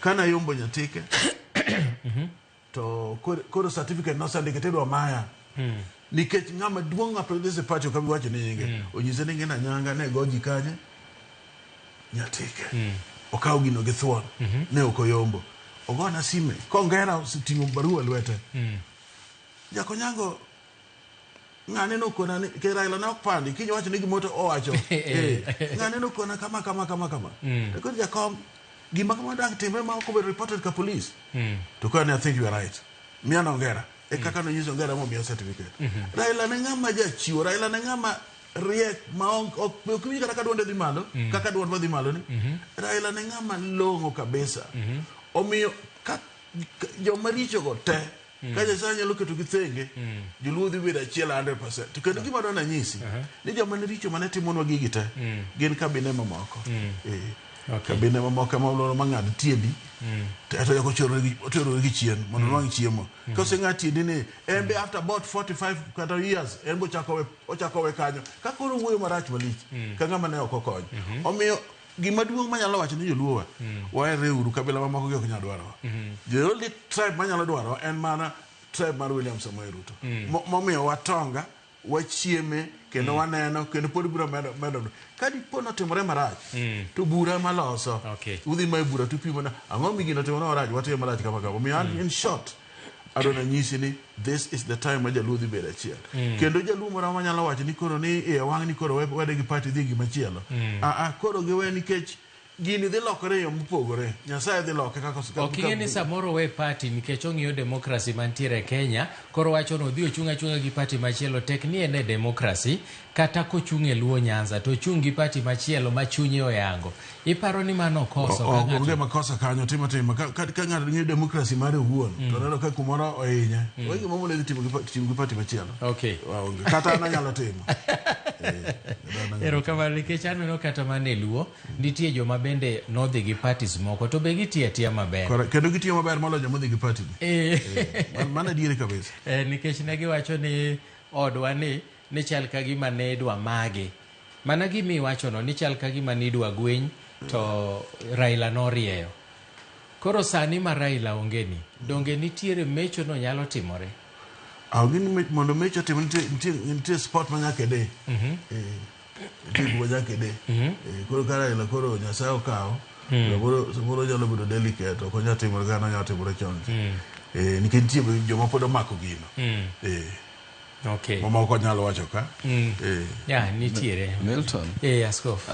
kana yombo nyatike to koro certificate no sandike wa maya nikech ng'ama duong' apredese pacho kabi wacho ni nyinge onyise ni ng'ena nyanga ne goji kanye nyatike okaw gino gi thuon ne okoyombo ogona sime kongera sitingo barua lwete jakonyango ng'ane no kona ni ke Raila na okpandi kinyo wacho ni gimoto owacho ng'ane no kona kama ko jakom gima kama dang timbe ma ko be reported ka police to kone I think you are right miano ngera kaka no nyiso ngara mo mi certificate Raila ne ng'ama jachiwo Raila ne ng'ama riek ma ok winjo kata kadwonde dhi malo kaka dwond dhi malo ni Raila ne ng'ama longo kabisa omiyo joma richo go te ka Nyasaye nyalo keto gi thenge joluo dhi bedo achiel 100% kendo gima dona nyisi ni joma ne richo mane timonwa gigi te gin kabine mamoko kabine mamoko ma mang'ad tiendi to yako choro gi chien mondo nwang' chiemo kose ng'ati ni embe after about 45 kata years embo ochako we kanyo ka koro wuoyo marach malich ka ng'ama ne ok okony omiyo gima duong' manyalo wacho ni joluo waere uru kabila mamoko gi ok nyal dwaro the only tribe manyalo dwaro en mana tribe mar William Samoei Ruto momiyo watonga wachieme kendo waneno kendo pod bura medo kadi pono timore marach to bura maloso udhi mai bura to pimo na ang'o migino timore marach watimo marach kama kama in short adona nyisi ni this is the time ma jaluo dhi bedo achiel kendo jaluo moro manyalo wacho ni koro ni wang' ni koro wede gi party dhi gi machielo koro giwe nikech gini dhi lokore yo mopogore Nyasaye dhi loke kaka oking'e ni samoro we party nikech ong'iyo demokrasi mantiere Kenya koro wacho no dhi ochunga gi party machielo tek ni ene demokrasi kata kochung'e Luo Nyanza to chung gi party machielo machunye oyango iparo ni mano koso ka ng'ato makosa kanyo timo ka ng'ato ng'iyo demokrasi mare owuon to neno ka kumoro ohinya wegi momo ne timo gi party machielo kata na nyalo timo ero kamano nikech aneno kata mane Luo nitie joma bende nodhi gi parties moko to be gitiyo atiya maber. Kendo gitiyo maber moloyo joma dhi gi party. Mano adieri kabisa. Nikech ne giwacho ni odwa ni chal ka gima ne dwa mage. Mana gima iwachono ni chal ka gima ni dwa gweny to Raila norieyo. Koro sani ma Raila onge ni, donge nitiere mecho no nyalo timore? Gini mondo mecho timore nitie sport manyaka ede. Tipo manyaka ede. Koro ka Raila koro Nyasaye okawo, samoro nyalo bedo delicate, ok onyalo timore gano nyalo timore chon. Nikech nitie joma pod omako gino. Okay. Mamoko nyalo wacho ka. Nitiere. Milton. Askofu.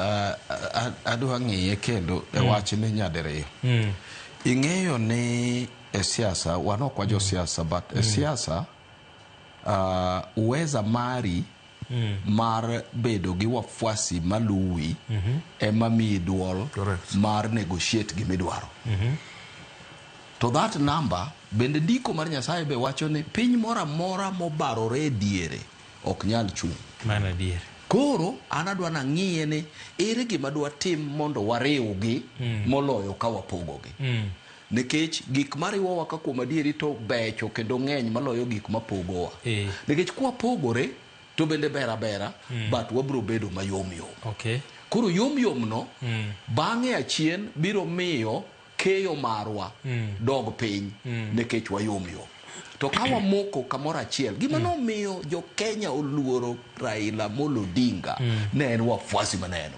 Adwa ng'iye kendo e wach ni nyadiriyo. Ing'eyo ni e siasa, wan ok wajo siasa, but e siasa uweza mari mar bedo gi wafuasi maluwi ema miyi duol mar negotiate gimidwaro. To that number bende ndiko mar Nyasaye be wacho ni piny mora mora mobarore diere ok nyal chung'. Mana diere. Koro anadwa na ng'iye ni ere gima dwa tim mondo wariwgi moloyo ka wapogogi. Nikech gik mariwowa ka kuom adieri to becho kendo ng'eny maloyo gik mapogowa. Nikech kwa pogore to bende bera but wabro bedo mayom yom. Koro yom yom no bang'e achien biro miyo keyo marwa dog piny nikech wayom yom. To ka wamoko kamoro achiel, gima nomiyo jo Kenya oluoro Raila Amolo Odinga ne en wafuasi maneno.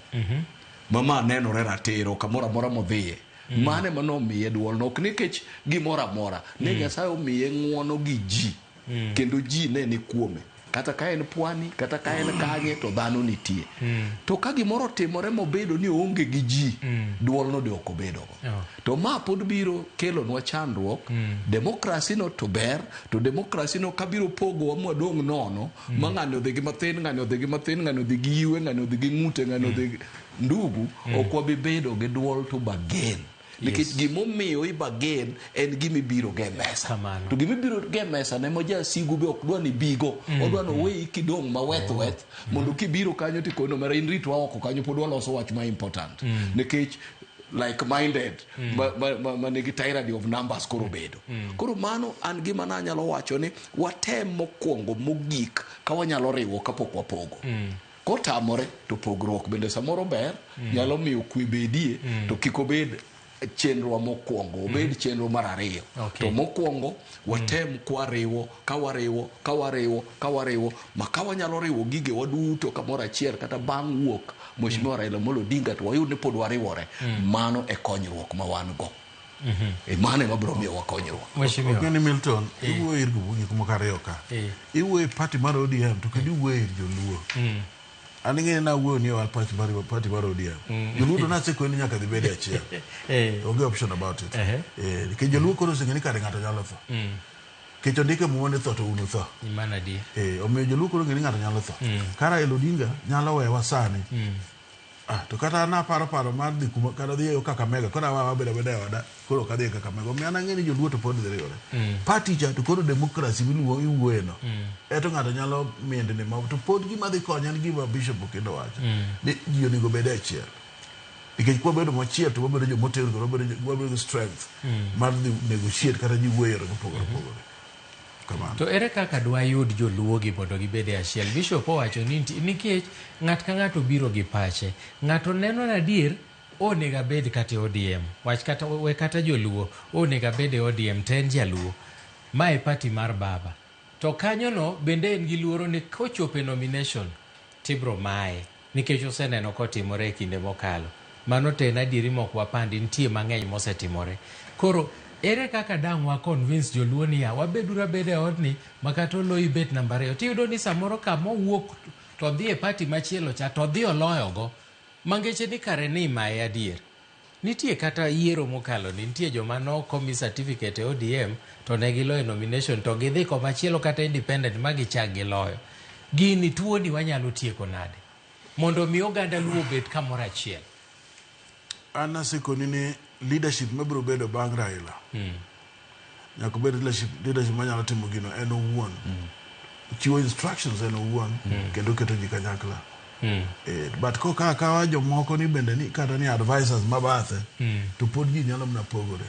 Mama nenore ratiro kamoro amora modhiye. Mane manomiye duol nok nikech gimoro amora ne Nyasaye omiye ng'uono gi ji kendo ji ne ni kuome. Kata ka en pwani, kata ka en kage to dhano nitie. To ka gimoro timore mobedo ni onge gi ji, duol no de ok obedogo. To ma pod biro kelo nwa chandruok, demokrasi no to ber, to demokrasi no kabiro pogo wa mwadong' nono, ma ng'ani odhi gi mathin, ng'ani odhi gi mathin, ng'ani odhi gi iwe, ng'ani odhi gi ng'ute, ng'ani odhi gi ndugu, ok wabibedo gi duol to bagen. Nikech gimomiyo ibagen en gimibiro ge mesa. To gimibiro ge mesa ne moja sigu be ok dwa ni bigo. Odwa no weyi kidong' ma weth mondo kibiro kanyo tikono mara in ritwa oko kanyo pod waloso wach ma important. Nikech like minded manigi tyranny of numbers koro bedo. Koro mano an gima nanyalo wacho ni watem mokwongo mogik ka wanyalo riwo kapok wapogo. Kotamore to pogruok bende samoro ber nyalo miyo kwe bedie to kik obed chenro mokwongo obed chenro mar ariyo. To mokwongo watem kwariwo kawariwo ma ka wanyalo riwo gige waduto kamoro achiel kata bang' wuok Mheshimiwa Raila Amolo Odinga to wayud ni pod wariwore. Mano e konyruok ma wan go. Mano ema biro miyo wakonyruok. Okeni Milton, iwuoyo ir gik moko ariyo ka. Iwuoyo e party mar ODM to kendo iwuoyo ir joluo. Aning'e na wuoyo ni wal party mar ODM. Joluo na seko ni nyaka dhi bede achiel. Onge option about it. Nikech joluo koro oseng'eni kare ng'ato nyalo tho. Kecho ndike muone tho to unu tho. Imana di. Omiyo joluo koro ng'eni ng'ato nyalo tho. Ka Raila Odinga nyalo wewa sani. To kata na paro mar dhi kuma kata dhi yo Kakamega koro wabedo wada koro ka dhi Kakamega. Omiyo anang'eni joluo to pod dhi riwore. Party cha to koro demokrasi iwuoyo no. Eto ng'ato nyalo miendne ma to pod gima dhi konyo en gima Bishop kendo wacho. Ni ji onego bed achiel. Nikech kwa bedo mochiel to wabedo jomotero wabedo strength mar dhi negotiate kata ji wuoyo pogore. To ere kaka dwa yud joluo gi mondo gibede achiel? Bishop owacho ni nikech ng'at ka ng'ato biro gi pache, ng'ato neno na adier onega bed kata ODM, wach kata joluo onega bed ODM ten jaluo. Ma e party mar baba. To kanyo no bende en gi luoro ni kochope nomination tibro mae nikech oseneno kotimore e kinde mokalo. Mano te na adieri mok wapandi nitie mang'eny mosetimore. Koro ere kaka dang' wa convince joluo ni ya wabedura bede odni makato loyi bet namba 2. Tiyudo ni samoro kama wuok to dhi e party machielo cha to dhi oloyogo mangeche ni kare ni mae adier. Nitie kata yiero mokalo ni nitie joma no komi certificate ODM to ne giloyo nomination to gidhi komachielo kata independent magichak giloyo. Gini tuo ni wanyalo tieko nade mondo mi oganda luo bet kamoro achiel? Ana sikoni ni leadership mabiro bedo bang' Raila. Nyaka bed leadership manyalo timo gino en owuon. Chiwo instructions en owuon kendo keto ji kanyakla. But ko ka jomoko ni bende ni kata ni advisors mabathe to pod ji nyalo mna pogore.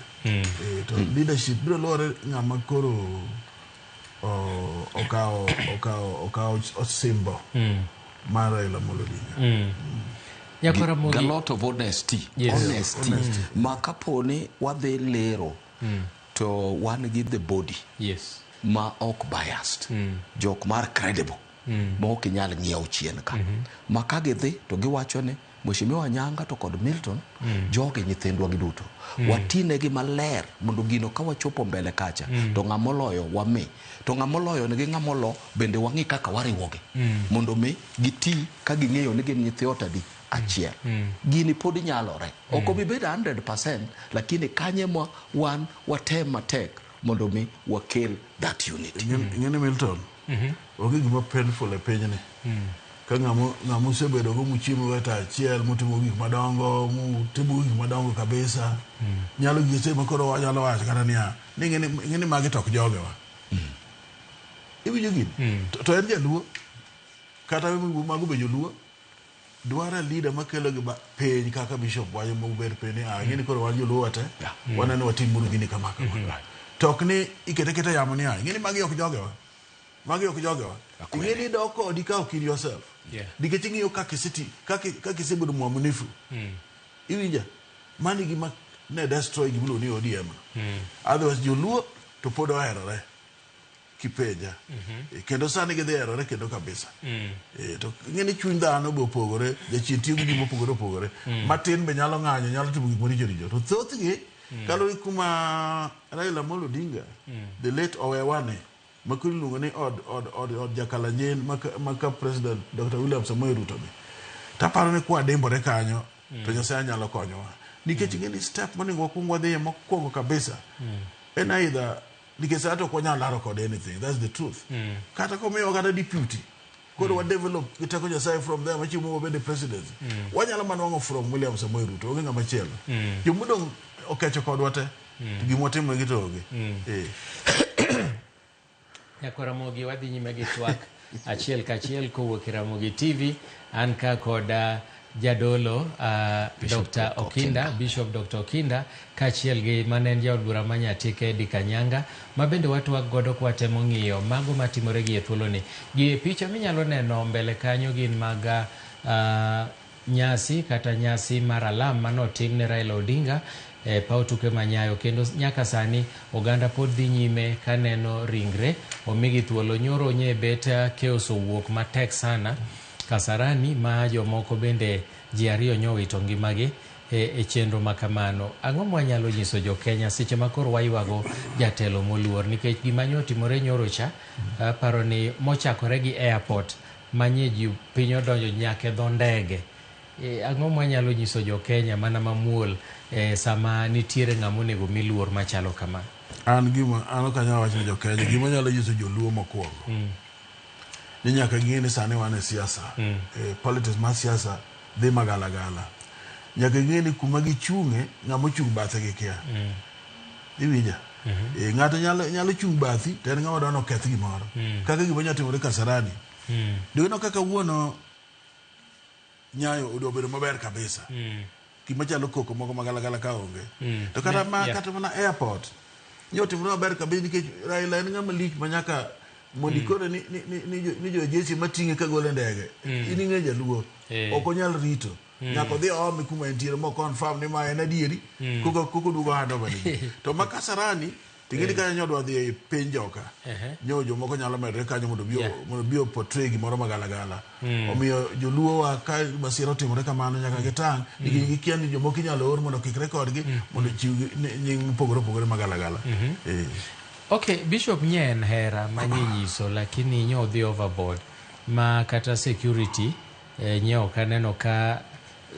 To leadership biro lore ng'ama koro okao osimbo mar Raila Amolo Odinga. A lot of honesty. Honesty. Makaponi wadhi lero to wan gi the body. Yes. Ma ok biased. Jok mar credible. Ma ok nyal ng'iewo chien ka. Ma ka gidhi to giwacho ni Mheshimiwa Nyanga to kod Milton joge nyithindwa giduto. Watine gi maler mondo gino ka wachopo mbele kacha to ng'amoloyo wami. To ng'amoloyo ne gi ng'amolo bende wang'i kaka wariwoge. Mondo mi giti ka ging'eyo ni gin nyithi otadi achiel. Gini podi nyalore. Ok obi bedo 100%, lakini kanye mwa wan watem matek mondo mi wakel that unity. Ng'ene Milton. Ogi gima painful e piny ni. Ka ng'amo sebedo go muchiemo weta achiel mutimo gik madongo, mutimo gik madongo kabisa. Nyalo gise makoro wanyalo wacho kata niya, ni ng'ene magi tok jogewa. Iwinjo gini. To en jaluo kata mago be joluo. Dwara leader makelo gi piny kaka Bishop Wanyo mober piny ng'eni koro wan joluo wate wanani watim muru gini kama. Tok ni ikete yamo ni ng'eni magi ok jogewa. Magi ok jogewa. Ng'eni doko dika kill yourself. Nikech ing'iyo kaka isebedo mwaminifu. Iwinja mani gima ne destroy gimilo ni ODM. Otherwise joluo to pod oherore kipenja. Kendo sani gidhi herore kendo kabisa. To ng'eni chuny dhano be opogore, jachien tiyo gi gima opogore. Matin be nyalo ng'anyo, nyalo timo gik maricho. To thothgi kalori kuma Raila Amolo Odinga, the late Owewane, makuru luongo ni od Jakalanyen maka President Dr. William Samoei Ruto be. Taparo ni kwa dembore kanyo to Nyasaye nyalo konyowa. Nikech ng'eni step monego wakuong wadhiye mokwongo kabisa. En either nikech ato kwa nyalo laro kod anything. That's the truth. Kata komiyo kata deputy. Koro wa develop kitako Nyasaye from there machimo wabende presidency. Wanyalo manwango from William Samoei Ruto. Oge ng'ama chielo. Jomudong okecho kod wate. Gimotimo gitoge. Nyakораmogi wadhi nyime gi twak achiel kachiel kowuok e Ramogi TV. An ka koda jadolo Dr. Okinda, Bishop Dr. Okinda, kachiel gi manen jaod bura manyatike Eddie Kanyanga, ma bende watwak godo kwatemo ng'iyo mago matimore gi e thuoloni. Gi picha minyalo neno mbele kanyo gin mag nyasi kata nyasi mar alam manotim ne Raila Odinga paw tuke manyayo, kendo nyaka sani oganda pod dhi nyime kaneno ringre omigi thuolo. Nyoro nye beta keos owuok matek sana Kasarani ma jomoko bende ji ariyo nyowito ngimagi e chenro makamano. Ang'o mwanyalo nyiso jo Kenya seche makoro waywago jatelo moluor nikech gima nyotimore nyoro cha paro ni mochakore gi airport manye ji piny odonjo nyaka dho ndege. Ang'o mwanyalo nyiso jo Kenya mana mamuol sama nitiere ng'amo nego miluor machalo kama? An okanyalo wacho jo Kenya gima nyalo nyiso joluo mokwongo. Ni nyaka ng'eni sani wan e siasa. Politics mar siasa dhi magalagala. Nyaka ng'eni kuma gichung'e ng'amo chung' bathe gi kia. Iwinja? Ng'ato nyalo chung' bathi to en ng'ama dwano keth gimoro. Kaka gima nyatimore Kasarani. Dino kaka wuono Nyayo odwa bedo maber kabisa. Gima chalo koko moko magalagala ka onge. To kata mana airport. Nyotimore maber kabisa nikech Raila en ng'ama lich manyaka mondikore ni jo jeshi mating'e ka gole ndege. Ini ng'e jaluo. Ok onyal rito. Nyako dhi ome kuma entiere mo confirm ni ma en adieri. Koko dugo handover ni. To ma Kasarani ting'eni kanyo nyodwa dhi e piny joka. Nyo jomoko nyalo medre kanyo mondo bio portray gimoro magalagala. Omiyo joluo wa ka masira otimore kamano nyaka gitang' gikia ni jomoko inyalo or mondo kik rekordgi mondo chiw nying mopogore magalagala. Okay, Bishop nyen hera manyiso lakini nyo dhi overboard ma kata security nyo kaneno ka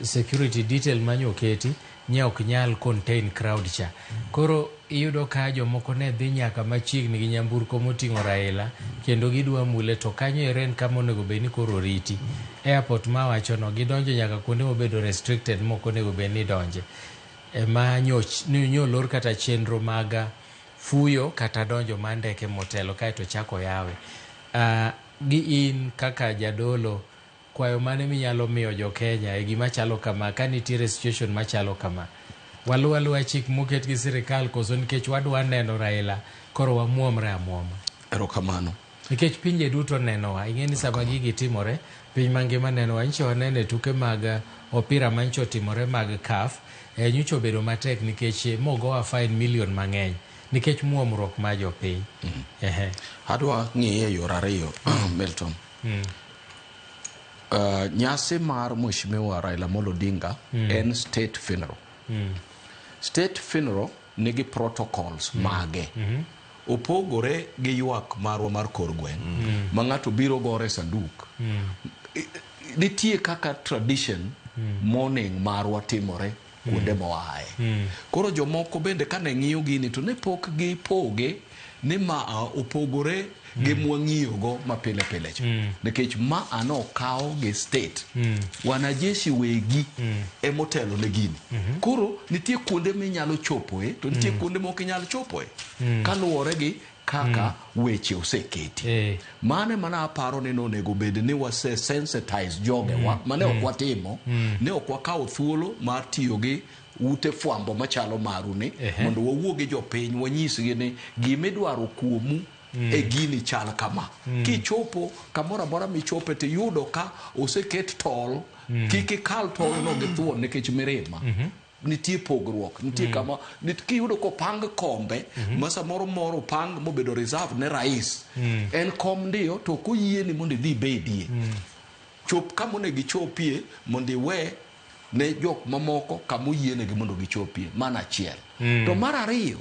security detail manyo keti nyo ok nyal contain crowd cha. Koro iyudo ka jomoko ne dhi nyaka machiegni gi nyamburko moting'o Raila kendo gidwa mule to kanyo eren kama onego bedni koro riti. Airport ma wacho no gidonjo nyaka kuonde mobedo restricted moko onego bedni donje. Ma nyo lor kata chenro maga fuyo kata donjo mandeke motelo kae to chako yawe. Gi in kaka jadolo kwayo mane minyalo miyo jo Kenya e gima chalo kama ka nitiere situation machalo kama. Waluwa chik moket gi sirikal koso nikech wadwa neno Raila koro wamuomre amuoma. Erokamano. Nikech pinje duto nenowa, ing'eni sama gigi timore, piny mangima nenowa, nyicho wanene tuke mag opira mancho timore mag CAF, nyicho bedo matek nikech mogowa fine million mang'eny, nikech muomruok ma jo piny. Adwa ng'iye yor ariyo, Milton. Nyasi mar Mheshimiwa Raila Amolo Odinga en state funeral. State funeral nigi protocols mage. Opogore gi ywak marwa mar kor gweng' ma ng'ato biro gore sanduk. Nitie kaka tradition morning marwa timore kuonde moaye. Koro jomoko bende kane ng'iyo gini to ne pok gipoge ni ma opogore gi mwang'iyogo mapile pile cha. Nikech ma ano kao gi state. Wanajeshi wegi emotelo ne gini. Koro nitie kuonde minyalo chopoe to nitie kuonde mok inyalo chopoe. Kaluwore gi kaka weche oseketi. Mane mana aparo ni nonego bed ni wase sensitize jogewa mane ok watimo, ne ok wakawo thuolo mar tiyo gi ute fwambo machalo maru ni mondo wawuo gi jopiny wanyisgi ni gimidwaro kuomu e gini chal kama. Kichopo kamora mora michope te yudo ka oseket tol, kiki kal tol no gi thuon nikech mirima. Nitie pogruok, nitie kama kiyudo ko pang kombe masa moro pang mobedo reserve ne rais. En kom ndio to koyie ni mondo dhi bedie. Chop kama ne gichopie mondo we ne jok mamoko kama oyiene gi mondo gichopie. Mana achiel. To mar ariyo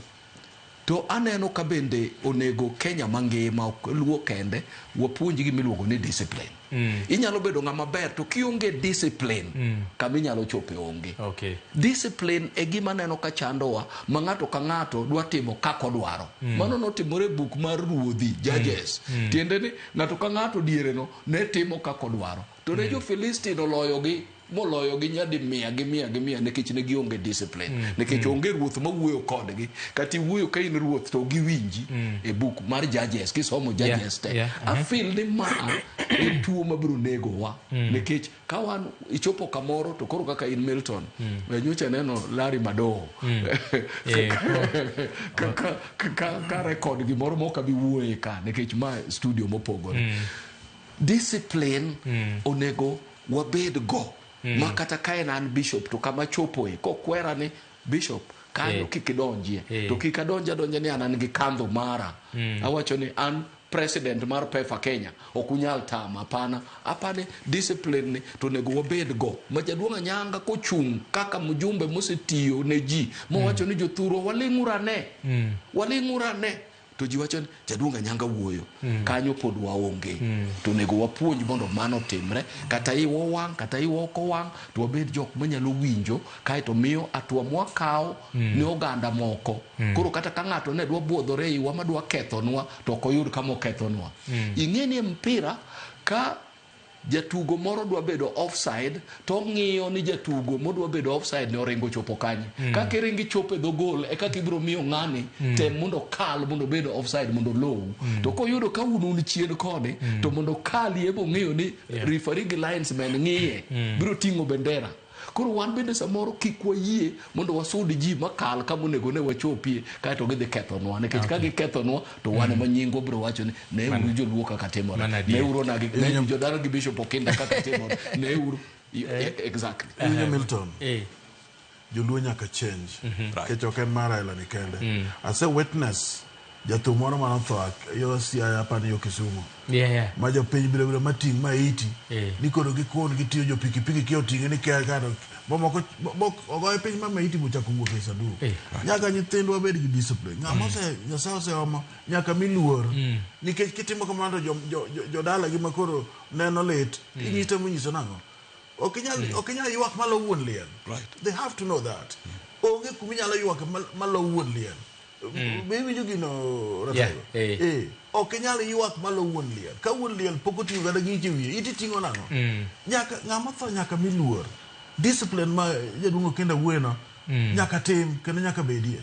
to aneno ka bende onego Kenya mangima luo kende wapuonj gi miluongo ni discipline. Inyalo bedo ng'ama ber to kionge discipline kama inyalo chope onge. Discipline e gima neno ka chandowa ma ng'ato ka ng'ato dwa timo kako dwaro. Mano notimore buk mar ruodhi judges. Tiende ni ng'ato ka ng'ato diere no ne timo kako dwaro. To ne jo Filistino moloyo gi nyadi mia nikech ne gionge discipline. Nikech onge ruoth mawuoyo kodgi. Kati wuoyo ka in ruoth to giwinji e buk mar judges. Kisomo judges te. I feel ni ma e tuo mabiro nego wa. Nikech ka wan ichopo kamoro to koro kaka in Milton. Nyocha neno Larry Madowo. Ka record gimoro moka bi wuoye ka. Nikech ma studio mopogore. Discipline onego wabed go. Makata kaen an bishop to kama chopoe kokwera ni bishop kanyo kikidonjie to kikadonja ni an gi kandho mara. Awacho ni an president mar PEFA Kenya okunyal tama apane discipline ni to nego wabed go. Majaduong' Anyanga kochung' kaka mjumbe mosetiyo ne ji mowacho ni jothuro waling'urane to ji wacho ni Jaduong' Anyanga wuoyo kanyo pod waonge. To nego wapuonj mondo mano timre kata iwo wang' kata iwo oko wang' to wabed jok manyalo winjo kae to miyo atua mwakaw ni oganda moko. Koro kata ka ng'ato ne dwa buodhore iwa madwa kethonwa to koyud kama okethonwa. Ing'eni mpira ka jatugo moro dwa bedo offside to ng'iyo ni jatugo modwa bedo offside ne oringo chopo kanye. Ka kiringi chopo do gol e kaka ibiro miyo ng'ani tem mondo kal mondo bedo offside mondo low. To koyudo ka un chien kode to mondo kali ebo ng'iyo ni referee gi linesman ng'iye biro ting'o bendera. Koro wan bende samoro kik wayie mondo wasud ji makal kama onego ne wachopie kae to gidhi kethonwa. Nikech ka gikethonwa to wan ema nyingo biro wacho ni ne uru joluo kaka timore. Ne uru ne jodaro gi Bishop Okinda kaka timore. Ne uru exactly. Milton. Joluo nyaka change. Kech ok en mar Raila ni kende. As a witness jatho moro manotho yo Siaya hapa ni yo Kisumu. Ma jopiny biro mating' maiti ni koro gikon gitiyo jo pikipiki kio ting'e ni kaka momoko ogoye piny ma maiti bochako wuok e sanduku. Nyaka nyithindwa bed gi discipline. Ng'ama Nyasaye oseomo nyaka miluor. Nikech kitimo kamano jodala gi makoro neno lit inyito munyiso nang'o. Ok inyal ywak malo wuon liel. They have to know that. Onge kuminyalo ywak malo wuon liel. Maybe you know ok nyalo ywak malo wuon liel. Ka wuon liel pok oting'o kata giche wiye iti ting'o nang'o. Nyaka ng'ama tho nyaka miluor. Discipline ma Jaduong' Okinda wuoyeno nyaka tim kendo nyaka bedie.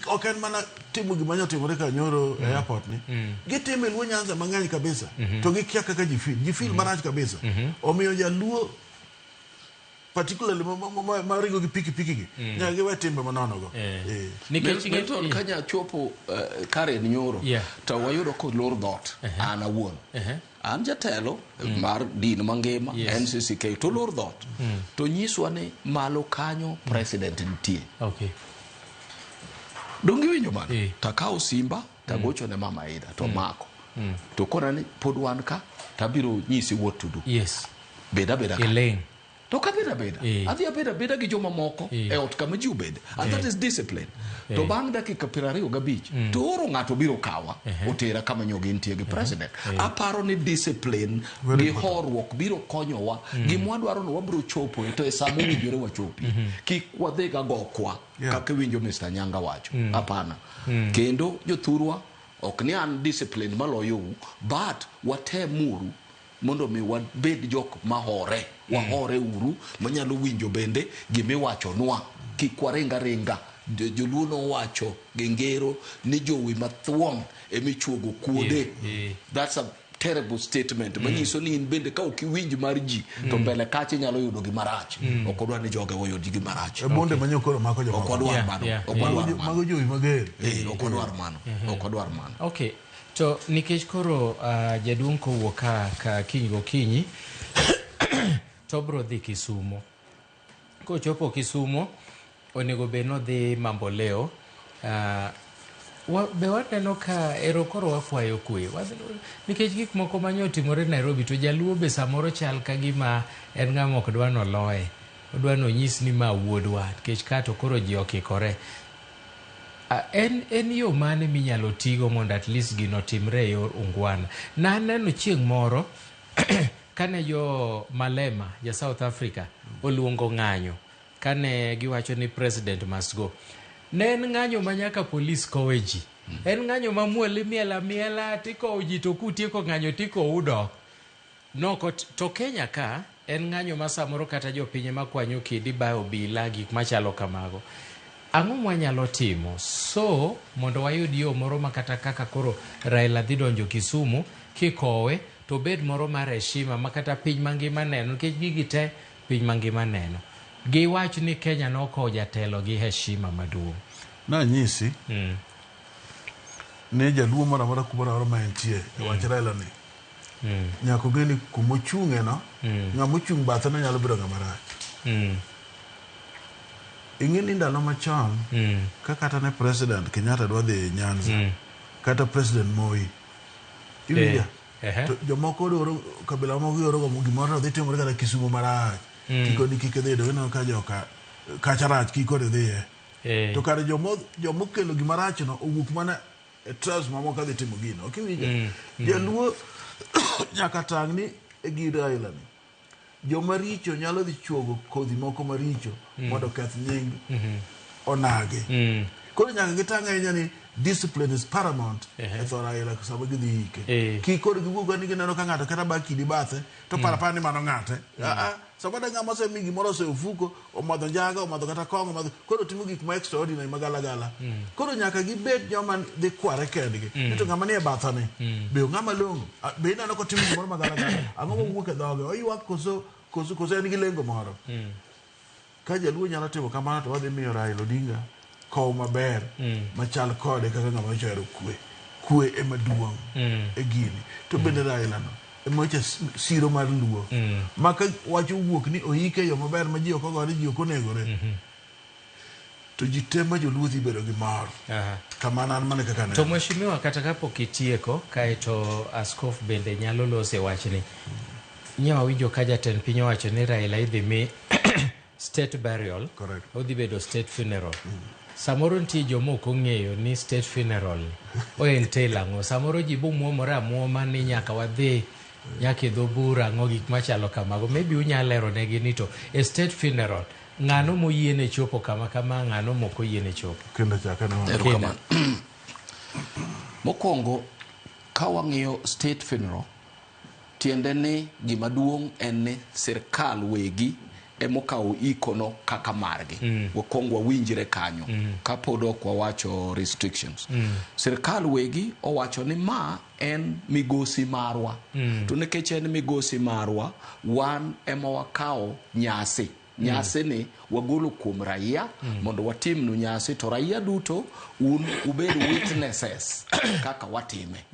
oken mana timo gimanyo timore ka nyoro airport ni gitime luo Nyanza mang'eny kabisa to gikia kaka jifil marach kabisa omiyo jaluo particularly maringo gi piki gi nyaka giwe timbe manono go Milton kanya chopo Karen nyoro to wayudo ko lor dot an awuon an jatelo mar din mangima NCCK to lor dot to nyiswa ni malo kanyo president nitie dongi winjo man takao simba tagocho ne mama Ida to mako to kona ni pod wan ka tabiro nyisi what to do beda ka to ka beda adhi beda gi joma moko e ot kama ji ubed and that is discipline to bang dakika 25 to oro ng'ato biro kawa otera kama nyogi nitie gi president aparo ni discipline gi horruok biro konyowa gimwa dwaro no wabiro chopo to e samo winjore wachopi kik wadhi ga gokwa kaka winjo Mr. Nyanga wacho hapana kendo jothurwa ok ni an discipline maloyo but watemuru mondo mi wabed jok mahore wahore uru manyalo winjo bende gimiwacho nwa kikwarenga renga joluo no wacho gengero ni jowi mathuon emichuogo kuode that's a terrible statement manyiso ni in bende ka ukiwinj mar ji to mbele kache nyalo yudo gimarach okodwa ni joge woyodi gimarach bonde manyokoro mako joma okodwa mano mago jowi mager okodwa mano okay to nikech koro jaduong' kowuok ka kiny gokinyi to bro dhi Kisumo kochopo Kisumo onego bed nodhi Mamboleo be waneno ka ero koro wafwayo kwe nikech gik moko manyo timore Nairobi to jaluo be samoro chal ka gima en ng'ama ok dwa noloye odwa nonyis ni ma wuodwa nikech kato koro ji okikore en yo mane minyalo tigo mondo at least gino timre yor ungwana na neno chieng' moro kane jo Malema ja South Africa oluongo ng'anyo kane giwacho ni president must go ne en ng'anyo manyaka police kowe ji en ng'anyo mamuol miela tiko ji to kutieko ng'anyo tiko udo noko to Kenya ka en ng'anyo ma samoro kata jopinye makwanyo kidi bayo obila gik machalo kamago ang'o mwanyalo timo so mondo wayud yo moro makata kaka koro Raila dhi donjo Kisumu kikowe to bed moro mar heshima makata piny mangima neno nikech gigi te piny mangima neno giwach ni Kenya noko jatelo gi heshima maduong' na nyisi ne jaluo moro amora kumoro amora mantie wach Raila ni nyako geni kumochung'e no ng'amochung' bathe no nyalo bedo ng'amarach ing'eni ndalo machon kata ne president Kenyatta dwa dhi Nyanza kata president Moi iwinja to jomoko oro kabila moko oro gimoro dhi timore kata Kisumu marach kiko ni kike dhi no ka joka kacharach kiko dhi to kare jomokelo gimarach no owuok mana trust mamoko dhi timo gino okiwinja jaluo nyaka tang' ni e gir Raila ni joma richo nyalo dhi chuogo kodhi moko maricho mondo keth nying onage koro nyaka gitang' ahinya ni discipline is paramount e tho Raila sama gidhi ike kikoro giwuogo ni gineno ka ng'ato kata bakidi bathe to parapara ni mano ng'ate sama da ng'ama osemi gimoro oseofuko omadho njaga omadho kata kong'o koro timo gik ma extraordinary magalagala koro nyaka gibed joma dhi kware kendgi to ng'ama ni e bathani be ng'ama long'o be ineno kotimo gimoro magalagala ang'o mowuok e dhoge oywak koso en gi lengo moro ka jaluo nyalo timo kamano to wadhi miyo Raila Odinga kow maber machal kode kaka ng'ama ochero kwe ema duong' e gini to bende Raila no emocha siro mar luo maka wacho wuok ni oike yo maber ma ji ok ogore ji ok onegore to ji tema joluo dhi bedo gi mor kamano an mane kaka ne to mheshimiwa kata kapok itieko kaeto askofu bende nyalo lose wachni nyawa winjo ka jatend piny owacho ni Raila idhi mi state burial odhi bedo state funeral samoro nitie joma ok ong'eyo ni state funeral entail ang'o samoro ji bomuomore amuoma ni nyaka wadhi nyaka idho bura ang'o gik machalo kamago maybe unyalo lero negi ni to e state funeral ng'ano moyiene chopo kama ng'ano mok oyiene chopo kendo chaka no mokwongo ka wang'iyo state funeral tiende ni gima duong' en ni sirkal wegi emokao ikono kaka margi wakwong wawinjre kanyo kapod ok wawacho restrictions sirkal wegi owacho ni ma en migosi marwa to nikech en migosi marwa wan ema wakao nyasi ni wagolo kuom raia mondo watim nu nyasi to raia duto un ubed witnesses kaka watime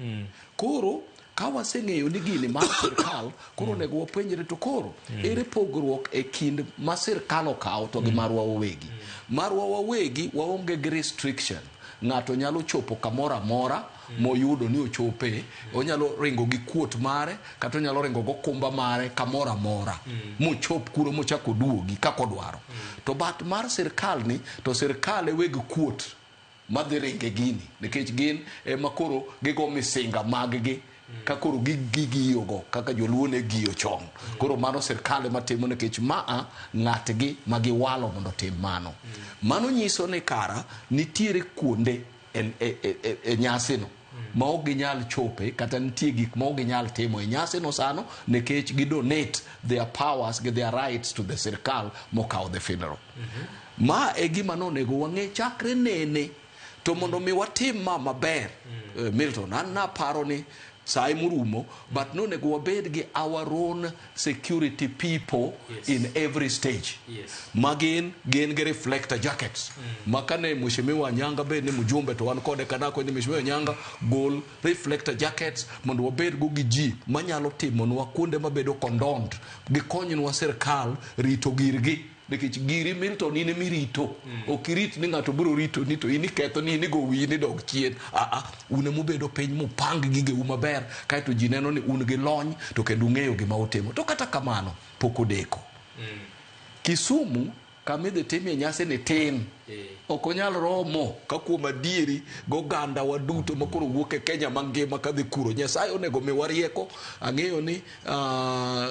koro ka waseng'eyo ni gini mar sirkal koro nego wapenjre to koro ere pogruok e kind ma sirkal okawo to gi marwa wawegi waonge gi restriction ng'ato nyalo chopo kamoro amora moyudo ni ochope onyalo ringo gi kuot mare kata onyalo ringo go kumba mare kamoro amora mochop kuro mochako duogi kako dwaro to bat mar sirkal ni to sirkal weg kuot madhi ringe gini nikech gin makoro gigo misinga mag-gi kakoro gigiyogo kaka joluo ne giyo chon koro mano sirkal matimo nikech ng'atgi magiwalo mondo tim mano nyiso ni kara nitiere kuonde e nyasino ma ok ginyal chope kata nitie gik ma ok ginyal timo e nyasino sano nikech gidonate their powers gi their rights to the sirkal mokawo the funeral ma e gima nonego wang'e chakre nene to mondo mi watim maber Milton an naparo ni sai murumo but no nego wabed gi our own security people in every stage magin gen ge reflector jackets makane mheshimiwa Nyanga be ni mjumbe to wan kode kadako ni mheshimiwa Nyanga gol reflector jackets mondo wabed go gi ji manyalo timo nwa kuonde mabedo condoned gi konyo sirkal rito girgi nikech giri Milton ni mirito okirit ni ng'ato biro rito ni to ini ketho ni go wi ni dog chien une mubedo piny mupang gige maber kae to ji neno ni un gi lony to kendo ung'eyo gima utimo to kata kamano pok odeko Kisumu kamidhi timie nyasi ni tin ok onyal romo ka kuom adieri goganda waduto makoro wuok e Kenya mangima kadhi kuro Nyasaye onego mi warieko ang'eyo ni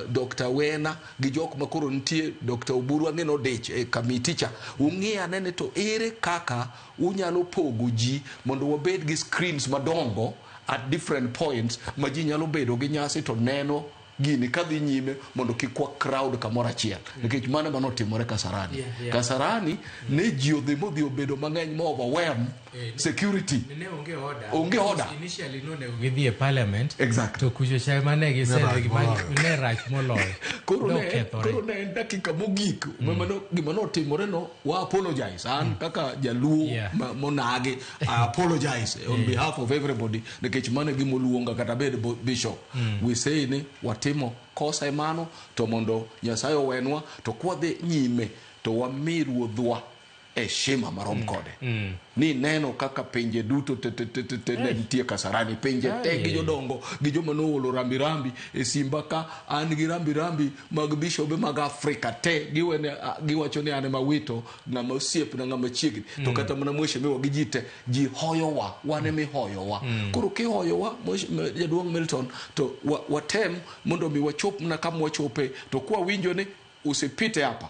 Dr. Wena gi jok makoro nitie Dr. Oburu ang'eno dich e kamiti cha ung'e anene to ere kaka unyalo pogo ji mondo wabed gi screens madongo at different points ma ji nyalo bedo gi nyasi to neno gini kadhi nyime mondo kikwa crowd kamora achiel nikech mano manotimore Kasarani Kasarani ne ji odhi obedo mang'eny mo overwhelm security ne onge order initially no ne gidhi e parliament exact to kucho chai mane gi sebe ne rach moloyo koro ne dakika mogik mano gima notimore no wa apologize an kaka jaluo monage I apologize on behalf of everybody nikech mane gimoluonga kata bed bishop we say ni watimo kosa emano to mondo Nyasaye owenwa to kwadhi nyime to wamiru dhwa heshima marom kode ni neno kaka pinje duto ne nitie Kasarani pinje te gi jodongo gi joma noolo rambirambi e simba ka an gi rambirambi mag bishobe mag Afrika te giwacho ni ane mawito ng'ama osiep na ng'ama chiegni to kata mana mheshimiwa gi jite ji hoyowa wane mi hoyowa koro ki hoyowa jaduong' Milton to watem mondo mi wachop na kama wachope to kwa winjo ni usipite hapa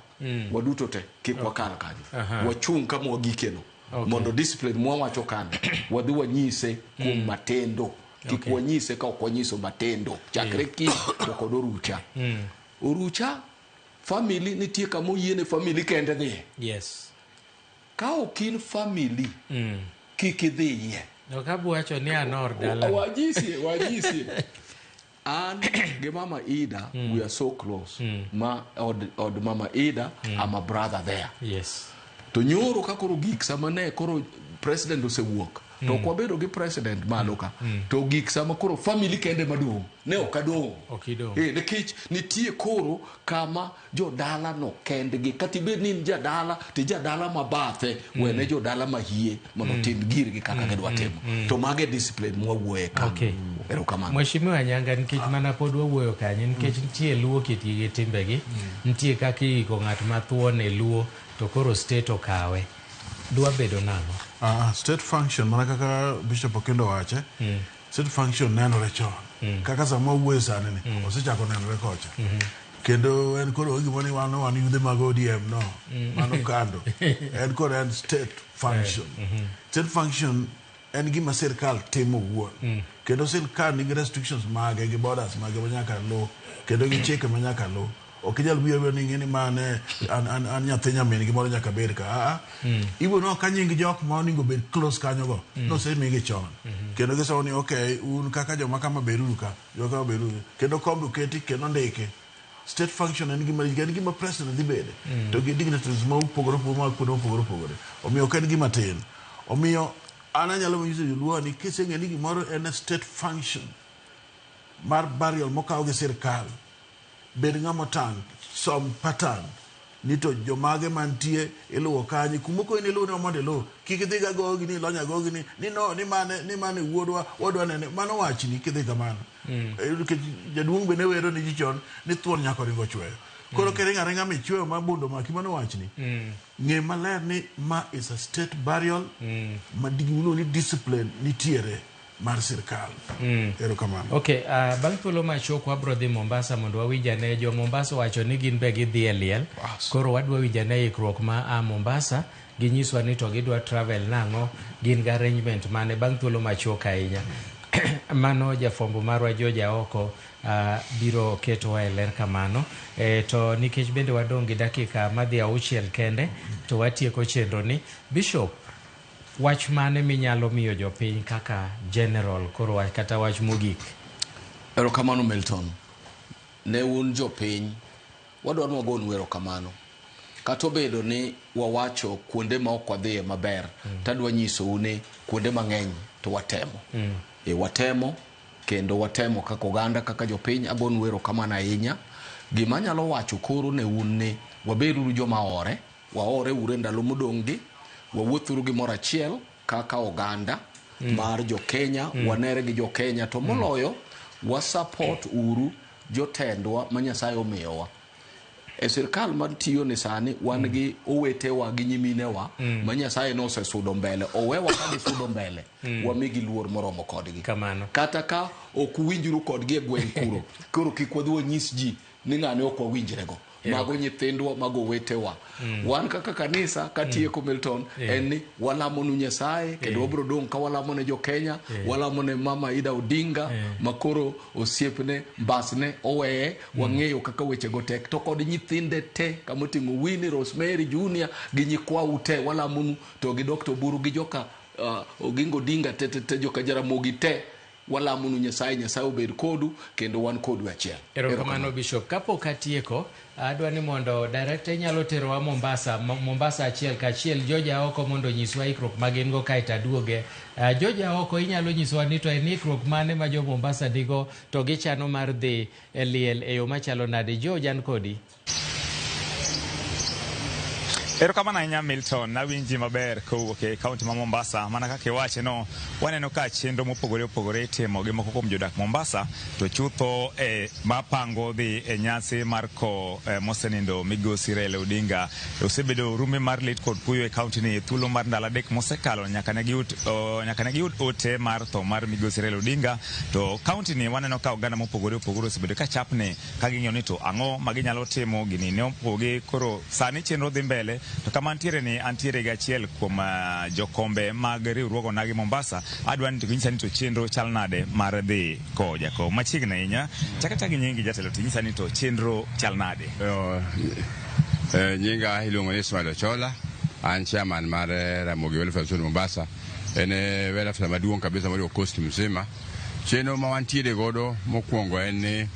waduto te kikwa kala kanyo wachung kama wagikeno mondo discipline mwawacho kando wadhi wanyise kuom matendo kikwanyise ka okwanyiso matendo chakre ki to kod orucha family nitie kama oyiene family kende dhi ka okin family kikidhiye okabu wacho ni anor dala wajisi and gi Mama Ida we are so close ma od Mama Ida I'm a brother there to nyoro ka koro gik sama ne koro president osewuok to kwabedo gi president maloka to gik sama koro family kende madong ne okadong nikech nitie koro kama jodala no kendgi katibed ni jadala ti jadala mabathe wene jodala mahie mondo tim girgi kaka gidwa timo to mage discipline mwawuoye kama Mheshimiwa Nyanga nikech mana pod wawuoyo kanyo nikech nitie luo kitigi timbegi nitie kaka iko ng'at mathuon e luo to koro state okawe dwa bedo nang'o state function mana kaka Bishop Okendo wache state function nenore chon kaka sama wuoyo sani ni osechako nenore kocha kendo en koro gimo ni wan yudhe mag ODM no mano kando en koro en state function state function en gima sirkal timo wuon kendo sirkal nigi restrictions mage gi borders mage manyaka lo kendo gi chike manyaka lo okijal biyo ni ngeni mane an nyathi nyamin gimoro nyaka bed ka ibo no kanying jok ma oningo bed close kanyo go no se migi chon kendo giso ni okay un kaka joma kama beru ka joka beru kendo kombe keti kendo ndike state function en gima president dhi bede to gi dignitaries ma upogore pogore omiyo ken gima tin omiyo ana nyalo nyiso joluo ni kisenge ni gimoro en state function mar burial mokaw gi sirkal bed ng'ama tang som pattern ni to jomage mantie iluwo kanyi kumoko ni luwo mondo lo kik idhi ga gogi ni lonya gogi ni no ni mane wuodwa nene mano wachni kidhi kamano jaduong' bende wero ni jichon ni thuon nyako ringo chweyo koro keringa michweyo mabundo maki mano wachni ng'e maler ni ma is a state burial ma digno ni discipline nitiere mar sirkal kamano. Okay, bang' thuolo machok wabro dhi Mombasa mondo wawinjane jo Mombasa wacho ni gin be gidhi e liel koro wadwa winjane ikruok ma Mombasa ginyiswa ni to gidwa travel nang'o gin ga arrangement mane bang' thuolo machok ahinya mano jafombo marwa Joja Oko biro keto e ler kamano to nikech bende wadong' gi dakika madhi 6 kende to watieko chenro ni Bishop wach mane minyalo miyo jopiny kaka general koro wach kata wach mogik. Erokamano Milton, ne un jopiny wadwa nwagon erokamano kata obedo ni wawacho kuonde ma ok wadhiye maber tadwa nyisou ni kuonde mang'eny to watemo watemo kendo watemo kaka oganda kaka jopiny agonu erokamano ahinya. Gima nyalo wacho koro ne un ni wabedu joma waore ure ndalo modong' gi wawuothuru gimoro achiel kaka oganda mar jo Kenya wanere gi jo Kenya to moloyo wasupport uru jotendwa ma Nyasaye omiyowa e sirkal mantiyo ni sani wan gi owetewa gi nyiminewa ma Nyasaye nosesudo mbele owewa ka gisudo mbele wamigi luor moromo kodgi kata ka ok winjuru kodgi e gweng' kuro kik wadhi nyis ji ni ng'ane ok wawinjrego mago nyithindwa mago wetewa wan kaka kanisa katieko Milton en ni walamo nu Nyasaye kendo wabro dong' ka walamo ne jo Kenya walamo ne Mama Ida Odinga makoro osiepne mbasne oweye wang'eyo kaka weche go tek to kod nyithinde te kamoting'o Winnie Rosemary Junior gi nyikwa ute walamo nu to gi Dr. Buru gi joka Oginga Odinga te joka Jaramogi te walamo nu Nyasaye obed kodu kendo wan kodu achiel. Erokamano Bishop kapok atieko adwa ni mondo director nyalo terowa Mombasa achiel kachiel Joja Oko mondo nyiswa ikruok magin go kae taduoge. Joja Oko inyalo nyiswa ni to en ikruok mane ma jo Mombasa digo to gichano mar dhi e liel e yo machalo nade. Joja an kodi. Erokamano ahinya Milton, nawinji maber kowuok e kaunti ma Mombasa. Mana kaka iwache no, waneno ka chenro mopogore opogore itimo gi moko kuom jodak Mombasa to chutho mapango dhi e nyasi mar ko mosenindo Migosi Raila Odinga. Osebedo rume mar lit kod kuyo e kaunti ni thuolo mar ndalo adek mosekalo nyaka ne giyud ote mar tho mar Migosi Raila Odinga. To kaunti ni waneno ka oganda mopogore opogore osebedo ka chapne ka ging'iyo ni to ang'o ma ginyalo timo gini ne opogi koro sani chenro dhi mbele. To kama antiere gi achiel kuom jokombe mag riwruogo nagi Mombasa adwa ni to ginyisa ni to chenro chal nade mar dhi ko jako machiegni ahinya chakata gi nyingi jatelo to nyisa ni to chenro chal nade. Nyinga iluongo ni Ismail Ochola, an chairman mar Ramogi Welfare Zone Mombasa. En welfare maduong' kabisa mar coast mzima. Chenro ma wantiere godo mokwongo en ni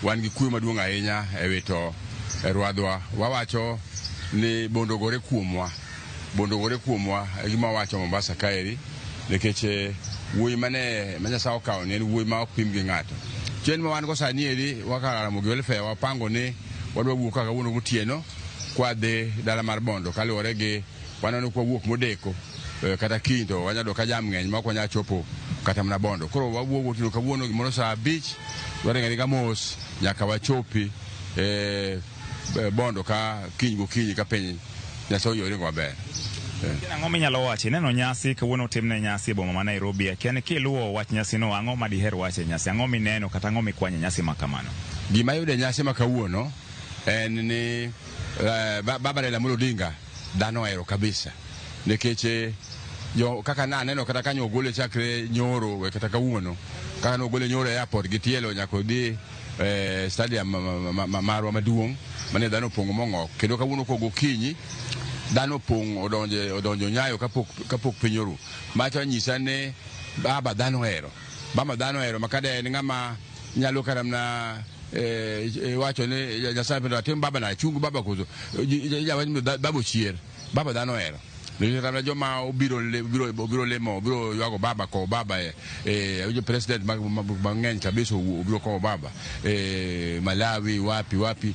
wan gi kuyo maduong' ahinya e wito rwadhwa wawacho ni bondogore kuomwa gima wacho Mombasa kaeri nikech wuoyi mane Nyasaye okawo ne en wuoyi ma ok pim gi ng'ato. Chenro ma wan go sani eri waka Ramogi Welfare wapango ni wadwa wuok kaka wuono gotieno kwa dhi dala mar Bondo kaluwore gi waneno kwa wuok modeko kata kiny to wanyado ka jam ng'eny ma ok wanyalo chopo kata mana Bondo. Koro wawuok gotieno kawuono gimoro saa 5 waring'o mos nyaka wachopi Bondo ka kiny gokinyi ka piny Nyasaye oyorengo maber. Ang'o minyalo wacho neno nyasi kawuono timne nyasi e boma ma Nairobi kiani kiluwo wach nyasi no ang'o ma diher wache nyasi ang'o mineno kata ang'o mikwanye nyasi ma kamano. Gima yude nyasi ma kawuono en ni Baba Raila Amolo Odinga dhano ohero kabisa nikech kaka naneno kata kanyo ogole chakre nyoro kata kawuono kaka nogole nyoro e airport gi tielo nyaka odhi stadium marwa maduong' mane dhano pongo mong'ok kendo kawuono kogo kinyi dhano pongo odonjo Nyayo kapok piny oru macho nyisa ne baba dhano hero makade en ng'ama nyalo karamna wacho ne Nyasaye pendo atim baba na chungu baba kozo babo chier baba dhano hero Ramna joma obiro lemo obiro yago baba ko baba president mang'eny kabisa obiro ko baba Malawi wapi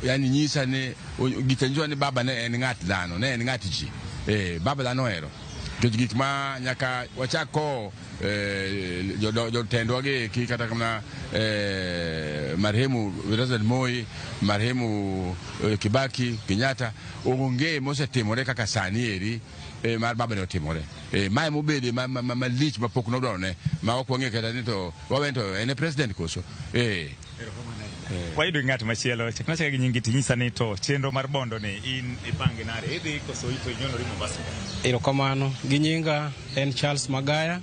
yani nyisa ne gitanjwa ne baba ne en ng'at dhano ne en ng'at ji baba dhano hero gik ma nyaka wachako jotendwa gi kata kama marehemu President Moi, marehemu Kibaki, Kenyatta onge mosetimore kaka sani eri mar baba ne otimore mae mobede malich mapok nodone ma ok wang'e kata ni to wawento en president koso wayudo ng'at machielo chakna gi nyingi tinyisa ni to chenro mar bondo ni in ipange nare idhi koso ito nyonori Mombasa. Erokamano gi nyinga en Charles Magaya,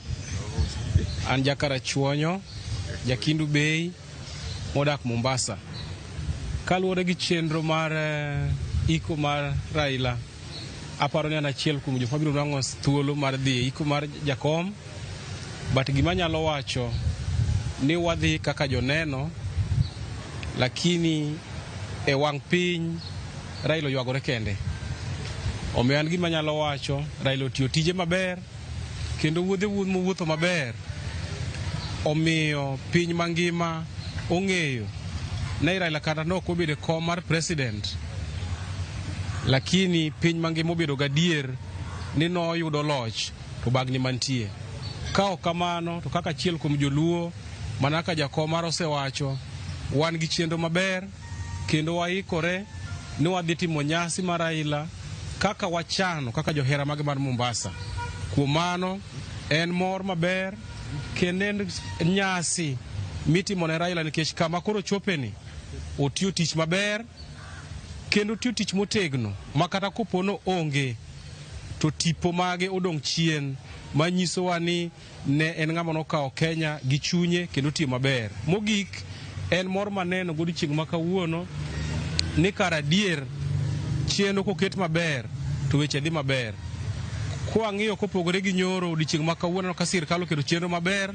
an jakara chuonyo Jakindu Bay modak Mombasa. Kaluwore gi chenro mar iko mar Raila, aparo ni an achiel kuom joma biro nwang'o thuolo mar dhi iko mar jakom, but gima nyalo wacho ni wadhi kaka joneno, lakini e wang' piny Raila oywagore kende. Omiyo an gima nyalo wacho, Raila otiyo tije maber kendo wuotho maber. Omiyo piny mangima ong'eyo ni Raila kata nok obedo kom mar president, lakini piny mangima obedo gadier ni noyudo loch to bagni mantie. Ka ok kamano to kaka achiel kuom joluo mana ka jakom mar osewacho, wan gi chenro maber kendo waikore ni wadhi timo nyasi mar Raila kaka wachano kaka johera mage mar Mombasa. Kuom mano en mor maber kendo en nyasi mitimo ne Raila nikech kama koro chopeni otiyo tich maber kendo otiyo tich motegno makata kopono onge to tipo mage odong' chien manyisowa ni ne en ng'ama nokawo Kenya gi chunye kendo tiyo maber. Mogik en mor maneno godiochieng' ma kawuono ni kar adier chenro koket maber to weche dhi maber. Kwang'iyo kopogore gi nyoro odiochieng' ma kawuono ka sirkal oketo chenro maber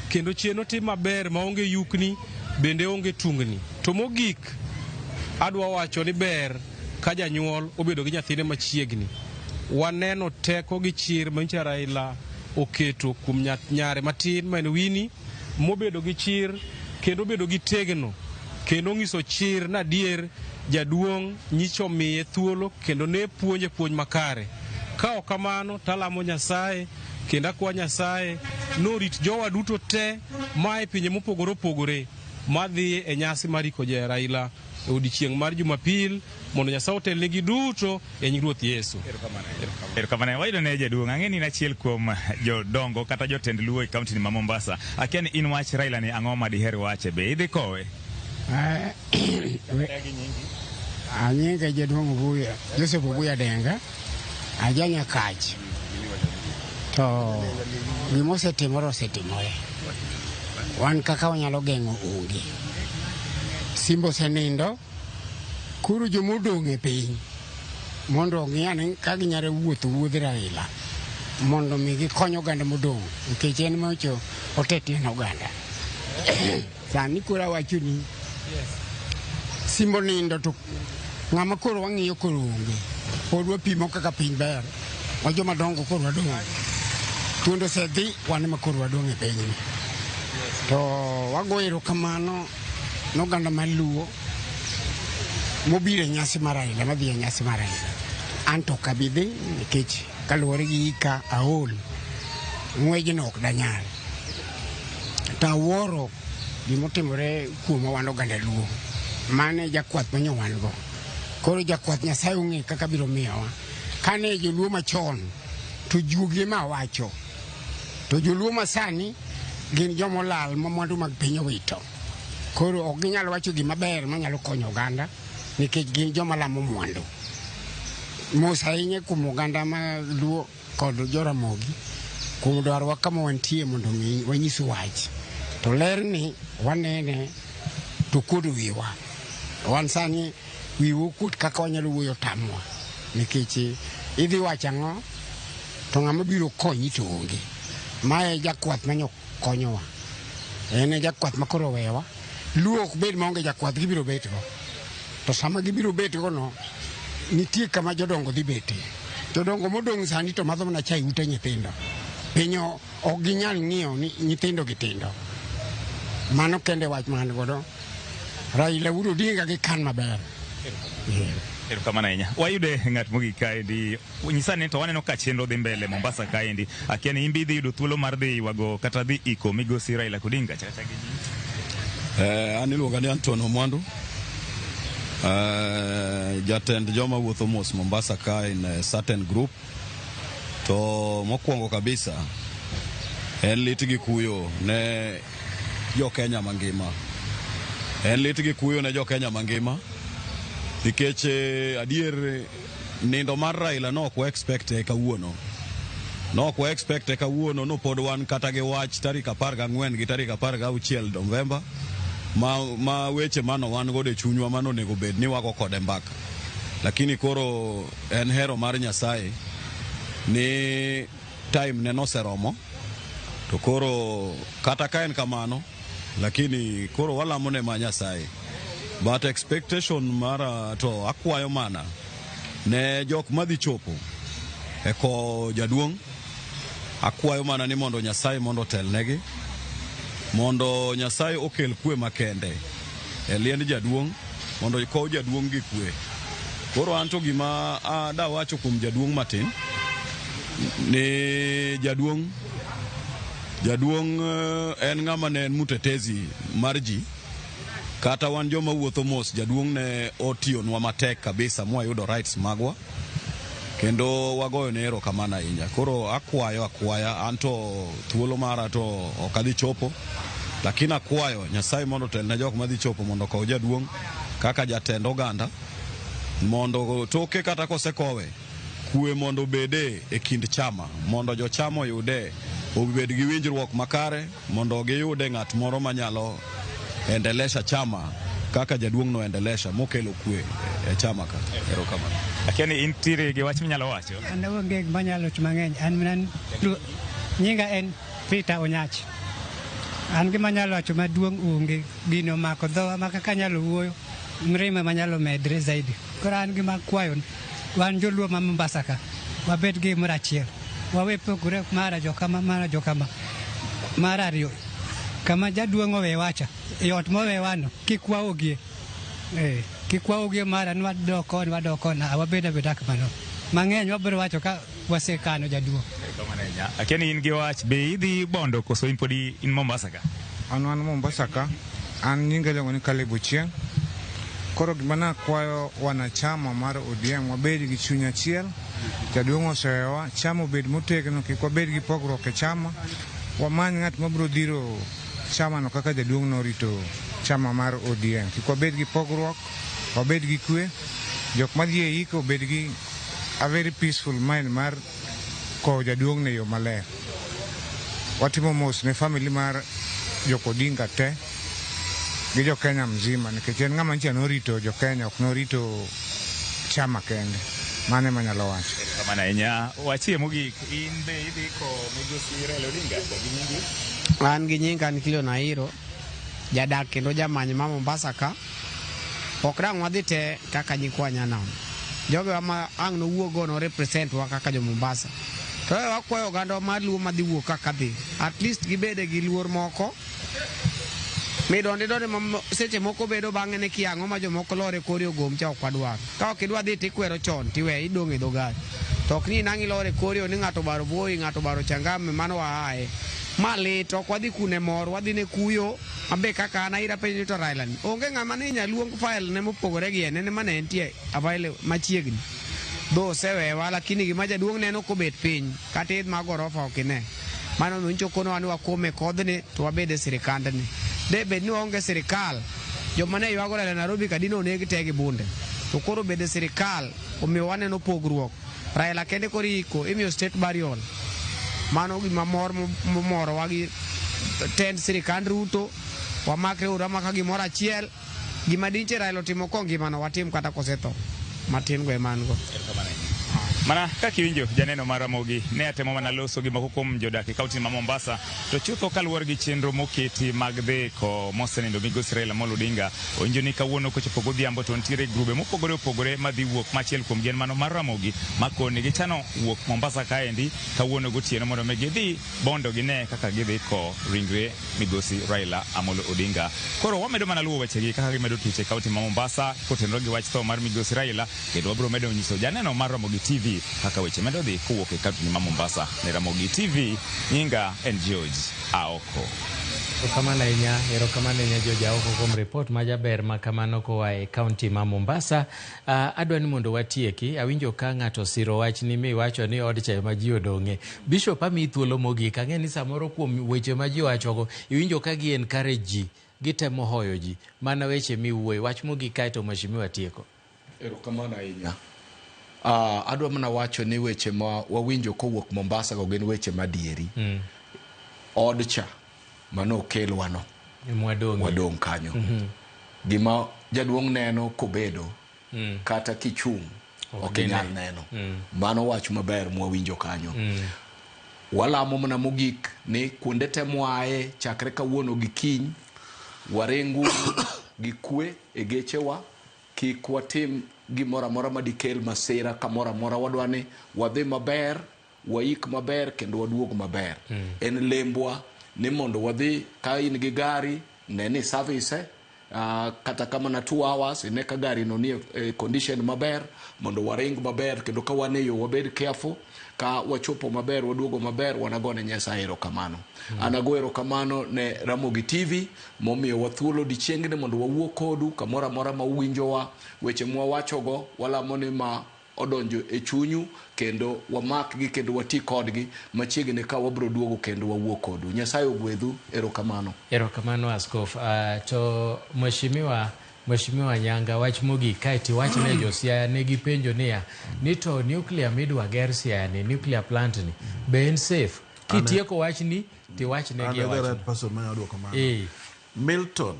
kendo chenro tim maber maonge yukni bende onge tungni. To mogik adwa wacho ni ber ka janyuol obedo gi nyathine machiegni. Waneno teko gi chir manyicha Raila oketo kuom nyare matin ma en Winnie mobedo gi chir kendo obedo gi tegno kendo ng'iso chir na adier jaduong' nyicho miye thuolo kendo ne puonje puonj makare. Ka ok kamano talamo Nyasaye kendo akwa Nyasaye norit jowa duto te mae pinje mopogore opogore madhi e nyasi mar iko ja Raila e odiochieng' mar Jumapil mondo Nyasaye otelnegi duto e nying Ruoth Yesu. Erokamano. Wayudo ne jaduong' ang'e ni achiel kuom jodongo kata jotend luo e kaunti ma Mombasa. Akia ni in wach Raila ni ang'o ma diher wache be idhi kowe? Anyinga jaduong' Obuya, Joseph Obuya Denga, ajanya kach. To gimosetimore osetimore. Wan kaka wanyalo geng'o onge. Simbo senindo, kuru jomodong' e piny mondo ong'iyane ka ginyalo wuodh Raila mondo mi gikonyo oganda modong' nikech en mocho otetien oganda. Sani koro awacho ni simbo nindo to ng'ama koro wang'iyo koro onge. Pod wapimo kaka piny ber. Wa joma dongo koro wadong'. Tuondo osedhi wan ema koro wadong' e pinyni. To wagoyo erokamano n'oganda mar luo mobiro e nyasi mar Raila, madhi e nyasi mar Raila. Anto kabidhi nikech kaluwore gi hika aol ng'wejno ok danyal. Tawuoro gimotimore kuom wan oganda luo. Mane jakwath manyowan go. Koro jakwath Nyasaye ong'e kaka biro miyowa. Kane joluo machon to juogi ma wacho. To joluo masani gin jomolal ma mwandu mag piny owito. Koro ok ginyal wacho gima ber manyalo konyo oganda nikech gin joma lamo mwandu. Mos ahinya kuom oganda ma luo kod Joramogi kuom dwarwa kama wantie mondo wanyis wach. To ler ni wanene to kudu wiwa wan sani wiwu kut kaka wanyalo wuoyo tamwa nikech idhi wachang'o to ng'ama biro konyi to onge. Mae jakwath manyo konyowa, en jakwath makoro wewa. Luo ok bed maonge jakwath gibiro bet go, to sama gibiro bet go no nitie kama jodongo dhi bete. Jodongo modong' sani to madho mana chai ute nyithindo, pinyo ok ginyal ng'iyo ni nyithindo gitindo. Mano kende wach man godo. Raila Odinga gi kan maber. Erokamano ahinya. Wayude ng'at mogik kaendi. Nyisa ni to waneno ka chenro dhi mbele Mombasa kaendi. Akia ni imbi dhi yudo thuolo mar dhi ywago kata dhi iko migosi Raila Odinga chacha gi. An iluonga ni Antonio Mwandu. Jatend joma wuotho mos Mombasa ka in a certain group. To mokwongo kabisa en lit gi kuyo ne jo Kenya mangima. En lit gi kuyo ne jo Kenya mangima. Nikech adier nindo mar Raila no ok expect kawuono. No ok expect kawuono no pod wan kata gi wach tarik 14 gi tarik 16 November. Ma weche mano wan go de chunywa mano nego bed ni wago kode mbaka. Lakini koro en hero mar Nyasaye ni time ne noseromo. To koro kata ka en kamano lakini koro walamo ne ma Nyasaye. But expectation mara to akwayo mana ne jok madhi chopo eko jaduong', akwayo mana ni mondo Nyasaye mondo telnegi, mondo Nyasaye okel kwe makende e liend jaduong', mondo ikow jaduong' gi kwe. Koro anto gima da wacho kuom jaduong' matin ni jaduong' en ng'ama ne en mutetezi mar ji. Kata wan joma wuotho mos jaduong' ne otionwa matek kabisa mwayudo rights magwa, kendo wagoyo ne erokamano ahinya. Koro akwaya anto thuolo mara to ok adhi chopo, lakini akwayo Nyasaye mondo telne jok madhi chopo mondo kow jaduong' kaka jatend oganda, mondo toke kata kosekowe kwe mondo bede e kind chama, mondo jochama oyude obed gi winjruok makare, mondo giyude ng'at moro manyalo endelesha chama kaka jaduong' no endelesha mokelo kwe e chama ka. Erokamano. Akia ni intire gi wach minyalo wacho? An onge manyalo wacho mang'eny. An nyinga en Peter Onyach. An gi manyalo wacho maduong' onge, gino mako dhowa ma kaka nyalo wuoyo mrima manyalo medre zaidi. Koro an gi makwayo wan joluo ma Mombasa ka wabed gi moro achiel, wawe pogore mara jokama mar ariyo. Kama jaduong' owe wacha yot mowe wano kik waogie mara wadoko na wabeda kamano mang'eny wabiro wacho ka wasekano jaduong'. Akia ni in gi wach be idhi Bondo koso in podi in Mombasa ka? An Mombasa ka, an nyinga iluongo ni Caleb Ochieng'. Koro gima nakwayo wanachama mar ODM wabed gi chuny achiel. Jaduong' osewewa, chama obed motegno, kik wabed gi pogruok e chama. Wamany ng'at mabiro dhiro chama no kaka jaduong' norito chama mar ODM. Kik wabed gi pogruok, wabed gi kwe. Jok madhi e iko obed gi a very peaceful mind mar kowo jaduong' ne yo maler. Watimo mos ne family mar Jok Odinga te gi jo Kenya mzima, nikech en ng'ama nchi norito jo Kenya, ok norito chama kende. Mane manyalo wacho. Kamano ahinya. Wachie mogik, in be idhi ko migosi Raila Odinga gi nyingi? An gi nyinga Nikilio Nairo, jadak kendo jamany ma Mombasa ka. Ok dang' wadhi te kaka nyikwa nyanam. Joge ma ang' no wuogo no represent wa kaka jo Mombasa. To wakwayo oganda mar luo madhi wuok kaka dhi. At least gibede gi luor moko. Midonde seche moko bedo bang'e ne kiang'o ma jomoko lore kori ogom cha ok wadwar. Ka ok idwa dhi tikwero chon tiwe idong' e dho gari. To ok ni nang' ilore kori ni ng'ato baro Voi, ng'ato baro Changame, mano waaye. Ma lit ok wadhi kune mor, wadhi ne kuyo mabe kaka an aira penjo to Raila ni. Onge ng'ama ne nyaluong file ne mopogore gi en mane entie availe machiegni. Dho osewewa lakini gima jaduong' neno kobet piny kata idh mag gorofa ok ine. Mano nchokono wan wakome kodhni to wabede sirikandni. De bed ni onge sirikal joma ne ywago Raila Nairobi kadino onegi te gi bunde. To koro bede sirikal omiyo waneno pogruok. Raila kende koro iko imiyo state burial. Mano gima moro wagi tend sirikand Ruto wamakre ura maka gimoro achiel gima dinche Raila timo ko ngimano watim kata kosetho matin go emango. Mana kaka iwinjo janeno mar Ramogi ne atemo mana loso gi moko kuom jodak e kaunti ma Mombasa to chutho kaluwore gi chenro moketi mag dhi ko mosenindo migosi Raila Amolo Odinga owinjo ni kawuono kochopo godhiambo to nitiere grube mopogore opogore madhi wuok machiel kuom gen mano mar Ramogi makoni gichano wuok Mombasa kaendi kawuono gotieno mondo mi gidhi bondo gine kaka gidhi ko ringre migosi Raila Amolo Odinga. Koro wamedo mana luwo wechegi kaka gimedo tuche e kaunti ma Mombasa kotenore gi wach tho mar migosi Raila kendo wabiro medo nyiso janeno mar Ramogi TV kaka weche medo dhi kowuok e kaunti ma Mombasa. Ne Ramogi TV, nyinga en George Aoko. Erokamano ahinya George Aoko kuom report majaber ma kamano koa e kaunti ma Mombasa. Adwa ni mondo watieki, awinjo ka ng'ato siro wach ni miwacho ni od chayo ma ji odong'e. Bishop ami thuolo mogik, ang'e ni samoro kuom weche ma ji wachogo iwinjo ka gi encourage ji, gitemo hoyo ji. Mana weche miwuoyo, wach mogik kae to mheshimiwa tieko. Erokamano ahinya. Adwa mana wacho ni weche ma wawinjo kowuok Mombasa go gin weche madieri. Od cha mano okelwano wadong' kanyo. Gima jaduong' neno kobedo kata kichung' ok nyal neno. Mano wach maber mwawinjo kanyo. Walamo mana mogik ni kuonde te mwae chakre kawuono gi kiny warengu gi kwe e gechewa kik watim gimora mora madikel masira kamora mora wadwani wadhi maber waik maber kendo waduog maber. En lembwa ni mondo wadhi ka in gi gari neni service kata kama na 2 hours ne ka gari no ni condition maber mondo waring maber kendo ka waneyo wabed careful ka wachopo maber waduogo maber wanagone Nyasaye erokamano. Anago erokamano ne Ramogi TV momiyo wathuolo dichiengni mondo wawuok kodu kamora mora ma uwinjowa weche mwawachogo walamo ni ma odonjo e chunyu kendo wamak gi kendo wati kodgi machiegni ka wabro duogo kendo wawuok kodu. Nyasaye ogwedhu. Erokamano. Erokamano Askof. To Mheshimiwa Nyanga, wach mogik kaeti wach ne josiaya ne gipenjo niya ni to nuclear midwa ger Siaya ni nuclear plant ni be en safe? Kitieko wach ni ti wach ne gi wach. Milton.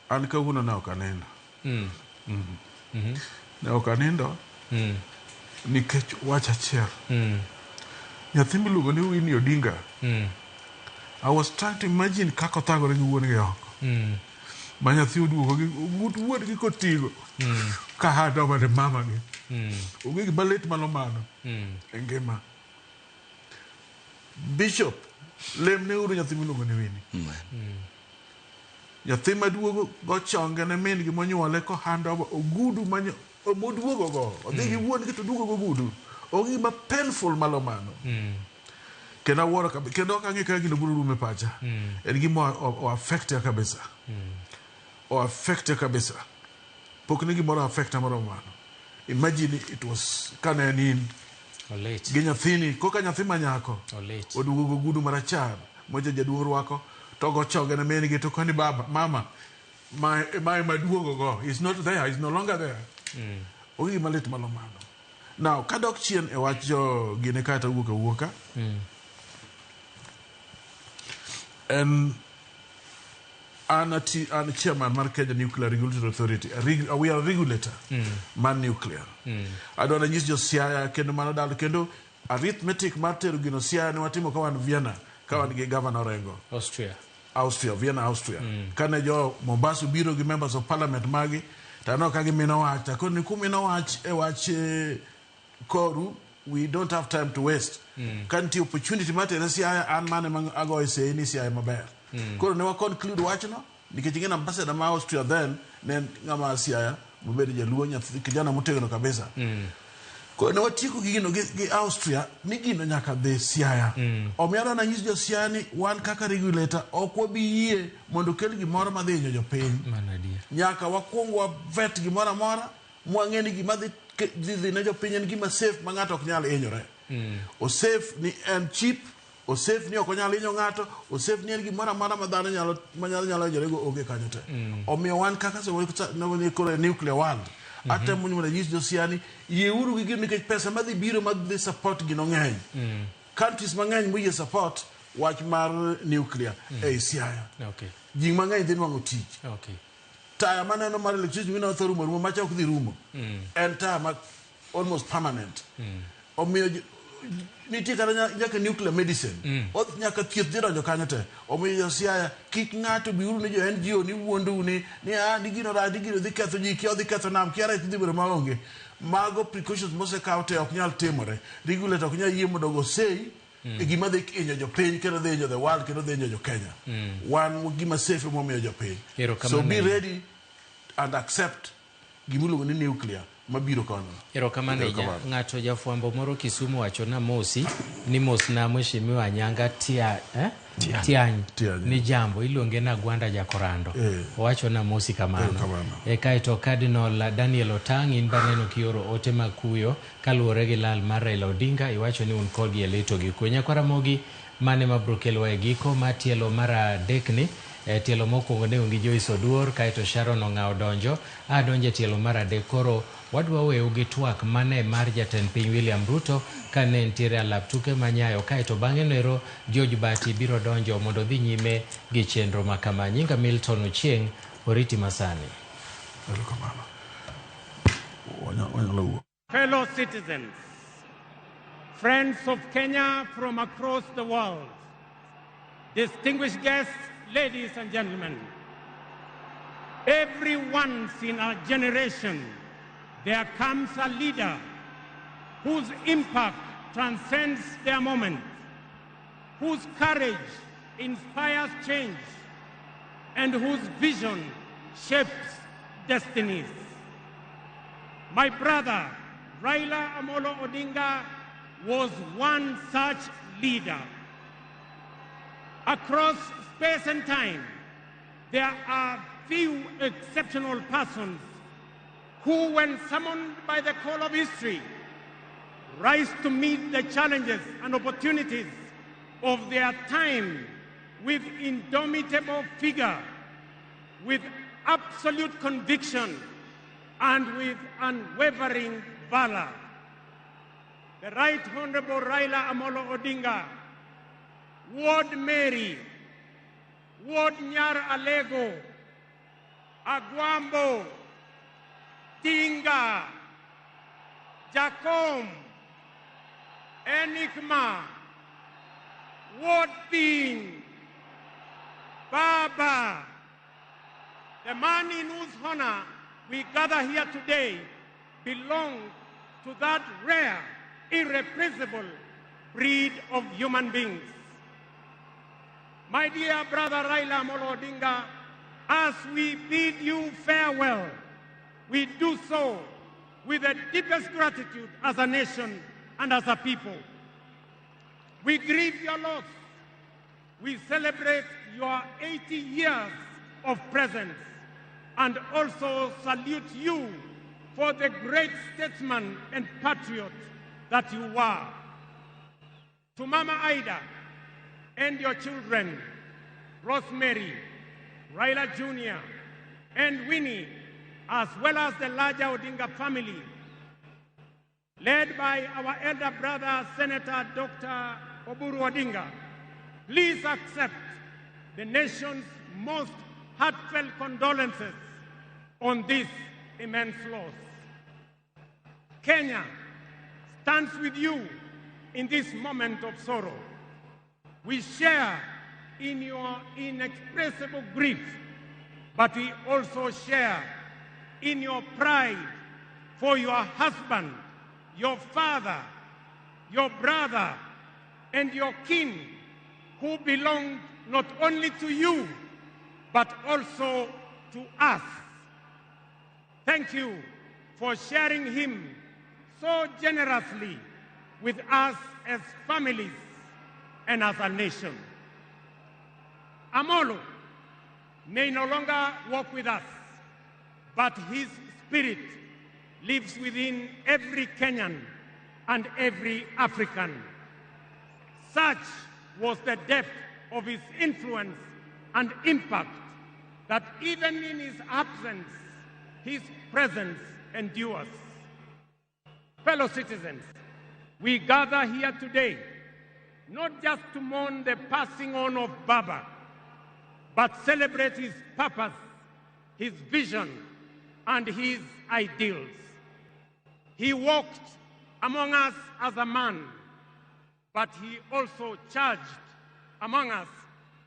An kawuono na ok aneno. Ne ok anindo nikech wach achiel. Nyathi miluongo ni Winnie Odinga. I was trying to imagine kako thagore gi wuon gi oko. Ma nyathi oduogo gi wuod gi kotigo ka hado mane mama gi. Onge gi balet malomano e ngima. Bishop lemne uru nyathi miluongo ni Winnie. Nyathi maduogo go chonge ne min gi monyuole ko hando ogudu manyo moduogo go. Odhi gi wuon gi to duogo go ogudu. Onge ma painful malomano. Kena wora kendo kange ka gino buru rume pacha. En gimo o affect kabisa. O affect kabisa. Pokni gimo affect malomano. Imagine it was kana nin late. Gi nyathini koka nyathi manyako. Oduogo go ogudu marachar moja jaduong' rwako to go choge ne min gi to koni baba mama my maduogo go is not there, is no longer there. Ogi malit malomano. Now kadok chien e wach jo gine kata wuoka. And an chairman mar Kenya Nuclear Regulatory Authority. We are a regulator man nuclear. Adona nyis jo Siaya kendo mano dal kendo arithmetic mar tero gino Siaya ne watimo ka wan Vienna ka wan gi governor Rengo. Vienna, Austria. Kane jo Mombasa biro gi members of parliament magi tano ka gimino wach ko ni kumino wach e wach koru. We don't have time to waste. Kanti opportunity matter na Siaya an mane mang ago say ni Siaya maber. Koro ne wa conclude wach no nikech ngena ambassador ma Austria then ne ngama Siaya mobedi jaluo nyathi kijana motegno kabisa. Ko ne watiko gino gi Austria ni gino nyaka dhi Siaya. Omiyo na nyis jo Siaya ni wan kaka regulator ok wabiyie mondo kel gimoro madhi nyo jopiny. Nyaka wakuongwa vet gimoro amora mwang'eni gima dhi ne jopiny en gima safe ma ng'ato ok nyal hinyore. O safe ni en cheap, o safe ni ok onyal hinyo ng'ato, o safe ni en gimoro amora ma dhano nyalo hinyore go onge kanyo te. Omiyo wan kaka ne koro nuclear world. Ate munyo na nyis jo Siaya ni yeuru gi gino nikech pesa madhi biro madhi support gino ng'eny. Countries mang'eny moyie support wach mar nuclear e Siaya. Okay. Ji mang'eny dhi nwang'o tich. Okay. Taya maneno mar electricity wina tho rumo macha ok dhi rumo. En taya ma almost permanent. Omiyo nitie kata nyaka nuclear medicine. Nyaka thieth dhi donjo kanyo te. Omiyo Siaya kik ng'ato biuru ni jo NGO ni wuondu ni gino rach, gino dhi ketho ji, kio dhi ketho nam, kia rech dhi bedo maonge. Mago precautions mosekaw te ok nyal timore. Regulator ok nyal yie mondo go sei e gima dhi inyo jopiny kendo dhi inyo the world kendo dhi inyo jo Kenya. Wan gima safe momiyo jopiny. So be ready and accept gimulo ni nuclear mabiro kono. Erokamano ng'ato jafwambo moro Kisumu wacho na mosi ni mos na mheshimiwa Anyanga Tiany ni jambo iluonge na Gwanda Jakorando. Wacho na mosi kamano. Kaito Cardinal Daniel Otang in baneno kioro ote makuyo kaluwore gi lal mar Raila Odinga iwacho ni un kod yeleto gi kunya Kwaramogi mane mabrokelwa e giko matielo mara dekni tielo mokwongo ne ongi Joyce Oduor kaito Sharon Ong'ao donjo adonje tielo mar adek koro wadwa weyo gi twak mane mar jatend piny William Ruto kane ntiere alap tuke manyayo kaito bang'e nero George Bati biro donjo mondo dhi nyime gi chenro makama. Nyinga Milton Ochieng, oriti masani. Fellow citizens, friends of Kenya from across the world, distinguished guests, ladies and gentlemen, every once in a generation there comes a leader whose impact transcends their moment, whose courage inspires change, and whose vision shapes destinies. My brother, Raila Amolo Odinga, was one such leader. Across space and time, there are few exceptional persons who, when summoned by the call of history, rise to meet the challenges and opportunities of their time with indomitable vigor, with absolute conviction, and with unwavering valor. The Right Honorable Raila Amolo Odinga, Ward Mary, Ward Nyar Alego, Agwambo, Tinga, Jacom, Enigma, Ward Bean, Baba, the man in whose honor we gather here today belongs to that rare, irrepressible breed of human beings. My dear brother Raila Amolo Odinga, as we bid you farewell, we do so with the deepest gratitude as a nation and as a people. We grieve your loss. We celebrate your 80 years of presence and also salute you for the great statesman and patriot that you were. To Mama Ida and your children, Rosemary, Raila Jr., and Winnie, as well as the larger Odinga family, led by our elder brother, Senator Dr. Oburu Odinga, please accept the nation's most heartfelt condolences on this immense loss. Kenya stands with you in this moment of sorrow. We share in your inexpressible grief, but we also share in your pride for your husband, your father, your brother, and your kin, who belong not only to you, but also to us. Thank you for sharing him so generously with us as families and as a nation. Amolo may no longer walk with us, but his spirit lives within every Kenyan and every African. Such was the depth of his influence and impact that even in his absence, his presence endures. Fellow citizens, we gather here today not just to mourn the passing on of Baba, but celebrate his purpose, his vision, and his ideals. He walked among us as a man, but he also charged among us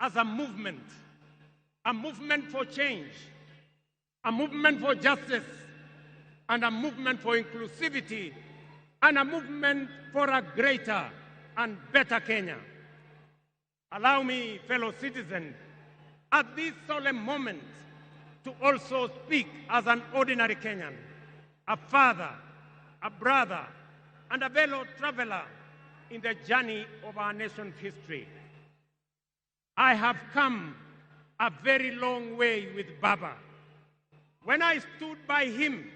as a movement for change, a movement for justice, and a movement for inclusivity, and a movement for a greater and better Kenya. Allow me, fellow citizens, at this solemn moment to also speak as an ordinary Kenyan, a father, a brother, and a fellow traveler in the journey of our nation's history. I have come a very long way with Baba. When I stood by him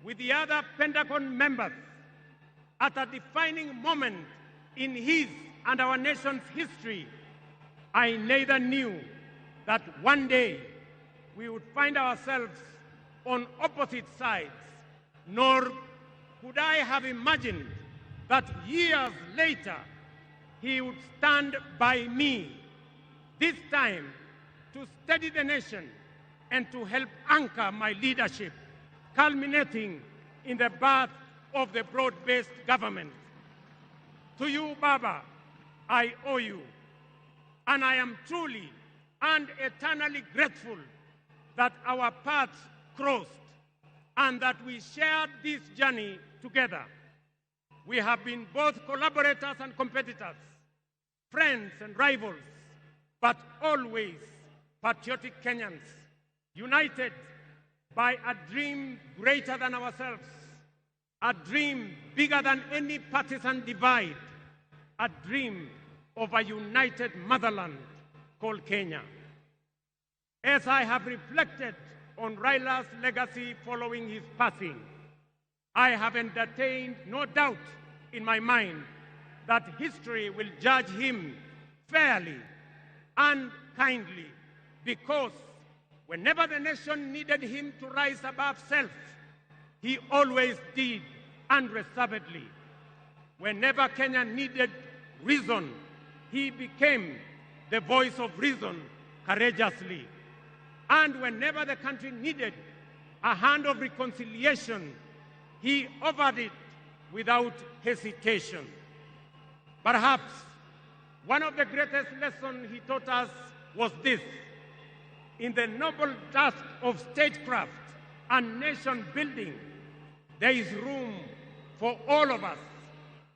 with the other Pentagon members at a defining moment in his and our nation's history, I neither knew that one day we would find ourselves on opposite sides, nor could I have imagined that years later he would stand by me, this time to steady the nation and to help anchor my leadership, culminating in the birth of the broad-based government. To you, Baba, I owe you, and I am truly and eternally grateful that our paths crossed and that we shared this journey together. We have been both collaborators and competitors, friends and rivals, but always patriotic Kenyans, united by a dream greater than ourselves, a dream bigger than any partisan divide, a dream of a united motherland called Kenya. As I have reflected on Raila's legacy following his passing, I have entertained no doubt in my mind that history will judge him fairly and kindly, because whenever the nation needed him to rise above self, he always did unreservedly. Whenever Kenya needed reason, he became the voice of reason courageously. And whenever the country needed a hand of reconciliation, he offered it without hesitation. Perhaps one of the greatest lessons he taught us was this: in the noble task of statecraft and nation building, there is room for all of us,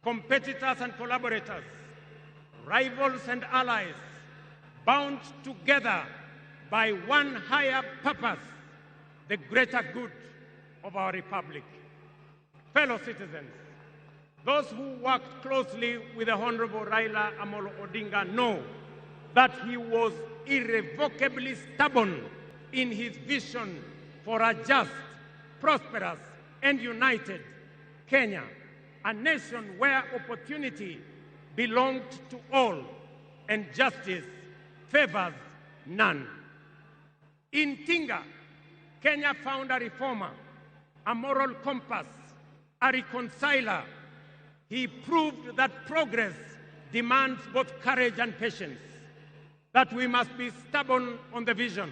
competitors and collaborators, rivals and allies, bound together by one higher purpose, the greater good of our republic. Fellow citizens, those who worked closely with the Honorable Raila Amolo Odinga know that he was irrevocably stubborn in his vision for a just, prosperous, and united Kenya, a nation where opportunity belonged to all and justice favors none. In Tinga, Kenya found a reformer, a moral compass, a reconciler. He proved that progress demands both courage and patience, that we must be stubborn on the vision,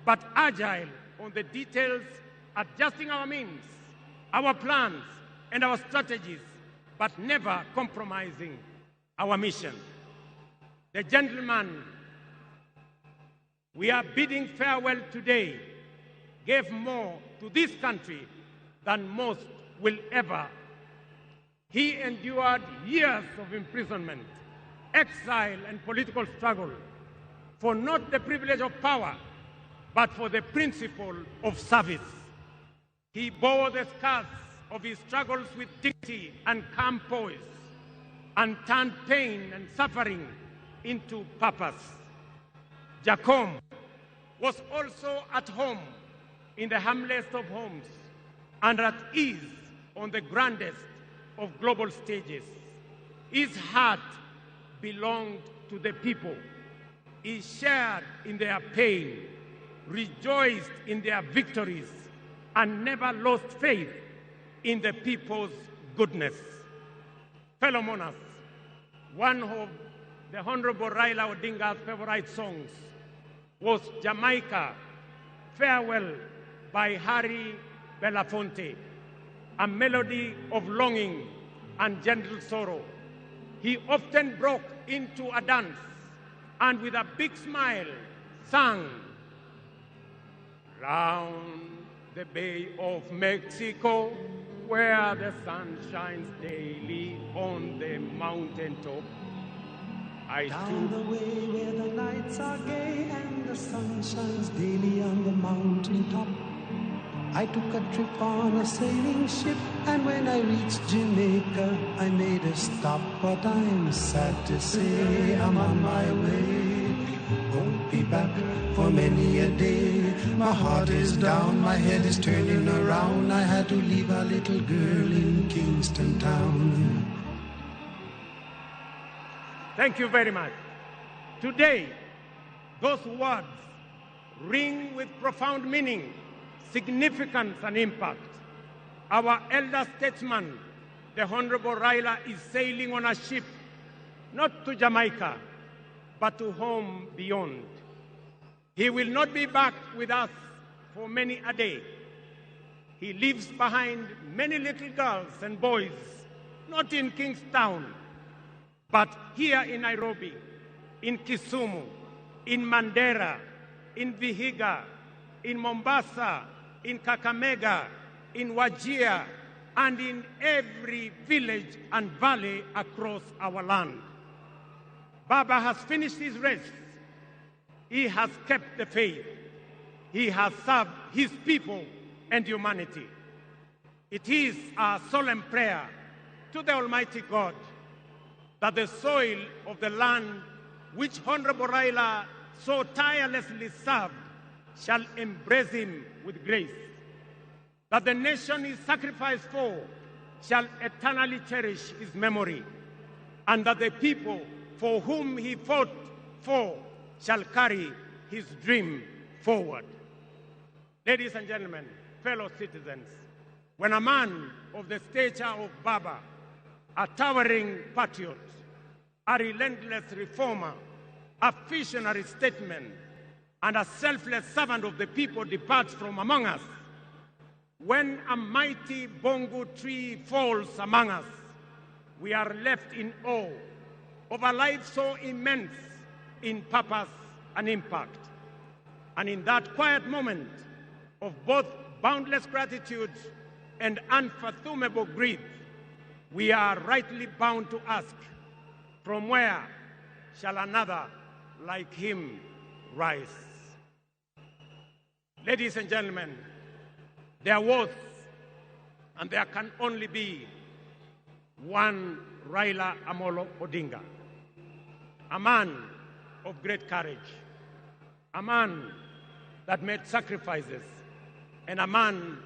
but agile on the details, adjusting our means, our plans, and our strategies, but never compromising our mission. The gentleman we are bidding farewell today gave more to this country than most will ever. He endured years of imprisonment, exile, and political struggle for not the privilege of power, but for the principle of service. He bore the scars of his struggles with dignity and calm poise, and turned pain and suffering into purpose. Jacom was also at home in the humblest of homes and at ease on the grandest of global stages. His heart belonged to the people. He shared in their pain, rejoiced in their victories, and never lost faith in the people's goodness. Fellow monarchs, one of the Honorable Raila Odinga's favorite songs was Jamaica, Farewell by Harry Belafonte, a melody of longing and gentle sorrow. He often broke into a dance and with a big smile sang, round the Bay of Mexico, where the sun shines daily on the mountaintop. I Down the way where the lights are gay and the sun shines daily on the mountaintop. I took a trip on a sailing ship, and when I reached Jamaica, I made a stop. But I'm sad to say I'm on my way. Won't be back for many a day. My heart is down, my head is turning around. I had to leave a little girl in Kingston town. Thank you very much. Today, those words ring with profound meaning, significance, and impact. Our elder statesman, the Honorable Raila, is sailing on a ship, not to Jamaica, but to home beyond. He will not be back with us for many a day. He leaves behind many little girls and boys, not in Kingstown, but here in Nairobi, in Kisumu, in Mandera, in Vihiga, in Mombasa, in Kakamega, in Wajir, and in every village and valley across our land. Baba has finished his race. He has kept the faith. He has served his people and humanity. It is our solemn prayer to the Almighty God that the soil of the land which Honorable Raila so tirelessly served shall embrace him with grace, that the nation he sacrificed for shall eternally cherish his memory, and that the people for whom he fought for shall carry his dream forward. Ladies and gentlemen, fellow citizens, when a man of the stature of Baba, a towering patriot, a relentless reformer, a visionary statesman, and a selfless servant of the people departs from among us, when a mighty bongo tree falls among us, we are left in awe of a life so immense in purpose and impact. And in that quiet moment of both boundless gratitude and unfathomable grief, we are rightly bound to ask, from where shall another like him rise? Ladies and gentlemen, there was and there can only be one Raila Amolo Odinga, a man of great courage, a man that made sacrifices, and a man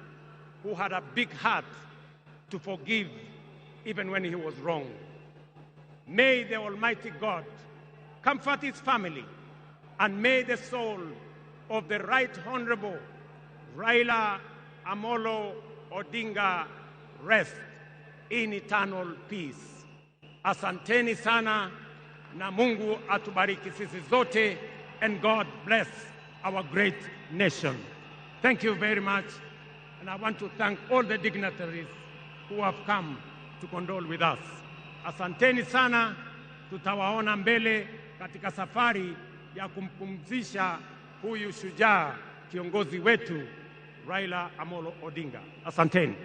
who had a big heart to forgive even when he was wrong. May the Almighty God comfort his family, and may the soul of the Right Honorable Raila Amolo Odinga rest in eternal peace. Asanteni sana, na Mungu atubariki sisi zote, and God bless our great nation. Thank you very much, and I want to thank all the dignitaries who have come to condole with us. Asanteni sana, tutawaona mbele katika safari ya kumpumzisha huyu shujaa kiongozi wetu Raila Amolo Odinga. Asanteni.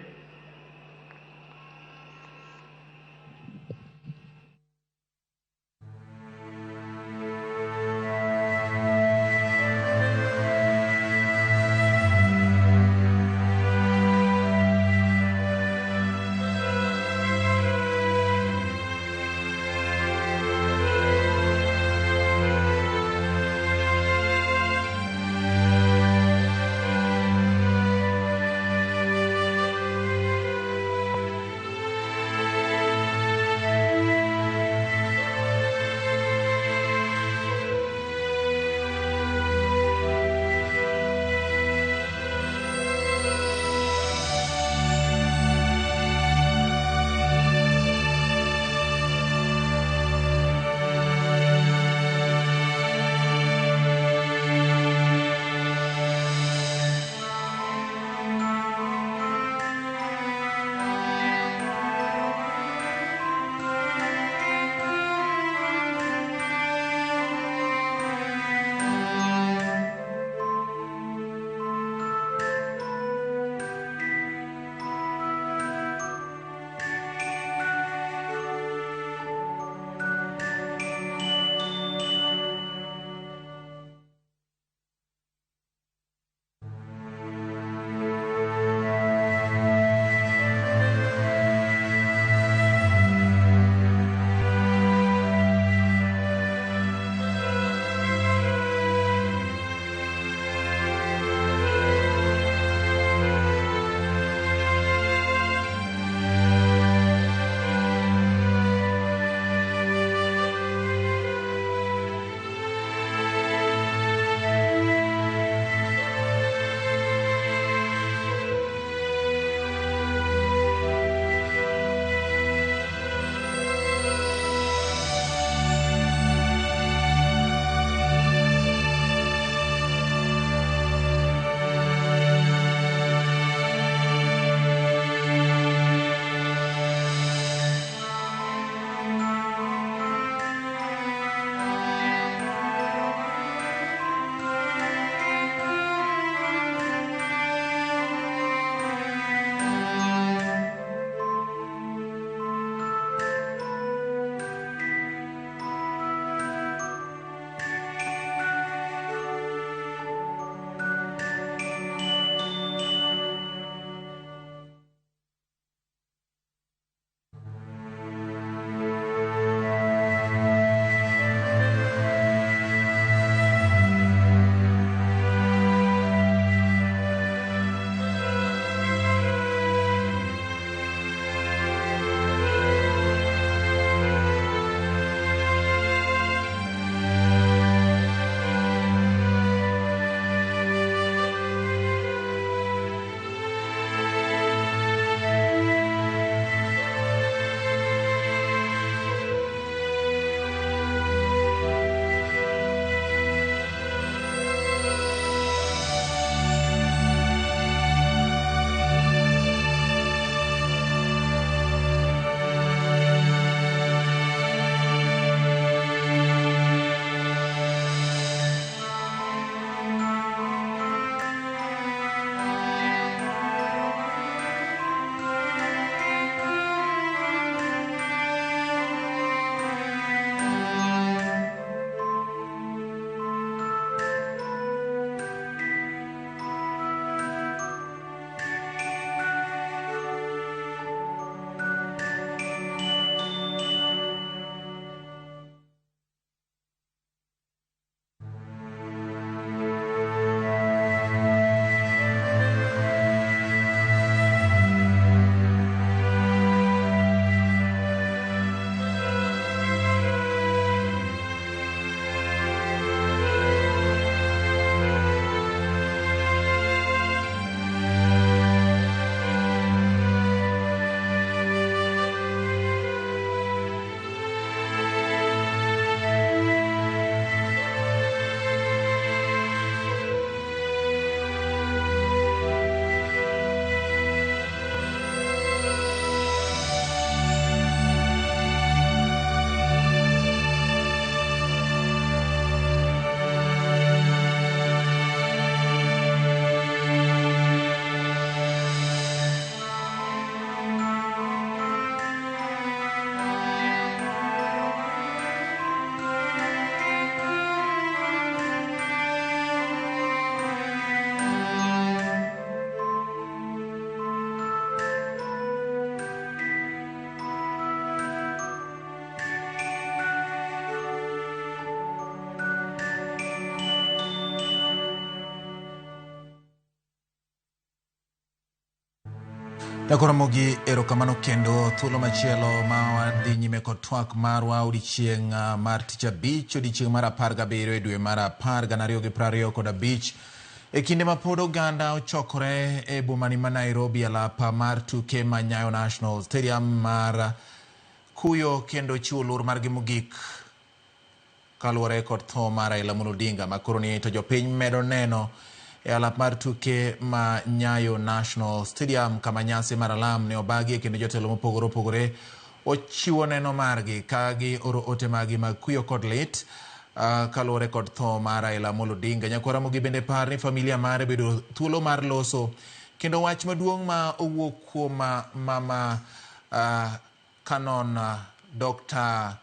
Yakoromogi erokamano kendo thuolo machielo ma wadhi nyime kod twak marwa odiochieng' mar tich abich odiochieng' mar 17 e dwe mar 10 2025 e kinde ma pod oganda ochokore e bomani ma Nairobi alapa mar tuke ma Nyayo National Stadium mar kuyo kendo chiwo luor margi mogik kaluwore kod tho mar Raila Amolo Odinga ma koro ni to jopiny medo neno e alap mar tuke ma Nyayo National Stadium kama nyasi mar alam ne obagi kendo jotelo mopogore opogore ochiwo neno margi ka gi oro ote magi mag kuyo kod lit kaluwore kod tho mar Raila Amolo Odinga. Nyakwaromogi bende par ni familia mare bedo thuolo mar loso kendo wach maduong' ma owuok kuom mama Canon Dr.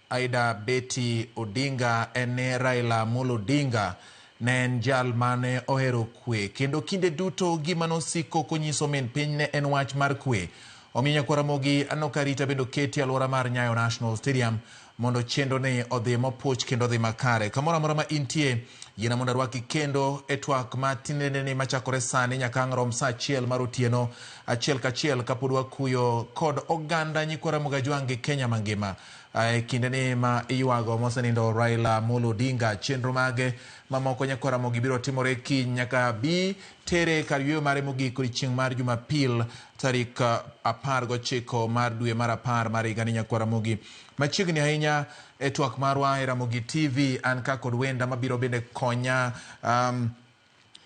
Aida Betty Odinga ene Raila Amolo Odinga ne en jal mane ohero kwe kendo kinde duto gima nosiko konyiso min piny ne en wach mar kwe. Omiyo Nyakwaromogi anokarita bendo keti alwora mar Nyayo National Stadium mondo chendo ne odhi mopuch kendo odhi makare. Kamoro amora ma intie yiena mondo arwaki kendo e twak ma tinende ni machakore sani nyaka ang' rom sa achiel mar otieno achiel kachiel kapod wakuyo kod oganda Nyakwaromogi Ajwang' gi Kenya mangima e kinde ni ma iywago mosenindo Raila Amolo Odinga. Chenro mage mamoko Nyakwaromogi biro timore kiny nyaka bi tere kar yweyo mare mogik odiochieng' mar Jumapil tarik 19 mar dwe mar 10 mar higa ni Nyakwaromogi. Machiegni ahinya e twak marwa e Ramogi TV an ka kod wenda mabiro bende konya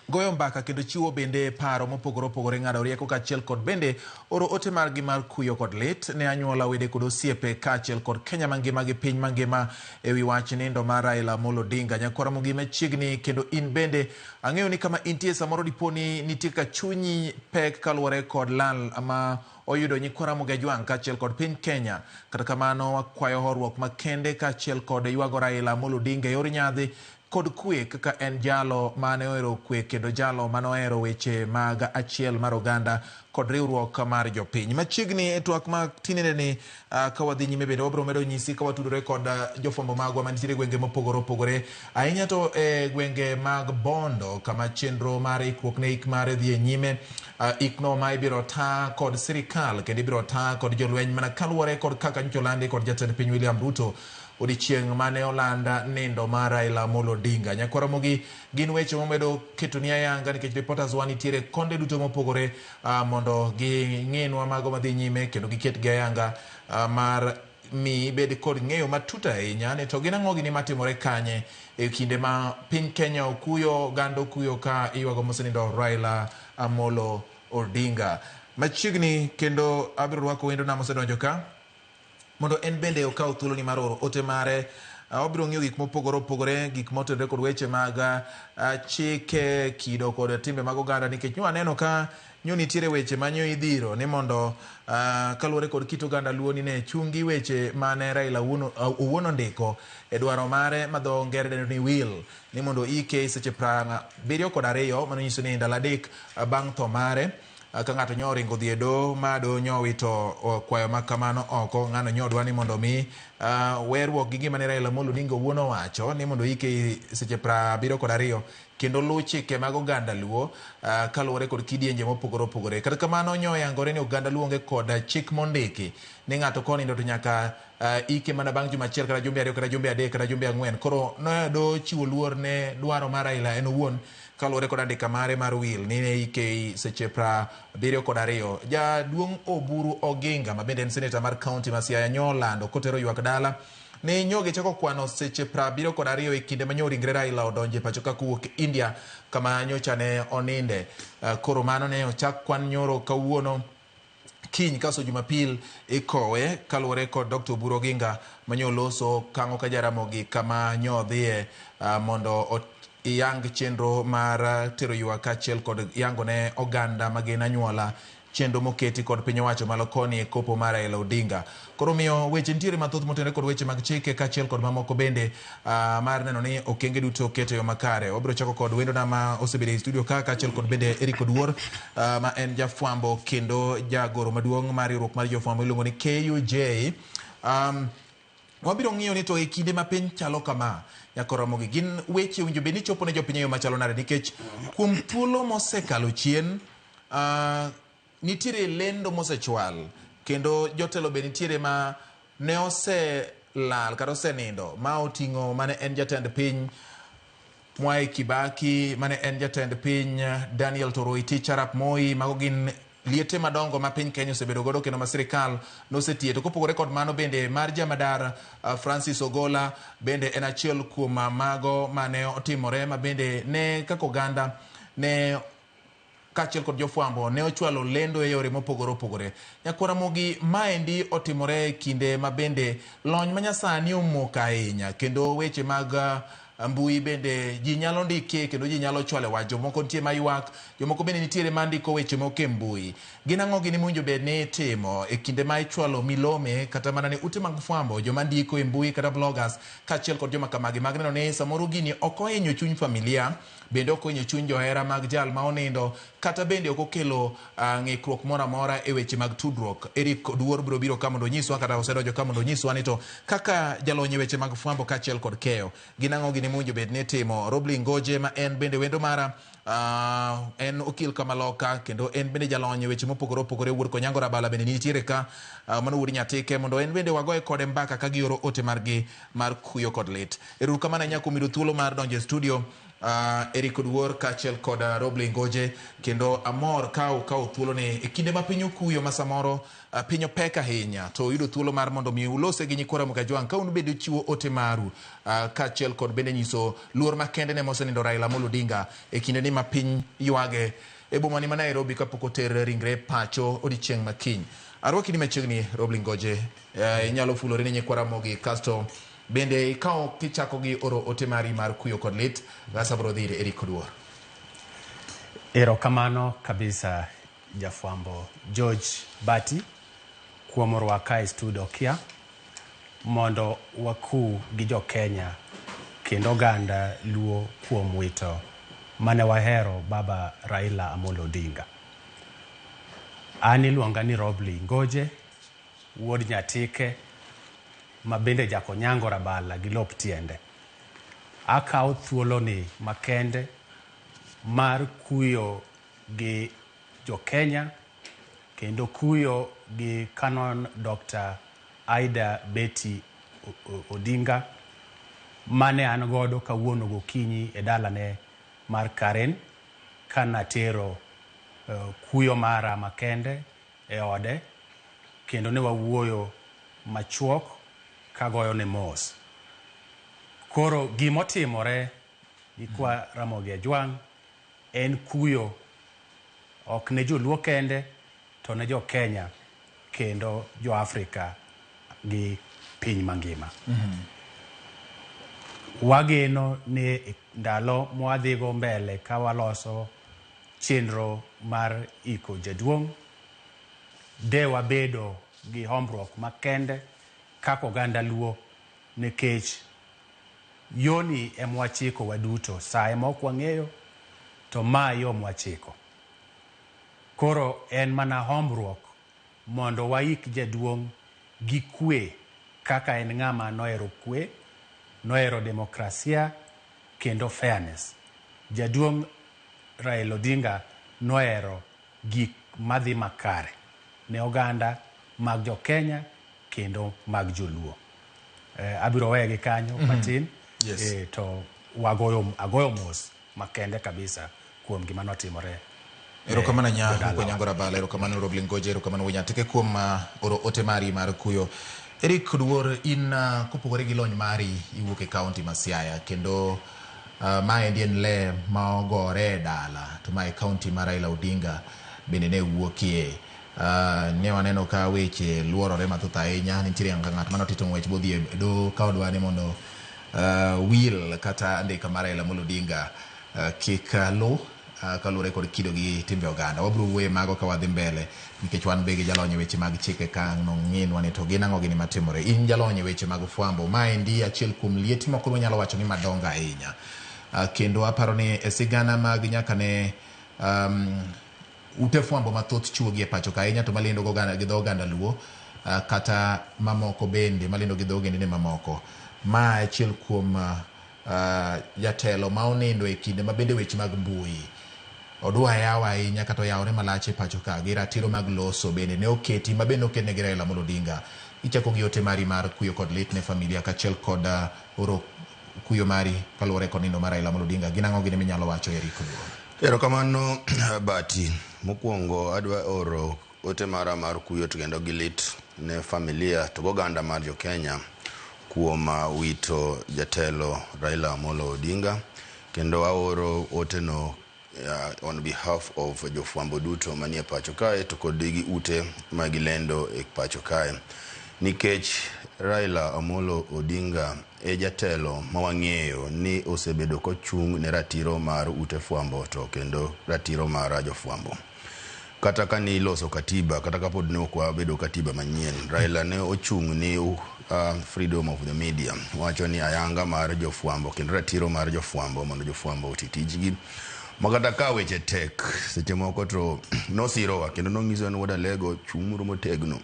goyo mbaka kendo chiwo bende paro mopogore opogore ng'ado rieko kaachiel kod bende oro ote margi mar kuyo kod lit ne anyuola wede kod osiepe kaachiel kod Kenya mangima gi piny mangima e wi wach nindo mar Raila Amolo Odinga. Nyakwaromogi machiegni kendo in bende ang'eyo ni kama intie samoro diponi nitie ka chunyi pek kaluwore kod lal ama oyudo Nyakwaromogi Ajwang' kaachiel kod piny Kenya. Kata kamano wakwayo horuok makende kaachiel kod ywago Raila Amolo Odinga e yor nyadhi kod kwe kaka en jalo mane ohero kwe kendo jalo mane ohero weche mag achiel mar oganda kod riwruok mar jopiny. Machiegni e twak ma tinene ni ka wadhi nyime bende wabiro medo nyisi ka watudore kod jofwambo magwa manitiere gwenge mopogore opogore ahinya to e gwenge mag Bondo kama chenro mar ikruok ne ik mare dhi e nyime. Ikno ma ibiro ta kod sirikal kendo ibiro ta kod jolweny mana kaluwore kod kaka ncholandi kod jatend piny William Ruto odiochieng' mane olanda nindo mar Raila Amolo Odinga. Nyakwaromogi gin weche momedo keto ni ayanga nikech reporters wa nitiere konde duto mopogore mondo ging'inwa mago madhi nyime kendo giket gi ayanga mar mi bed kod ng'eyo matut ahinya ne to gin ang'o gini matimore kanye e kinde ma piny Kenya okuyo gando okuyo ka iywago mosenindo Raila Amolo Odinga. Machiegni kendo abiro rwako wendo na mosedonjo ka mondo en bende okaw thuolo ni mar oro ote mare. Obiro ng'iyo gik mopogore opogore gik motenore kod weche mag chike kido kod timbe mag oganda nikech nyo aneno ka nyo nitiere weche manyo idhiro ni mondo kaluwore kod kit oganda luo ni ne chungi weche mane Raila owuon ondiko e dwaro mare ma dho ngere dendo ni will ni mondo ike seche 72 mano nyiso ni ndalo 3 bang' tho mare. Ka ng'ato nyo ringo dhi e do ma do nyo wito kwayo makamano oko ng'ano nyo dwa ni mondo mi werruok gi gima ne Raila Amolo Odinga owuon owacho ni mondo ike seche 72 kendo luw chike mag oganda luo kaluwore kod kidienje mopogore opogore. Kata kamano nyo yangore ni oganda luo onge kod chik mondiki ni ng'ato konindo to nyaka ike mana bang' juma achiel kata jumbe 2 kata jumbe 3 kata jumbe 4. Koro noyudo chiwo luor ne dwaro mar Raila en owuon kaluwore kod andika mare mar will ni ne ike seche 72. Jaduong' Oburu Oginga ma bende en seneta mar kaunti ma Siaya nyolando kotero ywak dala ne nyoge chako kwano seche 72 e kinde ma ringre Raila odonje pacho ka kowuok India kama nyocha ne oninde. Koro mano ne ochak kwan nyoro kawuono kiny kaso Jumapil ikowe kaluwore kod Dr. Oburu Oginga manyoloso kang'o ka Jaramogi kama nyodhie mondo iyang chenro mar tero ywak kaachiel kod yango ne oganda magin anyuola chenro moketi kod piny owacho malo koni e kopo mar Raila Odinga. Koro miyo weche nitiere mathoth motenore kod weche mag chike kaachiel kod mamoko bende mar neno ni okenge duto oketo yo makare. Wabiro chako kod wendo na ma osebedo e studio kaachiel kod bende Eric Oduor ma en jafwambo kendo jagoro maduong' mar riwruok mar jofwambo iluongo ni KUJ. Wabiro ng'iyo ni to e kinde ma piny chalo kama Nyakwaromogi gin weche winjo bed ni chopo ne jopiny yo machalo nade nikech kuom thuolo mosekalo chien nitiere lendo mosechwal kendo jotelo be nitiere ma ne lal kata osenindo ma oting'o mane en jatend piny Mwai Kibaki, mane en jatend piny Daniel Toroitich Arap Moi. Mago gin liete madongo ma piny Kenya osebedo godo kendo ma sirikal nosetie. To kopogore kod mano bende mar jamadar Francis Ogola bende en achiel kuom mago mane otimore, ma bende ne kaka oganda ne kaachiel kod jofwambo ne ochwalo lendo e yore mopogore opogore. Nyakwara Mogi, maendi otimore e kinde ma bende lony manyasani omoko ahinya, kendo weche mag mbui bende ji nyalo ndike kendo ji nyalo chwale wach. Jomoko nitie mayuak, jomoko bende nitiere mandiko weche moko e mbui. Gin ang'o gini mwinjo bed ni timo e kinde ma ichwalo milome kata mana ne ute mag fwambo, joma ndiko e mbui kata bloggers kaachiel kod joma kamagi, mag neno ni samoro gini ok ohinyo chuny familia, bende ok ohinyo chuny johera mag jal ma onindo, kata bende ok okelo ng'ikruok moro amora e weche mag tudruok. Eric Oduor biro biro ka mondo nyiswa, kata osedonjo ka mondo nyiswa ni to kaka jalony e weche mag fwambo kaachiel kod keyo, gin ang'o gini mwinjo bed ni timo. Robley Ngoje, ma en bende wendo mara en okil kamaloka kendo en bende jalony e weche mopogore opogore. Wuod Konyango Rabala bende nitiere ka, mano wuod Nyatike, mondo en bende wagoye kode mbaka ka gioro ote margi mar kuyo kod lit. Erokamano ahinya kuom yudo thuolo mar donjo e studio, Eric Oduor kaachiel kod Robley Ngoje, kendo amor kawo thuolo ni e kinde ma piny okuyo, ma samoro piny opek ahinya, to yudo thuolo mar mondo mi ulose gi Nyikwara Mogajwang' ka unu bende chiwo ote maru kaachiel kod bende nyiso luor makende ne mosenindo Raila Amolo Odinga e kinde ni ma piny ywage e bomani ma Nairobi kapok oter ringre pacho odiochieng' makiny. Arwaki ni machiegni Robley Ngoje, inyalo fulore ni Nyikwara Mogi kasto bende ikaw kichako gi oro ote mari mar kuyo kod lit. Gasa bro dhire Eric Oduor. Erokamano kabisa jafwambo George Bati kuom rwaka e studio kia mondo waku gi jo Kenya kendo oganda luo kuom wito mane wahero baba Raila Amolo Odinga. An iluonga ni Robley Ngoje, wuod Nyatike, ma bende Jakonyango Rabala gi lop tiende. Akaw thuolo ni makende mar kuyo gi jo Kenya kendo kuyo gi Canon Dr. Aida Betty Odinga, mane an godo kawuono gokinyi e dalane mar Karen kanatero kuyo mara makende e ode, kendo ne wawuoyo machuok kagoyo ne mos. Koro gimotimore Nyikwara Mogajwang' en kuyo ok ne joluo kende, to ne jo Kenya kendo jo Afrika gi piny mangima. Wageno ni ndalo mwadhigo mbele ka waloso chenro mar iko jaduong', de wabedo gi hombruok makende kako oganda luo, nikech yoni emwachiko waduto, sa emok wang'eyo to ma yo mwachiko. Koro en mana hombruok mondo waik jaduong' gi kwe, kaka en ng'ama nohero kwe, nohero demokrasia kendo fairness. Jaduong' Raila Odinga nohero gik madhi makare ne oganda mag jo Kenya kendo mag joluo. Abiro wegi kanyo matin, to agoyo mos makende kabisa kuom gima notimore. Erokamano nya Konyango Rabala, erokamano Robley Ngoje, erokamano Nyatike kuom oro ote mari mar kuyo. Eric Oduor, in kopogore gi lony mari iwuok e kaunti ma Siaya, kendo maendi en le ma ogore e dala, to ma e kaunti mar Raila Odinga bende ne wuokie. Ne waneno ka weche luorore mathoth ahinya, nitiere ng'at mane otito ng'wech bodhi e do ka odwa ni mondo wil kata andika mar Raila Amolo Odinga kik lu kaluwore kod kido gi timbe oganda. Wabiro wuoye mago ka wadhi mbele, nikech wan be gi jalony e weche mag chike ka nong'inwa ni to gin ang'o gini matimore. In jalony e weche mag fwambo, maendi achiel kuom lieti moko wanyalo wacho ni madongo ahinya, kendo aparo ni e sigana mag nyaka ne ute fwambo mathoth chuogi e pacho ka ahinya, to malendo gi dho oganda luo kata mamoko bende malendo gi dho ogendini mamoko. Ma achiel kuom jatelo ma onindo e kinde ma bende weche mag mbui odwa yawa ahinya kata oyawre malach e pacho ka gi ratiro mag loso bende ne oketi ma bende oketne gi Raila Amolo Odinga. Ichako gi ote mari mar kuyo kod lit ne familia kachiel kod oro kuyo mari kaluwore kod nindo mar Raila Amolo Odinga. Gin ang'o gine minyalo wacho Eric? Erokamano Bati. Mokwongo adwa oro ote mara mar kuyo kendo gi lit ne familia to oganda mar jo Kenya kuom wito jatelo Raila Amolo Odinga, kendo aoro oteno on behalf of jofwambo duto manie pacho kae to kod gi ute magilendo e pacho kae, nikech Raila Amolo Odinga e jatelo mawang'eyo ni osebedo kochung' ne ratiro mar ute fwambo to kendo ratiro mar jofwambo. Kata ka ni loso katiba, kata ka pod ne okwa bedo katiba manyien, Raila ne ochung' ni freedom of the media, wacho ni ayanga mar jofwambo kendo ratiro mar jofwambo mondo jofwambo otitijgi. Makata ka weche tek seche moko to nosirowa kendo nong'iso ni wuod Alego chung'uru motegno,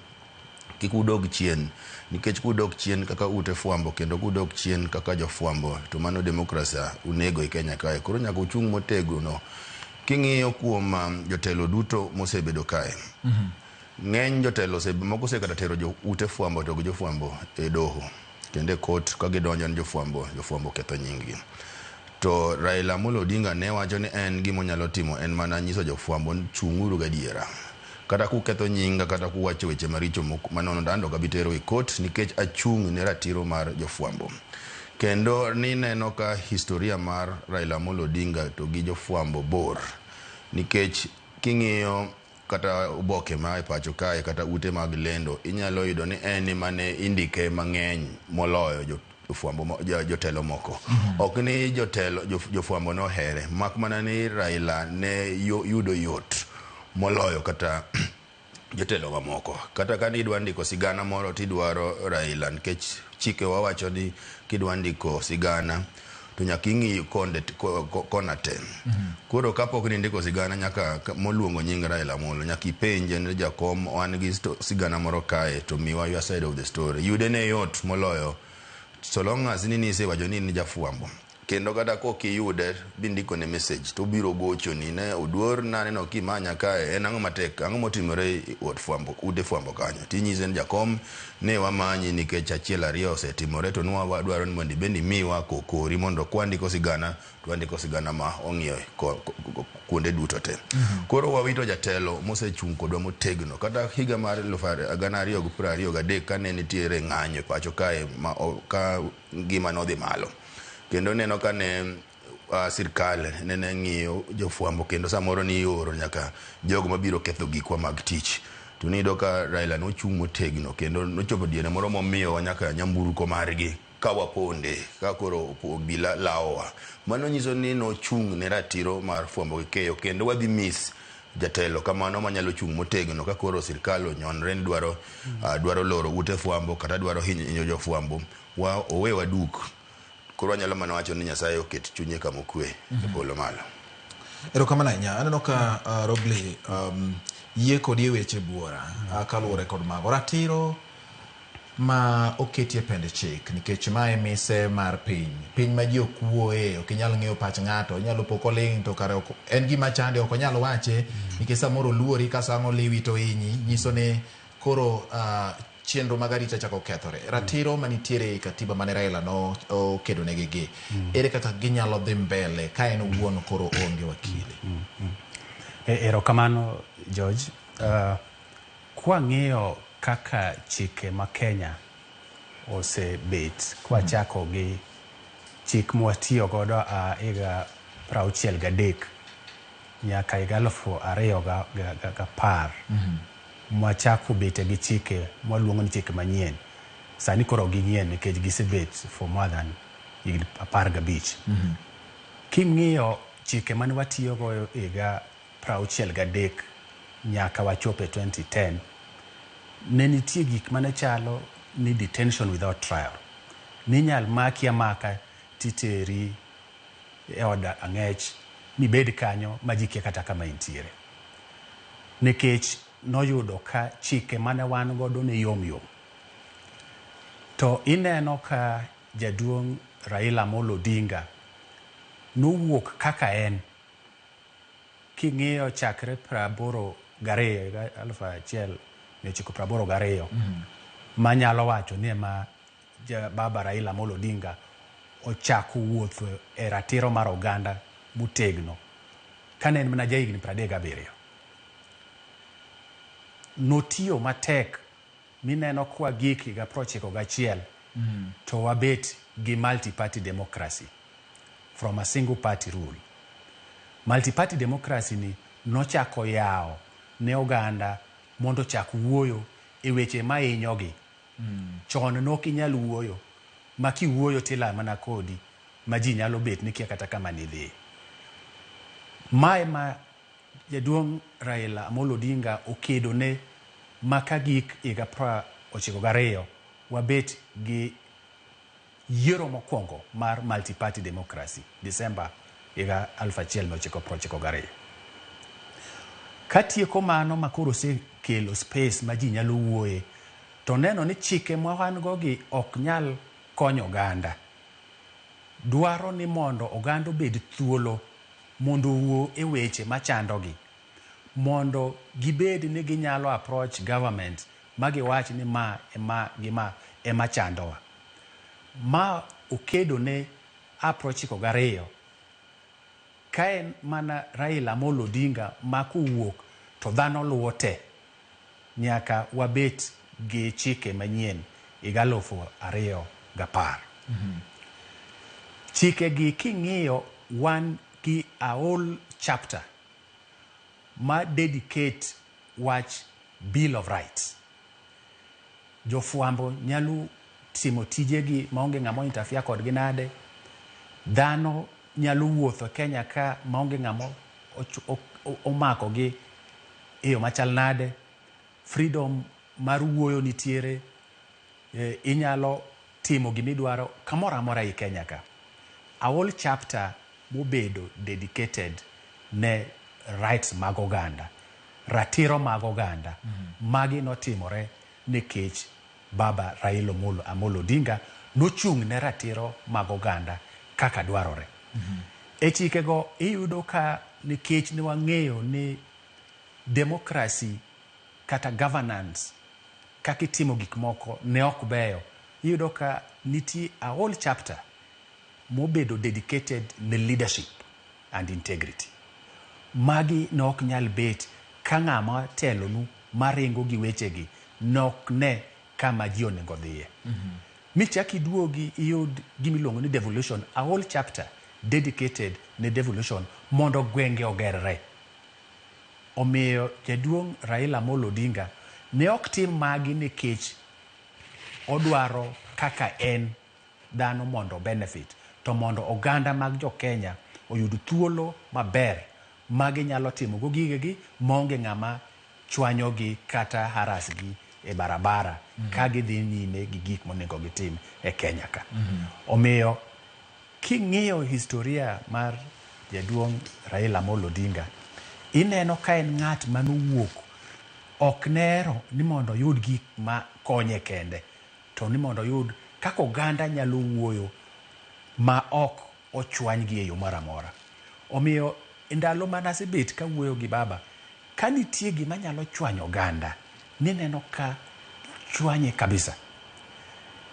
kik udog chien, nikech kudog chien kaka ute fwambo kendo kudog chien kaka jofwambo to mano demokrasia unego e Kenya kae. Koro nyaka uchung' motegno. King'iyo kuom jotelo duto mosebedo kae, ng'eny jotelo moko osekata tero ute fwambo to jofwambo e doho kendo e kot ka gidonjo ne jofwambo ketho nyinggi. To Raila Amolo Odinga ne wacho ni en gima onyalo timo en mana nyiso jofwambo chung'uru gadiera, kata kuketho nyinga kata kuwacho weche maricho manono dando ka bitero e kot, nikech achung' ne ratiro mar jofwambo. Kendo ni neno ka historia mar Raila Amolo Odinga to gi jofwambo bor, nikech king'iyo kata oboke ma e pacho kae kata ute mag lendo, inyalo yudo ni en mane indike mang'eny moloyo jotelo moko. Ok ni jofwambo no here, mak mana ni Raila ne yudo yot moloyo kata jotelo mamoko. Kata ka idwa ndiko sigana moro tidwaro Raila, nikech chike wawacho ni kidwa ndiko sigana to nyaka ing'i kona ten. Koro kapok ni ndiko sigana nyaka moluongo nying Raila Amolo nyaka ipenje ni jakom wan gi sigana moro kae to miwa your side of the story. Yude ne yot moloyo so long as ni isewacho ni jafwambo. Kendo kata kokiyude bindiko ne message to biro gocho ni ne oduor naneno kimanya kae en ang'o matek, ang'o motimore od fwambo ude fwambo kanyo. Tinyise ni jakom ne wamanyi nikech achiel ariyo osetimore to nwa wadwaro ni mondo bendi miwa kokori mondo kwandiko sigana to andiko sigana ma ong'iyo kuonde duto te. Koro wawito jatelo mosechung' kodwa motegno. Kata higa mar 2023 kane nitiere ng'anyo pacho kae ka gima nodhi malo, kendo neno ka ne sirkal ne ng'iyo jofwambo kendo samoro ni oro nyaka jogo mabiro ketho gikwa mag tich. To nido ka Raila nochung' motegno kendo nochopo diere moro momiyo nyaka nyamburko margi ka waponde ka koro obila laowa. Mano nyiso ni nochung' ne ratiro mar fwambo gi keyo, kendo wadhi miss jatelo kamano manyalo chung' motegno ka koro sirkal onyonre ni dwaro loro ute fwambo kata dwaro hinyo jofwambo. Owe waduk. Koro anyalo mana wacho ni Nyasaye oket chunye kama okwe e polo malo. Erokamano ahinya. Aneno ka Robley yie kod weche buora kaluwore kod mago ratiro ma oketi e pende chik, nikech mae mise mar piny ma ji okuoe, ok inyal ng'eyo pach ng'ato, inyalo poko ling' to kare en gima chande ok onyal wache nikech samoro luori ka sang'o liwi to inyi, nyiso ni koro chenro mag arita chako kethore. Ratiro manitiere e katiba mane Raila no okedo negigi, ere kaka ginyalo dhi mbele ka en owuon koro onge wakili? Erokamano George. Kwa ng'iyo kaka chike ma Kenya osebet kwachako gi chik mwatiyo godo higa 63 nyaka higa 2010 mwachako bete gi chike mwaluongo ni chike manyien. Sani koro ging'ien nikech gisebet for more than 15. King'iyo chike mane watiyo go higa 63 nyaka wachope 2010, ne nitie gik mane chalo ni detention without trial. Ninyal maki amaka titeri e od ang'ech mibed kanyo majikia kata kama intiere. Nikech noyudo ka chike mane wan godo ne yom. To ineno ka jaduong' Raila Amolo Odinga nowuok kaka en king'iyo chakre 1982 manyalo wacho ni ma baba Raila Amolo Odinga ochako wuotho e ratiro mar oganda motegno kane en mana jahigni 37. Notiyo matek mineno kwa gik higa 1991 to wabet gi multi-party democracy from a single party rule. Multi-party democracy ni nochako yao ne oganda mondo chak wuoyo e weche ma hinyogi. Chon nokinyal wuoyo, ma kiwuoyo tila mana kodi, ma ji nyalo bet ni kia kata kama nidhi. Mae ma jaduong' Raila Amolo Odinga okedo ne maka gik higa 1992 wabet gi yiero mokwongo mar multi-party democracy December higa 1992. Katieko mano makoro osekelo space ma ji nyalo wuoye, to neno ni chike ma wan go gi ok nyal konyo oganda. Dwaro ni mondo oganda obed thuolo mondo wuo e weche machandogi, mondo gibed ni ginyalo approach government ma giwach ni ma ema chandowa. Ma okedo ne approach 2 ka en mana Raila Amolo Odinga ma kuwuok to dhano luwo te nyaka wabet gi chike manyien higa 2010. Chike gi king'iyo wan gi aol chapter ma dedicate wach Bill of Rights. Jofuambo nyalo timo tijegi maonge ng'amo interfere kodgi nade. Dhano nyalo wuotho Kenya ka maonge ng'amo omako gi eyo machal nade. Freedom mar wuoyo nitiere. Inyalo timo gimidwaro kamoro amora i Kenya ka. Aol chapter mobedo dedicated ne rights mag oganda, ratiro mag oganda. Magi notimore nikech baba Raila Amolo Odinga nochung' ne ratiro mag oganda kaka dwarore. E chikego iyudo ka nikech ni wang'eyo ni demokrasi kata governance kaka itimo gik moko ne ok beyo, iyudo ka nitie aol chapter mobedo dedicated ne leadership and integrity. Magi nok nyal bet ka ng'ama telonu maringo gi wechegi nok ne kama ji onego dhiye. Michaki duogi iyud gimiluongo ni devolution, aol chapter dedicated ne devolution mondo gwenge ogerre. Omiyo jaduong' Raila Amolo Odinga ne ok tim magi nikech odwaro kaka en dhano mondo benefit, to mondo oganda mag jo Kenya oyud thuolo maber magi nyalo timo go gigegi maonge ng'ama chwanyogi kata harasgi e barabara ka gidhi nyime gi gik monego gitim e Kenya ka. Omiyo king'iyo historia mar jaduong' Raila Amolo Odinga, ineno ka en ng'at manowuok ok nero ni mondo yud gik ma konye kende, to ni mondo yud kaka oganda nyalo wuoyo ma ok ochwanygi e yo moro amora. Omiyo ndalo manasebet ka wuoyo gi baba, ka nitie gima nyalo chwanyo oganda, nineno ka chwanye kabisa.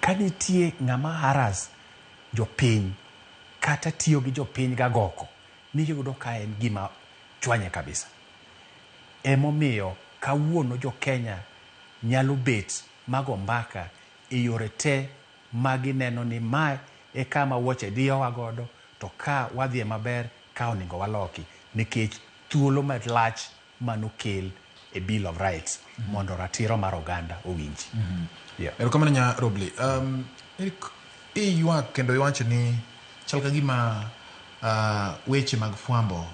Ka nitie ng'ama haras jopiny kata tiyo gi jopiny gagoko, niyudo ka en gima chwanye kabisa. Emomiyo kawuono jo Kenya nyalo bet mago mbaka e yore te magineno ni ma e kama wuoche diyowa godo, to ka wadhie maber ka onego waloki nikech thuolo malach manokel e Bill of Rights mondo ratiro mar oganda owinji. Erokamano nya Robley. Iyuak kendo iwacho ni chal ka gima weche mag fwambo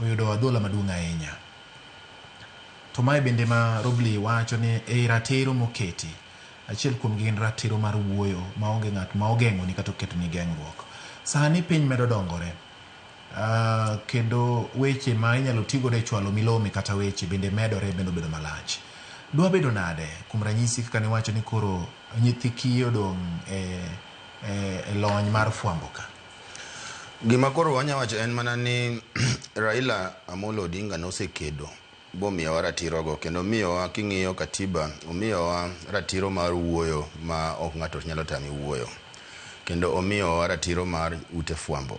oyudo adhola maduong' ahinya. To mae bende ma Robley wacho ni e ratiro moketi, achiel kuom gin ratiro mar wuoyo maonge ng'at ma ogeng'o ni kata oketo ni geng'ruok. Sani piny medo dongore, kendo weche ma inyalo tigo e chwalo milome kata weche bende medore bendo bedo malach. Dwa bedo nade kuom ranyisi kaka ne wacho ni koro nyithi kiye odong' e lony mar fwambo ka? Gima koro wanya wacho en mana ni Raila Amolo Odinga nosekedo bomiyowa ratirogo kendo miyowa king'iyo katiba omiyowa ratiro mar wuoyo ma ok ng'ato nyalo tami wuoyo, kendo omiyowa ratiro mar ute fwambo,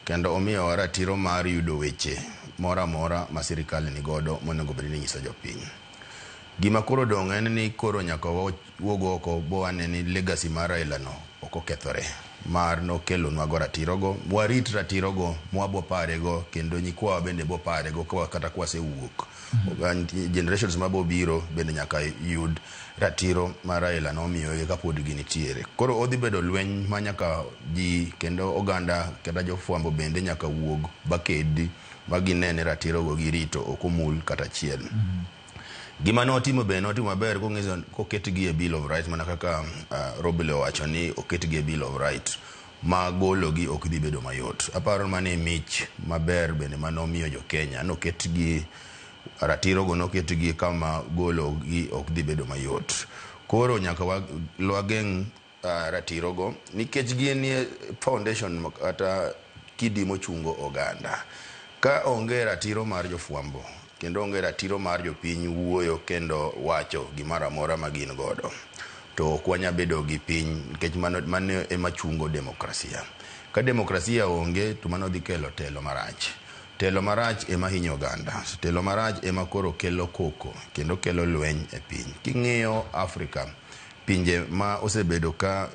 kendo omiyowa ratiro mar yudo weche mora mora ma sirikal ni godo monego bed ni nyiso jopiny. Gima koro dong' en ni koro nyaka wuog oko bo wane ni legacy mar Raila no ok okethore, mar nokelo nwago ratirogo, warit ratirogo mwabo parego kendo nyikwa bende bo parego kata kwase wuok. Generations mabo biro bende nyaka yud ratiro mar Raila no miyo ka pod ginitiere. Koro odhi bedo lweny ma nyaka ji kendo oganda kata jofwambo bende nyaka wuog bakedi maginene ratirogo girito okomul kata chiel. Gima notimo be notimo maber koketgi e Bill of Rights, mana kaka Robile owacho ni oketgi e Bill of Rights ma gologi ok dhi bedo mayot. Aparo mane mich maber bende manomiyo jo Kenya noketgi ratirogo noketgi kama gologi ok dhi bedo mayot. Koro nyaka wageng' ratirogo nikech gin foundation kata kidi mochungo oganda. Ka onge ratiro mar jofwambo kendo onge ratiro mar jopiny wuoyo kendo wacho gimara mora ma gin godo, to ok wanya bedo gi piny nikech mano ema chungo demokrasia. Ka demokrasia onge to mano dhi kelo telo marach. Telo marach ema hinyo oganda. Telo marach ema koro kelo koko kendo kelo lweny e piny. King'iyo Afrika, pinje ma osebedo ka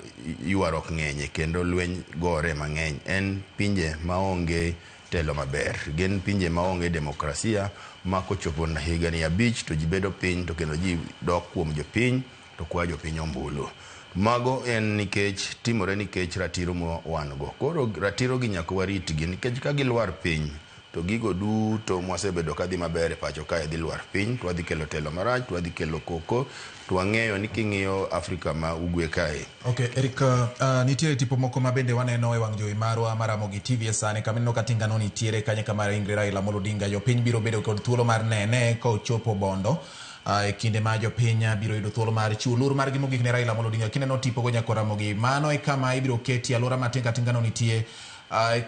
yuarok ng'enye kendo lweny gore mang'eny en pinje maonge telo maber, gin pinje maonge demokrasia ma kochopo na higa ni 5 to ji bedo piny to kendo ji dok kuom jopiny to kwa jopiny ombulu. Mago en nikech timore nikech ratiro mo wango. Koro ratiro gi nyaka waritgi nikech ka gilwar piny to gigo duto mwasebedo kadhi maber e pacho kae dhi lwar piny, to wadhi kelo telo marach, to wadhi kelo koko, to wang'eyo ni king'iyo Afrika ma ugwe kae. Okay, Eric, nitiere tipo moko ma bende waneno e wang' jowi marwa Maramogi TV sani kamino katinga no nitiere kanye kamar Ingrid Raila Amolo Odinga. Jopiny biro bedo kod thuolo mar nene ka ochopo bondo e kinde ma jopiny biro yudo thuolo mar chiwo luor margi mogik ne Raila Amolo Odinga. Kineno tipo go nyaka Ramogi, mano e kama ibiro keti alwora matinga tinga no nitie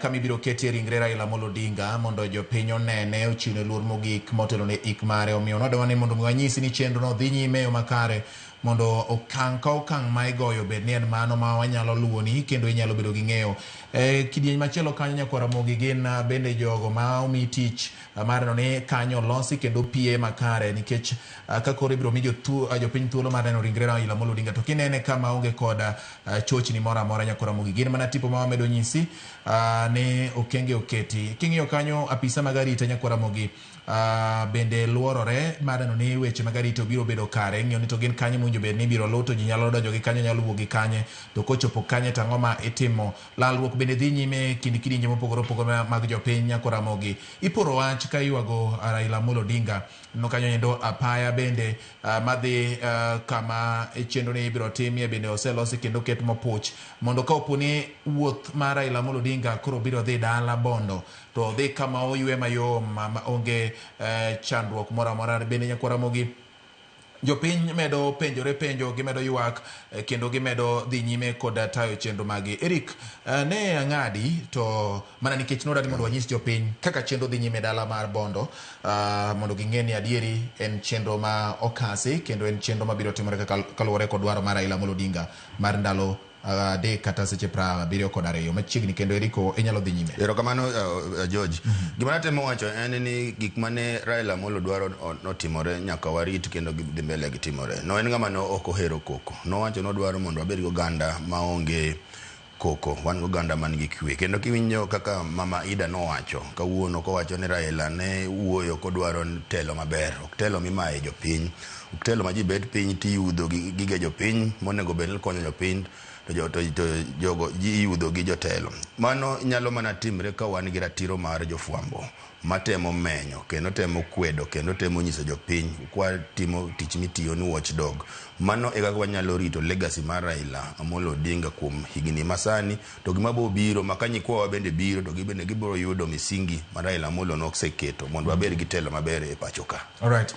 kama ibiro keti ringre Raila Amolo Odinga mondo jopiny onene ochiwne luor mogik motelo ne ik mare. Omiyo nodwa ni mondo wanyisi ni chenro no dhi nyime yo makare mondo okang' ka okang' ma igoyo bed ni en mano ma wanyalo luoni kendo inyalo bedo gi ng'eyo. Kidieny machielo kanyo nyaka Ramogi gin bende jogo ma omi tich mar no ni kanyo losi kendo pie makare nikech ka koro ibiro mi jopiny thuolo mar neno ringre Raila Amolo Odinga to kinene kama onge koda chochni moro amora nyaka Ramogi gin mana tipo ma wamedo nyisi ne okenge oketi. King'iyo kanyo apisa mag arita nyaka Ramogi bende luorore mar neno ni weche mag arita biro bedo kare. Ng'iyo ni to gin kanye monjo bed ni biro luto, ji nyalo donjo gi kanye, nyalo wuok gi kanye, to kochopo kanye tang'o ma itimo. Lalruok bende dhi nyime kind kidienje mopogore opogore mag jopiny nyaka Ramogi. Iporo wach ka yuago Raila Amolo Odinga no kanyo endo apaya bende madhi kama chenro ni ibiro timie bende oselosi kendo ket mopuch mondo ka oponi wuoth mar Raila Amolo Odinga koro biro dhi dala bondo to dhi kama oywe mayom ma onge chandruok moro amora. Bende nyaka Ramogi jopiny medo penjore penjo, gimedo ywak kendo gimedo dhi nyime kod tayo chenro magi. Eric, ne ang'adi to mana nikech nodani mondo wanyis jopiny kaka chenro dhi nyime dala mar bondo mondo ging'e ni adieri en chenro ma okasi kendo en chenro mabiro timore kaluwore kod dwaro mar Raila Amolo Odinga mar ndalo de kata seche 72 machiegni kendo. Eriko, inyalo dhi nyime. Erokamano George. Gima natemo wacho en ni gik mane Raila Amolo dwaro notimore nyaka warit kendo dhi mbele gi timore. No en ng'ama no ok ohero koko. Nowacho nodwaro mondo wabed gi oganda maonge koko, wan gi oganda man gi kwe. Kendo kiwinjo kaka Mama Ida nowacho kawuono kowacho ni Raila ne wuoyo kodwaro telo maber, ok telo mimaye jopiny, ok telo ma ji bet piny tiyudho gige jopiny monego bed ni konyo jopiny to jogo ji yudho gi jotelo. Mano nyalo mana timre ka wan gi ratiro mar jofwambo matemo menyo kendo temo kwedo kendo temo nyiso jopiny kwa timo tich mitiyo ni watchdog. Mano e kaka wanyalo rito legacy mar Raila Amolo Odinga kuom higni masani to gima bo biro makanyikwa bende biro to gibende gibiro yudo misingi mar Raila Amolo noseketo mondo wabed gi telo maber e pacho ka. Alright.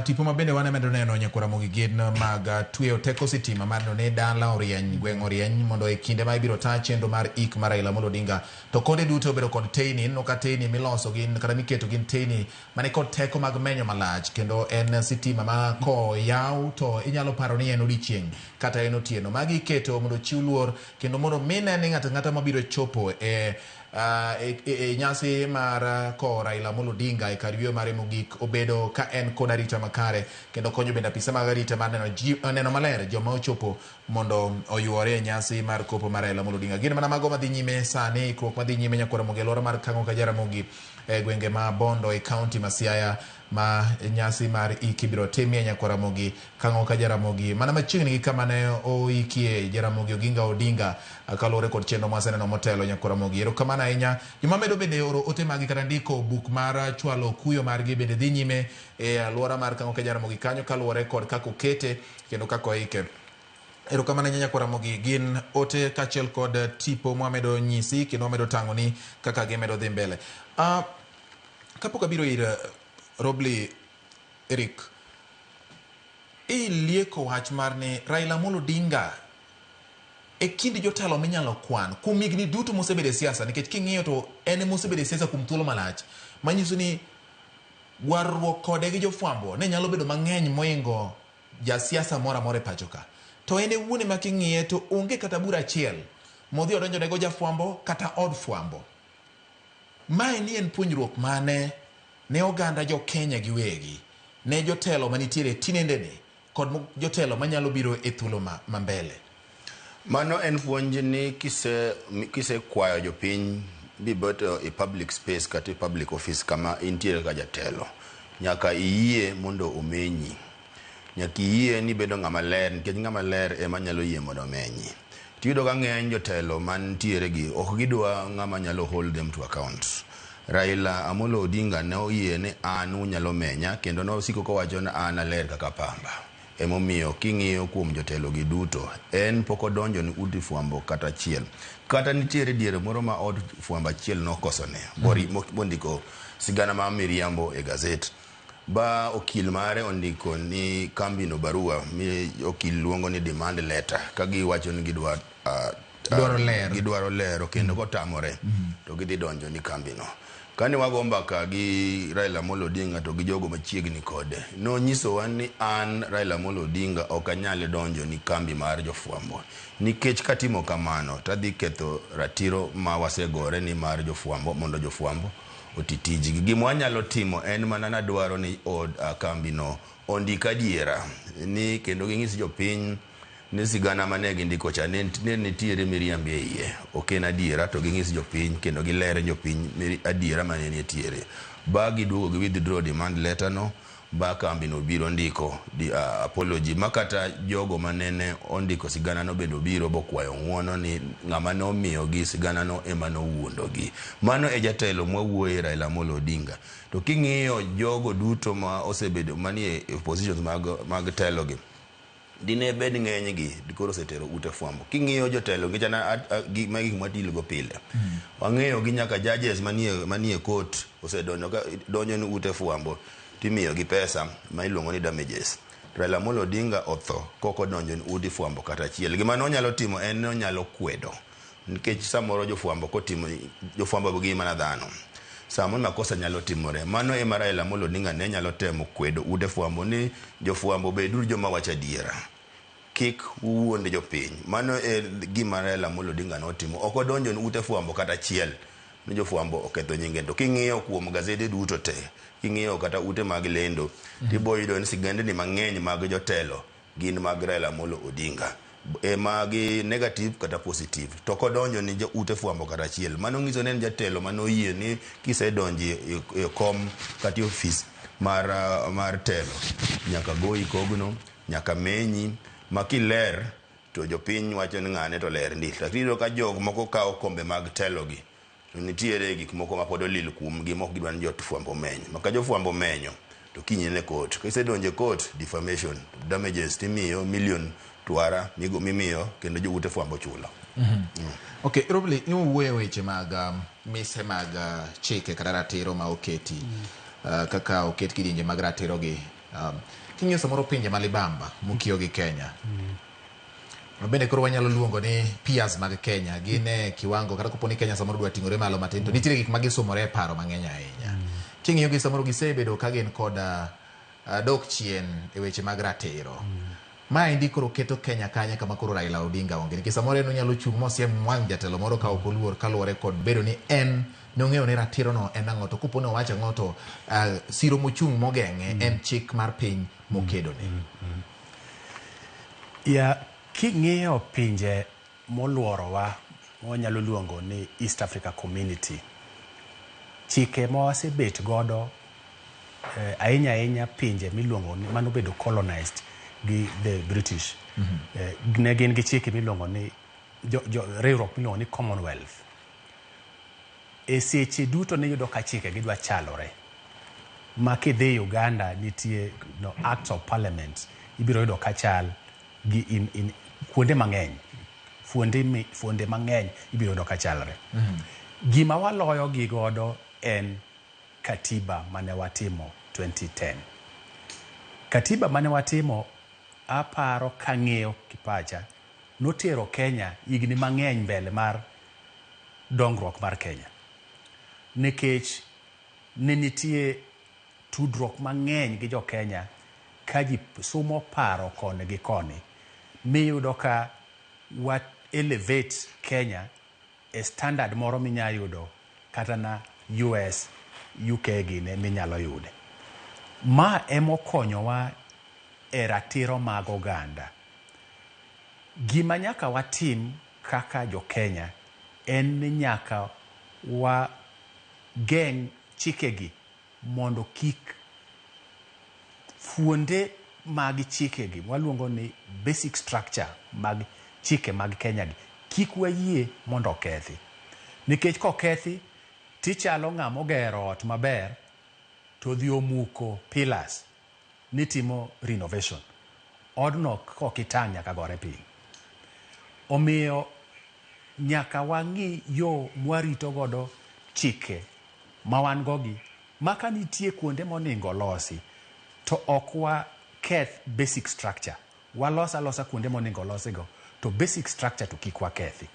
Tipo mabende wane medo neno nyaka Ramogi gin mag tweyo teko sitima mar no ne dala orieny gweng' orengo rieny mondo e kinde ma ibiro ta chenro mar ik mar Raila Amolo Odinga to konde duto bedo kod teyni no ka teyni miloso gin kata miketo gin teyni mane kod teko mag menyo malach kendo en sitima ma ko yaw to inyalo paro ni en odiechieng kata en otieno magi keto mondo chiw luor kendo mondo mine ni ng'ata mabiro chopo e nyasi mar ko Raila Amolo Odinga e kar yweyo mare mogik obedo ka en kod arita makare kendo konyo bende apisa mag arita mar neno maler joma ochopo mondo oyuore e nyasi mar kopo mar Raila Amolo Odinga. Gin mana mago madhi nyime sani, ikruok madhi nyime Nyakwara Mogi alwora mar Kang'o ka Jaramogi e gwenge ma Bondo e kaunti ma Siaya ma nyasi mar iki biro timie Nyakwara Mogi Kang'o ka Jaramogi mana machiegni gi kama ne oikie Jaramogi Oginga Odinga kaluwore kod chenro mwaseneno motelo Nyakwara Mogi. Erokamano ahinya. Joma medo bende oro ote magi kata ndiko buk mar chwalo kuyo margi bende dhi nyime e alwora mar Kang'o ka Jaramogi kanyo kaluwore kod kako kete kendo kako ike. Erokamano ahinya Nyakwara Mogi. Gin ote kachiel kod tipo mwamedo nyisi kendo wamedo tang'oni kaka gimedo dhi mbele. Kapok abiro ir Robley Eric, lieko wach mar ni Raila Amolo Odinga e kindi jotelo minyalo kwan kuom higni duto mosebedo e siasa, nikech king'iyo to en mosebedo e siasa kuom thuolo malach, manyiso ni warruok kode gi jofwambo ne nyalo bedo mang'eny moingo jasiasa moro amora e pacho ka. To en wuone ma king'iye to onge kata bura achiel modhi odonjonego jafwambo kata od fwambo. Mae ni en puonjruok mane ne oganda jo Kenya giwegi, ne jotelo manitiere tinendeni kod jotelo manyalo biro e thuolo ma mbele. Mano en puonj ni kise kwayo jopiny bibeto e public space kata e public office kama intiere ka jatelo, nyaka iyie mondo omenyi, nyaka iyie ni bedo ng'ama ler, nikech ng'ama ler ema nyalo yie mondo omenyi. Tiyudo ka ng'eny jotelo mantiere gi ok gidwa ng'ama nyalo hold them to account. Raila Amolo Odinga ne oyie ni an unyalo menya kendo nosiko kowacho ni an aler kaka pamba. Emomiyo king'iyo kuom jotelo gi duto en pok odonjo ni udi fwambo kata achiel. Kata nitiere diere moro ma od fwambo achiel nokosone bondiko sigana ma miriambo e gazet. Ba okil mare ondiko ni kambino barua mi okil luongo ni demand letter ka giwacho ni gidwaro lero kendo kotamore to gidhi donjo ni kambino. Kani wago mbaka gi Raila Amolo Odinga to gi jogo machiegni kode, no nyisowa ni an Raila Amolo Odinga ok anyal donjo ni kambi mar jofwambo, nikech katimo kamano tadhi ketho ratiro ma wasegore ni mar jofwambo mondo jofwambo otitiji. Gima anyalo timo en mana nadwaro ni od kambino ondika diera ni kendo ging'is jopiny ni sigana mane gindiko cha ne nitiere miriambo e iye, ok en adiera, to ging'is jopiny kendo gilere jopiny adiera mane nitiere. Ba giduogo gi withdraw demand letter no, ba kambino biro ndiko apology, makata jogo manene ondiko sigana no bendo biro bokwayo ng'uono ni ng'ama no miyo gi sigana no ema no wuondo gi. Mano e jatelo mwawuoye Raila Amolo Odinga. To king'iyo jogo duto ma osebedo manie positions mag telo gi, dine bed ng'eny gi dikoro setero ute fwambo. King'iyo jotelo gi jana gik mwadilgo pile, wang'eyo gi nyaka judges manie court osedonjo ni ute fwambo timiyo gi pesa ma iluongo ni damages. Raila Amolo Odinga otho koko donjo ni udi fwambo kata achiel. Gima nonyalo timo en onyalo kwedo, nikech samoro jofwambo kotimo jofwambo gi mana dhano, samo makosa nyalo timore. Mano ema Raila Amolo Odinga ne nyalo temo kwedo ute fwambo ni jofwambo beduru joma wacho adiera, kik uwuonde jopiny. Mano e gima Raila Amolo Odinga notimo, ok odonjo ni ute fwambo kata achiel ni jofwambo oketho nyinge. To king'iyo kuom gazede duto te, king'iyo kata ute mag lendo, tiboyudo ni sigandni mang'eny mag jotelo gin mag Raila Amolo Odinga, magi negative kata positive, to kodonjo ni ute fwambo kata achiel. Mano ng'iso ni en jatelo manoyie ni kisedonji e kom kata office mar telo nyaka goyi kogno, nyaka menyi, makiler to jopiny wacho ni ng'ane to ler ndi. Lakini ka jog moko kawo kombe mag telo gi, nitiere gik moko ma pod olil kuom gi moko gidwa ni jofwambo menyo. Maka jofwambo menyo to kinyne court, kisedonje court, defamation, damages timiyo million twara mimiyo kendo jo ute fwambo chulo. Okay, Robley, ni wuoyo weche mag mise mag chike kata ratiro ma oketi, kaka oket kidienje mag ratiro gi. King'iyo samoro pinje malibamba mukiyo gi Kenya, bende koro wanyalo luongo ni peers mag Kenya gine kiwango kata koponi Kenya samoro dwa ting'ore malo matin to nitie gik magisomore paro mang'eny ahinya king'iyo gi samoro gisebedo ka gin koda dok chien e weche mag ratiro ma indi koro keto Kenya kanya kama koro Raila Odinga onge nikech samoro en onyalo chung mosiem wang' jatelo moro ka ok oluor kaluwore kod bedo ni en nong'eyo ni ratiro no en ang'o to koponi owacho ang'o to siro mochung' mogeng'e en chik mar piny mokedo ne king'iyo pinje moluorowa wanyalo luongo ni East Africa Community chike mawasebet godo ahinya pinje miluongo ni manobedo colonized gi the British ne gin gi chike miluongo ni riwruok miluongo ni Commonwealth e seche duto ne yudo ka chike gidwa chalore ma kidhi Uganda nitie Acts of Parliament ibiro yudo ka chal gi in kuonde mang'eny fuonde mang'eny ibiro yudo ka chalre gima waloyo gi godo en katiba mane watimo 2010 katiba mane watimo aparo kang'eyo kipacha notero Kenya higni mang'eny mbele mar dongruok mar Kenya nikech ne nitie tudruok mang'eny gi jo Kenya ka ji sumo paro koni gi koni miyudo ka wat elevate Kenya e standard moro minya yudo kata na US UK gine minyalo yude ma emokonyowa e ratiro mag oganda gima nyaka watim kaka jo Kenya en ni nyaka wa geng chikegi mondo kik fuonde mag chikegi waluongo ni basic structure mag chike mag Kenya gi kik wayie mondo okethi nikech kokethi tichalo ng'amo gero ot maber to dhi omuko pillars nitimo renovation odno kokitang' nyaka gore piny omiyo nyaka wang'i yo mwarito godo chike ma wan gogi maka nitie kuonde moningo losi to ok wa keth basic structure walosa kuonde moningo losigo to basic structure to kik wakethi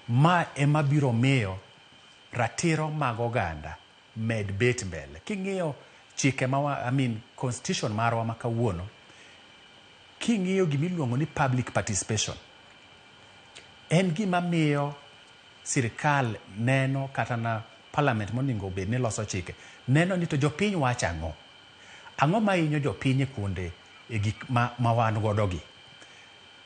ma ema biro miyo ratiro mag oganda med bet mbele king'iyo chike constitution marwa ma kawuono king'iyo gimiluongo ni public participation en gima miyo sirikal neno kata na parliament moningo bed ni loso chike neno ni to jopiny wacho ang'o ma hinyo jopiny kuonde e gik ma wan godo gi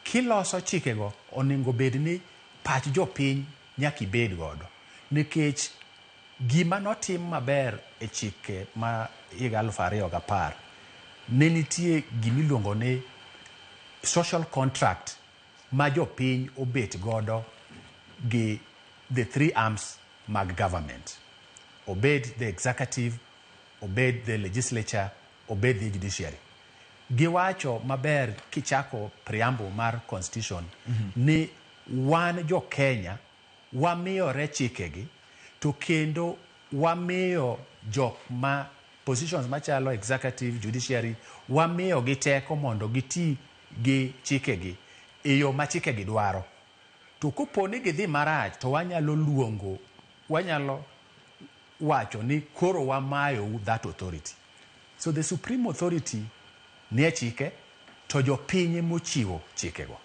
kiloso chikego oningo bed ni pach jopiny nyaka ibed godo nikech gima notim maber e chike ma higa 2010 ne nitie gimiluongo ni social contract ma jopiny obet godo gi the three arms mag government obed the executive obed the legislature obed the judiciary giwacho maber kichako preamble mar constitution ni wan jo Kenya wamiyore chikegi to kendo wamiyo jok ma positions machalo executive judiciary wamiyo gi teko mondo giti gi chikegi e yo ma chikegi dwaro to koponi gidhi marach to wanyalo wacho ni koro wamayo that authority so the supreme authority nie chike to jopiny mochiwo chikego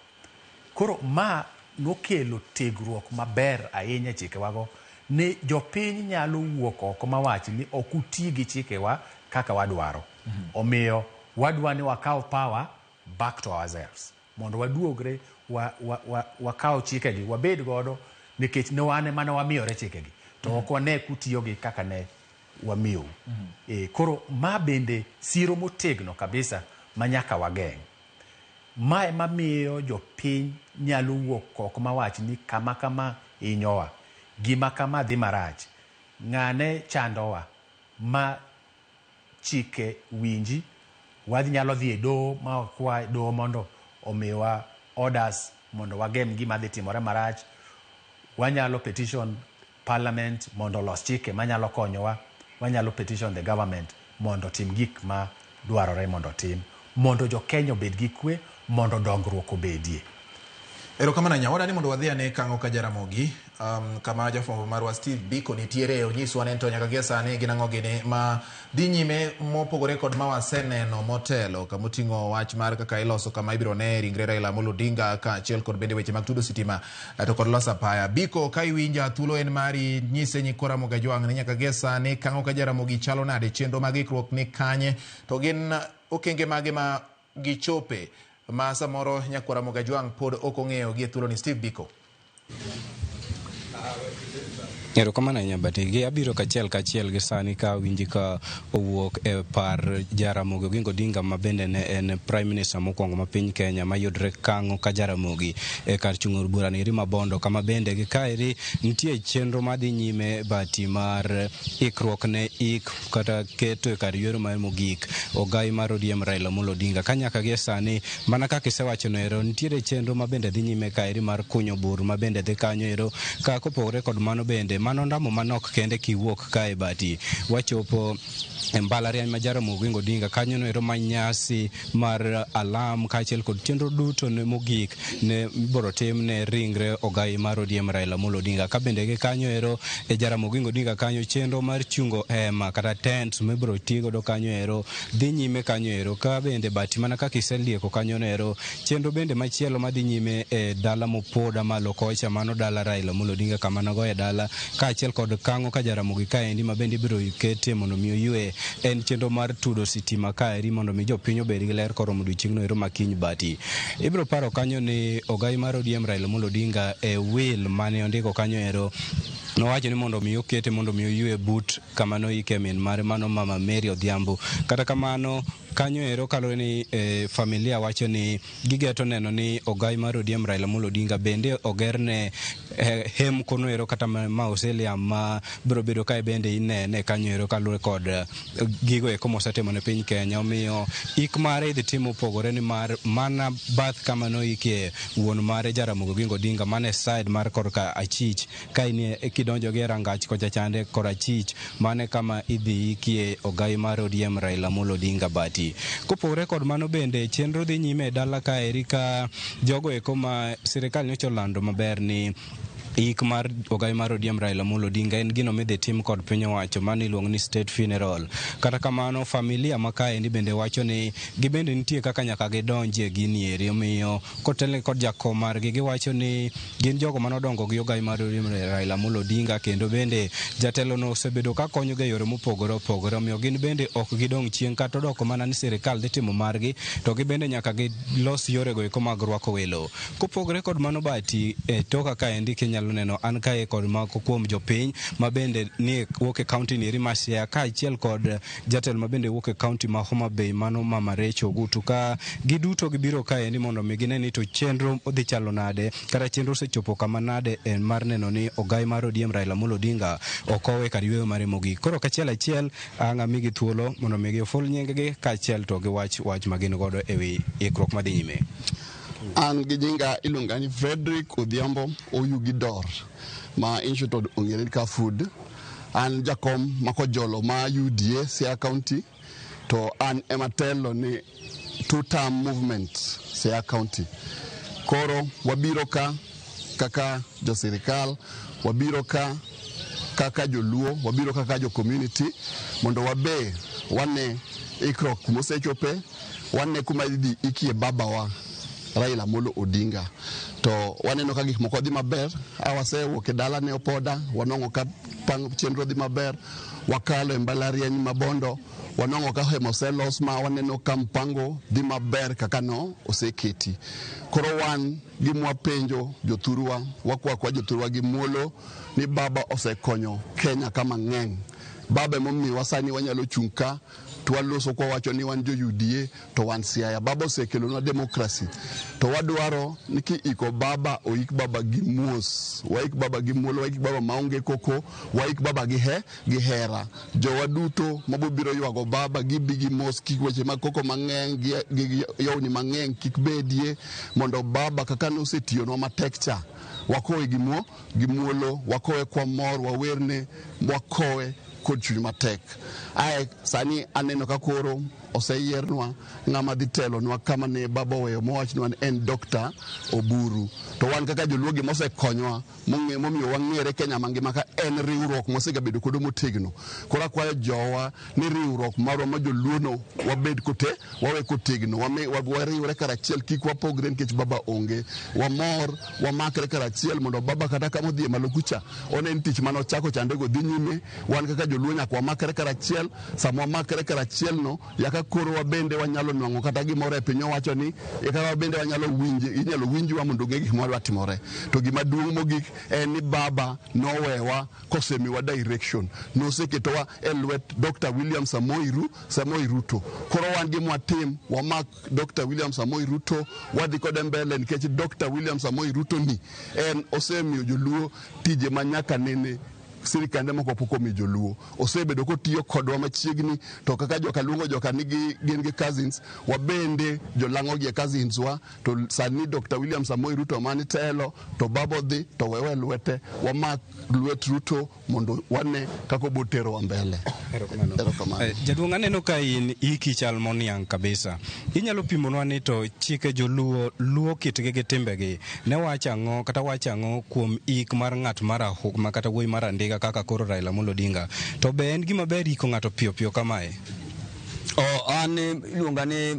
koro ma nokelo tegruok maber ahinya chikewago ni jopiny nyalo wuok oko mawachi ni ok uti gi chikewa kaka wadwaro omiyo wadwa ni wakaw power back to ourselves mondo waduogre wakaw chikegi wabed godo nikech ne wane mane wamiyore chikegi to ok wane kutiyo gi kaka ne wamiyo koro ma bende siro motegno kabisa manyaka wageng' ma ema miyo jopiny nyalo wuok oko mawachi ni kama inyowa gima kama dhi marach ng'ane chandowa ma chike winji wadhi nyalo dhi e doho ma kwa doho mondo omiwa orders mondo wagem gima dhi timore marach wanyalo petition parliament mondo los chike manyalo konyowa wanyalo petition the government mondo tim gik ma dwarore mondo tim mondo jo Kenya obed gi kwe mondo dongruok obedie Erokamano nyawoda ni mondo wadhi ane Kang'o ka Jaramogi kama jafwambo marwa Steve Biko nitiere onyiswa ne to nyaka gie sani gin ang'o gini ma dhi nyime mopogore kod ma waseneno motelo kama oting'o wach mar kaka iloso kama ibiro ne ringre Raila Amolo Odinga kaachiel kod bende weche mag tudo sitima to kod loso apaya. Biko ka iwinja thuolo en mari nyise Nyikwa Ramogi Ajwang' ni nyaka gie sani Kang'o ka Jaramogi chalo nade, chenro mag ikruok ni kanye, to gin okenge mage ma gichope ma samoro Nyakwa Ramogi Ajwang' pod ok ong'eyo gie thuolo ni. Steve Biko. Erokamano ahinya Batigi, abiro kachiel gi sani ka winji ka owuok e par Jaramogi Oginga Odinga ma bende ne en Prime Minister mokwongo ma piny Kenya ma yudre Kang'o ka Jaramogi e kar chung'o bura ni Mabondo, kama bende gi kaeri nitie chenro madhi nyime Bati mar ikruok ne kata keto e kar yuero mar mogik ogai mar ODM Raila Amolo Odinga. Ka nyaka gie sani mana kaka isewacho no ero nitiere chenro ma bende dhi nyime kaeri mar kunyo bur ma bende dhi kanyo ero ka kopogore kod mano bende mano ndamo manok kende kiwuok kae Bati wachopo mbalariany ma Jaramogi Oginga Odinga kanyo no ero manyasi mar alam kaachiel kod chenro duto ne mogik ne ibiro tim ne ringre ogai mar ODM Raila Amolo Odinga. Ka bende gi kanyo ero e Jaramogi Oginga Odinga kanyo chenro mar chungo hema kata tent ma ibiro tigo do kanyo ero dhi nyime kanyo ero. Ka bende Bati mana kaka iselieko kanyo no ero chenro bende machielo madhi nyime e dala mopoda malo kocha mano dala Raila Amolo Odinga kama nago e dala kaachiel kod Kang'o ka Jaramogi kaendi ma bende ibiro kete mondo mi oyue en chenro mar tudo sitima kaeri mondo mi jopiny obed gi ler koromo odiochieng'no ero makiny Bati. Ibiro paro kanyo ni ogai mar ODM Raila Amolo Odinga e will mane ondiko kanyo ero nowacho ni mondo mi okete mondo mi oyue but kama noike min mare mano Mama Mary Odhiambo. Kata kamano kanyo ero kalore ni familia wacho ni gigeto neno ni ogai mar ODM Raila Amolo Odinga bende ogerne hem kono ero kata mausoleum ma biro bedo kae bende inene kanyo ero kalure kod gigo eko mosetimo ne piny Kenya. Omiyo ik mare idhi timo pogore ni mar mana bath kama noike wuon mare Jaramogi Oginga Odinga mane side mar korka achich ka inie kidonjo gi rangach kocha chande kor achich mane kama idhi ikie ogai mar ODM Raila Amolo Odinga Bati. Kopogore kod mano bende chenro dhi nyime e dala kaeri ka jogo eko ma sirikal nyocha olando maber ni ik mar ogai mar ODM Raila Amolo Odinga en gino midhi tim kod piny owacho mano iluongo ni state funeral. Kata kamano familia ma kaendi bende wacho ni gibende nitie kaka nyaka gidonje gini eri. Omiyo kotel kod jakom margi giwacho ni gin jogo manodongo gi ogai mar ODM Raila Amolo Odinga kendo bende jatelo no osebedo ka konyo ga yore mopogore opogore. Omiyo gin bende ok gidong chien kata odoko mana ni sirikal dhi timo margi to gibende nyaka gilos yore go eko mag rwako welo. Kopogore kod mano Bati toka kaendi nyalo neno an kae kod mako kuom jopiny ma bende ni wuok e kaunti ni eri Siaya kaachiel kod jatelo ma bende wuok e kaunti ma Homa Bay mano Mama Rachel Ogutu. Ka giduto gibiro kae ni mondo mi gine ni to chenro odhi chalo nade kata chenro osechopo kama nade en mar neno ni ogai mar ODM Raila Amolo Odinga okowe kar yueyo mare mogik. Koro kachiel achiel ang' amigi thuolo mondo mi giful nyinggi kaachiel to gi wach ma gin godo ewi ikruok madhi nyime. An gi nyinga iluonga ni Frederick Odhiambo Oyugidor ma inshutod ong'ere ka food. An jakom makojolo ma UDA Siaya County to an ematelo ni two-term movement Siaya County. Koro wabiro ka kaka jo sirikal, wabiro ka kaka joluo, wabiro kaka jo community mondo wabe wane ikruok kumosechope, wane kuma idhi ikie baba wa Raila Amolo Odinga. To waneno ka gik moko dhi maber, awasewuok e dala ne opoda, wanong'o ka chenro dhi maber, wakalo e mbalariany Mabondo, wanong'o ka hema oselos ma waneno ka mpango dhi maber kaka no oseketi. Koro wan gimwa penjo jothurwa, wakwa jothurwa gi muolo ni baba osekonyo Kenya kama ng'eny. Baba emomiyo sani wanyalo chung' ka twaloso kwa wacho ni wan jo UDA to wan Siaya. Baba osekelonwa demokrasi to wadwaro ni ki iko baba oik baba gi muos, waik baba gi muolo, waik baba maonge koko, waik baba gi hera. Jowa duto mabobiro ywago baba gibi gi mos kik weche mag koko mang'eny gi yawni mang'eny kik bedie mondo baba kaka nosetiyonwa matek cha wakowe gi muolo, wakowe kwa mor, wawerne, wakowe kod chuny matek. Sani aneno ka koro oseyernwa ng'ama dhi telonwa kama ne baba oweyo mowachnwa en Dr. Oburu. To wan kaka joluo gima osekonywa momiyo wang'ere Kenya mangima ka en riwruok mosegabedo kodo motegno. Koro akwayo jowa ni riwruok marwa ma joluono wabed wawe kotegno, wariwre karachiel, kik wapogre nikech baba onge. Wamor, wamakre karachiel mondo baba kata kama odhi malo kucha onen tich mane ochako chandego dhi nyime. Wan kaka joluo nyaka wamakre karachiel, sama wamakre karachiel no yaka koro wabende wanyalo nwang'o kata gimoro e piny owacho ni yaka wabende wanyalo inyalo winjwa mondo ng'e gik moro timore. To gima duong' mogik en ni baba nowewa kosemiwa direction, noseketowa e lwet Dr. William Samoei Ruto. Koro wan gi mwatim wamak Dr. William Samoei Ruto wadhi kode mbele nikech Dr. William Samoei Ruto ni en osemiyo joluo tije manyaka nene sirikande moko pok omiyo joluo. Osebedo kotiyo kodwa machiegni, to kaka joka luongo joka nigi gin gi cousins, wabende jolang'o gi cousins wa. To sani Dr. William Samoei Ruto mani telo to babo dhi to wewe lwete, wamak lwet Ruto mondo wane kako obotero wa mbele. Erokamano. Jaduong' aneno ka in iki chal moniang' kabisa. Inyalo pimonwa ni to chike joluo luo kitgi gi timbegi ne wacho ang'o kata wacho ang'o kuom ik mar ng'at marahuma ma kata wuoyi mar Andiga kaka koro Raila Amolo Odinga, to be en gima ber iko ng'ato piyo piyo kamae? An iluonga ni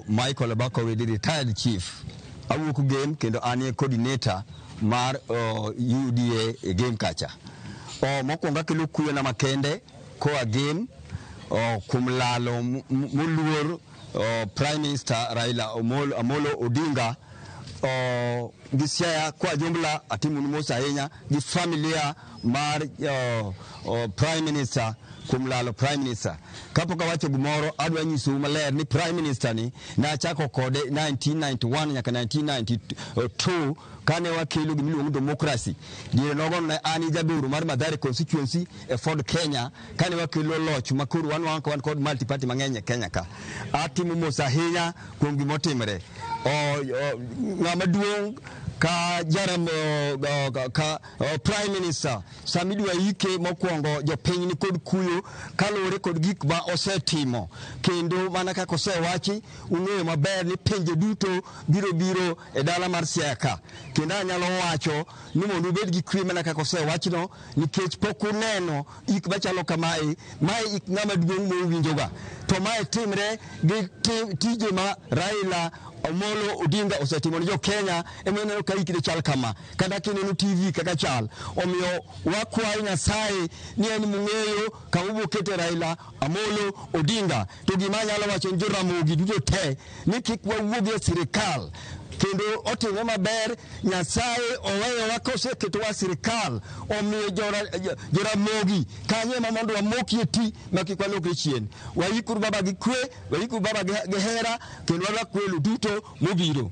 Michael Abakowe, retired chief. Awuok game kendo an e coordinator mar UDA e game kacha. Mokwongo akelo kuyo na makende koa game kuom lalo moluor Prime Minister Raila Amolo Odinga gi Siaya kwa jumla atimu mos ahinya gi familia mar Prime Minister kuom lalo Prime Minister. Kapok awacho gimoro adwa nyisou maler ni Prime Minister ni nachako kode 1991 nyaka 1992 kane wakelo gimiluongo democracy. Diere nogo ne ani jagoro mar Mathare constituency e Ford Kenya kane wakelo loch makuru wan kod multi party mang'eny e Kenya ka. Atimo mos ahinya kuom gimotimre. Ng'ama duong' ka jaram ka Prime Minister samidwa ike mokwongo jopiny ni kod kuyo kalore kod gik ma osetimo, kendo mana kaka osewachi ung'eyo maber ni pinje duto biro e dala mar Siaya ka. Kendo anyalo wacho ni mondo ubed gi kwe mana kaka osewachno nikech pok uneno ik machalo kamae. Mae ik ng'ama duong' mowinjoga, to mae timre gi tije ma Raila Amolo Odinga osetimo ni jo Kenya. Emeneno ka ikide chal kama kata kineno TV kaka chal. Omiyo wakwayo Nyasaye ni en mung'eyo kama obokete Raila Amolo Odinga. To gima nyalo wacho ni joramogi duto te ni kik wawuogi e sirikal kendo otime maber. Nyasaye oweyowa koseketowa sirikal, omiyo joramogi kanye ma mondo wamokie ti ma kik walokre chien. Waikuru baba gi kwe, waikuru baba gi hera, kendo wakwelo duto mobiro.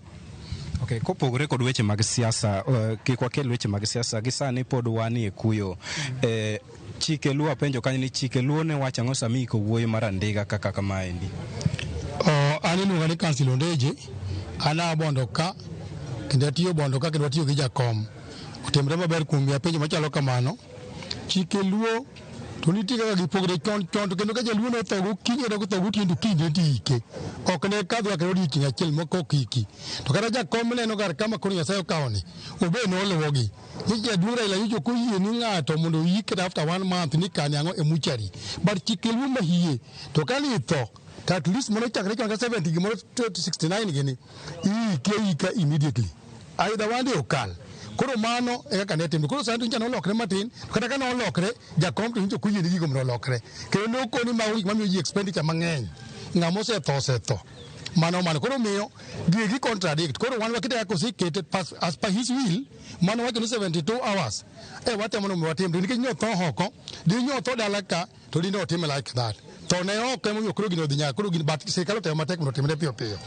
Okay, kopogore kod weche mag siasa, kik wakel weche mag siasa gi sani pod wanie kuyo. Chike luo apenjo kanyo ni chike luo ne wacho ang'o sami iko wuoyi mar Andiga kaka kamaendi? An iluonga ni Council Ondeje. Ana bondo ka kendo atiyo bondo ka kendo atiyo gi jakom. Otimre maber kuom ya penjo machalo kamano. Chike luo to nitie kaka gipogre chon to kendo ka jaluo no tho gokinyi to tho gotiendo kinde tike. Ok ne kadho ka odiochieng' achiel moko kiki. To kata jakom neno gar kama koro Nyasaye okawoni. Obe no luwogi. Ni jaduong' Raila Yujo koyie ni ng'ato mondo yike after 1 month ni kane ang'o e muchari. But chike luo mahie to kani tho at least mono chakre chon ka 70 gimoro 69 gini ika immediately either wande okal. Koro mano e kaka ne timbe. Koro sani njano lokre matin, kata kana olokre jakom to ncho kuyie ni gigo mondo lokre kendo nokoni mawuok mamiyo ji expenditure mang'eny. Ng'ama osetho mano koro miyo gigi contradict. Koro wan wakita yako sikete as per his will mano wacho ni 72 hours watemo no watimre nikech nyotho hoko di nyotho dala ka to dine otime like that. To ne ok emo koro gino dhinya koro gin bat sirikal otemo matek mondo timre piyo.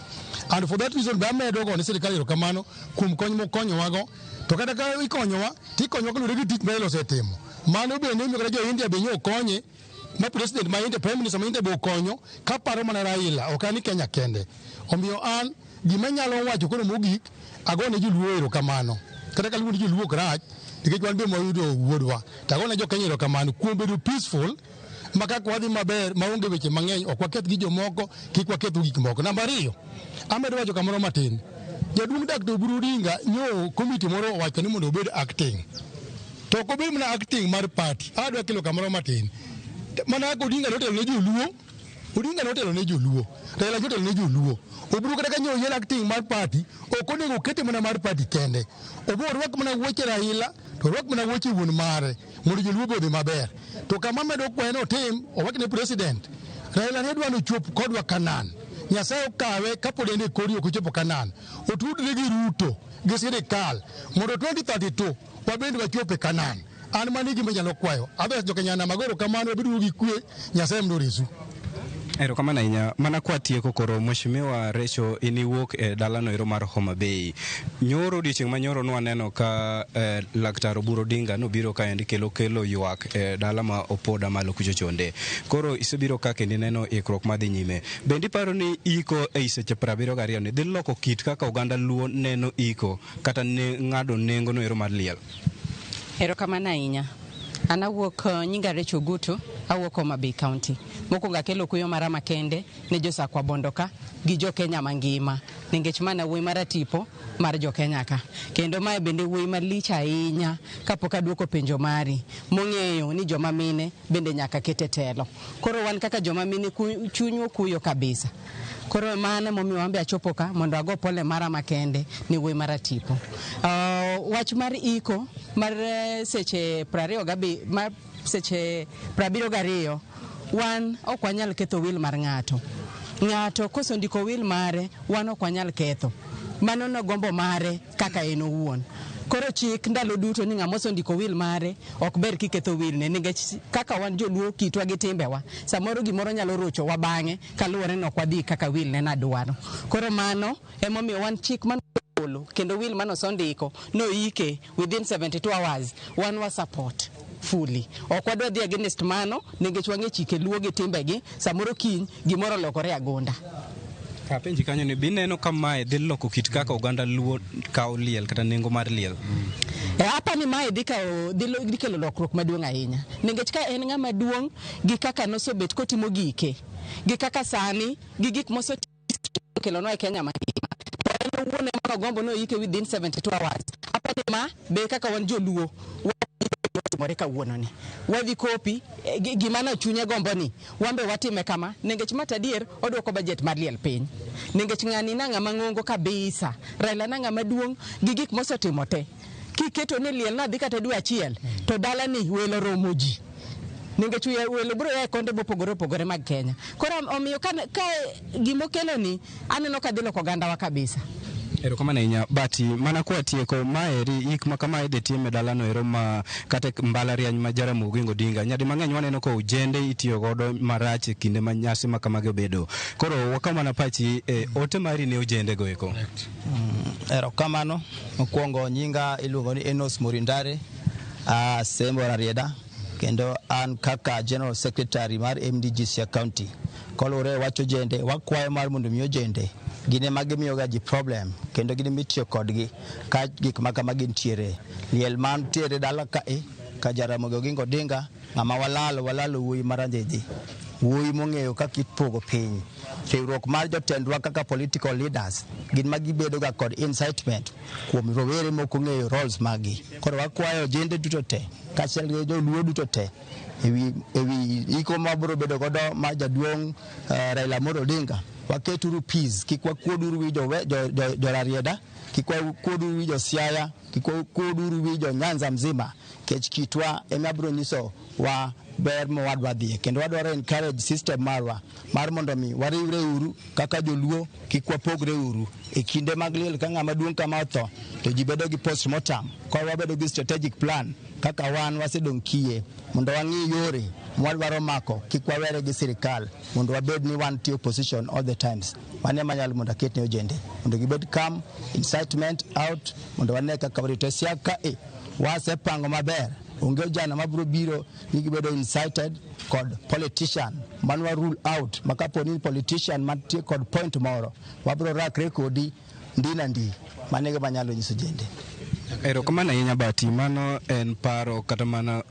And for that reason ba medo go ni sirikal erokamano kuom kony mokonyowa go. To kata ka ikonyowa tikonyowa kaluwore gi tich ma Raila osetimo. Mano bende miyo kata jo India be okonye ma president ma India, Prime Minister ma India be okonyo kaparo mana Raila ok ani Kenya kende. Omiyo an gima nyalo wacho koro mogik agone joluo erokamano. Kata ka luwo ni joluo krach nikech wan be mwayudo wuodwa. Tagone jo Kenya erokamano kuom bedo peaceful maka kwadhi maber maonge weche mang'eny ok waketh gi jomoko kik waketh gik moko. Namba 2, amedo wacho kamoro matin. Jaduong' Dr. Oburu Odinga nyo komiti moro owacho ni mondo obed acting. To ok obed mana acting mar party. Adwa kelo kamoro matin. Mana Odinga notelo ne joluo. Odinga notelo ne joluo. Raila notelo ne joluo. Oburu kata kanyo yel acting mar party ok onego kete mana mar party kende. Oburu rwak mana weche Raila to rwak mana weche wuon mare mondo joluo odhi maber. To kama medo kweno tim owach ne president. Raila ne dwano chop kodwa Kanan. Nyasaye okawe kapod en e kori ok ochopo Kanan. Otudre gi Ruto gi sirikal mondo 2032 wabende wachope Kanan. An mani gima nyalo kwayo. Adhi jokanyana magoro kamano wabedo gi kwe Nyasaye mondo resu. Erokamano ahinya. Mana kwa tieko koro Mheshimiwa Recho iniwuok e dalano ero mar Homa Bay. Nyoro odiochieng' manyoro nwaneno ka Laktar Oburu Odinga nobiro kaendi kelo ywak e dala ma opoda malo kucho chonde. Koro isebiro ka kendi neno ikruok madhi nyime. Bendi paro ni iko e seche 72 ni dhi loko kit kaka oganda Luo neno iko kata ng'ado nengo no ero mar liel? Erokamano ahinya. An awuok nyinga Recho Ogutu, awuok Homa Bay County. Mokwongo akelo kuyo mara makende ne josakwa bondo ka gi jo Kenya mangima nikech mana wuoyi mar tipo mar jo Kenya ka. Kendo mae bende wuoyi malich ahinya kapok aduoko penjo mari mong'eyo ni joma mine bende nyaka kete telo. Koro wan kaka joma mine chunywa kuyo kabisa. Koro mana momiyo wambe achopo ka mondo ago pole mara makende ni wuoyi mar tipo. Wach mar iko mar seche 72 wan ok wanyal ketho wil mar ng'ato. Ng'ato kosondiko wil mare wan ok wanyal ketho. Mano no gombo mare kaka en owuon. Koro chik ndalo duto ni ng'ama osondiko wil mare ok ber kiketho wil ne nikech kaka wan joluo kitwa gi timbewa samoro gimoro nyalo rocho wa bang'e kaluwore nok wadhi kaka wil ne nadwaro. Koro mano emomiyo wan chik man kendo wil manosondiko no ike within 72 hours wan wa support fully. Ok wadwa dhi against mano nikech wang'e chike luo gi timbegi samoro kiny gimoro lokore agonda. Kapenji kanyo ni bineno kama dhi loko kit kaka oganda Luo kawo liel kata nengo mar liel. Hapa ni mae dhi kelo lokruok maduong' ahinya nikech ka en ng'ama duong' gi kaka nosobet kotimo gike gi kaka sani gi gik mosekelo no e Kenya mangima. En owuon ema gombo no ike within 72 hours. Hapa ni ma be kaka wan joluo timore kawuono ni wadhi kopi gima na chunye gombo ni wambe watime kama nikech matadier odwoko budget mar liel piny nikech ng'ani na ng'ama ng'ongo kabisa. Raila na ng'ama duong' gi gik mosetimo te kiketo ne liel na dhi kata dwe achiel to dala ni welo romo ji nikech welo bro ya konde opogore mag Kenya. Koro omiyo ka gimokelo ni aneno ka dhi loko oganda wa kabisa. Erokamano ahinya. Bati mana kwa tieko maeri ik makama idhi time dalano ero ma kata mbalariany ma Jaramogi Oginga Odinga nyadi mang'eny waneno ko ojende itiyo godo marach e kinde ma nyasi makamage obedo. Koro wakamana pachi ote mari ne ojende go eko. Erokamano. Mokwongo nyinga iluongo ni Enos Murindare Sembo Rarieda kendo an kaka General Secretary mar MDG Siaya County. Kolure wacho jende wakwayo mar mondo miyo jende gine magimiyo ga ji problem kendo gine mitiyo kodgi ka gik makamagi ntiere. Liel man tiere dala ka Jaramogi Oginga Odinga ng'ama walalo wuoyi maranjeji wuoyi mong'eyo kaka ipogo piny. Riwruok mar jotendwa kaka political leaders gin magibedo ga kod incitement kuom rowere moko ng'eyo roles magi. Koro wakwayo jende duto te kaachiel gi joluo duto te ewi iko mabiro bedo godo ma jaduong' Raila Amolo Odinga waketuru peace kik wakuoduru wi jo Rarieda kik wakuoduru wi jo Siaya kik wakuoduru wi jo Nyanza mzima kech kitwa ema biro nyiso wa ber mo wadwa dhie kendo wadwaro encourage system marwa mar mondo mi wariwre uru kaka joluo kik wapogre uru e kinde mag liel ka ng'ama duong' kama otho to ji bedo gi postmortem ko wabedo gi strategic plan kaka wan wasedong' kie mondo wang'i yore mwadwaro mako kik wawere gi sirikal mondo wabed ni wan tiyo position all the times. Wane manyalo mondo aket ne ojende mondo gibed calm incitement out mondo wane kaka warito Siaya ka wasepango maber onge jana mabiro biro ni gibedo incited kod politician manwa rule out makapo ni politician mantie kod point moro wabiro rakre kodi ndina ndi manege manyalo nyiso jende. Erokamano ahinya Bati, mano en paro kata mana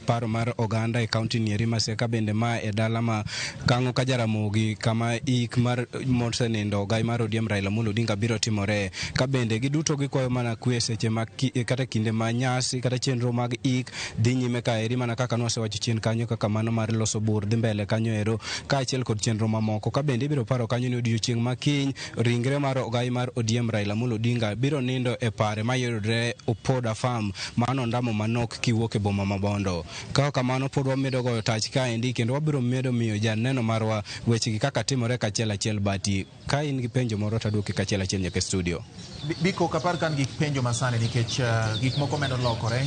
paro mar oganda e kaunti nieri Maseka, bende ma e dala ma Kang'o ka Jaramogi kama ik mar mosenindo Ogai mar ODM Raila Amolo Odinga biro timore, ka bende giduto gikwayo mana kwe seche ma kata kinde ma nyasi kata chenro mag ik dhi nyime ka eri, mana kaka nwasewacho chien kanyo, kaka mano mar loso bur dhi mbele kanyo ero, ka achiel kod chenro mamoko. Ka bende ibiro paro kanyo ni odiochieng' ma kiny ringre mar Ogai mar ODM Raila Amolo Odinga biro nindo e pare mayudore Opoda Farm, mano ndamo manok kiwuok e boma ma Bondo. Ka kamano pod wamedo goyo tach kaendi kendo wabiro medo miyo janeno marwa wechegi kaka timore kachiel achiel. Bati, ka in gi penjo moro taduoki kachiel achiel nyaka studio. Biko kapar kan gik penjo masani nikech gik moko medo lokore,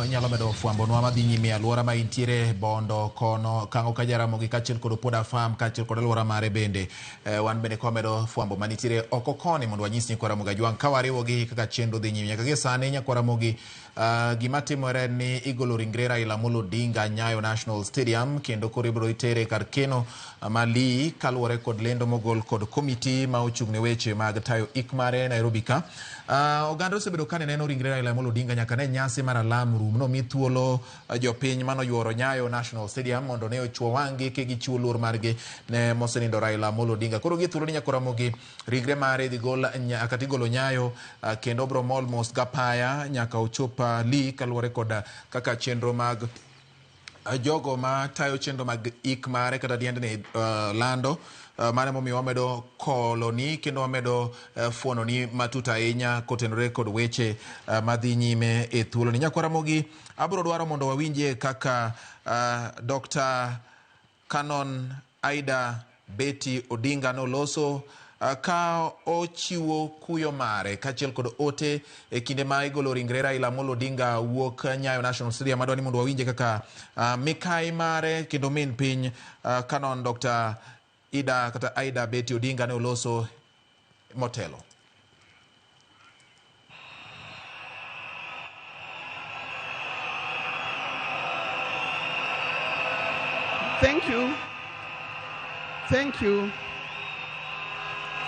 nyalo medo fwambo nwa madhi nyime alwora ma intiere Bondo kono, Kang'o ka Jaramogi kachiel kod Opoda Farm kachiel kod alwora mare bende. Wan bende kwa medo fwambo manitiere oko koni mondo wanyis ni Kwaramogi Ajwang' ka wariwogi kaka chenro dhi nyime nyaka gi sani. Kwaramogi gima timore ni igolo ringre Raila Amolo Odinga Nyayo National Stadium, kendo koro ibiro itere kar keno Mali kaluwore kod lendo mogol kod komiti ma ochung'ne weche mag tayo ik mare Nairobi ka. Oganda osebedo ka neno ringre Raila Amolo Odinga nyaka ne nyasi mar alam rum no mi thuolo jopiny mano yuoro Nyayo National Stadium mondo ne ochuo wang'gi ke gichiwo luor margi ne mosenindo Raila Amolo Odinga. Koro githuolo ni Nyakwaromogi ringre mare dhi gol kata igolo Nyayo kendo bro almost gapaya nyaka ochop Li kaluwore kod kaka chenro mag jogo ma tayo chenro mag ik mare kata diendni lando. Mane momiyo wamedo koloni kendo wamedo fuononi matut ahinya kotenore kod weche madhi nyime e thuolo ni. Nyakwaromogi, abiro dwaro mondo wawinje kaka Dr. Canon Aida Betty Odinga noloso ka ochiwo kuyo mare kachiel kod ote e kinde ma igolo ringre Raila Amolo Odinga wuok Nyayo National Stadium. Adwani mondo wawinje kaka mikai mare kendo min piny Canon Dr. Ida kata Aida Betty Odinga ne oloso motelo. Thank you. Thank you.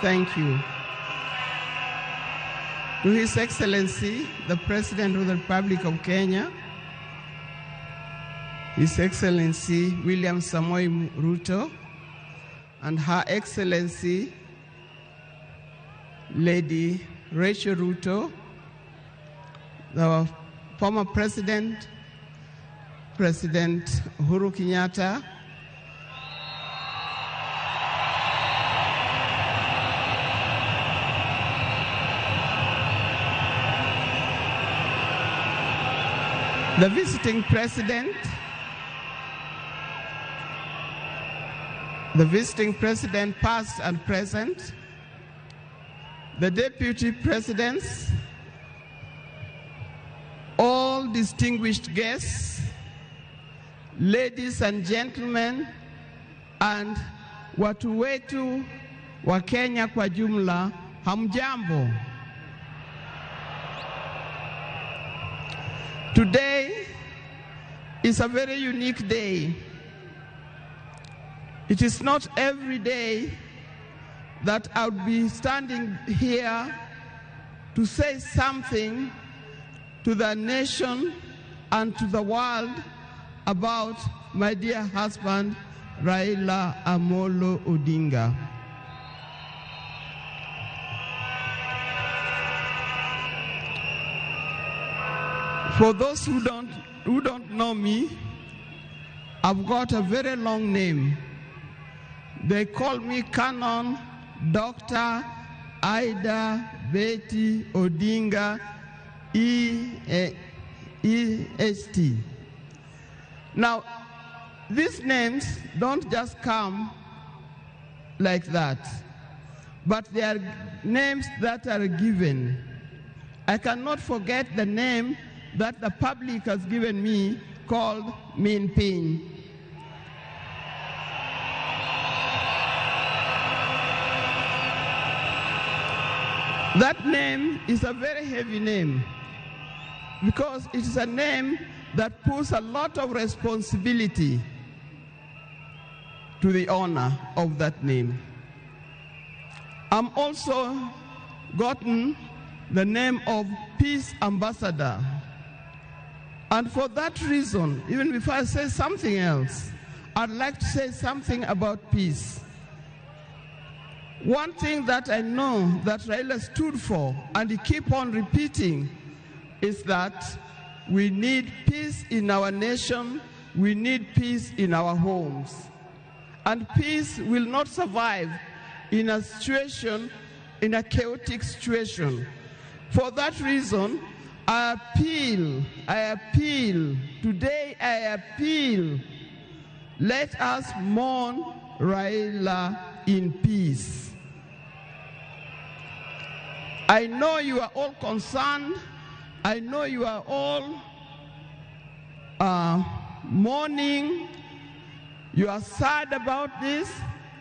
Thank you. To His Excellency, the President of the Republic of Kenya, His Excellency William Samoei Ruto, and Her Excellency Lady Rachel Ruto, the former President, President Uhuru Kenyatta, the visiting president, past and present, the deputy presidents, all distinguished guests, ladies and gentlemen, and watu wetu wa Kenya kwa jumla, hamjambo. Today is a very unique day. It is not every day that I would be standing here to say something to the nation and to the world about my dear husband, Raila Amolo Odinga. For those who don't know me, I've got a very long name. They call me Canon Dr. Aida Betty Odinga EST. Now, these names don't just come like that, but they are names that are given. I cannot forget the name that the public has given me called Min Piny. That name is a very heavy name because it is a name that puts a lot of responsibility to the owner of that name. I'm also gotten the name of Peace Ambassador. And for that reason, even before I say something else, I'd like to say something about peace. One thing that I know that Raila stood for, and he keep on repeating, is that we need peace in our nation, we need peace in our homes. And peace will not survive in a situation, in a chaotic situation. For that reason, I appeal, today I appeal, let us mourn Raila in peace. I know you are all concerned, I know you are all mourning, you are sad about this,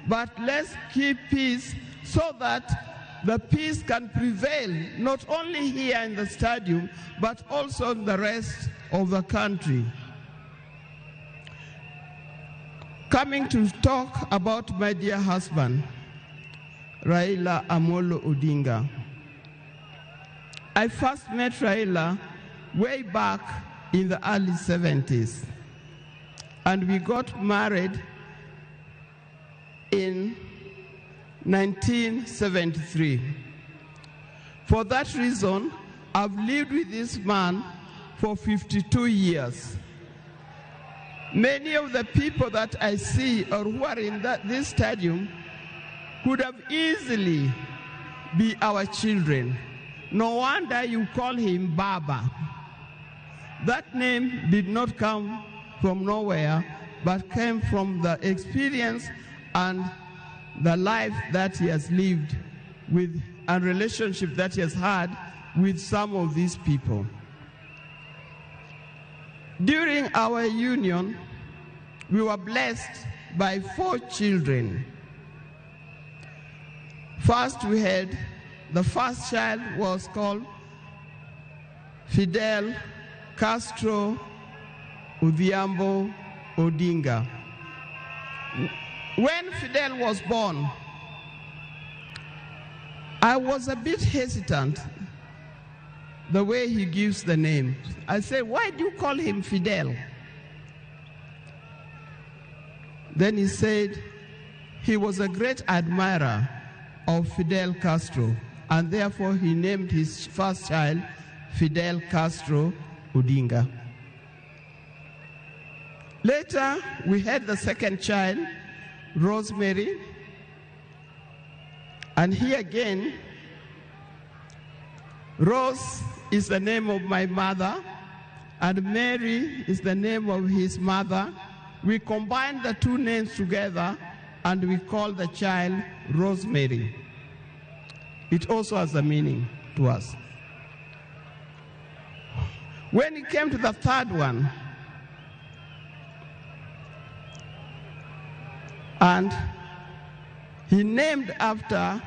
but let's keep peace so that the peace can prevail, not only here in the stadium, but also in the rest of the country. Coming to talk about my dear husband, Raila Amolo Odinga. I first met Raila way back in the early 70s, and we got married in 1973. For that reason, I've lived with this man for 52 years. Many of the people that I see or who are in this stadium could have easily be our children. No wonder you call him Baba. That name did not come from nowhere, but came from the experience and the life that he has lived with and relationship that he has had with some of these people. During our union, we were blessed by 4 children. First, we had the first child was called Fidel Castro Odhiambo Odinga. When Fidel was born, I was a bit hesitant the way he gives the name. I said, why do you call him Fidel? Then he said he was a great admirer of Fidel Castro, and therefore he named his first child Fidel Castro Odinga. Later, we had the second child, Rosemary, and here again, Rose is the name of my mother, and Mary is the name of his mother. We combined the 2 names together, and we call the child Rosemary. It also has a meaning to us. When it came to the third one, and he named after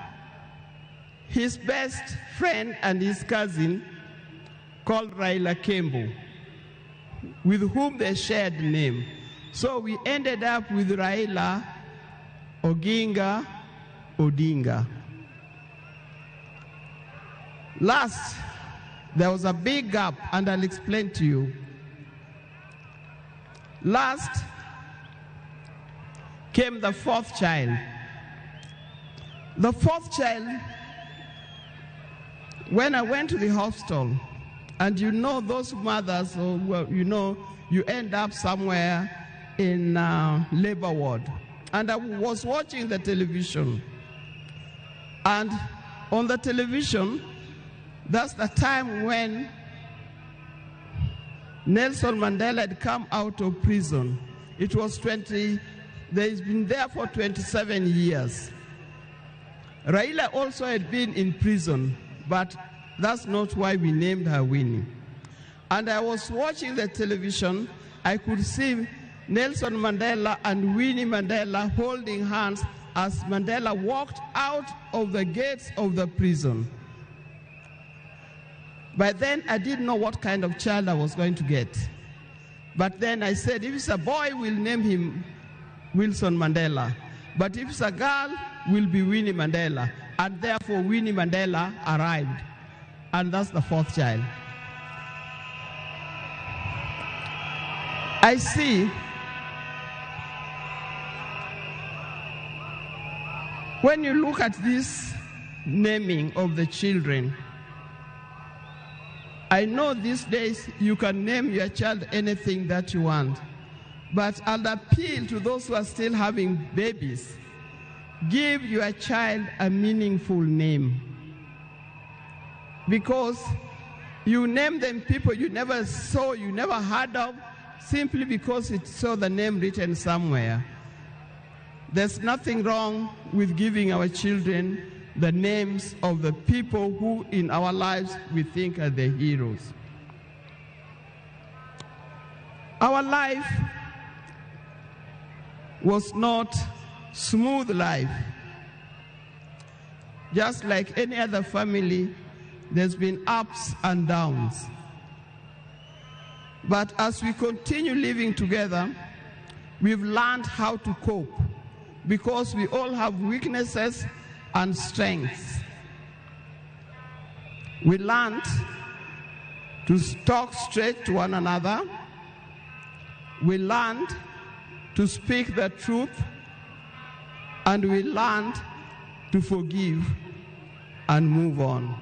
his best friend and his cousin called Raila Kembo, with whom they shared the name. So we ended up with Raila Oginga Odinga. Last, there was a big gap, and I'll explain to you. Last came the 4th child. The 4th child, when I went to the hospital, and you know those mothers, or well, you know, you end up somewhere in labor ward. And I was watching the television. And on the television, that's the time when Nelson Mandela had come out of prison. It was he's been there for 27 years. Raila also had been in prison, but that's not why we named her Winnie. And I was watching the television, I could see Nelson Mandela and Winnie Mandela holding hands as Mandela walked out of the gates of the prison. By then, I didn't know what kind of child I was going to get. But then I said, if it's a boy, we'll name him Wilson Mandela. But if it's a girl, will be Winnie Mandela. And therefore, Winnie Mandela arrived. and that's the fourth child. I see when you look at this naming of the children, I know these days you can name your child anything that you want, but I'll appeal to those who are still having babies, give your child a meaningful name. Because you name them people you never saw, you never heard of, simply because it saw the name written somewhere. There's nothing wrong with giving our children the names of the people who in our lives we think are the heroes. Our life was not smooth life. Just like any other family, there's been ups and downs. But as we continue living together, we've learned how to cope because we all have weaknesses and strengths. We learned to talk straight to one another. We learned to speak the truth, and we learned to forgive and move on.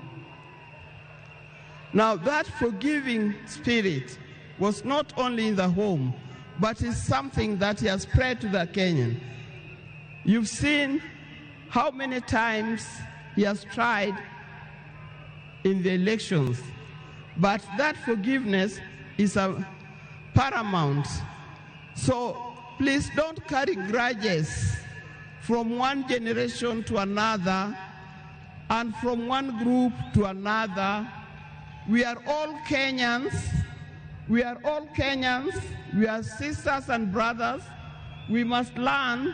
Now that forgiving spirit was not only in the home, but is something that has spread to the Kenyan. You've seen how many times he has tried in the elections, but that forgiveness is a paramount. So please don't carry grudges from one generation to another and from one group to another. We are all Kenyans. We are all Kenyans. We are sisters and brothers. We must learn